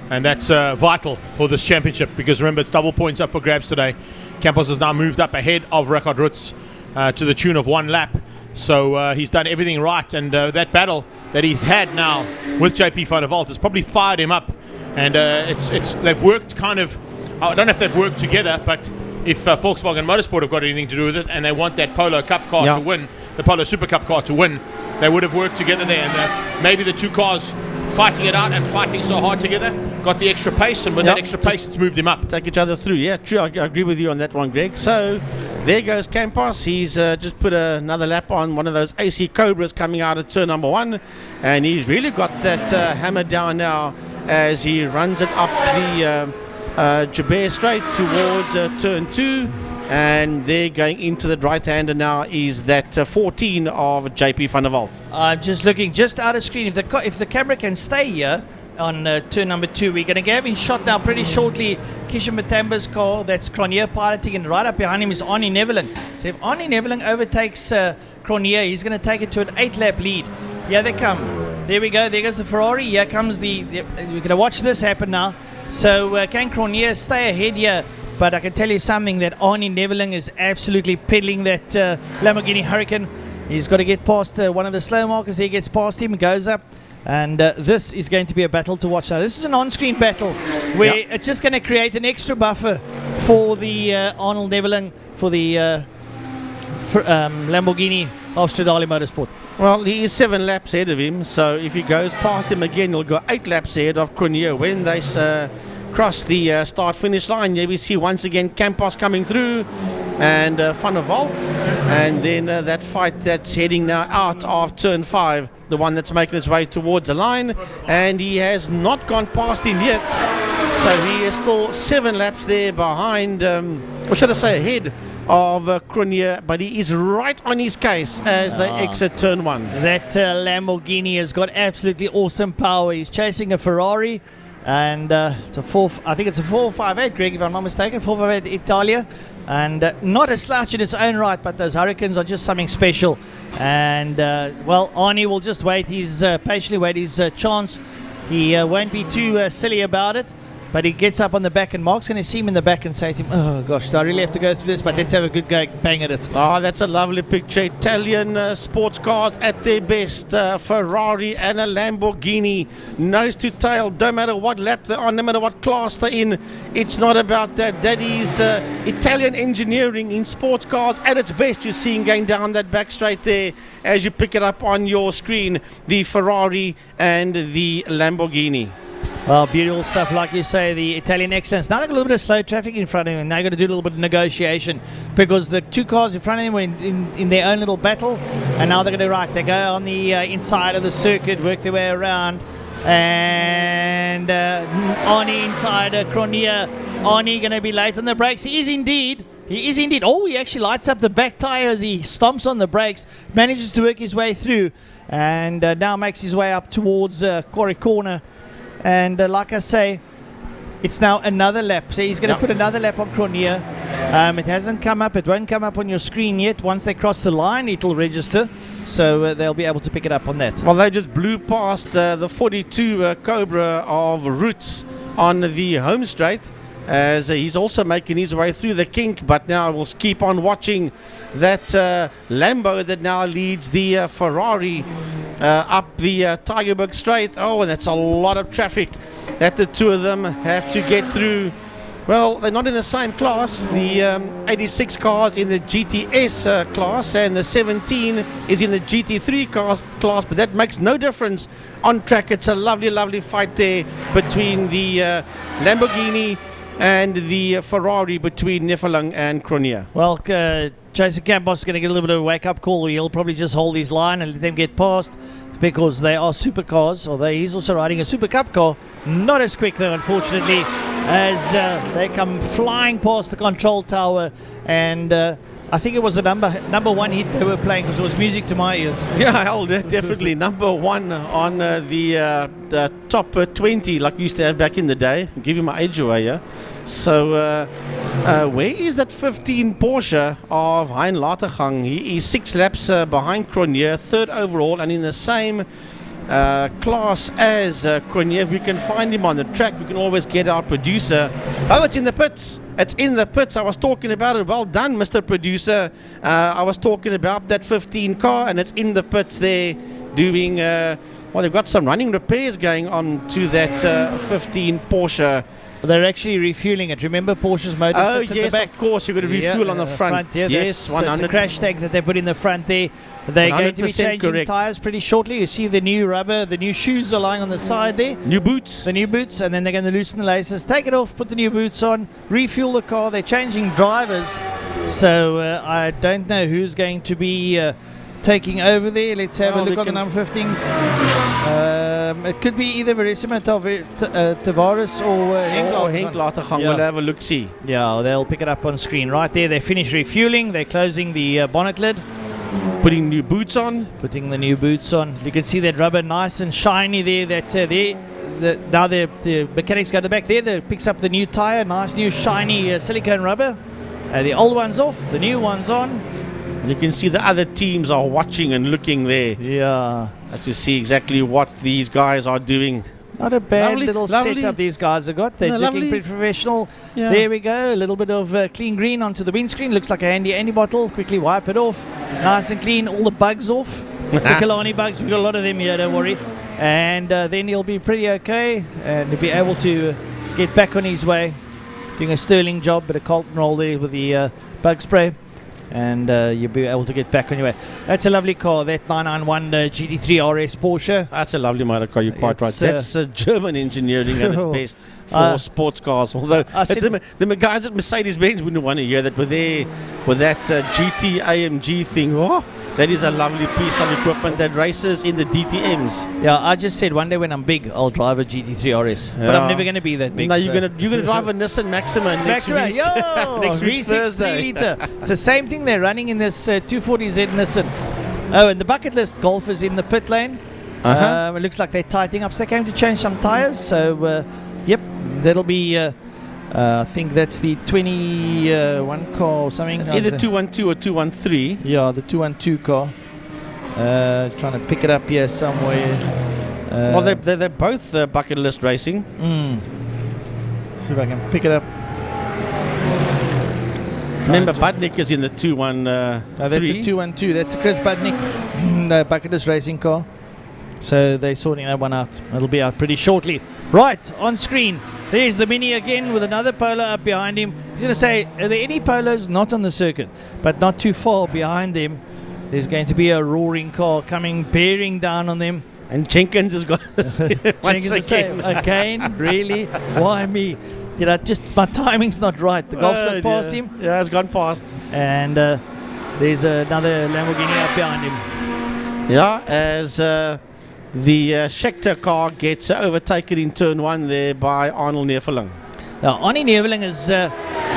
And that's vital for this championship, because remember, it's double points up for grabs today. Campos has now moved up ahead of Richard Roots to the tune of 1 lap. So he's done everything right, and that battle that he's had now with JP Van der Walt has probably fired him up. And they've worked kind of, I don't know if they've worked together, but if Volkswagen Motorsport have got anything to do with it and they want that Polo Cup car to win, the Polo Super Cup car to win. They would have worked together there, and maybe the two cars fighting it out and fighting so hard together got the extra pace, and with that extra pace it's moved him up. Take each other through. Yeah, true. I agree with you on that one, Greg. So there goes Campos. He's just put another lap on one of those AC Cobras coming out of turn number 1, and he's really got that hammer down now as he runs it up the Jabir Straight towards turn 2. And they're going into the right-hander now is that 14 of JP van der Walt. I'm just looking just out of screen. If the camera can stay here on turn number 2, we're going to have him shot now pretty shortly. Kishan Matamba's car, that's Cronje piloting, and right up behind him is Arnie Neveling. So if Arnie Neveling overtakes Cronje, he's going to take it to an 8-lap lead. Here they come. There we go. There goes the Ferrari. Here comes we're going to watch this happen now. So can Cronje stay ahead here? But I can tell you something, that Arnie Neveling is absolutely peddling that Lamborghini Hurricane. He's got to get past one of the slow markers. He gets past him, goes up. And this is going to be a battle to watch now. This is an on-screen battle where it's just going to create an extra buffer for the Arnold Neveling, for the Lamborghini of Stradale Motorsport. Well, he is 7 laps ahead of him. So if he goes past him again, he'll go 8 laps ahead of Cronje. When they cross the start-finish line, here we see once again Campos coming through and Van der Walt, and then that fight that's heading now out of turn 5, the one that's making its way towards the line, and he has not gone past him yet, so he is still 7 laps there behind, or should I say ahead of Cronje, but he is right on his case as they exit turn 1. That Lamborghini has got absolutely awesome power. He's chasing a Ferrari. And it's a 458, Greg, if I'm not mistaken, 458 Italia, and not a slouch in its own right, but those Hurricanes are just something special. And well, Arnie will just patiently wait his chance. He won't be too silly about it, but he gets up on the back, and Mark's going to see him in the back and say to him, oh gosh, do I really have to go through this? But let's have a good go bang at it. Oh, that's a lovely picture. Italian sports cars at their best. Ferrari and a Lamborghini, nose to tail, don't matter what lap they're on, no matter what class they're in. It's not about that. That is Italian engineering in sports cars at its best. You're seeing going down that back straight there as you pick it up on your screen, the Ferrari and the Lamborghini. Well, beautiful stuff, like you say, the Italian excellence. Now they've got a little bit of slow traffic in front of him, and now you've got to do a little bit of negotiation because the two cars in front of him were in their own little battle, and now they're going to they go on the inside of the circuit, work their way around, and Arnie inside Cronje. Arnie going to be late on the brakes. He is indeed. Oh, he actually lights up the back tyre as he stomps on the brakes, manages to work his way through, and now makes his way up towards Quarry Corner. And like I say, it's now another lap. So he's going to put another lap on Cronje. It hasn't come up. It won't come up on your screen yet. Once they cross the line, it'll register. So they'll be able to pick it up on that. Well, they just blew past the 42 Cobra of Roots on the home straight, as he's also making his way through the kink, but now we'll keep on watching that Lambo that now leads the Ferrari up the Tigerberg Straight. Oh, and that's a lot of traffic that the two of them have to get through. Well, they're not in the same class. The 86 cars in the GTS class, and the 17 is in the GT3 class, but that makes no difference on track. It's a lovely, lovely fight there between the Lamborghini and the Ferrari, between Neveling and Cronje. Well, Jason Campos is going to get a little bit of a wake-up call. He'll probably just hold his line and let them get past, because they are supercars, although he's also riding a Super Cup car. Not as quick, though, unfortunately, as they come flying past the control tower. And I think it was the number 1 hit they were playing, because it was music to my ears. Yeah, definitely number 1 on the top 20, like we used to have back in the day. I'll give you my age away, yeah. So where is that 15 Porsche of Hein Latergang? He is 6 laps behind Cronje, 3rd overall, and in the same class as Cronje. If we can find him on the track, we can always get our producer. Oh, it's in the pits. It's in the pits. I was talking about it. Well done, Mr. Producer. I was talking about that 15 car, and it's in the pits there doing, well, they've got some running repairs going on to that 15 Porsche. They're actually refueling it. Remember Porsche's motor sits at the back? Of course. You've got to refuel on the front. Yeah, Yes, it's a crash tank that they put in the front there. They're going to be changing tyres pretty shortly. You see the new rubber, the new shoes are lying on the side there. New boots. The new boots, and then they're going to loosen the laces, take it off, put the new boots on, refuel the car. They're changing drivers. So I don't know who's going to be taking over there. Let's have a look on the number 15. It could be either Verissimo Tavares or Henk later gaan. We'll have a look-see. Yeah, they'll pick it up on screen. Right there, they finish refueling. They're closing the bonnet lid. Putting new boots on. Putting the new boots on. You can see that rubber nice and shiny there. Now the mechanics go to the back there. That picks up the new tyre. Nice new shiny silicone rubber. The old one's off. The new one's on. And you can see the other teams are watching and looking there. Yeah. To see exactly what these guys are doing. Not a bad little setup these guys have got. They're looking pretty professional. Yeah. There we go. A little bit of clean green onto the windscreen. Looks like a handy bottle. Quickly wipe it off. Nice and clean. All the bugs off. The Kalani bugs. We've got a lot of them here, don't worry. And then he'll be pretty okay. And he'll be able to get back on his way. Doing a sterling job. Bit of Colton roll there with the bug spray. And you'll be able to get back on your way. That's a lovely car, that 991 GT3 RS Porsche. That's a lovely motor car, you're quite right. That's German engineering at its best for sports cars. Although the guys at Mercedes-Benz wouldn't want to hear that with that GT AMG thing. Oh, that is a lovely piece of equipment that races in the DTMs. Yeah, I just said one day when I'm big, I'll drive a GT3 RS. But I'm never going to be that big. No, you're gonna drive a Nissan Maxima next week. Yo, next week Thursday. 3 litre. It's the same thing they're running in this 240Z Nissan. Oh, and the bucket list golf is in the pit lane. It looks like they're tightening up. So they came to change some tyres. So, yep, that'll be... I think that's the 21 car or something. It's either 212 or 213. Yeah, the 212 car. Trying to pick it up here somewhere. Well, they're both bucket list racing. See if I can pick it up. Remember, Budnick is in the 213. That's a 212. That's a Chris Budnick bucket list racing car. So they're sorting that one out. It'll be out pretty shortly. Right, on screen. There's the Mini again with another Polo up behind him. He's going to say, are there any Polos not on the circuit? But not too far behind them. There's going to be a roaring car coming, bearing down on them. And Jenkins has got once again, really? Why me? My timing's not right. The Golf's gone past him. Yeah, it's gone past. And there's another Lamborghini up behind him. Yeah, as... the Schecter car gets overtaken in turn 1 there by Arnold Neerveling. Now, Arnie Neerveling is,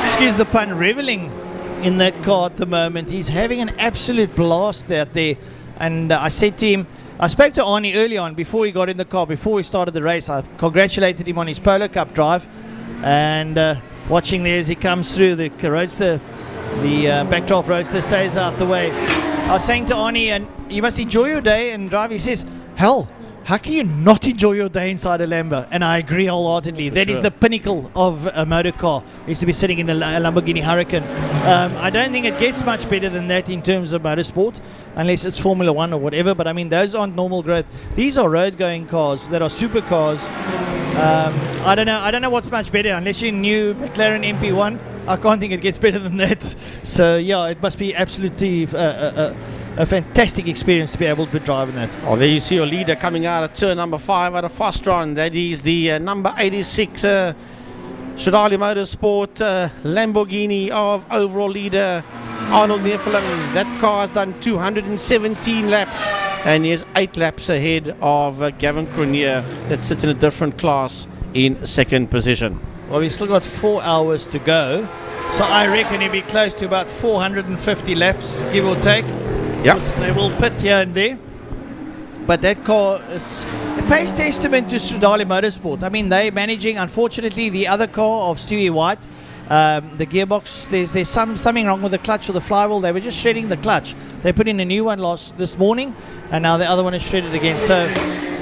excuse the pun, reveling in that car at the moment. He's having an absolute blast out there. And I said to him, I spoke to Arnie early on before he got in the car, before we started the race. I congratulated him on his Polo Cup drive. And watching there as he comes through the Roadster, the backdraft Roadster stays out the way. I was saying to Arnie, and you must enjoy your day and drive. He says, hell, how can you not enjoy your day inside a Lambo? And I agree wholeheartedly. That is the pinnacle of a motor car, is to be sitting in a Lamborghini Huracan. I don't think it gets much better than that in terms of motorsport, unless it's Formula 1 or whatever. But I mean, those aren't normal growth. These are road-going cars that are supercars. I don't know what's much better, unless you knew McLaren MP1. I can't think it gets better than that. So yeah, it must be absolutely a fantastic experience to be able to drive in that. Oh, there you see your leader coming out of turn number 5 out of Fostron. That is the number 86 Shadali Motorsport Lamborghini of overall leader Arnold Neerveling. That car has done 217 laps and he is 8 laps ahead of Gavin Cronier, that sits in a different class in second position. Well, we've still got 4 hours to go, so I reckon he'll be close to about 450 laps, give or take. Yep. They will pit here and there. But that car it pays testament to Stradale Motorsport. I mean, they're managing, unfortunately, the other car of Stewie White, the gearbox, there's something wrong with the clutch or the flywheel. They were just shredding the clutch. They put in a new one this morning, and now the other one is shredded again. So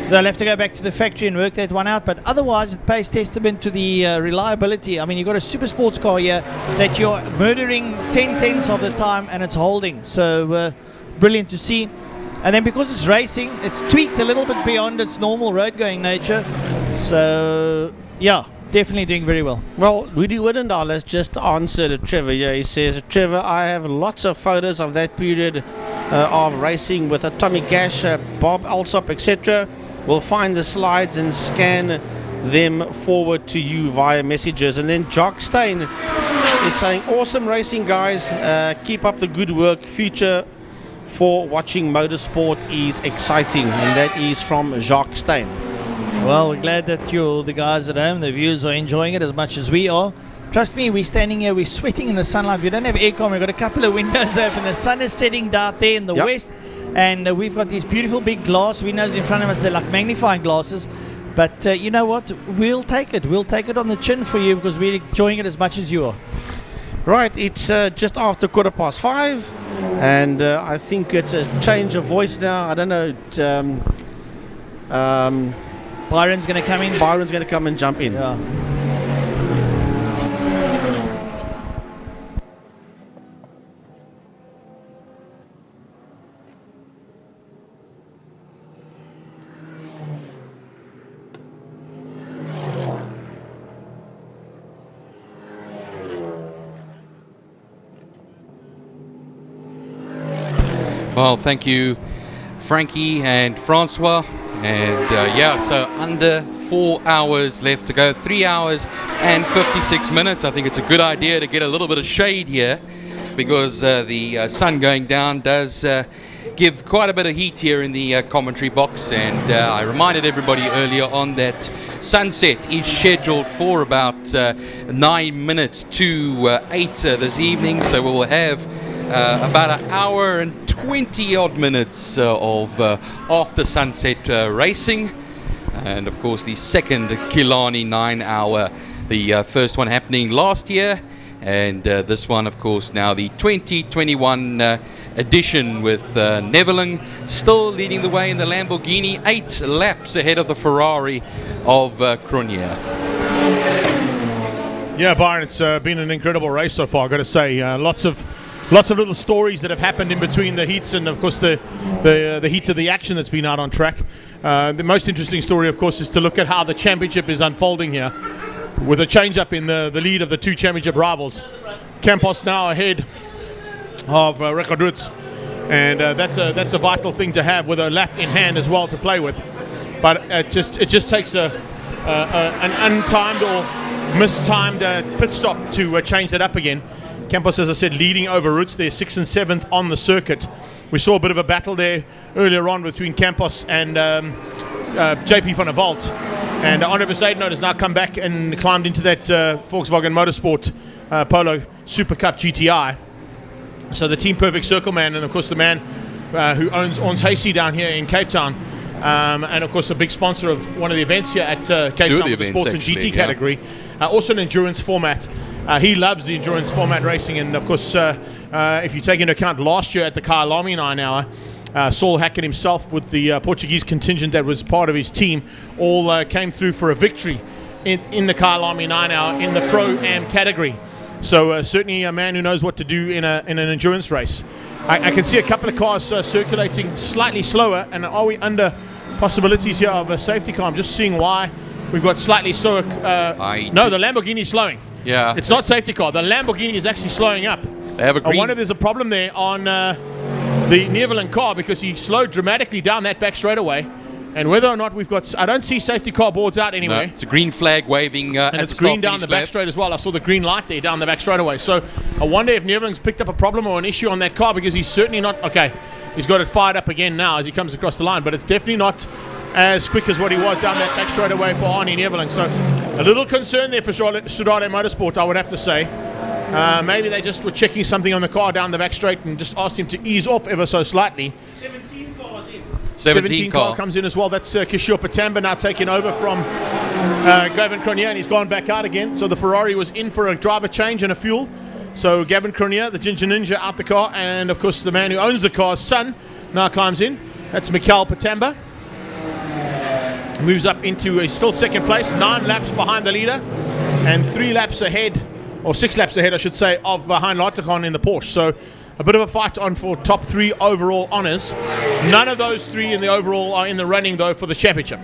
they'll have to go back to the factory and work that one out. But otherwise, it pays testament to the reliability. I mean, you've got a super sports car here that you're murdering 10/10ths of the time, and it's holding. So brilliant to see. And then because it's racing, it's tweaked a little bit beyond its normal road-going nature. So, yeah, definitely doing very well. Well, Woody Widdendal has just answered Trevor here. He says, Trevor, I have lots of photos of that period of racing with Tommy Gash, Bob Alsop, etc. We'll find the slides and scan them forward to you via messages. And then Jock Stein is saying, awesome racing, guys. Keep up the good work. Future for watching motorsport is exciting. And that is from Jacques Stein. Well, we're glad that the guys at home, the viewers, are enjoying it as much as we are. Trust me, we're standing here, we're sweating in the sunlight. We don't have aircon, we've got a couple of windows open. The sun is setting down there in the west, and we've got these beautiful big glass windows in front of us. They're like magnifying glasses. But you know what? We'll take it. We'll take it on the chin for you because we're enjoying it as much as you are. Right, it's just after 5:15, and I think it's a change of voice now. I don't know. Byron's going to come in. Byron's going to come and jump in. Yeah. Well, thank you, Frankie and Francois. And yeah, so under 4 hours left to go, 3 hours and 56 minutes. I think it's a good idea to get a little bit of shade here because the sun going down does give quite a bit of heat here in the commentary box. And I reminded everybody earlier on that sunset is scheduled for about 9 minutes to 8 this evening. So we will have about an hour and 20 odd minutes of after sunset racing, and of course the second Killarney 9 hour, the first one happening last year, and this one of course now the 2021 edition with Neveling still leading the way in the Lamborghini, 8 laps ahead of the Ferrari of Cronier. Yeah, Byron, it's been an incredible race so far, I've got to say. Lots of little stories that have happened in between the heats, and of course the heat of the action that's been out on track. The most interesting story, of course, is to look at how the championship is unfolding here, with a change up in the lead of the two championship rivals. Campos now ahead of Rekordroots, and that's a vital thing to have with a lap in hand as well to play with. But it just takes an untimed or mistimed pit stop to change that up again. Campos, as I said, leading over Roots. They're 6th and 7th on the circuit. We saw a bit of a battle there earlier on between Campos and JP van der Walt. And Andre Bezuidenhout has now come back and climbed into that Volkswagen Motorsport Polo Super Cup GTI. So the Team Perfect Circle man, and of course the man who owns Ons Hasey down here in Cape Town. And of course a big sponsor of one of the events here at Cape Town, the sports and GT category. Also an endurance format. He loves the endurance format racing, and of course if you take into account last year at the Kyalami 9 hour, Saul Hackett himself with the Portuguese contingent that was part of his team all came through for a victory in the Kyalami 9 hour in the Pro-Am category. So certainly a man who knows what to do in an endurance race. I can see a couple of cars circulating slightly slower, and are we under possibilities here of a safety car? I'm just seeing why we've got slightly slower. No, the Lamborghini's slowing. Yeah. It's not safety car. The Lamborghini is actually slowing up. They have a green. I wonder if there's a problem there on the Neverland car, because he slowed dramatically down that back straightaway. And whether or not we've got, I don't see safety car boards out anyway. No, it's a green flag waving and it's green down the back straight as well. I saw the green light there down the back straightaway. So I wonder if Neverland's picked up a problem or an issue on that car, because he's certainly not, okay, he's got it fired up again now as he comes across the line, but it's definitely not as quick as what he was down that back straightaway for Arnie Neverland. So a little concern there for Soudade Motorsport, I would have to say. Maybe they just were checking something on the car down the back straight and just asked him to ease off ever so slightly. 17 cars in. 17 car comes in as well. That's Kishore Patamba now taking over from Gavin Cronier, and he's gone back out again. So the Ferrari was in for a driver change and a fuel. So Gavin Cronier, the Ginger Ninja, out the car, and of course the man who owns the car's son now climbs in. That's Mikhail Patamba. Moves up into, he's still second place, 9 laps behind the leader, and 3 laps ahead, or 6 laps ahead I should say, of behind Larticon in the Porsche. So a bit of a fight on for top 3 overall honours. None of those 3 in the overall are in the running though for the championship.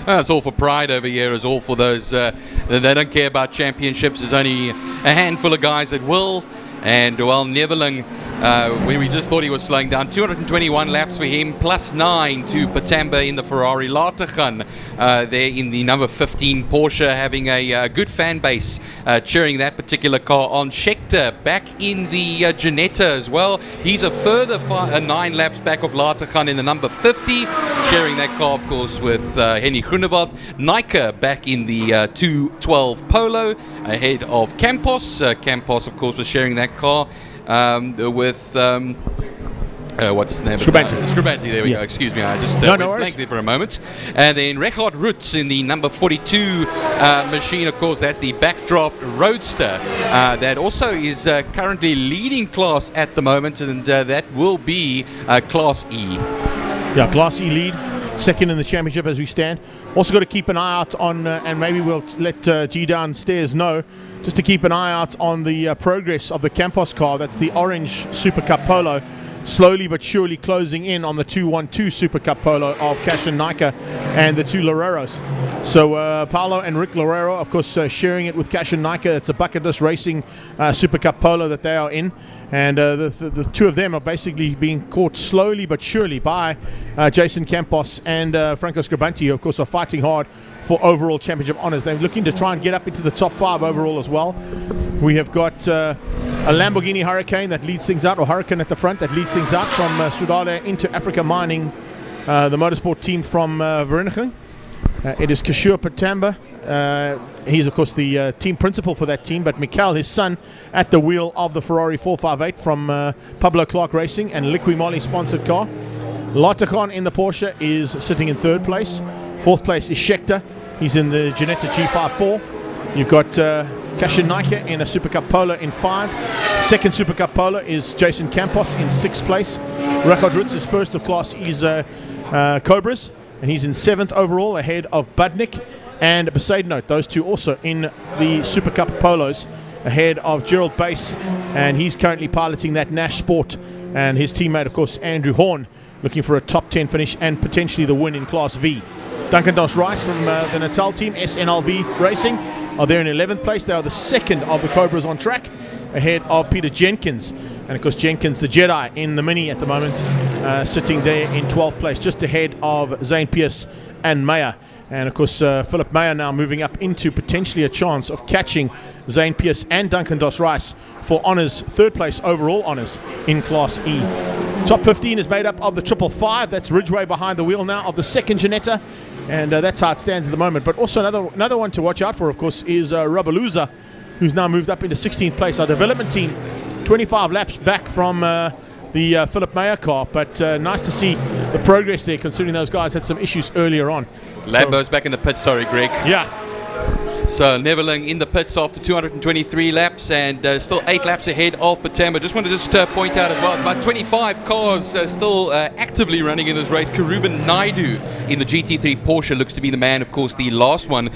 It's all for pride over here. It's all for those. They don't care about championships. There's only a handful of guys that will. And well, Neveling, when we just thought he was slowing down, 221 laps for him, +9 to Patamba in the Ferrari. Lategan there in the number 15 Porsche, having a good fan base cheering that particular car on. Schechter back in the Ginetta as well. He's a further 9 laps back of Lategan in the number 50, sharing that car, of course, with Henny Groenewald. Nike back in the 212 Polo, ahead of Campos. Campos, of course, was sharing that car with what's his name? Scribanti, there we go. Excuse me, I just went blank there for a moment. And then Richard Rutz in the number 42 machine, of course, that's the Backdraft Roadster. That also is currently leading class at the moment, and that will be Class E. Yeah, Class E lead, second in the championship as we stand. Also got to keep an eye out on, and maybe we'll let G downstairs know, just to keep an eye out on the progress of the Campos car. That's the orange Super Cup Polo, slowly but surely closing in on the 212 Super Cup Polo of Cash and Nike and the two Loreros. So Paolo and Rick Lorero, of course, sharing it with Cash and Nike. It's a bucket list racing Super Cup Polo that they are in. And the two of them are basically being caught slowly but surely by Jason Campos and Franco Scribanti, who, of course, are fighting hard for overall championship honours. They're looking to try and get up into the top 5 overall as well. We have got a Lamborghini Hurricane that leads things out, or Hurricane at the front that leads things out from Strudale into Africa Mining, the motorsport team from Vereniging. It is Kishore Patamba. He's, of course, the team principal for that team, but Mikael, his son, at the wheel of the Ferrari 458 from Pablo Clark Racing and Liqui Moly sponsored car. Lategan in the Porsche is sitting in 3rd place. 4th place is Schechter. He's in the Ginetta G54. You've got Cash and Nike in a Super Cup Polo in 5. 2nd Super Cup Polo is Jason Campos in 6th place. Richard Rutz is first of Class E's Cobras, and he's in 7th overall, ahead of Budnik and Besaidnote. Those two also in the Super Cup Polos, ahead of Gerald Bass, and he's currently piloting that Nash Sport. And his teammate, of course, Andrew Horn, looking for a top 10 finish and potentially the win in Class V. Duncan Dos Rice from the Natal team, SNLV Racing, are there in 11th place. They are the 2nd of the Cobras on track, ahead of Peter Jenkins. And of course, Jenkins, the Jedi, in the Mini at the moment, sitting there in 12th place, just ahead of Zane Pierce and Meyer. And of course, Philip Meyer now moving up into potentially a chance of catching Zane Pierce and Duncan Dos Rice for honours, 3rd place overall honours in Class E. Top 15 is made up of the 555. That's Ridgeway behind the wheel now of the 2nd Ginetta. And that's how it stands at the moment. But also another one to watch out for, of course, is Rubaluza, who's now moved up into 16th place. Our development team, 25 laps back from the Philip Meyer car. But nice to see the progress there, considering those guys had some issues earlier on. Lambo's back in the pits, sorry, Greg. Yeah. So Neveling in the pits after 223 laps, and still 8 laps ahead of Patamba. Just want to point out as well, it's about 25 cars still actively running in this race. Karuben Naidu in the GT3 Porsche looks to be the man, of course, the last one,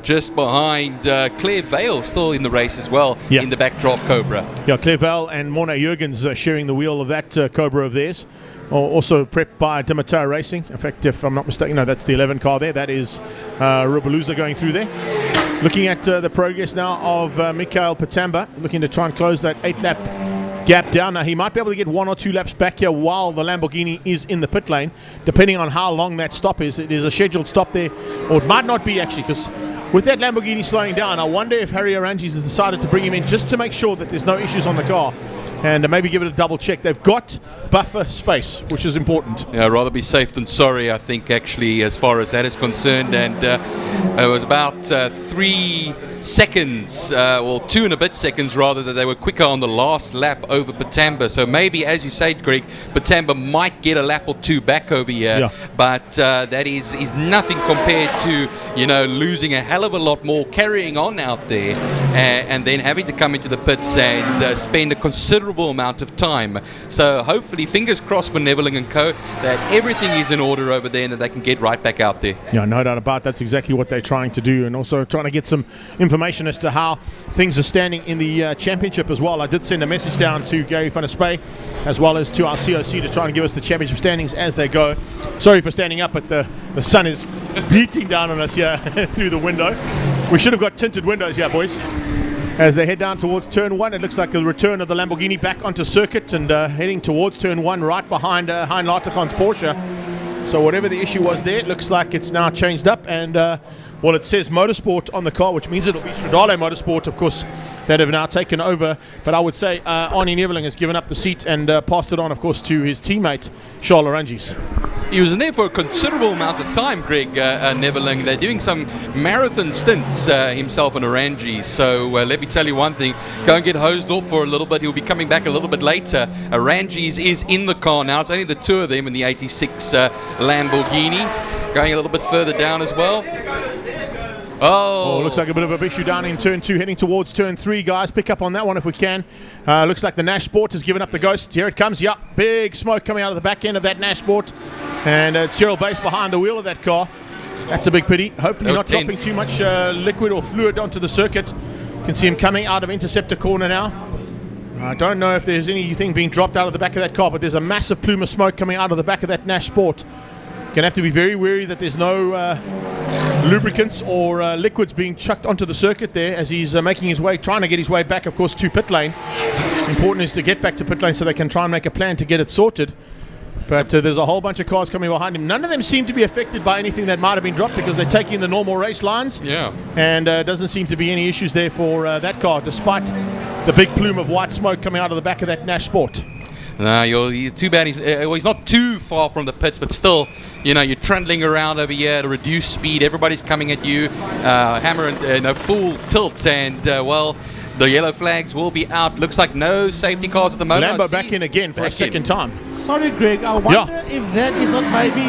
just behind Claire Vale, still in the race as well, in the Backdraft Cobra. Yeah, Claire Vale and Morna Jurgens sharing the wheel of that Cobra of theirs. Also prepped by Dimitar Racing. In fact, if I'm not mistaken, no, that's the 11 car there. That is Rubaluza going through there. Looking at the progress now of Mikael Patamba, looking to try and close that 8-lap gap down. Now, he might be able to get 1 or 2 laps back here while the Lamborghini is in the pit lane, depending on how long that stop is. It is a scheduled stop there, or it might not be actually, because with that Lamborghini slowing down, I wonder if Harry Arangis has decided to bring him in just to make sure that there's no issues on the car, and maybe give it a double check. They've got buffer space, which is important. Yeah, rather be safe than sorry, I think, actually, as far as that is concerned. And it was about 3 seconds, well, 2 and a bit seconds rather, that they were quicker on the last lap over Patamba. So maybe, as you say, Greg, Patamba might get a lap or 2 back over here, but that is nothing compared to, you know, losing a hell of a lot more, carrying on out there, and then having to come into the pits and spend a considerable amount of time. So hopefully, fingers crossed for Neveling and Co, that everything is in order over there and that they can get right back out there. Yeah, no doubt about it. That's exactly what they're trying to do, and also trying to get some information as to how things are standing in the championship as well. I did send a message down to Gary van der Spey as well as to our COC to try and give us the championship standings as they go. Sorry for standing up, but the sun is beating down on us here through the window. We should have got tinted windows here, boys. As they head down towards turn 1, it looks like the return of the Lamborghini back onto circuit and heading towards turn 1 right behind Hein Latergan's Porsche. So whatever the issue was there, it looks like it's now changed up, and well, it says Motorsport on the car, which means it'll be Stradale Motorsport, of course, that have now taken over. But I would say Arnie Neveling has given up the seat and passed it on, of course, to his teammate Charles Oranges. He was in there for a considerable amount of time, Greg Neveling. They're doing some marathon stints, himself and Oranges. So let me tell you one thing, go and get hosed off for a little bit. He'll be coming back a little bit later. Oranges is in the car now. It's only the two of them in the 86 Lamborghini. Going a little bit further down as well. Oh, looks like a bit of a issue down in turn 2, heading towards turn 3, guys. Pick up on that one if we can. Looks like the Nash Sport has given up the ghost. Here it comes. Yep, big smoke coming out of the back end of that Nash Sport. And it's Gerald Bass behind the wheel of that car. That's a big pity. Hopefully not dropping too much liquid or fluid onto the circuit. You can see him coming out of interceptor corner now. I don't know if there's anything being dropped out of the back of that car, but there's a massive plume of smoke coming out of the back of that Nash Sport. Going to have to be very wary that there's no lubricants or liquids being chucked onto the circuit there as he's making his way, trying to get his way back, of course, to pit lane. Important is to get back to pit lane so they can try and make a plan to get it sorted. But there's a whole bunch of cars coming behind him. None of them seem to be affected by anything that might have been dropped because they're taking the normal race lines. Yeah. And doesn't seem to be any issues there for that car, despite the big plume of white smoke coming out of the back of that Nash Sport. No, you're too bad. He's not too far from the pits, but still, you know, you're trundling around over here at a reduced speed. Everybody's coming at you, hammer and full tilt, and well, the yellow flags will be out. Looks like no safety cars at the moment. Lambo back in again for a second time. Sorry, Greg. I wonder if that is not maybe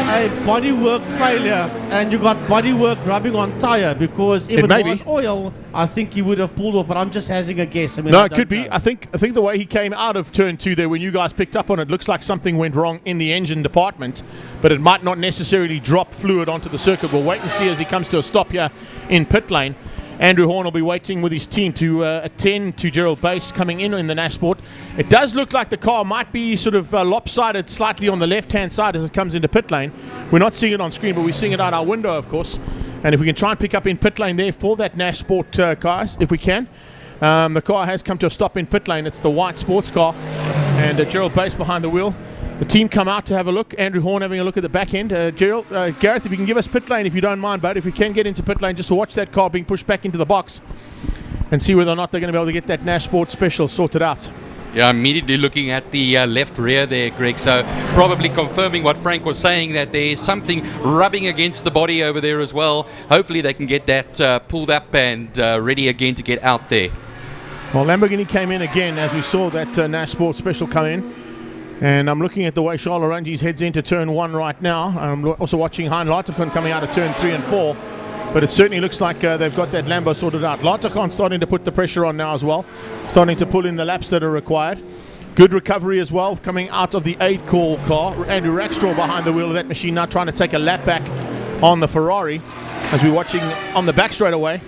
a bodywork failure and you got bodywork rubbing on tyre, because if it was oil, I think he would have pulled off. But I'm just hazing a guess. I mean, no, it could be. I think the way he came out of turn 2 there, when you guys picked up on it, looks like something went wrong in the engine department, but it might not necessarily drop fluid onto the circuit. We'll wait and see as he comes to a stop here in pit lane. Andrew Horn will be waiting with his team to attend to Gerald Bass coming in the Nash Sport. It does look like the car might be sort of lopsided slightly on the left-hand side as it comes into pit lane. We're not seeing it on screen, but we're seeing it out our window, of course. And if we can try and pick up in pit lane there for that Nash Sport cars, if we can. The car has come to a stop in pit lane. It's the white sports car. And Gerald Bass behind the wheel. The team come out to have a look. Andrew Horn having a look at the back end. Gerald, Gareth, if you can give us pit lane, if you don't mind, bud. If we can get into pit lane just to watch that car being pushed back into the box and see whether or not they're going to be able to get that Nash Sport special sorted out. Yeah, immediately looking at the left rear there, Greg. So probably confirming what Frank was saying, that there's something rubbing against the body over there as well. Hopefully they can get that pulled up and ready again to get out there. Well, Lamborghini came in again as we saw that Nash Sport special come in. And I'm looking at the way Charles Oranges heads into turn 1 right now. I'm also watching Hein Latergan coming out of turn 3 and 4. But it certainly looks like they've got that Lambo sorted out. Latergan starting to put the pressure on now as well. Starting to pull in the laps that are required. Good recovery as well coming out of the 8-call car. Andrew Rackstraw behind the wheel of that machine now trying to take a lap back on the Ferrari. As we're watching on the back straight away,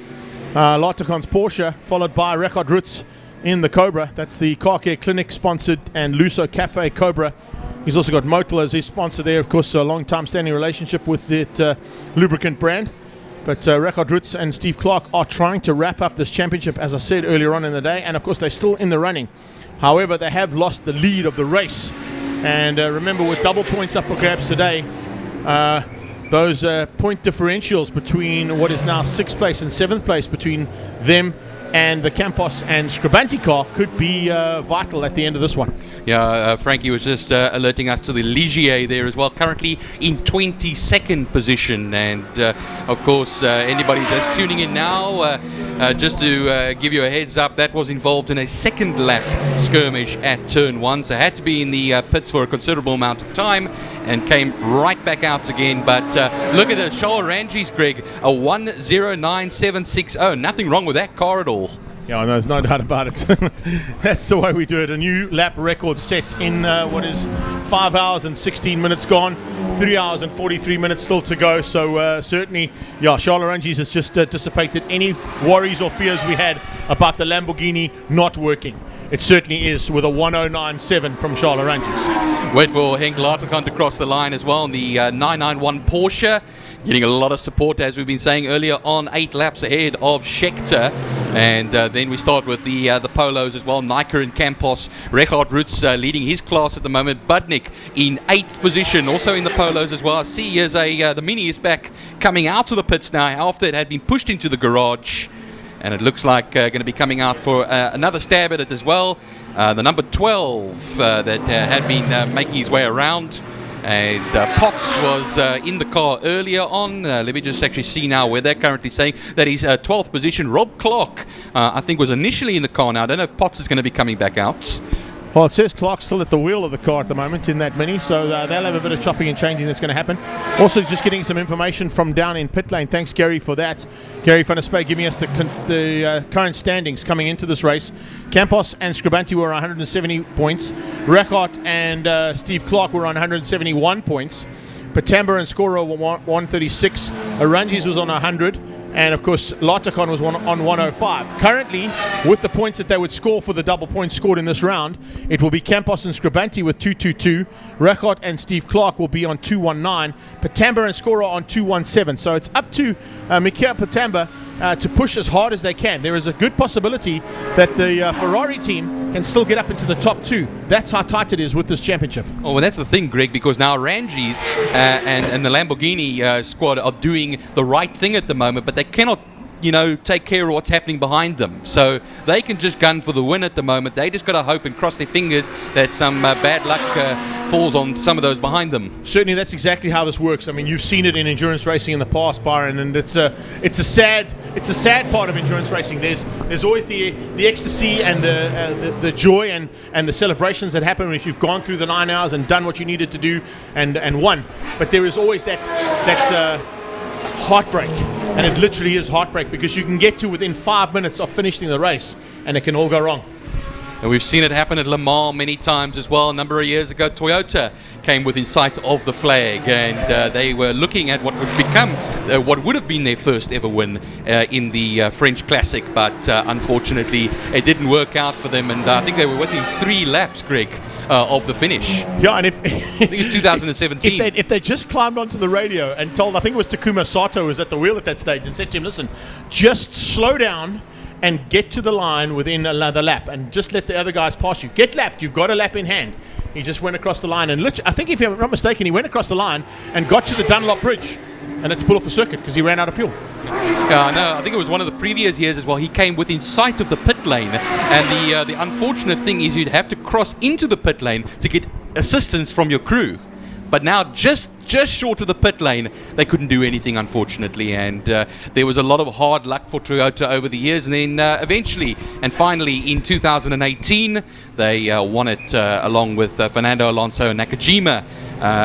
Latergan's Porsche followed by Richard Rutz in the Cobra. That's the Car Care Clinic sponsored and Luso Cafe Cobra. He's also got Motul as his sponsor there, of course, a long time standing relationship with that lubricant brand. But Richard Rutz and Steve Clark are trying to wrap up this championship, as I said earlier on in the day, and of course they're still in the running. However, they have lost the lead of the race, and remember, with double points up for grabs today, those point differentials between what is now 6th place and 7th place between them and the Campos and Scribanti car could be vital at the end of this one. Yeah, Frankie was just alerting us to the Ligier there as well, currently in 22nd position. And of course, anybody that's tuning in now, just to give you a heads up, that was involved in a second lap skirmish at turn 1, so had to be in the pits for a considerable amount of time and came right back out again. But look at the Charles Oranges, Greg, a 109.760. Nothing wrong with that car at all. Yeah, there's no doubt about it. That's the way we do it. A new lap record set in what is 5 hours and 16 minutes gone, 3 hours and 43 minutes still to go. So certainly, yeah, Charles Arangis has just dissipated any worries or fears we had about the Lamborghini not working. It certainly is with a 109.7 from Charles Arangis. Wait for Henk Laterkant to cross the line as well in the 991 Porsche. Getting a lot of support, as we've been saying earlier on, 8 laps ahead of Scheckter. And then we start with the Polos as well. Nijker and Campos. Richard Roots leading his class at the moment. Budnik in 8th position, also in the Polos as well. I see here's the Mini is back coming out of the pits now after it had been pushed into the garage. And it looks like going to be coming out for another stab at it as well. The number 12 that had been making his way around. And Potts was in the car earlier on. Let me just actually see now where they're currently saying that he's 12th position. Rob Clark, I think, was initially in the car now. I don't know if Potts is going to be coming back out. Well, it says Clark's still at the wheel of the car at the moment in that Mini, so they'll have a bit of chopping and changing that's going to happen. Also, just getting some information from down in pit lane. Thanks, Gary, for that. Gary van der Spey giving us the current standings coming into this race. Campos and Scribanti were on 170 points. Reichardt and Steve Clark were on 171 points. Patamba and Scora were 136. Arangis was on 100. And of course, Laterkant was on 105. Currently, with the points that they would score for the double points scored in this round, it will be Campos and Scribanti with 222. Reichardt and Steve Clark will be on 219. Patamba and Scora on 217. So it's up to Michael Patamba to push as hard as they can. There is a good possibility that the Ferrari team can still get up into the top 2. That's how tight it is with this championship. Oh, well, that's the thing, Greg, because now Arangis and the Lamborghini squad are doing the right thing at the moment, but they cannot, take care of what's happening behind them. So they can just gun for the win at the moment. They just got to hope and cross their fingers that some bad luck falls on some of those behind them. Certainly, that's exactly how this works. I mean, you've seen it in endurance racing in the past, Byron, and it's a sad part of endurance racing. There's always the ecstasy and the joy and the celebrations that happen if you've gone through the 9 hours and done what you needed to do and won. But there is always that heartbreak, and it literally is heartbreak, because you can get to within 5 minutes of finishing the race and it can all go wrong. And we've seen it happen at Le Mans many times as well. A number of years ago, Toyota came within sight of the flag, and they were looking at what would become what would have been their first ever win in the French Classic, but unfortunately it didn't work out for them, and I think they were within 3 laps, Greg, of the finish. Yeah, and I think it's 2017. If they just climbed onto the radio and told, I think it was Takuma Sato was at the wheel at that stage, and said to him, listen, just slow down and get to the line within another lap and just let the other guys pass you. Get lapped. You've got a lap in hand. He just went across the line, and I think, if I'm not mistaken, he went across the line and got to the Dunlop Bridge and had to pull off the circuit because he ran out of fuel. Yeah, no, I think it was one of the previous years as well. He came within sight of the pit lane, and the unfortunate thing is you'd have to cross into the pit lane to get assistance from your crew. But now, just short of the pit lane, they couldn't do anything, unfortunately. And there was a lot of hard luck for Toyota over the years. And then eventually, and finally, in 2018, they won it along with Fernando Alonso and Nakajima.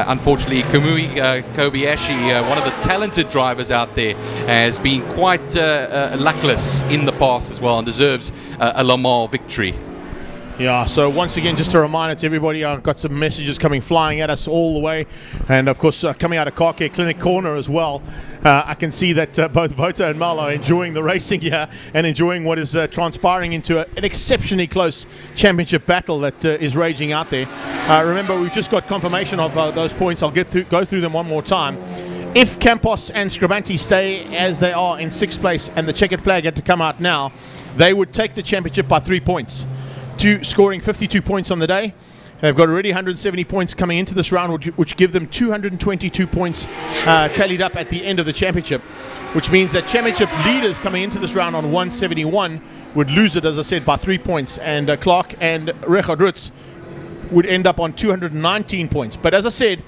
Unfortunately, Kamui Kobayashi, one of the talented drivers out there, has been quite luckless in the past as well, and deserves a Le Mans victory. Yeah, so once again, just a reminder to everybody, I've got some messages coming flying at us all the way, and of course coming out of Car Care Clinic Corner as well. I can see that both Vota and Mal are enjoying the racing here and enjoying what is transpiring into an exceptionally close championship battle that is raging out there. Remember, we've just got confirmation of those points. I'll go through them one more time. If Campos and Scribanti stay as they are in 6th place and the checkered flag had to come out now, they would take the championship by 3 points. Scoring 52 points on the day. They've got already 170 points coming into this round, which give them 222 points tallied up at the end of the championship, which means that championship leaders coming into this round on 171 would lose it, as I said, by 3 points, and Clark and Richard Roots would end up on 219 points. But as I said,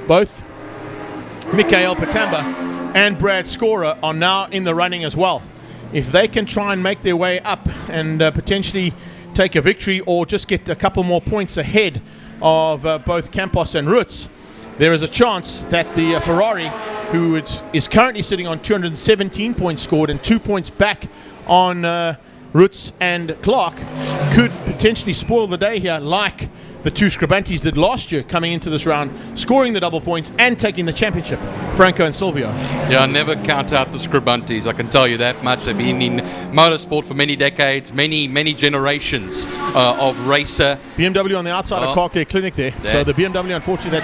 both Michael Patamba and Brad Scora are now in the running as well. If they can try and make their way up and potentially take a victory, or just get a couple more points ahead of both Campos and Roots, there is a chance that the Ferrari, who is currently sitting on 217 points scored and 2 points back on Roots and Clark could potentially spoil the day here, like the two Scribantis did last year, coming into this round, scoring the double points and taking the championship, Franco and Silvio. Yeah, never count out the Scribantis, I can tell you that much. They've been in motorsport for many decades, many generations of racer. BMW on the outside of Car Care Clinic there. So the BMW, unfortunately,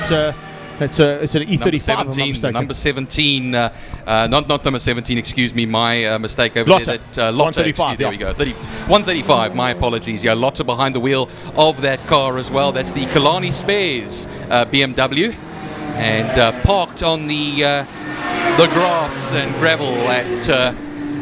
it's an E35. Number 17, not number 17, excuse me, my mistake over there. That Lotte, 135, there we go. 135, my apologies. Yeah, Lotte behind the wheel of that car as well. That's the Kalani Spares BMW, and parked on the grass and gravel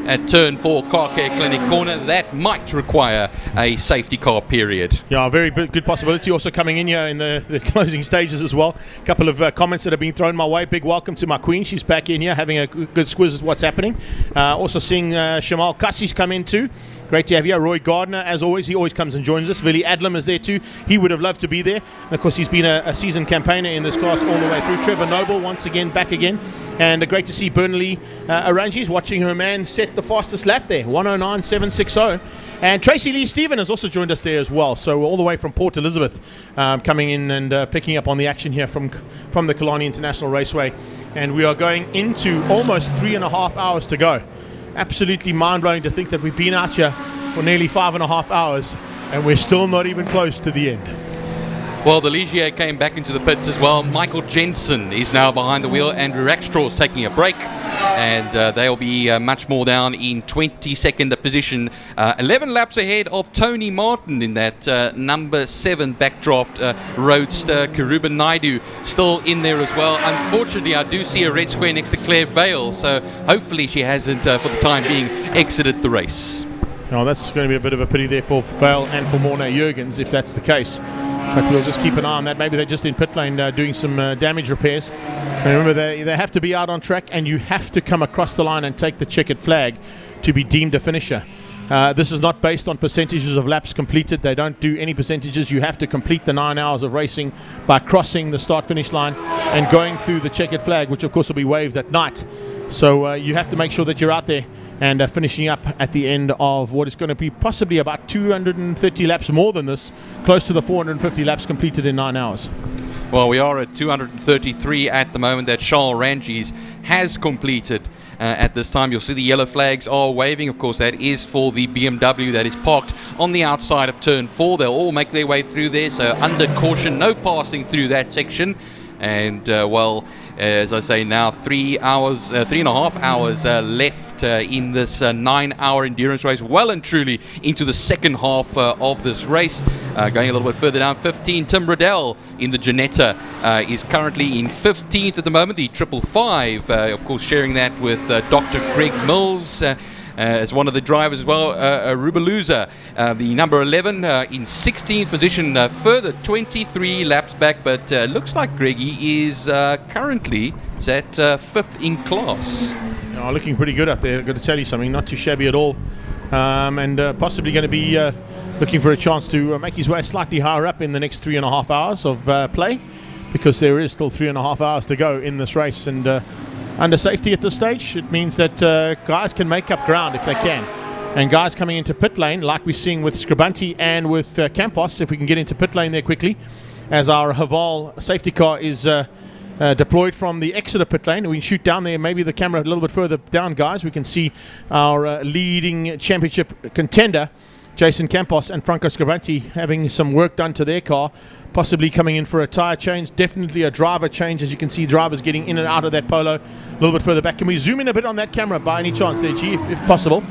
at turn 4 Car Care Clinic corner. That might require a safety car period. Yeah, a very good possibility. Also coming in here in the closing stages as well. A couple of comments that have been thrown my way. Big welcome to my queen. She's back in here having a good squiz at what's happening. Also seeing Shamal Kassis come in too. Great to have you. Roy Gardner, as always, he always comes and joins us. Willie Adlam is there too. He would have loved to be there. And of course, he's been a seasoned campaigner in this class all the way through. Trevor Noble, once again, back again. And great to see Burnley Arangis watching her man set the fastest lap there, 109.760. And Tracy Lee Stephen has also joined us there as well. So all the way from Port Elizabeth, coming in and picking up on the action here from the Kalani International Raceway. And we are going into almost 3.5 hours to go. Absolutely mind-blowing to think that we've been out here for nearly 5.5 hours and we're still not even close to the end. Well, the Ligier came back into the pits as well. Michael Jensen is now behind the wheel. Andrew Rackstraw is taking a break, and they'll be much more down in 22nd position. 11 laps ahead of Tony Martin in that number 7 backdraft roadster. Karuban Naidu still in there as well. Unfortunately, I do see a red square next to Claire Vale, so hopefully she hasn't, for the time being, exited the race. Oh, that's going to be a bit of a pity there for Vale and for Morna Jurgens if that's the case. But we'll just keep an eye on that. Maybe they're just in pit lane doing some damage repairs. And remember, they have to be out on track, and you have to come across the line and take the checkered flag to be deemed a finisher. This is not based on percentages of laps completed. They don't do any percentages. You have to complete the 9 hours of racing by crossing the start-finish line and going through the checkered flag, which of course will be waved at night. So you have to make sure that you're out there and finishing up at the end of what is going to be possibly about 230 laps more than this, close to the 450 laps completed in 9 hours. Well, we are at 233 at the moment that Charles Rangis has completed. At this time, you'll see the yellow flags are waving. Of course, that is for the BMW that is parked on the outside of turn 4. They'll all make their way through there, so under caution, no passing through that section. And well, as I say now, 3.5 hours left in this 9-hour endurance race, well and truly into the second half of this race. Going a little bit further down, 15, Tim Riddell in the Janetta is currently in 15th at the moment. The 555, of course, sharing that with Dr. Greg Mills as one of the drivers as well. Rubeluza, the number 11, in 16th position, further 23 laps back, but looks like Greggy is currently at 5th in class. Oh, looking pretty good up there, I've got to tell you something, not too shabby at all. And possibly going to be looking for a chance to make his way slightly higher up in the next 3.5 hours of play, because there is still 3.5 hours to go in this race. And under safety at this stage, it means that guys can make up ground if they can. And guys coming into pit lane, like we're seeing with Scribanti and with Campos, if we can get into pit lane there quickly, as our Haval safety car is deployed from the Exeter pit lane. We can shoot down there, maybe the camera a little bit further down, guys. We can see our leading championship contender, Jason Campos and Franco Scribanti, having some work done to their car, possibly coming in for a tyre change, definitely a driver change. As you can see, drivers getting in and out of that Polo a little bit further back. Can we zoom in a bit on that camera by any chance there, G, if possible?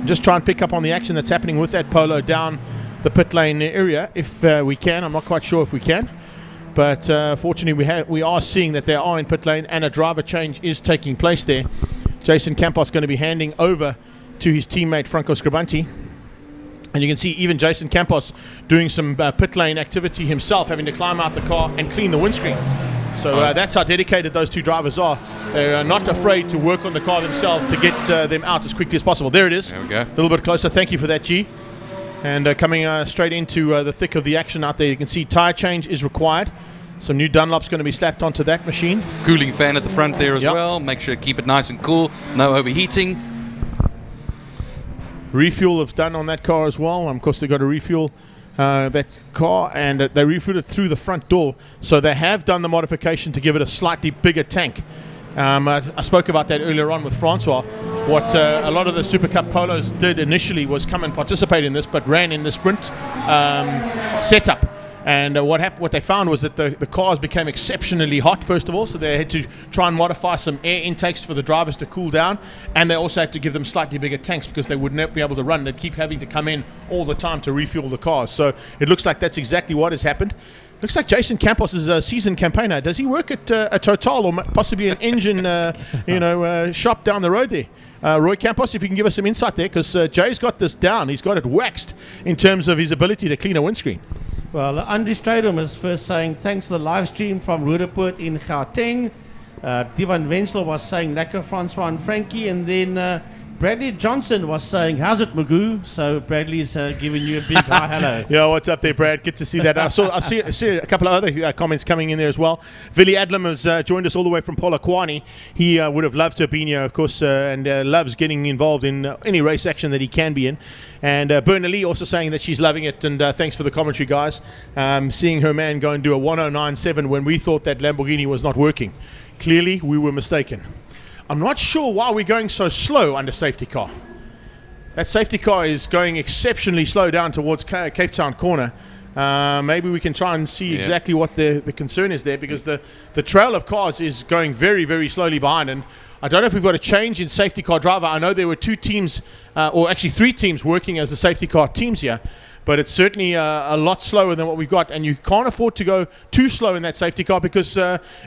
Just try and pick up on the action that's happening with that Polo down the pit lane area, if we can. I'm not quite sure if we can, but fortunately we are seeing that they are in pit lane and a driver change is taking place there. Jason Campos going to be handing over to his teammate Franco Scribanti. And you can see even Jason Campos doing some pit lane activity himself, having to climb out the car and clean the windscreen. So that's how dedicated those two drivers are. They're not afraid to work on the car themselves to get them out as quickly as possible. There it is. There we go. A little bit closer. Thank you for that, G. And coming straight into the thick of the action out there, you can see tyre change is required. Some new Dunlop's going to be slapped onto that machine. Cooling fan at the front there as well. Make sure to keep it nice and cool. No overheating. refuel have done on that car as well. Of course, they've got to refuel that car, and they refueled it through the front door. So they have done the modification to give it a slightly bigger tank. I spoke about that earlier on with Francois. What a lot of the Super Cup Polos did initially was come and participate in this, but ran in the sprint setup. And what they found was that the cars became exceptionally hot, first of all, so they had to try and modify some air intakes for the drivers to cool down, and they also had to give them slightly bigger tanks because they would not be able to run. They'd keep having to come in all the time to refuel the cars. So it looks like that's exactly what has happened. Looks like Jason Campos is a seasoned campaigner. Does he work at a Total or possibly an engine shop down the road there? Roy Campos, if you can give us some insight there, because Jay's got this down. He's got it waxed in terms of his ability to clean a windscreen. Well, Andri Strydom is first saying thanks for the live stream from Roodepoort in Gauteng. Divan Wenzel was saying lekker Francois and Frankie, and then Bradley Johnson was saying, how's it, Magoo? So Bradley's giving you a big hi, hello. Yeah, what's up there, Brad? Good to see that. I see a couple of other comments coming in there as well. Vili Adlam has joined us all the way from Polokwane. He would have loved to have been here, of course, and loves getting involved in any race action that he can be in. And Berna Lee also saying that she's loving it, and thanks for the commentary, guys. Seeing her man go and do a 109.7 when we thought that Lamborghini was not working. Clearly, we were mistaken. I'm not sure why we're going so slow under safety car. That safety car is going exceptionally slow down towards Cape Town corner. Maybe we can try and see exactly what the concern is there, because the trail of cars is going very, very slowly behind. And I don't know if we've got a change in safety car driver. I know there were 2 teams, or actually 3 teams working as the safety car teams here. But it's certainly a lot slower than what we've got. And you can't afford to go too slow in that safety car, because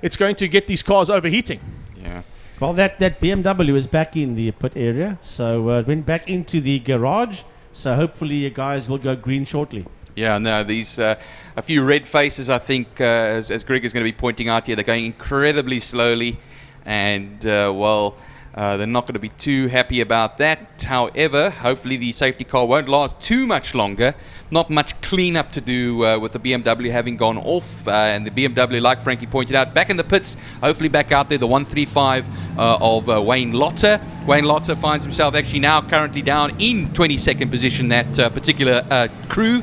it's going to get these cars overheating. Yeah. Well, that BMW is back in the pit area, so it went back into the garage, so hopefully you guys will go green shortly. Yeah, no, these a few red faces, I think, as Greg is going to be pointing out here, they're going incredibly slowly, and they're not going to be too happy about that. However, hopefully the safety car won't last too much longer. Not much cleanup to do with the BMW having gone off, and the BMW, like Frankie pointed out, back in the pits, hopefully back out there, the 135 of Wayne Lotter. Wayne Lotter finds himself actually now currently down in 22nd position, that particular crew,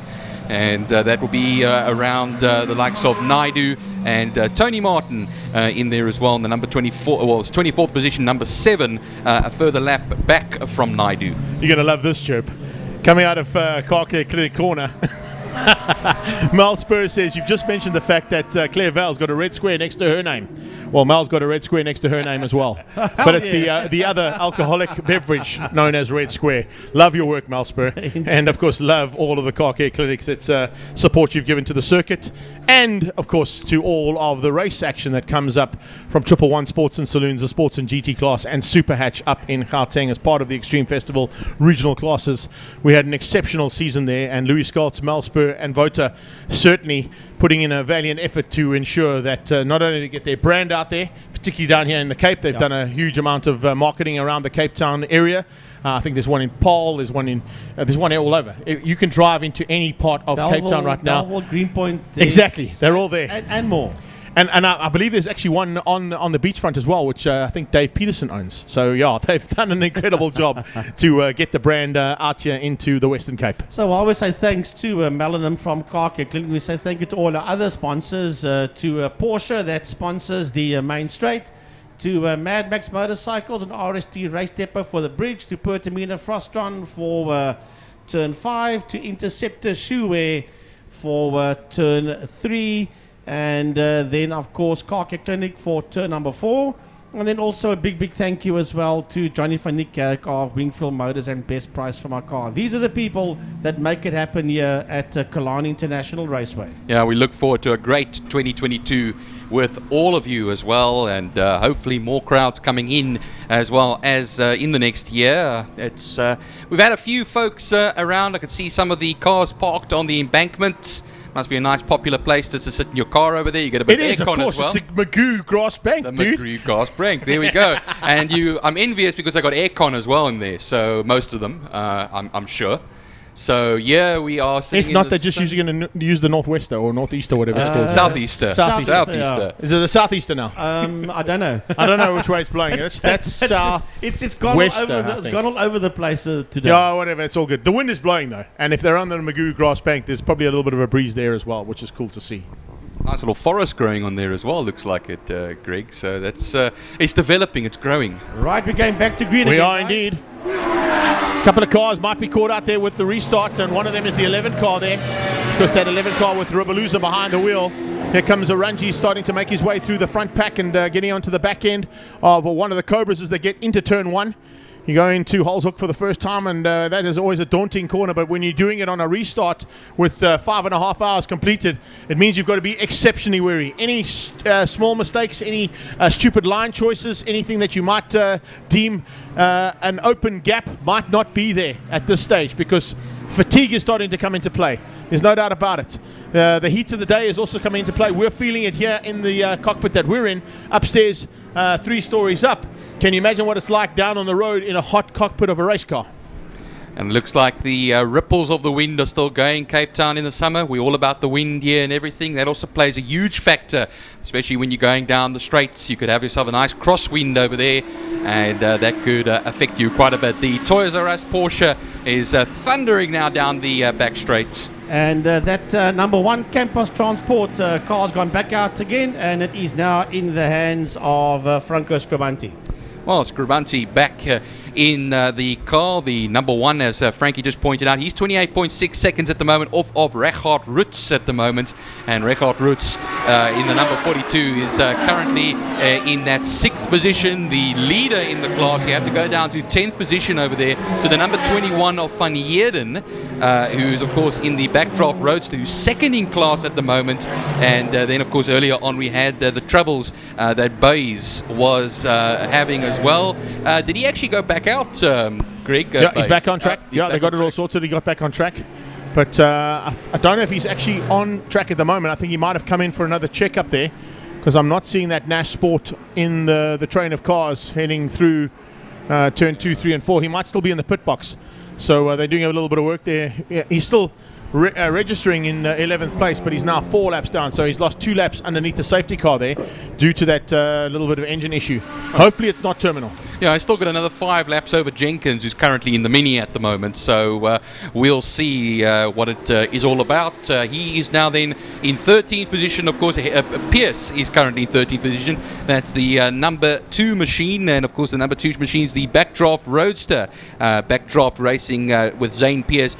and that will be around the likes of Naidu and Tony Martin in there as well in the number 24, well, it's 24th position, number 7, a further lap back from Naidu. You're going to love this, chirp. Coming out of Car Care Clinic corner, Mel Spur says, you've just mentioned the fact that Claire Val's got a red square next to her name. Well, Mel's got a red square next to her name as well. But it's the other alcoholic beverage known as Red Square. Love your work, Mel Spur. And, of course, love all of the Car Care Clinics. It's support you've given to the circuit. And, of course, to all of the race action that comes up from 111 Sports and Saloons, the Sports and GT class, and Super Hatch up in Gauteng as part of the Extreme Festival regional classes. We had an exceptional season there, and Louis Scholz, Mel Spur, and Vota certainly putting in a valiant effort to ensure that not only to get their brand out there, particularly down here in the Cape, they've done a huge amount of marketing around the Cape Town area. I think there's one in Paarl, there's one all over. You can drive into any part of Cape Town right now. Belleville, Greenpoint. Exactly, they're all there. And more. And I believe there's actually one on the beachfront as well, which I think Dave Peterson owns. So, yeah, they've done an incredible job to get the brand out here into the Western Cape. So I always say thanks to Melanum from Car Care Clinic. We say thank you to all our other sponsors, to Porsche that sponsors the main straight, to Mad Max Motorcycles and RST Race Depot for the bridge, to Pertamina Frostron for turn 5, to Interceptor Shoewear for turn 3, and then, of course, Car Care Clinic for turn number 4. And then also a big thank you as well to Johnny van Nick Garrick of Wingfield Motors and Best Price for My Car. These are the people that make it happen here at Kalani International Raceway. Yeah, we look forward to a great 2022 with all of you as well, and hopefully more crowds coming in as well as in the next year. We've had a few folks around. I can see some of the cars parked on the embankment. Must be a nice popular place just to sit in your car over there. You get a bit of aircon as well. It's the Magoo Grass Bank, dude. Magoo Grass Bank. There we go. And I'm envious because they got aircon as well in there. So most of them, I'm sure. So yeah, we are sitting If not, in they're just usually going to use the northwester or northeaster, whatever it's called. Southeaster. Southeaster. Is it the southeaster now? I don't know. I don't know which way it's blowing. That's south. It's gone all over the place today. Yeah, whatever. It's all good. The wind is blowing though, and if they're on the Magoo grass bank, there's probably a little bit of a breeze there as well, which is cool to see. Nice little forest growing on there as well. Looks like it, Greg. So that's it's developing. It's growing. Right, we're going back to green. We again, are indeed. A couple of cars might be caught out there with the restart, and one of them is the 11 car there, because that 11 car with Rubaluza behind the wheel. Here comes Orangi starting to make his way through the front pack and getting onto the back end of one of the Cobras as they get into turn 1. You go into Holzhoek for the first time, and that is always a daunting corner. But when you're doing it on a restart with 5.5 hours completed, it means you've got to be exceptionally wary. Any small mistakes, any stupid line choices, anything that you might deem an open gap might not be there at this stage, because fatigue is starting to come into play. There's no doubt about it. The heat of the day is also coming into play. We're feeling it here in the cockpit that we're in, upstairs, 3 stories up. Can you imagine what it's like down on the road in a hot cockpit of a race car? And it looks like the ripples of the wind are still going Cape Town in the summer. We're all about the wind here and everything. That also plays a huge factor, especially when you're going down the straights. You could have yourself a nice crosswind over there, and that could affect you quite a bit. The Toys R Us Porsche is thundering now down the back straights. And that number 1 Campus Transport car's gone back out again, and it is now in the hands of Franco Scribanti. Well, Scribanti back in the car, the number 1, as Frankie just pointed out. He's 28.6 seconds at the moment off of Reghard Roots at the moment. And Reghard Roots in the number 42 is currently in that 6th position, the leader in the class. You have to go down to 10th position over there to the number 21 of Van Heerden, who's, of course, in the Backdraft Roadster, who's 2nd in class at the moment. And then, of course, earlier on we had the troubles that Bays was having as well. Did he actually go back out, Greg? Yeah, he's back on track. Yeah, they got it all sorted. He got back on track. But I don't know if he's actually on track at the moment. I think he might have come in for another check-up there, because I'm not seeing that Nash Sport in the train of cars heading through turn 2, 3, and 4. He might still be in the pit box. So they're doing a little bit of work there. Yeah, he's still registering in 11th place, but he's now 4 laps down, so he's lost 2 laps underneath the safety car there due to that little bit of engine issue. Hopefully it's not terminal. Yeah, I still got another 5 laps over Jenkins, who's currently in the Mini at the moment, so we'll see what it is all about. He is now then in 13th position. Of course, Pierce is currently in 13th position. That's the number 2 machine, and of course the number 2 machine is the Backdraft Roadster. Backdraft Racing with Zane Pierce,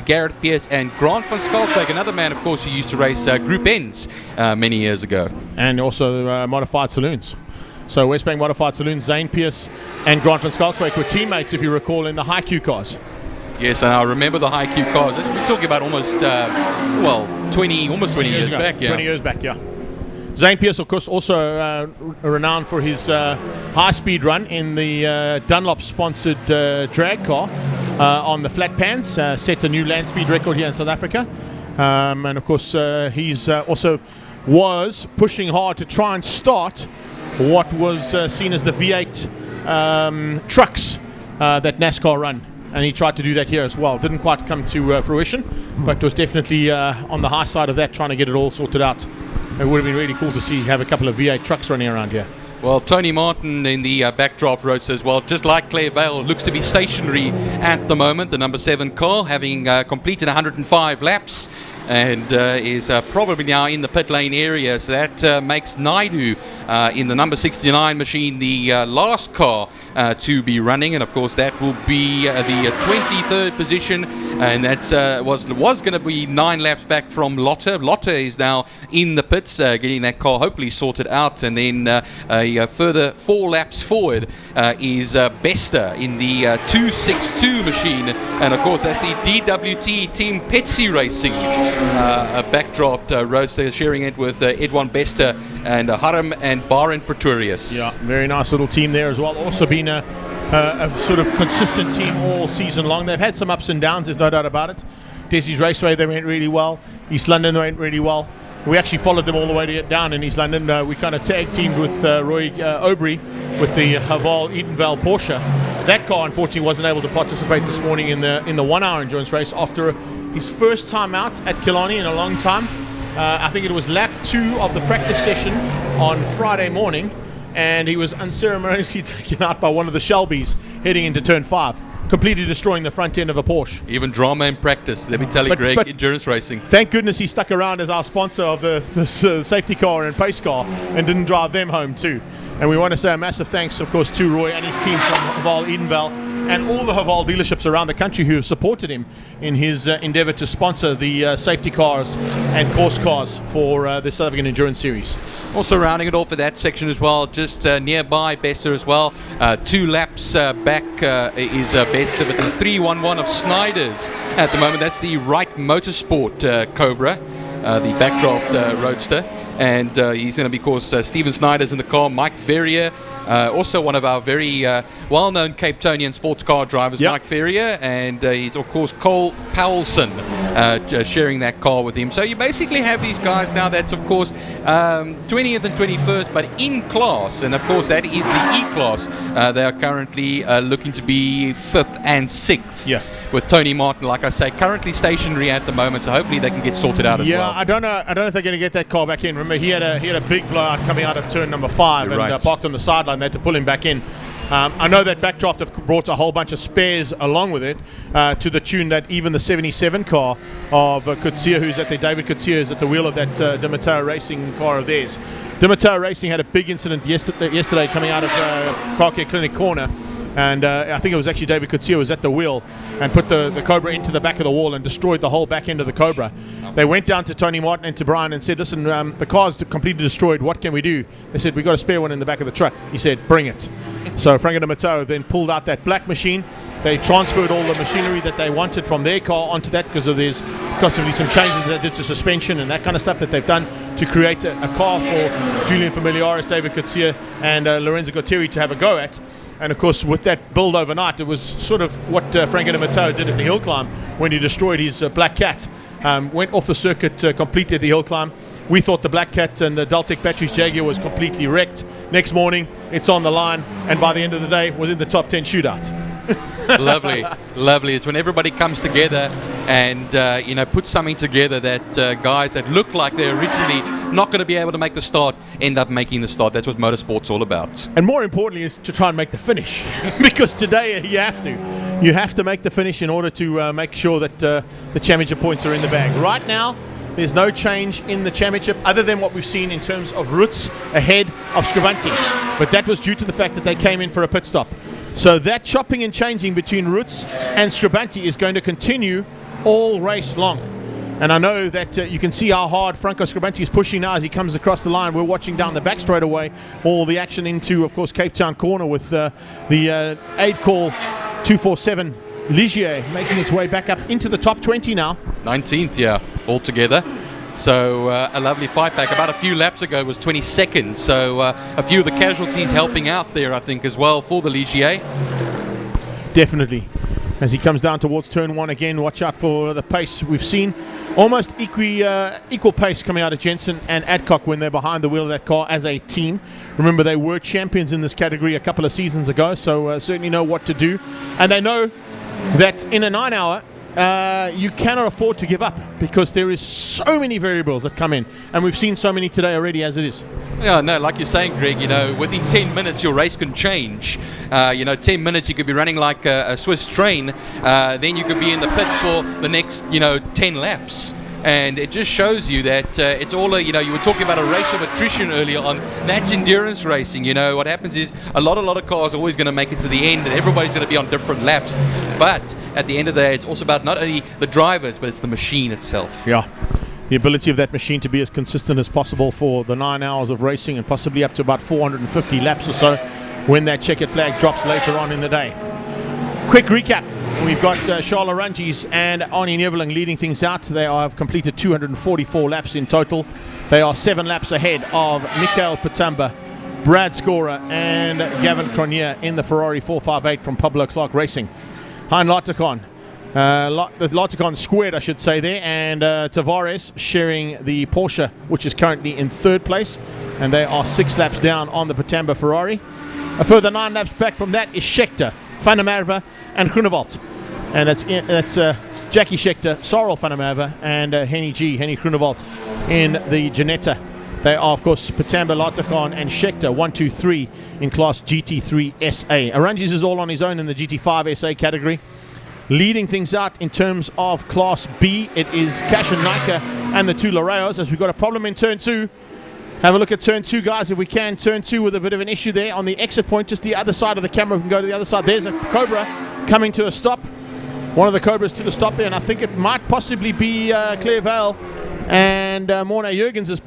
Gareth Pierce, and Grant van Schalkwyk, another man, of course, who used to race Group N's many years ago. And also Modified Saloons. So Westbank Modified Saloons, Zane Pierce and Grant van Schalkwyk were teammates, if you recall, in the High Q cars. Yes, and I remember the High Q cars. We're talking about almost, almost 20 years back. Yeah. 20 years back, yeah. Zane Pierce, of course, also renowned for his high-speed run in the Dunlop-sponsored drag car on the flat pans, set a new land speed record here in South Africa. And, of course, he's also was pushing hard to try and start what was seen as the V8 trucks that NASCAR run. And he tried to do that here as well. Didn't quite come to fruition, but was definitely on the high side of that, trying to get it all sorted out. It would have been really cool to see have a couple of V8 trucks running around here. Well, Tony Martin in the Backdraft Roadster as well, just like Claire Vale, looks to be stationary at the moment. The number 7 car, having completed 105 laps, and is probably now in the pit lane area. So that makes Naidu in the number 69 machine the last car to be running, and of course that will be the 23rd position, and that was going to be 9 laps back from Lotte. Lotte is now in the pits, getting that car hopefully sorted out, and then a further 4 laps forward is Bester in the 262 machine, and of course that's the DWT Team Petsy Racing a Backdraft Roadster, sharing it with Edwan Bester and Haram and Baron Pretorius. Yeah, very nice little team there as well. Also been a sort of consistent team all season long. They've had some ups and downs, there's no doubt about it. Desi's Raceway, they went really well. East London, they went really well. We actually followed them all the way to get down in East London. We kind of tag teamed with Roy Aubrey with the Haval Edenvale Porsche. that car unfortunately wasn't able to participate this morning in the 1 hour endurance race after his first time out at Killarney in a long time. I think it was lap 2 of the practice session on Friday morning, and he was unceremoniously taken out by one of the Shelbys heading into turn 5, completely destroying the front end of a Porsche. Even drama in practice, let me tell you, Greg, endurance racing. Thank goodness he stuck around as our sponsor of the safety car and pace car and didn't drive them home too. And we want to say a massive thanks, of course, to Roy and his team from Haval Edenvale and all the Haval dealerships around the country who have supported him in his endeavour to sponsor the safety cars and course cars for the South African Endurance Series. Also rounding it off for that section as well, just nearby Bester as well. 2 laps back is Bester, but the 311 of Snyder's at the moment. That's the Wright Motorsport Cobra, the backdraft roadster. And he's going to be, of course, Stephen Snyder's in the car, Mike Ferrier, also one of our very well-known Cape Townian sports car drivers, Mike Ferrier, and he's, of course, Cole Powelson sharing that car with him. So you basically have these guys now that's, of course, 20th and 21st, but in class, and, of course, that is the E-class. They are currently looking to be 5th and 6th. Yeah. With Tony Martin, like I say, currently stationary at the moment, so hopefully they can get sorted out as well. Yeah, I don't know if they're going to get that car back in. Remember, he had a big blowout coming out of turn number 5 and parked on the sideline. They had to pull him back in. I know that Backdraft have brought a whole bunch of spares along with it, to the tune that even the 77 car of Kutsia, who's at the David Kutsia, is at the wheel of that Dimitar Racing car of theirs. Dimitar Racing had a big incident yesterday coming out of Car Care Clinic Corner. And I think it was actually David Kutsia was at the wheel and put the Cobra into the back of the wall and destroyed the whole back end of the Cobra. They went down to Tony Martin and to Brian and said, listen, the car's completely destroyed. What can we do? They said, we've got a spare one in the back of the truck. He said, bring it. So Franco de Matteo then pulled out that black machine. They transferred all the machinery that they wanted from their car onto that because of some changes they did to suspension and that kind of stuff that they've done to create a car for Julian Familiaris, David Kutsia and Lorenzo Gautieri to have a go at. And of course, with that build overnight, it was sort of what Franco de Matteo did at the hill climb when he destroyed his Black Cat. Went off the circuit completely at the hill climb. We thought the Black Cat and the Deltec Batteries Jaguar was completely wrecked. Next morning, it's on the line, and by the end of the day, was in the top 10 shootout. Lovely, lovely. It's when everybody comes together and put something together that guys that look like they're originally not going to be able to make the start end up making the start. That's what motorsport's all about. And more importantly is to try and make the finish, because today you have to make the finish in order to make sure that the championship points are in the bag. Right now, there's no change in the championship other than what we've seen in terms of Roots ahead of Scribanti, but that was due to the fact that they came in for a pit stop. So that chopping and changing between Roots and Scribanti is going to continue all race long. And I know that you can see how hard Franco Scribanti is pushing now as he comes across the line. We're watching down the back straight away all the action into, of course, Cape Town corner with the aid call 247 Ligier making its way back up into the top 20 now. 19th, yeah, altogether. So a lovely fight back. About a few laps ago was 22nd. So a few of the casualties helping out there, I think, as well for the Ligier. Definitely. As he comes down towards turn 1 again, watch out for the pace. We've seen almost equal pace coming out of Jensen and Adcock when they're behind the wheel of that car as a team. Remember, they were champions in this category a couple of seasons ago, so certainly know what to do. And they know that in a 9 hour, you cannot afford to give up because there is so many variables that come in, and we've seen so many today already as it is. Yeah, no, like you're saying, Greg, within 10 minutes your race can change. 10 minutes you could be running like a Swiss train, then you could be in the pits for the next 10 laps. And it just shows you that it's all you were talking about a race of attrition earlier on. That's endurance racing. What happens is a lot of cars are always going to make it to the end, and everybody's going to be on different laps. But at the end of the day, it's also about not only the drivers, but it's the machine itself. Yeah, the ability of that machine to be as consistent as possible for the 9 hours of racing and possibly up to about 450 laps or so when that checkered flag drops later on in the day. Quick recap. We've got Charles Ranges and Arnie Neveling leading things out. They have completed 244 laps in total. They are 7 laps ahead of Mikael Patamba, Brad Scorer and Gavin Cronier in the Ferrari 458 from Pablo Clark Racing. Hein Larticon, Larticon squared I should say there, and Tavares sharing the Porsche, which is currently in 3rd place, and they are 6 laps down on the Patamba Ferrari. A further 9 laps back from that is Scheckter Van der Merwe, and Groenewald. And that's Jackie Schechter, Sarel van der Merwe, and Henny Groenewald in the Janetta. They are, of course, Patamba, Latakhan, and Schechter, 1, 2, 3 in Class GT3 SA. Aranjis is all on his own in the GT5 SA category. Leading things out in terms of Class B, it is Cash and Nika and the two Loreos, as we've got a problem in Turn 2. Have a look at Turn 2, guys, if we can. Turn 2 with a bit of an issue there on the exit point, just the other side of the camera. We can go to the other side. There's a Cobra coming to a stop. One of the Cobras to the stop there, and I think it might possibly be Claire Vale and Morna Jurgens'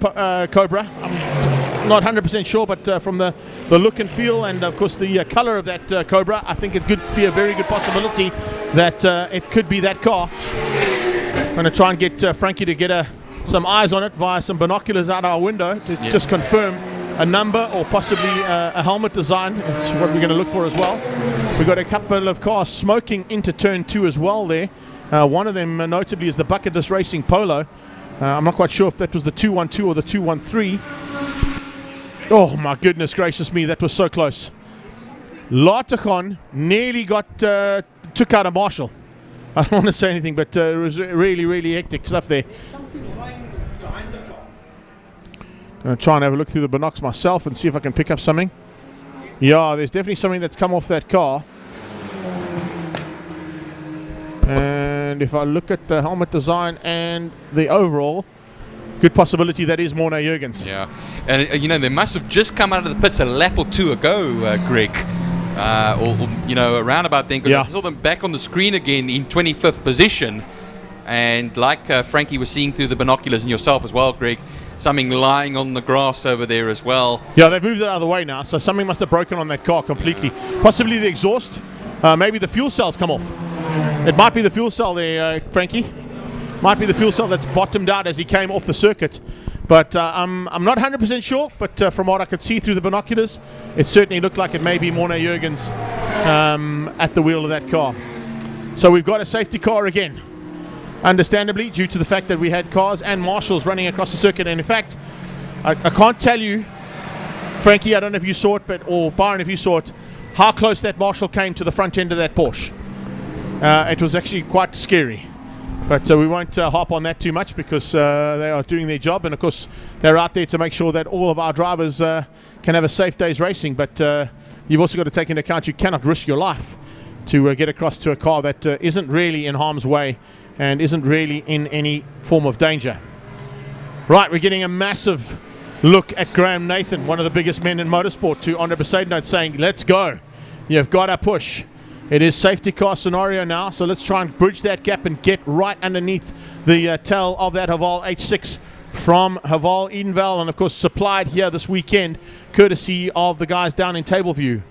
Cobra. I'm not 100% sure, but from the look and feel and, of course, the colour of that Cobra, I think it could be a very good possibility that it could be that car. I'm going to try and get Frankie to get some eyes on it via some binoculars out our window to just confirm a number or possibly a helmet design. That's what we're going to look for as well. We've got a couple of cars smoking into Turn 2 as well there. One of them notably is the Bucketless Racing Polo. I'm not quite sure if that was the 212 or the 213. Oh my goodness gracious me, that was so close. Latakhan nearly took out a Marshall. I don't want to say anything, but it was really, really hectic stuff there. I'm going to try and have a look through the binocs myself and see if I can pick up something. Yeah, there's definitely something that's come off that car. And if I look at the helmet design and the overall, good possibility that is Morna Jurgens. Yeah, and they must have just come out of the pits a lap or two ago, Greg. Or around about then, because I saw them back on the screen again in 25th position. And like Frankie was seeing through the binoculars, and yourself as well, Greg, something lying on the grass over there as well. Yeah, they've moved it out of the way now, so something must have broken on that car completely. Possibly the exhaust, maybe the fuel cell's come off. It might be the fuel cell there, Frankie. Might be the fuel cell that's bottomed out as he came off the circuit. But I'm not 100% sure, but from what I could see through the binoculars, it certainly looked like it may be Morna Jurgens at the wheel of that car. So we've got a safety car again. Understandably, due to the fact that we had cars and marshals running across the circuit. And in fact, I can't tell you, Frankie, I don't know if you saw it, or Byron, if you saw it, how close that marshal came to the front end of that Porsche. It was actually quite scary. But we won't harp on that too much, because they are doing their job. And of course, they're out there to make sure that all of our drivers can have a safe day's racing. But you've also got to take into account you cannot risk your life to get across to a car that isn't really in harm's way and isn't really in any form of danger. Right, we're getting a massive look at Graham Nathan, one of the biggest men in motorsport, to Andre Besaidnout saying, let's go. You've got to push. It is safety car scenario now, so let's try and bridge that gap and get right underneath the tail of that Haval H6 from Haval Edenvale, and of course supplied here this weekend courtesy of the guys down in Tableview.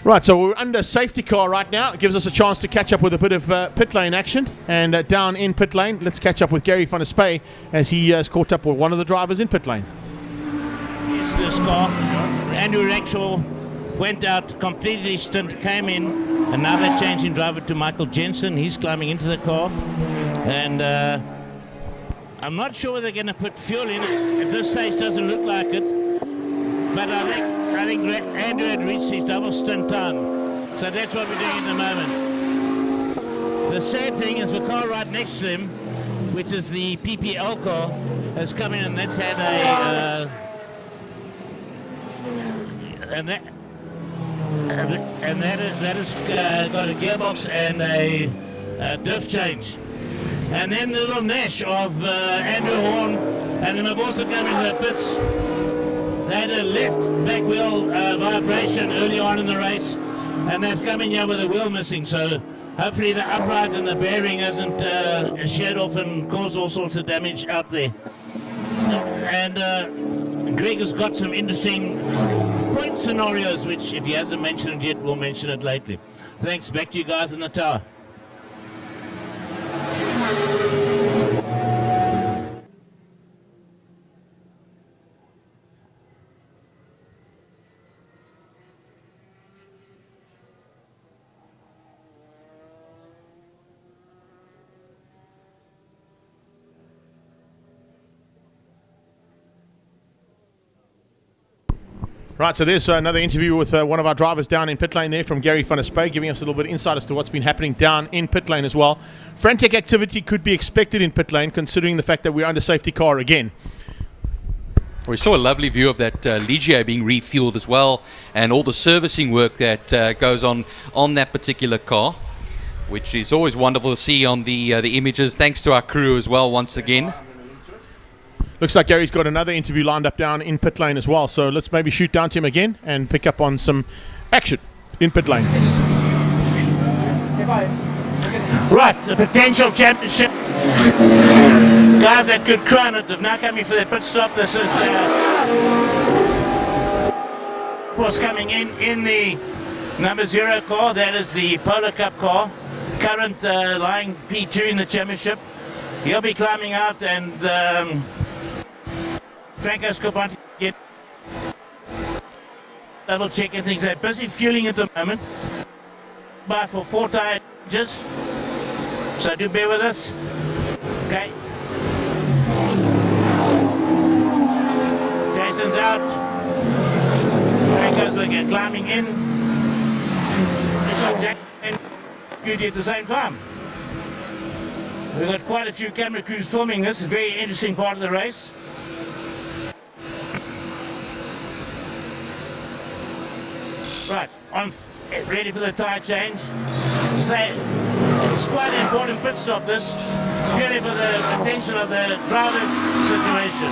Right, so we're under safety car right now. It gives us a chance to catch up with a bit of pit lane action. And down in pit lane, let's catch up with Gary van der Spey as he has caught up with one of the drivers in pit lane. Yes, this car, Andrew Rexall went out completely stint, came in, and now they're changing driver to Michael Jensen. He's climbing into the car. And I'm not sure whether they're going to put fuel in it. At this stage, doesn't look like it. But I think Andrew had reached his double stint time. So that's what we're doing at the moment. The sad thing is the car right next to him, which is the PPL car, has come in and that's had that has got a gearbox and a diff change. And then the little Nash of Andrew Horn, and then I've also come into the pits. They had a left back wheel vibration early on in the race, and they've come in here with a wheel missing, so hopefully the upright and the bearing hasn't shed off and caused all sorts of damage out there. And Greg has got some interesting point scenarios, which if he hasn't mentioned it yet, we'll mention it later. Thanks, back to you guys in the tower. Right, so there's another interview with one of our drivers down in pit lane there from Gary van der Spey, giving us a little bit of insight as to what's been happening down in pit lane as well. Frantic activity could be expected in pit lane, considering the fact that we're under safety car again. We saw a lovely view of that Ligier being refueled as well, and all the servicing work that goes on that particular car, which is always wonderful to see on the images. Thanks to our crew as well once again. Looks like Gary's got another interview lined up down in pit lane as well, so let's maybe shoot down to him again and pick up on some action in pit lane. Right, the potential championship. Guys that could crown it have now coming for their pit stop. This is was coming in the number 0 car. That is the Polo Cup car. Current lying P2 in the championship. He'll be climbing out, and Franco's going to get double checking things. They're busy fueling at the moment. But for 4 tire changes. So do bear with us. Okay. Jason's out. Franco's looking, climbing in. Looks like Jack and Beauty at the same time. We've got quite a few camera crews filming this. It's a very interesting part of the race. Right, on, ready for the tyre change. Say, it's quite an important pit stop, this, purely for the potential of the driver's situation.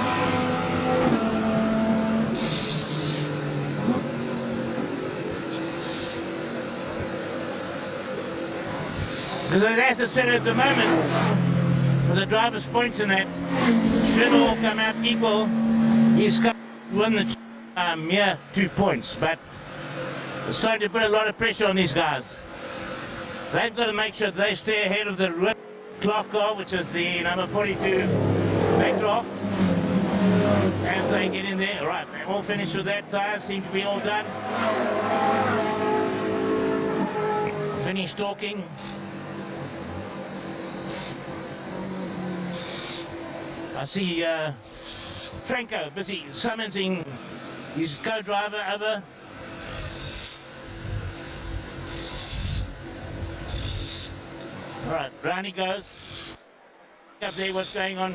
Because as I said at the moment, with the driver's points in that, should all come out equal. He's got to win the mere 2 points, but it's starting to put a lot of pressure on these guys. They've got to make sure they stay ahead of the clock car, which is the number 42 Backdraft. As they get in there, right, they're all finished with that. Tires seem to be all done. Finished talking. I see Franco busy summoning his co-driver over. All right, round he goes. Up there, what's going on?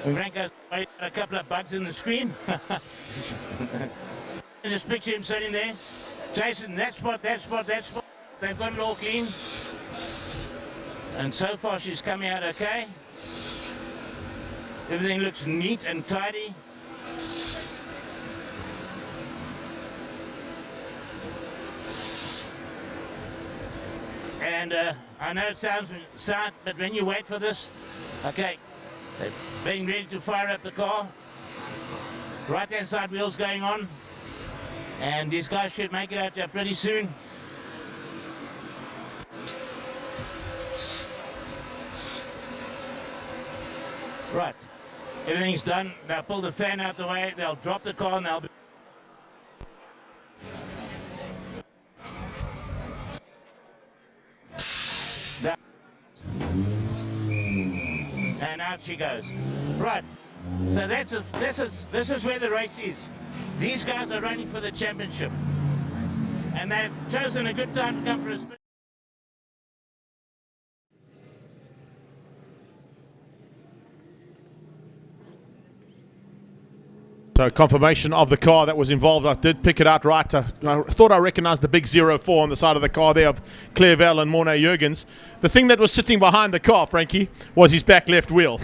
Franco's got a couple of bugs in the screen. Just picture him sitting there. Jason, that spot. They've got it all clean. And so far she's coming out okay. Everything looks neat and tidy. And I know it sounds sad, but when you wait for this, okay, they're being ready to fire up the car. Right-hand side wheels going on. And these guys should make it out there pretty soon. Right, everything's done. They'll pull the fan out the way, they'll drop the car, and they'll be... And out she goes. Right, so this is where the race is. These guys are running for the championship, and they've chosen a good time to come for a spin. So confirmation of the car that was involved. I did pick it out right. I thought I recognized the big 04 on the side of the car there of Clairvel and Morne Jurgens. The thing that was sitting behind the car, Frankie, was his back left wheel.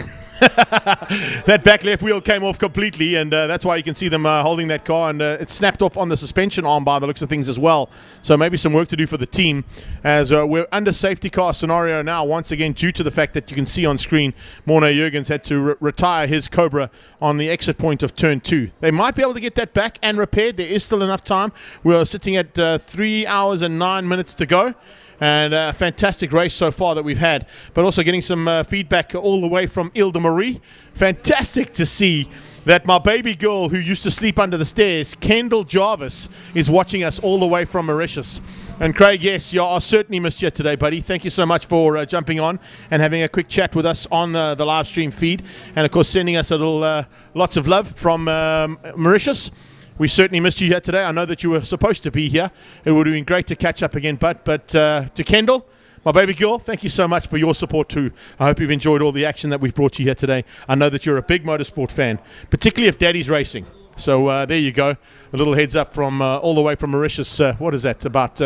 That back left wheel came off completely, and that's why you can see them holding that car, and it snapped off on the suspension arm by the looks of things as well. So maybe some work to do for the team, as we're under safety car scenario now once again, due to the fact that you can see on screen Morne Jurgens had to retire his Cobra on the exit point of turn 2. They might be able to get that back and repaired. There is still enough time. We're sitting at 3 hours and 9 minutes to go. And a fantastic race so far that we've had, but also getting some feedback all the way from Ile de Marie. Fantastic to see that my baby girl who used to sleep under the stairs, Kendall Jarvis, is watching us all the way from Mauritius. And Craig, yes, you are certainly missed you today, buddy. Thank you so much for jumping on and having a quick chat with us on the live stream feed. And, of course, sending us a little lots of love from Mauritius. We certainly missed you here today. I know that you were supposed to be here. It would have been great to catch up again, but to Kendall, my baby girl, thank you so much for your support too. I hope you've enjoyed all the action that we've brought you here today. I know that you're a big motorsport fan, particularly if Daddy's racing. So there you go. A little heads up from all the way from Mauritius. What is that? About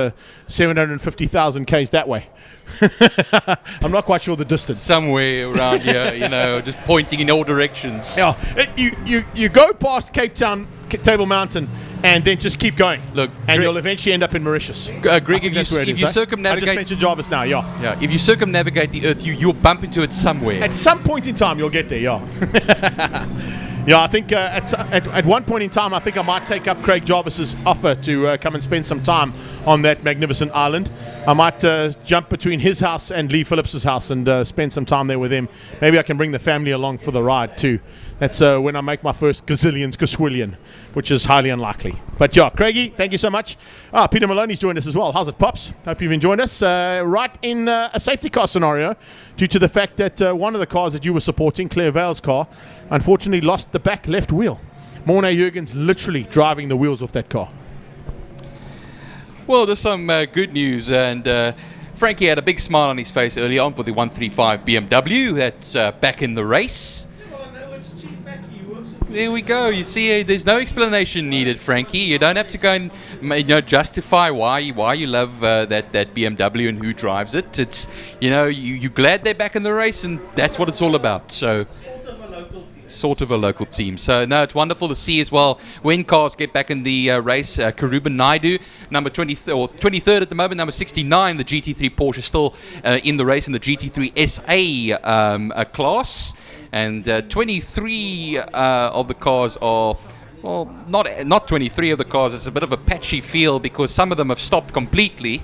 750,000 Ks that way. I'm not quite sure the distance. Somewhere around here, just pointing in all directions. Yeah, you go past Cape Town, Table Mountain, and then just keep going. Look, and Greg, you'll eventually end up in Mauritius. Greg, if you circumnavigate, I just mentioned Jarvis now. Yeah. If you circumnavigate the Earth, you'll bump into it somewhere. At some point in time, you'll get there. Yeah. Yeah, I think at one point in time, I think I might take up Craig Jarvis's offer to come and spend some time on that magnificent island. I might jump between his house and Lee Phillips's house and spend some time there with him. Maybe I can bring the family along for the ride too. That's when I make my first gazillion, which is highly unlikely. But yeah, Craigie, thank you so much. Peter Maloney's joined us as well. How's it, Pops? Hope you've enjoyed us. Right in a safety car scenario, due to the fact that one of the cars that you were supporting, Claire Vale's car, unfortunately lost the back left wheel. Morné Jurgens literally driving the wheels off that car. Well, there's some good news, and Frankie had a big smile on his face early on for the 135 BMW. That's back in the race. There we go. You see, there's no explanation needed, Frankie. You don't have to go and justify why you love that BMW and who drives it. It's you're glad they're back in the race, and that's what it's all about. So. Sort of a local team. So, no, it's wonderful to see as well when cars get back in the race. Karuban Naidu, number 23rd at the moment, number 69, the GT3 Porsche still in the race in the GT3 SA class. And 23 of the cars are, well, not 23 of the cars. It's a bit of a patchy field because some of them have stopped completely.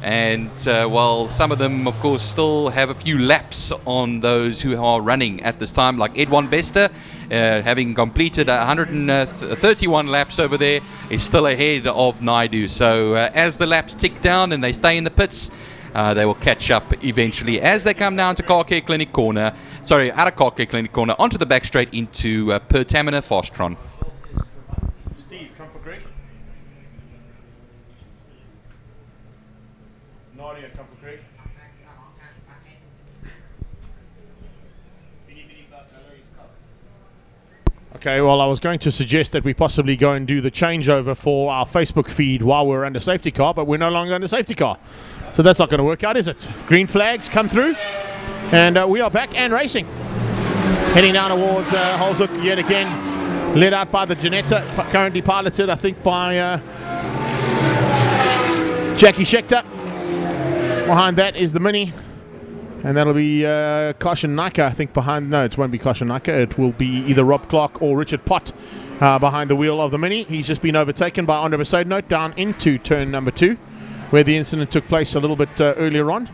And while some of them, of course, still have a few laps on those who are running at this time, like Edwan Bester, having completed 131 laps over there, is still ahead of Naidu. So as the laps tick down and they stay in the pits, they will catch up eventually as they come down to Car Care Clinic Corner. Sorry, out of Car Care Clinic Corner, onto the back straight into Pertamina Fastron. Steve, come for Greg. Nadia, come for Greg. Okay, well, I was going to suggest that we possibly go and do the changeover for our Facebook feed while we're under safety car, but we're no longer under safety car. So that's not going to work out, is it? Green flags come through, and we are back and racing. Heading down towards Holzhoek yet again, led out by the Janetta, currently piloted, I think, by Jackie Schechter. Behind that is the Mini, and that'll be Caution Naka, I think, behind. No, it won't be Caution Naka. It will be either Rob Clark or Richard Pott behind the wheel of the Mini. He's just been overtaken by Andre Besaidnote down into turn number 2, where the incident took place a little bit earlier on.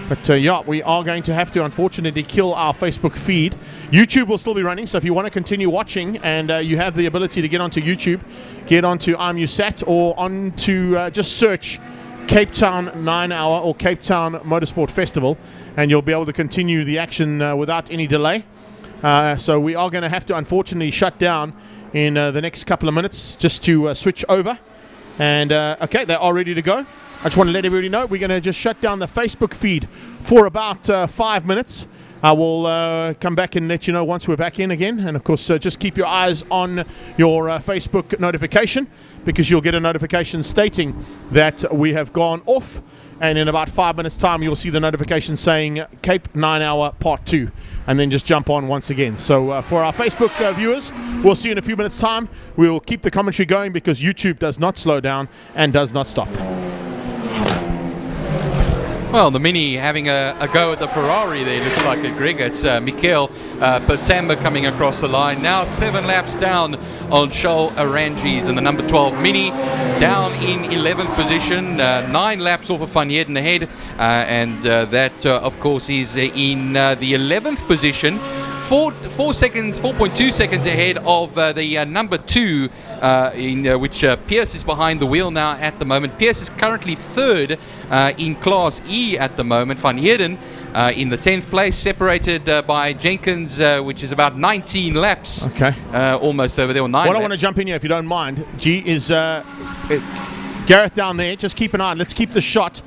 But yeah, we are going to have to, unfortunately, kill our Facebook feed. YouTube will still be running, so if you want to continue watching and you have the ability to get onto YouTube, get onto IMUSAT or onto just search Cape Town 9 Hour or Cape Town Motorsport Festival, and you'll be able to continue the action without any delay. So we are going to have to, unfortunately, shut down in the next couple of minutes just to switch over. And okay, they're all ready to go. I just want to let everybody know we're going to just shut down the Facebook feed for about 5 minutes. I will come back and let you know once we're back in again. And of course, just keep your eyes on your Facebook notification, because you'll get a notification stating that we have gone off. And in about 5 minutes time, you'll see the notification saying Cape 9 Hour Part 2, and then just jump on once again. So for our Facebook viewers, we'll see you in a few minutes time. We'll keep the commentary going because YouTube does not slow down and does not stop. Well, the Mini having a go at the Ferrari there, looks like a Greg. It's Michael Pertamba coming across the line. Now 7 laps down on Charles Arangis in the number 12 Mini, down in 11th position, 9 laps off of Van Heerden ahead, and that of course is in the 11th position 4.2 seconds ahead of the number 2, which Pierce is behind the wheel now at the moment. Pierce is currently 3rd in Class E at the moment. Van Heerden in the 10th place, separated by Jenkins, which is about 19 laps. Okay. Almost over there, or 9 laps. I want to jump in here, if you don't mind. G is Gareth down there. Just keep an eye on. Let's keep the shot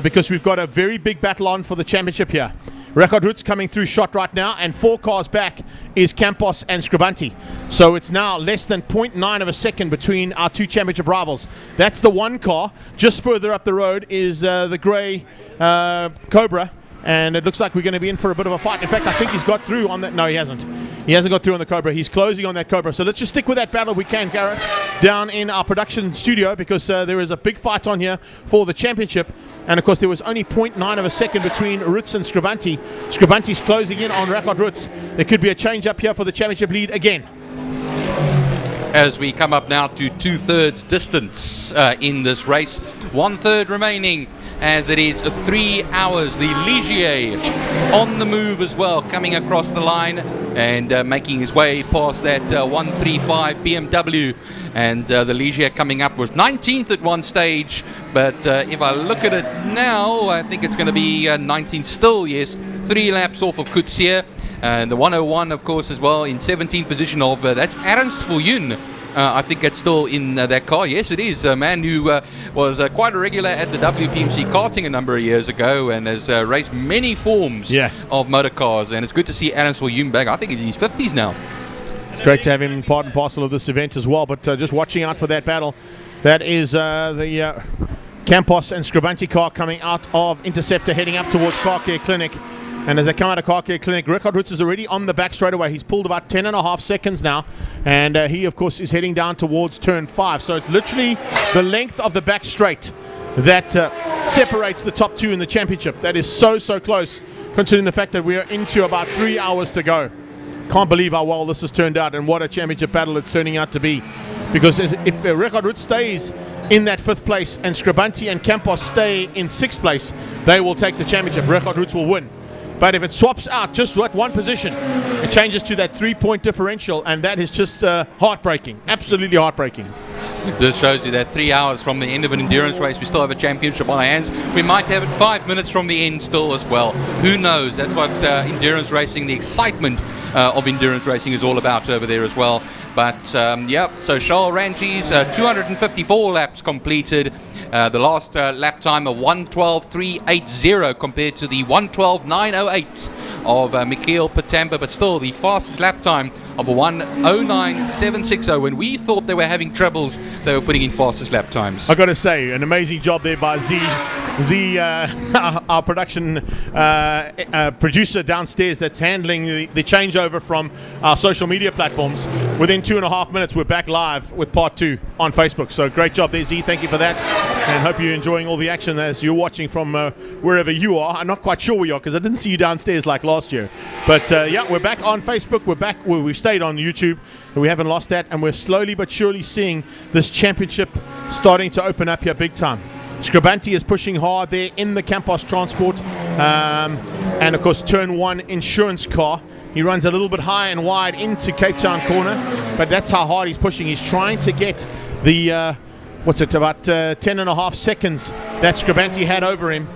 because we've got a very big battle on for the championship here. Record Roots coming through shot right now, and 4 cars back is Campos and Scribanti. So it's now less than 0.9 of a second between our 2 championship rivals. That's the 1 car. Just further up the road is the grey Cobra, and it looks like we're going to be in for a bit of a fight. In fact, I think he's got through on that. No, he hasn't. He hasn't got through on the Cobra. He's closing on that Cobra. So let's just stick with that battle if we can, Gareth, down in our production studio, because there is a big fight on here for the championship. And of course, there was only 0.9 of a second between Roots and Scribanti. Scribanti's closing in on Record Roots. There could be a change up here for the championship lead again. As we come up now to 2/3 distance in this race, 1/3 remaining, as it is 3 hours. The Ligier on the move as well, coming across the line and making his way past that 135 BMW. And the Ligier coming up was 19th at one stage, but if I look at it now, I think it's going to be 19th still, yes. 3 laps off of Coetzee. And the 101, of course, as well, in 17th position of, that's Ernst Viljoen. I think it's still in that car. Yes, it is. A man who was quite a regular at the WPMC karting a number of years ago and has raced many forms of motor cars. And it's good to see Ernst Viljoen back. I think he's in his 50s now. It's great to have him part and parcel of this event as well. But just watching out for that battle. That is the Campos and Scribanti car coming out of Interceptor, heading up towards Car Care Clinic. And as they come out of Car Care Clinic, Record Roots is already on the back straight away. He's pulled about 10.5 seconds now. And he, of course, is heading down towards turn 5. So it's literally the length of the back straight that separates the top 2 in the championship. That is so, so close, considering the fact that we are into about 3 hours to go. Can't believe how well this has turned out and what a championship battle it's turning out to be. Because if Record Roots stays in that 5th place and Scribanti and Campos stay in 6th place, they will take the championship. Record Roots will win. But if it swaps out just at one position, it changes to that 3-point differential, and that is just heartbreaking, absolutely heartbreaking. This shows you that 3 hours from the end of an endurance race, we still have a championship on our hands. We might have it 5 minutes from the end still as well. Who knows? That's what endurance racing, the excitement of endurance racing is all about over there as well. But yeah, so Charles Ranchis, 254 laps completed. The last lap time of 1:12.380 compared to the 1:12.908 of Michiel Patamba, but still the fastest lap time of 1:09.760. When we thought they were having troubles, they were putting in fastest lap times. I've got to say, an amazing job there by Z, our production producer downstairs that's handling the changeover from our social media platforms. Within 2.5 minutes, we're back live with part 2 on Facebook. So great job there, Z. Thank you for that. And hope you're enjoying all the action as you're watching from wherever you are. I'm not quite sure where you are because I didn't see you downstairs like last year. But yeah, we're back on Facebook. We're back where we've stayed on YouTube. And we haven't lost that. And we're slowly but surely seeing this championship starting to open up here big time. Scribanti is pushing hard there in the Campos Transport. And of course, turn 1 insurance car. He runs a little bit high and wide into Cape Town corner. But that's how hard he's pushing. He's trying to get the... about 10.5 seconds that Scribanti had over him,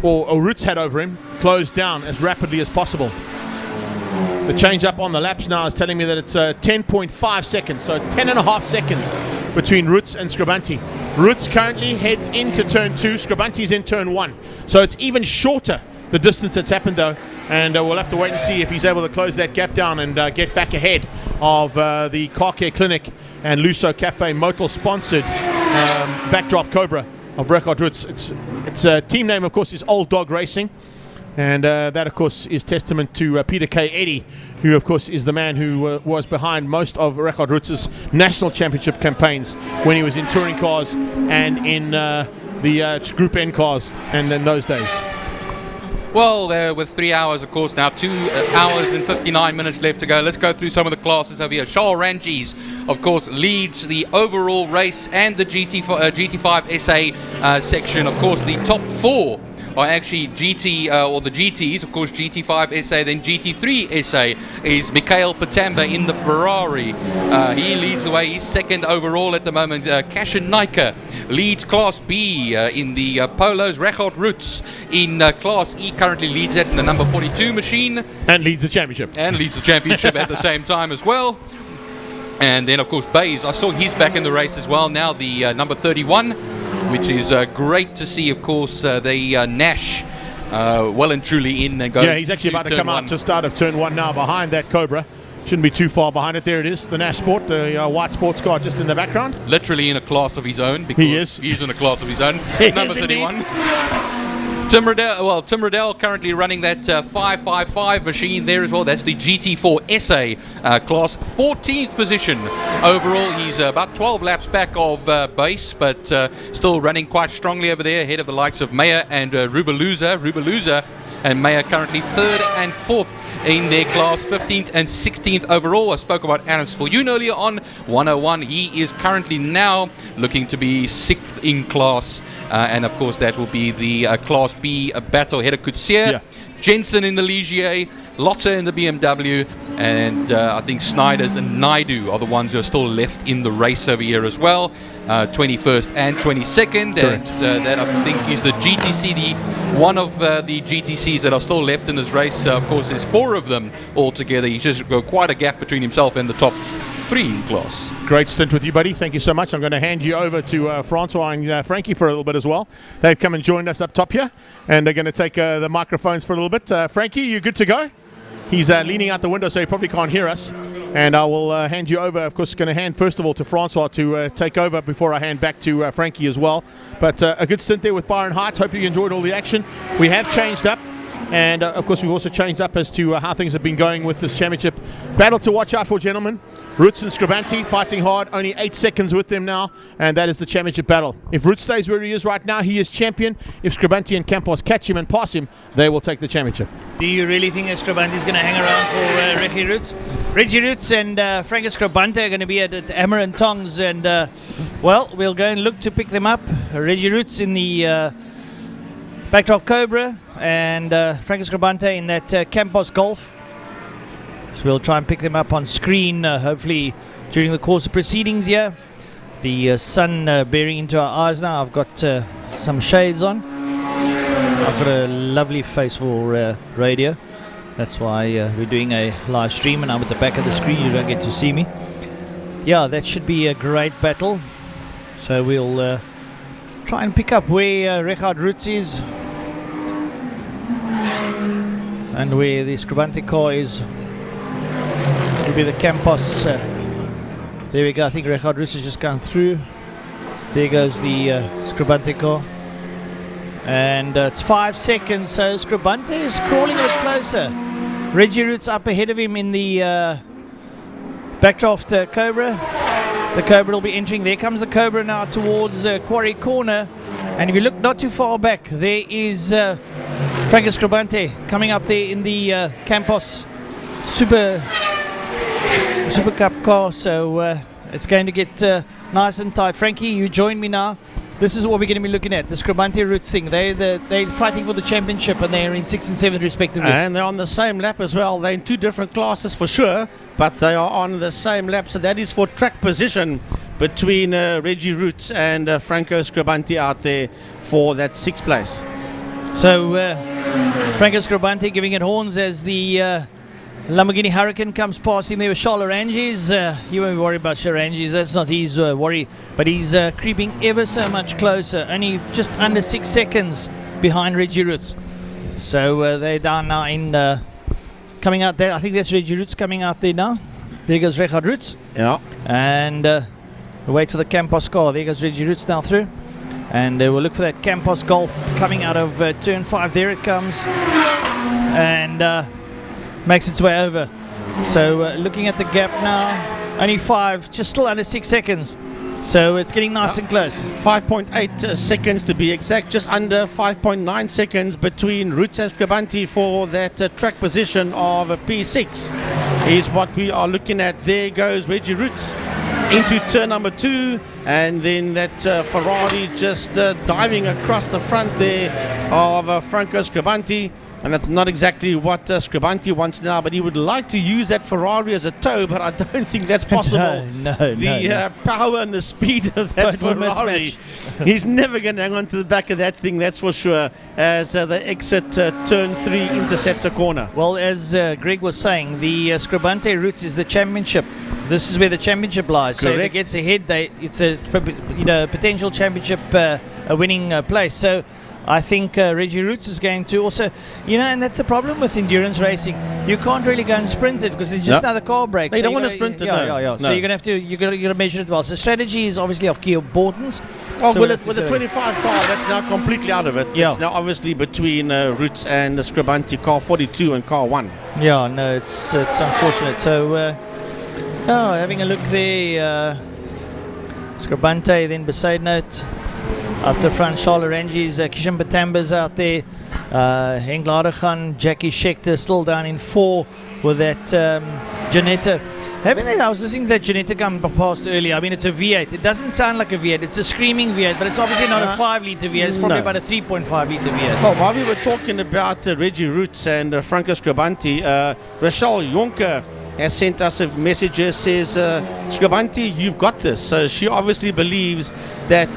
or Roots had over him, closed down as rapidly as possible. The change up on the laps now is telling me that it's 10.5 seconds, so it's 10.5 seconds between Roots and Scribanti. Roots currently heads into turn 2, Scribanti's in turn 1, so it's even shorter, the distance that's happened though, and we'll have to wait and see if he's able to close that gap down and get back ahead of the Car Care Clinic and Luso Cafe Motor sponsored backdraft Cobra of Record Roots. Its team name, of course, is Old Dog Racing, and that, of course, is testament to Peter K. Eddy, who, of course, is the man who was behind most of Record Roots' national championship campaigns when he was in touring cars and in the Group N cars, and in those days. Well, with 3 hours, of course, now 2 hours and 59 minutes left to go. Let's go through some of the classes over here. Charles Ranchis, of course, leads the overall race and the GT5 SA section. Of course, the top 4 are actually GT or the GTs, of course GT5 SA, then GT3 SA is Mikhail Patamba in the Ferrari. He leads the way, he's second overall at the moment. Cashin Naika leads Class B in the Polos. Rechard Roots in Class E currently leads that in the number 42 machine. And leads the championship. And leads the championship at the same time as well. And then, of course, Bays, I saw he's back in the race as well now, the number 31, which is great to see, of course. Nash well and truly in and going. Yeah, he's actually about to come out to start of turn 1 now behind that Cobra. Shouldn't be too far behind it. There it is, the Nash Sport, the white sports car just in the background. Literally in a class of his own. Because he's in a class of his own. Number 31. Tim Riddell currently running that 555 machine there as well. That's the GT4 SA class, 14th position overall. He's about 12 laps back of base, but still running quite strongly over there, ahead of the likes of Meyer and Rubeluza and Meyer currently 3rd and 4th in their class, 15th and 16th overall. I spoke about Adams Fortune earlier on 101. He is currently now looking to be 6th in class, and of course that will be the Class B battle ahead of Kutsier. Jensen in the Ligier, Lotte in the BMW, and I think Snyders and Naidu are the ones who are still left in the race over here as well. 21st and 22nd. And that I think is the GTC, one of the GTCs that are still left in this race. Of course, there's 4 of them altogether. He's just got quite a gap between himself and the top 3 in class. Great stint with you, buddy. Thank you so much. I'm going to hand you over to Francois and Frankie for a little bit as well. They've come and joined us up top here, and they're going to take the microphones for a little bit. Frankie, you good to go? He's leaning out the window, so he probably can't hear us. And I will hand you over. Of course, going to hand first of all to Francois to take over before I hand back to Frankie as well. But a good stint there with Byron Heights. Hope you enjoyed all the action. We have changed up. And of course, we've also changed up as to how things have been going with this championship. Battle to watch out for, gentlemen. Roots and Scribanti fighting hard. Only 8 seconds with them now. And that is the championship battle. If Roots stays where he is right now, he is champion. If Scribanti and Campos catch him and pass him, they will take the championship. Do you really think that Scribanti is going to hang around for Reggie Roots? Reggie Roots and Frank Scribanti are going to be at Hammer and Tongs. And, well, we'll go and look to pick them up. Reggie Roots in the Backdraft Cobra, and Frank Scribanti in that Campos Golf. So we'll try and pick them up on screen, hopefully during the course of proceedings here. The sun bearing into our eyes now. I've got some shades on. I've got a lovely face for radio. That's why we're doing a live stream, and I'm at the back of the screen. You don't get to see me. Yeah, that should be a great battle. So we'll try and pick up where Rechard Roots is and where the Scribanti car is. Will be the Campos. There we go. I think Rechard Roots has just gone through. There goes the Scribanti car. And it's 5 seconds. So Scribanti is crawling a bit closer. Reggie Roots up ahead of him in the Backdraft Cobra. The Cobra will be entering. There comes the Cobra now towards Quarry Corner. And if you look not too far back, there is Frank Scribanti coming up there in the Campos Super Cup car. So it's going to get nice and tight. Frankie, you join me now. This is what we're going to be looking at, the Scribanti Roots thing. They're fighting for the championship, and they're in 6th and 7th respectively. And they're on the same lap as well. They're in 2 different classes for sure, but they are on the same lap. So that is for track position between Reggie Roots and Franco Scribanti out there for that 6th place. So Franco Scribanti giving it horns as the Lamborghini Hurricane comes past him there with Charles Oranges. He won't be worried about Oranges, that's not his worry, but he's creeping ever so much closer, only just under 6 seconds behind Reggie Roots. So they're down now in coming out there. I think that's Reggie Roots coming out there now. There goes Rechard Roots. Yeah. And we'll wait for the Campos car. There goes Reggie Roots now through. And we'll look for that Campos Golf coming out of turn 5. There it comes. And makes its way over. So looking at the gap now, only 5, just still under 6 seconds. So it's getting nice and close. 5.8 seconds to be exact, just under 5.9 seconds between Roots and Scribanti for that track position of a P6 is what we are looking at. There goes Reggie Roots into turn number 2, and then that Ferrari just diving across the front there of Franco Scribante. And that's not exactly what Scribante wants now, but he would like to use that Ferrari as a tow, but I don't think that's possible. No. Power and the speed of that Total Ferrari, mismatch. he's never going to hang on to the back of that thing, that's for sure, as they exit turn 3 interceptor corner. Well, as Greg was saying, the Scribante routes is the championship. This is where the championship lies. So if it gets ahead, it's a potential championship winning place. So I think Reggie Roots is going to also, and that's the problem with endurance racing. You can't really go and sprint it because there's just another car break. No, you don't want to sprint it. No. So you're going to you got to measure it well. So strategy is obviously of key importance. Oh, So with we'll the 25 car, that's now completely out of it. Yeah. It's now obviously between Roots and the Scribante car 42 and car 1. Yeah, no, it's unfortunate. So, having a look there, Scribante, then beside note. Out the front, Charles Rangi's, Kishan Batamba's out there, Henk Ladegan, Jackie Schechter still down in 4 with that Janetta. I was listening to that Janetta come past earlier. I mean, it's a V8. It doesn't sound like a V8. It's a screaming V8, but it's obviously not a 5-litre V8. It's probably about a 3.5-litre V8. Well, while we were talking about Reggie Roots and Franco Scribante, Rachel Jonker has sent us a message, says, Scribante, you've got this. So she obviously believes that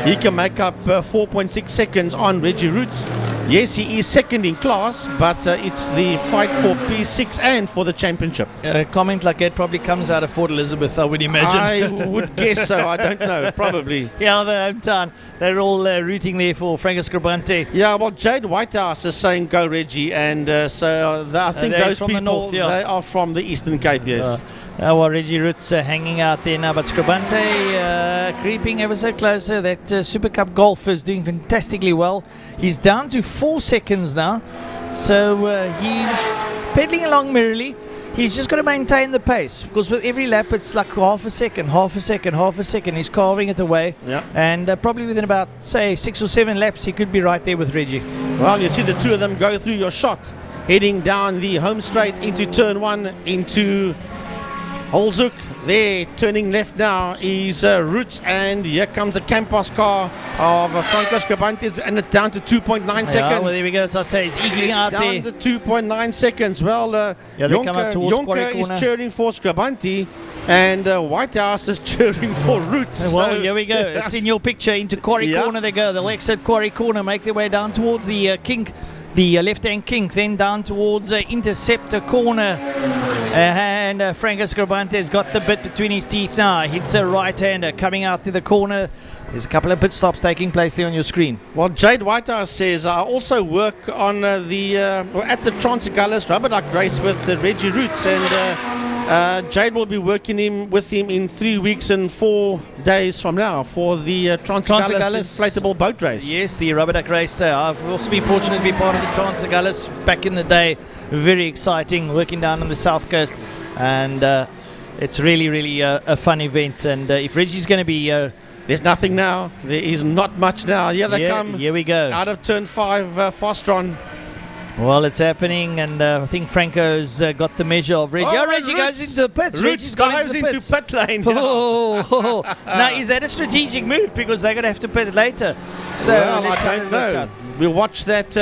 he can make up 4.6 seconds on Reggie Roots. Yes, he is second in class, but it's the fight for P6 and for the championship. A comment like that probably comes out of Port Elizabeth, I would imagine. I would guess so. I don't know. Probably. Yeah, the hometown. They're all rooting there for Franco Scribante. Yeah, well, Jade Whitehouse is saying go Reggie, and so I think those people, north, they are from the Eastern Cape, yes. Well, Reggie Roots hanging out there now, but Scribante creeping ever so closer. That Super Cup Golf is doing fantastically well. He's down to 4 seconds now, so he's pedaling along merrily. He's just got to maintain the pace, because with every lap it's like half a second. He's carving it away, and probably within about, say, 6 or 7 laps he could be right there with Reggie. Well, you see the two of them go through your shot, heading down the home straight into turn 1, into Holzoek. There, turning left now is Roots, and here comes a Campos car of Franco Scribante, and it's down to 2.9 seconds. Well, there we go. So I say he's eagling out there. It's down to 2.9 seconds. Well, Jonker is cheering for Scribante, and Whitehouse is cheering for Roots. Well, here we go. It's in your picture. Into Quarry Corner they go. They'll exit Quarry Corner, make their way down towards the kink. The left-hand kink, then down towards Interceptor Corner, and Franco Scribante has got the bit between his teeth now. Hits a right-hander coming out to the corner. There's a couple of pit stops taking place there on your screen. Well, Jade Whitehouse says, I also work on at the Transagullis Rubber Duck race with Reggie Roots, and Jade will be working with him in 3 weeks and 4 days from now for the Transagullis inflatable boat race. Yes, the rubber duck race. I've also been fortunate to be part of the Transagullis back in the day. Very exciting, working down on the south coast, and it's really a fun event. And if Reggie's going to be there's nothing now. There is not much now. Here they come. Here we go. Out of turn 5, Fostron. Well, it's happening, and I think Franco's got the measure of Reggie. Oh, Reggie goes into the pits. Roots goes into pit lane. Now, is that a strategic move? Because they're going to have to pit later. So I don't know. We'll watch that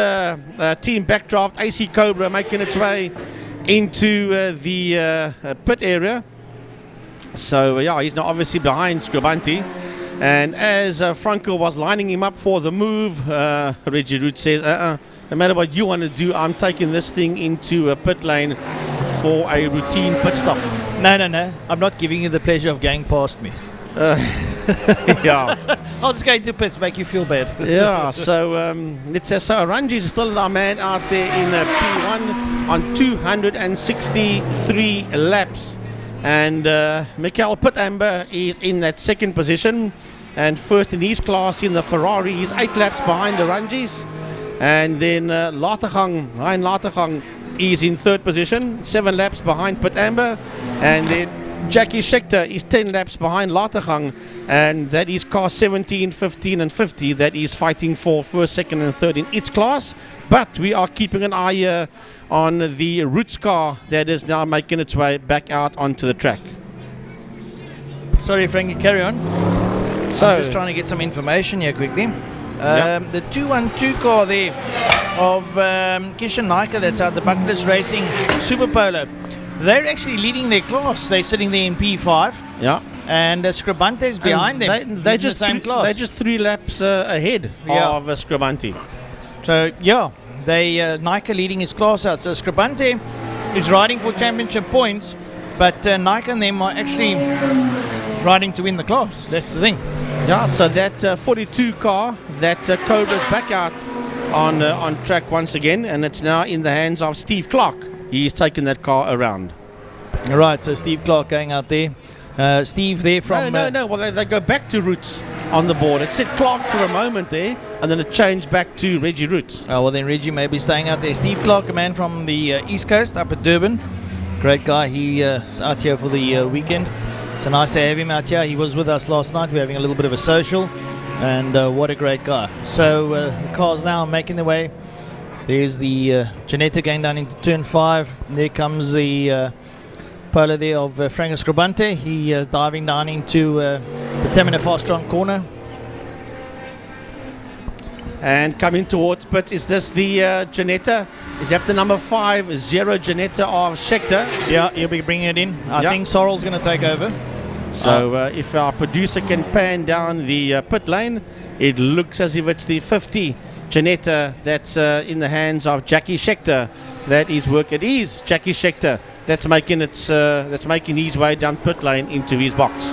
team backdraft, AC Cobra, making its way into the pit area. So, he's now obviously behind Scribante. And as Franco was lining him up for the move, Reggie Roots says, no matter what you want to do, I'm taking this thing into a pit lane for a routine pit stop. No. I'm not giving you the pleasure of going past me. Yeah. I'll just go into pits, make you feel bad. Yeah, so let's say Ranji's still our man out there in P1 on 263 laps. And Mikael Pitamber is in that second position. And first in his class in the Ferrari, he's 8 laps behind the Ranjis. And then Ryan Lategang is in third position, 7 laps behind Pitamber. And then Jackie Schechter is 10 laps behind Lategang, and that is car 17, 15 and 50 that is fighting for first, second and third in its class. But we are keeping an eye on the Roots car that is now making its way back out onto the track. Sorry, Frankie, carry on. So, I'm just trying to get some information here quickly. The 212 car there of Kishan Naika, that's out the Buckless Racing Super Polo. They're actually leading their class. They're sitting there in P5. Yeah. And Scribante's behind them. They're just the same class. They're just 3 laps ahead of Scribante. So yeah, Naika leading his class out. So Scribante is riding for championship points, but Naika and them are actually riding to win the class. That's the thing. Yeah. So that 42 car, that Cobra's back out on track once again, and it's now in the hands of Steve Clark. He's taken that car around. All right. So Steve Clark going out there. Steve there from... No. Well, they go back to Roots on the board. It said Clark for a moment there, and then it changed back to Reggie Roots. Oh, well, then Reggie may be staying out there. Steve Clark, a man from the East Coast, up at Durban. Great guy. He is out here for the weekend. So nice to have him out here. He was with us last night. We're having a little bit of a social, and what a great guy. So the car's now making their way. There's the Janetta going down into turn 5. There comes the... Polo there of Franco Scribante. He diving down into the Tamina fast-run corner. And coming towards pits, is this the Janetta? Is that the number 5, 0 Janetta of Schechter? Yeah, he'll be bringing it in. I think Sorrell's going to take over. So if our producer can pan down the pit lane, it looks as if it's the 50 Janetta that's in the hands of Jackie Schechter. That is work. It is Jackie Schechter that's making his way down pit lane into his box.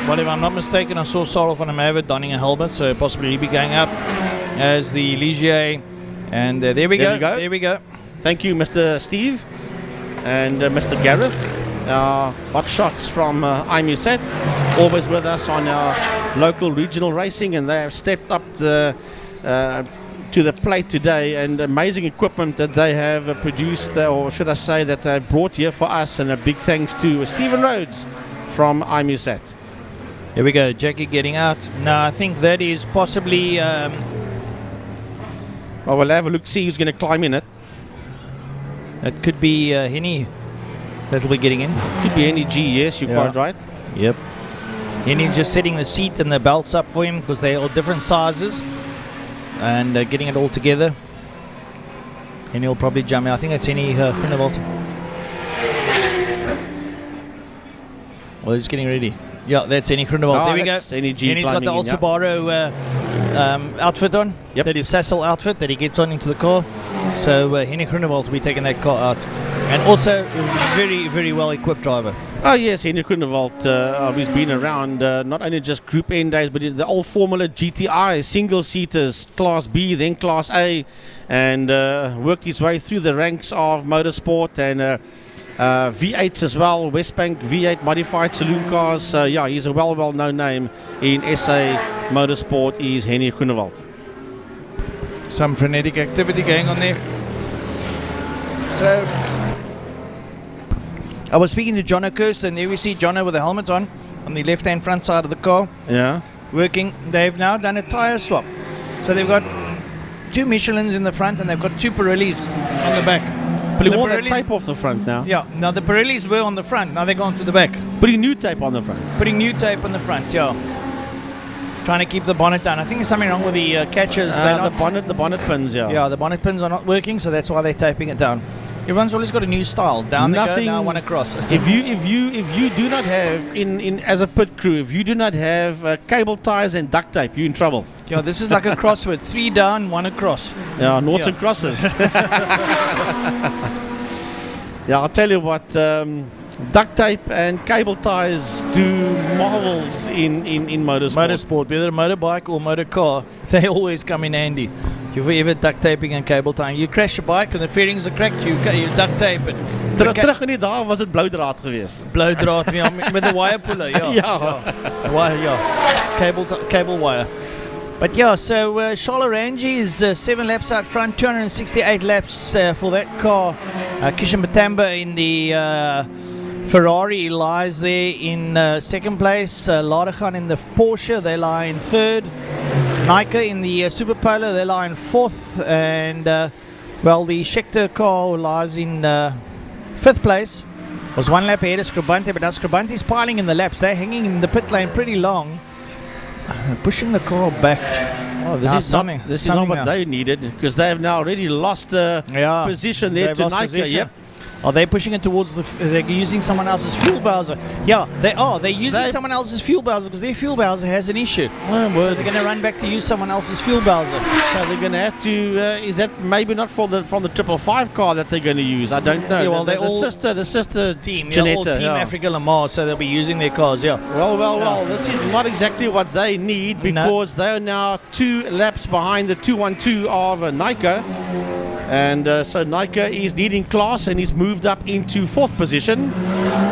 Well, if I'm not mistaken, I saw Sorrell van der Merwe donning a helmet, so possibly he'll be going up as the Ligier. And there we go. There we go. Thank you, Mr. Steve and Mr. Gareth. Hot shots from IMUSAT, always with us on our local regional racing, and they have stepped up to the plate today, and amazing equipment that they have produced, or should I say that they brought here for us, and a big thanks to Stephen Rhodes from IMUSAT. Here we go, Jackie getting out. Now I think that is possibly... well, we'll have a look, see who's going to climb in it. That could be Henny that'll be getting in. Could be Henny G, yes, you're quite right. Yep. Henny just setting the seat and the belts up for him because they are different sizes. And getting it all together. And he'll probably jump in. I think it's Henny Groenewald. Well, he's getting ready. Yeah, that's Henny Groenewald. There we go. Henny's got the old Subaru outfit on. Yep. That is Sassel outfit that he gets on into the car. So Henny Groenewald will be taking that car out. And also a very, very well equipped driver. Oh yes, Henry Groenewald, he's been around not only just Group N days, but the old Formula GTI, single-seaters, Class B, then Class A, and worked his way through the ranks of Motorsport and V8s as well, Westbank V8 modified saloon cars. So yeah, he's a well-known name in SA Motorsport, is Henry Groenewald. Some frenetic activity going on there. So... I was speaking to Jono Kirst, and there we see Jono with a helmet on the left-hand front side of the car. Yeah. Working. They've now done a tyre swap. So they've got 2 Michelins in the front, and they've got 2 Pirellis on the back. Putting all that tape off the front now. Yeah. Now the Pirellis were on the front. Now they're gone to the back. Putting new tape on the front. Putting new tape on the front, yeah. Trying to keep the bonnet down. I think there's something wrong with the catches. The bonnet pins, yeah. Yeah, the bonnet pins are not working, so that's why they're taping it down. Everyone's always got a new style. Down they go, now one across. If you do not have in as a pit crew, if you do not have cable ties and duct tape, you're in trouble. Yeah, this is like a crossword: 3 down, 1 across. Yeah, noughts and crosses. Yeah, I'll tell you what. Duct tape and cable ties do marvels in motorsport. Motorsport, whether a motorbike or motor car, they always come in handy. If you ever duct taping and cable tying, you crash your bike and the fairings are cracked, you duct tape it. Terug in die dae was dit blou draad geweest. Blou draad, ja, met 'n wire puller, ja. Wire, yeah. Cable wire. But yeah, so Charles Orangi is 7 laps out front, 268 laps for that car. Kishan Matamba in the Ferrari lies there in second place. Ladegan in the Porsche, they lie in third. Naika in the Super Polo, they lie in fourth. And well, the Schechter car lies in fifth place. Was 1 lap ahead of Scribante, but now Scribante's piling in the laps. They're hanging in the pit lane pretty long. pushing the car back. Oh, this is not what they needed, because they have now already lost position there to Nike. Yep. Are they pushing it towards they're using someone else's fuel bowser? Yeah, they are. They're using someone else's fuel bowser because their fuel bowser has an issue. So they're going to run back to use someone else's fuel bowser. So they're going to have to. Is that maybe not from the 555 car that they're going to use? I don't know. Yeah, well, the sister team, Janetta, all Team Africa Le Mans, so they'll be using their cars. Yeah. Well. This is not exactly what they need, because they are now 2 laps behind the 212 of Nike. And so Nike is leading class, and he's moved up into 4th position.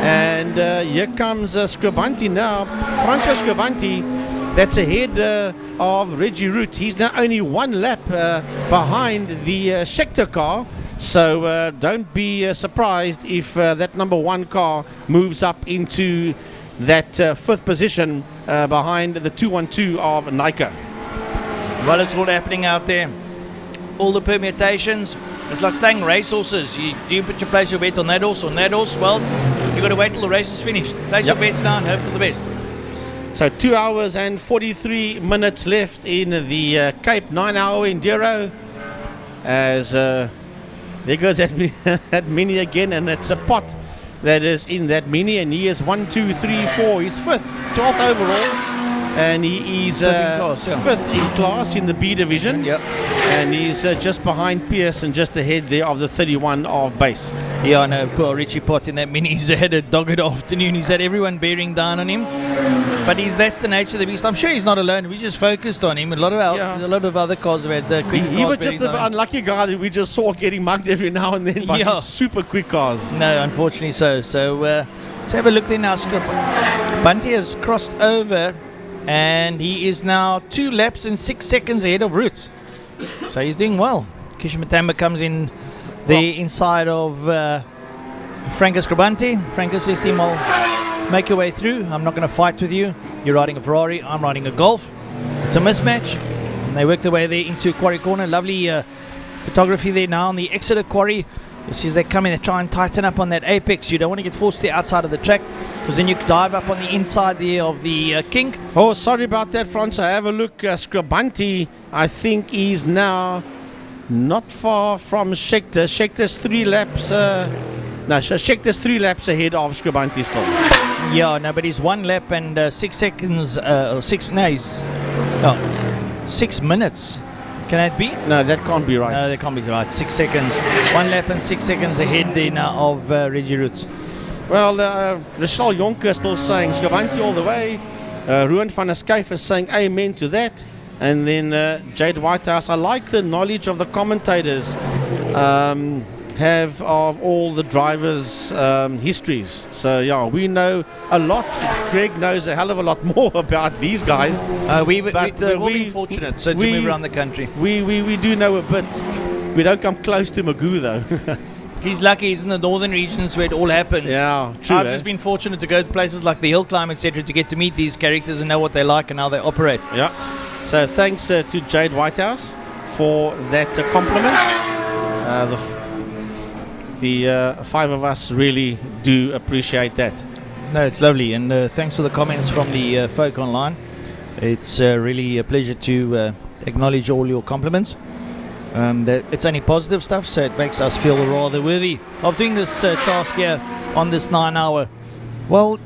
And here comes Scribanti now, Franco Scribanti, that's ahead of Reggie Root. He's now only 1 lap behind the Schechter car. So don't be surprised if that number 1 car moves up into that 5th position behind the 212 of Nike. Well, it's all happening out there. All the permutations. It's like playing racehorses. Do you put your bet on that horse, on that horse? Well, you've got to wait till the race is finished. Place your bets down, hope for the best. So 2 hours and 43 minutes left in the Cape 9-hour Enduro. As there goes that Mini again, and it's a pot that is in that Mini, and he is 1, 2, 3, 4. He's 5th, 12th overall. And he is 5th in class in the B division. Yep. And he's just behind Pierce and just ahead there of the 31 of base. Yeah, I know. Poor Richie Pott in that Mini. He's had a dogged afternoon. He's had everyone bearing down on him. But that's the nature of the beast. I'm sure he's not alone. We just focused on him. A lot of other cars have had quick cars. He was just the unlucky guy that we just saw getting mugged every now and then by his super quick cars. No, unfortunately so. So let's have a look there now. Bunty has crossed over, and he is now 2 laps and 6 seconds ahead of Root. So he's doing well. Kishimatamba comes in the inside of Franco Scribanti. Franco says to him, "I'll make your way through. I'm not going to fight with you. You're riding a Ferrari, I'm riding a Golf." It's a mismatch. And they work their way there into Quarry Corner. Lovely photography there now on the Exeter Quarry. You see as they come in, they try and tighten up on that apex. You don't want to get forced to the outside of the track, because then you dive up on the inside there of the kink. Oh, sorry about that, Franco. Have a look. Scribanti, I think he's now not far from Schechter. Schechter's 3 laps. Schechter's 3 laps ahead of Scribanti still. Yeah, no, but he's 1 lap and 6 seconds. 6 minutes. Can that be? No, that can't be right. No, that can't be right. 6 seconds. 1 lap and 6 seconds ahead there now of Reggie Roots. Well, Rachel Jonker still saying Scribanti all the way. Ruan van der Skyf is saying amen to that. And then Jade Whitehouse. I like the knowledge of the commentators have of all the drivers' histories. So, yeah, we know a lot. Greg knows a hell of a lot more about these guys. We've all been fortunate to move around the country. We do know a bit. We don't come close to Magoo, though. He's lucky he's in the northern regions where it all happens. Yeah, true. I've just been fortunate to go to places like the hill climb, etc., to get to meet these characters and know what they like and how they operate. Yeah. So thanks to Jade Whitehouse for that compliment. The 5 of us really do appreciate that. No, it's lovely, and thanks for the comments from the folk online. It's really a pleasure to acknowledge all your compliments. And it's only positive stuff, so it makes us feel rather worthy of doing this task here on this 9-hour. Well,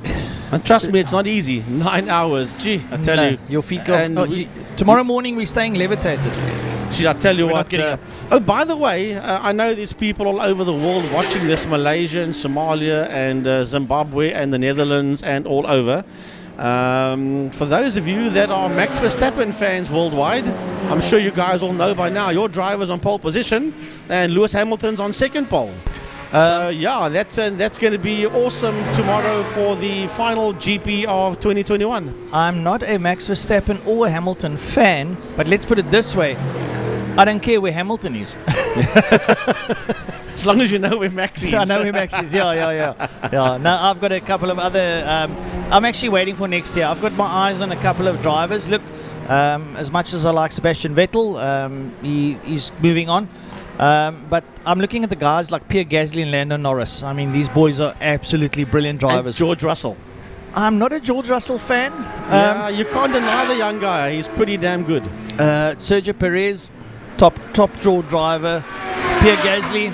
and trust me, it's not easy. 9 hours, gee, I tell you. Your feet go. Tomorrow morning we're staying levitated. Gee, I tell you what. Oh, by the way, I know there's people all over the world watching this: Malaysia and Somalia and Zimbabwe and the Netherlands and all over. For those of you that are Max Verstappen fans worldwide, I'm sure you guys all know by now your driver's on pole position and Lewis Hamilton's on second pole. So yeah, that's going to be awesome tomorrow for the final GP of 2021. I'm not a Max Verstappen or a Hamilton fan, but let's put it this way: I don't care where Hamilton is. As long as you know where Max is. I know where Max is. Yeah. Now I've got a couple of other. I'm actually waiting for next year. I've got my eyes on a couple of drivers. Look, as much as I like Sebastian Vettel, he's moving on. But I'm looking at the guys like Pierre Gasly and Lando Norris. I mean, these boys are absolutely brilliant drivers. And George Russell. I'm not a George Russell fan. Yeah, you can't deny the young guy. He's pretty damn good. Sergio Perez, top draw driver. Pierre Gasly,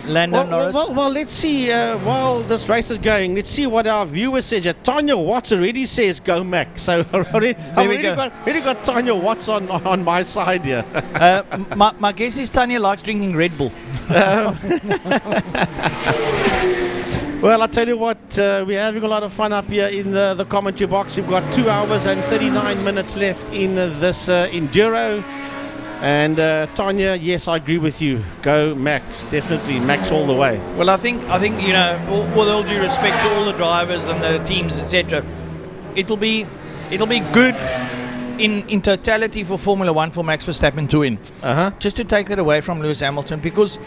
Lando Norris. Well, let's see. While this race is going, let's see what our viewer says. Tanya Watts already says go Max. So I've already got Tanya Watts on my side here. My guess is Tanya likes drinking Red Bull. Well, I'll tell you what, we're having a lot of fun up here in the commentary box. We've got 2 hours and 39 minutes left in this Enduro. And Tanya, yes, I agree with you. Go Max, definitely Max all the way. Well, I think with all due respect to all the drivers and the teams, etc., it'll be good in totality for Formula One for Max Verstappen to win. Just to take that away from Lewis Hamilton, because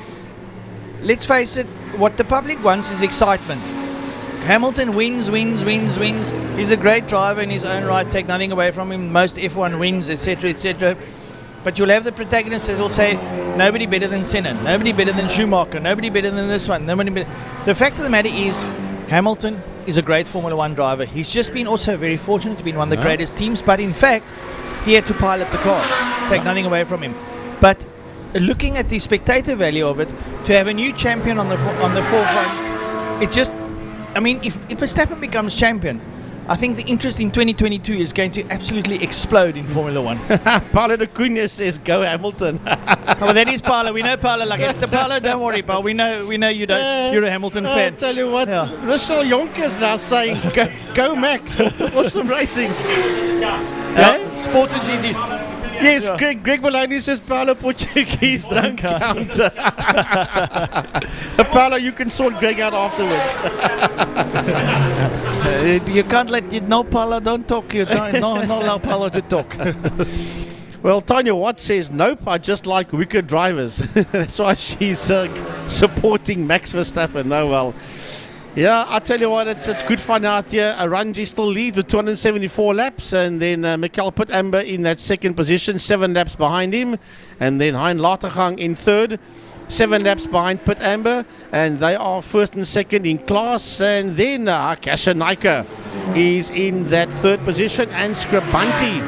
let's face it, what the public wants is excitement. Hamilton wins. He's a great driver in his own right. Take nothing away from him. Most F1 wins, etc., etc. But you'll have the protagonists that will say, nobody better than Senna, nobody better than Schumacher, nobody better than this one, nobody better. The fact of the matter is, Hamilton is a great Formula One driver. He's just been also very fortunate to be in one of the greatest teams, but in fact, he had to pilot the car. Take nothing away from him. But looking at the spectator value of it, to have a new champion on the forefront, it just, I mean, if Verstappen becomes champion, I think the interest in 2022 is going to absolutely explode in Formula One. Paulo de Cunha says, go Hamilton. Well, that is Paulo. We know Paulo like it. Paulo, don't worry, Paulo. We know you don't. You're a Hamilton fan. I'll tell you what, Russell Jonker's now saying, go Max. Awesome racing. Sports and GT. Yes, Greg Maloney says Paulo Portuguese don't count. Paulo, you can sort Greg out afterwards. You can't Paulo, don't talk. You don't allow Paulo to talk. Well, Tanya Watt says, nope, I just like wicked drivers. That's why she's supporting Max Verstappen. Oh, well. Yeah, I'll tell you what, it's good fun out here. Aranji still leads with 274 laps, and then Michael Put-Amber in that second position, 7 laps behind him, and then Hein Latergang in third, 7 laps behind Put-Amber, and they are first and second in class. And then Akasha Naika is in that third position, and Scribanti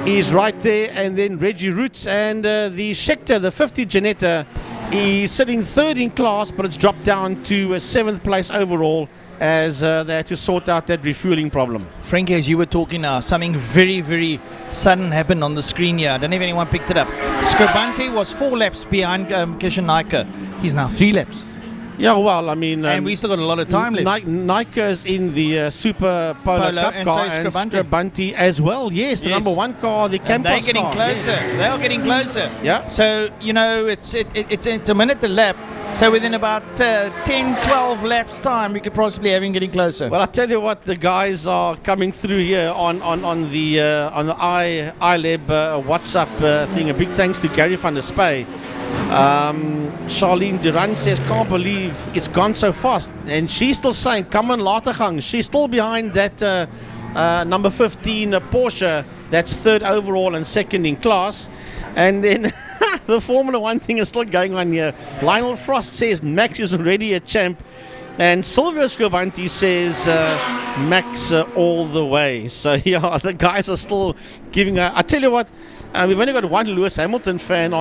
is right there, and then Reggie Roots and the Schechter, the 50 Janetta, is sitting third in class, but it's dropped down to 7th place overall as they had to sort out that refueling problem. Frankie, as you were talking now, something very, very sudden happened on the screen here. I don't know if anyone picked it up. Scribanti was 4 laps behind Kishan. He's now 3 laps. Yeah, well, I mean... and we still got a lot of time left. Nika's in the Super Polo Cup car, and Scribanti as well. Yes, the number 1 car, the Campos car. They're getting closer. Yes. They are getting closer. Yeah. So, it's a minute a lap. So within about 10, 12 laps time, we could possibly have him getting closer. Well, I'll tell you what, the guys are coming through here on the iLab WhatsApp thing. A big thanks to Gary van der Spey. Charlene Durant says, can't believe it's gone so fast. And she's still saying, come on, Latergang. She's still behind that number 15 Porsche. That's third overall and second in class. And then the Formula One thing is still going on here. Lionel Frost says Max is already a champ. And Silvio Scribanti says Max all the way. So, yeah, the guys are still giving I tell you what, we've only got one Lewis Hamilton fan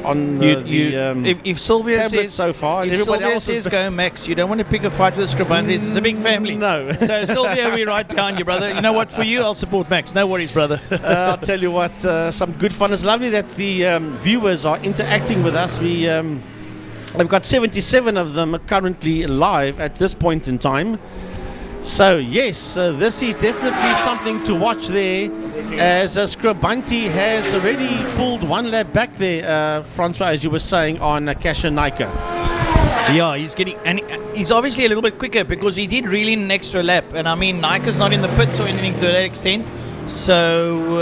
if Silvio says so far, if Silvio says go Max, you don't want to pick a fight with Scribanti. It's a big family. No. So Silvio, we're right behind you, brother. You know what? For you, I'll support Max. No worries, brother. I'll tell you what, some good fun. It's lovely that the viewers are interacting with us. We've got 77 of them currently live at this point in time. So yes, this is definitely something to watch there, as Scribanti has already pulled 1 lap back there, Francois, as you were saying, on Akasha Naika. Yeah, he's obviously a little bit quicker because he did reel in an extra lap, and I mean Naika's not in the pits or anything to that extent. So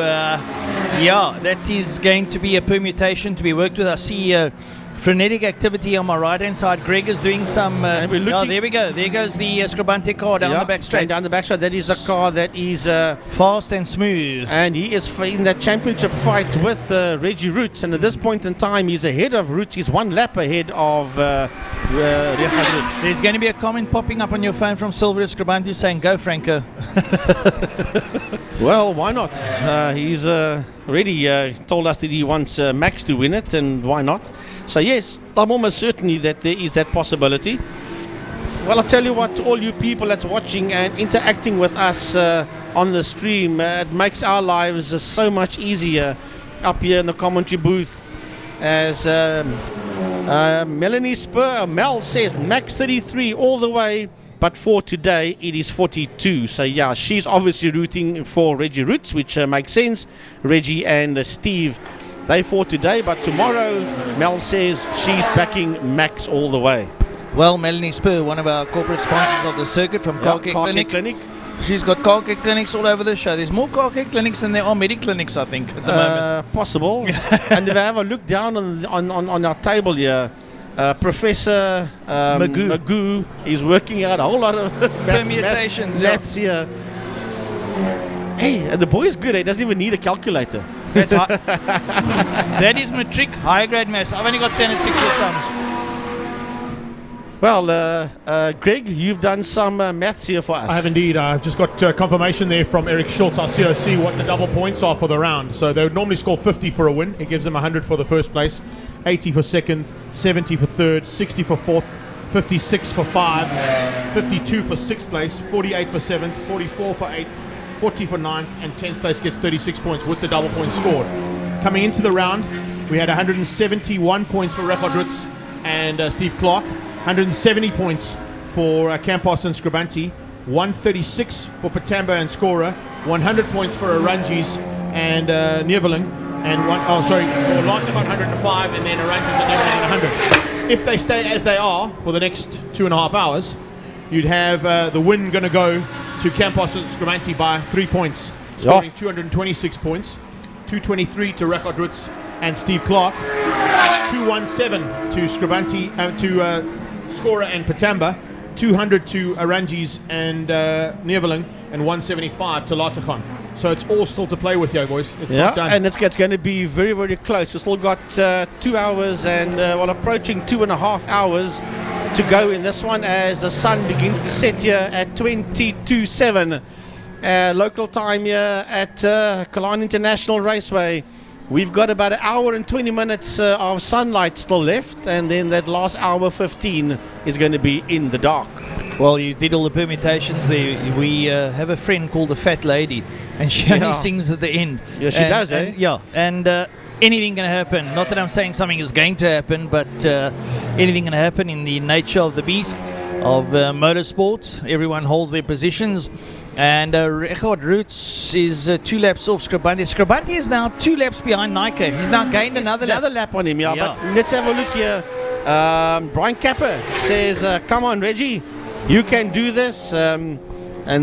yeah, that is going to be a permutation to be worked with. I see frenetic activity on my right-hand side. Greg is doing some... oh, there we go. There goes the Scribante car down the back straight. Down the back straight. That is a car that is... fast and smooth. And he is in that championship fight with Reggie Roots. And at this point in time, he's ahead of Roots. He's one lap ahead of Richard Roots. There's going to be a comment popping up on your phone from Silvio Scribante saying, go, Franco. Well, why not? He's already told us that he wants Max to win it, and why not? So yes, I'm almost certain that there is that possibility. Well, I'll tell you what, all you people that's watching and interacting with us on the stream, it makes our lives so much easier up here in the commentary booth. As Melanie Spur, Mel says, Max 33 all the way, but for today it is 42. So yeah, she's obviously rooting for Reggie Roots, which makes sense. Reggie and Steve, they for today, but tomorrow Mel says she's backing Max all the way. Well, Melanie Spur, one of our corporate sponsors of the circuit from Car Care Clinic. She's got car care clinics all over the show. There's more car care clinics than there are Mediclinics, I think, at the moment. Possible. And if I have a look down on our table here, Professor Magoo is working out a whole lot of permutations, maths here. Hey, the boy is good. He doesn't even need a calculator. That's that is matric, high grade maths. I've only got 10 and 6 this time. Well, Greg, you've done some maths here for us. I have indeed. I've just got confirmation there from Eric Schultz, our COC, what the double points are for the round. So they would normally score 50 for a win. It gives them 100 for the first place, 80 for second, 70 for third, 60 for fourth, 56 for 5, 52 for 6th place, 48 for 7th, 44 for 8th, 40 for 9th, and 10th place gets 36 points with the double points scored. Coming into the round, we had 171 points for Richard Roots and Steve Clark, 170 points for Campos and Scribante, 136 for Patamba and Scorer, 100 points for Arangis and Neveling, and for Larkin 105, and then Arangis and Neveling 100. If they stay as they are for the next 2.5 hours, you'd have the win going to go to Campos and Scribante by 3 points, scoring 226 points, 223 to Richard Roots and Steve Clark, 217 to Scribante to Scorer and Patamba, 200 to Arangis and Neveling, and 175 to Latichan. So it's all still to play with, yo boys. It's not done. And it's going to be very, very close. We've still got 2 hours and approaching 2.5 hours to go in this one as the sun begins to set here at 22:07 local time here at Kalani International Raceway. We've got about an hour and 20 minutes of sunlight still left, and then that last hour 15 is going to be in the dark. Well, you did all the permutations there. We have a friend called the Fat Lady, and she only sings at the end. Yeah, she does, eh? And anything can happen. Not that I'm saying something is going to happen, but anything can happen in the nature of the beast of motorsport. Everyone holds their positions. And Richard Roots is 2 laps off Scribante. Scribante is now 2 laps behind Nike. He's now gained another lap on him, But let's have a look here. Brian Capper says, come on, Reggie, you can do this. And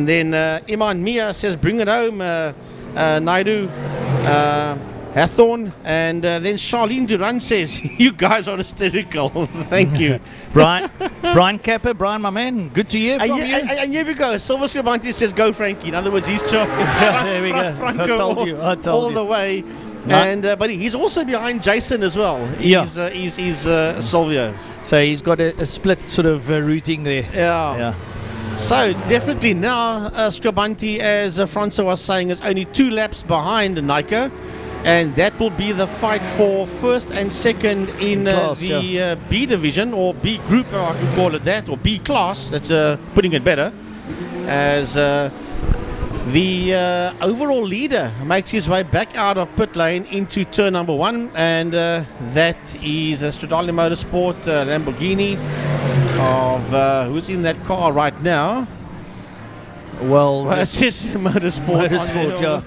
then Iman Mia says, bring it home, Naidu. Hathorn, and then Charlene Duran says, you guys are hysterical. Thank you. Brian Capper, Brian, my man, good to hear from you. And here we go. Silver Scribante says, go Frankie. In other words, he's chopping there we go. Franco I told you. all the way. And but he's also behind Jason as well. He's Silvio. So he's got a split sort of routing there. Yeah. So definitely now Scribante, as Francois was saying, is only 2 laps behind Nike. And that will be the fight for first and second in the B division, or B group, I can call it that, or B class. That's putting it better. As the overall leader makes his way back out of pit lane into turn number 1, and that is Stradale Motorsport Lamborghini of who's in that car right now. Well, it's just Motorsport. Yeah.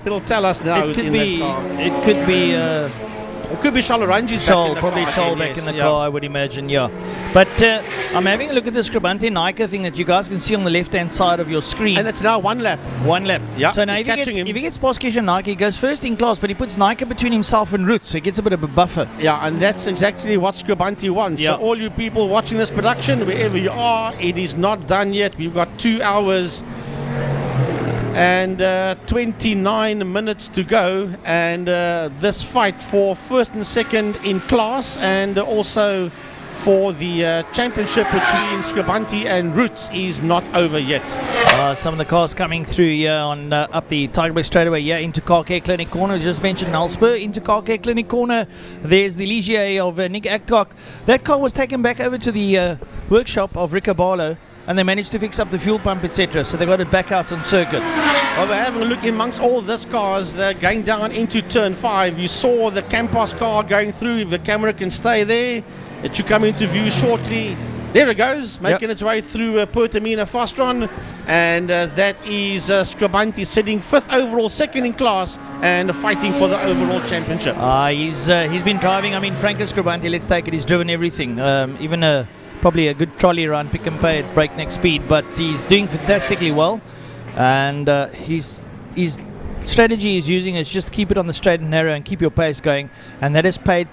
It'll tell us now who's in that car. It could be It could be Shalaranji's back in the probably car. Shal again, back in yes, the car, I would imagine, yeah. But I'm having a look at this Scribante Nike thing that you guys can see on the left-hand side of your screen. And it's now 1 lap. 1 lap. Yeah, So now he's if he catching him. gets past Kesha Nike, he goes first in class, but he puts Nike between himself and Roots, so he gets a bit of a buffer. Yeah, and that's exactly what Scribante wants. Yeah. So all you people watching this production, wherever you are, it is not done yet. We've got 2 hours and 29 minutes to go, and this fight for first and second in class, and also for the championship between Scribante and Roots is not over yet. Some of the cars coming through here on up the Tigerberg straightaway here into Car Care Clinic Corner. Just mentioned Nelspur into Car Care Clinic Corner. There's the Ligier of Nick Adcock. That car was taken back over to the workshop of Rick Barlow, and they managed to fix up the fuel pump, etc. So they got it back out on circuit. Well, we're having a look amongst all this cars. They're going down into turn 5. You saw the Campos car going through. If the camera can stay there, it should come into view shortly. There it goes, making its way through Pertamina Fastron, and that is Scribante sitting 5th overall, 2nd in class, and fighting for the overall championship. He's been driving. I mean, Franco Scribante, let's take it, he's driven everything, even probably a good trolley run, pick and pay at breakneck speed, but he's doing fantastically well, and his strategy he's using is just keep it on the straight and narrow and keep your pace going, and that has paid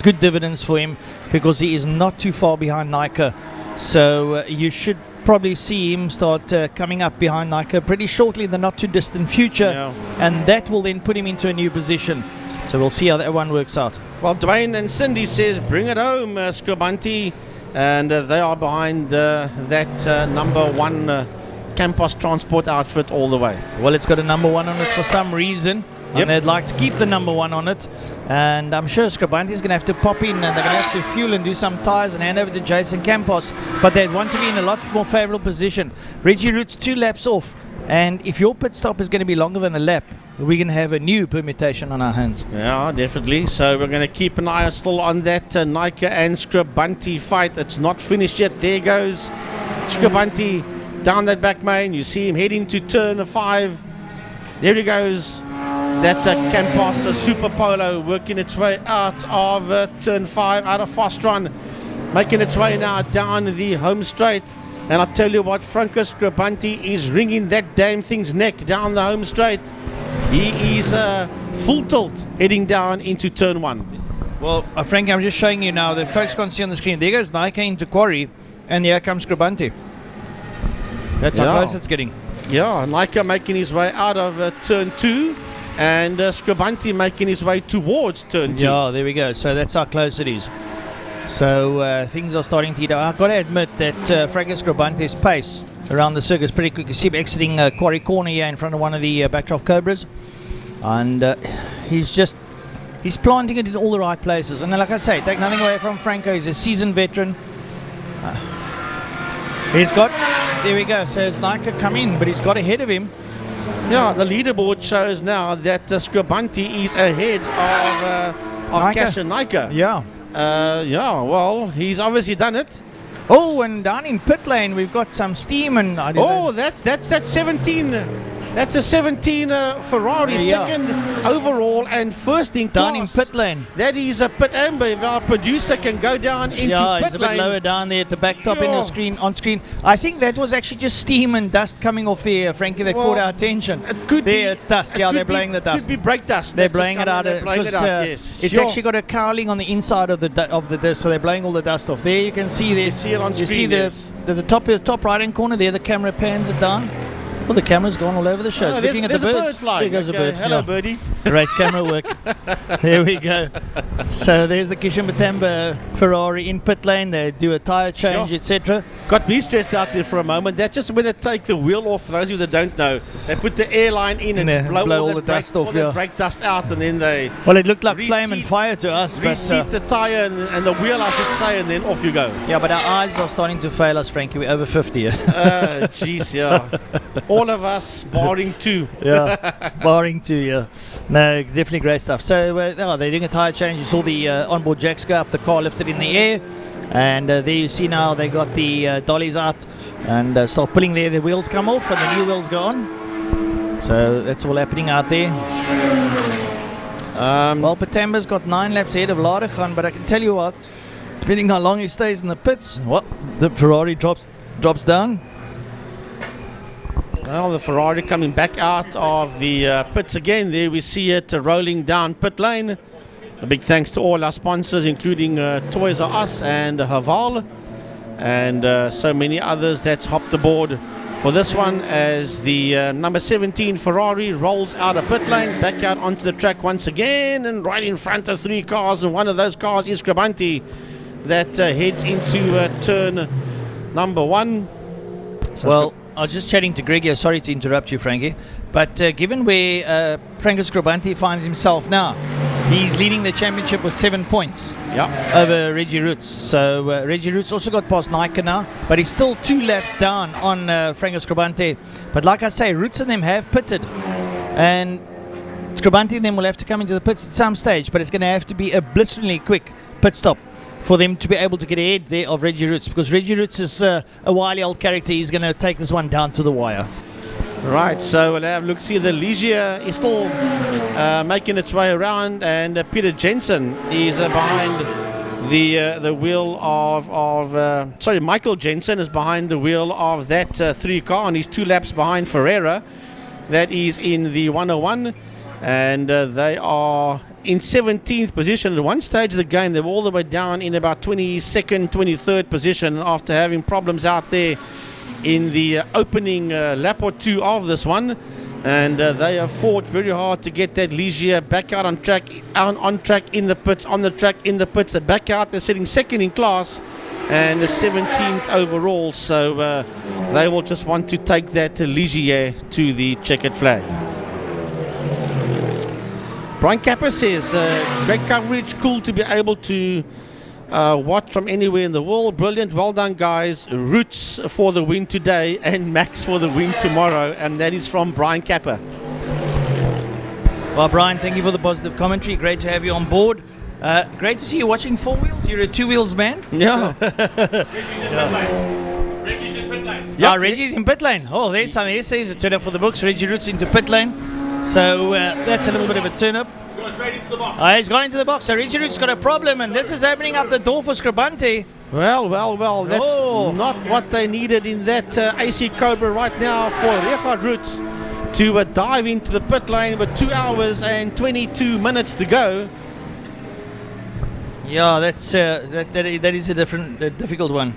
good dividends for him, because he is not too far behind Nike. So you should probably see him start coming up behind Nike pretty shortly in the not too distant future, and that will then put him into a new position. So we'll see how that one works out. Well, Dwayne and Cindy says bring it home, Scribante, and they are behind that number 1 Campos Transport outfit all the way. Well, it's got a number 1 on it for some reason, and they'd like to keep the number 1 on it, and I'm sure Scribante is going to have to pop in, and they're going to have to fuel and do some tyres and hand over to Jason Campos, but they'd want to be in a lot more favourable position. Reggie Roots 2 laps off, and if your pit stop is going to be longer than a lap, we're going to have a new permutation on our hands. Yeah, definitely. So we're going to keep an eye still on that Nike and Scribante fight. It's not finished yet. There goes Scribante down that back main. You see him heading to turn 5. There he goes. That Campos Super Polo working its way out of turn 5, out of Fastron, making its way now down the home straight. And I tell you what, Franco Scribante is wringing that damn thing's neck down the home straight. He is full tilt heading down into turn 1. Well, Frank, I'm just showing you now that folks can't see on the screen. There goes Nike into quarry, and here comes Scribante. That's how close it's getting. Yeah, Nike making his way out of turn 2, and Scribante making his way towards turn 2. Yeah, there we go. So that's how close it is. So things are starting to heat up. I've got to admit that Franco Scribante's pace around the circuit is pretty quick. You see him exiting Quarry Corner here in front of one of the Backdraft Cobras, and he's planting it in all the right places. And then, like I say, take nothing away from Franco. He's a seasoned veteran. There we go. So it's Nike come in, but he's got ahead of him. Yeah, the leaderboard shows now that Scribante is ahead of Cash and Nike. Yeah. Well, he's obviously done it. Oh, and down in pit lane we've got some steam, and that's that 17. That's a 17 Ferrari, second overall and first in class. Down in pit lane. That is a pit amber. If our producer can go down into pit lane. He's a bit lower down there at the back top on screen. I think that was actually just steam and dust coming off there, Frankie, that caught our attention. It could be. It's dust. Yeah, they're blowing the dust. Could be brake dust. They're blowing it out. Yes. It's actually got a cowling on the inside of the disc, so they're blowing all the dust off. There you can see there. You see it on screen. You see the top right hand corner there. The camera pans it down. Well, the camera's gone all over the show. It's looking at the birds. Bird flying. There goes a bird. Hello, birdie. Great camera work. There we go. So there's the Kishan Matamba Ferrari in pit lane. They do a tyre change, etc. Got me stressed out there for a moment. That's just when they take the wheel off. For those of you that don't know, they put the airline in and blow all the dust off. All the brake dust out, and then they. Well, it looked like flame and fire to us. Reseat the tyre and the wheel, I should say, and then off you go. Yeah, but our eyes are starting to fail us, Frankie. We're over 50. Jeez, yeah. All of us, barring 2. Yeah, barring 2, yeah. No, definitely great stuff. So they're doing a tyre change. You saw the onboard jacks go up, the car lifted in the air, and there you see now they got the dollies out and start pulling there. The wheels come off and the new wheels go on. So that's all happening out there. Well, Patamba's got 9 laps ahead of Ladegan, but I can tell you what, depending how long he stays in the pits, well, the Ferrari drops down. Well, the Ferrari coming back out of the pits again. There we see it rolling down pit lane. A big thanks to all our sponsors, including Toys R Us and Haval, and so many others that's hopped aboard for this one, as the number 17 Ferrari rolls out of pit lane, back out onto the track once again, and right in front of 3 cars, and one of those cars is Grabanti, that heads into turn number 1. So well, I was just chatting to Greg here, sorry to interrupt you, Frankie, but given where Francis Grabanti finds himself now, he's leading the championship with 7 points over Reggie Roots. So Reggie Roots also got past Nike now, but he's still 2 laps down on Francis Grabanti. But like I say, Roots and them have pitted, and Grabanti and them will have to come into the pits at some stage, but it's going to have to be a blisteringly quick pit stop for them to be able to get ahead there of Reggie Roots, because Reggie Roots is a wily old character. He's going to take this one down to the wire. Right, so we'll have a look. See, the Ligier is still making its way around, and Peter Jensen is behind the wheel of Michael Jensen is behind the wheel of that 3 car, and he's 2 laps behind Ferreira. That is in the 101, and they are in 17th position. At one stage of the game, they were all the way down in about 22nd, 23rd position after having problems out there in the opening lap or 2 of this one, and they have fought very hard to get that Ligier back out on track, in the pits, on the track in the pits. They're back out. They're sitting 2nd in class and the 17th overall, so they will just want to take that Ligier to the checkered flag. Brian Capper says, great coverage, cool to be able to watch from anywhere in the world. Brilliant, well done guys. Roots for the win today and Max for the win tomorrow. And that is from Brian Capper. Well, Brian, thank you for the positive commentary. Great to have you on board. Great to see you watching 4 wheels. You're a 2 wheels man. Yeah. Reggie's in pit lane. Yeah, Reggie's in pit lane. Oh, there's some essays that turn up for the books. Reggie Roots into pit lane. So that's a little bit of a turn up. Going straight into the box. He's gone into the box. So Reggie Roots got a problem, and this is opening up the door for Scribante. Well, that's not what they needed in that AC Cobra right now for Richard Roots to dive into the pit lane with 2 hours and 22 minutes to go. Yeah, that's that is a difficult one.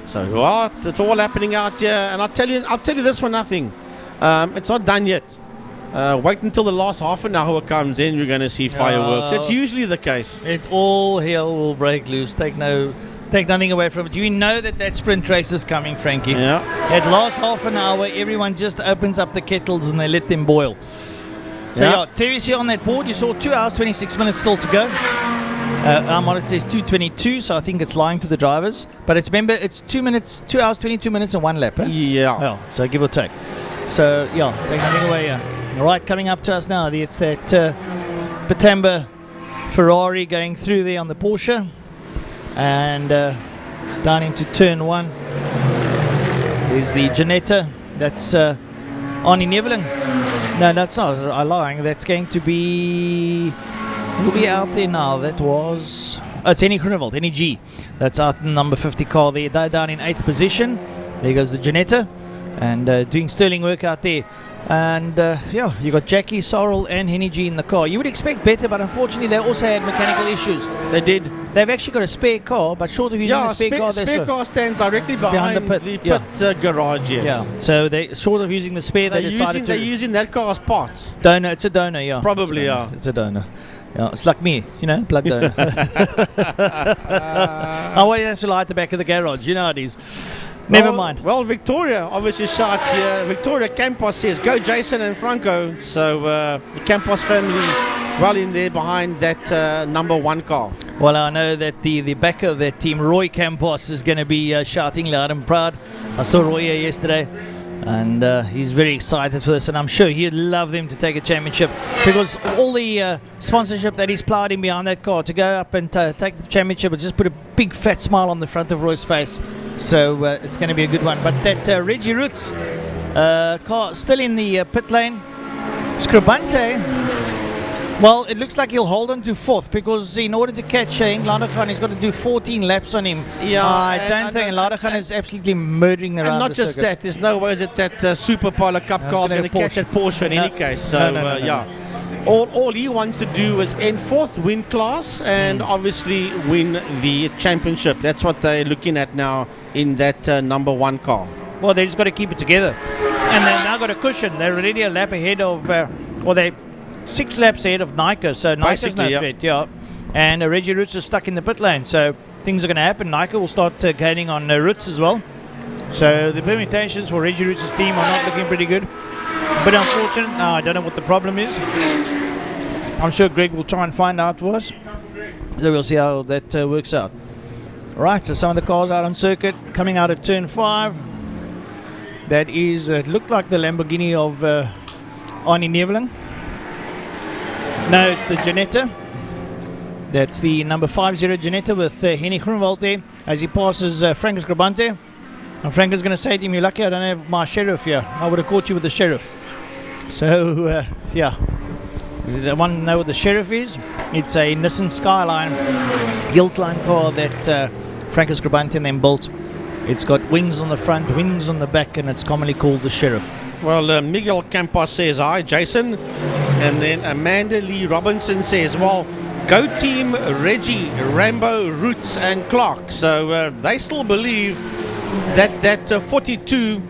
So what? It's all happening out here, and I'll tell you this for nothing. It's not done yet. Wait until the last half an hour comes in, you're going to see fireworks. It's usually the case. All hell will break loose. Take nothing away from it. Do you know that sprint race is coming, Frankie? Yeah. At last half an hour, everyone just opens up the kettles and they let them boil. So yeah, Terry, see on that board, you saw 2 hours, 26 minutes still to go. Our monitor says 2:22, so I think it's lying to the drivers. But it's 2 hours, 22 minutes and 1 lap. Eh? Yeah. So give or take. So yeah, take nothing away. All right, coming up to us now, it's that Patamba Ferrari going through there on the Porsche, and down into turn 1 is the Janetta. That's Arnie Neveling. No, that's not. I'm lying. That's going to be. Who'll be out there now? That was. It's Henny Groenewald, NEG. That's out in number 50 car there. They're down in 8th position. There goes the Janetta, and doing sterling work out there. And yeah, you got Jackie, Sorrel and Henny G in the car. You would expect better, but unfortunately they also had mechanical issues. They did. They've actually got a spare car, but short of using a spare car, spare car stands directly behind the pit garage. Yes. Yeah. So they short of using the spare, they're using that car as parts. Donor. It's a donor. Yeah. Probably. It's a donor. Yeah, it's like me, blood donor. I always have to lie at the back of the garage. You know how it is. Never mind. Well, Victoria obviously shouts here. Victoria Campos says, go Jason and Franco. So the Campos family well in there behind that number 1 car. Well, I know that the back of that team, Roy Campos, is going to be shouting loud and proud. I saw Roy here yesterday, and he's very excited for this, and I'm sure he'd love them to take a championship, because all the sponsorship that he's plowed in behind that car to go up and take the championship and just put a big fat smile on the front of Roy's face. So it's going to be a good one. But that Reggie Roots car still in the pit lane. Scribante Well, it looks like he'll hold on to fourth because in order to catch Laudachan, he's got to do 14 laps on him. Yeah, I don't think Laudachan is absolutely murdering around and not the just circuit. that, there's no way that Super Polo Cup car is going to catch that Porsche in any case. So, yeah. All he wants to do is end fourth, win class, and obviously win the championship. That's what they're looking at now in that number one car. Well, they just got to keep it together. And they've now got a cushion. They're already a lap ahead of, they're 6 laps ahead of Nika. So Nika's no threat, yeah. And Reggie Roots is stuck in the pit lane. So things are going to happen. Nika will start gaining on Roots as well. So the permutations for Reggie Roots' team are not looking pretty good. But unfortunate. I don't know what the problem is. I'm sure Greg will try and find out for us. So we'll see how that works out. Right, so some of the cars out on circuit coming out of turn 5. That is, it looked like the Lamborghini of Arnie Neveling. No, it's the Janetta. That's the number 50 Janetta with Henny Groenewald there as he passes Francis Grabante. And Frank is going to say to him, "You're lucky I don't have my sheriff here. I would have caught you with the sheriff." So, yeah. The one know what the sheriff is? It's a Nissan Skyline Guiltline car that Francis Grabante then built. It's got wings on the front, wings on the back, and it's commonly called the sheriff. Well, Miguel Campos says hi, Jason. And then Amanda Lee Robinson says, well, go team Reggie, Rambo, Roots and Clark. So they still believe that 42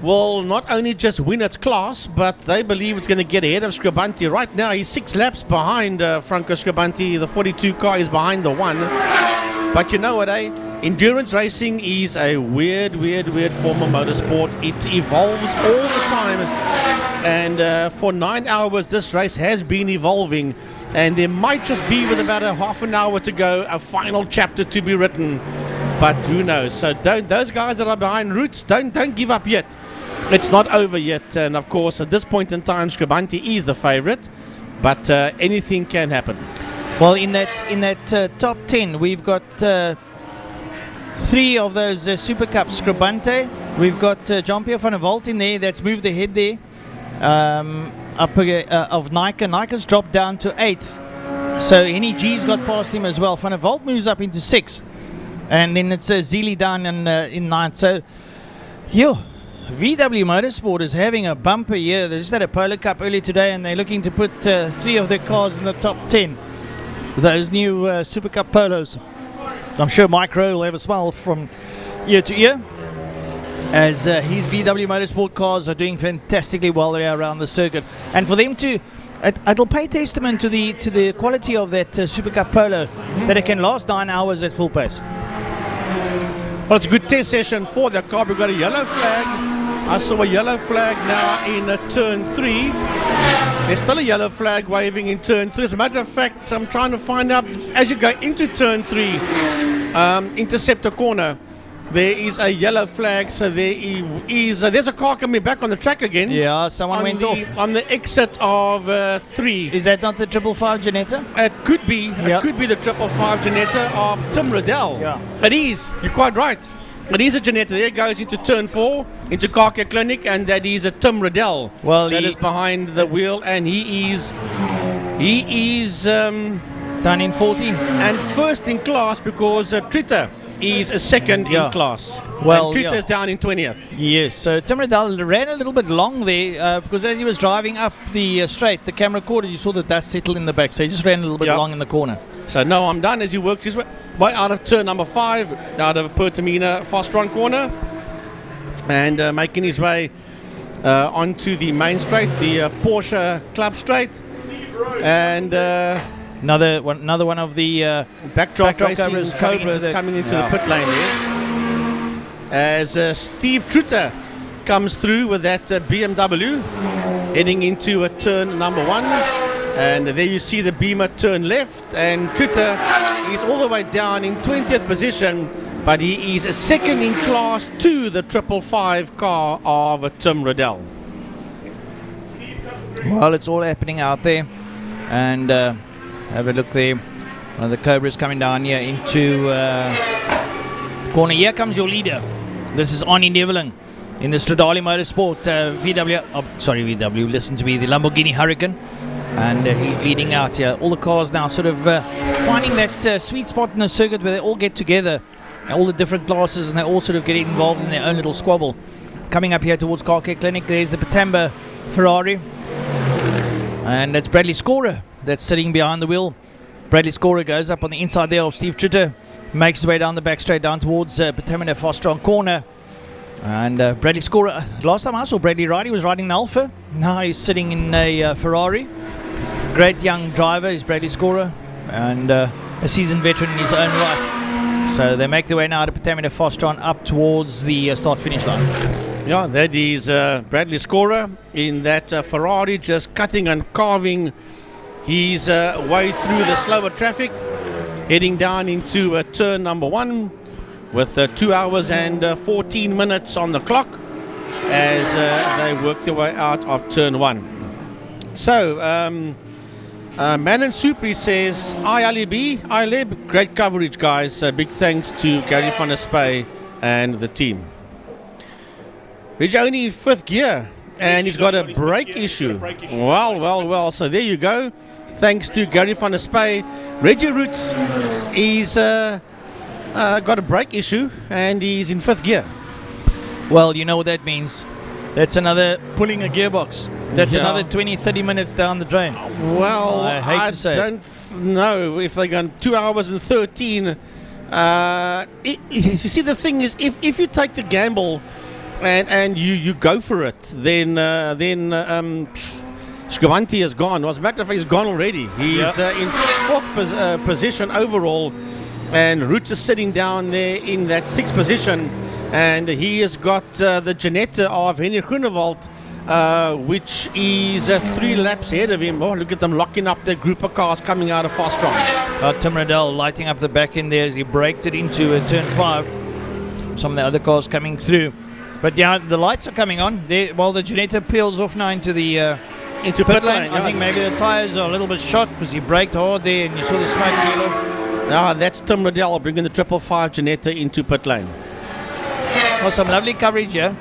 will not only just win its class, but they believe it's going to get ahead of Scribante. Right now, he's 6 laps behind Franco Scribante. The 42 car is behind the 1. But you know what, endurance racing is a weird form of motorsport. It evolves all the time. And for 9 hours, this race has been evolving. And there might just be, with about a half an hour to go, a final chapter to be written. But who knows? So those guys that are behind Roots, don't give up yet. It's not over yet. And of course, at this point in time, Scribante is the favorite. But anything can happen. Well, in that top 10, we've got 3 of those Super Cups. Scribante, we've got Jean-Pierre van der Walt in there. That's moved ahead there. Of Nika. Nika's dropped down to 8th. So Henny G's got past him as well. Van der Walt moves up into 6th. And then it's Zili down in 9th. So, VW Motorsport is having a bumper year. They just had a Polo Cup earlier today, and they're looking to put 3 of their cars in the top 10. Those new Super Cup Polos. I'm sure Mike Rowe will have a smile from ear to ear, as his VW Motorsport cars are doing fantastically well there around the circuit. And for them to, it'll pay testament to the quality of that Super Cup Polo, that it can last 9 hours at full pace. Well, it's a good test session for the car. We've got a yellow flag. I saw a yellow flag now in turn 3. There's still a yellow flag waving in turn 3. As a matter of fact, I'm trying to find out, as you go into turn 3, interceptor corner, there is a yellow flag. So there's a car coming back on the track again. Yeah, someone went off. On the exit of 3. Is that not the 555 Janetta? It could be. It could be the 555 Janetta of Tim Riddell. Yeah. It is. You're quite right. It is a Janetta. There goes into turn 4, into Car Care Clinic, and that is a Tim Riddell. Well, that is behind the wheel, and he is done in 14 and first in class, because Tritter is a second in class. Well, and Tritter's down in 20th. Yes, so Tim Riddell ran a little bit long there because as he was driving up the straight, the camera caught it. You saw the dust settle in the back, so he just ran a little bit long in the corner. So no, I'm done as he works his way out of turn number 5, out of Pertamina fast run corner, and making his way onto the main straight, the Porsche Club Straight, and another one of the backdrop Cobras coming into the pit lane there, as Steve Truter comes through with that BMW, heading into a turn number 1. And there you see the Beamer turn left, and Tritter is all the way down in 20th position, but he is a second in class to the 555 car of Tim Riddell. Well, it's all happening out there, and have a look there. One of the Cobras coming down here into corner. Here comes your leader. This is Arnie Neveling in the Stradale Motorsport VW. Listen to me, the Lamborghini Huracan. and he's leading out here. All the cars now sort of finding that sweet spot in the circuit where they all get together, all the different classes, and they all sort of get involved in their own little squabble. Coming up here towards Car Care Clinic, there's the Patamba Ferrari, and that's Bradley Scorer that's sitting behind the wheel. Bradley Scorer goes up on the inside there of Steve Tritter, makes his way down the back straight down towards Patamba Fostron corner. And Bradley Scorer, last time I saw Bradley ride, he was riding an Alfa. Now he's sitting in a Ferrari. Great young driver is Bradley Scorer, and a seasoned veteran in his own right. So they make their way now to Patamba Fostron up towards the start-finish line. Yeah, that is Bradley Scorer in that Ferrari, just cutting and carving his way through the slower traffic, heading down into turn number 1 with 2 hours and 14 minutes on the clock as they work their way out of turn 1. So, Manon Supri says, "Hi Ali B, hi Leb, great coverage guys, big thanks to Gary van der Spey and the team." Reggie only 5th gear, and he's got a brake issue. Well, so there you go. Thanks to Gary van der Spey. Reggie Roots, he's got a brake issue, and he's in 5th gear. Well, you know what that means. That's another pulling a gearbox. That's another 20-30 minutes down the drain. Well, I hate to say don't know if they're going 2 hours and 13. You see, the thing is, if you take the gamble and you go for it, then Scavanti is gone. As a matter of fact, he's gone already. He's in 4th position overall, and Roots is sitting down there in that 6th position, and he has got the Janetta of Henry Groenewald, which is 3 laps ahead of him. Oh, look at them locking up that group of cars coming out of Fostron. Tim Riddell lighting up the back end there as he braked it into turn 5. Some of the other cars coming through. But yeah, the lights are coming on. While the Janetta peels off now into the into pit lane. I think maybe the tyres are a little bit shot because he braked hard there and you saw the smoke peel off. No, that's Tim Riddell bringing the 555 Janetta into pit lane. Well, some lovely coverage here.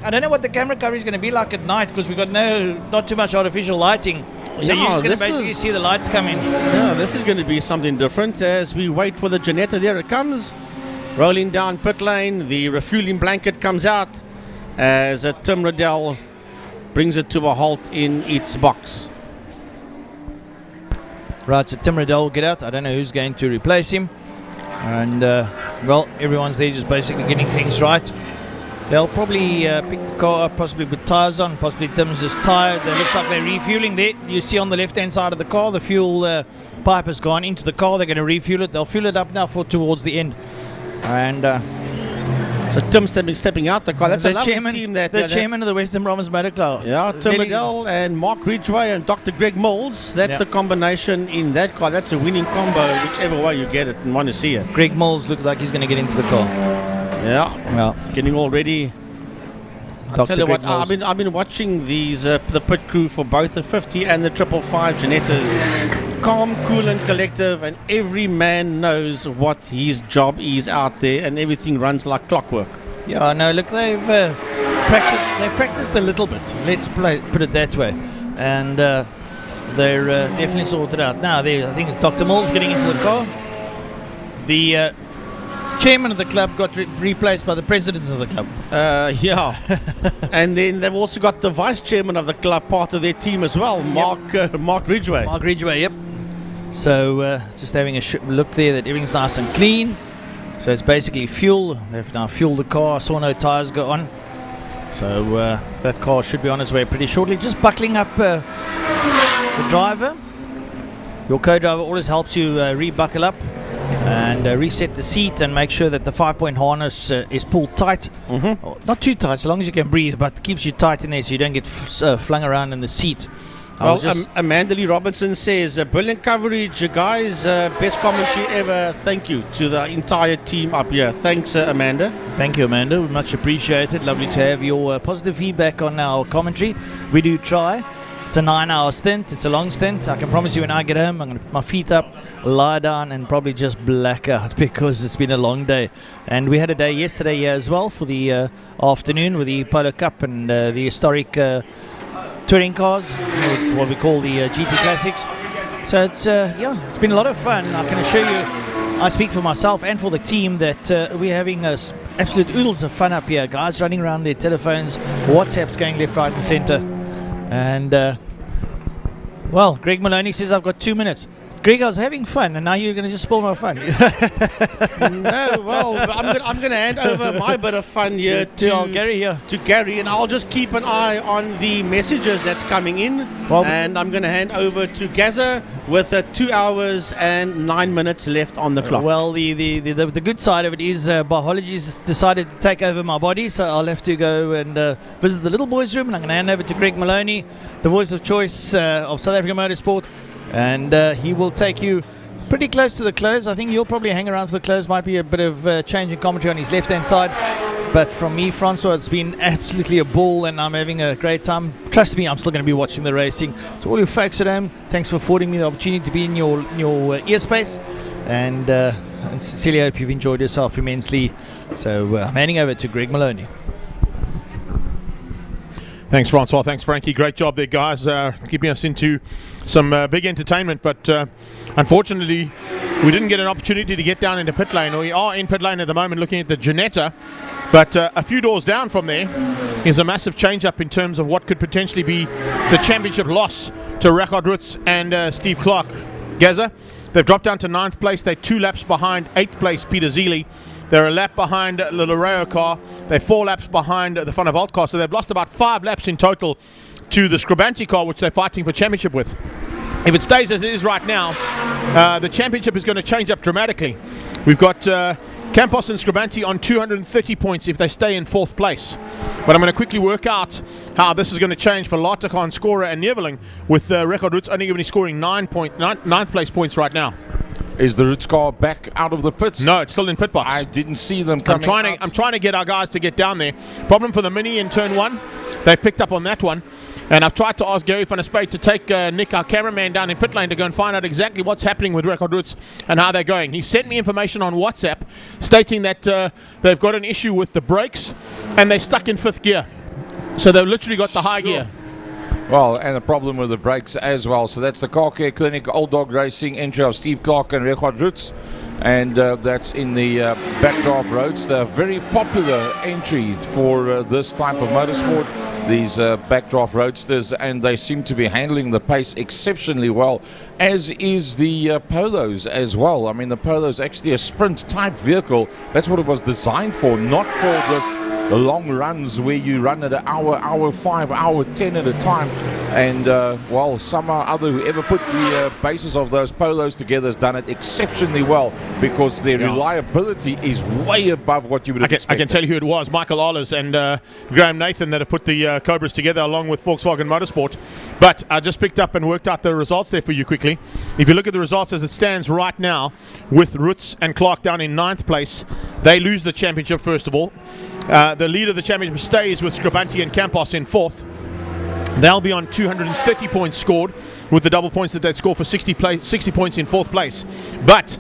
I don't know what the camera coverage is going to be like at night because we've got not too much artificial lighting. So you're just going to basically see the lights come in. Yeah, this is going to be something different as we wait for the Janetta. There it comes. Rolling down pit lane. The refueling blanket comes out as Tim Riddell brings it to a halt in its box. Right, so Tim Riddell will get out. I don't know who's going to replace him. And, well, everyone's there just basically getting things right. They'll probably pick the car up, possibly put tyres on. Possibly Tim's just tired. They look like they're refueling there. You see on the left-hand side of the car, the fuel pipe has gone into the car. They're going to refuel it. They'll fuel it up now for towards the end. And so Tim's stepping out the car. That's the a lovely chairman, team. The chairman of the Western Bromwich Motor Club. Yeah, Tim Riddell and Mark Ridgway and Dr. Greg Mills. That's the combination in that car. That's a winning combo, whichever way you get it and want to see it. Greg Mills looks like he's going to get into the car. Yeah, well, getting all ready. I'll tell you what, I've been watching these the pit crew for both the 50 and the 555 Janettas. Calm, cool and collective, and every man knows what his job is out there, and everything runs like clockwork. Yeah, no, look, they've practiced a little bit. Let's put it that way, and they're definitely sorted out now. I think it's Dr. Mills getting into the car. The chairman of the club got replaced by the president of the club. Yeah. And then they've also got the vice chairman of the club, part of their team as well, Mark Ridgway. Mark Ridgway, yep. So just having a look there that everything's nice and clean. So it's basically fuel. They've now fueled the car. I saw no tyres go on. So that car should be on its way pretty shortly. Just buckling up the driver. Your co-driver always helps you re-buckle up and reset the seat and make sure that the 5-point harness is pulled tight. Not too tight, so long as you can breathe, but keeps you tight in there so you don't get flung around in the seat. Well, Amanda Lee Robinson says, brilliant coverage, guys. Best commentary ever. Thank you to the entire team up here. Thanks, Amanda. Thank you, Amanda. Much appreciated. Lovely to have your positive feedback on our commentary. We do try. It's a 9-hour stint. It's a long stint. I can promise you when I get home, I'm going to put my feet up, lie down, and probably just black out because it's been a long day. And we had a day yesterday as well for the afternoon with the Polo Cup and the historic touring cars, what we call the GT Classics. So it's it's been a lot of fun. I can assure you, I speak for myself and for the team, that we're having absolute oodles of fun up here. Guys running around their telephones, WhatsApps going left, right and centre. And well, Greg Maloney says I've got 2 minutes. Greg, I was having fun, and now you're going to just spoil my fun. No, well, I'm going to hand over my bit of fun here to Gary, and I'll just keep an eye on the messages that's coming in. And I'm going to hand over to Gaza with 2 hours and 9 minutes left on the clock. Well, the good side of it is biology's decided to take over my body, so I'll have to go and visit the little boys' room, and I'm going to hand over to Greg Maloney, the voice of choice of South African Motorsport. And he will take you pretty close to the close. I think you'll probably hang around for the close. Might be a bit of change in commentary on his left-hand side. But from me, Francois, it's been absolutely a ball, and I'm having a great time. Trust me, I'm still going to be watching the racing. To all you folks at home, thanks for affording me the opportunity to be in your ear space. And sincerely hope you've enjoyed yourself immensely. So I'm handing over to Greg Maloney. Thanks, Francois. Thanks, Frankie. Great job there, guys, keeping us into some big entertainment. But unfortunately, we didn't get an opportunity to get down into pit lane. We are in pit lane at the moment looking at the Ginetta. But a few doors down from there is a massive change-up in terms of what could potentially be the championship loss to Richard Roots and Steve Clark. Gaza, they've dropped down to 9th place. They're 2 laps behind 8th place Peter Zeeley. They're a lap behind the Loreo car. They're 4 laps behind the Van der Walt car. So they've lost about 5 laps in total to the Scribanti car, which they're fighting for championship with. If it stays as it is right now, the championship is going to change up dramatically. We've got Campos and Scribanti on 230 points if they stay in 4th place. But I'm going to quickly work out how this is going to change for Lartekhan, Scorer and Neveling, with Richard Roots only scoring 9th place points right now. Is the Roots car back out of the pits? No, it's still in pit box. I didn't see them coming out. I'm trying to get our guys to get down there. Problem for the Mini in turn 1. They picked up on that one. And I've tried to ask Gary van der Spijt to take Nick, our cameraman, down in pit lane to go and find out exactly what's happening with Richard Roots and how they're going. He sent me information on WhatsApp stating that they've got an issue with the brakes and they're stuck in 5th gear. So they've literally got the high gear. Well, and a problem with the brakes as well. So that's the Car Care Clinic Old Dog Racing entry of Steve Clark and Richard Roots. And that's in the backdraft roads. They're very popular entries for this type of motorsport, these backdraft roadsters, and they seem to be handling the pace exceptionally well, as is the Polos as well. I mean, the Polo is actually a sprint type vehicle. That's what it was designed for, not for this long runs where you run at an hour 5, hour 10 at a time. And well, somehow or other, whoever put the basis of those Polos together has done it exceptionally well, because their reliability is way above what you would expect. I can tell you who it was, Michael Arles and Graham Nathan, that have put the Cobras together along with Volkswagen Motorsport. But I just picked up and worked out the results there for you quickly. If you look at the results as it stands right now, with Roots and Clark down in 9th place, they lose the championship first of all. The lead of the championship stays with Scribanti and Campos in 4th. They'll be on 230 points scored, with the double points that they'd score for 60 points in 4th place. But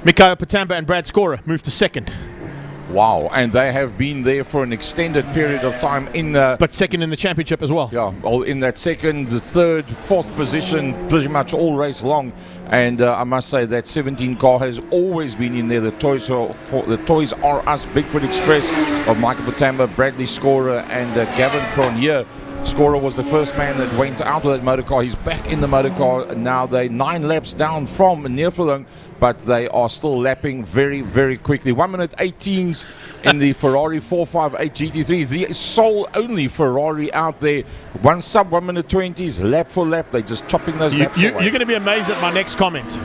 Mikhail Patamba and Brad Scorer moved to 2nd. Wow, and they have been there for an extended period of time in but 2nd in the championship as well. Yeah, all in that 2nd, 3rd, 4th position pretty much all race long. And I must say that 17 car has always been in there. The Toys R Us Bigfoot Express of Michael Patamba, Bradley Scorer and Gavin Cronje. Scorer was the first man that went out of that motor car. He's back in the motor car. Now they're 9 laps down from Neerfeling, but they are still lapping very, very quickly. 1 minute 18s in the Ferrari 458 GT3. The sole only Ferrari out there. 1 minute 20s, lap for lap. They're just chopping those laps away. You're going to be amazed at my next comment.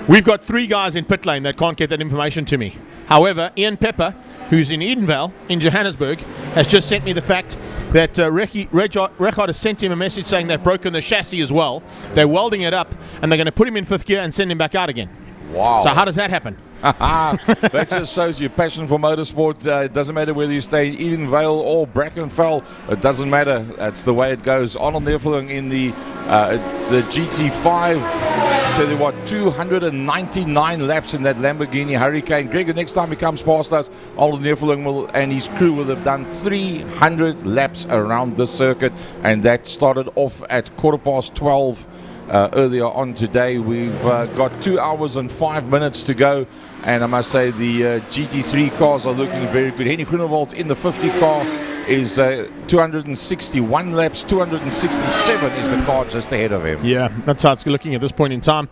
We've got 3 guys in pit lane that can't get that information to me. However, Ian Pepper, who's in Edenvale in Johannesburg, has just sent me the fact that Richard has sent him a message saying they've broken the chassis as well. They're welding it up and they're going to put him in 5th gear and send him back out again. Wow. So how does that happen? That just shows your passion for motorsport. It doesn't matter whether you stay in Edenvale or Brackenfell. It doesn't matter. That's the way it goes. Arnold Neerfeling in the The GT5, so there were 299 laps in that Lamborghini Hurricane. Greg, the next time he comes past us, Arnold Neerfeling and his crew will have done 300 laps around the circuit, and that started off at 12:15 earlier on today. We've got 2 hours and 5 minutes to go, and I must say the GT3 cars are looking very good. Henny Groenewald in the 50 car is 261 laps, 267 is the car just ahead of him. Yeah, that's how it's looking at this point in time.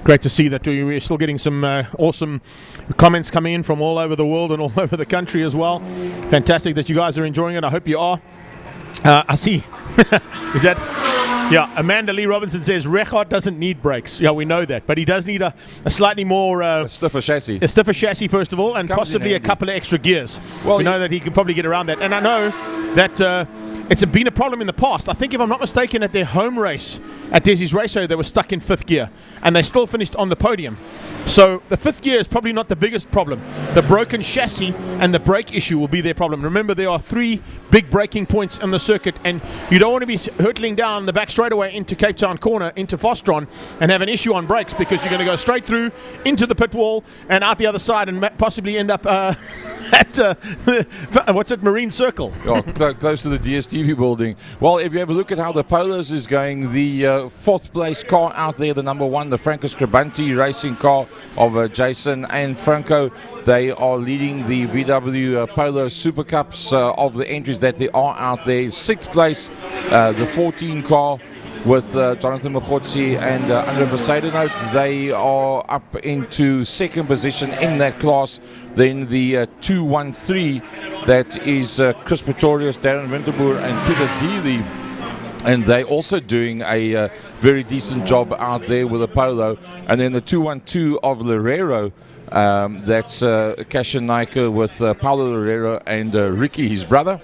Great to see that we're still getting some awesome comments coming in from all over the world and all over the country as well. Fantastic that you guys are enjoying it. I hope you are. I see. Is that... Yeah, Amanda Lee Robinson says Reichardt doesn't need brakes. Yeah, we know that, but he does need a slightly more a stiffer chassis. A stiffer chassis first of all, and possibly a couple of extra gears. Well, we know that he can probably get around that, and I know that it's been a problem in the past. I think, if I'm not mistaken, at their home race at Desi's Race Show, they were stuck in 5th gear, and they still finished on the podium. So the 5th gear is probably not the biggest problem. The broken chassis and the brake issue will be their problem. Remember, there are 3 big braking points on the circuit, and you don't want to be hurtling down the back straightaway into Cape Town Corner, into Fostron, and have an issue on brakes, because you're going to go straight through into the pit wall and out the other side, and possibly end up at what's it, Marine Circle. Oh, close to the DSTV building. Well, if you have a look at how the Polos is going, the 4th place car out there, the number 1, the Franco Scribanti racing car of Jason and Franco, they are leading the VW Polo Super Cups of the entries that they are out there. 6th place, the 14 car with Jonathan Mogotsi and Andre Besaidenout. They are up into 2nd position in that class. Then the 213, that is Chris Pretorius, Darren Winterboer and Peter Zeely, and they're also doing a very decent job out there with a Polo. And then the 212 of Lerero, that's Cashin Naiker with Paulo Lerero and Ricky, his brother,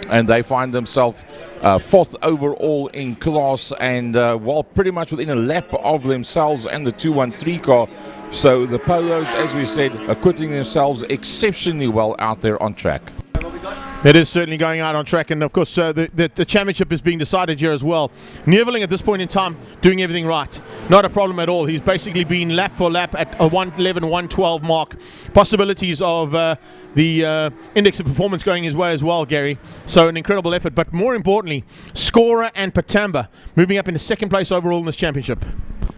and they find themselves 4th overall in class, and well, pretty much within a lap of themselves and the 213 car. So the Polos, as we said, are acquitting themselves exceptionally well out there on track. It is certainly going out on track, and of course the championship is being decided here as well. Neerfeling at this point in time doing everything right, not a problem at all. He's basically been lap for lap at a 111, 112 mark. Possibilities of the index of performance going his way as well, Gary. So an incredible effort, but more importantly, Scorer and Patamba moving up into 2nd place overall in this championship.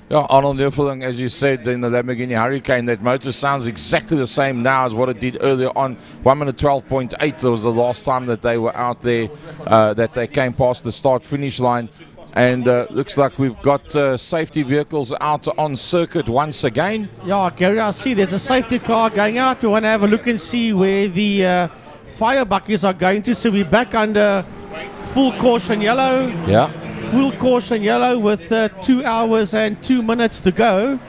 Yeah, Arnold Neerfeling, as you said, in the Lamborghini Hurricane, that motor sounds exactly the same now as what it did earlier on. 1 minute 12.8 was the last time that they were out there, that they came past the start-finish line. And looks like we've got safety vehicles out on circuit once again. Yeah, Gary, I see there's a safety car going out. We want to have a look and see where the fire buckets are going to. So we're back under full caution yellow. Yeah. Full caution yellow with 2 hours and 2 minutes to go.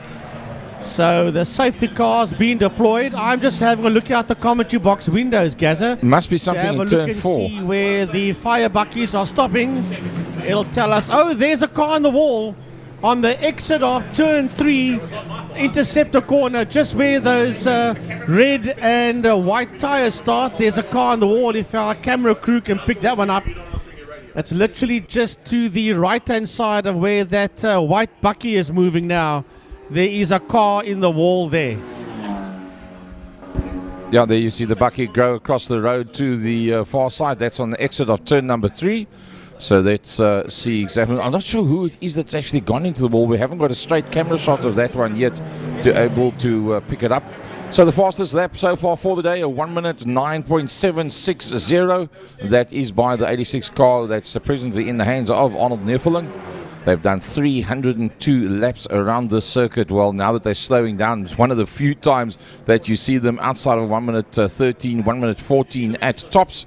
So the safety car's being deployed. I'm just having a look out the commentary box windows, Gaza. Must be something in turn 4. See where the fire buckies are stopping. It'll tell us, oh, there's a car on the wall on the exit of turn 3, interceptor corner, just where those red and white tires start. There's a car on the wall. If our camera crew can pick that one up. It's literally just to the right-hand side of where that white bucky is moving now. There is a car in the wall there. Yeah, there you see the bucky go across the road to the far side. That's on the exit of turn number 3. So let's see exactly. I'm not sure who it is that's actually gone into the wall. We haven't got a straight camera shot of that one yet to able to pick it up. So the fastest lap so far for the day, a 1 minute 9.760. That is by the 86 car that's presently in the hands of Arnold Neerfeling. They've done 302 laps around the circuit. Well, now that they're slowing down, it's one of the few times that you see them outside of 1 minute 13, 1 minute 14 at tops.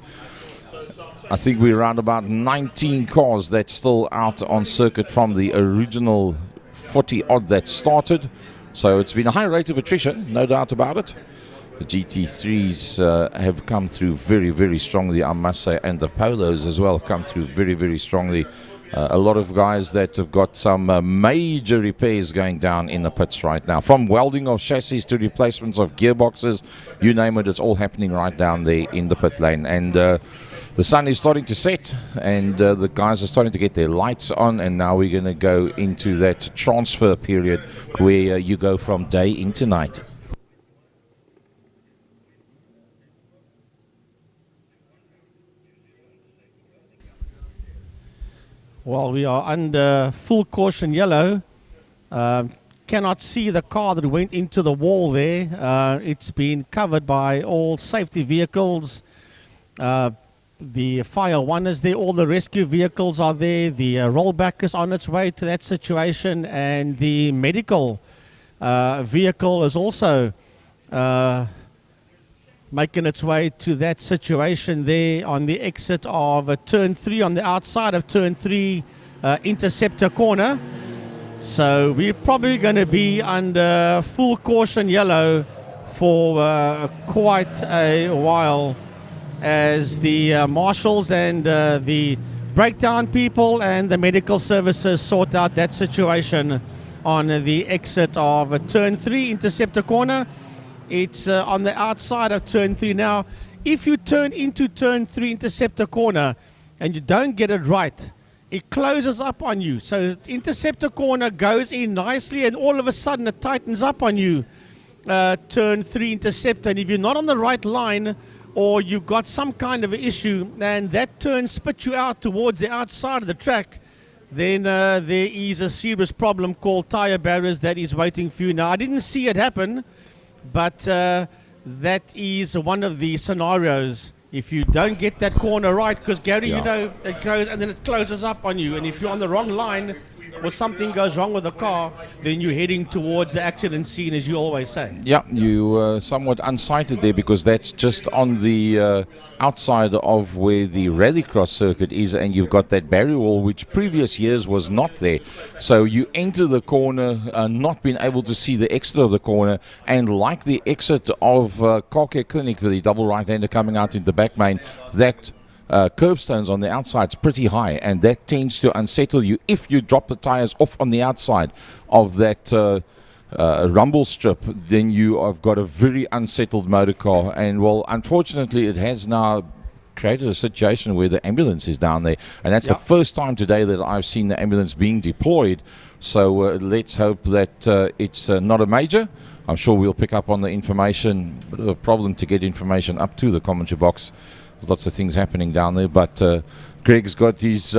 I think we're around about 19 cars that's still out on circuit from the original 40 odd that started. So it's been a high rate of attrition, no doubt about it. The GT3s have come through very, very strongly, I must say, and the Polos as well come through very, very strongly. A lot of guys that have got some major repairs going down in the pits right now. From welding of chassis to replacements of gearboxes, you name it, it's all happening right down there in the pit lane. And The sun is starting to set, and the guys are starting to get their lights on, and now we're going to go into that transfer period where you go from day into night. Well, we are under full caution yellow. Cannot see the car that went into the wall there. It's been covered by all safety vehicles. The fire one is there, all the rescue vehicles are there, the rollback is on its way to that situation, and the medical vehicle is also making its way to that situation there on the exit of turn 3, on the outside of turn 3, interceptor corner. So we're probably going to be under full caution yellow for quite a while, as the marshals and the breakdown people and the medical services sort out that situation on the exit of turn 3 interceptor corner. It's on the outside of turn 3 now. If you turn into turn 3 interceptor corner and you don't get it right, it closes up on you. So interceptor corner goes in nicely, and all of a sudden it tightens up on you, turn 3 interceptor. And if you're not on the right line, or you've got some kind of issue, and that turn spits you out towards the outside of the track, then there is a serious problem called tire barriers that is waiting for you. Now, I didn't see it happen, but that is one of the scenarios. If you don't get that corner right, because Gary, you know, it goes and then it closes up on you, and if you're on the wrong line, or something goes wrong with the car, then you're heading towards the accident scene, as you always say. Yeah, you somewhat unsighted there, because that's just on the outside of where the rallycross circuit is, and you've got that barrier wall, which previous years was not there. So you enter the corner, not being able to see the exit of the corner, and like the exit of Car Care Clinic, the double right-hander coming out in the back main, that curbstones on the outside is pretty high, and that tends to unsettle you if you drop the tires off on the outside of that rumble strip. Then you have got a very unsettled motor car, and well, unfortunately it has now created a situation where the ambulance is down there, and that's the first time today that I've seen the ambulance being deployed. So let's hope that it's not a major. I'm sure we'll pick up on the information. Bit of a problem to get information up to the commentary box. There's lots of things happening down there, but Greg's got his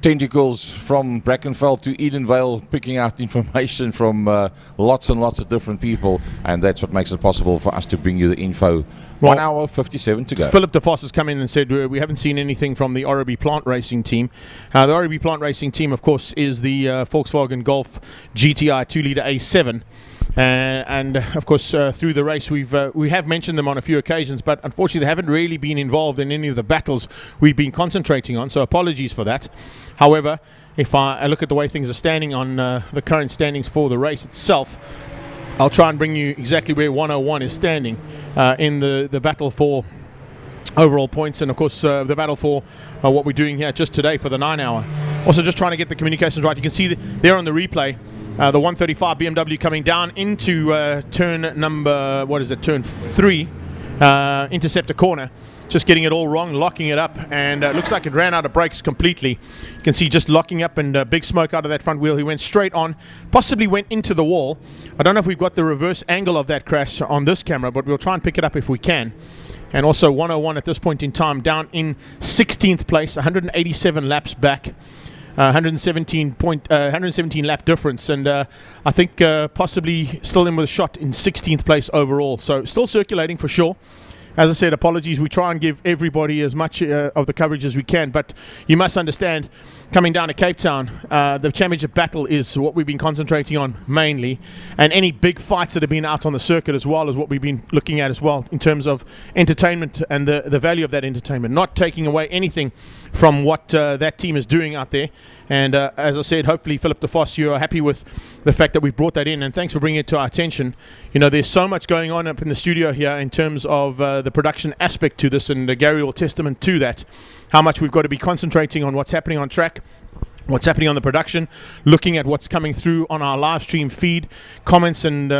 tentacles from Brackenfell to Edenvale, picking out information from lots and lots of different people, and that's what makes it possible for us to bring you the info. Well, 1 hour 57 to go. Philip DeVos has come in and said we haven't seen anything from the RB Plant Racing team. The RB Plant Racing team, of course, is the Volkswagen Golf GTI 2-litre A7. And of course, through the race, we have mentioned them on a few occasions, but unfortunately they haven't really been involved in any of the battles we've been concentrating on, so apologies for that. However, if I look at the way things are standing on the current standings for the race itself, I'll try and bring you exactly where 101 is standing in the battle for overall points, and of course the battle for what we're doing here just today for the 9 hour. Also just trying to get the communications right. You can see there on the replay the 135 BMW coming down into turn number, turn 3, interceptor corner. Just getting it all wrong, locking it up, and it looks like it ran out of brakes completely. You can see just locking up, and big smoke out of that front wheel. He went straight on, possibly went into the wall. I don't know if we've got the reverse angle of that crash on this camera, but we'll try and pick it up if we can. And also 101 at this point in time, down in 16th place, 187 laps back. 117 lap difference, and I think possibly still in with a shot in 16th place overall. So still circulating for sure. As I said, apologies. We try and give everybody as much of the coverage as we can, but you must understand, coming down to Cape Town, the championship battle is what we've been concentrating on mainly, and any big fights that have been out on the circuit as well is what we've been looking at as well in terms of entertainment and the value of that entertainment, not taking away anything from what that team is doing out there. And as I said, hopefully Philip DeVos, you are happy with the fact that we've brought that in, and thanks for bringing it to our attention. You know, there's so much going on up in the studio here in terms of the production aspect to this, and Gary will testament to that, how much we've got to be concentrating on what's happening on track, what's happening on the production, looking at what's coming through on our live stream feed, comments and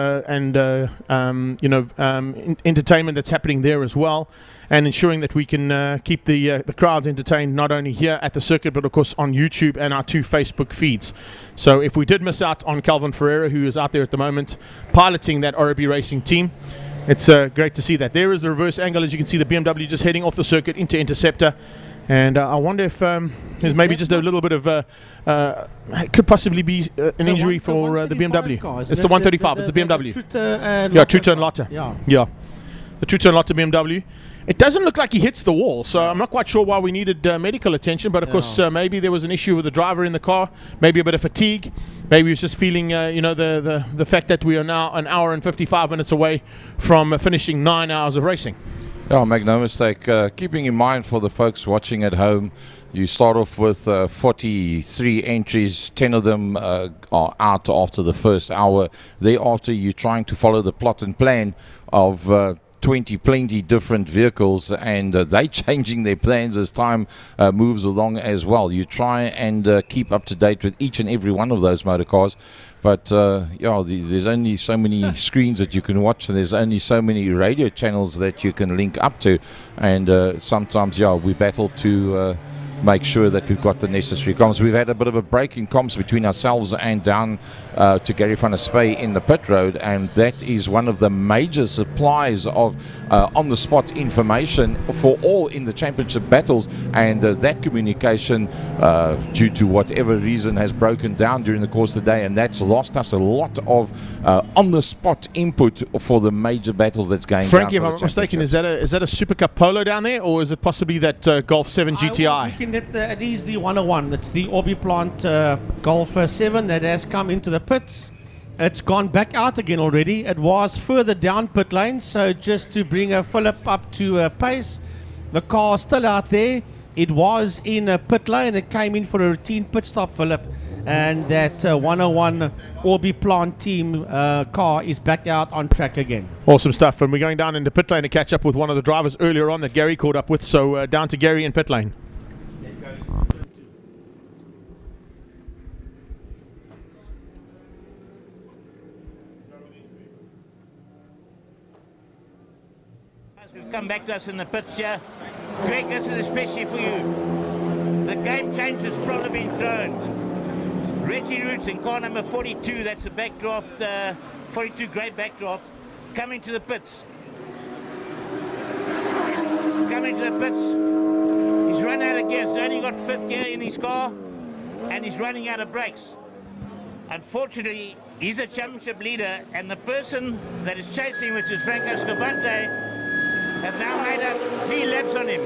entertainment that's happening there as well, and ensuring that we can keep the crowds entertained, not only here at the circuit but of course on YouTube and our 2 Facebook feeds. So if we did miss out on Calvin Ferreira, who is out there at the moment piloting that RB Racing team, it's great to see that. There is the reverse angle, as you can see the BMW just heading off the circuit into Interceptor. And I wonder if there's maybe just a little bit of could possibly be an injury for the BMW. It's the 135. It's the BMW. True-turn Lotte. Yeah, the True-turn Lotte BMW. It doesn't look like he hits the wall, so I'm not quite sure why we needed medical attention. But of course, maybe there was an issue with the driver in the car, maybe a bit of fatigue. Maybe he was just feeling, the fact that we are now an hour and 55 minutes away from finishing 9 hours of racing. Yeah, make no mistake. Keeping in mind for the folks watching at home, you start off with 43 entries, 10 of them are out after the first hour. Thereafter, you're trying to follow the plot and plan of 20 different vehicles, and they changing their plans as time moves along as well. You try and keep up to date with each and every one of those motor cars. But there's only so many screens that you can watch, and there's only so many radio channels that you can link up to. And sometimes, we battle to make sure that we've got the necessary comms. We've had a bit of a break in comms between ourselves and down to Gary van der Spey in the pit road, and that is one of the major supplies of on-the-spot information for all in the championship battles, and that communication, due to whatever reason, has broken down during the course of the day, and that's lost us a lot of on-the-spot input for the major battles that's going Frankie, down. Frankie, if I'm not mistaken, is that a Super Cup Polo down there, or is it possibly that Golf 7 GTI? I was looking at it is the 101. That's the Orbi Plant Golf 7 that has come into the pits. It's gone back out again already. It was further down pit lane, so just to bring a Philip up to pace, the car's still out there. It was in a pit lane. It came in for a routine pit stop, Philip, and that 101 Orbi Plant team car is back out on track again. Awesome stuff. And we're going down into pit lane to catch up with one of the drivers earlier on that Gary caught up with. So down to Gary in pit lane. Come back to us in the pits here. Greg, this is especially for you. The game change has probably been thrown. Reggie Roots in car number 42, that's a backdraft, 42 grey backdraft, coming to the pits. Coming to the pits. He's run out of gears. He's only got 5th gear in his car, and he's running out of brakes. Unfortunately, he's a championship leader, and the person that is chasing, which is Franco Scabante, have now made up 3 laps on him.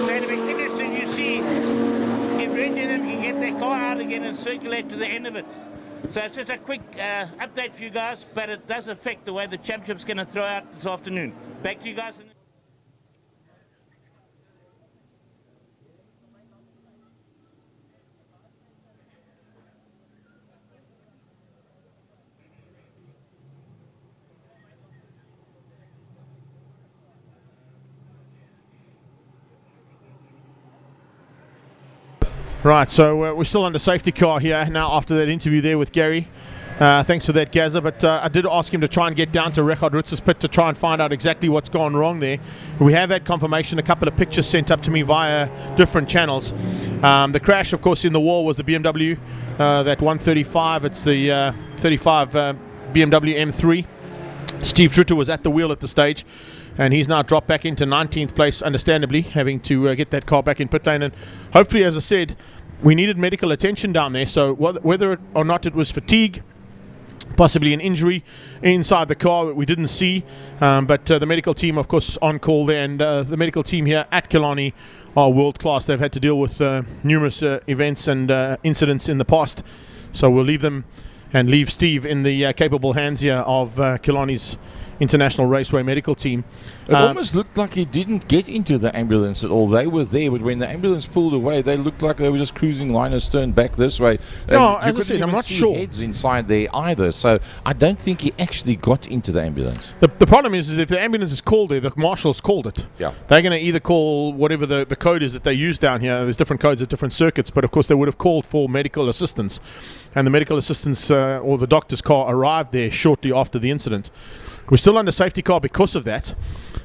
So it'll be interesting to see if Reggie and them can get their car out again and circulate to the end of it. So it's just a quick update for you guys, but it does affect the way the championship's going to throw out this afternoon. Back to you guys. Right, so we're still under safety car here now after that interview there with Gary. Thanks for that, Gazza. But I did ask him to try and get down to Richard Rutz's pit to try and find out exactly what's gone wrong there. We have had confirmation, a couple of pictures sent up to me via different channels. The crash, of course, in the wall was the BMW, that 135. It's the 35 BMW M3. Steve Trutter was at the wheel at the stage, and he's now dropped back into 19th place, understandably, having to get that car back in pit lane. And hopefully, as I said, we needed medical attention down there. So whether or not it was fatigue, possibly an injury inside the car that we didn't see, but the medical team, of course, on call there, and the medical team here at Killarney are world class. They've had to deal with numerous events and incidents in the past, so we'll leave them and leave Steve in the capable hands here of Killarney's International Raceway medical team. It almost looked like he didn't get into the ambulance at all. They were there, but when the ambulance pulled away, they looked like they were just cruising line astern back this way. No, You as I couldn't said, I'm even not see sure. heads inside there either. So I don't think he actually got into the ambulance. The problem is if the ambulance is called there, the marshals called it. Yeah. They're going to either call whatever the code is that they use down here. There's different codes at different circuits, but of course they would have called for medical assistance. And the medical assistance or the doctor's car arrived there shortly after the incident. We're still under safety car because of that.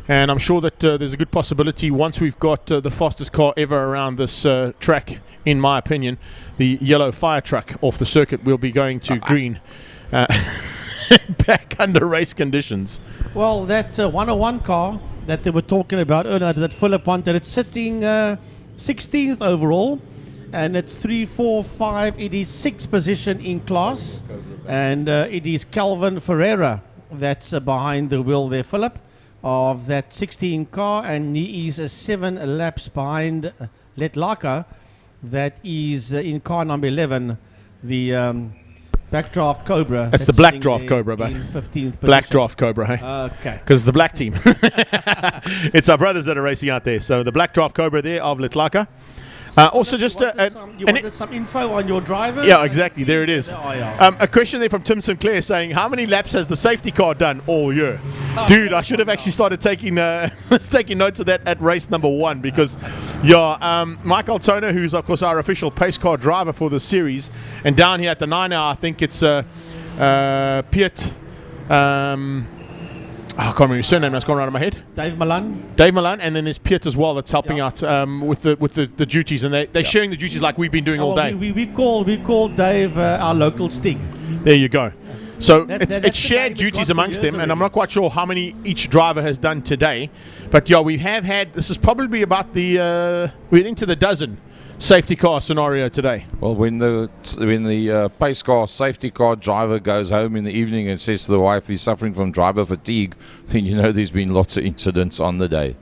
And I'm sure that there's a good possibility once we've got the fastest car ever around this track, in my opinion, the yellow fire truck off the circuit, will be going to green back under race conditions. Well, that 101 car that they were talking about earlier, that Philip wanted, it's sitting 16th overall, and it's 3, 4, 5. It is 6th position in class, and it is Calvin Ferreira that's behind the wheel there, Philip, of that 16 car, and he is 7 laps behind Letlaka, that is in car number 11, the Backdraft Cobra. That's the Black Draft Cobra, but 15th Black position. Draft Cobra, hey? Okay. Because it's the black team. It's our brothers that are racing out there. So the Black Draft Cobra there of Letlaka. Also, just you wanted some info on your driver. yeah, exactly. There it is. Oh, yeah. A question there from Tim Sinclair saying, "How many laps has the safety car done all year?" Dude, I should have actually started taking taking notes of that at race number 1 because, Mike Altona, who's of course our official pace car driver for the series, and down here at the 9 hour, I think it's Piet. I can't remember his surname. That's gone right out of my head. Dave Milan. Dave Milan, and then there's Piet as well that's helping out with the duties, and they're sharing the duties like we've been doing all day. We call Dave our local Stig. There you go. So That's it's shared duties amongst them, and I'm not quite sure how many each driver has done today. But yeah, we have had, this is probably about we're into the dozen safety car scenario today. Well, when the pace car safety car driver goes home in the evening and says to the wife he's suffering from driver fatigue, then you know there's been lots of incidents on the day.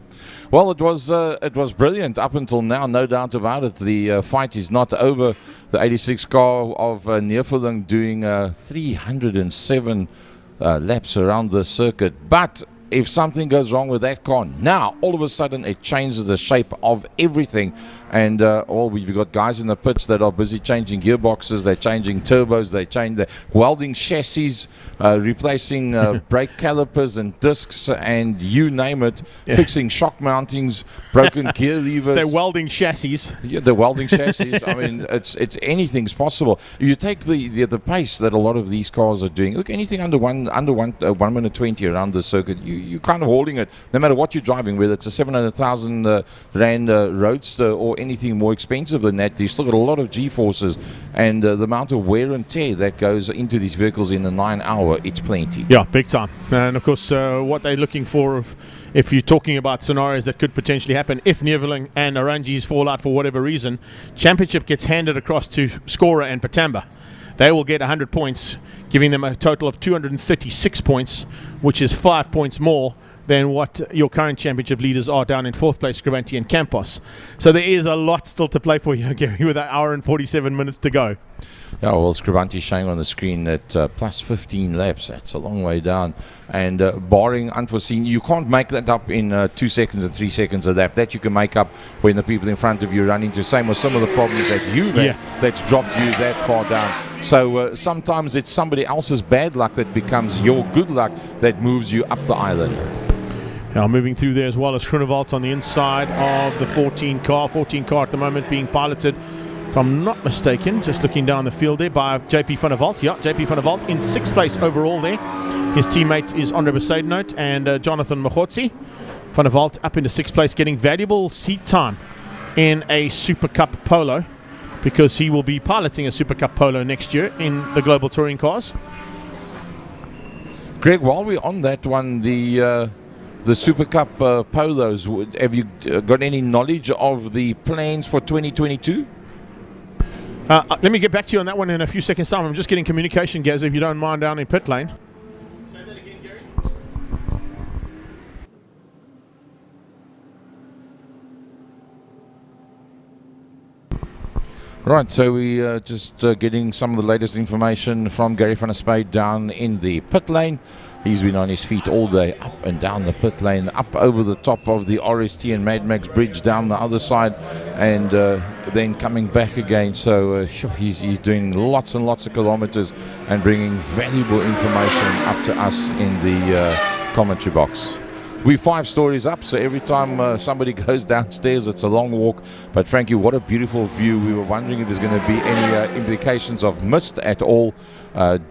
Well, it was brilliant up until now, no doubt about it. The fight is not over. The 86 car of Neerfuling doing 307 laps around the circuit, but if something goes wrong with that car, now all of a sudden it changes the shape of everything. And we've got guys in the pits that are busy changing gearboxes, they're changing turbos, they're welding chassis, replacing brake calipers and discs, and you name it, fixing shock mountings, broken gear levers. They're welding chassis. Yeah, they're welding chassis. I mean, it's anything's possible. You take the pace that a lot of these cars are doing. Look, anything under 1 minute 20 around the circuit, you're kind of holding it. No matter what you're driving, whether it's a 700,000 rand roadster or anything more expensive than that, you've still got a lot of G-forces, and the amount of wear and tear that goes into these vehicles in a 9 hour, it's plenty. Yeah, big time. And of course, what they're looking for, if you're talking about scenarios that could potentially happen, if Neerfuling and Oranjis fall out for whatever reason, championship gets handed across to Skora and Patamba. They will get 100 points, giving them a total of 236 points, which is 5 points more than what your current championship leaders are down in 4th place, Scribanti and Campos. So there is a lot still to play for you, Gary, with an hour and 47 minutes to go. Yeah, well, Scribanti's showing on the screen that plus 15 laps. That's a long way down. And barring unforeseen, you can't make that up in 2 seconds and 3 seconds of that. That you can make up when the people in front of you run into. Same with some of the problems that you've had that's dropped you that far down. So sometimes it's somebody else's bad luck that becomes your good luck that moves you up the island. Now moving through there as well as Groenewald on the inside of the 14 car. 14 car at the moment being piloted, if I'm not mistaken, just looking down the field there, by JP van der Walt. Yeah, JP van der Walt in 6th place overall there. His teammate is Andre Besaidenote and Jonathan Mogotsi. Van der Walt up into 6th place, getting valuable seat time in a Super Cup Polo, because he will be piloting a Super Cup Polo next year in the Global Touring cars. Greg, while we're on that one, the Super Cup Polos, have you got any knowledge of the plans for 2022? Let me get back to you on that one in a few seconds' time. I'm just getting communication, Gaz, if you don't mind, down in pit lane. Say that again, Gary. Right, so we just getting some of the latest information from Gary van der Spade down in the pit lane. He's been on his feet all day, up and down the pit lane, up over the top of the RST and Mad Max bridge, down the other side, and then coming back again. So he's doing lots and lots of kilometers and bringing valuable information up to us in the commentary box. We're 5 stories up, so every time somebody goes downstairs, it's a long walk. But Frankie, what a beautiful view. We were wondering if there's going to be any implications of mist at all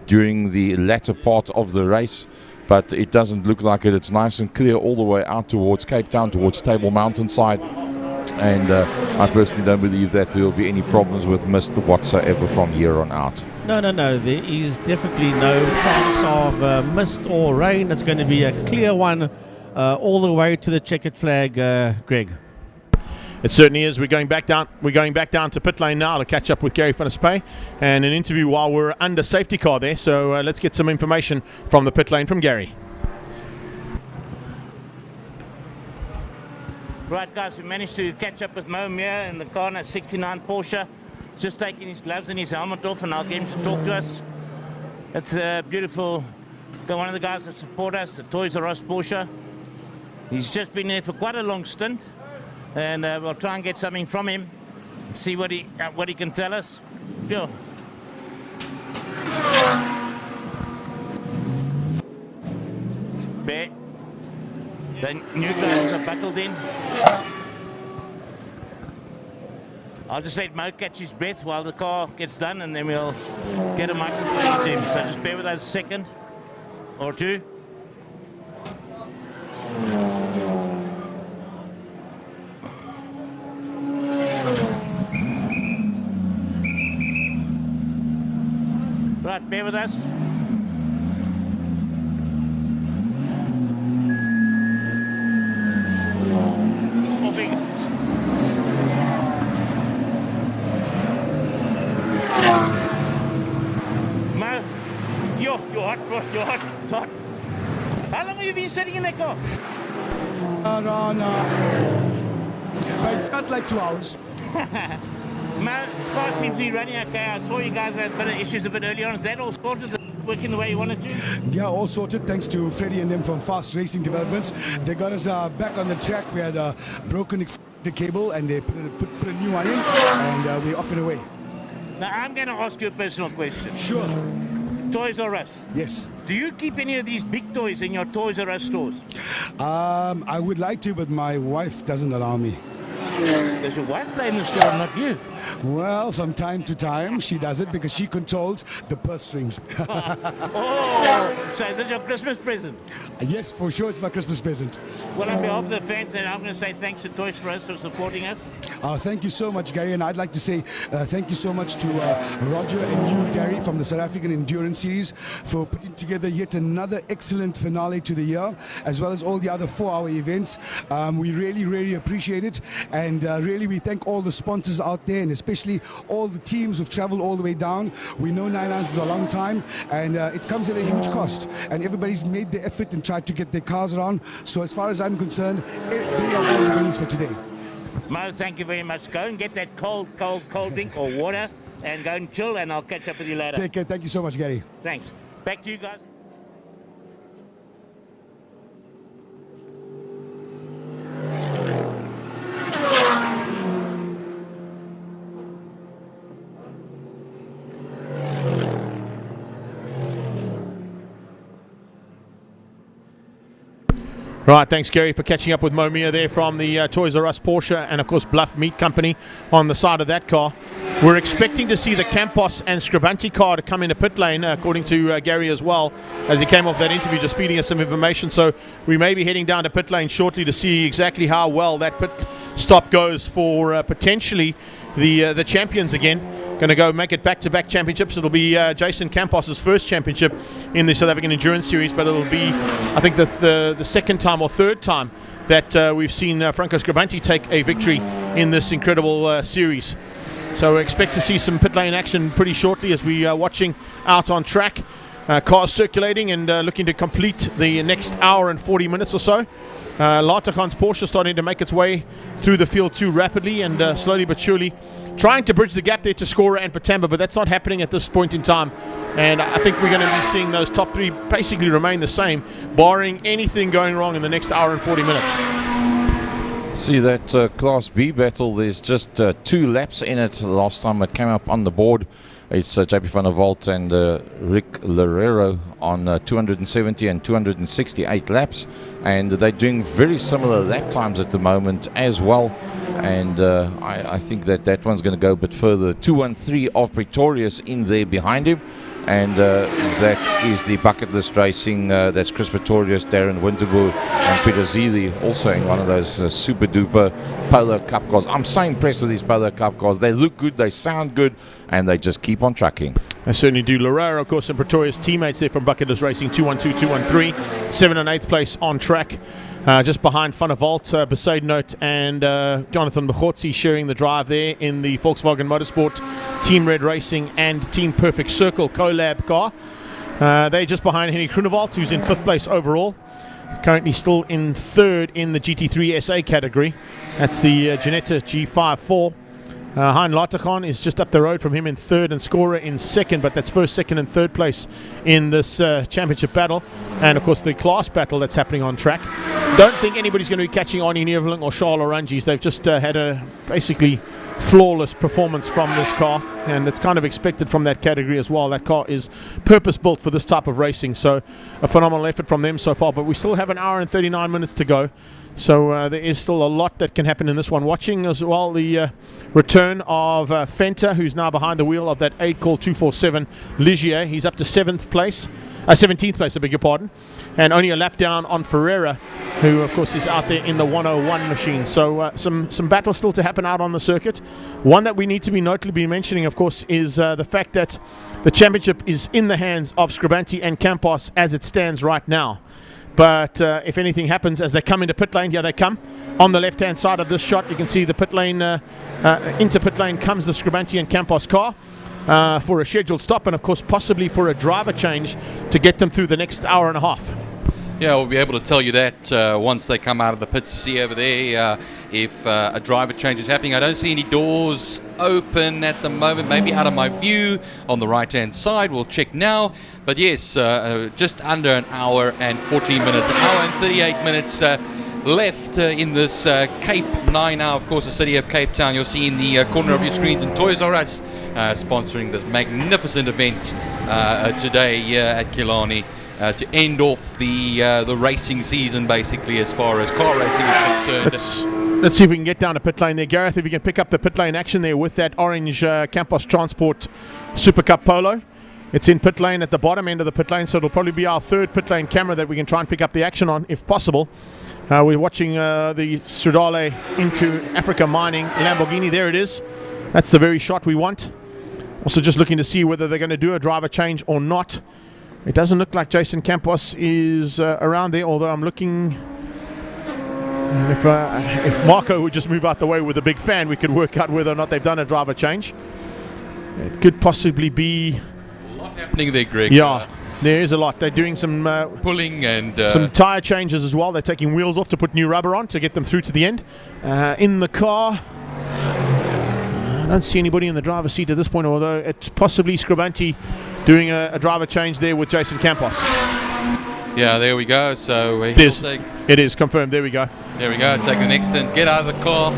during the latter part of the race. But it doesn't look like it. It's nice and clear all the way out towards Cape Town, towards Table Mountain side. And I personally don't believe that there will be any problems with mist whatsoever from here on out. No. There is definitely no chance of mist or rain. It's going to be a clear one all the way to the checkered flag, Greg. It certainly is. We're going back down to pit lane now to catch up with Gary van der Spey and an interview while we're under safety car there. So let's get some information from the pit lane from Gary. Right, guys, we managed to catch up with Mo Muir in the car in a 69 Porsche. Just taking his gloves and his helmet off, and I'll get him to talk to us. It's beautiful. Got one of the guys that support us, the Toys R Us Porsche. He's just been there for quite a long stint, and we'll try and get something from him and see what he can tell us. Yeah. Bear. The new guys are buckled in. I'll just let Mo catch his breath while the car gets done, and then we'll get a microphone to him. So just bear with us a second or two. Right, bear with us. Mo, you're hot, bro. You're hot. It's hot. How long have you been sitting in that car? It felt like 2 hours. Mo, car seems to be running okay. I saw you guys had a bit of issues a bit earlier on. Is that all sorted? Working the way you wanted to? Yeah, all sorted thanks to Freddie and them from Fast Racing Developments. They got us back on the track. We had a broken cable and they put a new one in, and we off and away. Now, I'm going to ask you a personal question. Sure. Toys R Us? Yes. Do you keep any of these big toys in your Toys R Us stores? I would like to, but my wife doesn't allow me. Does your wife play in the store, not you? Well, from time to time she does it because she controls the purse strings. Oh, so is this your Christmas present? Yes, for sure, it's my Christmas present. Well, on behalf of the fans, I'm going to say thanks to Toys R Us for supporting us. Thank you so much, Gary, and I'd like to say thank you so much to Roger and you, Gary, from the South African Endurance Series for putting together yet another excellent finale to the year, as well as all the other 4-hour events. We really, really appreciate it, and really we thank all the sponsors out there, and especially all the teams who've traveled all the way down. We know 9 hours is a long time, and it comes at a huge cost, and everybody's made the effort and tried to get their cars around. So as far as I'm concerned, they are all the winners for today. Mo, thank you very much. Go and get that cold drink or water and go and chill, and I'll catch up with you later. Take care. Thank you so much, Gary. Thanks. Back to you guys. Right, thanks Gary for catching up with Mo Muir there from the Toys R Us Porsche and of course Bluff Meat Company on the side of that car. We're expecting to see the Campos and Scribanti car to come into pit lane, according to Gary as well, as he came off that interview just feeding us some information. So we may be heading down to pit lane shortly to see exactly how well that pit stop goes for potentially the champions again. Going to go make it back-to-back championships. It'll be Jason Campos's first championship in the South African Endurance Series, but it'll be, I think, the second time or third time that we've seen Franco Scribanti take a victory in this incredible series. So we expect to see some pit lane action pretty shortly as we are watching out on track. Cars circulating and looking to complete the next hour and 40 minutes or so. Lartachan's Porsche starting to make its way through the field too rapidly and slowly but surely trying to bridge the gap there to Scorer and Patamba, but that's not happening at this point in time. And I think we're going to be seeing those top three basically remain the same, barring anything going wrong in the next hour and 40 minutes. See that Class B battle, there's just 2 laps in it. Last time it came up on the board, it's JP van der Walt and Rick Lerrero on 270 and 268 laps. And they're doing very similar lap times at the moment as well. And I think that one's going to go a bit further. 213 of Pretorius in there behind him. And that is the bucket list racing. That's Chris Pretorius, Darren Winterboer, and Peter Zili, also in one of those super duper Polo Cup cars. I'm so impressed with these Polo Cup cars. They look good, they sound good, and they just keep on trucking. They certainly do. Lorera, of course, and Pretorius teammates there from Bucket List Racing, 212, 213, 7th and 8th place on track. Just behind Van der Walt, Besaidenote, and Jonathan Bechotzi sharing the drive there in the Volkswagen Motorsport Team Red Racing and Team Perfect Circle collab car. They're just behind Henny Groenewald, who's in 5th place overall. Currently still in 3rd in the GT3 SA category. That's the Janetta G54. Hein Lateghan is just up the road from him in 3rd and Scorer in 2nd, but that's 1st, 2nd and 3rd place in this championship battle. And of course the class battle that's happening on track. Don't think anybody's going to be catching Arnie Neveling or Charles Orangis. They've just had a basically flawless performance from this car, and it's kind of expected from that category as well. That car is purpose built for this type of racing, so a phenomenal effort from them so far. But we still have an hour and 39 minutes to go, so there is still a lot that can happen in this one. Watching as well the return of Fenter, who's now behind the wheel of that 8-call 247 Ligier. He's up to 17th place, I beg your pardon, and only a lap down on Ferreira, who of course is out there in the 101 machine. So some battles still to happen out on the circuit. One that we need to be notably mentioning, of course, is the fact that the championship is in the hands of Scribanti and Campos as it stands right now. But if anything happens as they come into pit lane, here they come. On the left-hand side of this shot, you can see the pit lane, into pit lane comes the Scribanti and Campos car for a scheduled stop, and of course possibly for a driver change to get them through the next hour and a half. Yeah, we'll be able to tell you that once they come out of the pits. To see over there if a driver change is happening. I don't see any doors open at the moment, maybe out of my view on the right-hand side. We'll check now. But yes, just under an hour and 14 minutes, an hour and 38 minutes left in this Cape 9 now. Of course, the city of Cape Town, you'll see in the corner of your screens, and Toys R Us sponsoring this magnificent event today here at Killarney. To end off the racing season, basically, as far as car racing is concerned. Let's see if we can get down to pit lane there. Gareth, if you can pick up the pit lane action there with that orange Campos Transport Super Cup Polo. It's in pit lane at the bottom end of the pit lane, so it'll probably be our 3rd pit lane camera that we can try and pick up the action on, if possible. We're watching the Stradale into Africa Mining Lamborghini. There it is. That's the very shot we want. Also just looking to see whether they're going to do a driver change or not. It doesn't look like Jason Campos is around there, although I'm looking. And if Marco would just move out the way with a big fan, we could work out whether or not they've done a driver change. It could possibly be A lot happening there, Greg. Yeah, there is a lot. They're doing some pulling and some tyre changes as well. They're taking wheels off to put new rubber on to get them through to the end. In the car, I don't see anybody in the driver's seat at this point, although it's possibly Scribanti doing a driver change there with Jason Campos. Yeah, there we go. So it is confirmed. There we go. There we go. Take the next and get out of the car,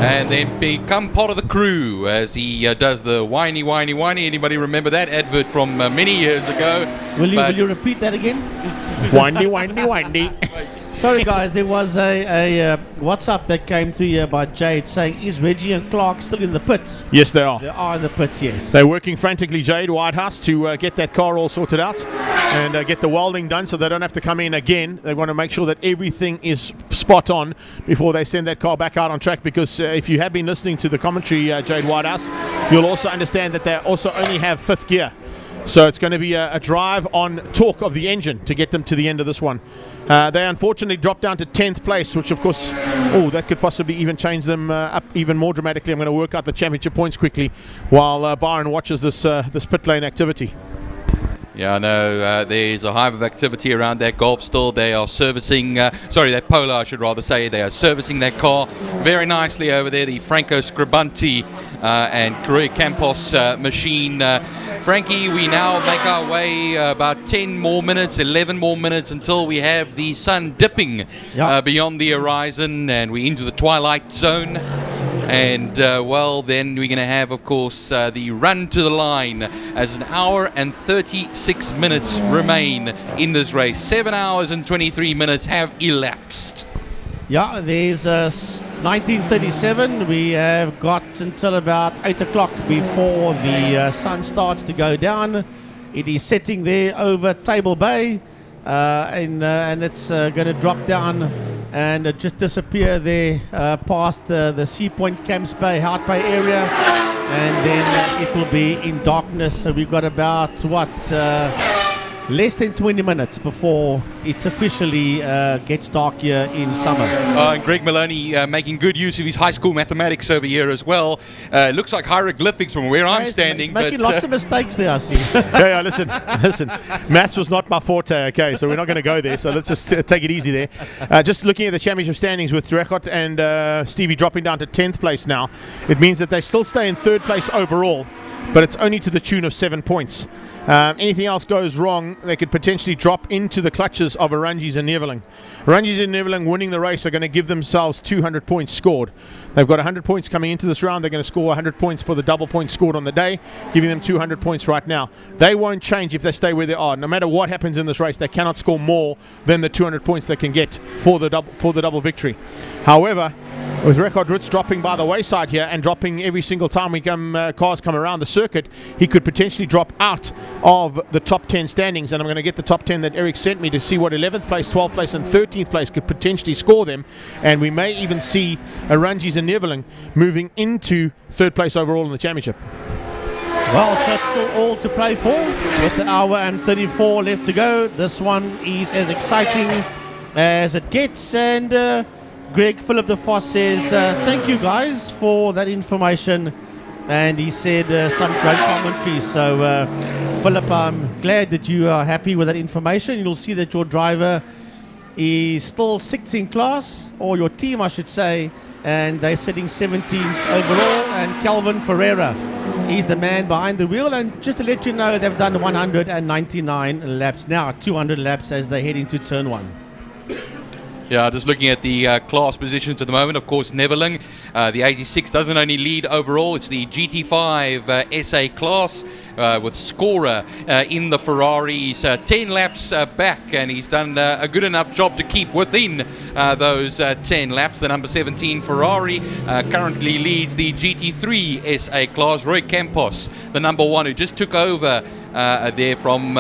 and then become part of the crew as he does the whiny, whiny, whiny. Anybody remember that advert from many years ago? Will you repeat that again? Whiny, whiny, whiny. Sorry guys, there was a WhatsApp that came through here by Jade saying, is Reggie and Clark still in the pits? Yes, they are. They are in the pits, yes. They're working frantically, Jade Whitehouse, to get that car all sorted out and get the welding done so they don't have to come in again. They want to make sure that everything is spot on before they send that car back out on track, because if you have been listening to the commentary, Jade Whitehouse, you'll also understand that they also only have 5th gear. So it's going to be a drive on torque of the engine to get them to the end of this one. They unfortunately dropped down to 10th place, which of course, that could possibly even change them up even more dramatically. I'm going to work out the championship points quickly while Byron watches this pit lane activity. Yeah, I know there's a hive of activity around that Golf still. They are servicing, that Polo I should rather say. They are servicing that car very nicely over there. The Franco Scribanti and Roy Campos machine. Frankie, we now make our way about 10 more minutes, 11 more minutes until we have the sun dipping beyond the horizon and we're into the twilight zone. And, well, then we're going to have, of course, the run to the line as an hour and 36 minutes remain in this race. 7 hours and 23 minutes have elapsed. Yeah, there's 1937. We have got until about 8 o'clock before the sun starts to go down. It is setting there over Table Bay, and it's going to drop down and just disappear there past the Sea Point, Camps Bay, Hout Bay area, and then it will be in darkness. So we've got about, less than 20 minutes before it officially gets dark here in summer. And Greg Maloney making good use of his high school mathematics over here as well. Looks like hieroglyphics from where I'm standing. He's making lots of mistakes there, I see. Yeah, listen. Maths was not my forte, okay, so we're not going to go there. So let's just take it easy there. Just looking at the championship standings with Rekot and Stevie dropping down to 10th place now. It means that they still stay in 3rd place overall, but it's only to the tune of 7 points. Anything else goes wrong, they could potentially drop into the clutches of Arunjis and Neveling. Arunjis and Neveling winning the race are going to give themselves 200 points scored. They've got 100 points coming into this round. They're going to score 100 points for the double points scored on the day, giving them 200 points right now. They won't change if they stay where they are. No matter what happens in this race, they cannot score more than the 200 points they can get for the double victory. However, with Rekord Ritz dropping by the wayside here and dropping every single time cars come around the circuit, he could potentially drop out of the top 10 standings. And I'm going to get the top 10 that Eric sent me to see what 11th place, 12th place and 13th place could potentially score them. And we may even see Arunjis and Neveling moving into 3rd place overall in the championship. Well, so it's still all to play for with the hour and 34 left to go. This one is as exciting as it gets. And Greg Philip de Vos says, thank you guys for that information. And he said some great commentary. So, Philip, I'm glad that you are happy with that information. You'll see that your driver is still 6th in class, or your team, I should say, and they're sitting 17th overall. And Calvin Ferreira, he's the man behind the wheel. And just to let you know, they've done 199 laps now, 200 laps as they head into turn 1. Yeah, just looking at the class positions at the moment. Of course, Neveling, the 86 doesn't only lead overall. It's the GT5 SA class with Scorer in the Ferrari. He's 10 laps back, and he's done a good enough job to keep within those 10 laps. The number 17 Ferrari currently leads the GT3 SA class. Roy Campos, the number 1, who just took over there from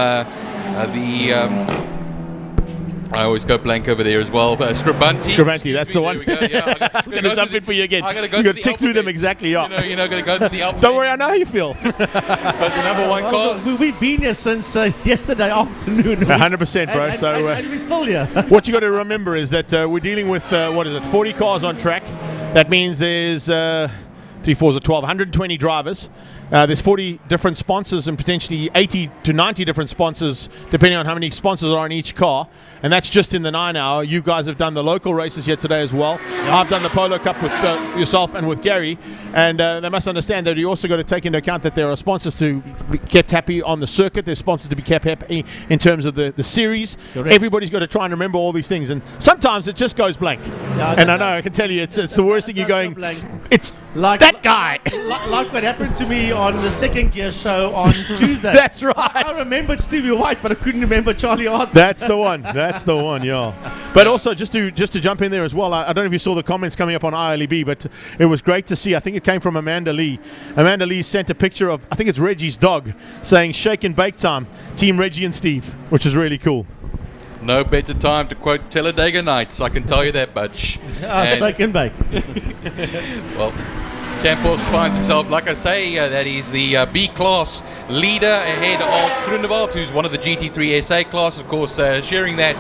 I always go blank over there as well. Scribanti, that's the one. There we go. Yeah, I was going to jump in for you again. I got to go. You got to tick through them exactly. Yeah. Going to go to the alphabet. Don't worry, I know how you feel. But the number 1 car. We've been here since yesterday afternoon. 100%, bro. And we're still here. What you got to remember is that we're dealing with 40 cars on track. That means there's 3, 4s are 12, 120 drivers. There's 40 different sponsors and potentially 80 to 90 different sponsors, depending on how many sponsors are in each car. And that's just in the 9 hour. You guys have done the local races here today as well. Yep. I've done the Polo Cup with yourself and with Gary. And they must understand that you also got to take into account that there are sponsors to be kept happy on the circuit. There's sponsors to be kept happy in terms of the series. Correct. Everybody's got to try and remember all these things. And sometimes it just goes blank. Yeah, and I know, I can tell you, it's the worst thing. You're going, it's like that guy. Like what happened to me on the Second Gear show on Tuesday. That's right. I remembered Stevie White, but I couldn't remember Charlie Arthur. That's the one. That's the one, yeah. But also, just to jump in there as well, I don't know if you saw the comments coming up on ILEB, but it was great to see. I think it came from Amanda Lee. Amanda Lee sent a picture of, I think it's Reggie's dog, saying shake and bake time, Team Reggie and Steve, which is really cool. No better time to quote Talladega Nights, I can tell you that much. Shake and bake. Well, Campos finds himself, like I say, that he's the B-class leader ahead of Groenewald, who's one of the GT3 SA class, of course, sharing that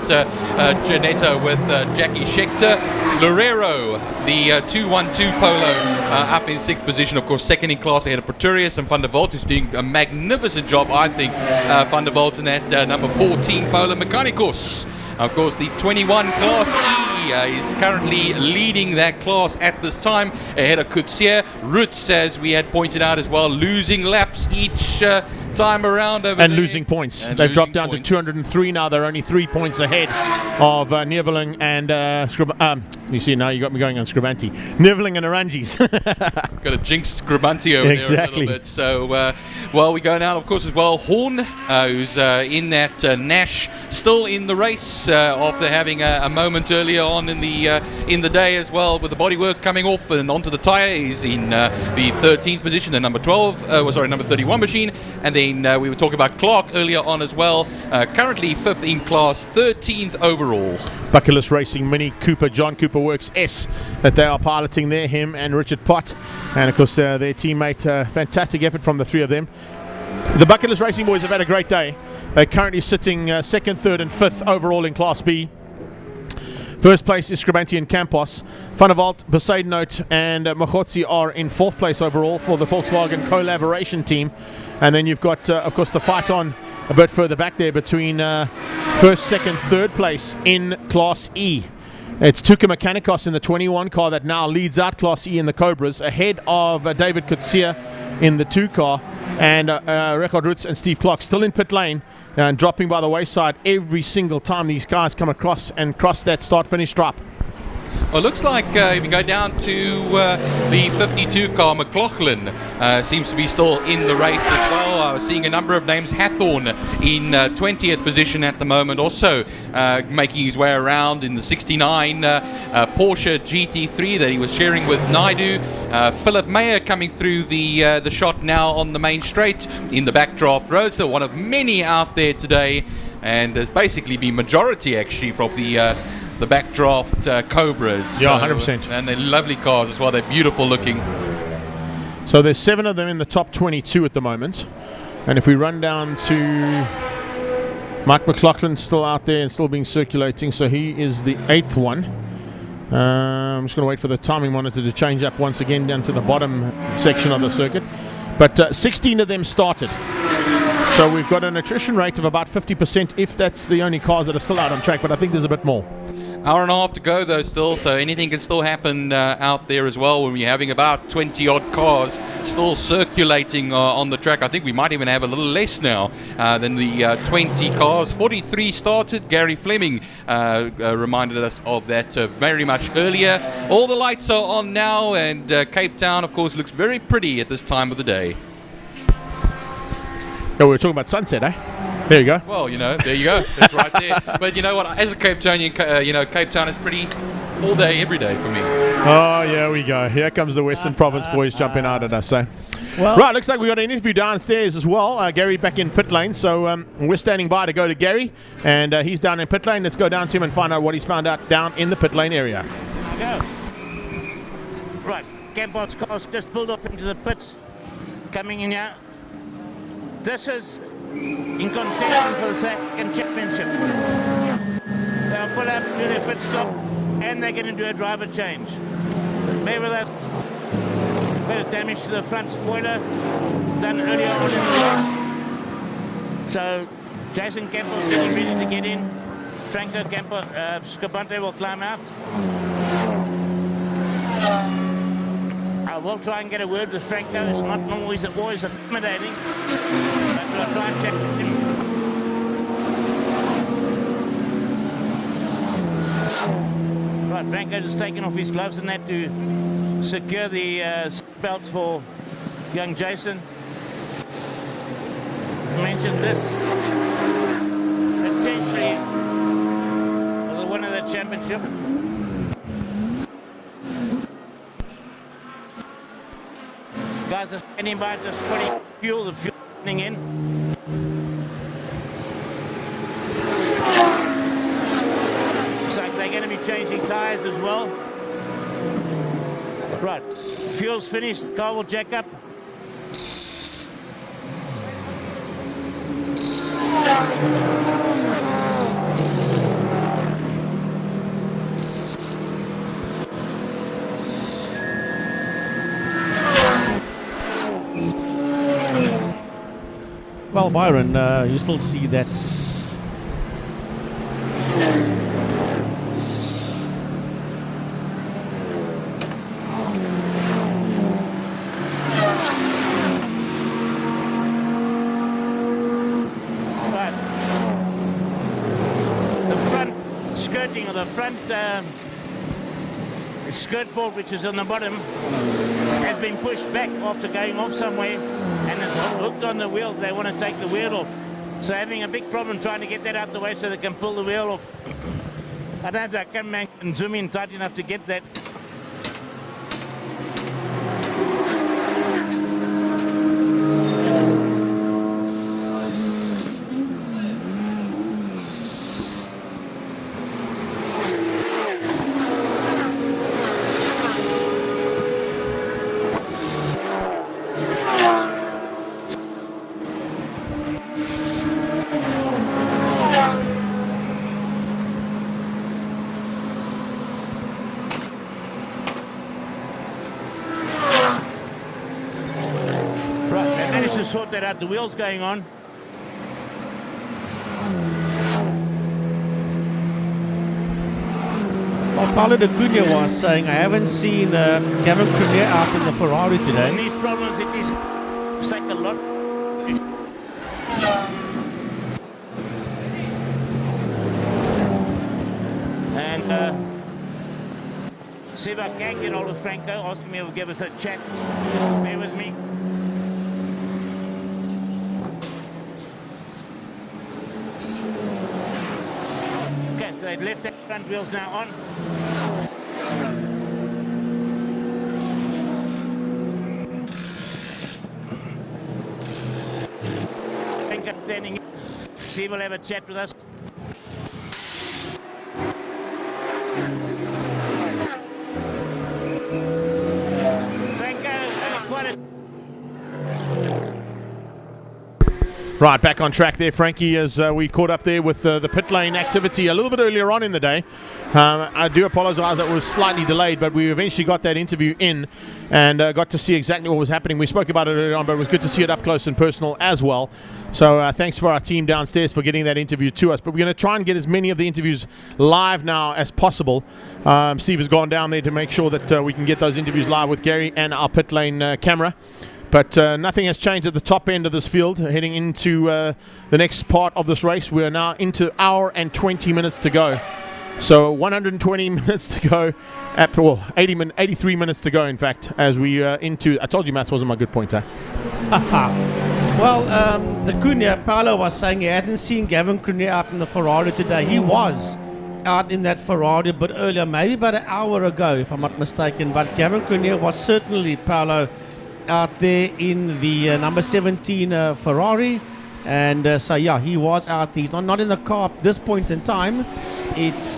Janetta with Jackie Schechter. Loureiro, the 212 Polo, up in 6th position, of course, 2nd in class ahead of Pretorius, and Van der Walt is doing a magnificent job, I think, Van der Walt in that number 14 Polo Mechanicus. Of course, the 21 class E is currently leading that class at this time, ahead of Coetzee. Roots, as we had pointed out as well, losing laps each time around over and there. losing points. And They've dropped losing down points. to 203 now. They're only 3 points ahead of Neveling and you see, now you got me going on Scribanti. Neveling and Oranges. Got to jinx Scribanti over there a little bit. So, well, we go now, of course, as well. Horn, who's in that Nash, still in the race after having a moment earlier on in the day as well, with the bodywork coming off and onto the tyre. He's in the 13th position, the number 31 machine. And then we were talking about Clark earlier on as well. Currently 5th in class, 13th overall. Bucket List Racing Mini Cooper, John Cooper Works S, that they are piloting there, him and Richard Pott. And of course their teammate, fantastic effort from the three of them. The Bucket List Racing boys have had a great day. They're currently sitting 2nd, 3rd and 5th overall in Class B. First place is Scribanti and Campos. Van der Walt, Besaidenote and Mogotsi are in 4th place overall for the Volkswagen collaboration team. And then you've got, of course, the fight on a bit further back there between 1st, 2nd, 3rd place in Class E. It's Tuka Mechanikos in the 21 car that now leads out Class E in the Cobras, ahead of David Coetzee in the 2 car, and Richard Roots and Steve Clark still in pit lane and dropping by the wayside every single time these guys come across and cross that start-finish stripe. Well, it looks like if you go down to the 52 car, McLaughlin seems to be still in the race as well. I was seeing a number of names. Hathorn in 20th position at the moment, also making his way around in the 69 Porsche GT3 that he was sharing with Naidu. Philip Mayer coming through the shot now on the main straight in the backdraft roadster, one of many out there today, and has basically been majority actually from the backdraft Cobras. Yeah, 100%. And they're lovely cars as well. They're beautiful looking. So there's 7 of them in the top 22 at the moment. And if we run down to Mike McLaughlin, still out there and still being circulating. So he is the 8th one. I'm just going to wait for the timing monitor to change up once again down to the bottom section of the circuit. But 16 of them started. So we've got an attrition rate of about 50% if that's the only cars that are still out on track. But I think there's a bit more. Hour and a half to go though still, so anything can still happen out there as well when we're having about 20 odd cars still circulating on the track. I think we might even have a little less now than the 20 cars. 43 started. Gary Fleming reminded us of that very much earlier. All the lights are on now, and Cape Town of course looks very pretty at this time of the day. Oh, we were talking about sunset, eh? There you go. Well, there you go. It's right there. But you know what? As a Cape Townian, Cape Town is pretty all day, every day for me. Oh, yeah, we go. Here comes the Western Province boys jumping out at us. So. Well, right, looks like we got an interview downstairs as well. Gary back in pit lane. So we're standing by to go to Gary. And he's down in pit lane. Let's go down to him and find out what he's found out down in the pit lane area. Go. Right, Campbell's car's just pulled up into the pits. Coming in here. This is in contention for the second championship. They'll pull up, do their pit stop, and they're going to do a driver change. Maybe that's a bit of damage to the front spoiler done earlier on in the race. So Jason Campbell's getting ready to get in. Franco Scabante will climb out. I will try and get a word with Franco. It's not always accommodating, but we'll try and check with him. Right, Franco just taken off his gloves and that to secure the belts for young Jason. As mentioned, this potentially for the winner of the championship. Guys are standing by just putting fuel, the fuel running in. Looks like they're going to be changing tyres as well. Right, fuel's finished, the car will jack up. Well, Byron, you still see that skirting of the front skirt board, which is on the bottom, has been pushed back after going off somewhere and is hooked on the wheel. They want to take the wheel off. So having a big problem trying to get that out the way so they can pull the wheel off. I don't know if they can zoom in tight enough to get that. Sort that out, the wheels going on. Well, Paulo de Cunha was saying, I haven't seen Gavin Cunha out in the Ferrari today. These problems, it is take a lot. And see if I can get hold of Franco, ask him if he'll give us a chat. Just bear with me. So they've left their front wheels now on. Franco standing in. See, we'll have a chat with us. Franco, quite a... Right, back on track there, Frankie, as we caught up there with the pit lane activity a little bit earlier on in the day. I do apologise that it was slightly delayed, but we eventually got that interview in and got to see exactly what was happening. We spoke about it earlier on, but it was good to see it up close and personal as well. So thanks for our team downstairs for getting that interview to us. But we're going to try and get as many of the interviews live now as possible. Steve has gone down there to make sure that we can get those interviews live with Gary and our pit lane camera. But nothing has changed at the top end of this field. Heading into the next part of this race, we are now into hour and 20 minutes to go. So 120 minutes to go, 83 minutes to go, in fact, as we into... I told you maths wasn't my good point, eh? Well, the Cunha, Paulo was saying he hasn't seen Gavin Cunha out in the Ferrari today. He was out in that Ferrari a bit earlier, maybe about an hour ago, if I'm not mistaken. But Gavin Cunha was certainly, Paulo, out there in the number 17 Ferrari, and so yeah, he was out there. He's not in the car at this point in time. It's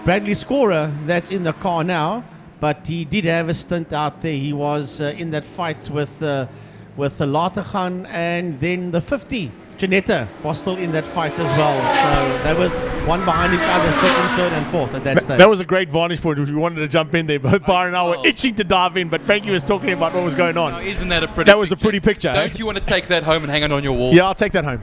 Bradley Scorer that's in the car now, but he did have a stint out there. He was in that fight with the Lateghan, and then the 50 Janetta was still in that fight as well. So they were one behind each other, second, third, and fourth at that stage. That was a great vantage point. We wanted to jump in there. Both Byron and I were itching to dive in, but Frankie was talking about what was going on. Now, isn't that a pretty? That was a pretty picture. Don't you want to take that home and hang it on your wall? Yeah, I'll take that home.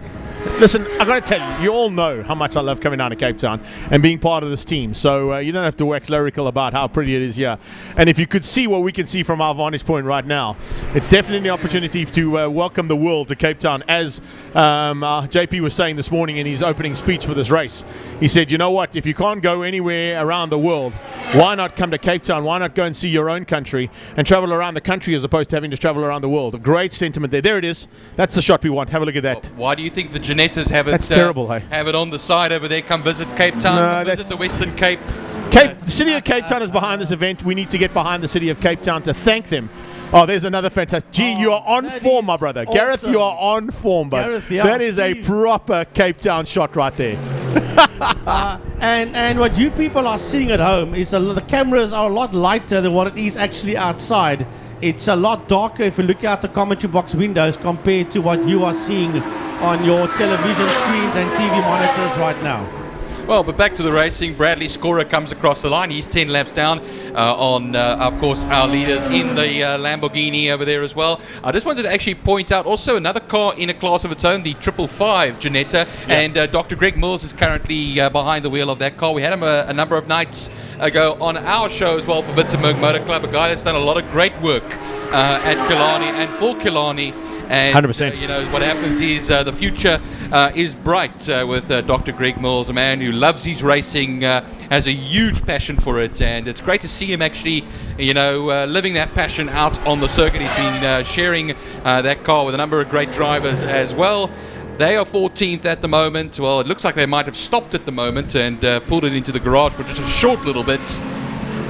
Listen, I got to tell you, you all know how much I love coming down to Cape Town and being part of this team. So you don't have to wax lyrical about how pretty it is here. And if you could see what we can see from our vantage point right now, it's definitely an opportunity to welcome the world to Cape Town. As JP was saying this morning in his opening speech for this race, he said, you know what, if you can't go anywhere around the world, why not come to Cape Town? Why not go and see your own country and travel around the country as opposed to having to travel around the world? A great sentiment there. There it is. That's the shot we want. Have a look at that. Why do you think the Janettas have it? That's terrible, hey? Have it on the side over there. Come visit Cape Town. Visit the Western Cape. The City of Cape Town is behind this event. We need to get behind the City of Cape Town to thank them. Oh, there's another fantastic... Gee, you are on form, my brother. Awesome. Gareth, you are on form, bud. Gareth, yeah, that is a proper Cape Town shot right there. And what you people are seeing at home is the cameras are a lot lighter than what it is actually outside. It's a lot darker if you look out the commentary box windows compared to what you are seeing on your television screens and TV monitors right now. Well, but back to the racing. Bradley Scorer comes across the line. He's 10 laps down on, of course, our leaders in the Lamborghini over there as well. I just wanted to actually point out also another car in a class of its own, the 555 Janetta, and Dr. Greg Mills is currently behind the wheel of that car. We had him a number of nights ago on our show as well for Witzenberg Motor Club, a guy that's done a lot of great work at Killarney and for Killarney. And 100%. you know what happens is the future is bright with Dr. Greg Mills, a man who loves his racing, has a huge passion for it, and it's great to see him actually, you know, living that passion out on the circuit. He's been sharing that car with a number of great drivers as well. They are 14th at the moment. Well, it looks like they might have stopped at the moment and pulled it into the garage for just a short little bit.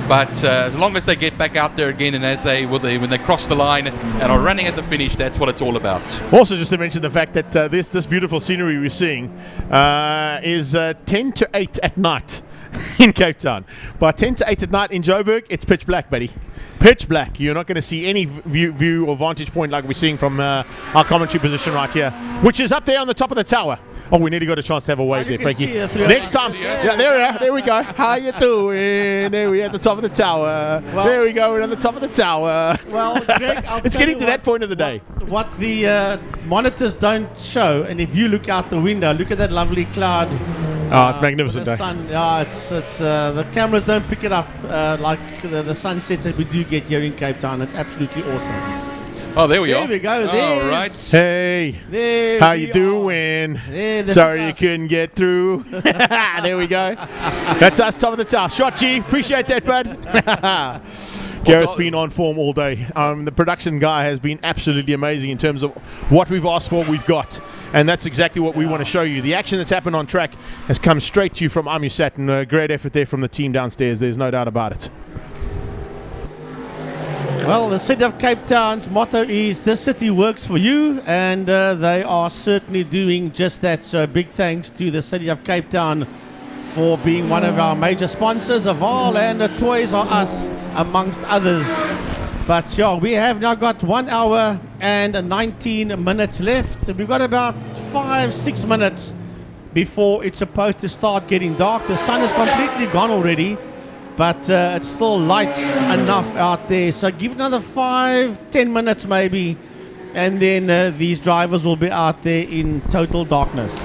But as long as they get back out there again, and as when they cross the line and are running at the finish, that's what it's all about. Also, just to mention the fact that this beautiful scenery we're seeing is 10 to 8 at night in Cape Town. By 10 to 8 at night in Joburg, it's pitch black, buddy. Pitch black. You're not going to see any view or vantage point like we're seeing from our commentary position right here, which is up there on the top of the tower. Oh, we nearly got a chance to have a wave there, Frankie. Next time. Yeah, there we are. There we go. How you doing? There we are at the top of the tower. Well, there we go. We're on the top of the tower. Well, Greg, it's getting to that point of the day. What the monitors don't show, and if you look out the window, look at that lovely cloud. Oh, it's magnificent the day. sun. Yeah, it's the cameras don't pick it up like the sunsets that we do get here in Cape Town. It's absolutely awesome. Oh, there we There are. we go. All right. Hey, there how we you doing? There, Sorry you couldn't get through. There we go. That's us, top of the tower. Shot G, appreciate that, bud. Garrett's been on form all day. The production guy has been absolutely amazing in terms of what we've asked for, we've got. And that's exactly what we want to show you. The action that's happened on track has come straight to you from Amusat, and a great effort there from the team downstairs. There's no doubt about it. Well, the city of Cape Town's motto is "This city works for you," and they are certainly doing just that. So big thanks to the city of Cape Town for being one of our major sponsors of all, and the Toys R Us amongst others. But yeah, we have now got 1 hour and 19 minutes left. We've got about 5-6 minutes before it's supposed to start getting dark. The sun is completely gone already, but it's still light enough out there. So give it another 5-10 minutes maybe, and then these drivers will be out there in total darkness.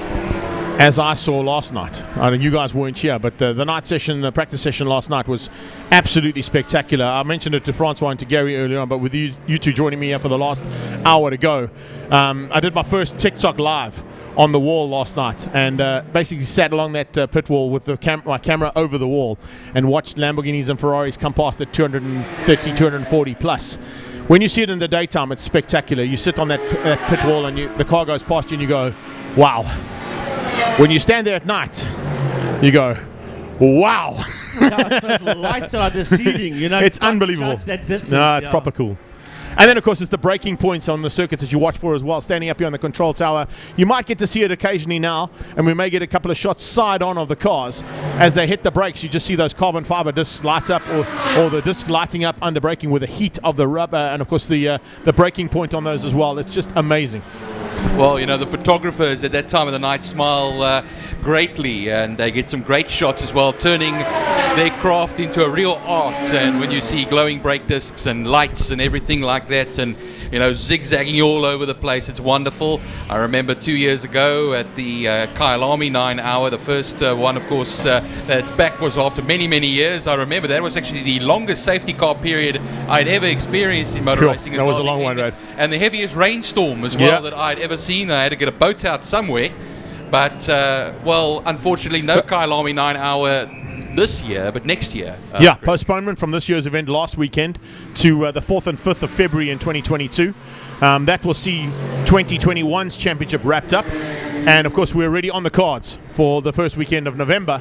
As I saw last night, I mean, you guys weren't here, but the night session, the practice session last night was absolutely spectacular. I mentioned it to Francois and to Gary earlier on, but with you two joining me here for the last hour to go, I did my first TikTok live on the wall last night, and basically sat along that pit wall with my camera over the wall and watched Lamborghinis and Ferraris come past at 230, 240 plus. When you see it in the daytime, it's spectacular. You sit on that pit wall and the car goes past you and you go, wow. When you stand there at night, you go, wow. Those lights are deceiving, you know. It's unbelievable. That distance, no, it's proper cool. And then, of course, it's the braking points on the circuits that you watch for as well. Standing up here on the control tower, you might get to see it occasionally now, and we may get a couple of shots side on of the cars. As they hit the brakes, you just see those carbon fiber discs light up, or the disc lighting up under braking with the heat of the rubber, and of course the braking point on those as well. It's just amazing. Well, you know, the photographers at that time of the night smile greatly, and they get some great shots as well, turning their craft into a real art. And when you see glowing brake discs and lights and everything like that, and you know, zigzagging all over the place, it's wonderful. I remember 2 years ago at the Kyalami 9 hour, the first one, of course, that's back was after many, many years. I remember that was actually the longest safety car period I'd ever experienced in motor racing as that well. was a long one, right? And the heaviest rainstorm as well that I'd ever seen. I had to get a boat out somewhere. But, well, unfortunately, no Kyalami 9 hour this year, but next year. Postponement from this year's event last weekend to the 4th and 5th of February in 2022. That will see 2021's championship wrapped up. And, of course, we're already on the cards for the first weekend of November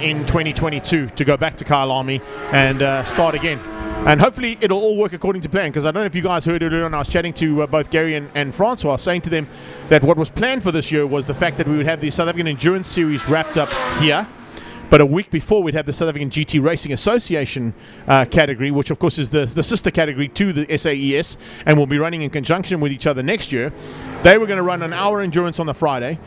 in 2022 to go back to Kyalami and start again. And hopefully it'll all work according to plan, because I don't know if you guys heard earlier on, I was chatting to both Gary and Francois, saying to them that what was planned for this year was the fact that we would have the South African Endurance Series wrapped up here, but a week before we'd have the South African GT Racing Association category, which of course is the sister category to the SAES, and will be running in conjunction with each other next year. They were going to run an hour endurance on the Friday.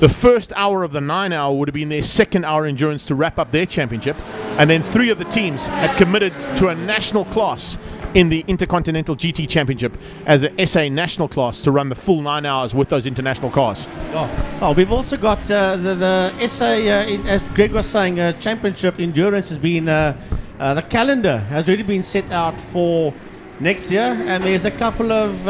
The first hour of the 9 hour would have been their second hour endurance to wrap up their championship. And then 3 of the teams had committed to a national class in the Intercontinental GT Championship as an SA national class to run the full 9 hours with those international cars. Oh, we've also got the SA, as Greg was saying, championship endurance has been, the calendar has already been set out for next year. And there's a couple of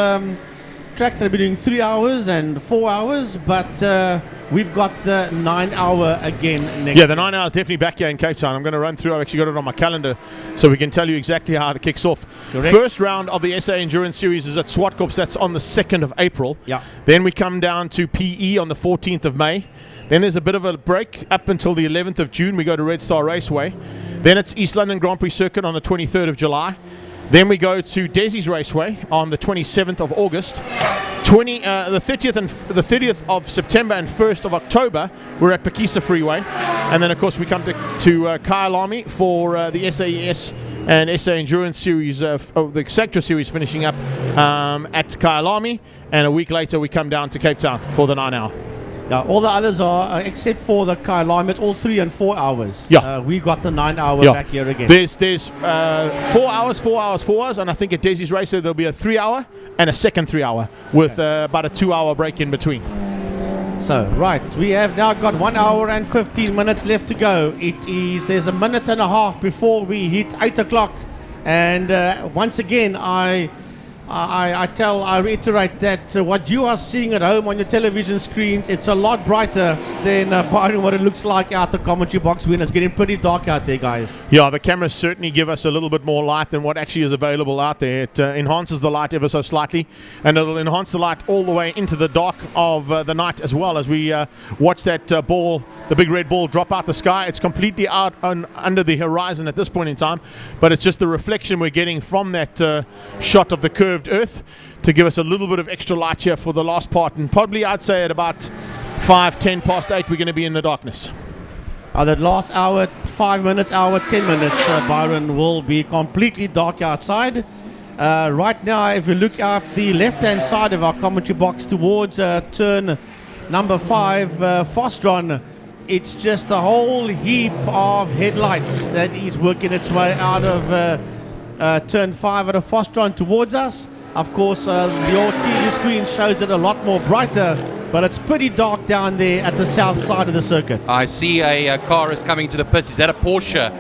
tracks that have been doing 3 hours and 4 hours, but we've got the 9 hour again next. Yeah, the 9 hours definitely back here in Cape Town. I'm going to run through. I've actually got it on my calendar so we can tell you exactly how it kicks off. Correct. First round of the SA Endurance Series is at Swartkops. That's on the 2nd of April. Yeah. Then we come down to PE on the 14th of May. Then there's a bit of a break up until the 11th of June. We go to Red Star Raceway. Then it's East London Grand Prix Circuit on the 23rd of July. Then we go to Desi's Raceway on the 27th of August. The 30th of September and 1st of October, we're at Pakisa Freeway. And then, of course, we come to Kyalami for the SAES and SA Endurance Series, the Sector Series finishing up at Kyalami. And a week later, we come down to Cape Town for the 9 hour. Yeah, all the others are, except for the Kyalami, it's all 3 and 4 hours. Yeah. We got the 9 hour Yeah. back here again. There's 4 hours, 4 hours, 4 hours, and I think at Desi's Racer there'll be a 3 hour and a second 3 hour with about a 2 hour break in between. So, right, we have now got 1 hour and 15 minutes left to go. There's a minute and a half before we hit 8 o'clock. And once again, I reiterate that what you are seeing at home on your television screens, it's a lot brighter than what it looks like out the commentary box when it's getting pretty dark out there, guys. Yeah, the cameras certainly give us a little bit more light than what actually is available out there. It enhances the light ever so slightly, and it'll enhance the light all the way into the dark of the night as well as we watch that ball, the big red ball, drop out the sky. It's completely out under the horizon at this point in time, but it's just the reflection we're getting from that shot of the curved earth to give us a little bit of extra light here for the last part. And probably I'd say at about 10 past 8 we're going to be in the darkness. That last hour, 5 minutes, 10 minutes, Byron, will be completely dark outside. Right now, if you look up the left-hand side of our commentary box towards turn number 5, Fostron, it's just a whole heap of headlights that is working its way out of turn 5 at a Fostron towards us. Of course, your TV screen shows it a lot more brighter, but it's pretty dark down there at the south side of the circuit. I see a car is coming to the pits. Is that a Porsche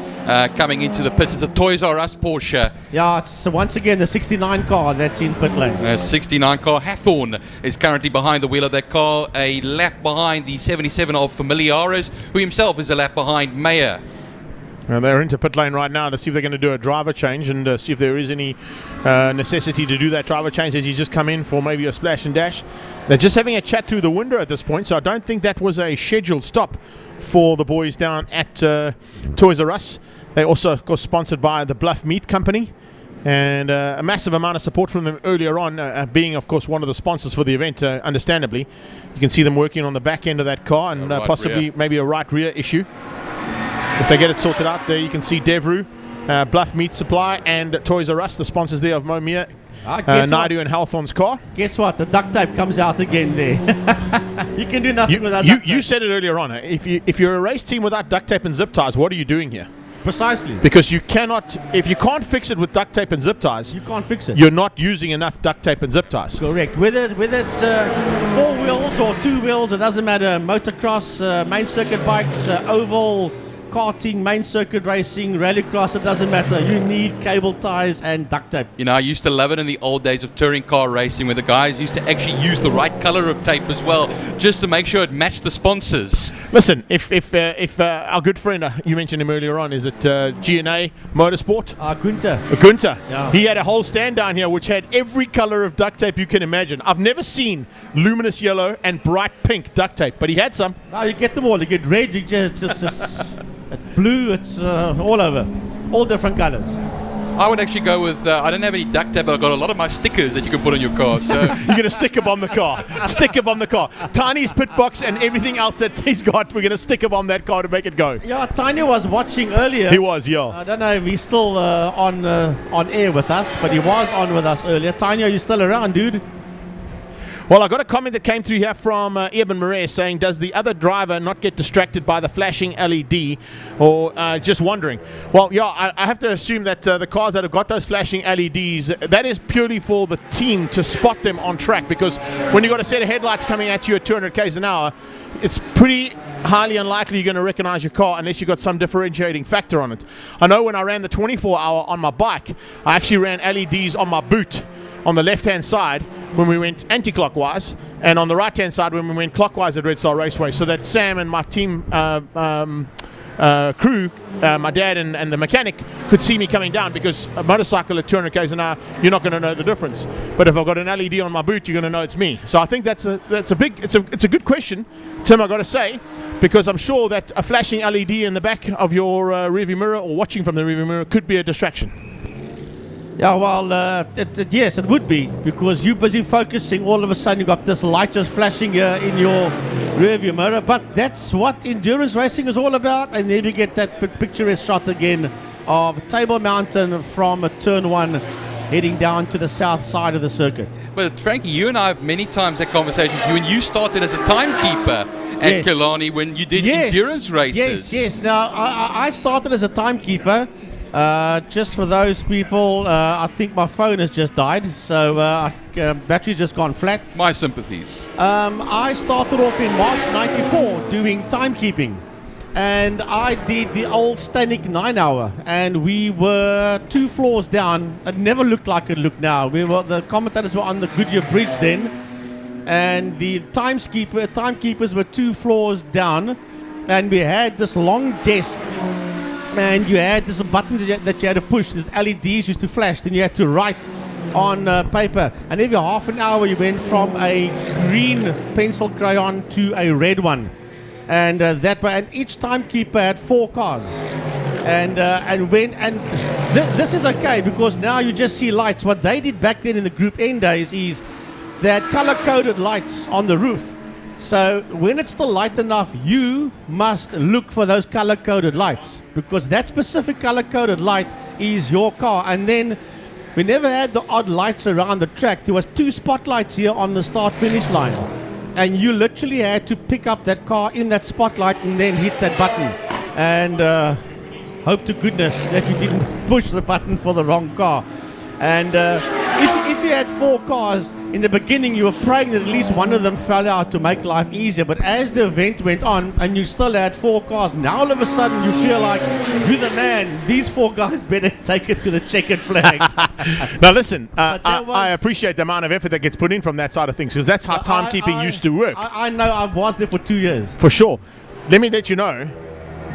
coming into the pits? It's a Toys R Us Porsche. Yeah, it's once again the 69 car that's in pit lane. 69 car. Hathorn is currently behind the wheel of that car, a lap behind the 77 of Familiares, who himself is a lap behind Mayer. They're into pit lane right now to see if they're going to do a driver change and see if there is any necessity to do that driver change as you just come in for maybe a splash and dash. They're just having a chat through the window at this point, so I don't think that was a scheduled stop for the boys down at Toys R Us. They're also, of course, sponsored by the Bluff Meat Company, and a massive amount of support from them earlier on, being, of course, one of the sponsors for the event, understandably. You can see them working on the back end of that car and possibly maybe a right rear issue. If they get it sorted out, there you can see Devru, Bluff Meat Supply, and Toys R Us, the sponsors there of Momia, Naidu and Halthorn's car. Guess what? The duct tape comes out again there. You can do nothing without duct tape. You said it earlier on. If you're a race team without duct tape and zip ties, what are you doing here? Precisely. Because you cannot, if you can't fix it with duct tape and zip ties, you can't fix it. You're not using enough duct tape and zip ties. Correct. Whether it's 4 wheels or 2 wheels, it doesn't matter. Motocross, main circuit bikes, oval, karting, main circuit racing, rallycross, it doesn't matter. You need cable ties and duct tape. You know, I used to love it in the old days of touring car racing where the guys used to actually use the right color of tape as well, just to make sure it matched the sponsors. Listen, if our good friend, you mentioned him earlier on, is it G&A Motorsport? Gunther. Yeah. He had a whole stand down here which had every color of duct tape you can imagine. I've never seen luminous yellow and bright pink duct tape, but he had some. Now you get them all. You get red, you just blue, it's all over. All different colors. I would actually go with, I don't have any duct tape, but I've got a lot of my stickers that you can put on your car. So you're going to sticker bomb the car. Sticker bomb the car. Tiny's pit box and everything else that he's got, we're going to sticker bomb that car to make it go. Yeah, Tiny was watching earlier. He was, yeah. I don't know if he's still on air with us, but he was on with us earlier. Tiny, are you still around, dude? Well, I got a comment that came through here from Eben Murray saying, does the other driver not get distracted by the flashing LED, or just wondering? Well, yeah, I have to assume that the cars that have got those flashing LEDs, that is purely for the team to spot them on track, because when you've got a set of headlights coming at you at 200 k's an hour, it's pretty highly unlikely you're going to recognize your car unless you've got some differentiating factor on it. I know when I ran the 24-hour on my bike, I actually ran LEDs on my boot on the left-hand side when we went anti-clockwise, and on the right-hand side when we went clockwise at Red Star Raceway, so that Sam and my team crew, my dad and the mechanic, could see me coming down, because a motorcycle at 200 k's an hour, you're not going to know the difference. But if I've got an LED on my boot, you're going to know it's me. So I think it's a good question, Tim, I got to say, because I'm sure that a flashing LED in the back of your rearview mirror, or watching from the rearview mirror, could be a distraction. Yeah, well, yes, it would be, because you're busy focusing. All of a sudden, you got this light just flashing here in your rearview mirror. But that's what endurance racing is all about. And then you get that picturesque shot again of Table Mountain from turn 1, heading down to the south side of the circuit. But Frankie, you and I have many times had conversations with you, and you started as a timekeeper at Killarney when you did endurance races. Yes. Now, I started as a timekeeper. Just for those people, I think my phone has just died, so battery's just gone flat. My sympathies. I started off in March '94 doing timekeeping, and I did the old Stanek 9-hour, and we were 2 floors down. It never looked like it looked now. The commentators were on the Goodyear Bridge then, and the timekeepers were 2 floors down, and we had this long desk. And you had these buttons that you had to push. These LEDs used to flash. Then you had to write on paper. And every half an hour you went from a green pencil crayon to a red one. And and each timekeeper had 4 cars. This is okay, because now you just see lights. What they did back then in the Group N days is they had color-coded lights on the roof. So when it's still light enough, you must look for those color-coded lights, because that specific color-coded light is your car. And then we never had the odd lights around the track. There was 2 spotlights here on the start-finish line, and you literally had to pick up that car in that spotlight and then hit that button, and hope to goodness that you didn't push the button for the wrong car. And if you had 4 cars in the beginning, you were praying that at least one of them fell out to make life easier. But as the event went on and you still had 4 cars, now all of a sudden you feel like you're the man. These 4 guys better take it to the checkered flag. Now listen, I appreciate the amount of effort that gets put in from that side of things, because that's how timekeeping used to work. I know. I was there for 2 years. For sure. Let me let you know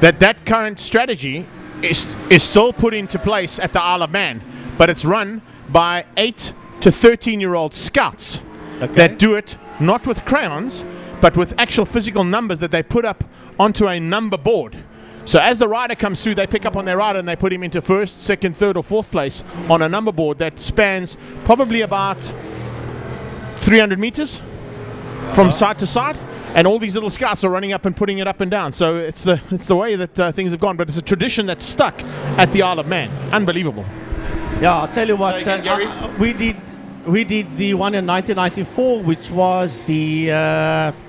that current strategy is still put into place at the Isle of Man, but it's run by 8 to 13-year-old scouts that do it not with crayons, but with actual physical numbers that they put up onto a number board. So as the rider comes through, they pick up on their rider and they put him into 1st, 2nd, 3rd or 4th place on a number board that spans probably about 300 meters from side to side. And all these little scouts are running up and putting it up and down. So it's the way that things have gone. But it's a tradition that's stuck at the Isle of Man. Unbelievable. Yeah, I'll tell you what, we did the one in 1994, which was the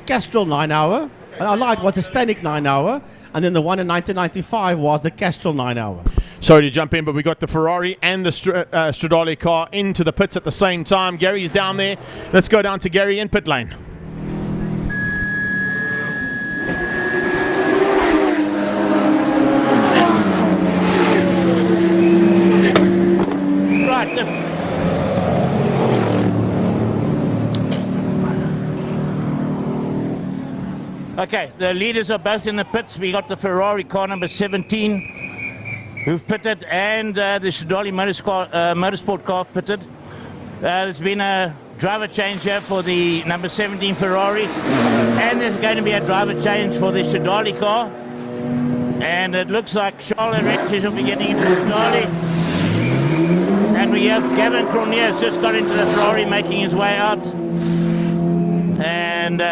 Castrol 9-hour. I lied, it was a Stanek 9-hour. And then the one in 1995 was the Castrol 9-hour. Sorry to jump in, but we got the Ferrari and the Stradale car into the pits at the same time. Gary's down there. Let's go down to Gary in pit lane. Okay, the leaders are both in the pits. We got the Ferrari car number 17 who've pitted, and the Stradale Motorsport car pitted. There's been a driver change here for the number 17 Ferrari, and there's going to be a driver change for the Stradale car. And it looks like Charlotte Redfish will be getting into the Stradale. And we have Gavin Cornier has just got into the Ferrari, making his way out. And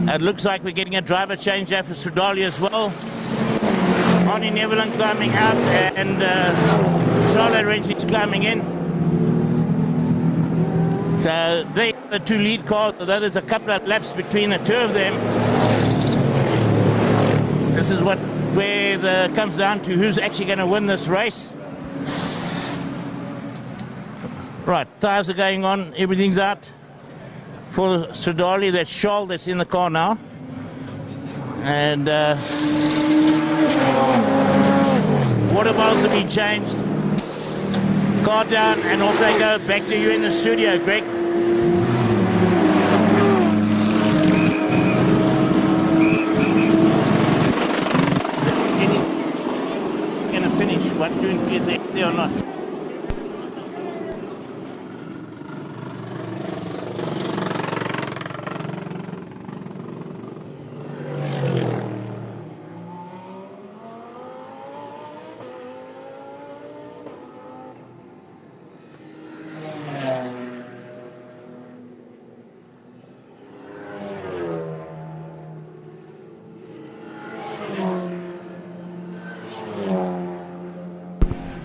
it looks like we're getting a driver change there for Stradale as well. Arnie Neverland climbing out, and Charlotte Redfish climbing in. So they are the 2 lead cars, although there's a couple of laps between the 2 of them. This is where it comes down to who's actually going to win this race. Right, tyres are going on, everything's out for Stradale. That's Charles that's in the car now. And water bottles have been changed. Car down, and off they go. Back to you in the studio, Greg. Gonna finish 1, 2, and 3 at the or not?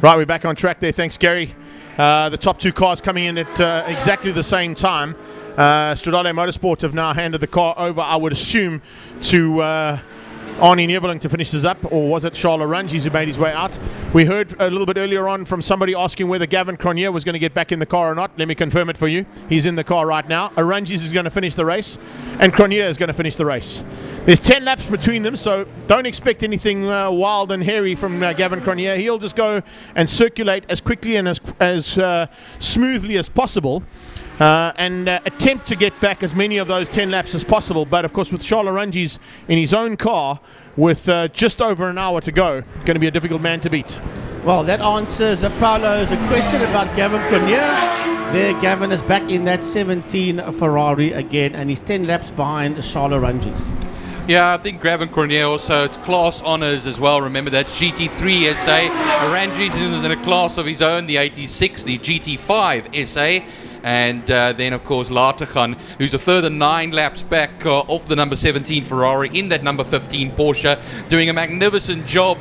Right, we're back on track there. Thanks, Gary. The top two cars coming in at exactly the same time. Stradale Motorsport have now handed the car over, I would assume, to Arnie Neveling to finish this up, or was it Charles Arranges who made his way out? We heard a little bit earlier on from somebody asking whether Gavin Cronje was going to get back in the car or not. Let me confirm it for you. He's in the car right now. Arranges is going to finish the race, and Cronje is going to finish the race. There's 10 laps between them, so don't expect anything wild and hairy from Gavin Cronje. He'll just go and circulate as quickly and as smoothly as possible. And attempt to get back as many of those 10 laps as possible. But of course, with Charles Arranges in his own car with just over an hour to go, going to be a difficult man to beat. Well, that answers Paulo's question about Gavin Cronje. There, Gavin is back in that 17 Ferrari again, and he's 10 laps behind Charles Arranges. Yeah, I think Gavin Cronje also, it's class honours as well. Remember that GT3 SA. Arranges is in a class of his own, the 86, the GT5 SA. And then, of course, Lateghan, who's a further 9 laps back off the number 17 Ferrari in that number 15 Porsche, doing a magnificent job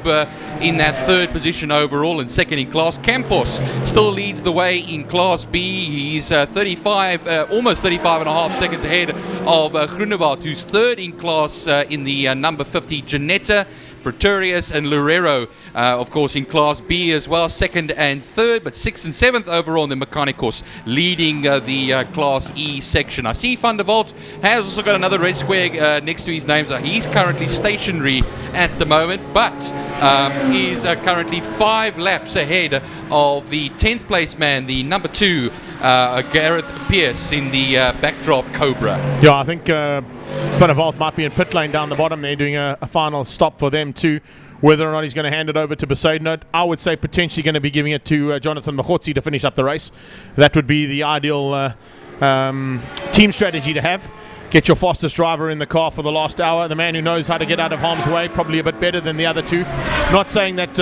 in that 3rd position overall and 2nd in class. Campos still leads the way in Class B. He's 35, almost 35 and a half seconds ahead of Groenewald, who's 3rd in class in the number 50 Janetta. Pretorius and Loureiro, of course, in Class B as well, 2nd and 3rd, but 6th and 7th overall in the Mechanicals, leading the Class E section. I see Van der Walt has also got another red square next to his name, so he's currently stationary at the moment, but is currently 5 laps ahead of the 10th place man, the number 2, Gareth Pierce in the Backdraft Cobra. Yeah, I think Van der Walt might be in pit lane down the bottom there, doing a final stop for them too. Whether or not he's going to hand it over to Besaidnout, I would say potentially going to be giving it to Jonathan Machotsi to finish up the race. That would be the ideal team strategy to have. Get your fastest driver in the car for the last hour, the man who knows how to get out of harm's way, probably a bit better than the other two. Not saying that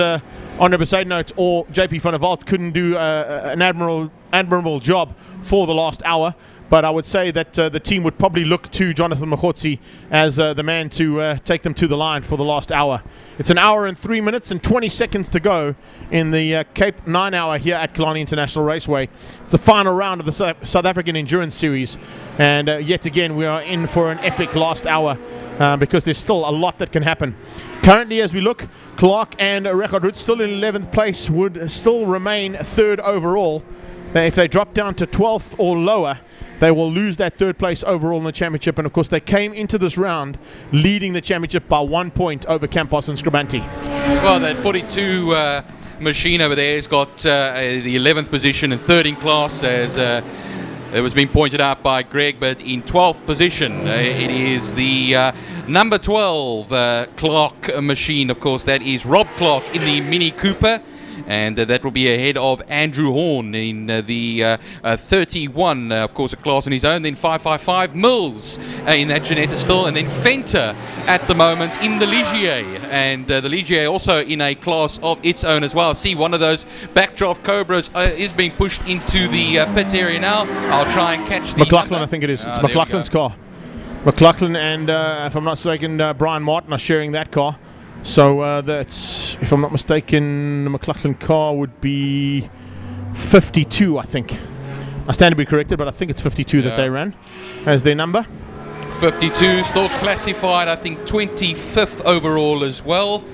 Andre Besaidnout or JP Van der Walt couldn't do an admirable job for the last hour, but I would say that the team would probably look to Jonathan Machotsi as the man to take them to the line for the last hour. It's an hour and 3 minutes and 20 seconds to go in the Cape 9 Hour here at Killarney International Raceway. It's the final round of the South African Endurance Series, and yet again we are in for an epic last hour because there's still a lot that can happen. Currently, as we look, Clark and Richard Root still in 11th place would still remain 3rd overall. If they drop down to 12th or lower, they will lose that 3rd place overall in the championship. And of course, they came into this round leading the championship by 1 point over Campos and Scribanti. Well, that 42 machine over there has got the 11th position and 3rd in class, as it was being pointed out by Greg, but in 12th position it is the number 12 Clark machine. Of course, that is Rob Clark in the Mini Cooper. And that will be ahead of Andrew Horn in the 31, of course, a class on his own. Then 555 Mills in that Janetta still. And then Fenter at the moment in the Ligier. And the Ligier also in a class of its own as well. See, one of those Backdraft Cobras is being pushed into the pit area now. I'll try and catch the McLaughlin, number. I think it is. It's McLaughlin's car. McLaughlin and, if I'm not mistaken, Brian Martin are sharing that car. So that's, if I'm not mistaken, the McLaughlin car would be 52, I think. I stand to be corrected, but I think it's 52 that they ran as their number. 52, still classified, I think 25th overall as well.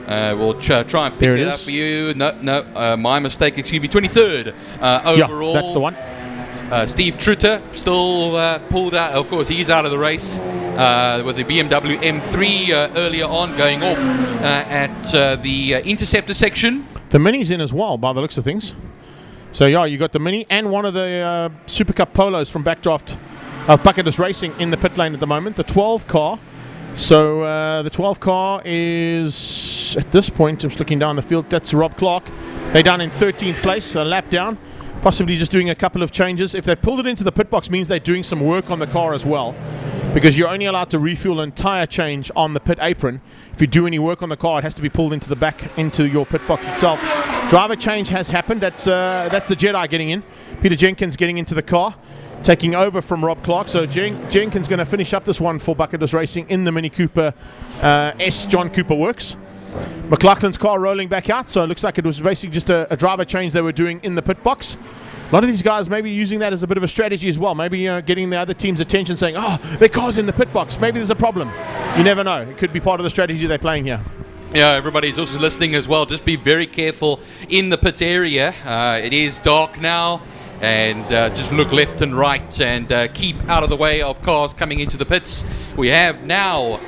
We'll try and pick it up for you. No, my mistake, excuse me, 23rd overall. Yeah, that's the one. Steve Trutter still pulled out. Of course, he's out of the race with the BMW M3 earlier on, going off at the Interceptor section. The Mini's in as well, by the looks of things. So yeah, you got the Mini and one of the Super Cup Polos from Backdraft of Bucketless Racing in the pit lane at the moment. The 12 car. So the 12 car is, at this point, I'm just looking down the field, that's Rob Clark. They're down in 13th place, a lap down. Possibly just doing a couple of changes. If they've pulled it into the pit box, means they're doing some work on the car as well, because you're only allowed to refuel an entire change on the pit apron. If you do any work on the car, it has to be pulled into the back, into your pit box itself. Driver change has happened. That's the Jedi getting in. Peter Jenkins getting into the car, taking over from Rob Clark. So Jenkins going to finish up this one for Bucketless Racing in the Mini Cooper S John Cooper Works. McLaughlin's car rolling back out, so it looks like it was basically just a driver change they were doing in the pit box. A lot of these guys maybe using that as a bit of a strategy as well. Maybe getting the other team's attention, saying, oh, their car's in the pit box. Maybe there's a problem. You never know. It could be part of the strategy they're playing here. Yeah, everybody's also listening as well. Just be very careful in the pit area. It is dark now. And just look left and right and keep out of the way of cars coming into the pits. We have now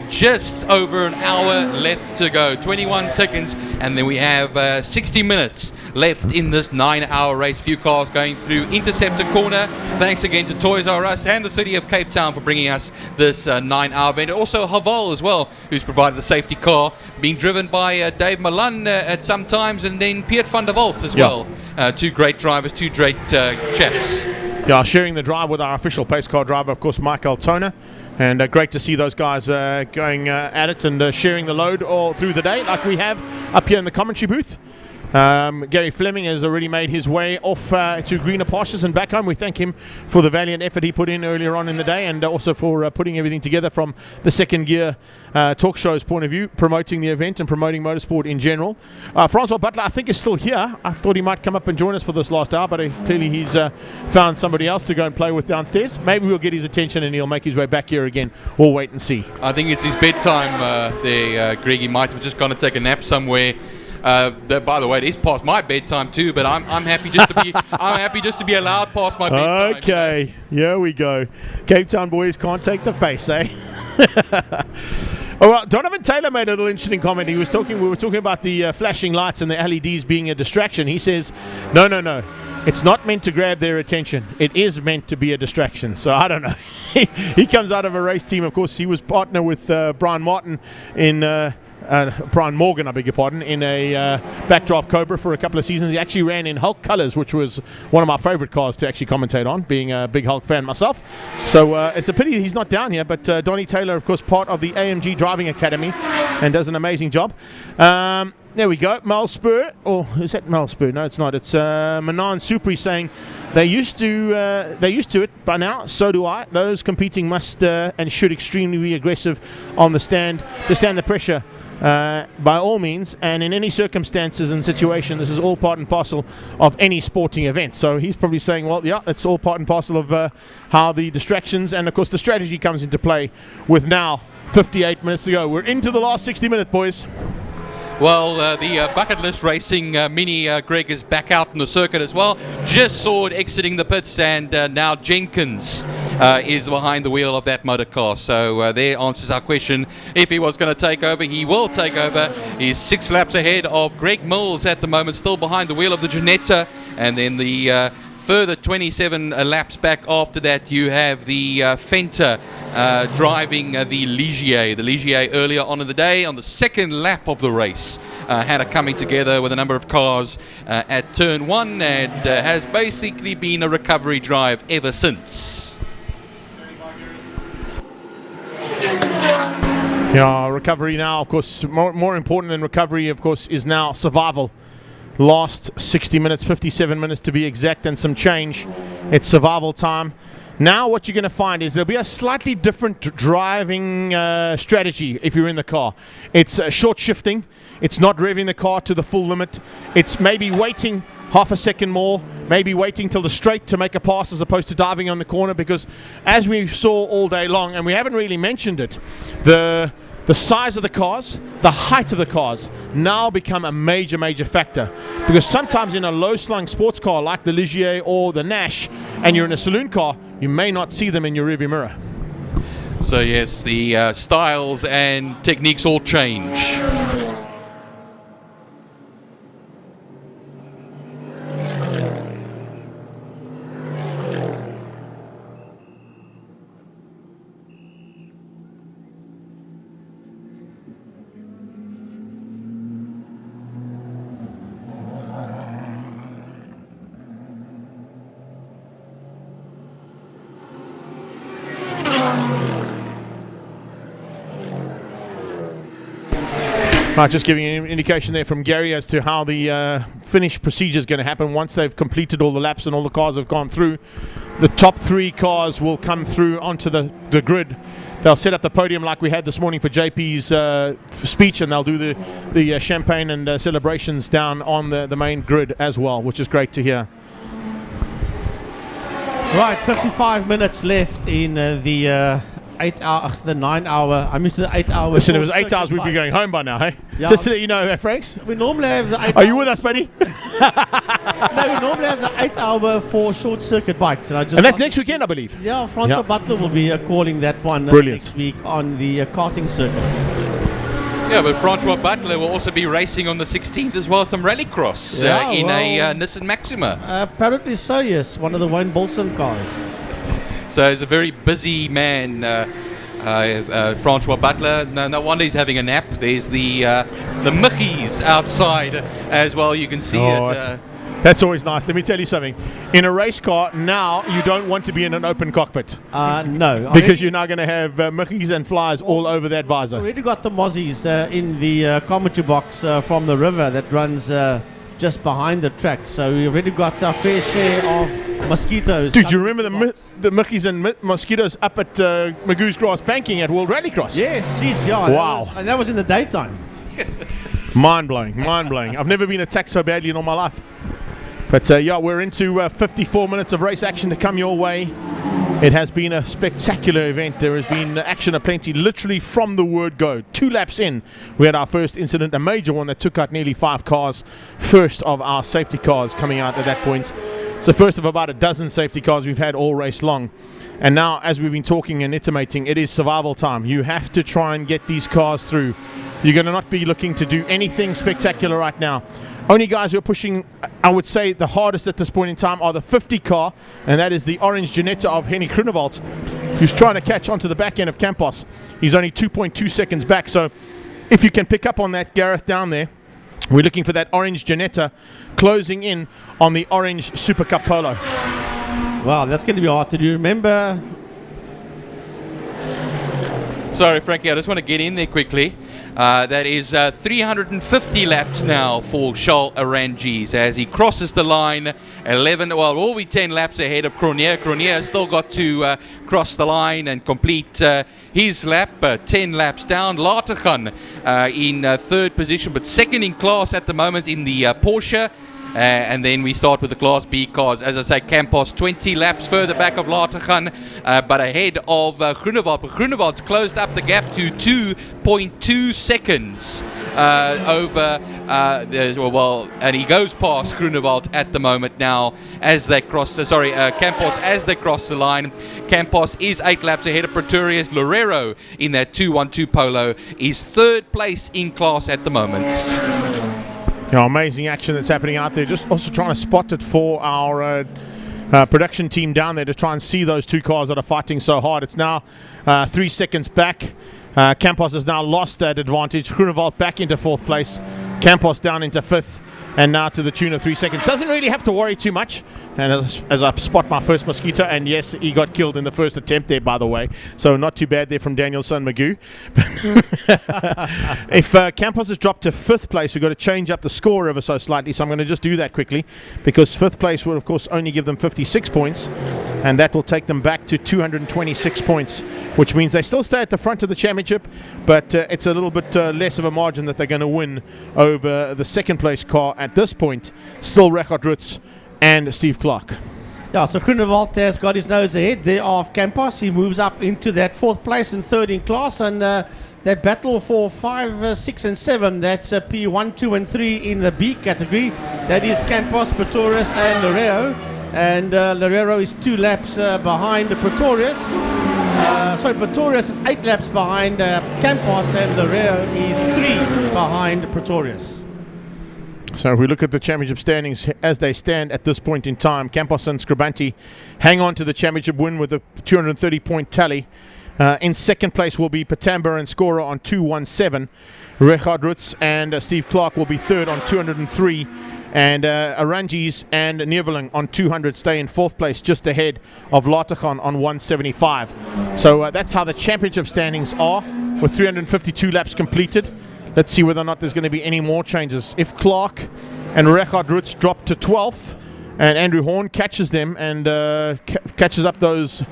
just over an hour left to go, 21 seconds, and then we have 60 minutes left in this 9-hour race. Few cars going through Interceptor Corner. Thanks again to Toys R Us and the City of Cape Town for bringing us this 9-hour event. Also Haval as well, who's provided the safety car, being driven by Dave Malan at some times, and then Piet van der Walt as well. Two great drivers, two great chaps. Yeah, sharing the drive with our official pace car driver, of course, Michael Toner. And great to see those guys going at it and sharing the load all through the day, like we have up here in the commentary booth. Gary Fleming has already made his way off to greener pastures and back home. We thank him for the valiant effort he put in earlier on in the day, and also for putting everything together from the Second Gear talk show's point of view, promoting the event and promoting motorsport in general. Francois Butler, I think, is still here. I thought he might come up and join us for this last hour, but clearly he's found somebody else to go and play with downstairs. Maybe we'll get his attention and he'll make his way back here again. We'll wait and see. I think it's his bedtime there, Greg. He might have just gone to take a nap somewhere. By the way, it is past my bedtime too, but I'm happy just to be be allowed past my bedtime. Okay, here we go. Cape Town boys can't take the pace, eh? Oh, well, Donovan Taylor made a little interesting comment. We were talking about the flashing lights and the LEDs being a distraction. He says, no. It's not meant to grab their attention. It is meant to be a distraction. So I don't know. He comes out of a race team. Of course, he was partner with Brian Martin in Brian Morgan, I beg your pardon, in a Backdraft Cobra for a couple of seasons. He actually ran in Hulk colours, which was one of my favourite cars to actually commentate on, being a big Hulk fan myself. So it's a pity he's not down here, but Donnie Taylor, of course, part of the AMG Driving Academy and does an amazing job. There we go. Mel Spur, or is that Mel Spur? No, it's not. It's Manan Supri saying they're used to it by now. So do I. Those competing must and should extremely be aggressive on the stand to stand the pressure. By all means, and in any circumstances and situation, this is all part and parcel of any sporting event. So he's probably saying, well, yeah, it's all part and parcel of how the distractions and, of course, the strategy comes into play with now 58 minutes to go. We're into the last 60 minutes, boys. Well, the Bucketless Racing Mini, Greg, is back out in the circuit as well. Just saw it exiting the pits, and now Jenkins is behind the wheel of that motor car. So there answers our question. If he was going to take over, he will take over. He's 6 laps ahead of Greg Mills at the moment, still behind the wheel of the Ginetta. And then the further 27 laps back after that, you have the Fenta driving the Ligier. The Ligier earlier on in the day, on the second lap of the race, had a coming together with a number of cars at turn 1, and has basically been a recovery drive ever since. Yeah, recovery now, of course, more important than recovery, of course, is now survival. Last 60 minutes, 57 minutes to be exact, and some change. It's survival time. Now what you're going to find is there'll be a slightly different driving strategy if you're in the car. It's short shifting. It's not revving the car to the full limit. It's maybe waiting half a second more, maybe waiting till the straight to make a pass as opposed to diving on the corner, because as we saw all day long, and we haven't really mentioned it, the size of the cars, the height of the cars now become a major factor, because sometimes in a low-slung sports car like the Ligier or the Nash, and you're in a saloon car, you may not see them in your rearview mirror. So yes, the styles and techniques all change. Right, just giving you an indication there from Gary as to how the finish procedure is going to happen once they've completed all the laps and all the cars have gone through. The top 3 cars will come through onto the grid. They'll set up the podium like we had this morning for JP's speech, and they'll do the champagne and celebrations down on the main grid as well, which is great to hear. Right, 55 minutes left in the 9 hour. I'm used to the 8 hour. Listen, if it was 8 hours, we'd be going home by now, hey? Yeah. Just to let you know, Franks. We normally have the 8 Are you with us, buddy? No, we normally have the 8 hour for short circuit bikes. And that's next weekend, I believe. Yeah, Francois Butler will be calling that one next week on the karting circuit. Yeah, but Francois Butler will also be racing on the 16th as well, some rallycross in a Nissan Maxima. Apparently so, yes. One of the Wayne Bolson cars. So he's a very busy man, Francois Butler. No wonder he's having a nap. There's the Mickeys outside as well. You can see it. That's always nice. Let me tell you something. In a race car, now you don't want to be in an open cockpit. No. Because you're now going to have Mickeys and flies all over that visor. We already got the Mozzies in the commentary box from the river that runs just behind the track. So we already got our fair share of mosquitoes. Dude, do you remember the Mickeys and mosquitoes up at Magoo's Grass Banking at World Rallycross? Yes, geez, yeah. Wow. And that was in the daytime. Mind-blowing, mind-blowing. I've never been attacked so badly in all my life. But yeah, we're into 54 minutes of race action to come your way. It has been a spectacular event. There has been action aplenty, literally from the word go. 2 laps in, we had our first incident, a major one that took out nearly 5 cars. First of our safety cars coming out at that point. It's the first of about a dozen safety cars we've had all race long. And now, as we've been talking and intimating, it is survival time. You have to try and get these cars through. You're going to not be looking to do anything spectacular right now. Only guys who are pushing, I would say, the hardest at this point in time are the 50 car, and that is the orange Janetta of Henny Grunewald, who's trying to catch onto the back end of Campos. He's only 2.2 seconds back, so if you can pick up on that, Gareth, down there, we're looking for that orange Janetta closing in on the orange Super Cup Polo. Wow, that's going to be hard to do. Remember... Sorry, Frankie, I just want to get in there quickly. That is 350 laps now for Charles Arangis as he crosses the line. 11, well, all be 10 laps ahead of Cronier. Cronier still got to cross the line and complete his lap. 10 laps down. Lateghan in 3rd position, but 2nd in class at the moment in the Porsche. And then we start with the Class B cars. As I say, Campos 20 laps further back of Lateghan, but ahead of Grunewald. But Grunewald's closed up the gap to 2.2 seconds over, and he goes past Grunewald at the moment now as they cross, Campos as they cross the line. Campos is 8 laps ahead of Pretorius. Loureiro in that 212 Polo is 3rd place in class at the moment. Amazing action that's happening out there. Just also trying to spot it for our production team down there to try and see those 2 cars that are fighting so hard. It's now 3 seconds back. Campos has now lost that advantage. Grunewald back into 4th place. Campos down into 5th. And now to the tune of 3 seconds. Doesn't really have to worry too much. And as I spot my first mosquito, and yes, he got killed in the first attempt there, by the way. So not too bad there from Daniel Son Magoo. If Campos has dropped to 5th place, we've got to change up the score ever so slightly. So I'm going to just do that quickly, because 5th place will, of course, only give them 56 points. And that will take them back to 226 points, which means they still stay at the front of the championship, but it's a little bit less of a margin that they're going to win over the 2nd place car at this point. Still Richard Rutz and Steve Clark. Yeah, so Grunewald has got his nose ahead there of Campos. He moves up into that 4th place and 3rd in class, and that battle for 5, 6 and 7, that's P1, 2 and 3 in the B category. That is Campos, Pretorius and Loureiro. And Loureiro is 2 laps behind Pretorius. Pretorius is 8 laps behind Campos, and Loureiro is 3 behind Pretorius. So if we look at the championship standings as they stand at this point in time, Campos and Scribanti hang on to the championship win with a 230-point tally. In 2nd place will be Patamba and Scora on 217. Richard Rutz and Steve Clark will be 3rd on 203. And Arangis and Neerveling on 200 stay in 4th place, just ahead of Lateghan on 175. So that's how the championship standings are, with 352 laps completed. let's see whether or not there's going to be any more changes. If Clark and Richard Roots drop to 12th and Andrew Horn catches them and catches up those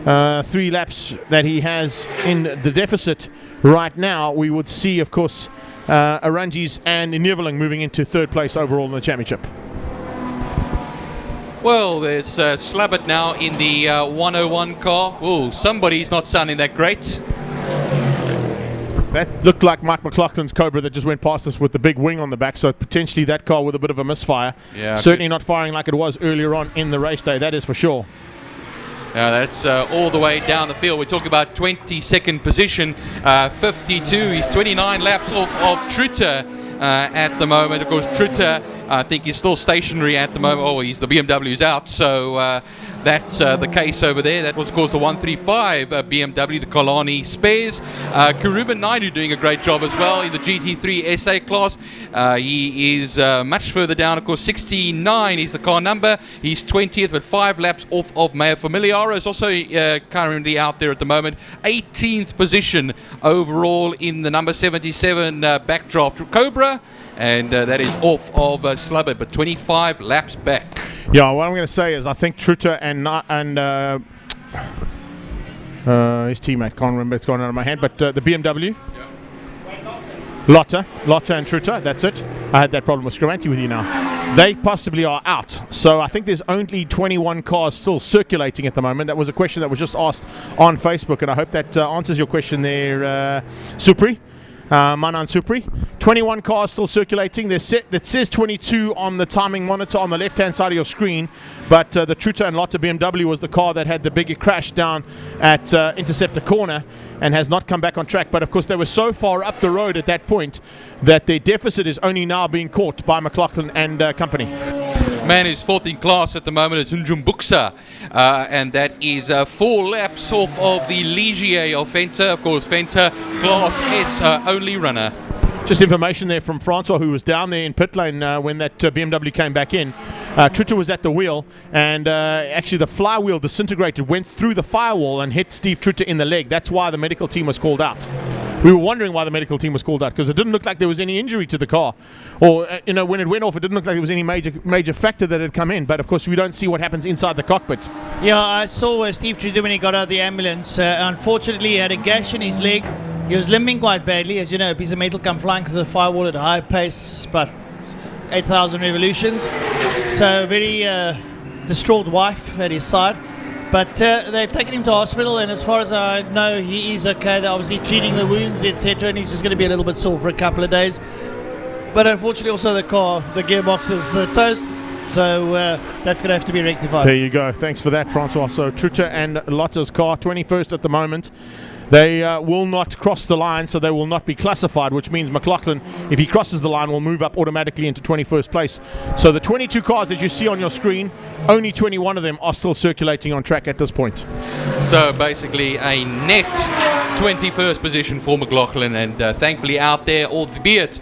3 laps that he has in the deficit right now, we would see, of course, Arangis and Neveling moving into 3rd place overall in the championship. Well, there's Slabbert now in the 101 car. Oh, somebody's not sounding that great. That looked like Mike McLaughlin's Cobra that just went past us with the big wing on the back, so potentially that car with a bit of a misfire. Yeah, certainly not firing like it was earlier on in the race day, that is for sure. That's all the way down the field. We're talking about 22nd position, 52. He's 29 laps off of Trutter at the moment. Of course, Trutter, I think, is still stationary at the moment. Oh, the BMW's out, so that's the case over there. That was, of course, the 135 BMW, the Kalani Spares. Karuban Naidu doing a great job as well in the GT3 SA class. He is much further down, of course. 69 is the car number. He's 20th with 5 laps off of Maya Familiaro. Is also currently out there at the moment. 18th position overall in the number 77 backdraft Cobra. And that is off of Slubbert, but 25 laps back. Yeah, what I'm going to say is I think Trutter and his teammate, can't remember, it's gone out of my hand, but the BMW. Lotta and Trutter, that's it. I had that problem with Scramanti with you now. They possibly are out. So I think there's only 21 cars still circulating at the moment. That was a question that was just asked on Facebook, and I hope that answers your question there, Supri. Manan Supri. 21 cars still circulating. That says 22 on the timing monitor on the left-hand side of your screen, but the Trutter and Lotte BMW was the car that had the bigger crash down at Interceptor Corner and has not come back on track. But of course they were so far up the road at that point that their deficit is only now being caught by McLaughlin and company. Man who's 4th in class at the moment is Njumbuxa, and that is 4 laps off of the Ligier of Fenta. Of course, Fenta Class S only runner. Just information there from Francois, who was down there in pit lane when that BMW came back in. Trutter was at the wheel, and actually the flywheel disintegrated, went through the firewall and hit Steve Trutter in the leg. That's why the medical team was called out. We were wondering why the medical team was called out, because it didn't look like there was any injury to the car, or when it went off, it didn't look like there was any major factor that had come in. But of course, we don't see what happens inside the cockpit. Yeah, I saw Steve Trudeau when he got out of the ambulance. Unfortunately, he had a gash in his leg. He was limping quite badly, as you know. A piece of metal come flying through the firewall at a high pace, about 8,000 revolutions. So very distraught wife at his side. But they've taken him to hospital, and as far as I know, he is okay. They're obviously treating the wounds, etc., and he's just going to be a little bit sore for a couple of days. But unfortunately, also the gearbox is toast, so that's going to have to be rectified. There you go. Thanks for that, Francois. So Trutter and Lotte's car, 21st at the moment. They will not cross the line, so they will not be classified, which means McLaughlin, if he crosses the line, will move up automatically into 21st place. So the 22 cars that you see on your screen, only 21 of them are still circulating on track at this point. So basically a net 21st position for McLaughlin, and thankfully out there, albeit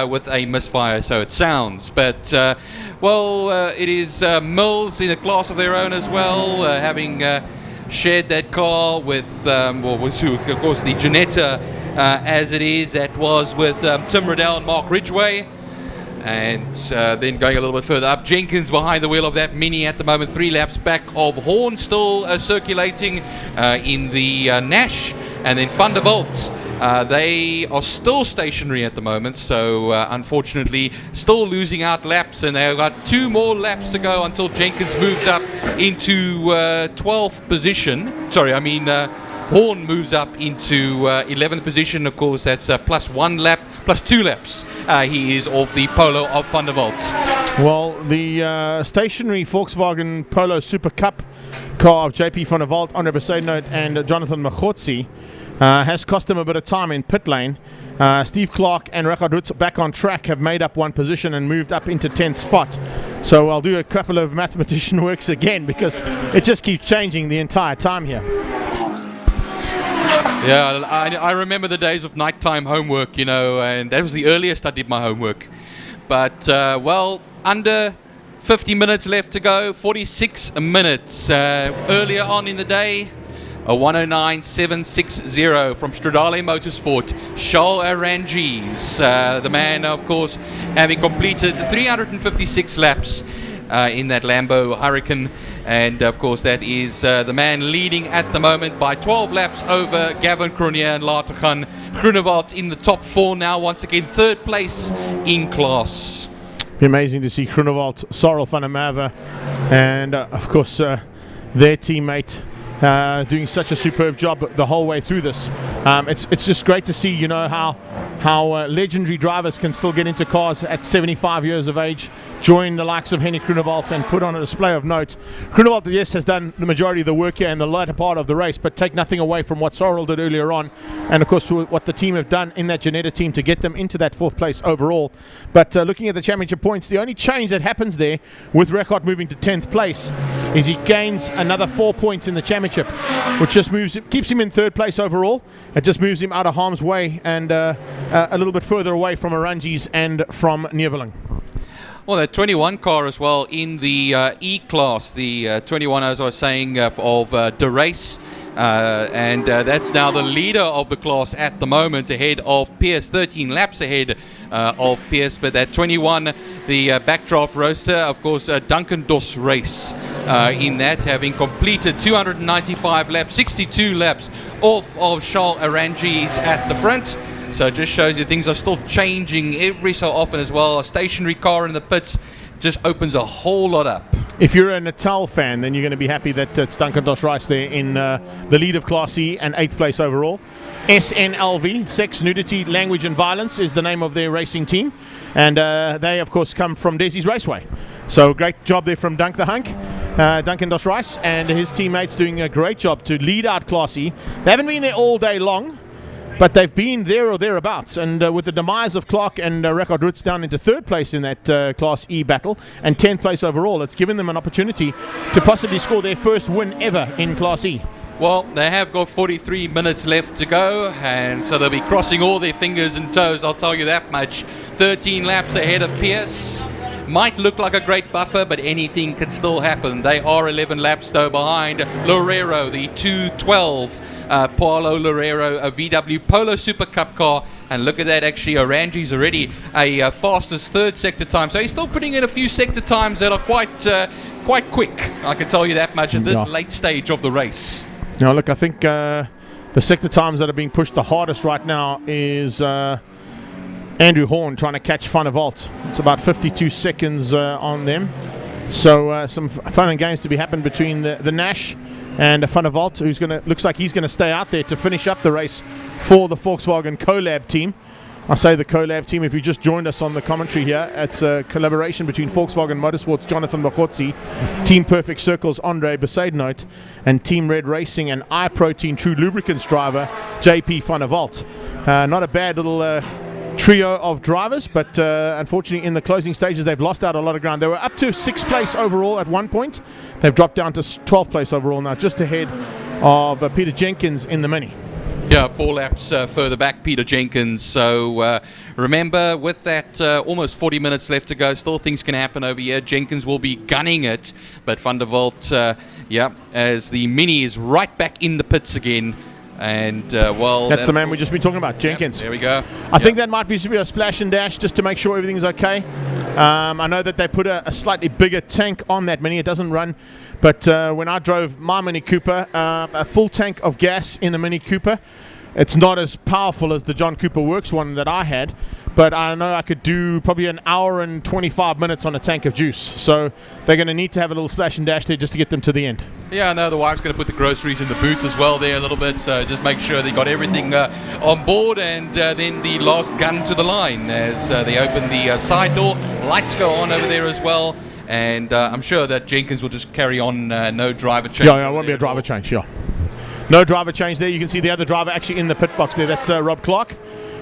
with a misfire, so it sounds. But it is Mills in a class of their own as well, having shared that car with, of course, the Janetta as it is. That was with Tim Riddell and Mark Ridgway. And then going a little bit further up, Jenkins behind the wheel of that Mini at the moment, 3 laps back of Horn, still circulating in the Nash. And then Van der Walt, they are still stationary at the moment, so unfortunately still losing out laps, and they've got 2 more laps to go until Jenkins moves up into 12th position. Horn moves up into 11th position. Of course, that's plus 1 lap, plus 2 laps. He is off the Polo of Van der Walt. Well, the stationary Volkswagen Polo Super Cup car of JP Van der Walt, Andre Besaidnout and Jonathan Machotsi has cost him a bit of time in pit lane. Steve Clark and Richard Roots back on track have made up 1 position and moved up into 10th spot. So I'll do a couple of mathematician works again, because it just keeps changing the entire time here. Yeah, I remember the days of nighttime homework, and that was the earliest I did my homework. But, under 50 minutes left to go, 46 minutes. Earlier on in the day, a 109.760 from Stradale Motorsport, Charles Arangis, the man, of course, having completed 356 laps in that Lambo Hurricane. And of course that is the man leading at the moment by 12 laps over Gavin Cronje and Latergan. Groenewald in the top 4 now, once again 3rd place in class. Be amazing to see Groenewald, Sorrel van der Merwe, and of course their teammate doing such a superb job the whole way through this. It's just great to see, you know, how legendary drivers can still get into cars at 75 years of age, join the likes of Henny Groenewald and put on a display of note. Groenewald, yes, has done the majority of the work here in the latter part of the race, but take nothing away from what Sorrel did earlier on, and of course what the team have done in that Janetta team to get them into that 4th place overall. But looking at the championship points, the only change that happens there with Reckart moving to 10th place is he gains another 4 points in the championship, which just keeps him in 3rd place overall. It just moves him out of harm's way and a little bit further away from Arangis and from Neerveling. Well, that 21 car as well in the E-Class, the 21, as I was saying, of De Race. And that's now the leader of the class at the moment, ahead of Pierce, 13 laps ahead of Pierce. But that 21, the backdraft roaster, of course, Duncan Dos Race in that, having completed 295 laps, 62 laps off of Charles Arangis at the front. So it just shows you things are still changing every so often as well. A stationary car in the pits just opens a whole lot up. If you're a Natal fan, then you're going to be happy that it's Duncan Dos Rice there in the lead of Class C and 8th place overall. SNLV, Sex, Nudity, Language and Violence, is the name of their racing team. And they, of course, come from Desi's Raceway. So great job there from Duncan Dos Rice and his teammates doing a great job to lead out Class E. They haven't been there all day long, but they've been there or thereabouts, and with the demise of Clark and Reckart Roots down into 3rd place in that Class E battle and 10th place overall, it's given them an opportunity to possibly score their first win ever in Class E. Well, they have got 43 minutes left to go, and so they'll be crossing all their fingers and toes, I'll tell you that much. 13 laps ahead of Pierce. Might look like a great buffer, but anything can still happen. They are 11 laps though behind Loureiro, the 212 Paulo Loureiro, a VW Polo Super Cup car. And look at that, actually Arangis already a fastest 3rd sector time. So he's still putting in a few sector times that are quite quick. I can tell you that much at this late stage of the race. Now look, I think the sector times that are being pushed the hardest right now is Andrew Horn trying to catch Van der Walt. It's about 52 seconds on them. So some fun and games to be happened between the Nash and Van der Walt, who's looks like he's going to stay out there to finish up the race for the Volkswagen Collab team. I say the Collab team, if you just joined us on the commentary here, it's a collaboration between Volkswagen Motorsport's Jonathan Bachotzi, Team Perfect Circle's Andre Besaidnout, and Team Red Racing and iProtein True Lubricants driver JP Van der Walt. Not a bad little trio of drivers, but unfortunately in the closing stages they've lost out a lot of ground. They were up to 6th place overall at one point. They've dropped down to 12th place overall now, just ahead of Peter Jenkins in the Mini. Yeah, 4 laps further back, Peter Jenkins. So remember, with that almost 40 minutes left to go, still things can happen over here. Jenkins will be gunning it, but Van der Walt, as the Mini is right back in the pits again. And well, that's the man we've just been talking about, Jenkins. There we go. I think that might be a splash and dash just to make sure everything's okay. I know that they put a slightly bigger tank on that Mini. It doesn't run, but when I drove my Mini Cooper, a full tank of gas in the Mini Cooper, it's not as powerful as the John Cooper Works one that I had, but I know I could do probably an hour and 25 minutes on a tank of juice. So they're going to need to have a little splash and dash there just to get them to the end. Yeah, I know the wife's going to put the groceries in the boot as well there a little bit, so just make sure they got everything on board, and then the last gun to the line as they open the side door. Lights go on over there as well, and I'm sure that Jenkins will just carry on, no driver change. Yeah, it won't be a driver change, yeah. No driver change there. You can see the other driver actually in the pit box there. That's Rob Clark.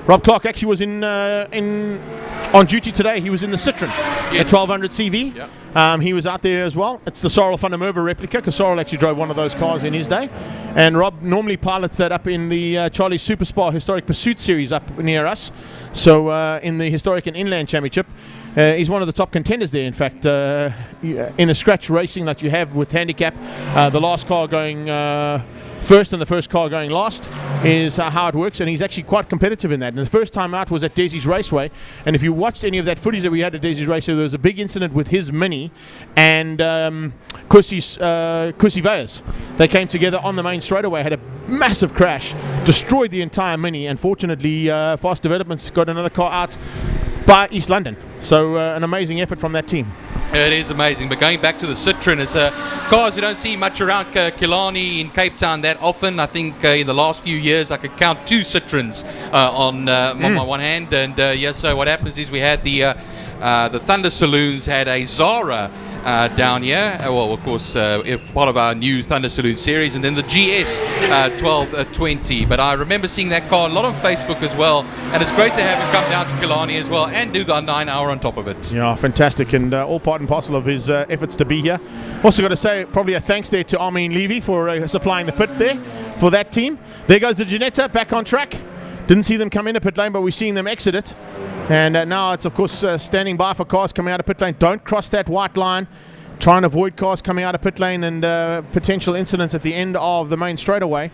Rob Clark actually was on duty today. He was in the Citroen, yes. The 1200 CV. Yep. He was out there as well. It's the Sorrel van der Merwe replica, because Sorrel actually drove one of those cars in his day. And Rob normally pilots that up in the Charlie Super Spa Historic Pursuit Series up near us. So in the Historic and Inland Championship, he's one of the top contenders there. In fact, in the scratch racing that you have with handicap, the last car going first and the first car going last is how it works, and he's actually quite competitive in that. And the first time out was at Desi's Raceway, and if you watched any of that footage that we had at Desi's Raceway, there was a big incident with his Mini and Kusi Veyers. They came together on the main straightaway, had a massive crash, destroyed the entire Mini, and fortunately Fast Developments got another car out by East London. So an amazing effort from that team. It is amazing, but going back to the Citroen, it's cars you don't see much around Killarney in Cape Town that often. I think in the last few years I could count 2 Citroens on my one hand, and so what happens is we had the Thunder Saloons had a Zara down here, well, of course, if part of our new Thunder Saloon series, and then the GS 1220. But I remember seeing that car a lot on Facebook as well, and it's great to have him come down to Killarney as well and do the 9 hour on top of it. Yeah, fantastic, and all part and parcel of his efforts to be here. Also got to say probably a thanks there to Armin Levy for supplying the pit there for that team. There goes the Ginetta back on track. Didn't see them come in a pit lane, but we're seeing them exit it. And now it's, of course, standing by for cars coming out of pit lane. Don't cross that white line. Try and avoid cars coming out of pit lane and potential incidents at the end of the main straightaway.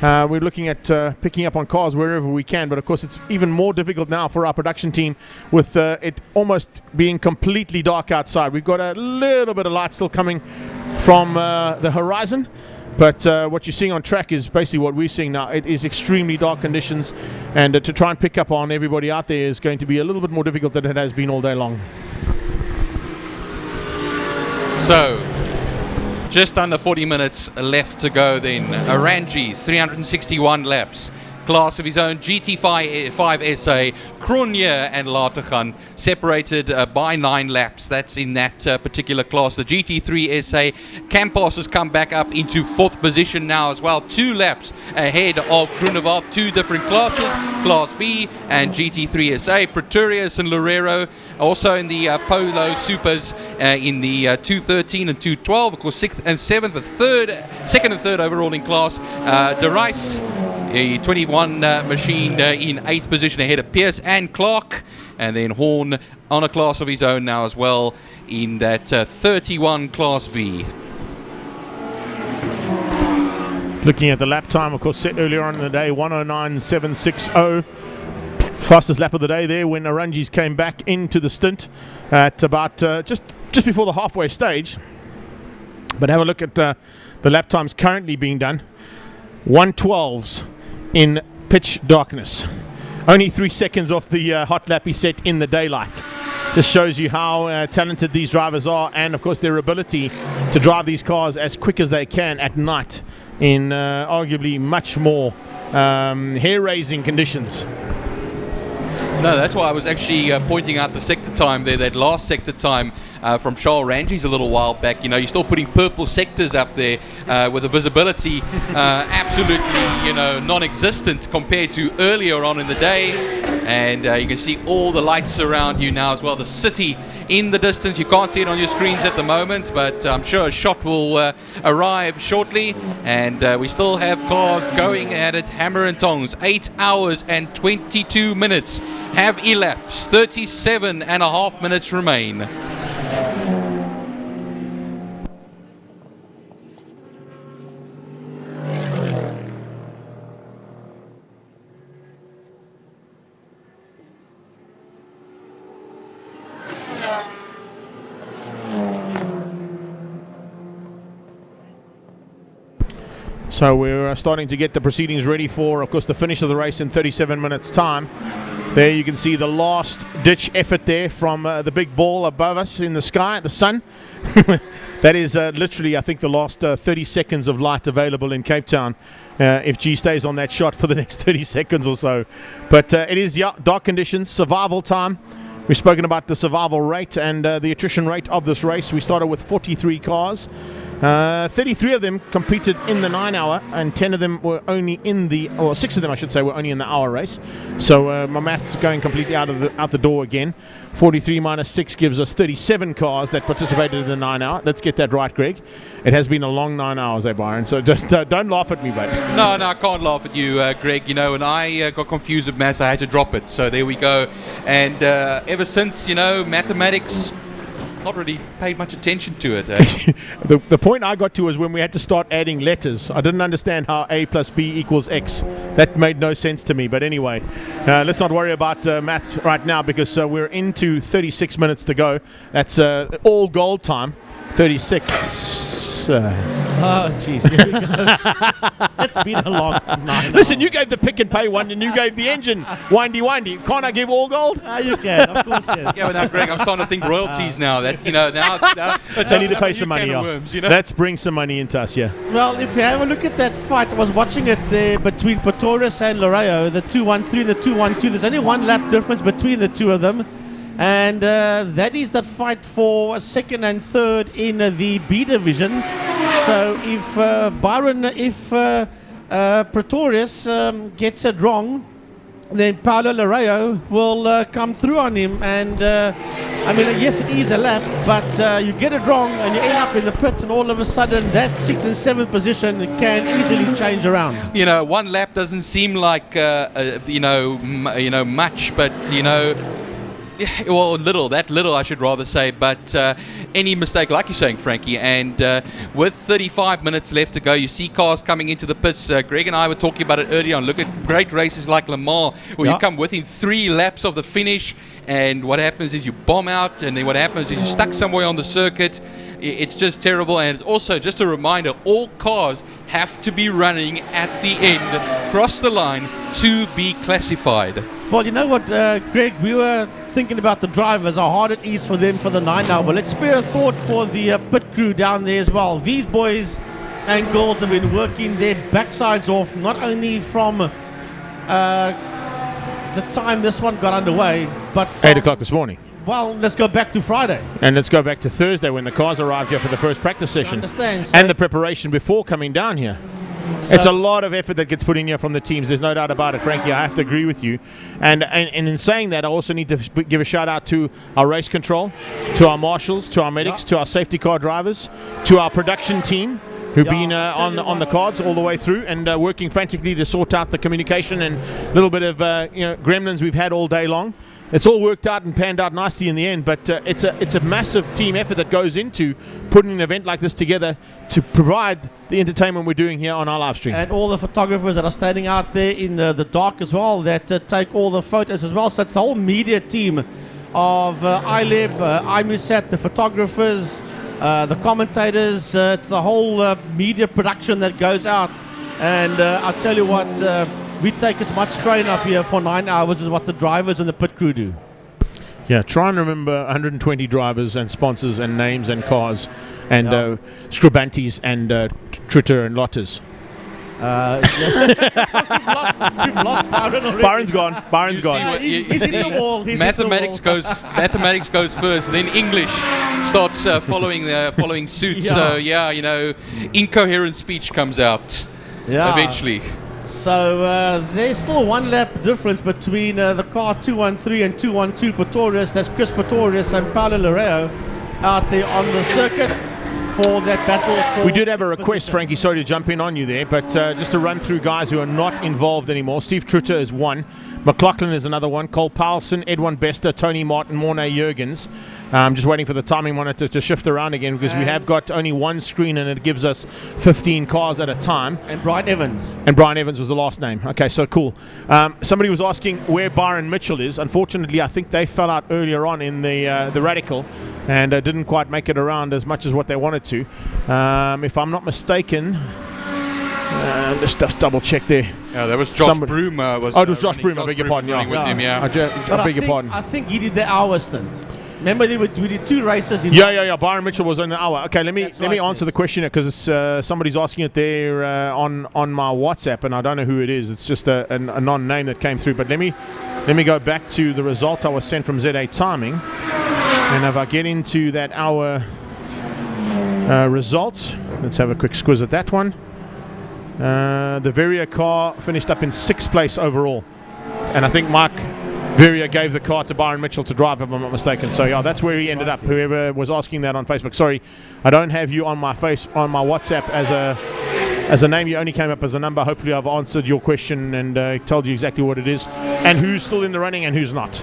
We're looking at picking up on cars wherever we can, but of course it's even more difficult now for our production team with it almost being completely dark outside. We've got a little bit of light still coming from the horizon, but what you're seeing on track is basically what we're seeing now. It is extremely dark conditions, and to try and pick up on everybody out there is going to be a little bit more difficult than it has been all day long. So, just under 40 minutes left to go then. Aranji's 361 laps. Class of his own, GT5 SA, Cronje and Lategan, separated by 9 laps. That's in that particular class. The GT3 SA, Campos has come back up into 4th position now as well. 2 laps ahead of Groenewald, 2 different classes, Class B and GT3 SA. Pretorius and Loureiro also in the Polo Supers in the 213 and 212. Of course, 6th and 7th, but 2nd and 3rd overall in class. De Rice, a 21 machine in 8th position ahead of Pierce and Clark, and then Horn on a class of his own now as well in that 31 Class V. Looking at the lap time, of course, set earlier on in the day, 109.760. Fastest lap of the day there when Aranjis came back into the stint at about just before the halfway stage. But have a look at the lap times currently being done. 112s in pitch darkness. Only 3 seconds off the hot lap he set in the daylight. Just shows you how talented these drivers are, and of course their ability to drive these cars as quick as they can at night in arguably much more hair-raising conditions. No, that's why I was actually pointing out the sector time there, that last sector time from Charles Ranji's a little while back. You know, you're still putting purple sectors up there with the visibility absolutely, non-existent compared to earlier on in the day. And you can see all the lights around you now as well. The city in the distance. You can't see it on your screens at the moment, but I'm sure a shot will arrive shortly. And we still have cars going at it, hammer and tongs. 8 hours and 22 minutes have elapsed. 37.5 minutes remain. So we're starting to get the proceedings ready for, of course, the finish of the race in 37 minutes time. There you can see the last ditch effort there from the big ball above us in the sky, the sun. That is literally, I think, the last 30 seconds of light available in Cape Town, if G stays on that shot for the next 30 seconds or so. But it is dark conditions, survival time. We've spoken about the survival rate and the attrition rate of this race. We started with 43 cars. 33 of them competed in the 9 hour, and 10 of them were only in the, or 6 of them I should say, were only in the hour race. So my maths going completely out the door again. 43 minus 6 gives us 37 cars that participated in the 9 hour. Let's get that right, Greg. It has been a long 9 hours, Byron. So just don't laugh at me, bud. No, I can't laugh at you, Greg. You know, when I got confused with maths, I had to drop it. So there we go. And ever since, mathematics not really paid much attention to it. The point I got to was when we had to start adding letters. I didn't understand how A plus B equals X. That made no sense to me. But anyway, let's not worry about maths right now, because we're into 36 minutes to go. That's all gold time. 36. Oh, jeez. Here we go. It's been a long night. Listen, you gave the pick and pay one, and you gave the engine windy. Can't I give all gold? You can, of course, yes. Yeah, but now, Greg, I'm starting to think royalties now. That's now it's I need to pay some money off. worms, you know? Let's bring some money into us, yeah. Well, if you have a look at that fight, I was watching it there between Pretorius and Loreo, the 2-1-3 and the 2-1-2. There's only one lap difference between the two of them. And that is that fight for second and third in the B division. So if Pretorius gets it wrong, then Paulo Loreo will come through on him. And I mean, yes, it is a lap, but you get it wrong and you end up in the pit, and all of a sudden that 6th and 7th position can easily change around. You know, one lap doesn't seem like much, but well, little I should rather say, but any mistake, like you're saying, Frankie, and with 35 minutes left to go, you see cars coming into the pits. Greg and I were talking about it earlier on. Look at great races like Le Mans, where you come within 3 laps of the finish, and what happens is you bomb out, and then what happens is you're stuck somewhere on the circuit. It's just terrible. And it's also just a reminder, all cars have to be running at the end, cross the line, to be classified. Well, you know what, Greg, we were thinking about the drivers, how hard it is for them for the 9 now. But let's spare a thought for the pit crew down there as well. These boys and girls have been working their backsides off, not only from the time this one got underway, but from 8 o'clock this morning. Well, let's go back to Friday. And let's go back to Thursday when the cars arrived here for the first practice session. Understand. And the preparation before coming down here. It's a lot of effort that gets put in here from the teams. There's no doubt about it, Frankie. I have to agree with you. And in saying that, I also need to give a shout out to our race control, to our marshals, to our medics, to our safety car drivers, to our production team, who've been on the cards all the way through and working frantically to sort out the communication and a little bit of gremlins we've had all day long. It's all worked out and panned out nicely in the end, but it's a massive team effort that goes into putting an event like this together to provide the entertainment we're doing here on our live stream. And all the photographers that are standing out there in the dark as well, that take all the photos as well. So it's the whole media team of iLib, IMUSAT, the photographers, the commentators. It's the whole media production that goes out. And I'll tell you what, we take as much strain up here for 9 hours as what the drivers and the pit crew do. Yeah, try and remember 120 drivers and sponsors and names and cars and Scribantes and Tritter and Lotters. We've lost Byron already. Byron's gone. Byron's gone. He's in the wall. Mathematics goes first, then English starts following suit. So incoherent speech comes out eventually. So there's still 1 lap difference between the car 213 and 212 Pretorius. That's Chris Pretorius and Paulo Loreo out there on the circuit for that battle. We did have a request, Frankie, sorry to jump in on you there, but just to run through guys who are not involved anymore. Steve Trutter is one. McLaughlin is another one. Cole Powelson, Edwin Bester, Tony Martin, Mornay Jurgens. I'm just waiting for the timing monitor to shift around again because we have got only one screen and it gives us 15 cars at a time. And Brian Evans. And Brian Evans was the last name. Okay, so cool. Somebody was asking where Byron Mitchell is. Unfortunately, I think they fell out earlier on in the Radical and didn't quite make it around as much as what they wanted to. If I'm not mistaken, just double check there. Yeah, that was Josh Broom. It was Josh Broom. I beg your pardon. With him, I beg your pardon. I think he did the hour stint. Remember, we did 2 races. Yeah. Byron Mitchell was in the hour. Okay, let me answer the question because somebody's asking it there on my WhatsApp, and I don't know who it is. It's just a non-name that came through. But let me go back to the result I was sent from ZA Timing, and if I get into that hour results, let's have a quick squiz at that one. The Veria car finished up in 6th place overall, and I think Mike Veria gave the car to Byron Mitchell to drive, if I'm not mistaken. So yeah, that's where he ended up. Whoever was asking that on Facebook, sorry, I don't have you on my WhatsApp as a name. You only came up as a number. Hopefully, I've answered your question and told you exactly what it is and who's still in the running and who's not.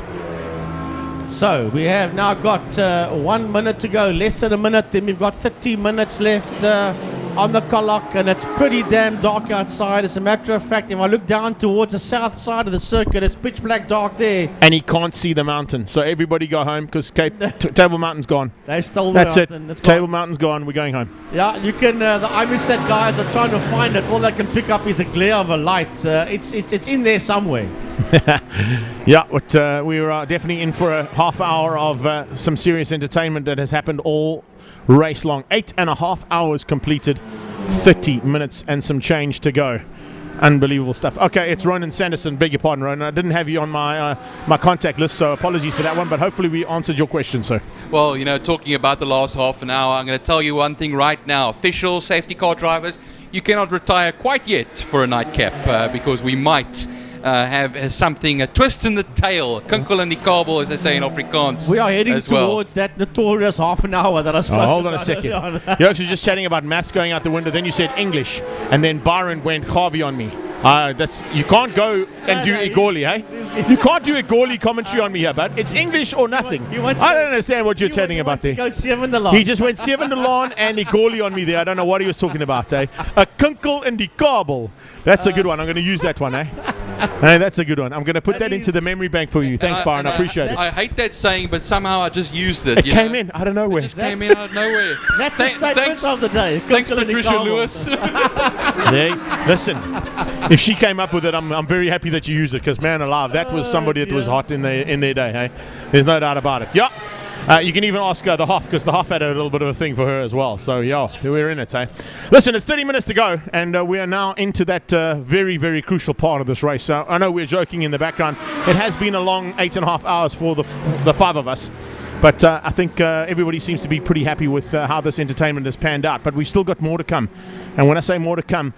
So we have now got 1 minute to go, less than a minute. Then we've got 30 minutes left on the clock, and it's pretty damn dark outside. As a matter of fact, if I look down towards the south side of the circuit, it's pitch black dark there. And he can't see the mountain, so everybody go home because Table Mountain's gone. They stole the That's mountain. it. Table Mountain's gone. We're going home. Yeah, you can. The Imuset guys are trying to find it. All they can pick up is a glare of a light. It's in there somewhere. Yeah, but we are definitely in for a half hour of some serious entertainment that has happened all race long. 8.5 hours completed, 30 minutes and some change to go. Unbelievable stuff. Okay, it's Ronan Sanderson. Beg your pardon, Ronan. I didn't have you on my my contact list, so apologies for that one, but hopefully we answered your question, sir. Well, you know, talking about the last half an hour, I'm going to tell you one thing right now. Official safety car drivers, you cannot retire quite yet for a nightcap because we might have something, a twist in the tail, kunkel in die kabel, as they say in Afrikaans. We are heading towards that notorious half an hour that I spoke about. Hold on a second. You're actually just chatting about maths going out the window, then you said English, and then Byron went Harvey on me. You can't go and do Igoli, eh? You can't do Igoli commentary on me here, but it's English or nothing. I don't understand what you're chatting about there. Go 7 the lawn. He just went 7 the lawn and Igoli on me there. I don't know what he was talking about, eh? A kunkel in die kabel. That's a good one. I'm going to use that one, eh? Hey, that's a good one. I'm going to put that into the memory bank for you. Thanks, Byron. I appreciate it. I hate that saying, but somehow I just used it. It came in out of nowhere. It just came in out of nowhere. That's the statement of the day. Thanks, Patricia Lewis. Hey, listen, if she came up with it, I'm very happy that you used it because, man alive, that was somebody that was hot in their day, hey? There's no doubt about it. Yeah. You can even ask the Hoff because the Hoff had a little bit of a thing for her as well. So, yeah, we're in it, eh? Listen, it's 30 minutes to go, and we are now into that very, very crucial part of this race. So I know we're joking in the background. It has been a long 8.5 hours for the five of us. But I think everybody seems to be pretty happy with how this entertainment has panned out. But we've still got more to come. And when I say more to come,